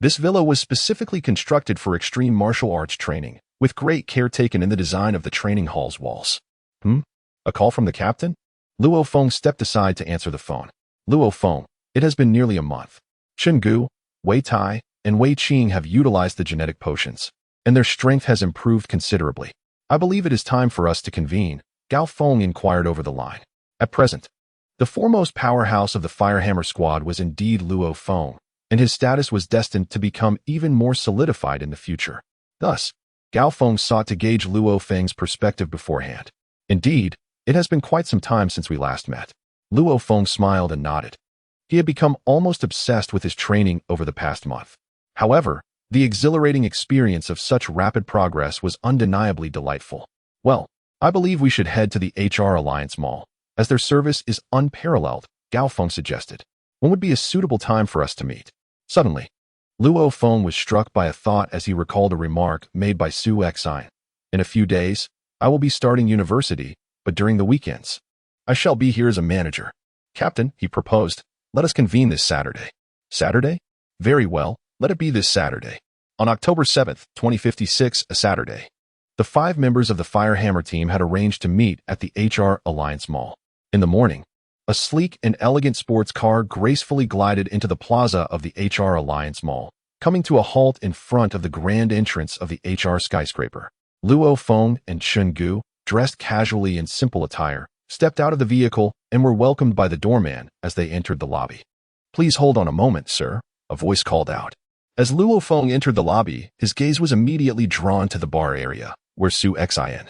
This villa was specifically constructed for extreme martial arts training, with great care taken in the design of the training hall's walls. A call from the captain? Luo Feng stepped aside to answer the phone. Luo Feng, it has been nearly a month. Chen Gu, Wei Tai, and Wei Qing have utilized the genetic potions, and their strength has improved considerably. I believe it is time for us to convene, Gao Feng inquired over the line. At present, the foremost powerhouse of the Firehammer squad was indeed Luo Feng, and his status was destined to become even more solidified in the future. Thus, Gao Feng sought to gauge Luo Feng's perspective beforehand. Indeed, it has been quite some time since we last met. Luo Feng smiled and nodded. He had become almost obsessed with his training over the past month. However, the exhilarating experience of such rapid progress was undeniably delightful. Well, I believe we should head to the HR Alliance Mall, as their service is unparalleled, Gao Feng suggested. When would be a suitable time for us to meet? Suddenly, Luo Feng was struck by a thought as he recalled a remark made by Su Xine. In a few days, I will be starting university, but during the weekends, I shall be here as a manager. Captain, he proposed, let us convene this Saturday. Saturday? Very well, let it be this Saturday. On October 7th, 2056, a Saturday. The 5 members of the Firehammer team had arranged to meet at the HR Alliance Mall. In the morning, a sleek and elegant sports car gracefully glided into the plaza of the HR Alliance Mall, coming to a halt in front of the grand entrance of the HR skyscraper. Luo Feng and Chen Gu, dressed casually in simple attire, stepped out of the vehicle and were welcomed by the doorman as they entered the lobby. "Please hold on a moment, sir," a voice called out. As Luo Feng entered the lobby, his gaze was immediately drawn to the bar area, where Su Xin,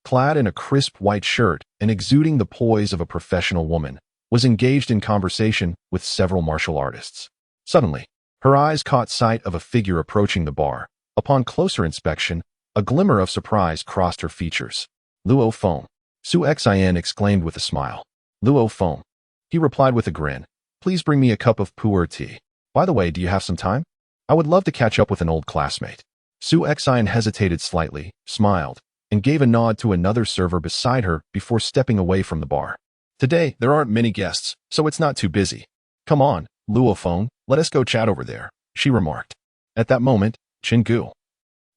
clad in a crisp white shirt and exuding the poise of a professional woman, was engaged in conversation with several martial artists. Suddenly, her eyes caught sight of a figure approaching the bar. Upon closer inspection, a glimmer of surprise crossed her features. "Luo Feng," Su Xin exclaimed with a smile. "Luo Feng," he replied with a grin. "Please bring me a cup of pu'er tea. By the way, do you have some time? I would love to catch up with an old classmate." Su Xin hesitated slightly, smiled, and gave a nod to another server beside her before stepping away from the bar. "Today, there aren't many guests, so it's not too busy. Come on, Luo Feng, let us go chat over there," she remarked. At that moment, Chen Gu,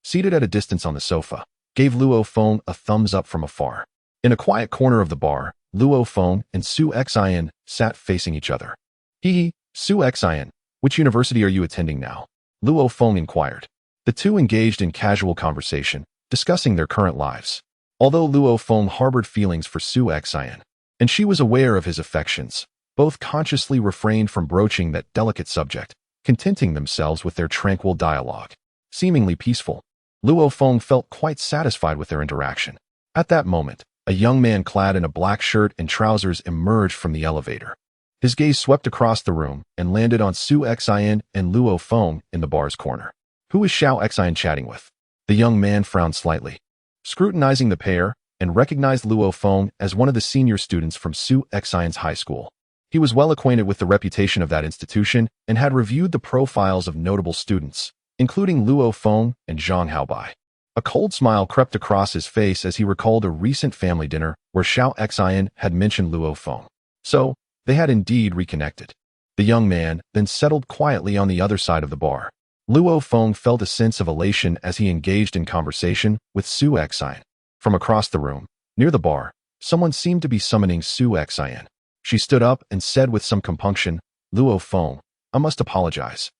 seated at a distance on the sofa, gave Luo Feng a thumbs up from afar. In a quiet corner of the bar, Luo Feng and Su Xin sat facing each other. "Hee, Su Xin, which university are you attending now?" Luo Feng inquired. The two engaged in casual conversation, discussing their current lives. Although Luo Feng harbored feelings for Su Xin, and she was aware of his affections, both consciously refrained from broaching that delicate subject, contenting themselves with their tranquil dialogue. Seemingly peaceful, Luo Feng felt quite satisfied with their interaction. At that moment, a young man clad in a black shirt and trousers emerged from the elevator. His gaze swept across the room and landed on Su Xin and Luo Feng in the bar's corner. "Who is Xiao Xin chatting with?" The young man frowned slightly, scrutinizing the pair, and recognized Luo Feng as one of the senior students from Su Xin's high school. He was well acquainted with the reputation of that institution and had reviewed the profiles of notable students, including Luo Feng and Zhang Haobai. A cold smile crept across his face as he recalled a recent family dinner where Xiao Xin had mentioned Luo Feng. So, they had indeed reconnected. The young man then settled quietly on the other side of the bar. Luo Feng felt a sense of elation as he engaged in conversation with Su Xin. From across the room, near the bar, someone seemed to be summoning Su Xin. She stood up and said with some compunction, "Luo Feng, I must apologize,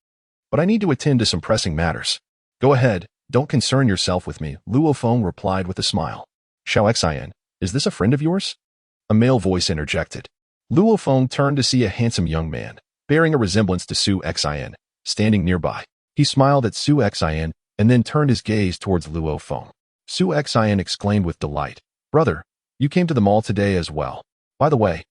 but I need to attend to some pressing matters." "Go ahead, don't concern yourself with me," Luo Feng replied with a smile. "Xiao Xin, is this a friend of yours?" A male voice interjected. Luo Feng turned to see a handsome young man, bearing a resemblance to Su Xin, standing nearby. He smiled at Su Xin and then turned his gaze towards Luo Feng. Su Xin exclaimed with delight, "Brother, you came to the mall today as well. By the way,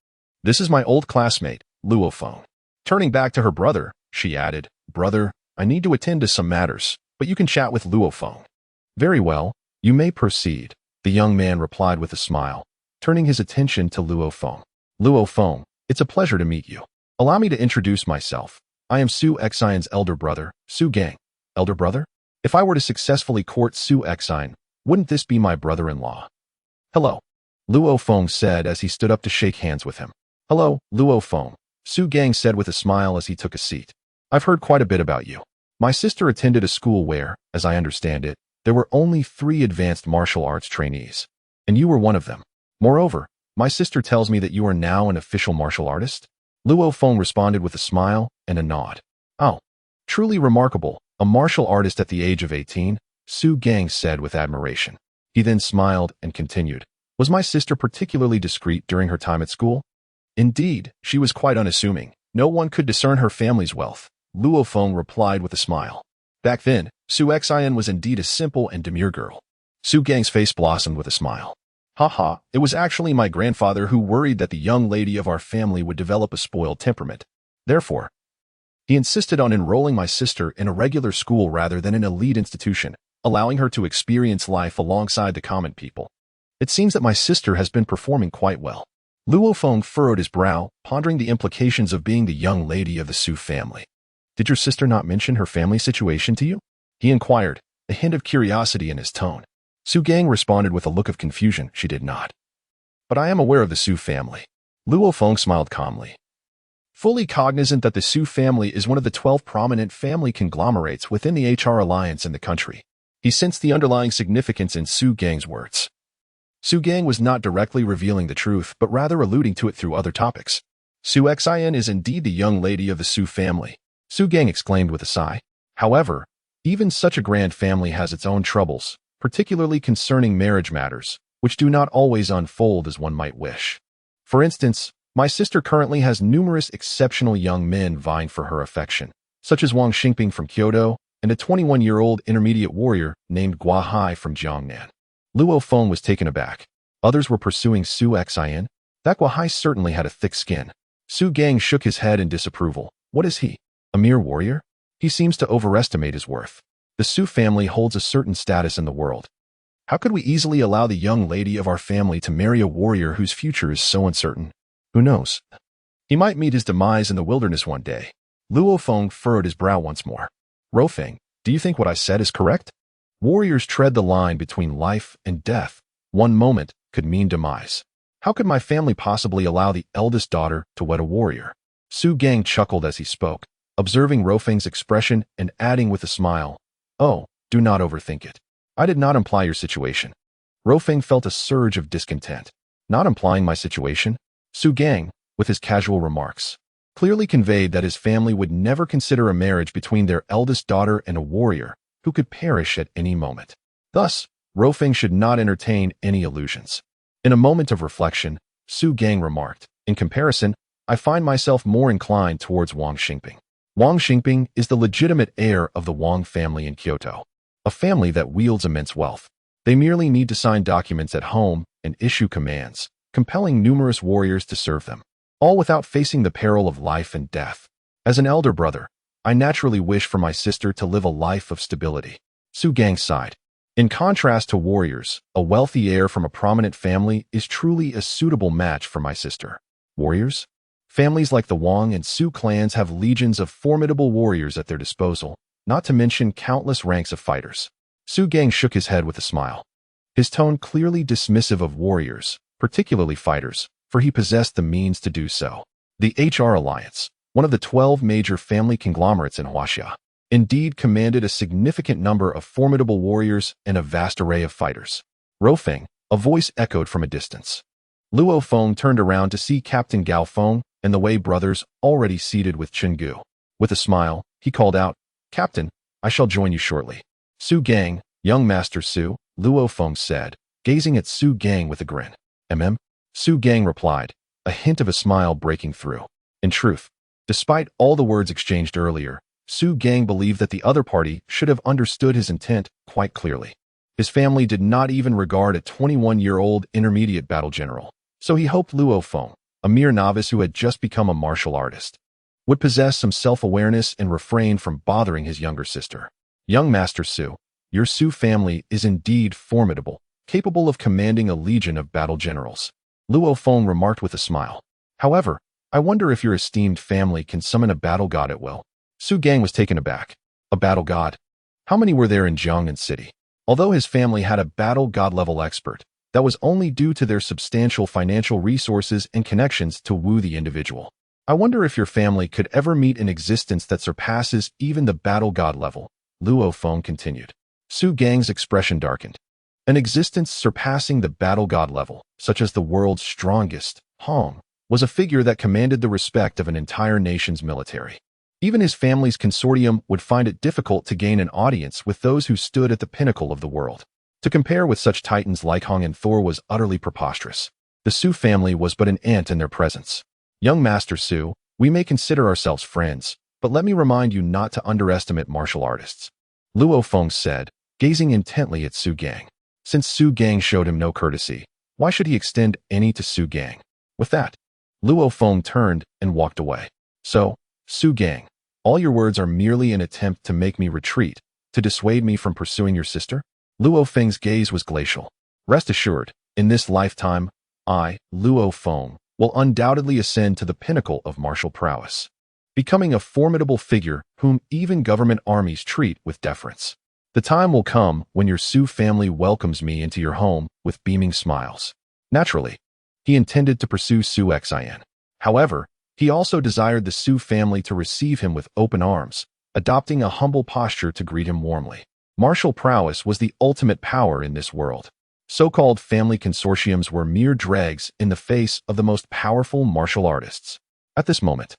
this is my old classmate, Luo Feng." Turning back to her brother, she added, "Brother, I need to attend to some matters, but you can chat with Luo Feng." "Very well, you may proceed," the young man replied with a smile, turning his attention to Luo Feng. "Luo Feng, it's a pleasure to meet you. Allow me to introduce myself. I am Su Xin's elder brother, Su Gang." "Elder brother? If I were to successfully court Su Xin, wouldn't this be my brother-in-law?" "Hello," Luo Feng said as he stood up to shake hands with him. "Hello, Luo Feng," Su Gang said with a smile as he took a seat. "I've heard quite a bit about you. My sister attended a school where, as I understand it, there were only 3 advanced martial arts trainees, and you were one of them. Moreover, my sister tells me that you are now an official martial artist." Luo Feng responded with a smile and a nod. "Oh, truly remarkable, a martial artist at the age of 18, Su Gang said with admiration. He then smiled and continued, "Was my sister particularly discreet during her time at school?" "Indeed, she was quite unassuming. No one could discern her family's wealth," Luo Feng replied with a smile. Back then, Su Xin was indeed a simple and demure girl. Su Gang's face blossomed with a smile. "Haha, it was actually my grandfather who worried that the young lady of our family would develop a spoiled temperament. Therefore, he insisted on enrolling my sister in a regular school rather than an elite institution, allowing her to experience life alongside the common people. It seems that my sister has been performing quite well." Luo Feng furrowed his brow, pondering the implications of being the young lady of the Su family. "Did your sister not mention her family situation to you?" he inquired, a hint of curiosity in his tone. Su Gang responded with a look of confusion. "She did not. But I am aware of the Su family." Luo Feng smiled calmly, fully cognizant that the Su family is one of the 12 prominent family conglomerates within the HR alliance in the country. He sensed the underlying significance in Su Gang's words. Su Gang was not directly revealing the truth, but rather alluding to it through other topics. "Su Xin is indeed the young lady of the Su family," Su Gang exclaimed with a sigh. However, even such a grand family has its own troubles, particularly concerning marriage matters, which do not always unfold as one might wish. For instance, my sister currently has numerous exceptional young men vying for her affection, such as Wang Xingping from Kyoto and a 21-year-old intermediate warrior named Gua Hai from Jiangnan. Luo Feng was taken aback. Others were pursuing Su Xian. That Gua Hai certainly had a thick skin. Su Gang shook his head in disapproval. What is he? A mere warrior? He seems to overestimate his worth. The Su family holds a certain status in the world. How could we easily allow the young lady of our family to marry a warrior whose future is so uncertain? Who knows? He might meet his demise in the wilderness one day. Luo Feng furrowed his brow once more. Luo Feng, do you think what I said is correct? Warriors tread the line between life and death. One moment could mean demise. How could my family possibly allow the eldest daughter to wed a warrior? Su Gang chuckled as he spoke, observing Luo Feng's expression and adding with a smile, "Oh, do not overthink it. I did not imply your situation." Luo Feng felt a surge of discontent. Not implying my situation? Su Gang, with his casual remarks, clearly conveyed that his family would never consider a marriage between their eldest daughter and a warrior who could perish at any moment. Thus, Luo Feng should not entertain any illusions. In a moment of reflection, Su Gang remarked, "In comparison, I find myself more inclined towards Wang Xingping. Wang Xingping is the legitimate heir of the Wang family in Kyoto, a family that wields immense wealth. They merely need to sign documents at home and issue commands, compelling numerous warriors to serve them, all without facing the peril of life and death. As an elder brother, I naturally wish for my sister to live a life of stability." Su Gang sighed. In contrast to warriors, a wealthy heir from a prominent family is truly a suitable match for my sister. Warriors? Families like the Wang and Su clans have legions of formidable warriors at their disposal, not to mention countless ranks of fighters. Su Gang shook his head with a smile, his tone clearly dismissive of warriors, particularly fighters, for he possessed the means to do so. The HR Alliance, one of the 12 major family conglomerates in Huaxia, indeed commanded a significant number of formidable warriors and a vast array of fighters. Luo Feng, a voice echoed from a distance. Luo Feng turned around to see Captain Gao Feng and the Wei brothers already seated with Chen Gu. With a smile, he called out, "Captain, I shall join you shortly." "Su Gang, young Master Su," Luo Feng said, gazing at Su Gang with a grin. Su Gang replied, a hint of a smile breaking through. In truth, despite all the words exchanged earlier, Su Gang believed that the other party should have understood his intent quite clearly. His family did not even regard a 21-year-old intermediate battle general, so he hoped Luo Feng, a mere novice who had just become a martial artist, would possess some self-awareness and refrain from bothering his younger sister. "Young Master Su, your Su family is indeed formidable, capable of commanding a legion of battle generals," Luo Feng remarked with a smile. "However, I wonder if your esteemed family can summon a battle god at will." Su Gang was taken aback. A battle god? How many were there in Jiangnan City? Although his family had a battle god-level expert, that was only due to their substantial financial resources and connections to woo the individual. "I wonder if your family could ever meet an existence that surpasses even the battle god level," Luo Feng continued. Su Gang's expression darkened. An existence surpassing the battle god level, such as the world's strongest, Hong, was a figure that commanded the respect of an entire nation's military. Even his family's consortium would find it difficult to gain an audience with those who stood at the pinnacle of the world. To compare with such titans like Hong and Thor was utterly preposterous. The Su family was but an ant in their presence. "Young Master Su, we may consider ourselves friends, but let me remind you not to underestimate martial artists," Luo Feng said, gazing intently at Su Gang. Since Su Gang showed him no courtesy, why should he extend any to Su Gang? With that, Luo Feng turned and walked away. "So, Su Gang, all your words are merely an attempt to make me retreat, to dissuade me from pursuing your sister?" Luo Feng's gaze was glacial. "Rest assured, in this lifetime, I, Luo Feng, will undoubtedly ascend to the pinnacle of martial prowess, becoming a formidable figure whom even government armies treat with deference. The time will come when your Su family welcomes me into your home with beaming smiles." Naturally, he intended to pursue Su Xian. However, he also desired the Su family to receive him with open arms, adopting a humble posture to greet him warmly. Martial prowess was the ultimate power in this world. So-called family consortiums were mere dregs in the face of the most powerful martial artists. At this moment,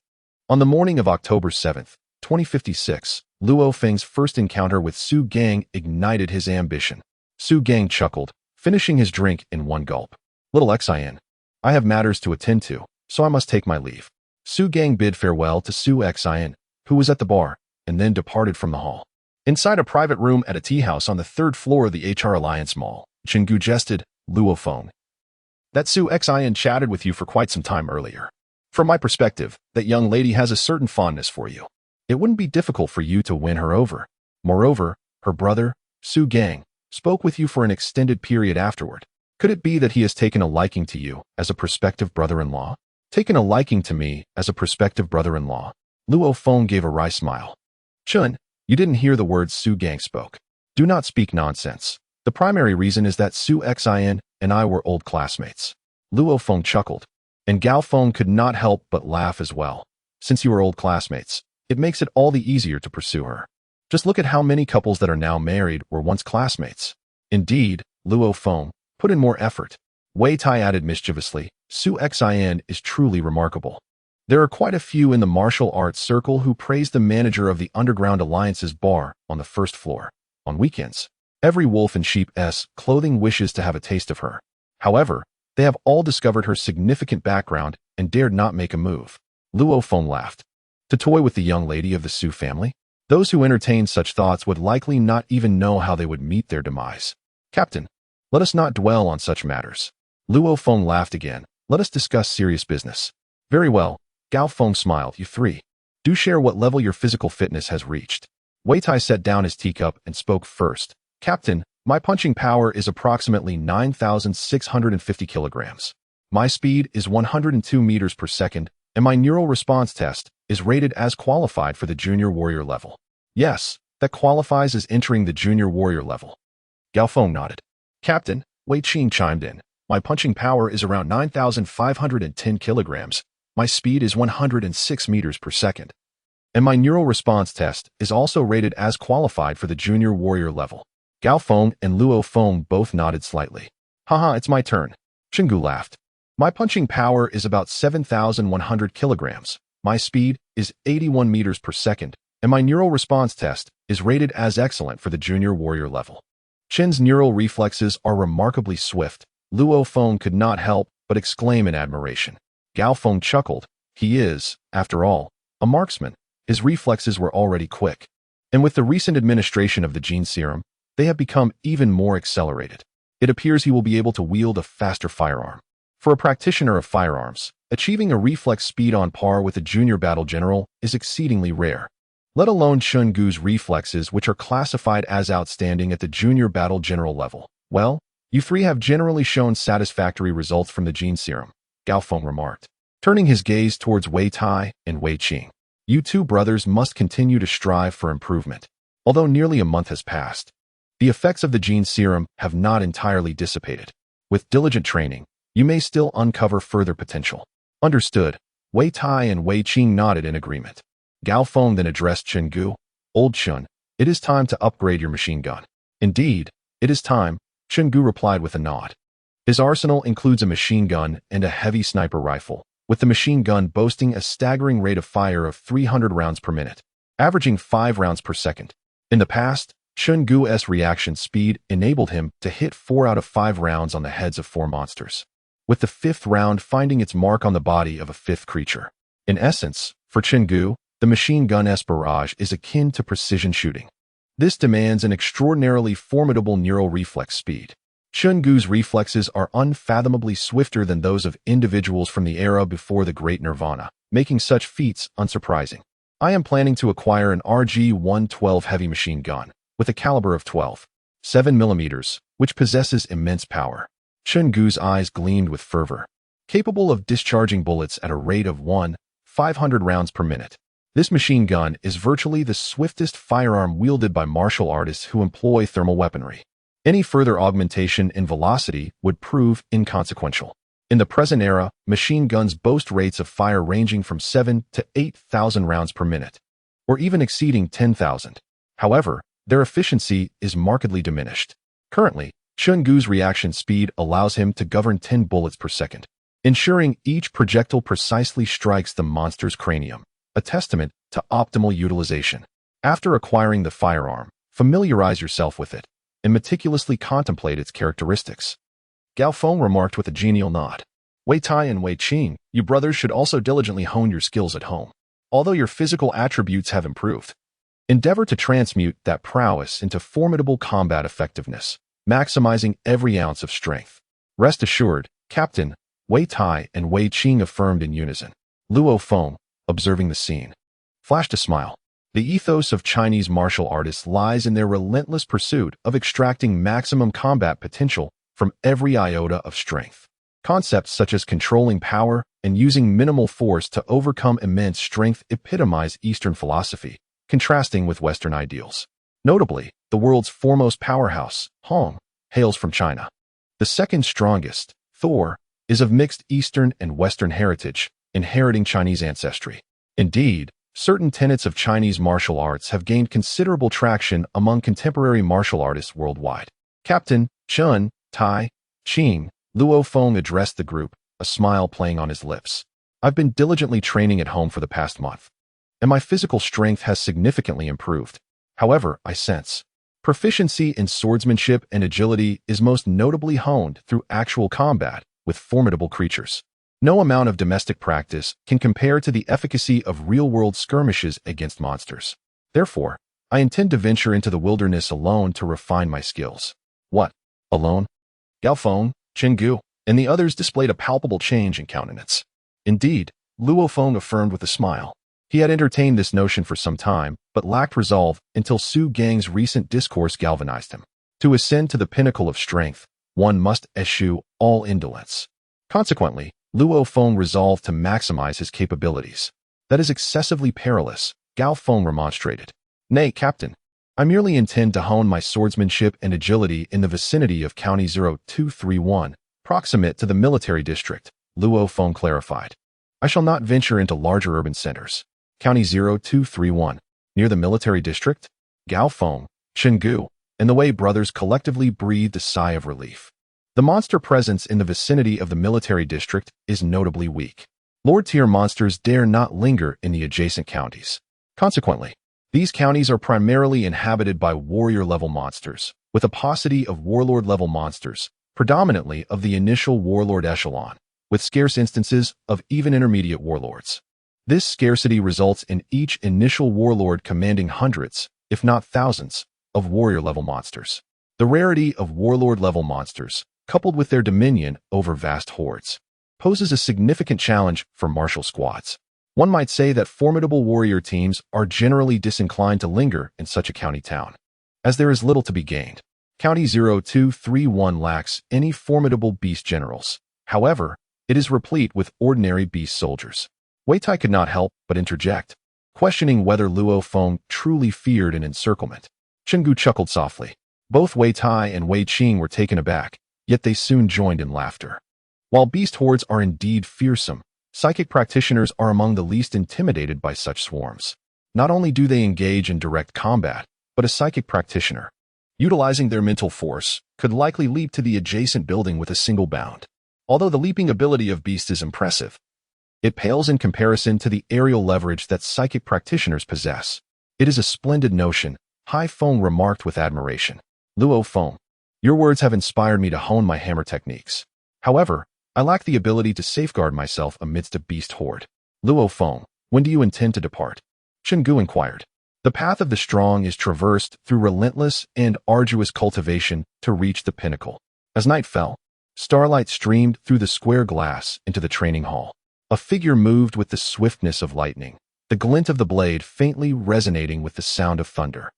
on the morning of October 7th, 2056, Luo Feng's first encounter with Su Gang ignited his ambition. Su Gang chuckled, finishing his drink in one gulp. Little Xin, I have matters to attend to, so I must take my leave. Su Gang bid farewell to Su Xin, who was at the bar, and then departed from the hall. Inside a private room at a tea house on the third floor of the HR Alliance Mall, Chingu jested, Luo Feng. That Su Xin chatted with you for quite some time earlier. From my perspective, that young lady has a certain fondness for you. It wouldn't be difficult for you to win her over. Moreover, her brother, Su Gang, spoke with you for an extended period afterward. Could it be that he has taken a liking to you as a prospective brother-in-law? Taken a liking to me as a prospective brother-in-law? Luo Feng gave a wry smile. Chun, you didn't hear the words Su Gang spoke. Do not speak nonsense. The primary reason is that Su Xin and I were old classmates. Luo Feng chuckled, and Gao Feng could not help but laugh as well. Since you are old classmates, it makes it all the easier to pursue her. Just look at how many couples that are now married were once classmates. Indeed, Luo Feng put in more effort. Wei Tai added mischievously, Su Xin is truly remarkable. There are quite a few in the martial arts circle who praise the manager of the Underground Alliance's bar on the first floor. On weekends, every wolf in sheep's clothing wishes to have a taste of her. However, they have all discovered her significant background and dared not make a move. Luo Feng laughed. To toy with the young lady of the Su family? Those who entertain such thoughts would likely not even know how they would meet their demise. Captain, let us not dwell on such matters. Luo Feng laughed again. Let us discuss serious business. Very well. Gao Feng smiled. You three. Do share what level your physical fitness has reached. Wei Tai set down his teacup and spoke first. Captain, my punching power is approximately 9,650 kilograms. My speed is 102 meters per second, and my neural response test is rated as qualified for the junior warrior level. Yes, that qualifies as entering the junior warrior level. Gao Feng nodded. Captain, Wei Qing chimed in. My punching power is around 9,510 kilograms. My speed is 106 meters per second. And my neural response test is also rated as qualified for the junior warrior level. Gao Feng and Luo Feng both nodded slightly. Haha, it's my turn. Chingu laughed. My punching power is about 7,100 kilograms. My speed is 81 meters per second, and my neural response test is rated as excellent for the junior warrior level. Chin's neural reflexes are remarkably swift. Luo Feng could not help but exclaim in admiration. Gao Feng chuckled. He is, after all, a marksman. His reflexes were already quick. And with the recent administration of the gene serum, they have become even more accelerated. It appears he will be able to wield a faster firearm. For a practitioner of firearms, achieving a reflex speed on par with a junior battle general is exceedingly rare. Let alone Chun Gu's reflexes, which are classified as outstanding at the junior battle general level. Well, you three have generally shown satisfactory results from the gene serum, Gao Feng remarked, turning his gaze towards Wei Tai and Wei Qing. You two brothers must continue to strive for improvement. Although nearly a month has passed, the effects of the gene serum have not entirely dissipated. With diligent training, you may still uncover further potential. Understood. Wei Tai and Wei Qing nodded in agreement. Gao Feng then addressed Chen Gu. Old Chun, it is time to upgrade your machine gun. Indeed, it is time, Chen Gu replied with a nod. His arsenal includes a machine gun and a heavy sniper rifle, with the machine gun boasting a staggering rate of fire of 300 rounds per minute, averaging 5 rounds per second. In the past, Chen Gu's reaction speed enabled him to hit 4 out of 5 rounds on the heads of 4 monsters, with the 5th round finding its mark on the body of a 5th creature. In essence, for Chen Gu, the machine gun's barrage is akin to precision shooting. This demands an extraordinarily formidable neural reflex speed. Chen Gu's reflexes are unfathomably swifter than those of individuals from the era before the Great Nirvana, making such feats unsurprising. I am planning to acquire an RG-112 heavy machine gun, with a caliber of 12.7 millimeters, which possesses immense power. Chen Gu's eyes gleamed with fervor. Capable of discharging bullets at a rate of 1,500 rounds per minute. This machine gun is virtually the swiftest firearm wielded by martial artists who employ thermal weaponry. Any further augmentation in velocity would prove inconsequential. In the present era, machine guns boast rates of fire ranging from 7 to 8,000 rounds per minute, or even exceeding 10,000. However, their efficiency is markedly diminished. Currently, Chen Gu's reaction speed allows him to govern 10 bullets per second, ensuring each projectile precisely strikes the monster's cranium, a testament to optimal utilization. After acquiring the firearm, familiarize yourself with it and meticulously contemplate its characteristics. Gao Feng remarked with a genial nod. Wei Tai and Wei Qing, you brothers should also diligently hone your skills at home. Although your physical attributes have improved, endeavor to transmute that prowess into formidable combat effectiveness, maximizing every ounce of strength. Rest assured, Captain, Wei Tai and Wei Qing affirmed in unison. Luo Feng, observing the scene, flashed a smile. The ethos of Chinese martial artists lies in their relentless pursuit of extracting maximum combat potential from every iota of strength. Concepts such as controlling power and using minimal force to overcome immense strength epitomize Eastern philosophy, contrasting with Western ideals. Notably, the world's foremost powerhouse, Hong, hails from China. The second strongest, Thor, is of mixed Eastern and Western heritage, inheriting Chinese ancestry. Indeed, certain tenets of Chinese martial arts have gained considerable traction among contemporary martial artists worldwide. Captain Chun, Tai, Qing, Luo Feng addressed the group, a smile playing on his lips. I've been diligently training at home for the past month, and my physical strength has significantly improved. However, I sense proficiency in swordsmanship and agility is most notably honed through actual combat with formidable creatures. No amount of domestic practice can compare to the efficacy of real-world skirmishes against monsters. Therefore, I intend to venture into the wilderness alone to refine my skills. What? Alone? Gao Feng, Chen Gu, and the others displayed a palpable change in countenance. Indeed, Luo Feng affirmed with a smile. He had entertained this notion for some time, but lacked resolve until Su Gang's recent discourse galvanized him. To ascend to the pinnacle of strength, one must eschew all indolence. Consequently, Luo Feng resolved to maximize his capabilities. That is excessively perilous, Gao Feng remonstrated. Nay, Captain, I merely intend to hone my swordsmanship and agility in the vicinity of County 0231, proximate to the military district, Luo Feng clarified. I shall not venture into larger urban centers. County 0231, near the military district? Gao Feng, Chen Gu, and the Wei brothers collectively breathed a sigh of relief. The monster presence in the vicinity of the military district is notably weak. Lord-tier monsters dare not linger in the adjacent counties. Consequently, these counties are primarily inhabited by warrior-level monsters, with a paucity of warlord-level monsters, predominantly of the initial warlord echelon, with scarce instances of even intermediate warlords. This scarcity results in each initial warlord commanding hundreds, if not thousands, of warrior-level monsters. The rarity of warlord-level monsters, coupled with their dominion over vast hordes, poses a significant challenge for martial squads. One might say that formidable warrior teams are generally disinclined to linger in such a county town, as there is little to be gained. County 0231 lacks any formidable beast generals. However, it is replete with ordinary beast soldiers. Wei Tai could not help but interject, questioning whether Luo Feng truly feared an encirclement. Chen Gu chuckled softly. Both Wei Tai and Wei Qing were taken aback, yet they soon joined in laughter. While beast hordes are indeed fearsome, psychic practitioners are among the least intimidated by such swarms. Not only do they engage in direct combat, but a psychic practitioner, utilizing their mental force, could likely leap to the adjacent building with a single bound. Although the leaping ability of beasts is impressive, it pales in comparison to the aerial leverage that psychic practitioners possess. It is a splendid notion, Hai Feng remarked with admiration. Luo Feng, your words have inspired me to hone my hammer techniques. However, I lack the ability to safeguard myself amidst a beast horde. Luo Feng, when do you intend to depart? Chen Gu inquired. The path of the strong is traversed through relentless and arduous cultivation to reach the pinnacle. As night fell, starlight streamed through the square glass into the training hall. A figure moved with the swiftness of lightning, the glint of the blade faintly resonating with the sound of thunder.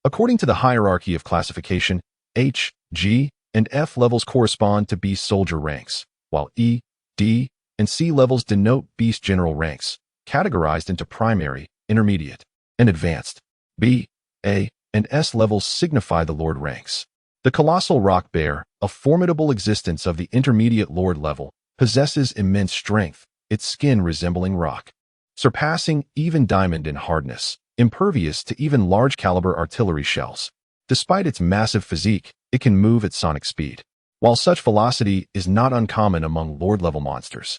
According to the hierarchy of classification, H, G, and F levels correspond to beast soldier ranks, while E, D, and C levels denote beast general ranks, categorized into primary, intermediate, and advanced. B, A, and S levels signify the lord ranks. The colossal rock bear, a formidable existence of the intermediate lord level, possesses immense strength, its skin resembling rock, surpassing even diamond in hardness, impervious to even large-caliber artillery shells. Despite its massive physique, it can move at sonic speed. While such velocity is not uncommon among lord-level monsters,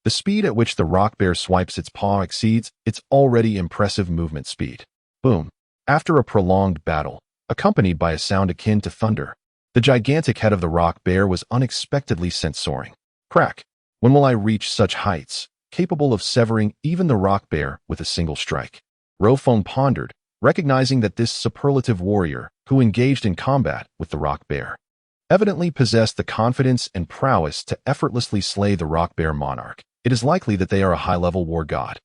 the speed at which the rock bear swipes its paw exceeds its already impressive movement speed. Boom. After a prolonged battle, accompanied by a sound akin to thunder, the gigantic head of the rock bear was unexpectedly sent soaring. Crack! When will I reach such heights, capable of severing even the rock bear with a single strike? Luo Feng pondered, recognizing that this superlative warrior, who engaged in combat with the rock bear, evidently possessed the confidence and prowess to effortlessly slay the rock bear monarch. It is likely that they are a high-level war god.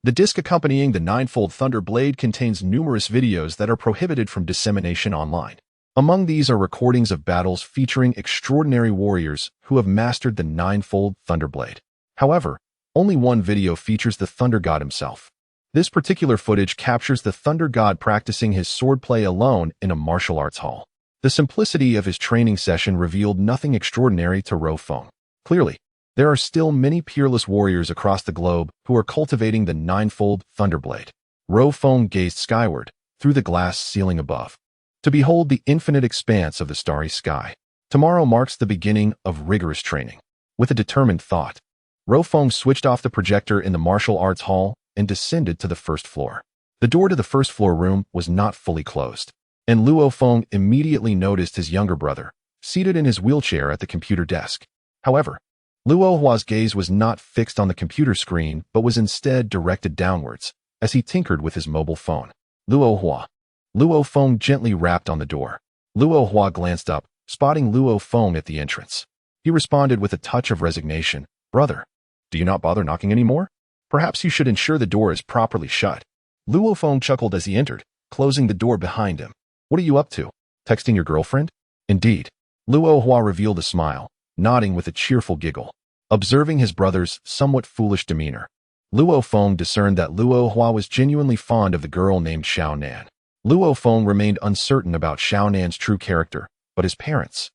The disc accompanying the ninefold thunder blade contains numerous videos that are prohibited from dissemination online. Among these are recordings of battles featuring extraordinary warriors who have mastered the ninefold thunder blade. However, only one video features the thunder god himself. This particular footage captures the thunder god practicing his swordplay alone in a martial arts hall. The simplicity of his training session revealed nothing extraordinary to Luo Feng. Clearly, there are still many peerless warriors across the globe who are cultivating the ninefold thunderblade. Luo Feng gazed skyward, through the glass ceiling above, to behold the infinite expanse of the starry sky. Tomorrow marks the beginning of rigorous training. With a determined thought, Luo Feng switched off the projector in the martial arts hall and descended to the first floor. The door to the first floor room was not fully closed, and Luo Feng immediately noticed his younger brother, seated in his wheelchair at the computer desk. However, Luo Hua's gaze was not fixed on the computer screen but was instead directed downwards, as he tinkered with his mobile phone. Luo Hua. Luo Feng gently rapped on the door. Luo Hua glanced up, spotting Luo Feng at the entrance. He responded with a touch of resignation. "Brother, do you not bother knocking anymore? Perhaps you should ensure the door is properly shut." Luo Feng chuckled as he entered, closing the door behind him. "What are you up to? Texting your girlfriend?" "Indeed." Luo Hua revealed a smile, nodding with a cheerful giggle. Observing his brother's somewhat foolish demeanor, Luo Feng discerned that Luo Hua was genuinely fond of the girl named Xiao Nan. Luo Feng remained uncertain about Xiao Nan's true character, but his parents,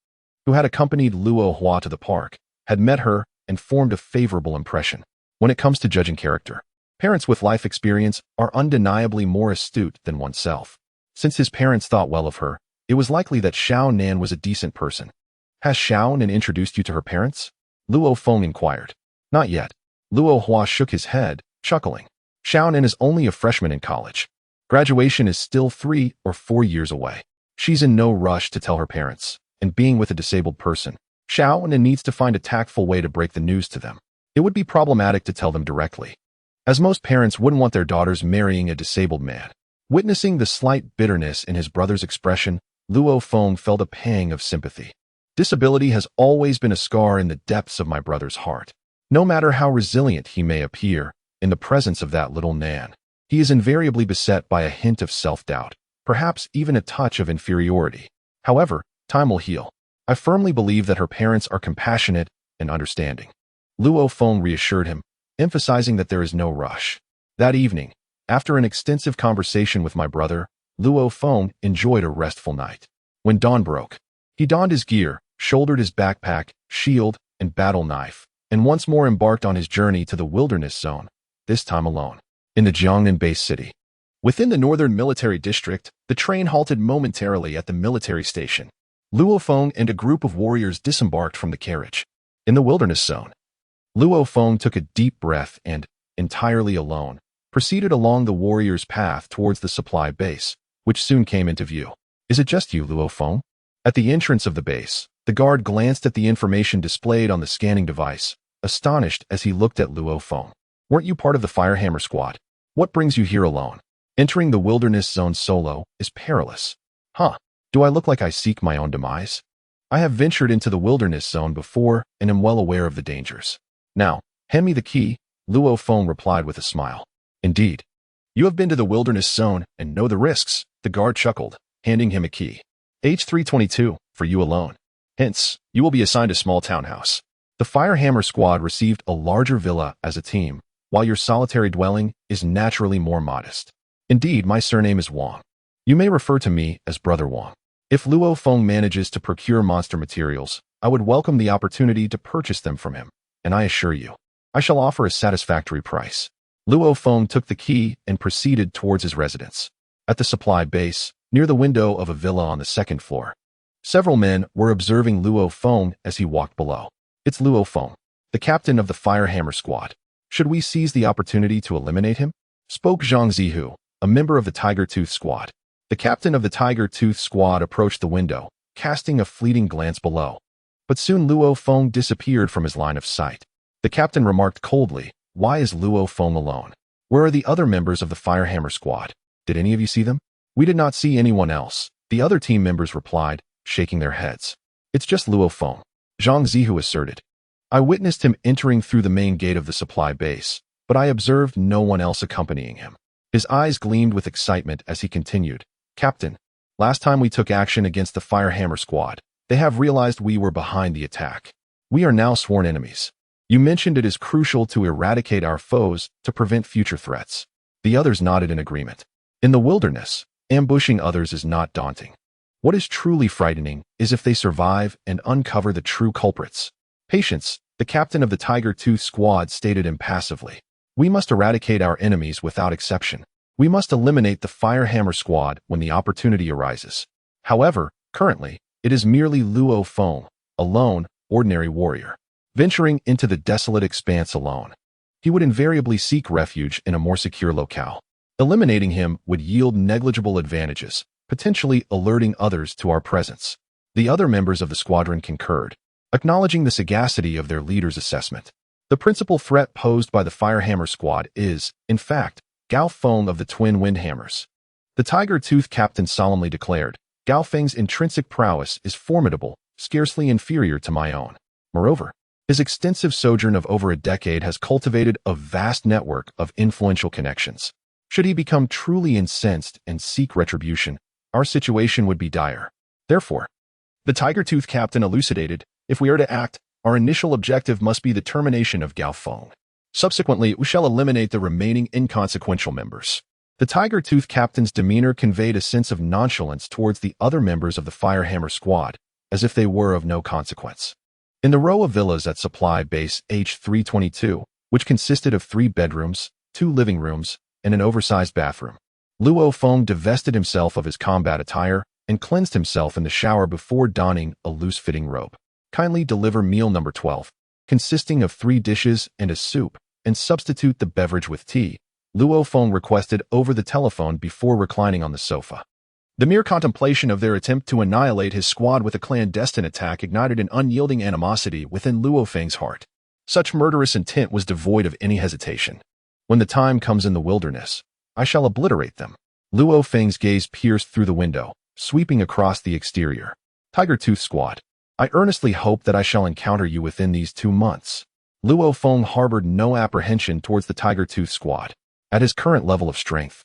who had accompanied Luo Hua to the park, had met her and formed a favorable impression. When it comes to judging character, parents with life experience are undeniably more astute than oneself. Since his parents thought well of her, it was likely that Xiao Nan was a decent person. "Has Xiao Nan introduced you to her parents?" Luo Feng inquired. "Not yet." Luo Hua shook his head, chuckling. "Xiao Nan is only a freshman in college. Graduation is still 3 or 4 years away. She's in no rush to tell her parents, and being with a disabled person, Xiao Nan needs to find a tactful way to break the news to them. It would be problematic to tell them directly, as most parents wouldn't want their daughters marrying a disabled man." Witnessing the slight bitterness in his brother's expression, Luo Feng felt a pang of sympathy. "Disability has always been a scar in the depths of my brother's heart. No matter how resilient he may appear, in the presence of that little Nan, he is invariably beset by a hint of self-doubt, perhaps even a touch of inferiority. However, time will heal. I firmly believe that her parents are compassionate and understanding." Luo Feng reassured him, emphasizing that there is no rush. That evening, after an extensive conversation with my brother, Luo Feng enjoyed a restful night. When dawn broke, he donned his gear, shouldered his backpack, shield, and battle knife, and once more embarked on his journey to the wilderness zone, this time alone. In the Jiangnan base city, within the northern military district, the train halted momentarily at the military station. Luo Feng and a group of warriors disembarked from the carriage. In the wilderness zone, Luo Feng took a deep breath and, entirely alone, proceeded along the warrior's path towards the supply base, which soon came into view. "Is it just you, Luo Feng?" At the entrance of the base, the guard glanced at the information displayed on the scanning device, astonished as he looked at Luo Feng. "Weren't you part of the Firehammer squad? What brings you here alone? Entering the wilderness zone solo is perilous." "Huh, do I look like I seek my own demise? I have ventured into the wilderness zone before and am well aware of the dangers." "Now, hand me the key," Luo Feng replied with a smile. "Indeed. You have been to the wilderness zone and know the risks," the guard chuckled, handing him a key. "H322, for you alone. Hence, you will be assigned a small townhouse. The Firehammer squad received a larger villa as a team, while your solitary dwelling is naturally more modest. Indeed, my surname is Wang. You may refer to me as Brother Wang. If Luo Feng manages to procure monster materials, I would welcome the opportunity to purchase them from him, and I assure you, I shall offer a satisfactory price." Luo Feng took the key and proceeded towards his residence. At the supply base, near the window of a villa on the second floor, several men were observing Luo Feng as he walked below. "It's Luo Feng, the captain of the Firehammer squad. Should we seize the opportunity to eliminate him?" spoke Zhang Zihu, a member of the Tiger Tooth squad. The captain of the Tiger Tooth squad approached the window, casting a fleeting glance below. But soon Luo Feng disappeared from his line of sight. The captain remarked coldly, "Why is Luo Feng alone? Where are the other members of the Firehammer squad? Did any of you see them?" "We did not see anyone else," the other team members replied, shaking their heads. "It's just Luo Feng," Zhang Zihu asserted. "I witnessed him entering through the main gate of the supply base, but I observed no one else accompanying him." His eyes gleamed with excitement as he continued, "Captain, last time we took action against the Firehammer squad, they have realized we were behind the attack. We are now sworn enemies. You mentioned it is crucial to eradicate our foes to prevent future threats." The others nodded in agreement. In the wilderness, ambushing others is not daunting. What is truly frightening is if they survive and uncover the true culprits. "Patience," the captain of the Tiger Tooth squad stated impassively. "We must eradicate our enemies without exception. We must eliminate the Firehammer squad when the opportunity arises. However, currently, it is merely Luo Feng, a lone, ordinary warrior, venturing into the desolate expanse alone. He would invariably seek refuge in a more secure locale. Eliminating him would yield negligible advantages, potentially alerting others to our presence." The other members of the squadron concurred, acknowledging the sagacity of their leader's assessment. The principal threat posed by the Firehammer squad is, in fact, Gao Feng of the Twin Windhammers. The Tiger Tooth captain solemnly declared, "Gao Feng's intrinsic prowess is formidable, scarcely inferior to my own. Moreover, his extensive sojourn of over a decade has cultivated a vast network of influential connections. Should he become truly incensed and seek retribution, our situation would be dire. Therefore," the Tiger Tooth captain elucidated, "if we are to act, our initial objective must be the termination of Gao Feng. Subsequently, we shall eliminate the remaining inconsequential members." The Tiger Tooth captain's demeanor conveyed a sense of nonchalance towards the other members of the Firehammer squad, as if they were of no consequence. In the row of villas at Supply Base H322, which consisted of 3 bedrooms, 2 living rooms, and an oversized bathroom, Luo Feng divested himself of his combat attire and cleansed himself in the shower before donning a loose-fitting robe. "Kindly deliver meal number 12, consisting of 3 dishes and a soup, and substitute the beverage with tea," Luo Feng requested over the telephone before reclining on the sofa. The mere contemplation of their attempt to annihilate his squad with a clandestine attack ignited an unyielding animosity within Luo Feng's heart. Such murderous intent was devoid of any hesitation. "When the time comes in the wilderness, I shall obliterate them." Luo Feng's gaze pierced through the window, sweeping across the exterior. "Tiger Tooth squad, I earnestly hope that I shall encounter you within these 2 months." Luo Feng harbored no apprehension towards the Tiger Tooth squad. At his current level of strength,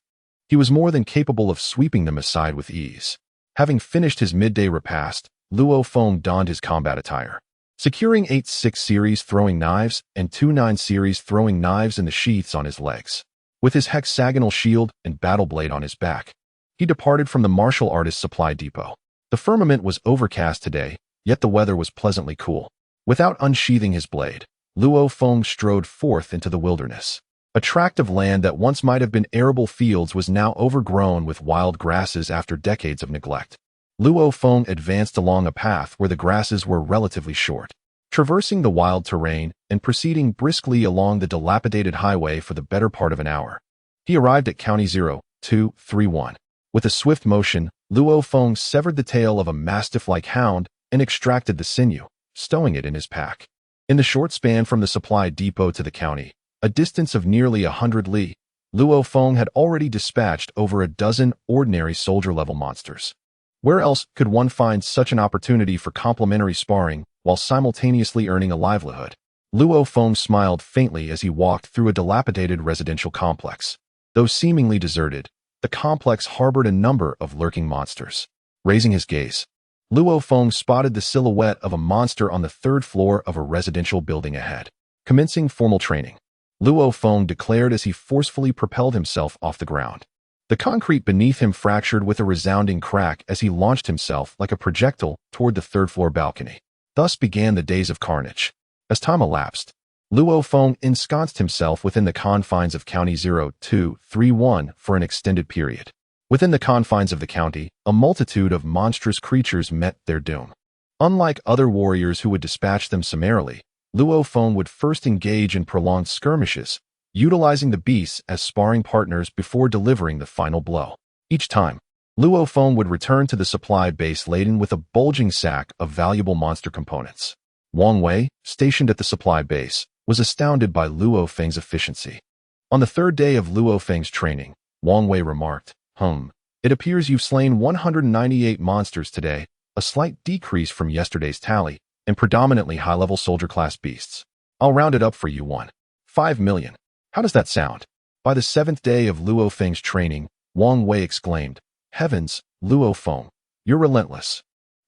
he was more than capable of sweeping them aside with ease. Having finished his midday repast, Luo Feng donned his combat attire. Securing 8 6 series throwing knives and 2 9 series throwing knives in the sheaths on his legs, with his hexagonal shield and battle blade on his back, he departed from the martial artist supply depot. The firmament was overcast today, yet the weather was pleasantly cool. Without unsheathing his blade, Luo Feng strode forth into the wilderness. A tract of land that once might have been arable fields was now overgrown with wild grasses after decades of neglect. Luo Feng advanced along a path where the grasses were relatively short, traversing the wild terrain and proceeding briskly along the dilapidated highway for the better part of an hour. He arrived at County 0231. With a swift motion, Luo Feng severed the tail of a mastiff-like hound and extracted the sinew, stowing it in his pack. In the short span from the supply depot to the county, a distance of nearly 100 li, Luo Feng had already dispatched over a dozen ordinary soldier-level monsters. Where else could one find such an opportunity for complementary sparring while simultaneously earning a livelihood? Luo Feng smiled faintly as he walked through a dilapidated residential complex. Though seemingly deserted, the complex harbored a number of lurking monsters. Raising his gaze, Luo Feng spotted the silhouette of a monster on the 3rd floor of a residential building ahead. Commencing formal training, Luo Feng declared as he forcefully propelled himself off the ground. The concrete beneath him fractured with a resounding crack as he launched himself like a projectile toward the 3rd floor balcony. Thus began the days of carnage. As time elapsed, Luo Feng ensconced himself within the confines of County 0231 for an extended period. Within the confines of the county, a multitude of monstrous creatures met their doom. Unlike other warriors who would dispatch them summarily, Luo Feng would first engage in prolonged skirmishes, utilizing the beasts as sparring partners before delivering the final blow. Each time, Luo Feng would return to the supply base laden with a bulging sack of valuable monster components. Wang Wei, stationed at the supply base, was astounded by Luo Feng's efficiency. On the third day of Luo Feng's training, Wang Wei remarked, "It appears you've slain 198 monsters today, a slight decrease from yesterday's tally, and predominantly high-level soldier-class beasts. I'll round it up for you 5 million. How does that sound?" By the seventh day of Luo Feng's training, Wang Wei exclaimed, "Heavens, Luo Feng, you're relentless.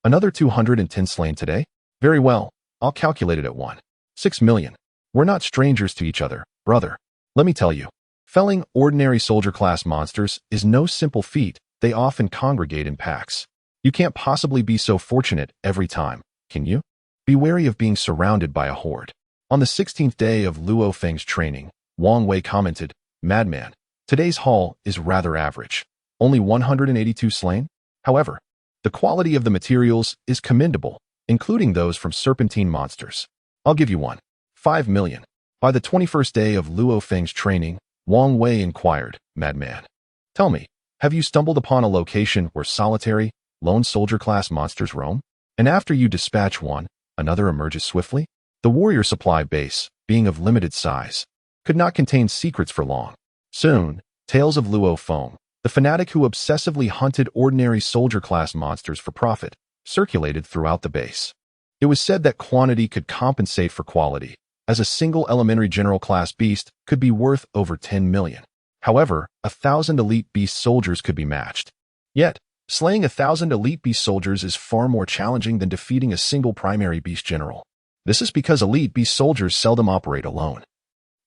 Another 210 slain today? Very well, I'll calculate it at 6 million. We're not strangers to each other, brother. Let me tell you, felling ordinary soldier-class monsters is no simple feat. They often congregate in packs. You can't possibly be so fortunate every time, can you? Be wary of being surrounded by a horde." On the 16th day of Luo Feng's training, Wang Wei commented, "Madman, today's haul is rather average. Only 182 slain? However, the quality of the materials is commendable, including those from serpentine monsters. I'll give you 5 million. By the 21st day of Luo Feng's training, Wang Wei inquired, "Madman, tell me, have you stumbled upon a location where solitary, lone soldier-class monsters roam? And after you dispatch one, another emerges swiftly?" The warrior supply base, being of limited size, could not contain secrets for long. Soon, tales of Luo Feng, the fanatic who obsessively hunted ordinary soldier-class monsters for profit, circulated throughout the base. It was said that quantity could compensate for quality, as a single elementary general-class beast could be worth over 10 million. However, 1,000 elite beast soldiers could be matched. Yet, slaying 1,000 elite beast soldiers is far more challenging than defeating a single primary beast general. This is because elite beast soldiers seldom operate alone.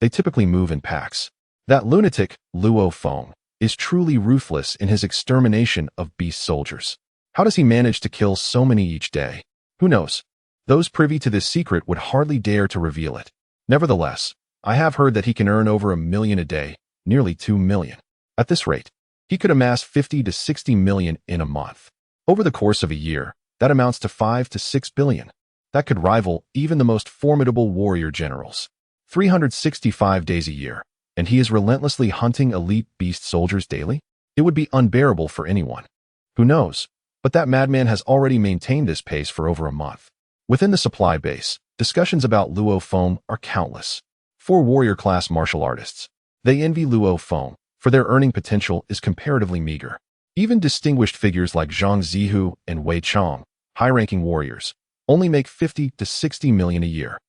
They typically move in packs. That lunatic, Luo Feng, is truly ruthless in his extermination of beast soldiers. How does he manage to kill so many each day? Who knows? Those privy to this secret would hardly dare to reveal it. Nevertheless, I have heard that he can earn over 1 million a day, nearly 2 million. At this rate, he could amass 50 to 60 million in a month. Over the course of a year, that amounts to 5 to 6 billion. That could rival even the most formidable warrior generals. 365 days a year, and he is relentlessly hunting elite beast soldiers daily? It would be unbearable for anyone. Who knows? But that madman has already maintained this pace for over a month. Within the supply base, discussions about Luo Feng are countless. 4 warrior-class martial artists. They envy Luo Feng, for their earning potential is comparatively meager. Even distinguished figures like Zhang Zihu and Wei Chong, high-ranking warriors, only make 50 to 60 million a year.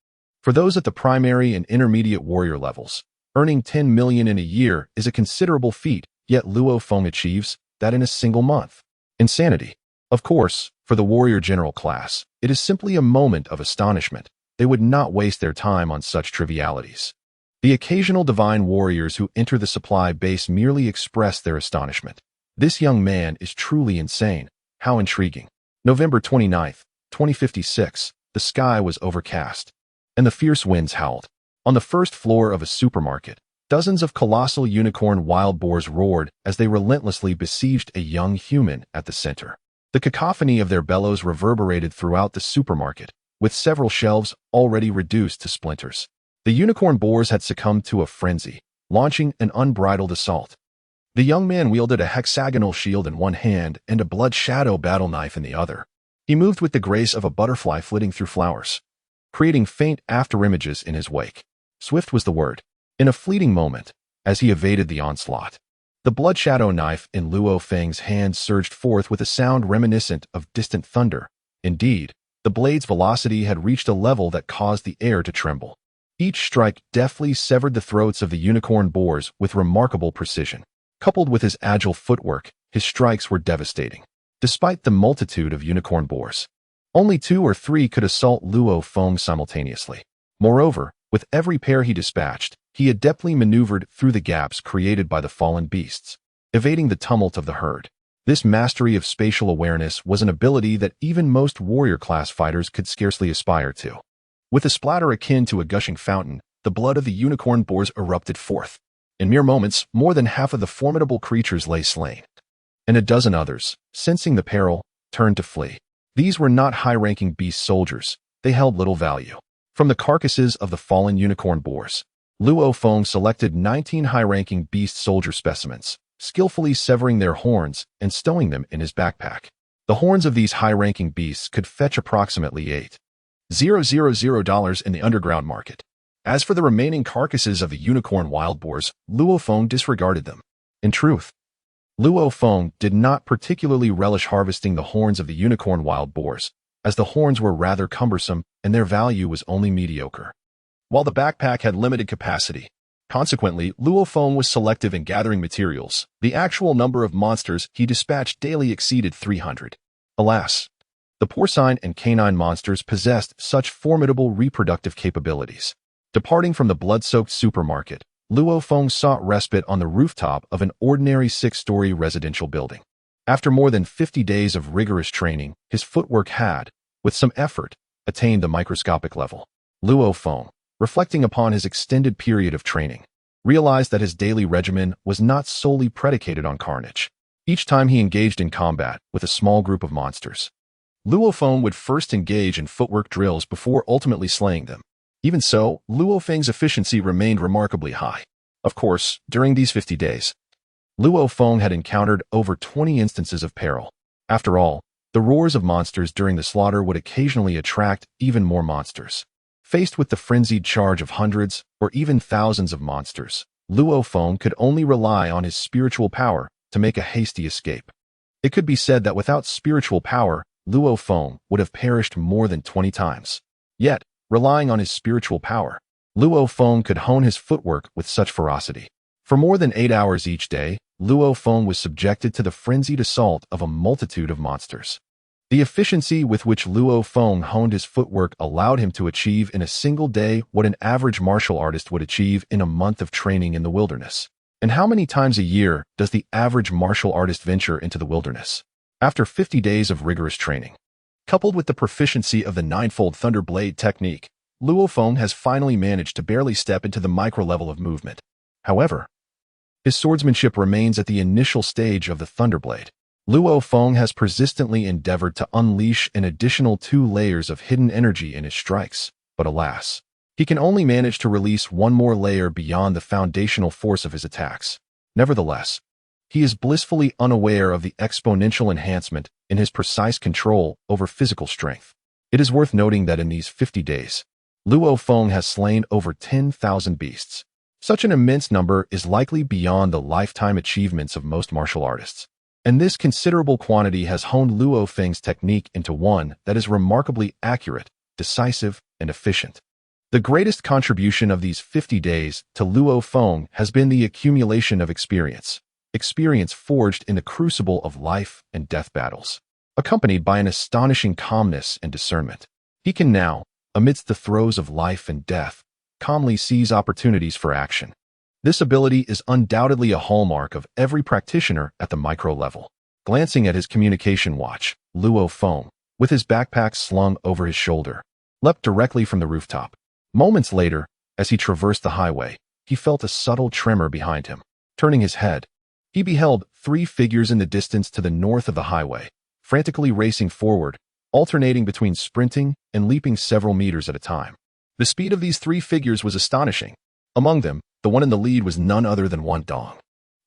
For those at the primary and intermediate warrior levels, earning 10 million in a year is a considerable feat, yet Luo Feng achieves that in a single month. Insanity. Of course, for the warrior general class, it is simply a moment of astonishment. They would not waste their time on such trivialities. The occasional divine warriors who enter the supply base merely express their astonishment. This young man is truly insane. How intriguing. November 29th, 2056, the sky was overcast, and the fierce winds howled. On the first floor of a supermarket, dozens of colossal unicorn wild boars roared as they relentlessly besieged a young human at the center. The cacophony of their bellows reverberated throughout the supermarket, with several shelves already reduced to splinters. The unicorn boars had succumbed to a frenzy, launching an unbridled assault. The young man wielded a hexagonal shield in one hand and a blood shadow battle knife in the other. He moved with the grace of a butterfly flitting through flowers, creating faint afterimages in his wake. Swift was the word. In a fleeting moment, as he evaded the onslaught, the blood shadow knife in Luo Feng's hand surged forth with a sound reminiscent of distant thunder. Indeed, the blade's velocity had reached a level that caused the air to tremble. Each strike deftly severed the throats of the unicorn boars with remarkable precision. Coupled with his agile footwork, his strikes were devastating. Despite the multitude of unicorn boars, only 2 or 3 could assault Luo Feng simultaneously. Moreover, with every pair he dispatched, he adeptly maneuvered through the gaps created by the fallen beasts, evading the tumult of the herd. This mastery of spatial awareness was an ability that even most warrior-class fighters could scarcely aspire to. With a splatter akin to a gushing fountain, the blood of the unicorn boars erupted forth. In mere moments, more than half of the formidable creatures lay slain, and a dozen others, sensing the peril, turned to flee. These were not high-ranking beast soldiers. They held little value. From the carcasses of the fallen unicorn boars, Luo Feng selected 19 high-ranking beast soldier specimens, skillfully severing their horns and stowing them in his backpack. The horns of these high-ranking beasts could fetch approximately $8,000 in the underground market. As for the remaining carcasses of the unicorn wild boars, Luo Feng disregarded them. In truth, Luo Feng did not particularly relish harvesting the horns of the unicorn wild boars, as the horns were rather cumbersome and their value was only mediocre. While the backpack had limited capacity, consequently, Luo Feng was selective in gathering materials. The actual number of monsters he dispatched daily exceeded 300. Alas, the porcine and canine monsters possessed such formidable reproductive capabilities. Departing from the blood-soaked supermarket, Luo Feng sought respite on the rooftop of an ordinary 6-story residential building. After more than 50 days of rigorous training, his footwork had, with some effort, attained the microscopic level. Luo Feng, reflecting upon his extended period of training, realized that his daily regimen was not solely predicated on carnage. Each time he engaged in combat with a small group of monsters, Luo Feng would first engage in footwork drills before ultimately slaying them. Even so, Luo Feng's efficiency remained remarkably high. Of course, during these 50 days, Luo Feng had encountered over 20 instances of peril. After all, the roars of monsters during the slaughter would occasionally attract even more monsters. Faced with the frenzied charge of hundreds or even thousands of monsters, Luo Feng could only rely on his spiritual power to make a hasty escape. It could be said that without spiritual power, Luo Feng would have perished more than 20 times. Yet, relying on his spiritual power, Luo Feng could hone his footwork with such ferocity. For more than 8 hours each day, Luo Feng was subjected to the frenzied assault of a multitude of monsters. The efficiency with which Luo Feng honed his footwork allowed him to achieve in a single day what an average martial artist would achieve in a month of training in the wilderness. And how many times a year does the average martial artist venture into the wilderness? After 50 days of rigorous training, coupled with the proficiency of the ninefold thunder blade technique, Luo Feng has finally managed to barely step into the micro-level of movement. However, his swordsmanship remains at the initial stage of the thunderblade. Luo Feng has persistently endeavored to unleash an additional 2 layers of hidden energy in his strikes, but alas, he can only manage to release one more layer beyond the foundational force of his attacks. Nevertheless, he is blissfully unaware of the exponential enhancement in his precise control over physical strength. It is worth noting that in these 50 days, Luo Feng has slain over 10,000 beasts. Such an immense number is likely beyond the lifetime achievements of most martial artists. And this considerable quantity has honed Luo Feng's technique into one that is remarkably accurate, decisive, and efficient. The greatest contribution of these 50 days to Luo Feng has been the accumulation of experience forged in the crucible of life and death battles, accompanied by an astonishing calmness and discernment. He can now, amidst the throes of life and death, calmly seize opportunities for action. This ability is undoubtedly a hallmark of every practitioner at the micro level. Glancing at his communication watch, Luo Feng, with his backpack slung over his shoulder, leapt directly from the rooftop. Moments later, as he traversed the highway, he felt a subtle tremor behind him. Turning his head, he beheld 3 figures in the distance to the north of the highway, frantically racing forward, alternating between sprinting and leaping several meters at a time. The speed of these 3 figures was astonishing. Among them, the one in the lead was none other than Wan Dong.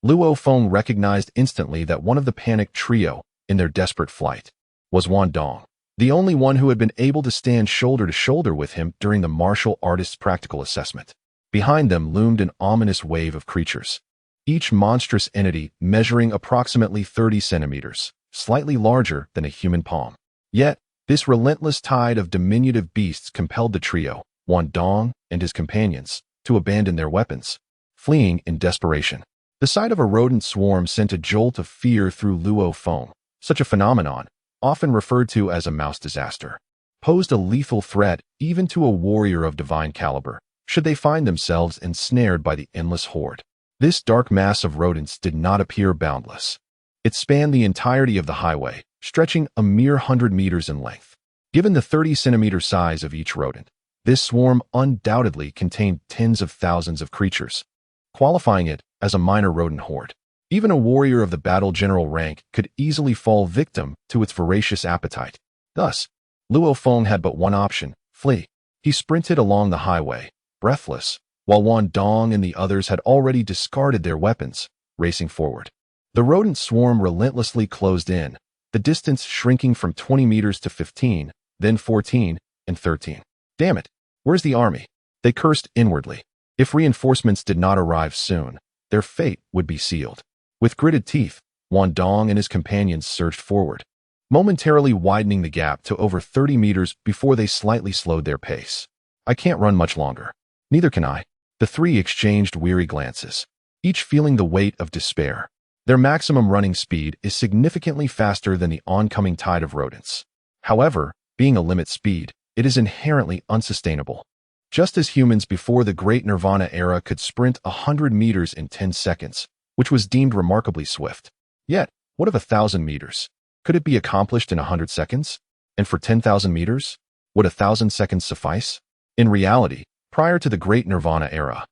Luo Feng recognized instantly that one of the panicked trio, in their desperate flight, was Wan Dong, the only one who had been able to stand shoulder to shoulder with him during the martial artist's practical assessment. Behind them loomed an ominous wave of creatures, each monstrous entity measuring approximately 30 centimeters, slightly larger than a human palm. Yet, this relentless tide of diminutive beasts compelled the trio, Wan Dong and his companions, to abandon their weapons, fleeing in desperation. The sight of a rodent swarm sent a jolt of fear through Luo Feng. Such a phenomenon, often referred to as a mouse disaster, posed a lethal threat even to a warrior of divine caliber, should they find themselves ensnared by the endless horde. This dark mass of rodents did not appear boundless. It spanned the entirety of the highway, stretching a mere 100 meters in length. Given the 30-centimeter size of each rodent, this swarm undoubtedly contained tens of thousands of creatures, qualifying it as a minor rodent horde. Even a warrior of the battle general rank could easily fall victim to its voracious appetite. Thus, Luo Feng had but one option: flee. He sprinted along the highway, breathless, while Wan Dong and the others had already discarded their weapons, racing forward. The rodent swarm relentlessly closed in, the distance shrinking from 20 meters to 15, then 14, and 13. Damn it, where's the army? They cursed inwardly. If reinforcements did not arrive soon, their fate would be sealed. With gritted teeth, Wan Dong and his companions surged forward, momentarily widening the gap to over 30 meters before they slightly slowed their pace. I can't run much longer. Neither can I. The three exchanged weary glances, each feeling the weight of despair. Their maximum running speed is significantly faster than the oncoming tide of rodents. However, being a limit speed, it is inherently unsustainable. Just as humans before the Great Nirvana era could sprint 100 meters in 10 seconds, which was deemed remarkably swift. Yet, what of 1,000 meters? Could it be accomplished in 100 seconds? And for 10,000 meters? Would 1,000 seconds suffice? In reality, prior to the Great Nirvana era,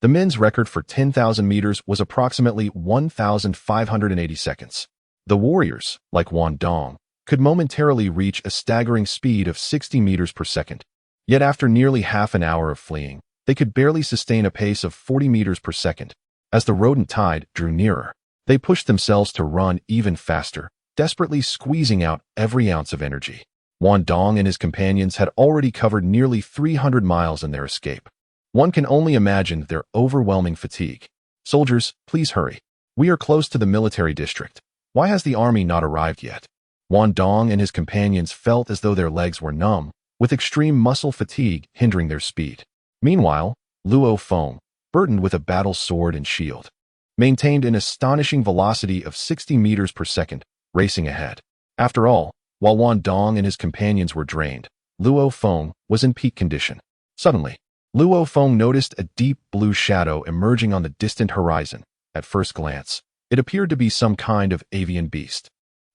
the men's record for 10,000 meters was approximately 1,580 seconds. The warriors, like Wan Dong, could momentarily reach a staggering speed of 60 meters per second. Yet after nearly half an hour of fleeing, they could barely sustain a pace of 40 meters per second. As the rodent tide drew nearer, they pushed themselves to run even faster, desperately squeezing out every ounce of energy. Wan Dong and his companions had already covered nearly 300 miles in their escape. One can only imagine their overwhelming fatigue. Soldiers, please hurry. We are close to the military district. Why has the army not arrived yet? Wan Dong and his companions felt as though their legs were numb, with extreme muscle fatigue hindering their speed. Meanwhile, Luo Feng, burdened with a battle sword and shield, maintained an astonishing velocity of 60 meters per second, racing ahead. After all, while Wan Dong and his companions were drained, Luo Feng was in peak condition. Suddenly, Luo Feng noticed a deep blue shadow emerging on the distant horizon. At first glance, it appeared to be some kind of avian beast.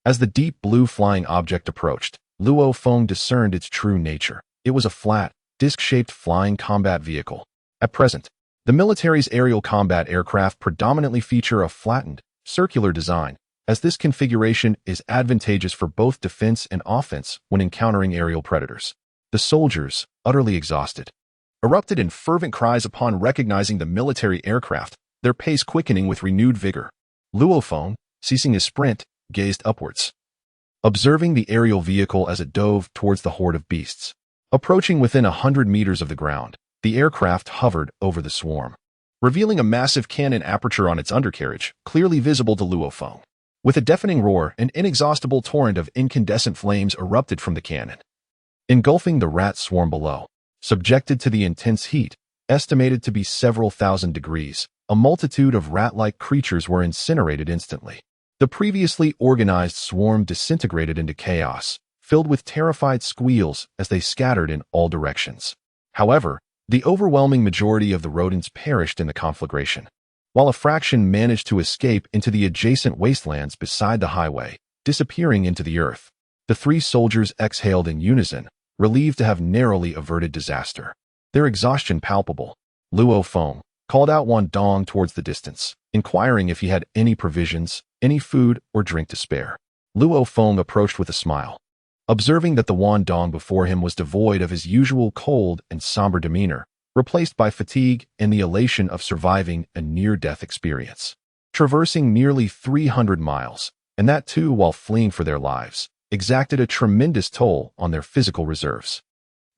As the deep blue flying object approached, Luo Feng discerned its true nature. It was a flat, disc-shaped flying combat vehicle. At present, the military's aerial combat aircraft predominantly feature a flattened, circular design, as this configuration is advantageous for both defense and offense when encountering aerial predators. The soldiers, utterly exhausted, erupted in fervent cries upon recognizing the military aircraft, their pace quickening with renewed vigor. Luo Feng, ceasing his sprint, gazed upwards, observing the aerial vehicle as it dove towards the horde of beasts. Approaching within 100 meters of the ground, the aircraft hovered over the swarm, revealing a massive cannon aperture on its undercarriage, clearly visible to Luo Feng. With a deafening roar, an inexhaustible torrent of incandescent flames erupted from the cannon, engulfing the rat swarm below. Subjected to the intense heat, estimated to be several thousand degrees, a multitude of rat-like creatures were incinerated instantly. The previously organized swarm disintegrated into chaos, filled with terrified squeals as they scattered in all directions. However, the overwhelming majority of the rodents perished in the conflagration, while a fraction managed to escape into the adjacent wastelands beside the highway, disappearing into the earth. The three soldiers exhaled in unison, relieved to have narrowly averted disaster. Their exhaustion palpable. Luo Feng called out Wan Dong towards the distance, inquiring if he had any provisions, any food or drink to spare. Luo Feng approached with a smile, observing that the Wan Dong before him was devoid of his usual cold and somber demeanor, replaced by fatigue and the elation of surviving a near-death experience. Traversing nearly 300 miles, and that too while fleeing for their lives, exacted a tremendous toll on their physical reserves.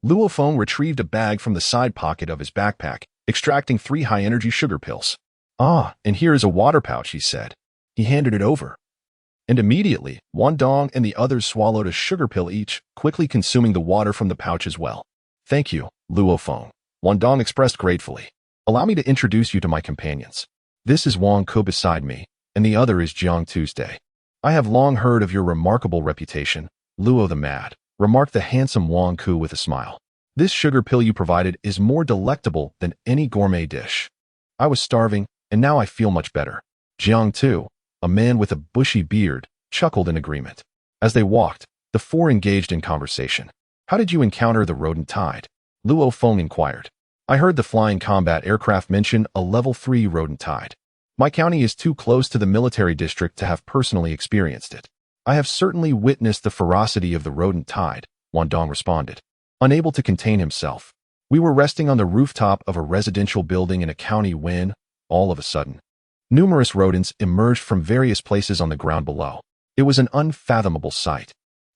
Luo Feng retrieved a bag from the side pocket of his backpack, extracting 3 high-energy sugar pills. "Ah, and here is a water pouch," he said. He handed it over. And immediately, Wan Dong and the others swallowed a sugar pill each, quickly consuming the water from the pouch as well. "Thank you, Luo Feng," Wan Dong expressed gratefully. "Allow me to introduce you to my companions. This is Wang Ke beside me, and the other is Jiang Tuesday. I have long heard of your remarkable reputation, Luo the Mad," remarked the handsome Wang Ke with a smile. "This sugar pill you provided is more delectable than any gourmet dish. I was starving, and now I feel much better." Jiang too, a man with a bushy beard, chuckled in agreement. As they walked, the four engaged in conversation. "How did you encounter the rodent tide?" Luo Feng inquired. "I heard the flying combat aircraft mention a level 3 rodent tide. My county is too close to the military district to have personally experienced it. I have certainly witnessed the ferocity of the rodent tide," Wan Dong responded, unable to contain himself. "We were resting on the rooftop of a residential building in a county when, all of a sudden, Numerous rodents emerged from various places on the ground below. It was an unfathomable sight.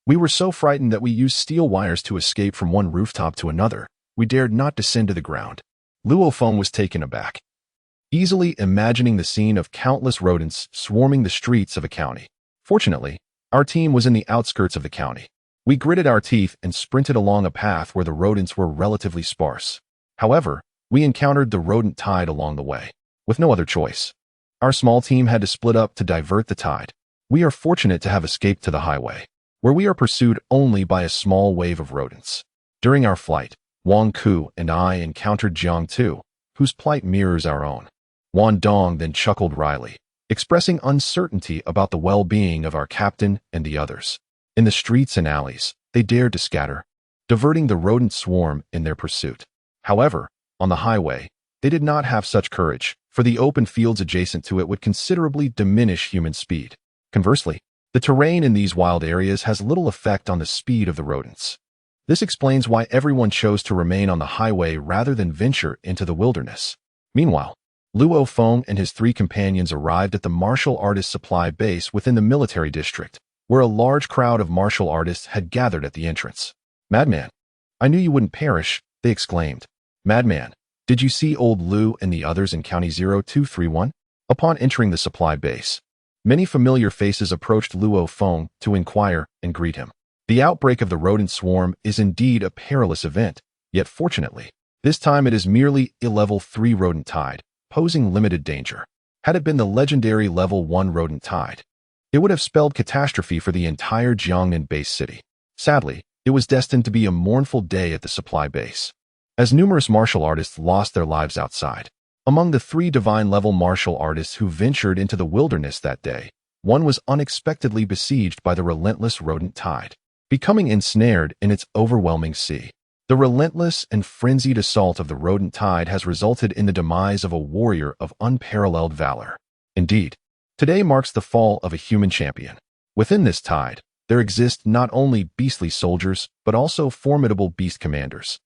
We were so frightened that we used steel wires to escape from one rooftop to another. We dared not descend to the ground. Luo Feng was taken aback, easily imagining the scene of countless rodents swarming the streets of a county. Fortunately, our team was in the outskirts of the county. We gritted our teeth and sprinted along a path where the rodents were relatively sparse. However, we encountered the rodent tide along the way. With no other choice, our small team had to split up to divert the tide. We are fortunate to have escaped to the highway, where we are pursued only by a small wave of rodents. During our flight, Wang Ku and I encountered Jiang Tu, whose plight mirrors our own. Wan Dong then chuckled wryly, expressing uncertainty about the well-being of our captain and the others. In the streets and alleys, they dared to scatter, diverting the rodent swarm in their pursuit. However, on the highway, they did not have such courage, for the open fields adjacent to it would considerably diminish human speed. Conversely, the terrain in these wild areas has little effect on the speed of the rodents. This explains why everyone chose to remain on the highway rather than venture into the wilderness. Meanwhile, Luo Feng and his 3 companions arrived at the martial artist supply base within the military district, where a large crowd of martial artists had gathered at the entrance. "Madman, I knew you wouldn't perish," they exclaimed. "Madman, did you see old Lu and the others in County 0231? Upon entering the supply base, many familiar faces approached Luo Feng to inquire and greet him. The outbreak of the rodent swarm is indeed a perilous event, yet fortunately, this time it is merely a level 3 rodent tide, posing limited danger. Had it been the legendary level 1 rodent tide, it would have spelled catastrophe for the entire Jiangnan base city. Sadly, it was destined to be a mournful day at the supply base, as numerous martial artists lost their lives outside. Among the 3 divine-level martial artists who ventured into the wilderness that day, one was unexpectedly besieged by the relentless rodent tide, becoming ensnared in its overwhelming sea. The relentless and frenzied assault of the rodent tide has resulted in the demise of a warrior of unparalleled valor. Indeed, today marks the fall of a human champion. Within this tide, there exist not only beastly soldiers, but also formidable beast commanders.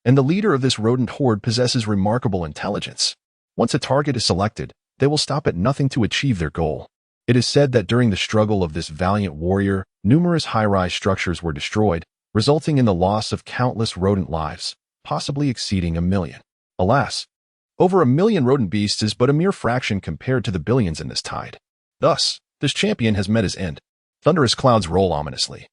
And the leader of this rodent horde possesses remarkable intelligence. Once a target is selected, they will stop at nothing to achieve their goal. It is said that during the struggle of this valiant warrior, numerous high-rise structures were destroyed, resulting in the loss of countless rodent lives, possibly exceeding 1 million. Alas, over 1 million rodent beasts is but a mere fraction compared to the billions in this tide. Thus, this champion has met his end. Thunderous clouds roll ominously,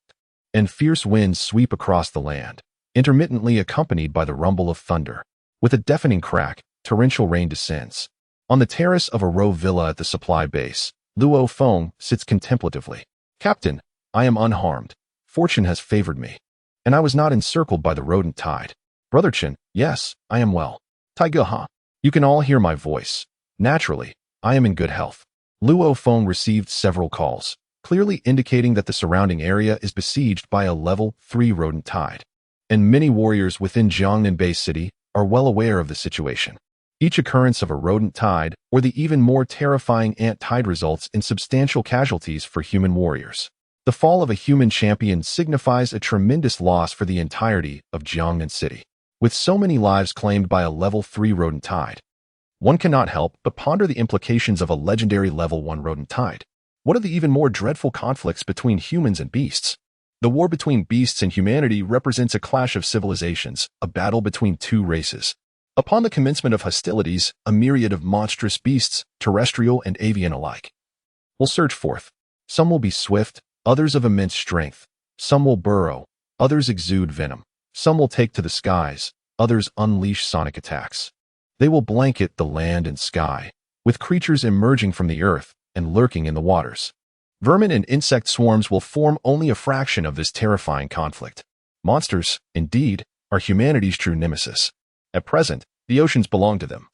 and fierce winds sweep across the land, intermittently accompanied by the rumble of thunder. With a deafening crack, torrential rain descends. On the terrace of a row villa at the supply base, Luo Feng sits contemplatively. "Captain, I am unharmed. Fortune has favored me, and I was not encircled by the rodent tide. Brother Chen, yes, I am well. Taiga, huh? You can all hear my voice. Naturally, I am in good health." Luo Feng received several calls, clearly indicating that the surrounding area is besieged by a level 3 rodent tide, and many warriors within Jiangnan Bay City are well aware of the situation. Each occurrence of a rodent tide, or the even more terrifying ant tide, results in substantial casualties for human warriors. The fall of a human champion signifies a tremendous loss for the entirety of Jiangnan City. With so many lives claimed by a level 3 rodent tide, one cannot help but ponder the implications of a legendary level 1 rodent tide. What are the even more dreadful conflicts between humans and beasts? The war between beasts and humanity represents a clash of civilizations, a battle between 2 races. Upon the commencement of hostilities, a myriad of monstrous beasts, terrestrial and avian alike, will surge forth. Some will be swift, others of immense strength. Some will burrow, others exude venom. Some will take to the skies, others unleash sonic attacks. They will blanket the land and sky, with creatures emerging from the earth and lurking in the waters. Vermin and insect swarms will form only a fraction of this terrifying conflict. Monsters, indeed, are humanity's true nemesis. At present, the oceans belong to them,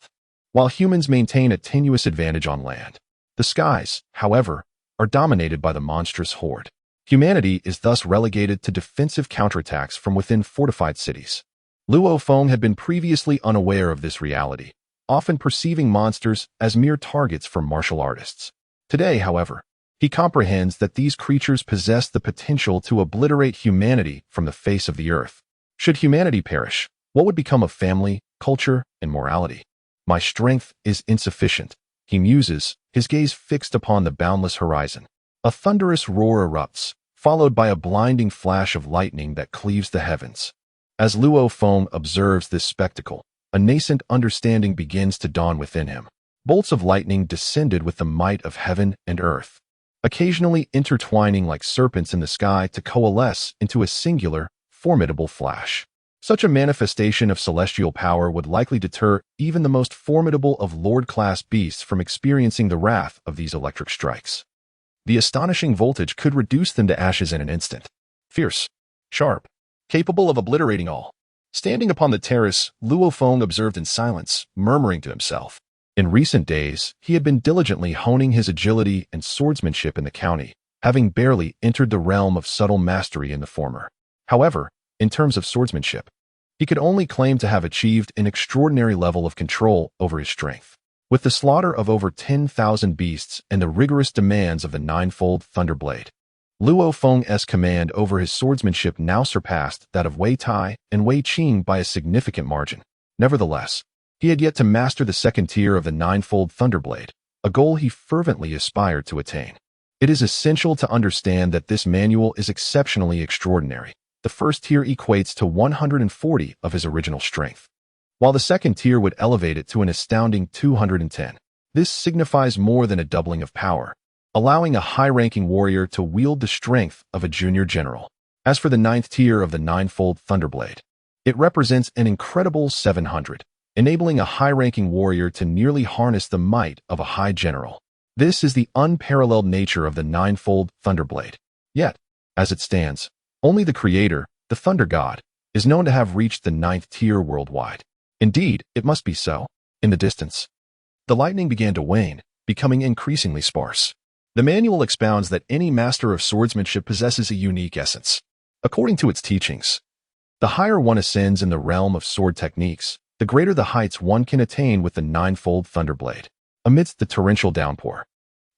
while humans maintain a tenuous advantage on land. The skies, however, are dominated by the monstrous horde. Humanity is thus relegated to defensive counterattacks from within fortified cities. Luo Feng had been previously unaware of this reality, often perceiving monsters as mere targets for martial artists. Today, however, he comprehends that these creatures possess the potential to obliterate humanity from the face of the earth. Should humanity perish, what would become of family, culture, and morality? My strength is insufficient, He muses, his gaze fixed upon the boundless horizon. A thunderous roar erupts, followed by a blinding flash of lightning that cleaves the heavens. As Luo Feng observes this spectacle, a nascent understanding begins to dawn within him. Bolts of lightning descended with the might of heaven and earth, occasionally intertwining like serpents in the sky to coalesce into a singular, formidable flash. Such a manifestation of celestial power would likely deter even the most formidable of Lord-class beasts from experiencing the wrath of these electric strikes. The astonishing voltage could reduce them to ashes in an instant. Fierce, sharp, capable of obliterating all. Standing upon the terrace, Luo Feng observed in silence, murmuring to himself. In recent days, he had been diligently honing his agility and swordsmanship in the county, having barely entered the realm of subtle mastery in the former. However, in terms of swordsmanship, he could only claim to have achieved an extraordinary level of control over his strength. With the slaughter of over 10,000 beasts and the rigorous demands of the ninefold Thunderblade, Luo Feng's command over his swordsmanship now surpassed that of Wei Tai and Wei Qing by a significant margin. Nevertheless, he had yet to master the second tier of the ninefold Thunderblade, a goal he fervently aspired to attain. It is essential to understand that this manual is exceptionally extraordinary. The first tier equates to 140 of his original strength, while the second tier would elevate it to an astounding 210. This signifies more than a doubling of power, allowing a high-ranking warrior to wield the strength of a junior general. As for the ninth tier of the ninefold Thunderblade, it represents an incredible 700, enabling a high-ranking warrior to nearly harness the might of a high general. This is the unparalleled nature of the ninefold Thunderblade. Yet, as it stands, only the Creator, the Thunder God, is known to have reached the ninth tier worldwide. Indeed, it must be so. In the distance, the lightning began to wane, becoming increasingly sparse. The manual expounds that any master of swordsmanship possesses a unique essence. According to its teachings, the higher one ascends in the realm of sword techniques, the greater the heights one can attain with the ninefold Thunderblade. Amidst the torrential downpour,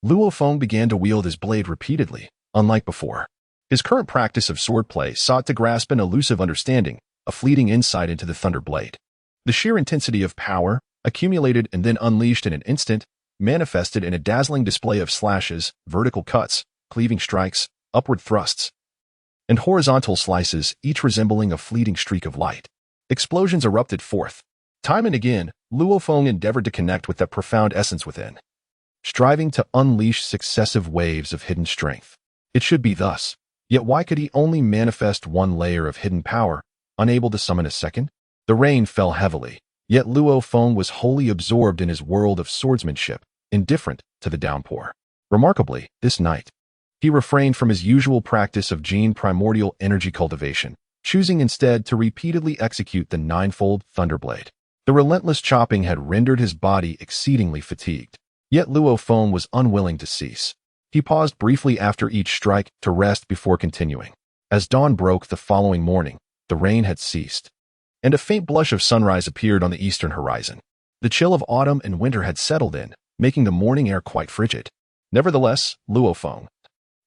Luo Feng began to wield his blade repeatedly, unlike before. His current practice of swordplay sought to grasp an elusive understanding, a fleeting insight into the Thunderblade. The sheer intensity of power, accumulated and then unleashed in an instant, manifested in a dazzling display of slashes, vertical cuts, cleaving strikes, upward thrusts, and horizontal slices, each resembling a fleeting streak of light. Explosions erupted forth. Time and again, Luo Feng endeavored to connect with that profound essence within, striving to unleash successive waves of hidden strength. It should be thus. Yet why could he only manifest one layer of hidden power, unable to summon a second? The rain fell heavily, yet Luo Feng was wholly absorbed in his world of swordsmanship, indifferent to the downpour. Remarkably, this night, he refrained from his usual practice of Jin primordial energy cultivation, choosing instead to repeatedly execute the ninefold Thunderblade. The relentless chopping had rendered his body exceedingly fatigued, yet Luo Feng was unwilling to cease. He paused briefly after each strike to rest before continuing. As dawn broke the following morning, the rain had ceased, and a faint blush of sunrise appeared on the eastern horizon. The chill of autumn and winter had settled in, making the morning air quite frigid. Nevertheless, Luo Feng,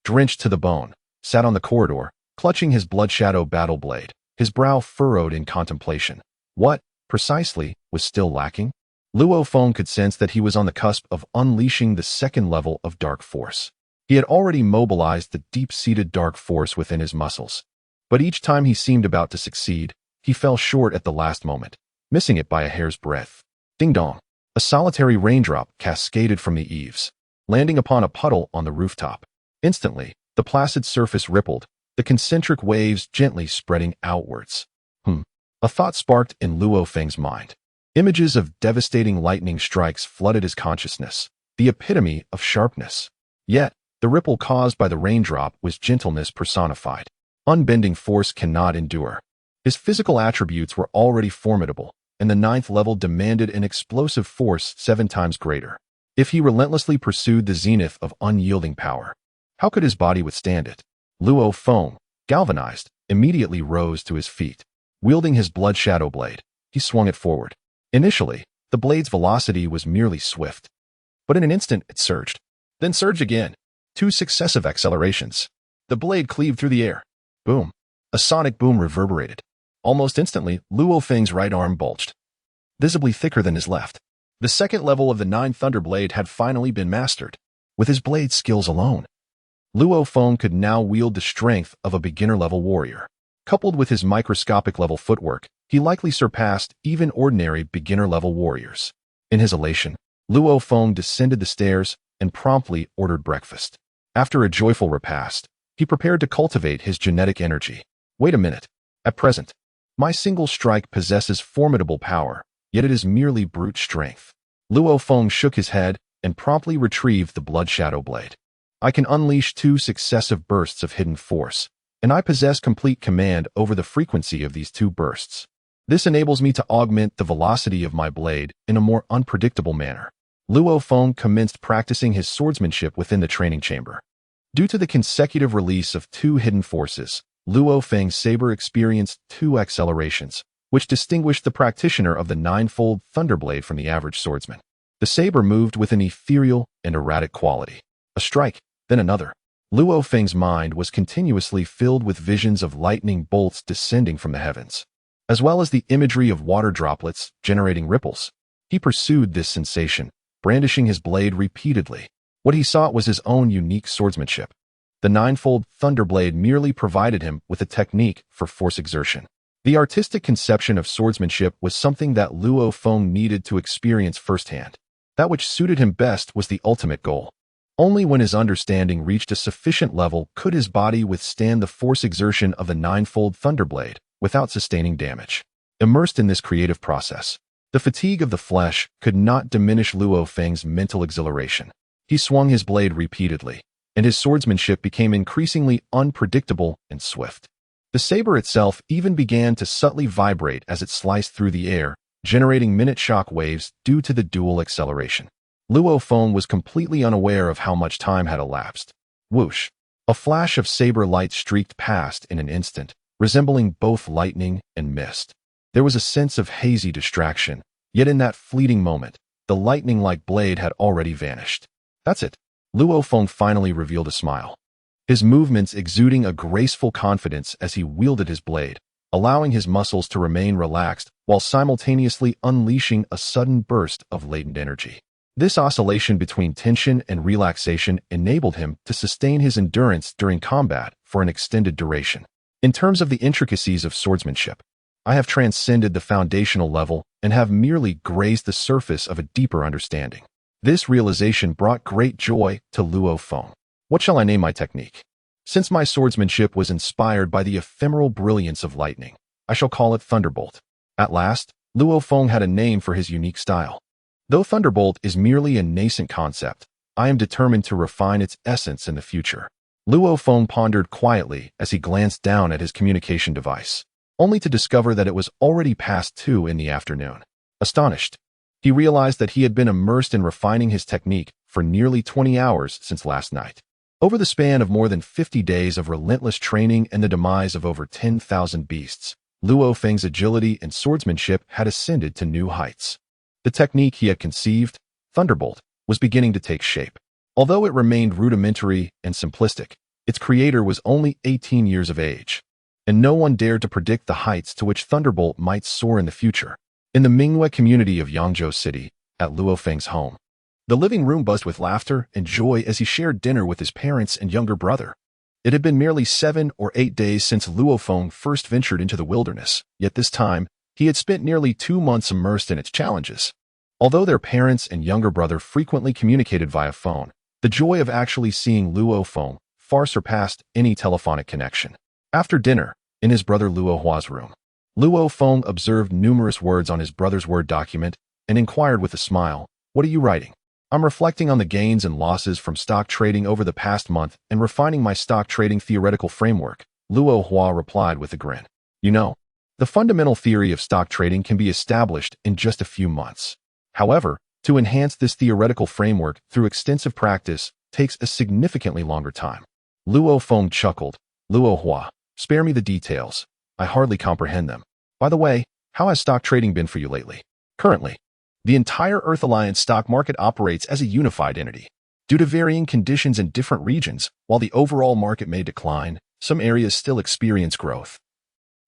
drenched to the bone, sat on the corridor, clutching his blood-shadow battle blade, his brow furrowed in contemplation. What, precisely, was still lacking? Luo Feng could sense that he was on the cusp of unleashing the second level of dark force. He had already mobilized the deep-seated dark force within his muscles, but each time he seemed about to succeed, he fell short at the last moment, missing it by a hair's breadth. Ding-dong! A solitary raindrop cascaded from the eaves, landing upon a puddle on the rooftop. Instantly, the placid surface rippled, the concentric waves gently spreading outwards. A thought sparked in Luo Feng's mind. Images of devastating lightning strikes flooded his consciousness, the epitome of sharpness. Yet, the ripple caused by the raindrop was gentleness personified. Unbending force cannot endure. His physical attributes were already formidable, and the ninth level demanded an explosive force 7 times greater. If he relentlessly pursued the zenith of unyielding power, how could his body withstand it? Luo Feng, galvanized, immediately rose to his feet. Wielding his blood shadow blade, he swung it forward. Initially, the blade's velocity was merely swift, but in an instant it surged, then surged again. 2 successive accelerations. The blade cleaved through the air. Boom. A sonic boom reverberated. Almost instantly, Luo Feng's right arm bulged, visibly thicker than his left. The second level of the 9 Thunderblade had finally been mastered. With his blade skills alone, Luo Feng could now wield the strength of a beginner-level warrior. Coupled with his microscopic-level footwork, he likely surpassed even ordinary beginner-level warriors. In his elation, Luo Feng descended the stairs and promptly ordered breakfast. After a joyful repast, he prepared to cultivate his genetic energy. Wait a minute. At present, my single strike possesses formidable power, yet it is merely brute strength. Luo Feng shook his head and promptly retrieved the Blood Shadow Blade. I can unleash 2 successive bursts of hidden force, and I possess complete command over the frequency of these 2 bursts. This enables me to augment the velocity of my blade in a more unpredictable manner. Luo Feng commenced practicing his swordsmanship within the training chamber. Due to the consecutive release of 2 hidden forces, Luo Feng's saber experienced 2 accelerations, which distinguished the practitioner of the 9-fold Thunderblade from the average swordsman. The saber moved with an ethereal and erratic quality. A strike, then another. Luo Feng's mind was continuously filled with visions of lightning bolts descending from the heavens, as well as the imagery of water droplets generating ripples. He pursued this sensation, brandishing his blade repeatedly. What he sought was his own unique swordsmanship. The 9-fold Thunderblade merely provided him with a technique for force exertion. The artistic conception of swordsmanship was something that Luo Feng needed to experience firsthand. That which suited him best was the ultimate goal. Only when his understanding reached a sufficient level could his body withstand the force exertion of the 9-fold Thunderblade without sustaining damage. Immersed in this creative process, the fatigue of the flesh could not diminish Luo Feng's mental exhilaration. He swung his blade repeatedly, and his swordsmanship became increasingly unpredictable and swift. The saber itself even began to subtly vibrate as it sliced through the air, generating minute shock waves due to the dual acceleration. Luo Feng was completely unaware of how much time had elapsed. Whoosh! A flash of saber light streaked past in an instant, resembling both lightning and mist. There was a sense of hazy distraction, yet in that fleeting moment, the lightning-like blade had already vanished. That's it. Luo Feng finally revealed a smile, his movements exuding a graceful confidence as he wielded his blade, allowing his muscles to remain relaxed while simultaneously unleashing a sudden burst of latent energy. This oscillation between tension and relaxation enabled him to sustain his endurance during combat for an extended duration. In terms of the intricacies of swordsmanship, I have transcended the foundational level and have merely grazed the surface of a deeper understanding. This realization brought great joy to Luo Feng. What shall I name my technique? Since my swordsmanship was inspired by the ephemeral brilliance of lightning, I shall call it Thunderbolt. At last, Luo Feng had a name for his unique style. Though Thunderbolt is merely a nascent concept, I am determined to refine its essence in the future. Luo Feng pondered quietly as he glanced down at his communication device, only to discover that it was already past 2 in the afternoon. Astonished, he realized that he had been immersed in refining his technique for nearly 20 hours since last night. Over the span of more than 50 days of relentless training and the demise of over 10,000 beasts, Luo Feng's agility and swordsmanship had ascended to new heights. The technique he had conceived, Thunderbolt, was beginning to take shape. Although it remained rudimentary and simplistic, its creator was only 18 years of age, and no one dared to predict the heights to which Thunderbolt might soar in the future. In the Mingyue community of Yangzhou City, at Luo Feng's home, the living room buzzed with laughter and joy as he shared dinner with his parents and younger brother. It had been merely 7 or 8 days since Luo Feng first ventured into the wilderness, yet this time, he had spent nearly 2 months immersed in its challenges. Although their parents and younger brother frequently communicated via phone, the joy of actually seeing Luo Feng far surpassed any telephonic connection. After dinner, in his brother Luo Hua's room, Luo Feng observed numerous words on his brother's Word document and inquired with a smile, "What are you writing?" "I'm reflecting on the gains and losses from stock trading over the past month and refining my stock trading theoretical framework," Luo Hua replied with a grin. "You know, the fundamental theory of stock trading can be established in just a few months. However, to enhance this theoretical framework through extensive practice takes a significantly longer time." Luo Feng chuckled. "Luo Hua, spare me the details. I hardly comprehend them. By the way, how has stock trading been for you lately?" "Currently, the entire Earth Alliance stock market operates as a unified entity. Due to varying conditions in different regions, while the overall market may decline, some areas still experience growth,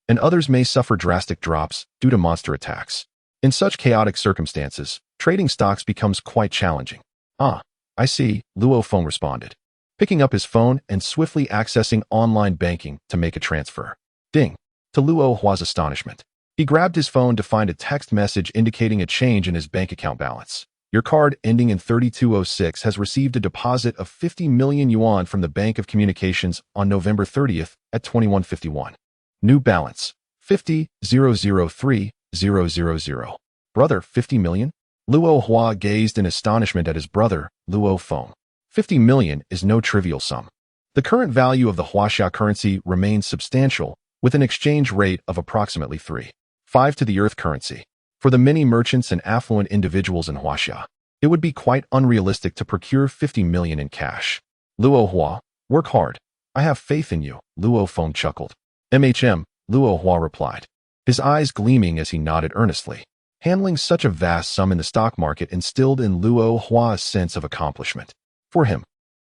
and others may suffer drastic drops due to monster attacks. In such chaotic circumstances, trading stocks becomes quite challenging. Ah, I see, Luo Feng responded, picking up his phone and swiftly accessing online banking to make a transfer. Ding! To Luo Hua's astonishment. He grabbed his phone to find a text message indicating a change in his bank account balance. Your card ending in 3206 has received a deposit of 50 million yuan from the Bank of Communications on November 30th at 21:51. New balance, 50,003,000. Brother, 50 million? Luo Hua gazed in astonishment at his brother, Luo Feng. 50 million is no trivial sum. The current value of the Huaxia currency remains substantial, with an exchange rate of approximately 3.5 to the Earth currency. For the many merchants and affluent individuals in Huaxia, it would be quite unrealistic to procure 50 million in cash. Luo Hua, work hard. I have faith in you, Luo Feng chuckled. Luo Hua replied, his eyes gleaming as he nodded earnestly. Handling such a vast sum in the stock market instilled in Luo Hua a sense of accomplishment. For him,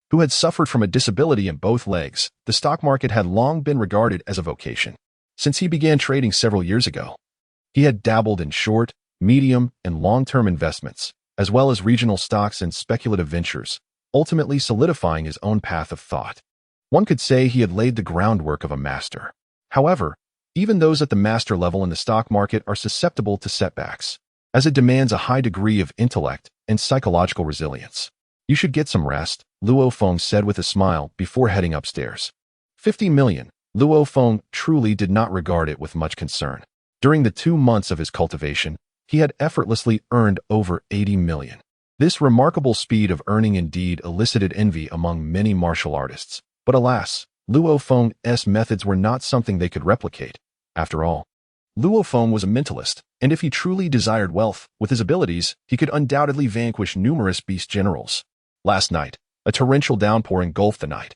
who had suffered from a disability in both legs, the stock market had long been regarded as a vocation. Since he began trading several years ago, he had dabbled in short, medium, and long-term investments, as well as regional stocks and speculative ventures, ultimately solidifying his own path of thought. One could say he had laid the groundwork of a master. However, even those at the master level in the stock market are susceptible to setbacks, as it demands a high degree of intellect and psychological resilience. You should get some rest, Luo Feng said with a smile before heading upstairs. 50 million. Luo Feng truly did not regard it with much concern. During the 2 months of his cultivation, he had effortlessly earned over 80 million. This remarkable speed of earning indeed elicited envy among many martial artists. But alas, Luo Feng's methods were not something they could replicate. After all, Luo Feng was a mentalist, and if he truly desired wealth, with his abilities, he could undoubtedly vanquish numerous beast generals. Last night, a torrential downpour engulfed the night.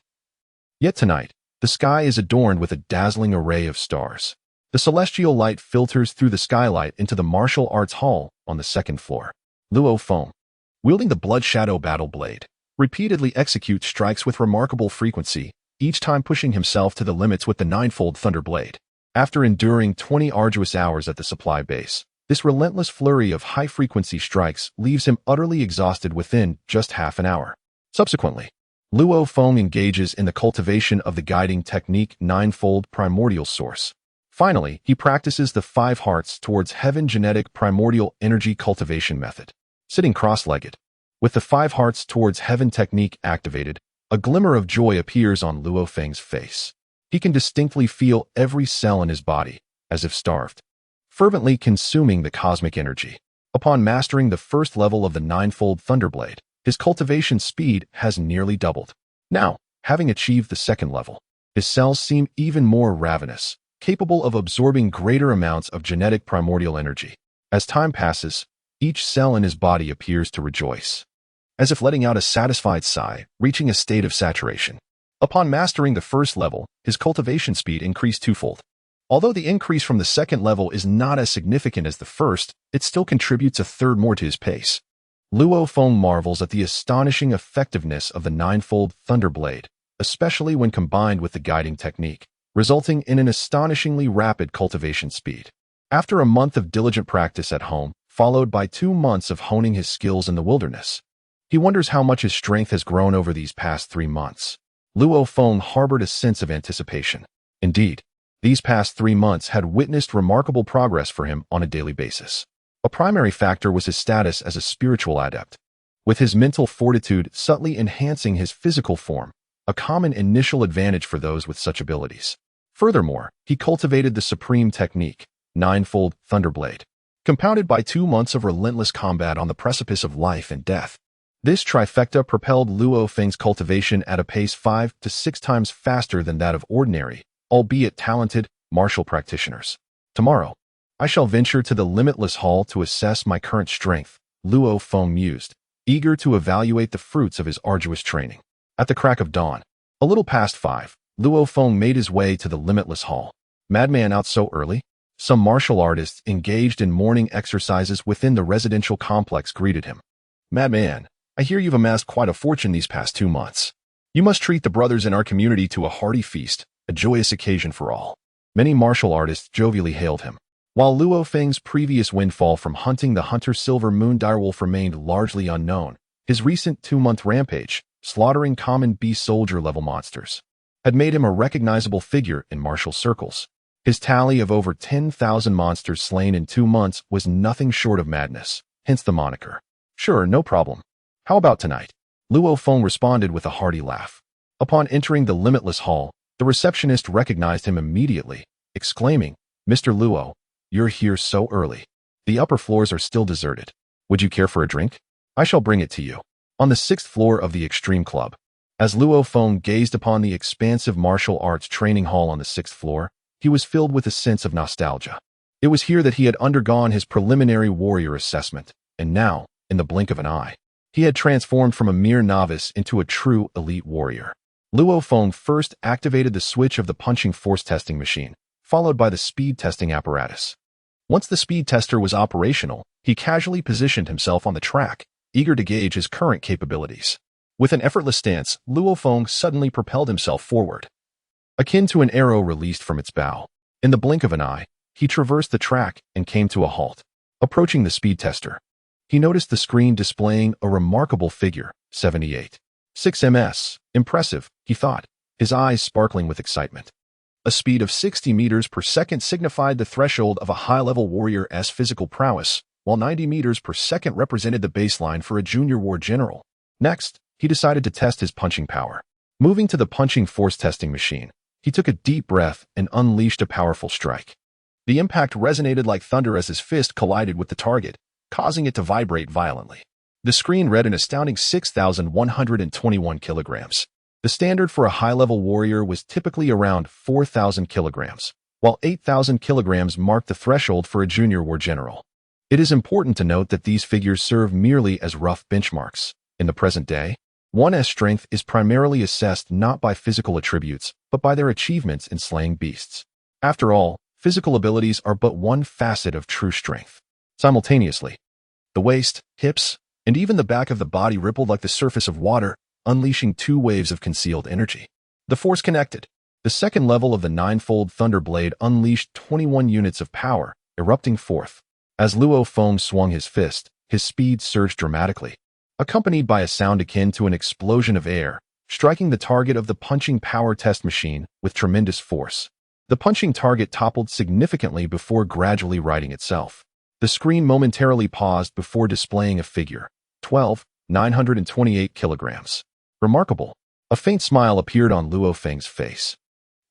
Yet tonight, the sky is adorned with a dazzling array of stars. The celestial light filters through the skylight into the martial arts hall on the 2nd floor. Luo Feng, wielding the blood shadow battle blade, repeatedly executes strikes with remarkable frequency, each time pushing himself to the limits with the 9-fold thunder blade. After enduring 20 arduous hours at the supply base, this relentless flurry of high-frequency strikes leaves him utterly exhausted within just half an hour. Subsequently, Luo Feng engages in the cultivation of the guiding technique 9-fold primordial source. Finally, he practices the 5 hearts towards heaven genetic primordial energy cultivation method. Sitting cross-legged, with the 5 hearts towards heaven technique activated, a glimmer of joy appears on Luo Feng's face. He can distinctly feel every cell in his body, as if starved, fervently consuming the cosmic energy. Upon mastering the 1st level of the 9-fold Thunderblade, his cultivation speed has nearly doubled. Now, having achieved the 2nd level, his cells seem even more ravenous, capable of absorbing greater amounts of genetic primordial energy. As time passes, each cell in his body appears to rejoice, as if letting out a satisfied sigh, reaching a state of saturation. Upon mastering the 1st level, his cultivation speed increased 2-fold. Although the increase from the 2nd level is not as significant as the 1st, it still contributes a third more to his pace. Luo Feng marvels at the astonishing effectiveness of the 9-fold Thunderblade, especially when combined with the guiding technique, resulting in an astonishingly rapid cultivation speed. After a month of diligent practice at home, followed by 2 months of honing his skills in the wilderness, he wonders how much his strength has grown over these past 3 months. Luo Feng harbored a sense of anticipation. Indeed, these past 3 months had witnessed remarkable progress for him on a daily basis. A primary factor was his status as a spiritual adept, with his mental fortitude subtly enhancing his physical form, a common initial advantage for those with such abilities. Furthermore, he cultivated the supreme technique, 9-fold Thunderblade, compounded by 2 months of relentless combat on the precipice of life and death. This trifecta propelled Luo Feng's cultivation at a pace 5 to 6 times faster than that of ordinary, albeit talented, martial practitioners. Tomorrow, I shall venture to the limitless hall to assess my current strength, Luo Feng mused, eager to evaluate the fruits of his arduous training. At the crack of dawn, a little past 5, Luo Feng made his way to the limitless hall. Madman, out so early? Some martial artists engaged in morning exercises within the residential complex greeted him. Madman, I hear you've amassed quite a fortune these past 2 months. You must treat the brothers in our community to a hearty feast, a joyous occasion for all. Many martial artists jovially hailed him. While Luo Feng's previous windfall from hunting the hunter silver moon direwolf remained largely unknown, his recent 2-month rampage, slaughtering common beast soldier-level monsters, had made him a recognizable figure in martial circles. His tally of over 10,000 monsters slain in 2 months was nothing short of madness, hence the moniker. Sure, no problem. How about tonight? Luo Feng responded with a hearty laugh. Upon entering the limitless hall, the receptionist recognized him immediately, exclaiming, "Mr. Luo, you're here so early. The upper floors are still deserted. Would you care for a drink? I shall bring it to you." On the 6th floor of the Extreme Club, as Luo Feng gazed upon the expansive martial arts training hall on the 6th floor, he was filled with a sense of nostalgia. It was here that he had undergone his preliminary warrior assessment, and now, in the blink of an eye, he had transformed from a mere novice into a true elite warrior. Luo Feng first activated the switch of the punching force testing machine, followed by the speed testing apparatus. Once the speed tester was operational, he casually positioned himself on the track, eager to gauge his current capabilities. With an effortless stance, Luo Feng suddenly propelled himself forward, akin to an arrow released from its bow. In the blink of an eye, he traversed the track and came to a halt. Approaching the speed tester, he noticed the screen displaying a remarkable figure, 78.6 ms. Impressive, he thought, his eyes sparkling with excitement. A speed of 60 meters per second signified the threshold of a high-level warrior's physical prowess, while 90 meters per second represented the baseline for a junior war general. Next, he decided to test his punching power. Moving to the punching force testing machine, he took a deep breath and unleashed a powerful strike. The impact resonated like thunder as his fist collided with the target, causing it to vibrate violently. The screen read an astounding 6,121 kilograms. The standard for a high-level warrior was typically around 4,000 kilograms, while 8,000 kilograms marked the threshold for a junior war general. It is important to note that these figures serve merely as rough benchmarks. In the present day, one's strength is primarily assessed not by physical attributes, but by their achievements in slaying beasts. After all, physical abilities are but one facet of true strength. Simultaneously, the waist, hips, and even the back of the body rippled like the surface of water, unleashing 2 waves of concealed energy. The force connected. The second level of the 9-fold Thunder Blade unleashed 21 units of power, erupting forth. As Luo Feng swung his fist, his speed surged dramatically, accompanied by a sound akin to an explosion of air, striking the target of the punching power test machine with tremendous force. The punching target toppled significantly before gradually righting itself. The screen momentarily paused before displaying a figure, 12,928 kilograms. Remarkable. A faint smile appeared on Luo Feng's face.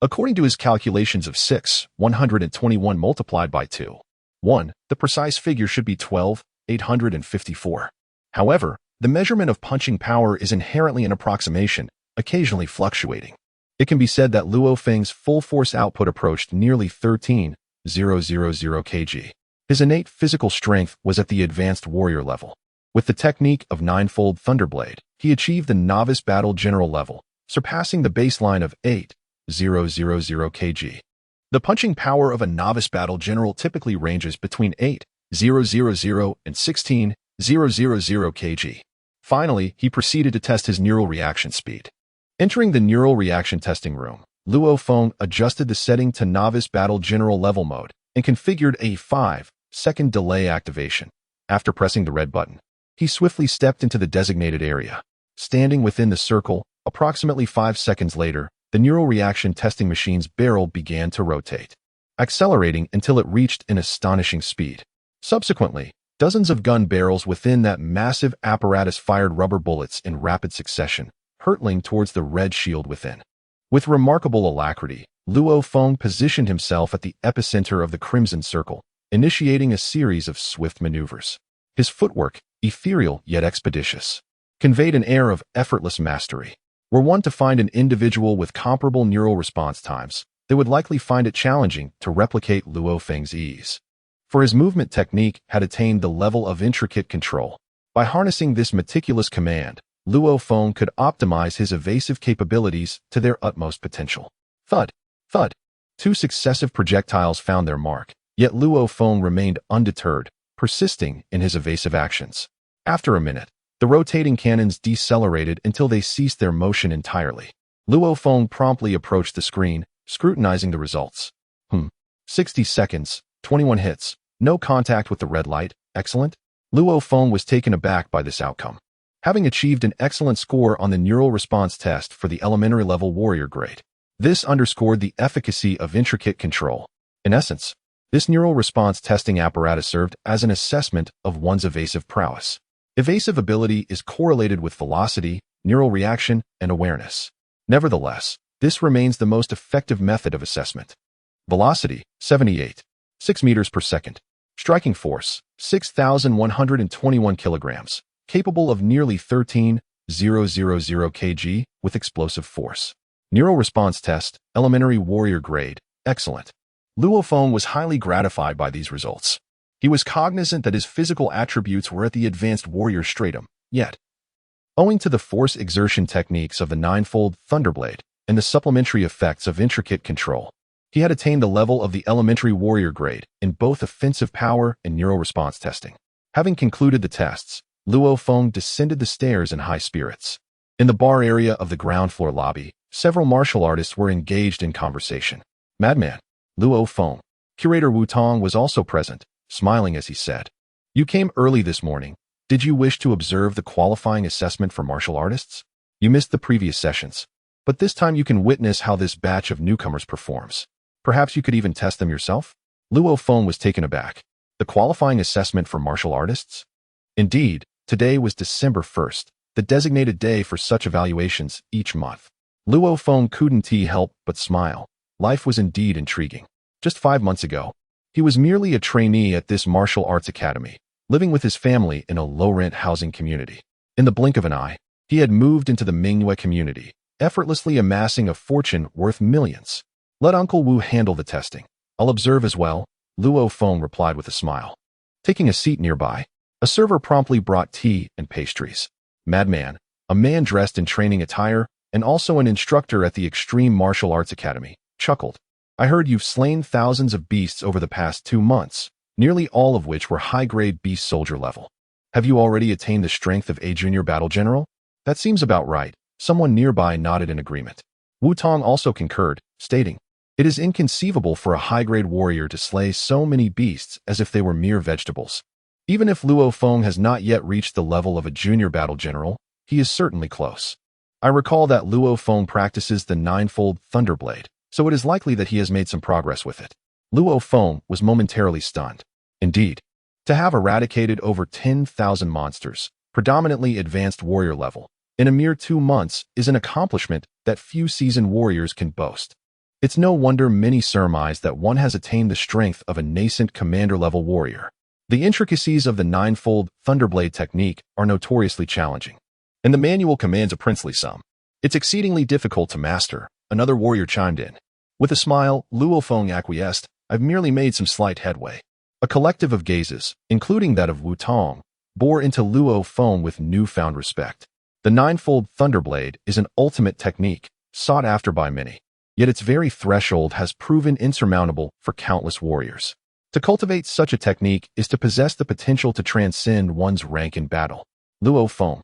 According to his calculations of 6,121 multiplied by 2,1, the precise figure should be 12,854. However, the measurement of punching power is inherently an approximation, occasionally fluctuating. It can be said that Luo Feng's full force output approached nearly 13,000 kg. His innate physical strength was at the advanced warrior level. With the technique of 9-fold Thunderblade, he achieved the novice battle general level, surpassing the baseline of 8,000 kg. The punching power of a novice battle general typically ranges between 8,000 and 16,000 kg. Finally, he proceeded to test his neural reaction speed. Entering the neural reaction testing room, Luo Feng adjusted the setting to novice battle general level mode and configured a 5-second delay activation. After pressing the red button, he swiftly stepped into the designated area. Standing within the circle, approximately 5 seconds later, the neural reaction testing machine's barrel began to rotate, accelerating until it reached an astonishing speed. Subsequently, dozens of gun barrels within that massive apparatus fired rubber bullets in rapid succession, hurtling towards the red shield within. With remarkable alacrity, Luo Feng positioned himself at the epicenter of the crimson circle, initiating a series of swift maneuvers. His footwork, ethereal yet expeditious, conveyed an air of effortless mastery. Were one to find an individual with comparable neural response times, they would likely find it challenging to replicate Luo Feng's ease. For his movement technique had attained the level of intricate control. By harnessing this meticulous command, Luo Feng could optimize his evasive capabilities to their utmost potential. Thud, thud. 2 successive projectiles found their mark, yet Luo Feng remained undeterred, persisting in his evasive actions. After a minute, the rotating cannons decelerated until they ceased their motion entirely. Luo Feng promptly approached the screen, scrutinizing the results. 60 seconds, 21 hits. No contact with the red light. Excellent. Luo Feng was taken aback by this outcome. Having achieved an excellent score on the neural response test for the elementary level warrior grade, this underscored the efficacy of intricate control. In essence, this neural response testing apparatus served as an assessment of one's evasive prowess. Evasive ability is correlated with velocity, neural reaction, and awareness. Nevertheless, this remains the most effective method of assessment. Velocity, 78. 6 meters per second. Striking force, 6,121 kilograms. Capable of nearly 13,000 kg with explosive force. Neural response test, elementary warrior grade, excellent. Luo Feng was highly gratified by these results. He was cognizant that his physical attributes were at the advanced warrior stratum, yet, owing to the force exertion techniques of the ninefold Thunderblade and the supplementary effects of intricate control, he had attained the level of the elementary warrior grade in both offensive power and neural response testing. Having concluded the tests, Luo Feng descended the stairs in high spirits. In the bar area of the ground floor lobby, several martial artists were engaged in conversation. Madman, Luo Feng. Curator Wu Tong was also present, smiling as he said, "You came early this morning. Did you wish to observe the qualifying assessment for martial artists? You missed the previous sessions, but this time you can witness how this batch of newcomers performs. Perhaps you could even test them yourself?" Luo Feng was taken aback. The qualifying assessment for martial artists? Indeed, today was December 1st, the designated day for such evaluations each month. Luo Feng couldn't help but smile. Life was indeed intriguing. Just 5 months ago, he was merely a trainee at this martial arts academy, living with his family in a low-rent housing community. In the blink of an eye, he had moved into the Mingyue community, effortlessly amassing a fortune worth millions. "Let Uncle Wu handle the testing. I'll observe as well," Luo Feng replied with a smile. Taking a seat nearby, a server promptly brought tea and pastries. Madman, a man dressed in training attire and also an instructor at the Extreme Martial Arts Academy, chuckled. "I heard you've slain thousands of beasts over the past 2 months, nearly all of which were high-grade beast soldier level. Have you already attained the strength of a junior battle general?" "That seems about right." Someone nearby nodded in agreement. Wu Tong also concurred, stating, "It is inconceivable for a high-grade warrior to slay so many beasts as if they were mere vegetables. Even if Luo Feng has not yet reached the level of a junior battle general, he is certainly close. I recall that Luo Feng practices the ninefold Thunderblade, so it is likely that he has made some progress with it." Luo Feng was momentarily stunned. Indeed, to have eradicated over 10,000 monsters, predominantly advanced warrior level, in a mere 2 months is an accomplishment that few seasoned warriors can boast. It's no wonder many surmise that one has attained the strength of a nascent commander-level warrior. The intricacies of the ninefold Thunderblade technique are notoriously challenging, and the manual commands a princely sum. "It's exceedingly difficult to master," another warrior chimed in. With a smile, Luo Feng acquiesced, "I've merely made some slight headway." A collective of gazes, including that of Wu Tong, bore into Luo Feng with newfound respect. The ninefold Thunderblade is an ultimate technique, sought after by many, yet its very threshold has proven insurmountable for countless warriors. To cultivate such a technique is to possess the potential to transcend one's rank in battle. "Luo Feng."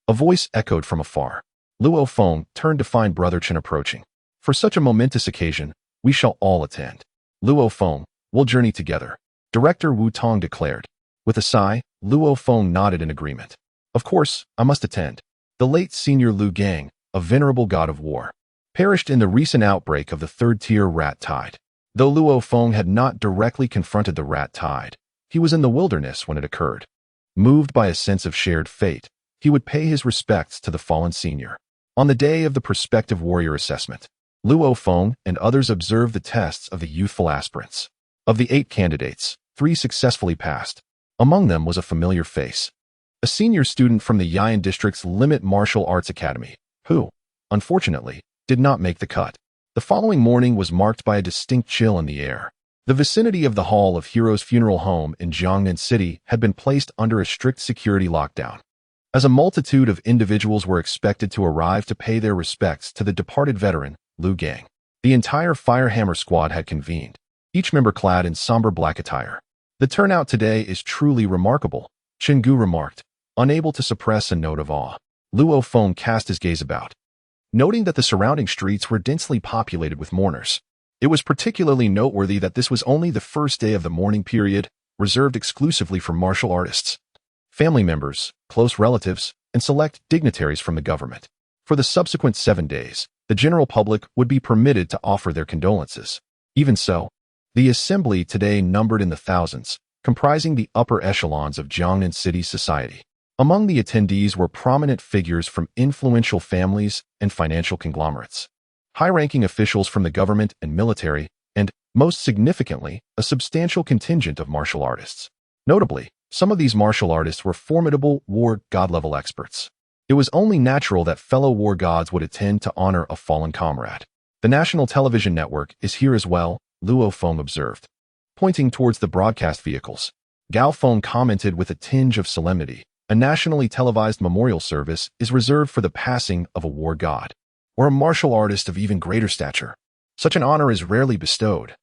A voice echoed from afar. Luo Feng turned to find Brother Chen approaching. "For such a momentous occasion, we shall all attend." "Luo Feng, we'll journey together," Director Wu Tong declared. With a sigh, Luo Feng nodded in agreement. "Of course, I must attend." The late senior Lu Gang, a venerable god of war, perished in the recent outbreak of the third-tier rat tide. Though Luo Feng had not directly confronted the rat tide, he was in the wilderness when it occurred. Moved by a sense of shared fate, he would pay his respects to the fallen senior. On the day of the prospective warrior assessment, Luo Feng and others observed the tests of the youthful aspirants. Of the 8 candidates, 3 successfully passed. Among them was a familiar face, a senior student from the Yian District's Limit Martial Arts Academy, who, unfortunately, did not make the cut. The following morning was marked by a distinct chill in the air. The vicinity of the Hall of Heroes Funeral Home in Jiangnan City had been placed under a strict security lockdown, as a multitude of individuals were expected to arrive to pay their respects to the departed veteran, Lu Gang. The entire Firehammer squad had convened, each member clad in somber black attire. "The turnout today is truly remarkable," Chen Gu remarked, unable to suppress a note of awe. Luo Feng cast his gaze about, noting that the surrounding streets were densely populated with mourners. It was particularly noteworthy that this was only the first day of the mourning period, reserved exclusively for martial artists, family members, close relatives, and select dignitaries from the government. For the subsequent 7 days, the general public would be permitted to offer their condolences. Even so, the assembly today numbered in the thousands, comprising the upper echelons of Jiangnan City society. Among the attendees were prominent figures from influential families and financial conglomerates, high-ranking officials from the government and military, and, most significantly, a substantial contingent of martial artists. Notably, some of these martial artists were formidable war god-level experts. It was only natural that fellow war gods would attend to honor a fallen comrade. The national television network is here as well, Luo Feng observed. Pointing towards the broadcast vehicles, Gao Feng commented with a tinge of solemnity, a nationally televised memorial service is reserved for the passing of a war god, or a martial artist of even greater stature. Such an honor is rarely bestowed.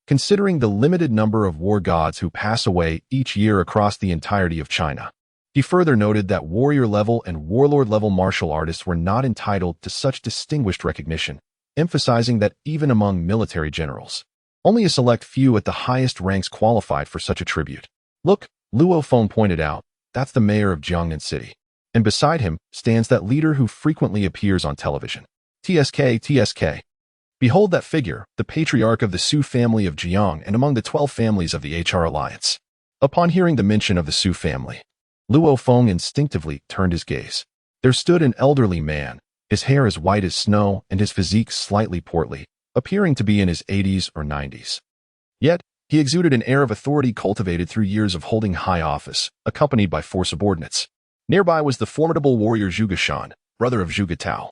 Considering the limited number of war gods who pass away each year across the entirety of China, he further noted that warrior-level and warlord-level martial artists were not entitled to such distinguished recognition, emphasizing that even among military generals, only a select few at the highest ranks qualified for such a tribute. Look, Luo Feng pointed out, that's the mayor of Jiangnan City. And beside him stands that leader who frequently appears on television. TSK. Behold that figure, the patriarch of the Su family of Jiang and among the 12 families of the HR Alliance. Upon hearing the mention of the Su family, Luo Feng instinctively turned his gaze. There stood an elderly man, his hair as white as snow and his physique slightly portly, appearing to be in his 80s or 90s. Yet, he exuded an air of authority cultivated through years of holding high office, accompanied by 4 subordinates. Nearby was the formidable warrior Zhuge Shan, brother of Zhuge Tao,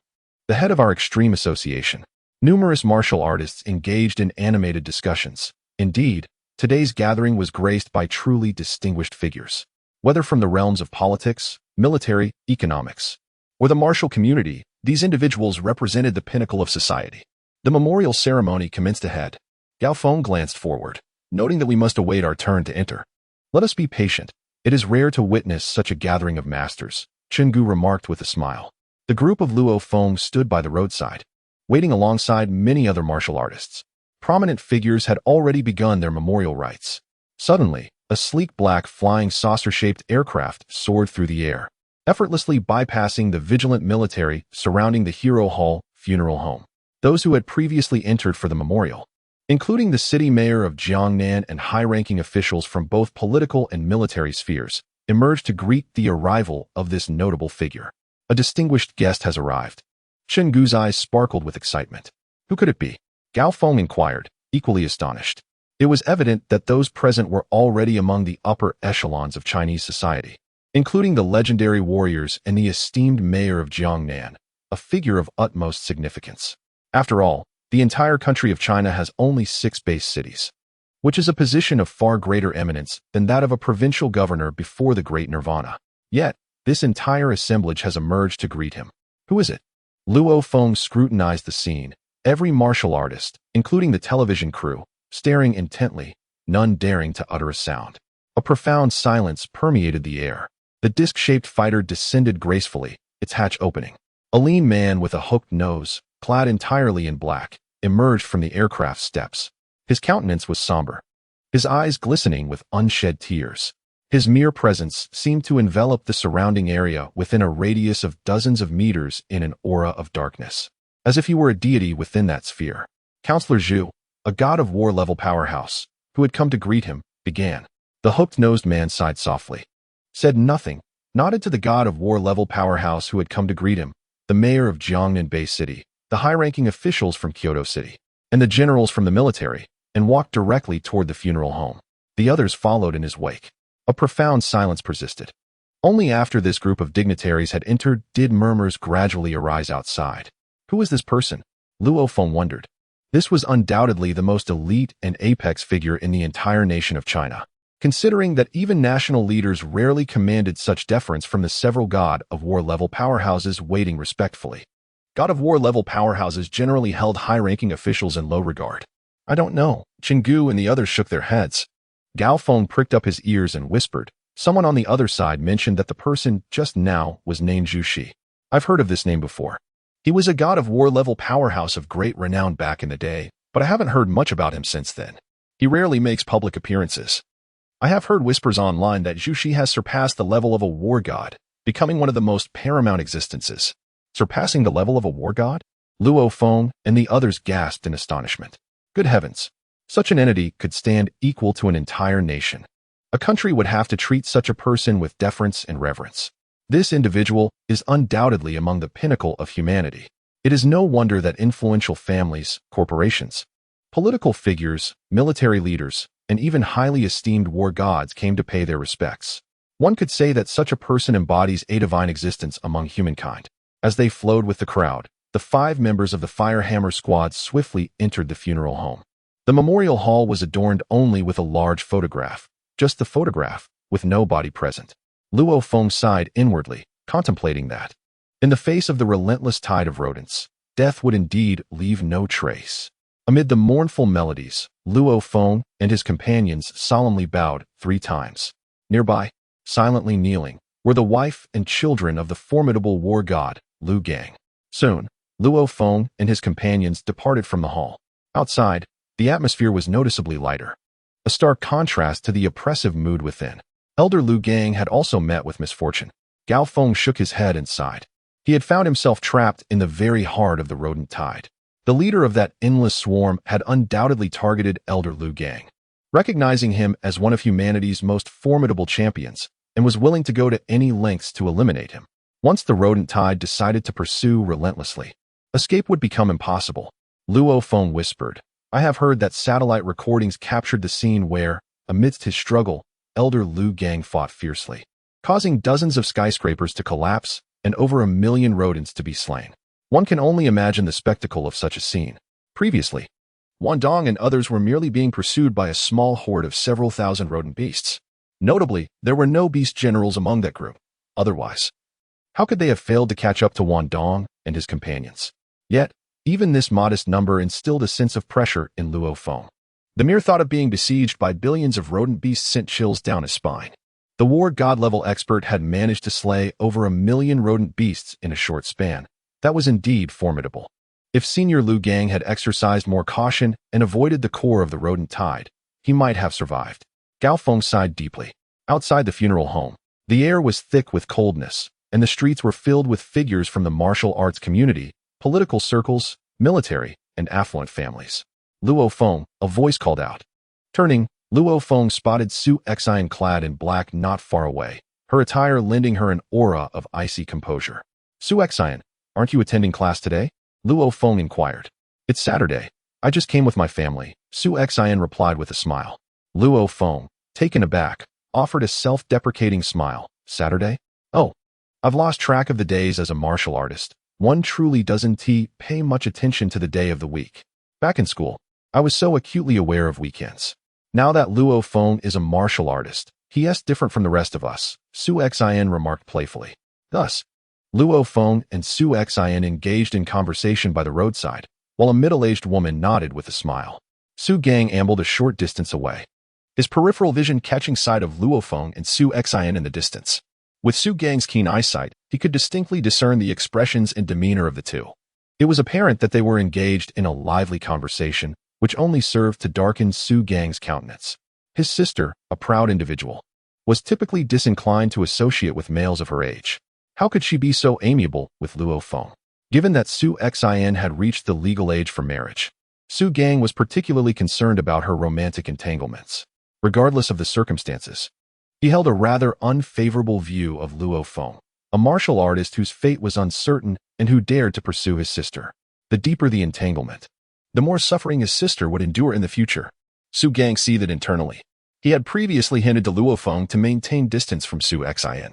the head of our extreme association. Numerous martial artists engaged in animated discussions. Indeed, today's gathering was graced by truly distinguished figures. Whether from the realms of politics, military, economics, or the martial community, these individuals represented the pinnacle of society. The memorial ceremony commenced ahead. Gao Feng glanced forward, noting that we must await our turn to enter. Let us be patient. It is rare to witness such a gathering of masters, Gu remarked with a smile. The group of Luo Feng stood by the roadside, waiting alongside many other martial artists. Prominent figures had already begun their memorial rites. Suddenly, a sleek black flying saucer-shaped aircraft soared through the air, effortlessly bypassing the vigilant military surrounding the Hero Hall funeral home. Those who had previously entered for the memorial, including the city mayor of Jiangnan and high-ranking officials from both political and military spheres, emerged to greet the arrival of this notable figure. A distinguished guest has arrived. Gu's eyes sparkled with excitement. Who could it be? Gao Feng inquired, equally astonished. It was evident that those present were already among the upper echelons of Chinese society, including the legendary warriors and the esteemed mayor of Jiangnan, a figure of utmost significance. After all, the entire country of China has only 6 base cities, which is a position of far greater eminence than that of a provincial governor before the Great Nirvana. Yet, this entire assemblage has emerged to greet him. Who is it? Luo Feng scrutinized the scene, every martial artist, including the television crew, staring intently, none daring to utter a sound. A profound silence permeated the air. The disc-shaped fighter descended gracefully, its hatch opening. A lean man with a hooked nose, clad entirely in black, emerged from the aircraft steps. His countenance was somber, his eyes glistening with unshed tears. His mere presence seemed to envelop the surrounding area within a radius of dozens of meters in an aura of darkness, as if he were a deity within that sphere. Counselor Zhu, a god of war-level powerhouse, who had come to greet him, began. The hooked-nosed man sighed softly, said nothing, nodded to the god of war-level powerhouse who had come to greet him, the mayor of Jiangnan Bay City, the high-ranking officials from Kyoto City, and the generals from the military, and walked directly toward the funeral home. The others followed in his wake. A profound silence persisted. Only after this group of dignitaries had entered did murmurs gradually arise outside. Who was this person? Luo Feng wondered. This was undoubtedly the most elite and apex figure in the entire nation of China, considering that even national leaders rarely commanded such deference from the several god of war-level powerhouses waiting respectfully. God of war-level powerhouses generally held high-ranking officials in low regard. I don't know. Gu and the others shook their heads. Gao Feng pricked up his ears and whispered. Someone on the other side mentioned that the person just now was named Zhu Shi. I've heard of this name before. He was a god of war-level powerhouse of great renown back in the day, but I haven't heard much about him since then. He rarely makes public appearances. I have heard whispers online that Zhu Shi has surpassed the level of a war god, becoming one of the most paramount existences. Surpassing the level of a war god? Luo Feng and the others gasped in astonishment. Good heavens! Such an entity could stand equal to an entire nation. A country would have to treat such a person with deference and reverence. This individual is undoubtedly among the pinnacle of humanity. It is no wonder that influential families, corporations, political figures, military leaders, and even highly esteemed war gods came to pay their respects. One could say that such a person embodies a divine existence among humankind. As they flowed with the crowd, the 5 members of the Firehammer squad swiftly entered the funeral home. The memorial hall was adorned only with a large photograph, just the photograph, with no body present. Luo Feng sighed inwardly, contemplating that. In the face of the relentless tide of rodents, death would indeed leave no trace. Amid the mournful melodies, Luo Feng and his companions solemnly bowed 3 times. Nearby, silently kneeling, were the wife and children of the formidable war god, Lu Gang. Soon, Luo Feng and his companions departed from the hall. Outside, the atmosphere was noticeably lighter, a stark contrast to the oppressive mood within. Elder Lu Gang had also met with misfortune. Gao Feng shook his head and sighed. He had found himself trapped in the very heart of the rodent tide. The leader of that endless swarm had undoubtedly targeted Elder Lu Gang, recognizing him as one of humanity's most formidable champions, and was willing to go to any lengths to eliminate him. Once the rodent tide decided to pursue relentlessly, escape would become impossible. Luo Feng whispered, I have heard that satellite recordings captured the scene where, amidst his struggle, Elder Lu Gang fought fiercely, causing dozens of skyscrapers to collapse and over 1 million rodents to be slain. One can only imagine the spectacle of such a scene. Previously, Wandong and others were merely being pursued by a small horde of several thousand rodent beasts. Notably, there were no beast generals among that group. Otherwise, how could they have failed to catch up to Wandong and his companions? Yet, even this modest number instilled a sense of pressure in Luo Feng. The mere thought of being besieged by billions of rodent beasts sent chills down his spine. The war god-level expert had managed to slay over 1 million rodent beasts in a short span. That was indeed formidable. If Senior Lu Gang had exercised more caution and avoided the core of the rodent tide, he might have survived. Gao Feng sighed deeply. Outside the funeral home, the air was thick with coldness, and the streets were filled with figures from the martial arts community, political circles, military, and affluent families. Luo Feng, a voice called out. Turning, Luo Feng spotted Su Xian clad in black not far away, her attire lending her an aura of icy composure. Su Xian, aren't you attending class today? Luo Feng inquired. It's Saturday. I just came with my family, Su Xian replied with a smile. Luo Feng, taken aback, offered a self-deprecating smile. Saturday? Oh, I've lost track of the days as a martial artist. One truly doesn't pay much attention to the day of the week. Back in school, I was so acutely aware of weekends. Now that Luo Feng is a martial artist, he is different from the rest of us, Su Xian remarked playfully. Thus, Luo Feng and Su Xian engaged in conversation by the roadside, while a middle-aged woman nodded with a smile. Su Gang ambled a short distance away, his peripheral vision catching sight of Luo Feng and Su Xian in the distance. With Su Gang's keen eyesight, he could distinctly discern the expressions and demeanor of the two. It was apparent that they were engaged in a lively conversation, which only served to darken Su Gang's countenance. His sister, a proud individual, was typically disinclined to associate with males of her age. How could she be so amiable with Luo Feng? Given that Su Xian had reached the legal age for marriage, Su Gang was particularly concerned about her romantic entanglements. Regardless of the circumstances, he held a rather unfavorable view of Luo Feng, a martial artist whose fate was uncertain and who dared to pursue his sister. The deeper the entanglement, the more suffering his sister would endure in the future. Su Gang seethed internally. He had previously hinted to Luo Feng to maintain distance from Su Xian.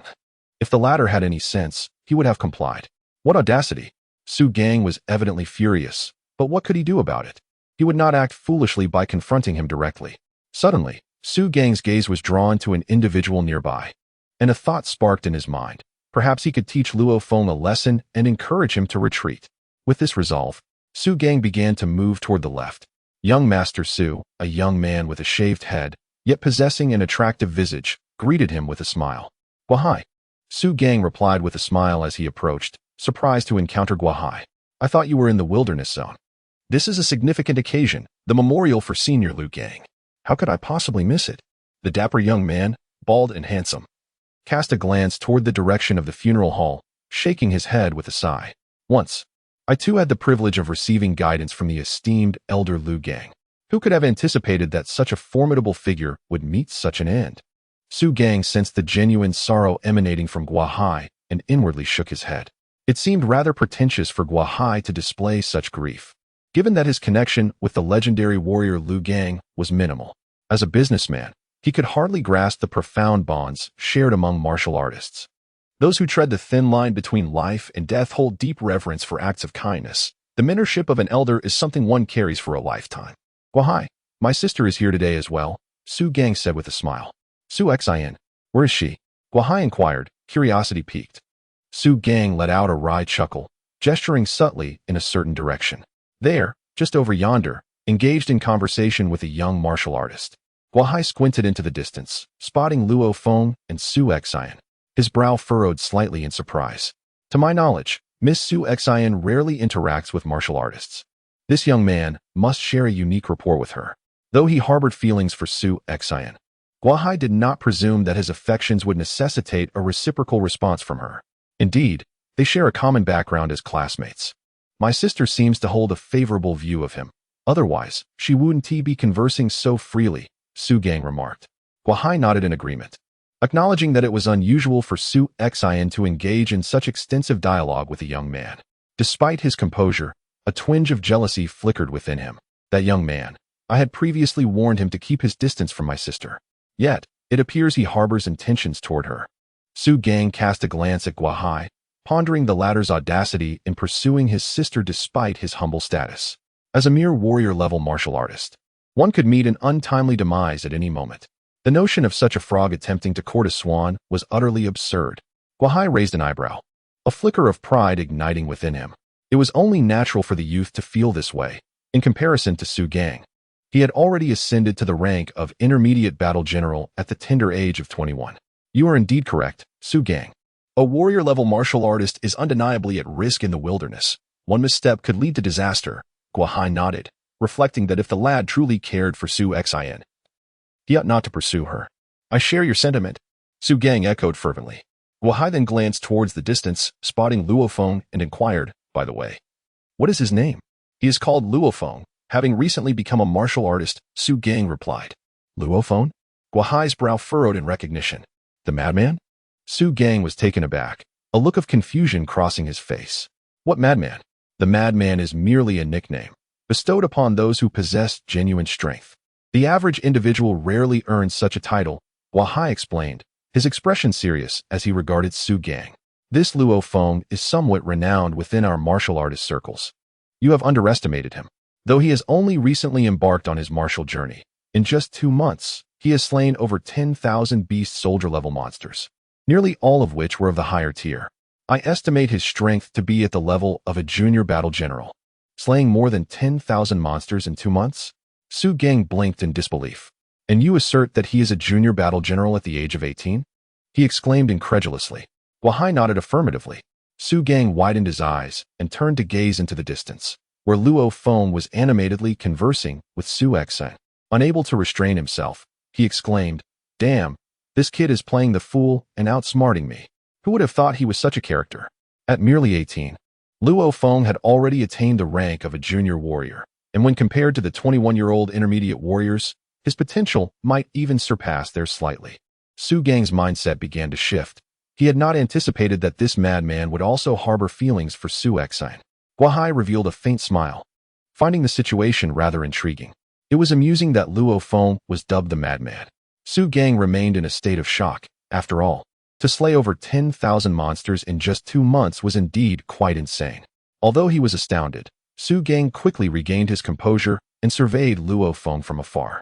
If the latter had any sense, he would have complied. What audacity! Su Gang was evidently furious, but what could he do about it? He would not act foolishly by confronting him directly. Suddenly, Su Gang's gaze was drawn to an individual nearby, and a thought sparked in his mind. Perhaps he could teach Luo Feng a lesson and encourage him to retreat. With this resolve, Su Gang began to move toward the left. Young Master Su, a young man with a shaved head, yet possessing an attractive visage, greeted him with a smile. Guahai. Su Gang replied with a smile as he approached, surprised to encounter Guahai. I thought you were in the wilderness zone. This is a significant occasion, the memorial for Senior Luo Feng. How could I possibly miss it? The dapper young man, bald and handsome, cast a glance toward the direction of the funeral hall, shaking his head with a sigh. Once, I too had the privilege of receiving guidance from the esteemed elder Luo Feng. Who could have anticipated that such a formidable figure would meet such an end? Su Gang sensed the genuine sorrow emanating from Guahai and inwardly shook his head. It seemed rather pretentious for Guahai to display such grief, given that his connection with the legendary warrior Luo Feng was minimal. As a businessman, he could hardly grasp the profound bonds shared among martial artists. Those who tread the thin line between life and death hold deep reverence for acts of kindness. The mentorship of an elder is something one carries for a lifetime. Guahai, my sister is here today as well, Su Gang said with a smile. Su Xin, where is she? Guahai inquired, curiosity piqued. Su Gang let out a wry chuckle, gesturing subtly in a certain direction. There, just over yonder, engaged in conversation with a young martial artist. Guahai squinted into the distance, spotting Luo Feng and Su Xin. His brow furrowed slightly in surprise. To my knowledge, Miss Su Xin rarely interacts with martial artists. This young man must share a unique rapport with her. Though he harbored feelings for Su Xin, Guahai did not presume that his affections would necessitate a reciprocal response from her. Indeed, they share a common background as classmates. My sister seems to hold a favorable view of him. Otherwise, she wouldn't be conversing so freely, Su Gang remarked. Guahai nodded in agreement, acknowledging that it was unusual for Su Xin to engage in such extensive dialogue with a young man. Despite his composure, a twinge of jealousy flickered within him. That young man, I had previously warned him to keep his distance from my sister. Yet, it appears he harbors intentions toward her. Su Gang cast a glance at Guahai, pondering the latter's audacity in pursuing his sister despite his humble status. As a mere warrior-level martial artist, one could meet an untimely demise at any moment. The notion of such a frog attempting to court a swan was utterly absurd. Guahai raised an eyebrow, a flicker of pride igniting within him. It was only natural for the youth to feel this way, in comparison to Su Gang. He had already ascended to the rank of intermediate battle general at the tender age of 21. You are indeed correct, Su Gang. A warrior-level martial artist is undeniably at risk in the wilderness. One misstep could lead to disaster. Guahai nodded, reflecting that if the lad truly cared for Su Xin, he ought not to pursue her. I share your sentiment, Su Gang echoed fervently. Guahai then glanced towards the distance, spotting Luo Feng, and inquired, by the way, what is his name? He is called Luo Feng, having recently become a martial artist, Su Gang replied. Luo Feng? Guahai's brow furrowed in recognition. The madman? Su Gang was taken aback, a look of confusion crossing his face. What madman? The madman is merely a nickname, bestowed upon those who possess genuine strength. The average individual rarely earns such a title, Guahai explained, his expression serious as he regarded Su Gang. This Luo Feng is somewhat renowned within our martial artist circles. You have underestimated him. Though he has only recently embarked on his martial journey, in just 2 months, he has slain over 10,000 beast soldier-level monsters, nearly all of which were of the higher tier. I estimate his strength to be at the level of a junior battle general. Slaying more than 10,000 monsters in 2 months? Su Gang blinked in disbelief. And you assert that he is a junior battle general at the age of 18? He exclaimed incredulously. Guahai nodded affirmatively. Su Gang widened his eyes and turned to gaze into the distance, where Luo Feng was animatedly conversing with Su Xin. Unable to restrain himself, he exclaimed, Damn, this kid is playing the fool and outsmarting me. Who would have thought he was such a character? At merely 18, Luo Feng had already attained the rank of a junior warrior, and when compared to the 21-year-old intermediate warriors, his potential might even surpass theirs slightly. Su Gang's mindset began to shift. He had not anticipated that this madman would also harbor feelings for Su Xin. Guahai revealed a faint smile, finding the situation rather intriguing. It was amusing that Luo Feng was dubbed the madman. Su Gang remained in a state of shock. After all, to slay over 10,000 monsters in just 2 months was indeed quite insane. Although he was astounded, Su Gang quickly regained his composure and surveyed Luo Feng from afar.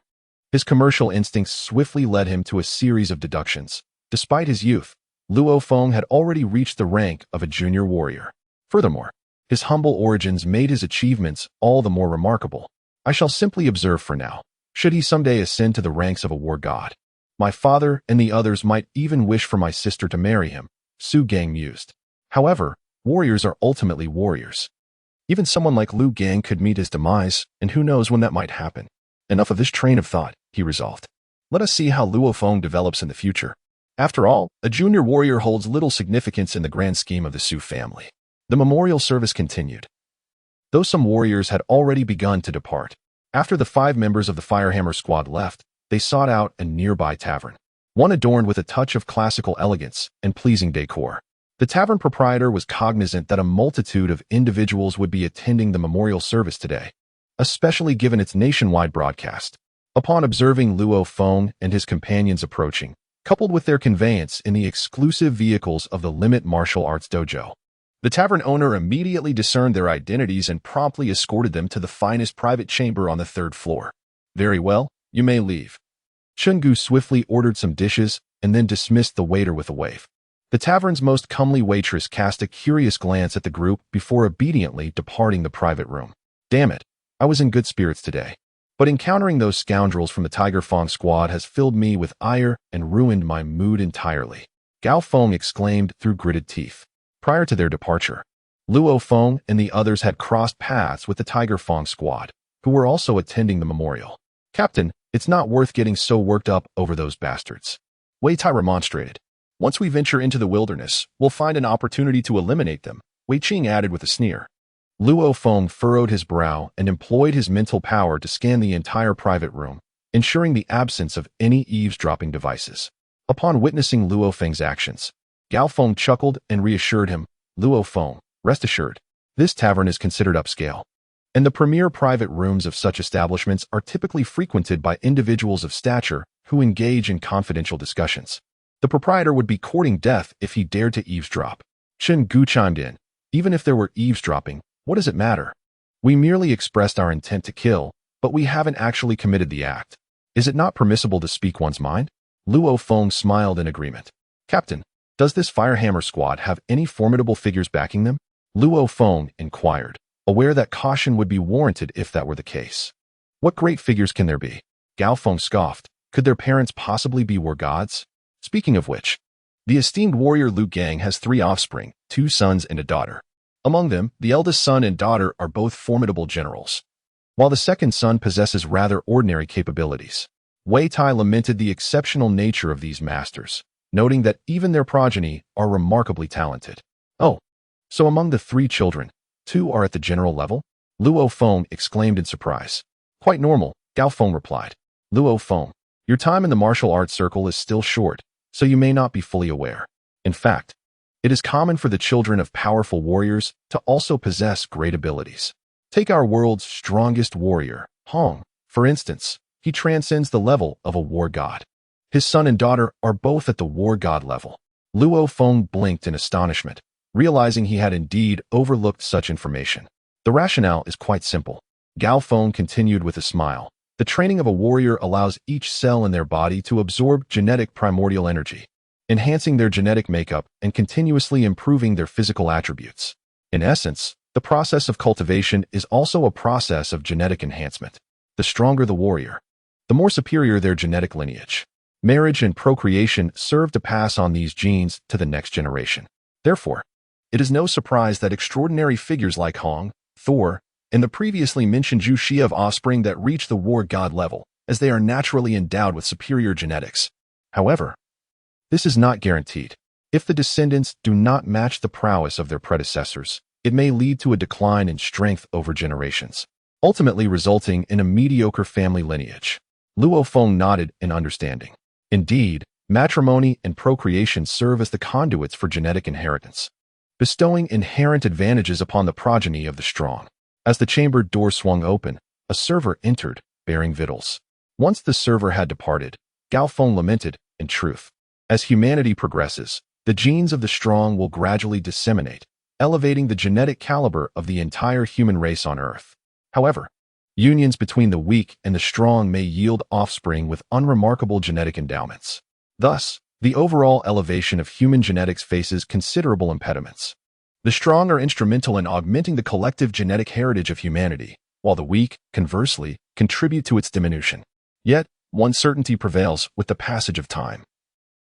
His commercial instincts swiftly led him to a series of deductions. Despite his youth, Luo Feng had already reached the rank of a junior warrior. Furthermore, his humble origins made his achievements all the more remarkable. I shall simply observe for now. Should he someday ascend to the ranks of a war god, my father and the others might even wish for my sister to marry him, Su Gang mused. However, warriors are ultimately warriors. Even someone like Liu Gang could meet his demise, and who knows when that might happen. Enough of this train of thought, he resolved. Let us see how Luo Feng develops in the future. After all, a junior warrior holds little significance in the grand scheme of the Su family. The memorial service continued. Though some warriors had already begun to depart, after the 5 members of the Firehammer squad left, they sought out a nearby tavern, one adorned with a touch of classical elegance and pleasing decor. The tavern proprietor was cognizant that a multitude of individuals would be attending the memorial service today, especially given its nationwide broadcast. Upon observing Luo Feng and his companions approaching, coupled with their conveyance in the exclusive vehicles of the Limit Martial Arts Dojo, the tavern owner immediately discerned their identities and promptly escorted them to the finest private chamber on the 3rd floor. Very well, you may leave. Chungu swiftly ordered some dishes and then dismissed the waiter with a wave. The tavern's most comely waitress cast a curious glance at the group before obediently departing the private room. Damn it, I was in good spirits today. But encountering those scoundrels from the Tiger Fong squad has filled me with ire and ruined my mood entirely, Gao Feng exclaimed through gritted teeth. Prior to their departure, Luo Feng and the others had crossed paths with the Tiger Fong squad, who were also attending the memorial. Captain, it's not worth getting so worked up over those bastards, Wei Tai remonstrated. Once we venture into the wilderness, we'll find an opportunity to eliminate them, Wei Qing added with a sneer. Luo Feng furrowed his brow and employed his mental power to scan the entire private room, ensuring the absence of any eavesdropping devices. Upon witnessing Luo Feng's actions, Gao Feng chuckled and reassured him, Luo Feng, rest assured, this tavern is considered upscale, and the premier private rooms of such establishments are typically frequented by individuals of stature who engage in confidential discussions. The proprietor would be courting death if he dared to eavesdrop. Chen Gu chimed in. Even if there were eavesdropping, what does it matter? We merely expressed our intent to kill, but we haven't actually committed the act. Is it not permissible to speak one's mind? Luo Feng smiled in agreement. Captain, does this Firehammer squad have any formidable figures backing them? Luo Feng inquired, aware that caution would be warranted if that were the case. What great figures can there be? Gao Feng scoffed. Could their parents possibly be war gods? Speaking of which, the esteemed warrior Liu Gang has 3 offspring, 2 sons and a daughter. Among them, the eldest son and daughter are both formidable generals, while the second son possesses rather ordinary capabilities. Wei Tai lamented the exceptional nature of these masters, noting that even their progeny are remarkably talented. Oh, so among the 3 children, 2 are at the general level? Luo Feng exclaimed in surprise. Quite normal, Gao Feng replied. Luo Feng, your time in the martial arts circle is still short, so you may not be fully aware. In fact, it is common for the children of powerful warriors to also possess great abilities. Take our world's strongest warrior, Hong, for instance. He transcends the level of a war god. His son and daughter are both at the war god level. Luo Feng blinked in astonishment, realizing he had indeed overlooked such information. The rationale is quite simple. Gao Feng continued with a smile. The training of a warrior allows each cell in their body to absorb genetic primordial energy, enhancing their genetic makeup and continuously improving their physical attributes. In essence, the process of cultivation is also a process of genetic enhancement. The stronger the warrior, the more superior their genetic lineage. Marriage and procreation serve to pass on these genes to the next generation. Therefore, it is no surprise that extraordinary figures like Hong, Thor, and the previously mentioned Zhu Xi have offspring that reach the war god level, as they are naturally endowed with superior genetics. However, this is not guaranteed. If the descendants do not match the prowess of their predecessors, it may lead to a decline in strength over generations, ultimately resulting in a mediocre family lineage. Luo Feng nodded in understanding. Indeed, matrimony and procreation serve as the conduits for genetic inheritance, bestowing inherent advantages upon the progeny of the strong. As the chamber door swung open, a server entered, bearing victuals. Once the server had departed, Gao Feng lamented, in truth, as humanity progresses, the genes of the strong will gradually disseminate, elevating the genetic caliber of the entire human race on Earth. However, unions between the weak and the strong may yield offspring with unremarkable genetic endowments. Thus, the overall elevation of human genetics faces considerable impediments. The strong are instrumental in augmenting the collective genetic heritage of humanity, while the weak, conversely, contribute to its diminution. Yet, one certainty prevails with the passage of time.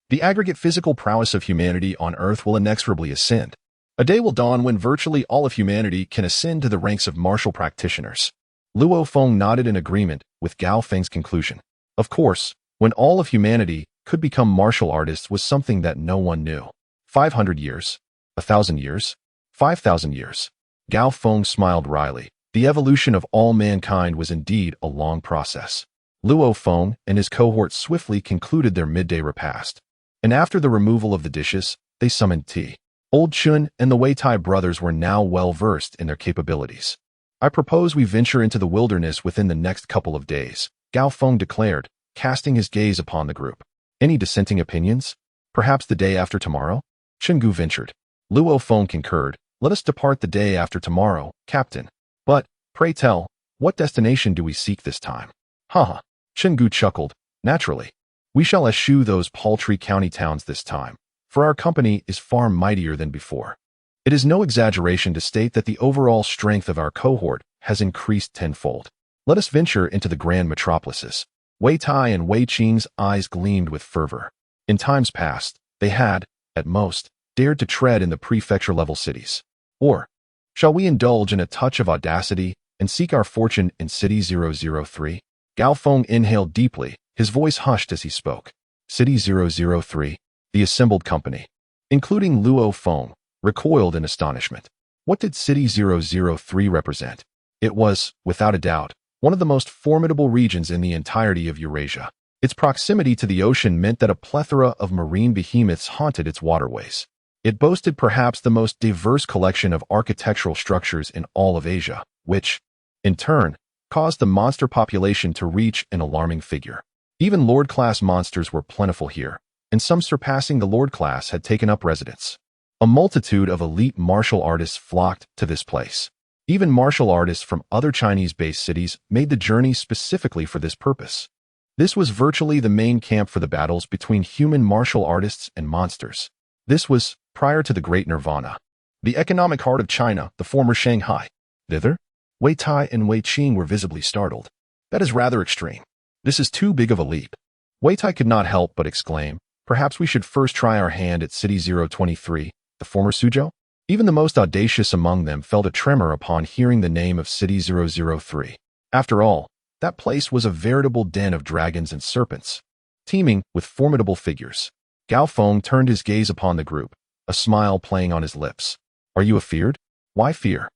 The aggregate physical prowess of humanity on Earth will inexorably ascend. A day will dawn when virtually all of humanity can ascend to the ranks of martial practitioners. Luo Feng nodded in agreement with Luo Feng's conclusion. Of course, when all of humanity could become martial artists was something that no one knew. 500 years? 1,000 years? 5,000 years? Luo Feng smiled wryly. The evolution of all mankind was indeed a long process. Luo Feng and his cohort swiftly concluded their midday repast. And after the removal of the dishes, they summoned tea. Old Chun and the Weitai brothers were now well versed in their capabilities. I propose we venture into the wilderness within the next couple of days, Luo Feng declared, casting his gaze upon the group. Any dissenting opinions? Perhaps the day after tomorrow? Chungu ventured. Luo Feng concurred. Let us depart the day after tomorrow, Captain. But, pray tell, what destination do we seek this time? Haha. Chungu chuckled. Naturally. We shall eschew those paltry county towns this time, for our company is far mightier than before. It is no exaggeration to state that the overall strength of our cohort has increased tenfold. Let us venture into the grand metropolises. Wei Tai and Wei Qing's eyes gleamed with fervor. In times past, they had, at most, dared to tread in the prefecture-level cities. Or, shall we indulge in a touch of audacity and seek our fortune in City 003? Luo Feng inhaled deeply, his voice hushed as he spoke. City 003, the assembled company, including Luo Feng, recoiled in astonishment. What did City 003 represent? It was, without a doubt, one of the most formidable regions in the entirety of Eurasia. Its proximity to the ocean meant that a plethora of marine behemoths haunted its waterways. It boasted perhaps the most diverse collection of architectural structures in all of Asia, which, in turn, caused the monster population to reach an alarming figure. Even Lord-class monsters were plentiful here, and some surpassing the Lord class had taken up residence. A multitude of elite martial artists flocked to this place. Even martial artists from other Chinese-based cities made the journey specifically for this purpose. This was virtually the main camp for the battles between human martial artists and monsters. This was prior to the Great Nirvana, the economic heart of China, the former Shanghai. Thither, Wei Tai and Wei Qing were visibly startled. That is rather extreme. This is too big of a leap. Wei Tai could not help but exclaim, perhaps we should first try our hand at City 023, the former Suzhou? Even the most audacious among them felt a tremor upon hearing the name of City 003. After all, that place was a veritable den of dragons and serpents, teeming with formidable figures. Luo Feng turned his gaze upon the group, a smile playing on his lips. Are you afeared? Why fear?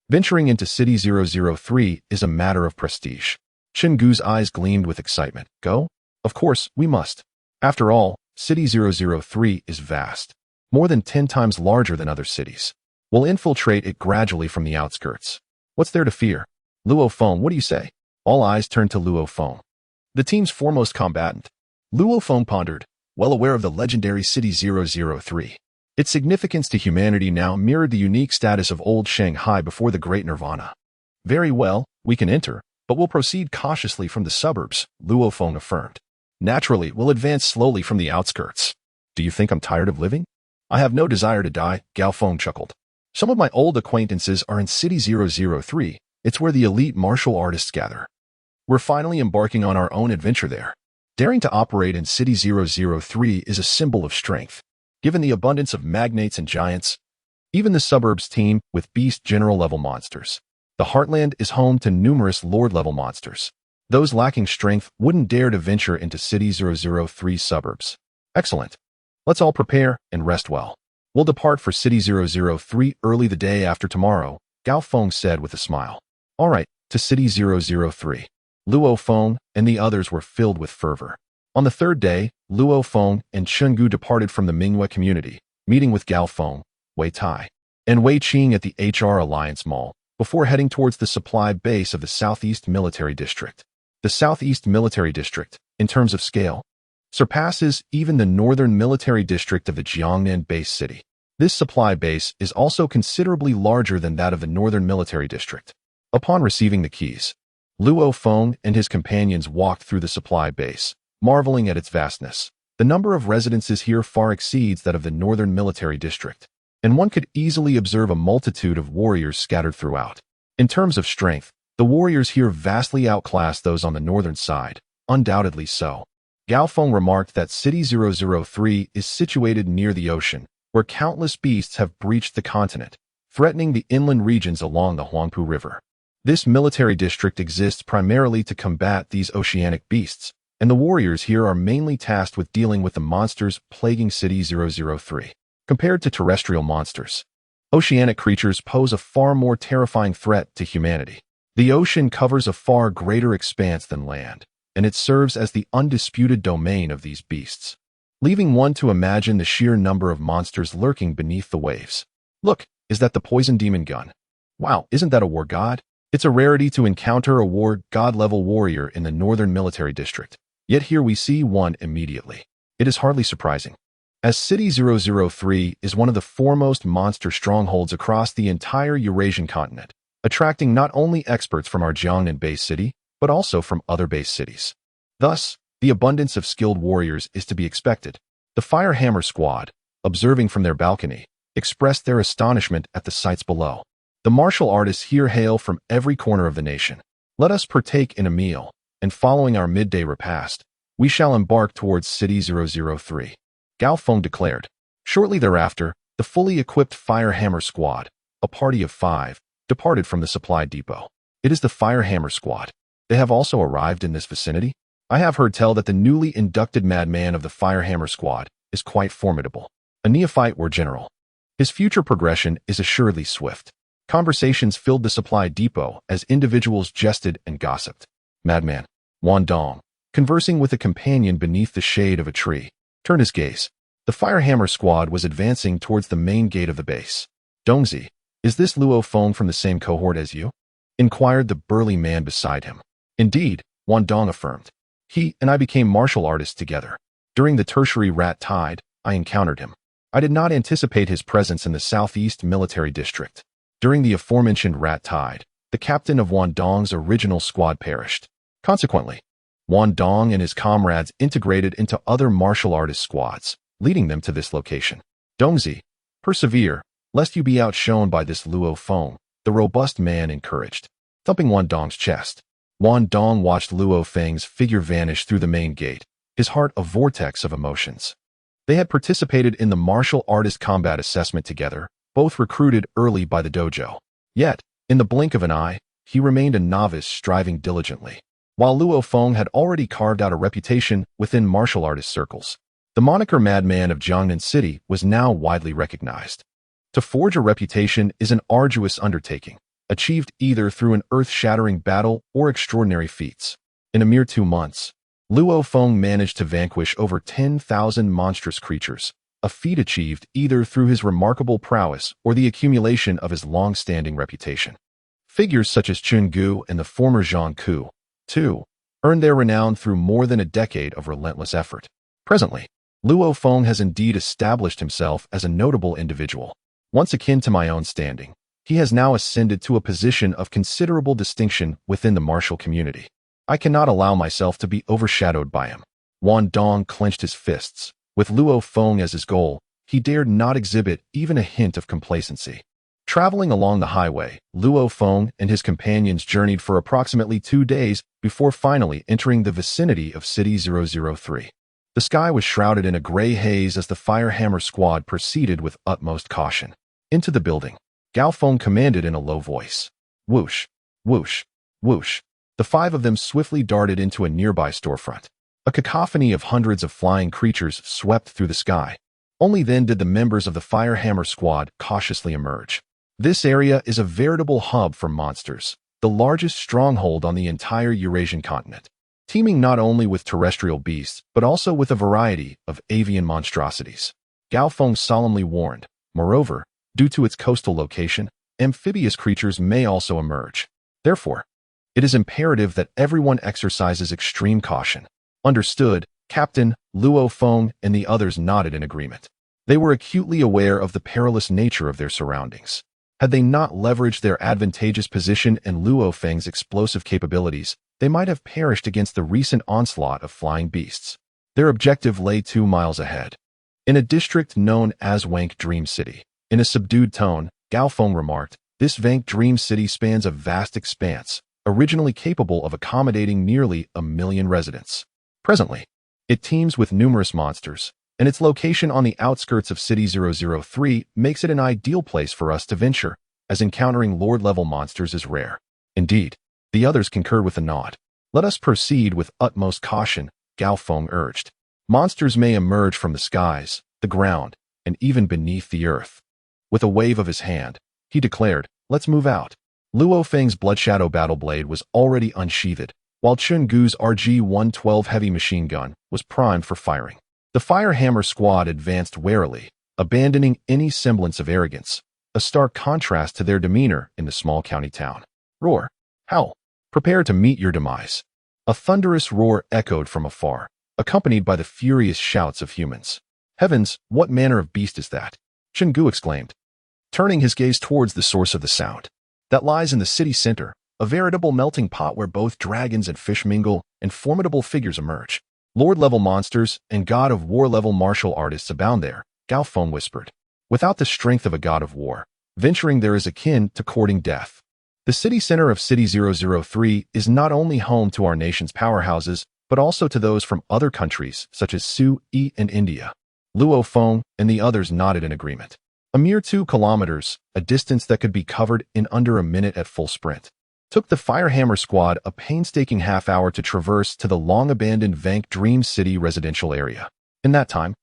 Venturing into City 003 is a matter of prestige. Chungu's eyes gleamed with excitement. Go? Of course, we must. After all, City 003 is vast, more than 10 times larger than other cities. We'll infiltrate it gradually from the outskirts. What's there to fear? Luo Feng, what do you say? All eyes turned to Luo Feng, the team's foremost combatant. Luo Feng pondered, well aware of the legendary City 003. Its significance to humanity now mirrored the unique status of old Shanghai before the Great Nirvana. Very well, we can enter, but we'll proceed cautiously from the suburbs, Luo Feng affirmed. Naturally, we'll advance slowly from the outskirts. Do you think I'm tired of living? I have no desire to die, Luo Feng chuckled. Some of my old acquaintances are in City 003. It's where the elite martial artists gather. We're finally embarking on our own adventure there. Daring to operate in City 003 is a symbol of strength. Given the abundance of magnates and giants, even the suburbs teem with beast general-level monsters. The heartland is home to numerous lord-level monsters. Those lacking strength wouldn't dare to venture into City 003 suburbs. Excellent. Let's all prepare and rest well. We'll depart for City 003 early the day after tomorrow, Luo Feng said with a smile. All right, to City 003. Luo Feng and the others were filled with fervor. On the third day, Luo Feng and Chungu departed from the Mingyue community, meeting with Luo Feng, Wei Tai, and Wei Qing at the HR Alliance Mall, before heading towards the supply base of the Southeast Military District. The Southeast Military District, in terms of scale, surpasses even the Northern Military District of the Jiangnan-based city. This supply base is also considerably larger than that of the Northern Military District. Upon receiving the keys, Luo Feng and his companions walked through the supply base, marveling at its vastness. The number of residences here far exceeds that of the Northern Military District, and one could easily observe a multitude of warriors scattered throughout. In terms of strength, the warriors here vastly outclass those on the northern side, undoubtedly so. Luo Feng remarked that City 003 is situated near the ocean, where countless beasts have breached the continent, threatening the inland regions along the Huangpu River. This military district exists primarily to combat these oceanic beasts, and the warriors here are mainly tasked with dealing with the monsters plaguing City 003. Compared to terrestrial monsters, oceanic creatures pose a far more terrifying threat to humanity. The ocean covers a far greater expanse than land, and it serves as the undisputed domain of these beasts, leaving one to imagine the sheer number of monsters lurking beneath the waves. Look, is that the poison demon gun? Wow, isn't that a war god? It's a rarity to encounter a war god-level warrior in the northern military district, yet here we see one immediately. It is hardly surprising, as City 003 is one of the foremost monster strongholds across the entire Eurasian continent, attracting not only experts from our Jiangnan base city, but also from other base cities. Thus, the abundance of skilled warriors is to be expected. The Firehammer squad, observing from their balcony, expressed their astonishment at the sights below. The martial artists here hail from every corner of the nation. Let us partake in a meal, and following our midday repast, we shall embark towards City 003. Luo Feng declared. Shortly thereafter, the fully equipped Firehammer squad, a party of 5, departed from the supply depot. It is the Firehammer squad. They have also arrived in this vicinity. I have heard tell that the newly inducted madman of the Firehammer squad is quite formidable, a neophyte war general. His future progression is assuredly swift. Conversations filled the supply depot as individuals jested and gossiped. Madman Wan Dong, conversing with a companion beneath the shade of a tree, turned his gaze. The Firehammer squad was advancing towards the main gate of the base. Dongzi, is this Luo Feng from the same cohort as you? Inquired the burly man beside him. Indeed, Wan Dong affirmed. He and I became martial artists together. During the tertiary rat tide, I encountered him. I did not anticipate his presence in the southeast military district. During the aforementioned rat tide, the captain of Wan Dong's original squad perished. Consequently, Wan Dong and his comrades integrated into other martial artist squads, leading them to this location. Dongzi, persevere, lest you be outshone by this Luo Feng, the robust man encouraged. Thumping Wan Dong's chest, Wan Dong watched Luo Feng's figure vanish through the main gate, his heart a vortex of emotions. They had participated in the martial artist combat assessment together, both recruited early by the dojo. Yet, in the blink of an eye, he remained a novice striving diligently. While Luo Feng had already carved out a reputation within martial artist circles, the moniker Madman of Jiangnan City was now widely recognized. To forge a reputation is an arduous undertaking, achieved either through an earth-shattering battle or extraordinary feats. In a mere 2 months, Luo Feng managed to vanquish over 10,000 monstrous creatures, a feat achieved either through his remarkable prowess or the accumulation of his long-standing reputation. Figures such as Chun Gu and the former Zhang Ku, too, earned their renown through more than a decade of relentless effort. Presently, Luo Feng has indeed established himself as a notable individual. Once akin to my own standing, he has now ascended to a position of considerable distinction within the martial community. I cannot allow myself to be overshadowed by him. Wan Dong clenched his fists. With Luo Feng as his goal, he dared not exhibit even a hint of complacency. Traveling along the highway, Luo Feng and his companions journeyed for approximately 2 days before finally entering the vicinity of City 003. The sky was shrouded in a gray haze as the Firehammer squad proceeded with utmost caution. Into the building, Luo Feng commanded in a low voice. Whoosh, whoosh, whoosh. The 5 of them swiftly darted into a nearby storefront. A cacophony of hundreds of flying creatures swept through the sky. Only then did the members of the Firehammer squad cautiously emerge. This area is a veritable hub for monsters, the largest stronghold on the entire Eurasian continent, teeming not only with terrestrial beasts, but also with a variety of avian monstrosities. Luo Feng solemnly warned. Moreover, due to its coastal location, amphibious creatures may also emerge. Therefore, it is imperative that everyone exercises extreme caution. Understood, Captain, Luo Feng and the others nodded in agreement. They were acutely aware of the perilous nature of their surroundings. Had they not leveraged their advantageous position and Luo Feng's explosive capabilities, they might have perished against the recent onslaught of flying beasts. Their objective lay 2 miles ahead. In a district known as Wank Dream City, in a subdued tone, Luo Feng remarked, this Wank Dream City spans a vast expanse, originally capable of accommodating nearly 1 million residents. Presently, it teems with numerous monsters, and its location on the outskirts of City 003 makes it an ideal place for us to venture, as encountering Lord-level monsters is rare. Indeed, the others concurred with a nod. Let us proceed with utmost caution, Luo Feng urged. Monsters may emerge from the skies, the ground, and even beneath the earth. With a wave of his hand, he declared, let's move out. Luo Feng's Bloodshadow battle blade was already unsheathed, while Chun Gu's RG-112 heavy machine gun was primed for firing. The Firehammer squad advanced warily, abandoning any semblance of arrogance, a stark contrast to their demeanor in the small county town. Roar! Howl! Prepare to meet your demise. A thunderous roar echoed from afar, accompanied by the furious shouts of humans. Heavens, what manner of beast is that? Chun Gu exclaimed, turning his gaze towards the source of the sound. That lies in the city center, a veritable melting pot where both dragons and fish mingle and formidable figures emerge. Lord-level monsters and God of War-level martial artists abound there, Luo Feng whispered. Without the strength of a god of war, venturing there is akin to courting death. The city center of City 003 is not only home to our nation's powerhouses, but also to those from other countries such as Su, Yi, and India. Luo Feng and the others nodded in agreement. A mere 2 kilometers, a distance that could be covered in under a minute at full sprint, took the Firehammer squad a painstaking half-hour to traverse to the long-abandoned Vank Dream City residential area. In that time,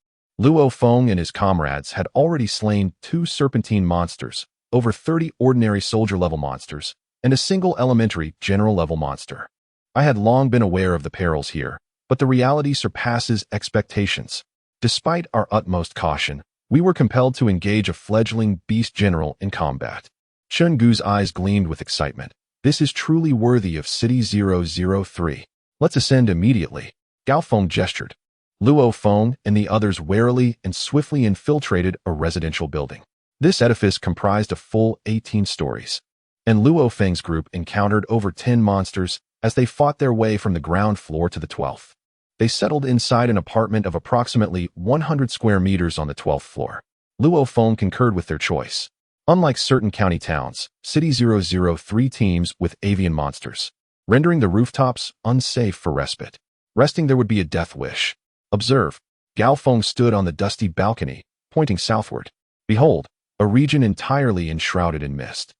Luo Feng and his comrades had already slain 2 serpentine monsters, over 30 ordinary soldier-level monsters, and a single elementary general-level monster. I had long been aware of the perils here, but the reality surpasses expectations. Despite our utmost caution, we were compelled to engage a fledgling beast general in combat. Chun Gu's eyes gleamed with excitement. This is truly worthy of City 003. Let's ascend immediately. Luo Feng gestured. Luo Feng and the others warily and swiftly infiltrated a residential building. This edifice comprised a full 18 stories, and Luo Feng's group encountered over 10 monsters as they fought their way from the ground floor to the 12th. They settled inside an apartment of approximately 100 square meters on the 12th floor. Luo Feng concurred with their choice. Unlike certain county towns, City 003 teams with avian monsters, rendering the rooftops unsafe for respite. Resting there would be a death wish. Observe. Luo Feng stood on the dusty balcony, pointing southward. Behold, a region entirely enshrouded in mist.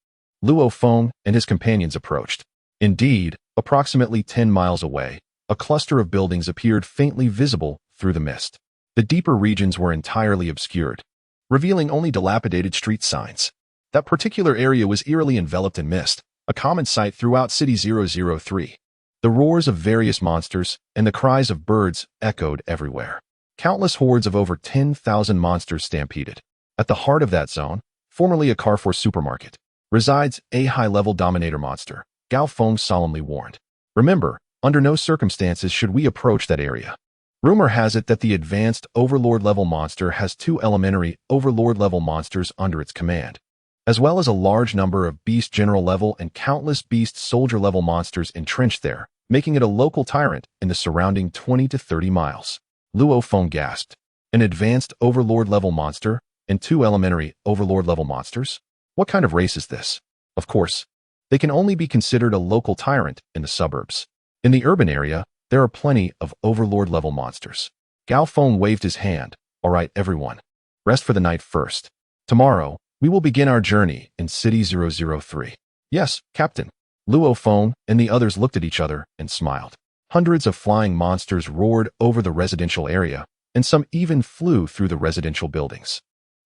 Luo Feng and his companions approached. Indeed, approximately 10 miles away, a cluster of buildings appeared faintly visible through the mist. The deeper regions were entirely obscured, revealing only dilapidated street signs. That particular area was eerily enveloped in mist, a common sight throughout City 003. The roars of various monsters and the cries of birds echoed everywhere. Countless hordes of over 10,000 monsters stampeded. At the heart of that zone, formerly a Carrefour supermarket, resides a high-level dominator monster, Luo Feng solemnly warned. Remember, under no circumstances should we approach that area. Rumor has it that the advanced Overlord-level monster has 2 elementary Overlord-level monsters under its command, as well as a large number of Beast General-level and countless Beast Soldier-level monsters entrenched there, making it a local tyrant in the surrounding 20 to 30 miles. Luo Feng gasped. An advanced Overlord-level monster and 2 elementary Overlord-level monsters? What kind of race is this? Of course, they can only be considered a local tyrant in the suburbs. In the urban area, there are plenty of Overlord-level monsters. Luo Feng waved his hand. All right, everyone. Rest for the night first. Tomorrow, we will begin our journey in City 003. Yes, Captain. Luo Feng and the others looked at each other and smiled. Hundreds of flying monsters roared over the residential area, and some even flew through the residential buildings.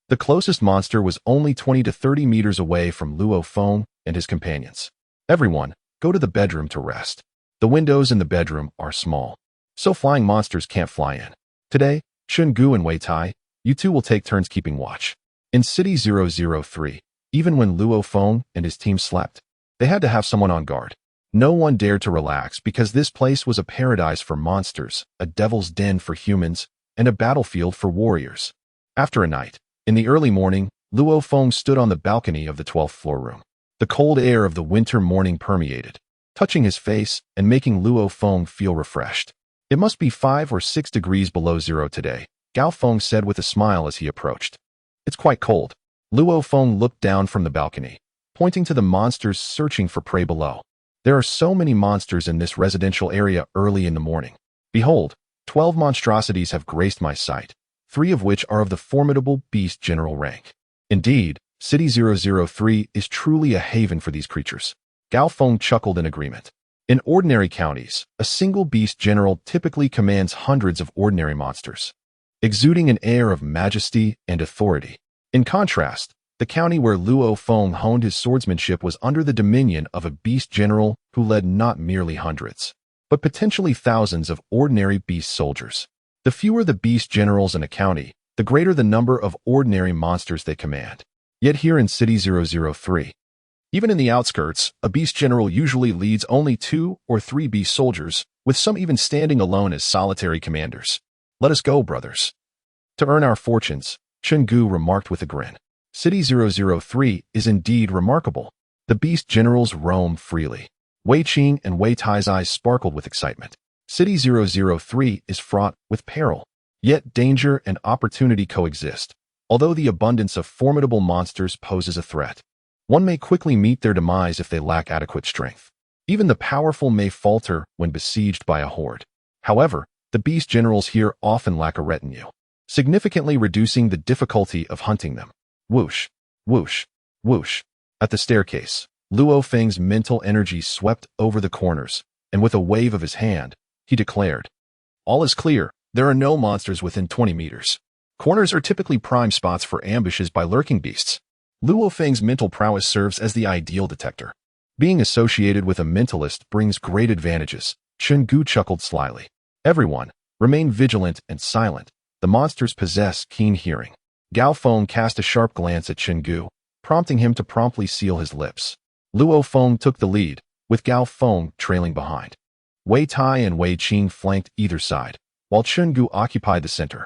The closest monster was only 20 to 30 meters away from Luo Feng and his companions. Everyone, go to the bedroom to rest. The windows in the bedroom are small, so flying monsters can't fly in. Today, Chun Gu and Wei Tai, you two will take turns keeping watch. In City 003, even when Luo Feng and his team slept, they had to have someone on guard. No one dared to relax because this place was a paradise for monsters, a devil's den for humans, and a battlefield for warriors. After a night, in the early morning, Luo Feng stood on the balcony of the 12th floor room. The cold air of the winter morning permeated, touching his face and making Luo Feng feel refreshed. It must be 5 or 6 degrees below zero today, Luo Feng said with a smile as he approached. It's quite cold. Luo Feng looked down from the balcony, pointing to the monsters searching for prey below. There are so many monsters in this residential area early in the morning. Behold, 12 monstrosities have graced my sight, 3 of which are of the formidable beast general rank. Indeed, City 003 is truly a haven for these creatures. Luo Feng chuckled in agreement. In ordinary counties, a single beast general typically commands hundreds of ordinary monsters, exuding an air of majesty and authority. In contrast, the county where Luo Feng honed his swordsmanship was under the dominion of a beast general who led not merely hundreds, but potentially thousands of ordinary beast soldiers. The fewer the beast generals in a county, the greater the number of ordinary monsters they command. Yet here in City 003, even in the outskirts, a beast general usually leads only 2 or 3 beast soldiers, with some even standing alone as solitary commanders. Let us go, brothers. To earn our fortunes, Chungu remarked with a grin. City 003 is indeed remarkable. The beast generals roam freely. Wei Qing and Wei Tai's eyes sparkled with excitement. City 003 is fraught with peril. Yet danger and opportunity coexist. Although the abundance of formidable monsters poses a threat, one may quickly meet their demise if they lack adequate strength. Even the powerful may falter when besieged by a horde. However, the beast generals here often lack a retinue, significantly reducing the difficulty of hunting them. Whoosh, whoosh, whoosh. At the staircase, Luo Feng's mental energy swept over the corners, and with a wave of his hand, he declared, "All is clear. There are no monsters within 20 meters. Corners are typically prime spots for ambushes by lurking beasts." Luo Feng's mental prowess serves as the ideal detector. Being associated with a mentalist brings great advantages. Chungu chuckled slyly. Everyone, remain vigilant and silent. The monsters possess keen hearing. Luo Feng cast a sharp glance at Chungu, prompting him to promptly seal his lips. Luo Feng took the lead, with Luo Feng trailing behind. Wei Tai and Wei Qing flanked either side, while Chungu occupied the center.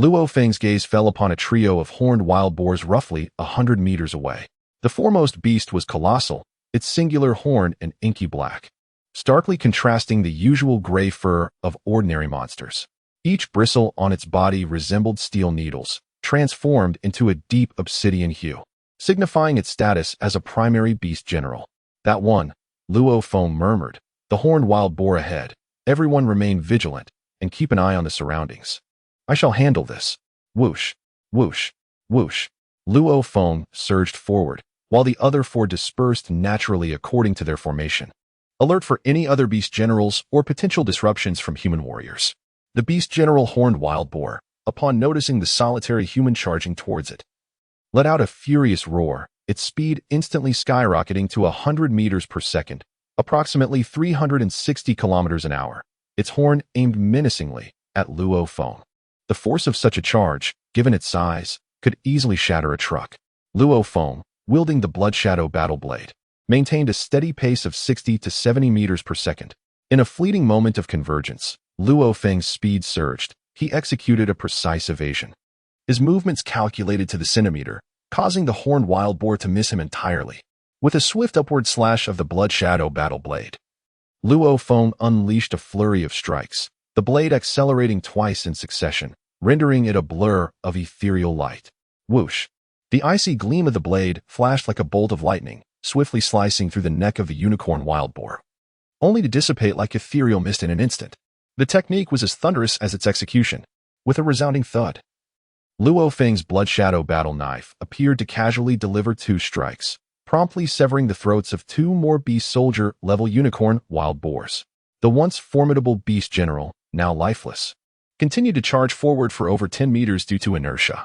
Luo Feng's gaze fell upon a trio of horned wild boars roughly 100 meters away. The foremost beast was colossal, its singular horn an inky black, starkly contrasting the usual gray fur of ordinary monsters. Each bristle on its body resembled steel needles, transformed into a deep obsidian hue, signifying its status as a primary beast general. "That one," Luo Feng murmured, "the horned wild boar ahead. Everyone remain vigilant and keep an eye on the surroundings. I shall handle this." Whoosh, whoosh, whoosh. Luo Feng surged forward, while the other 4 dispersed naturally according to their formation, alert for any other beast generals or potential disruptions from human warriors. The beast general horned wild boar, upon noticing the solitary human charging towards it, let out a furious roar, its speed instantly skyrocketing to 100 meters per second, approximately 360 kilometers an hour, its horn aimed menacingly at Luo Feng. The force of such a charge, given its size, could easily shatter a truck. Luo Feng, wielding the Blood Shadow battle blade, maintained a steady pace of 60 to 70 meters per second. In a fleeting moment of convergence, Luo Feng's speed surged. He executed a precise evasion, his movements calculated to the centimeter, causing the horned wild boar to miss him entirely. With a swift upward slash of the Blood Shadow battle blade, Luo Feng unleashed a flurry of strikes, the blade accelerating twice in succession, rendering it a blur of ethereal light. Whoosh! The icy gleam of the blade flashed like a bolt of lightning, swiftly slicing through the neck of the unicorn wild boar, only to dissipate like ethereal mist in an instant. The technique was as thunderous as its execution. With a resounding thud, Luo Feng's Blood Shadow battle knife appeared to casually deliver 2 strikes, promptly severing the throats of 2 more beast soldier-level unicorn wild boars. The once formidable beast general, now lifeless, continued to charge forward for over 10 meters due to inertia,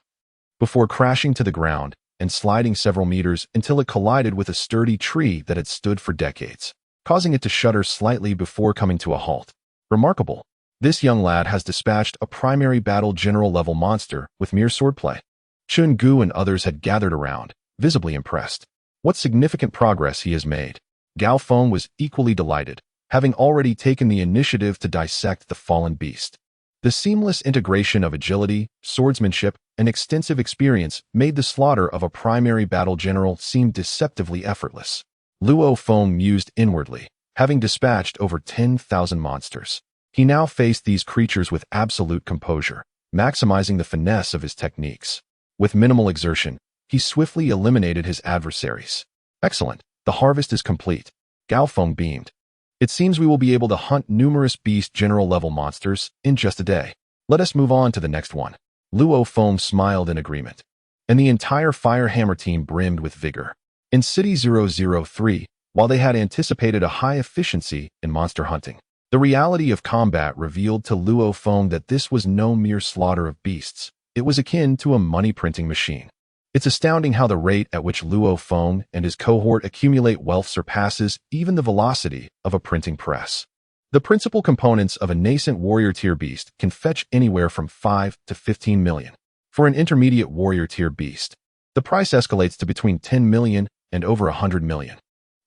before crashing to the ground and sliding several meters until it collided with a sturdy tree that had stood for decades, causing it to shudder slightly before coming to a halt. Remarkable. This young lad has dispatched a primary battle general-level monster with mere swordplay. Chungu and others had gathered around, visibly impressed. What significant progress he has made. Luo Feng was equally delighted, having already taken the initiative to dissect the fallen beast. The seamless integration of agility, swordsmanship, and extensive experience made the slaughter of a primary battle general seem deceptively effortless. Luo Feng mused inwardly, having dispatched over 10,000 monsters. He now faced these creatures with absolute composure, maximizing the finesse of his techniques. With minimal exertion, he swiftly eliminated his adversaries. Excellent, the harvest is complete. Luo Feng beamed. It seems we will be able to hunt numerous beast general-level monsters in just a day. Let us move on to the next one. Luo Feng smiled in agreement, and the entire Firehammer team brimmed with vigor. In City 003, while they had anticipated a high efficiency in monster hunting, the reality of combat revealed to Luo Feng that this was no mere slaughter of beasts. It was akin to a money-printing machine. It's astounding how the rate at which Luo Feng and his cohort accumulate wealth surpasses even the velocity of a printing press. The principal components of a nascent warrior tier beast can fetch anywhere from 5 to 15 million. For an intermediate warrior tier beast, the price escalates to between 10 million and over 100 million.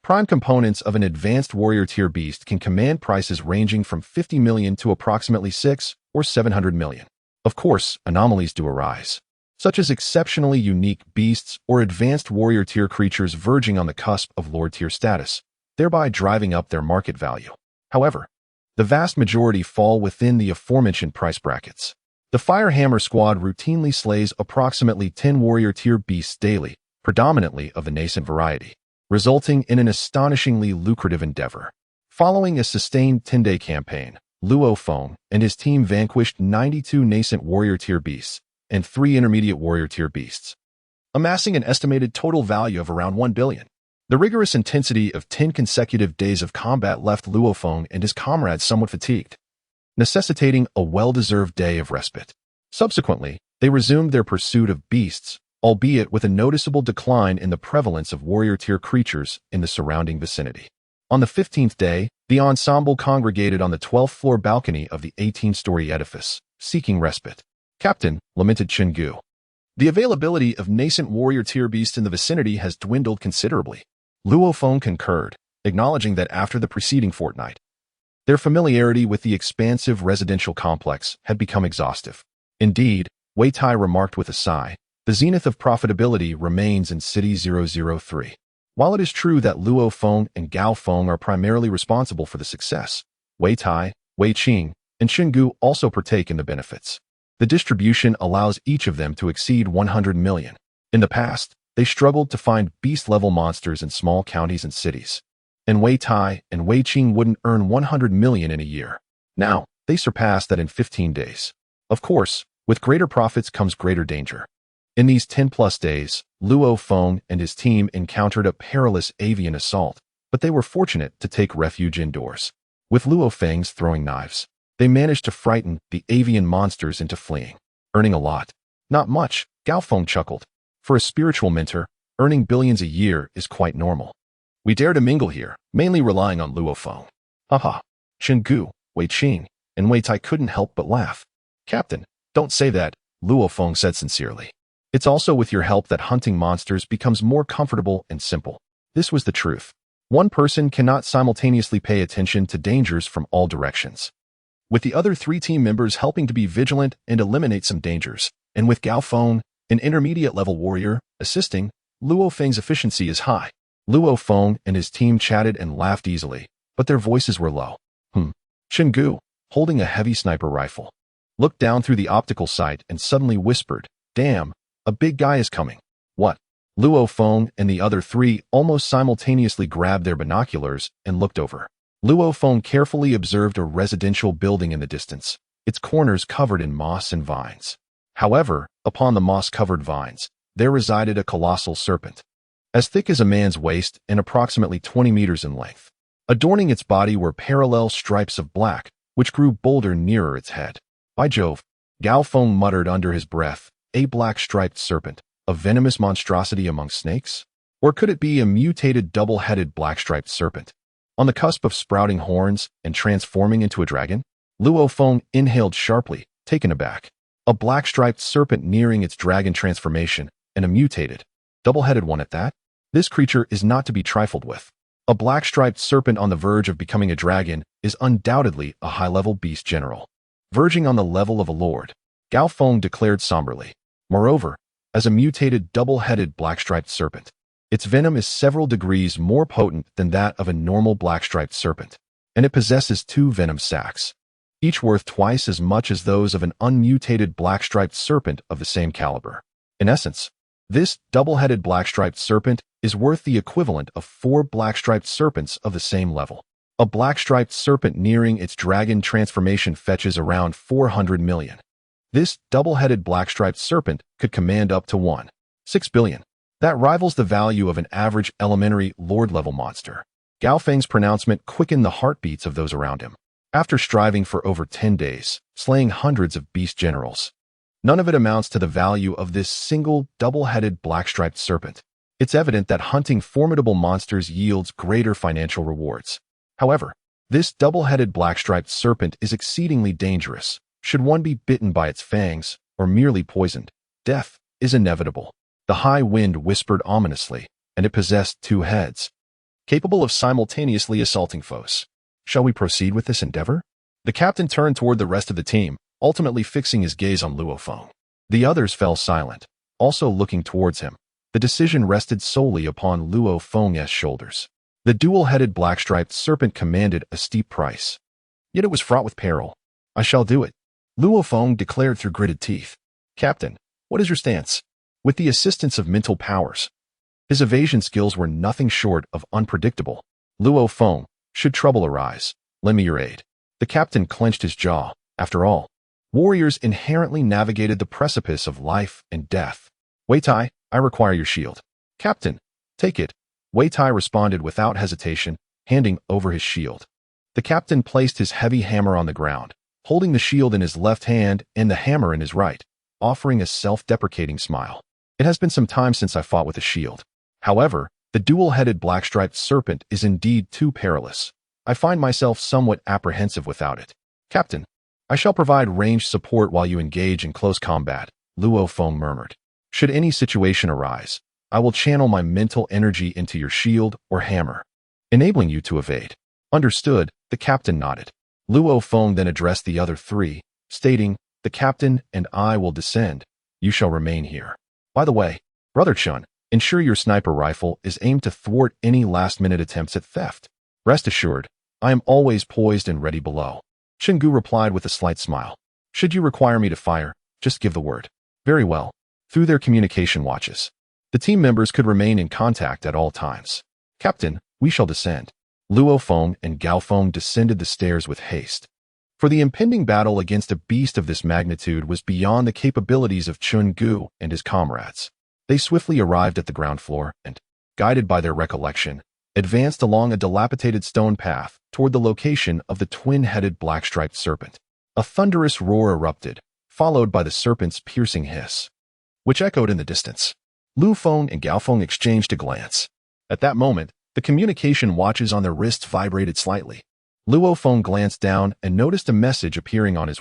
Prime components of an advanced warrior tier beast can command prices ranging from 50 million to approximately 6 or 700 million. Of course, anomalies do arise, such as exceptionally unique beasts or advanced warrior tier creatures verging on the cusp of lord tier status, thereby driving up their market value. However, the vast majority fall within the aforementioned price brackets. The Firehammer squad routinely slays approximately 10 warrior tier beasts daily, predominantly of the nascent variety, resulting in an astonishingly lucrative endeavor. Following a sustained 10-day campaign, Luo Feng and his team vanquished 92 nascent warrior tier beasts and 3 intermediate warrior tier beasts, amassing an estimated total value of around 1 billion. The rigorous intensity of 10 consecutive days of combat left Luo Feng and his comrades somewhat fatigued, necessitating a well-deserved day of respite. Subsequently, they resumed their pursuit of beasts, albeit with a noticeable decline in the prevalence of warrior tier creatures in the surrounding vicinity. On the 15th day, the ensemble congregated on the 12th floor balcony of the 18-story edifice, seeking respite. "Captain," lamented Gu, "the availability of nascent warrior tier beasts in the vicinity has dwindled considerably." Luo Feng concurred, acknowledging that after the preceding fortnight, their familiarity with the expansive residential complex had become exhaustive. Indeed, Wei Tai remarked with a sigh, the zenith of profitability remains in City 003. While it is true that Luo Feng and Gao Feng are primarily responsible for the success, Wei Tai, Wei Qing, and Gu also partake in the benefits. The distribution allows each of them to exceed 100 million. In the past, they struggled to find beast-level monsters in small counties and cities, and Wei Tai and Wei Qing wouldn't earn 100 million in a year. Now, they surpassed that in 15 days. Of course, with greater profits comes greater danger. In these 10-plus days, Luo Feng and his team encountered a perilous avian assault, but they were fortunate to take refuge indoors. With Luo Feng's throwing knives, they managed to frighten the avian monsters into fleeing, earning a lot. "Not much," Gao Feng chuckled. "For a spiritual mentor, earning billions a year is quite normal. We dare to mingle here, mainly relying on Luo Feng." Haha. Gu, Wei Qing, and Wei Tai couldn't help but laugh. "Captain, don't say that," Luo Feng said sincerely. "It's also with your help that hunting monsters becomes more comfortable and simple." This was the truth. One person cannot simultaneously pay attention to dangers from all directions, with the other 3 team members helping to be vigilant and eliminate some dangers, and with Gao Feng, an intermediate-level warrior, assisting, Luo Feng's efficiency is high. Luo Feng and his team chatted and laughed easily, but their voices were low. Gu, holding a heavy sniper rifle, looked down through the optical sight and suddenly whispered, "Damn, a big guy is coming." "What?" Luo Feng and the other 3 almost simultaneously grabbed their binoculars and looked over. Luo Feng carefully observed a residential building in the distance, its corners covered in moss and vines. However, upon the moss-covered vines, there resided a colossal serpent, as thick as a man's waist and approximately 20 meters in length. Adorning its body were parallel stripes of black, which grew bolder nearer its head. "By Jove," Gao Feng muttered under his breath, "a black-striped serpent, a venomous monstrosity among snakes? Or could it be a mutated double-headed black-striped serpent, on the cusp of sprouting horns and transforming into a dragon?" Luo Feng inhaled sharply, taken aback. A black-striped serpent nearing its dragon transformation, and a mutated, double-headed one at that? This creature is not to be trifled with. A black-striped serpent on the verge of becoming a dragon is undoubtedly a high-level beast general, verging on the level of a lord, Gao Feng declared somberly. Moreover, as a mutated double-headed black-striped serpent, its venom is several degrees more potent than that of a normal black-striped serpent, and it possesses 2 venom sacs, each worth twice as much as those of an unmutated black-striped serpent of the same caliber. In essence, this double-headed black-striped serpent is worth the equivalent of 4 black-striped serpents of the same level. A black-striped serpent nearing its dragon transformation fetches around 400 million. This double-headed black-striped serpent could command up to 1.6 billion. That rivals the value of an average elementary lord-level monster. Gao Feng's pronouncement quickened the heartbeats of those around him. After striving for over 10 days, slaying hundreds of beast generals, none of it amounts to the value of this single double-headed black-striped serpent. It's evident that hunting formidable monsters yields greater financial rewards. However, this double-headed black-striped serpent is exceedingly dangerous. Should one be bitten by its fangs or merely poisoned, death is inevitable. The high wind whispered ominously, and it possessed 2 heads, capable of simultaneously assaulting foes. Shall we proceed with this endeavor? The captain turned toward the rest of the team, ultimately fixing his gaze on Luo Feng. The others fell silent, also looking towards him. The decision rested solely upon Luo Feng's shoulders. The dual-headed black-striped serpent commanded a steep price. Yet it was fraught with peril. I shall do it, Luo Feng declared through gritted teeth. Captain, what is your stance? With the assistance of mental powers, his evasion skills were nothing short of unpredictable. Luo Feng, should trouble arise, lend me your aid. The captain clenched his jaw. After all, warriors inherently navigated the precipice of life and death. Wei Tai, I require your shield. Captain, take it. Wei Tai responded without hesitation, handing over his shield. The captain placed his heavy hammer on the ground, holding the shield in his left hand and the hammer in his right, offering a self-deprecating smile. It has been some time since I fought with a shield. However, the dual-headed black-striped serpent is indeed too perilous. I find myself somewhat apprehensive without it. Captain, I shall provide ranged support while you engage in close combat, Luo Feng murmured. Should any situation arise, I will channel my mental energy into your shield or hammer, enabling you to evade. Understood, the captain nodded. Luo Feng then addressed the other 3, stating, the captain and I will descend. You shall remain here. By the way, Brother Chun, ensure your sniper rifle is aimed to thwart any last-minute attempts at theft. Rest assured, I am always poised and ready below. Shingu replied with a slight smile. Should you require me to fire, just give the word. Very well. Through their communication watches, the team members could remain in contact at all times. Captain, we shall descend. Luo Feng and Gao Feng descended the stairs with haste. For the impending battle against a beast of this magnitude was beyond the capabilities of Chun Gu and his comrades. They swiftly arrived at the ground floor and, guided by their recollection, advanced along a dilapidated stone path toward the location of the twin-headed black-striped serpent. A thunderous roar erupted, followed by the serpent's piercing hiss, which echoed in the distance. Luo Feng and Gao Feng exchanged a glance. At that moment, the communication watches on their wrists vibrated slightly. Luo Feng glanced down and noticed a message appearing on his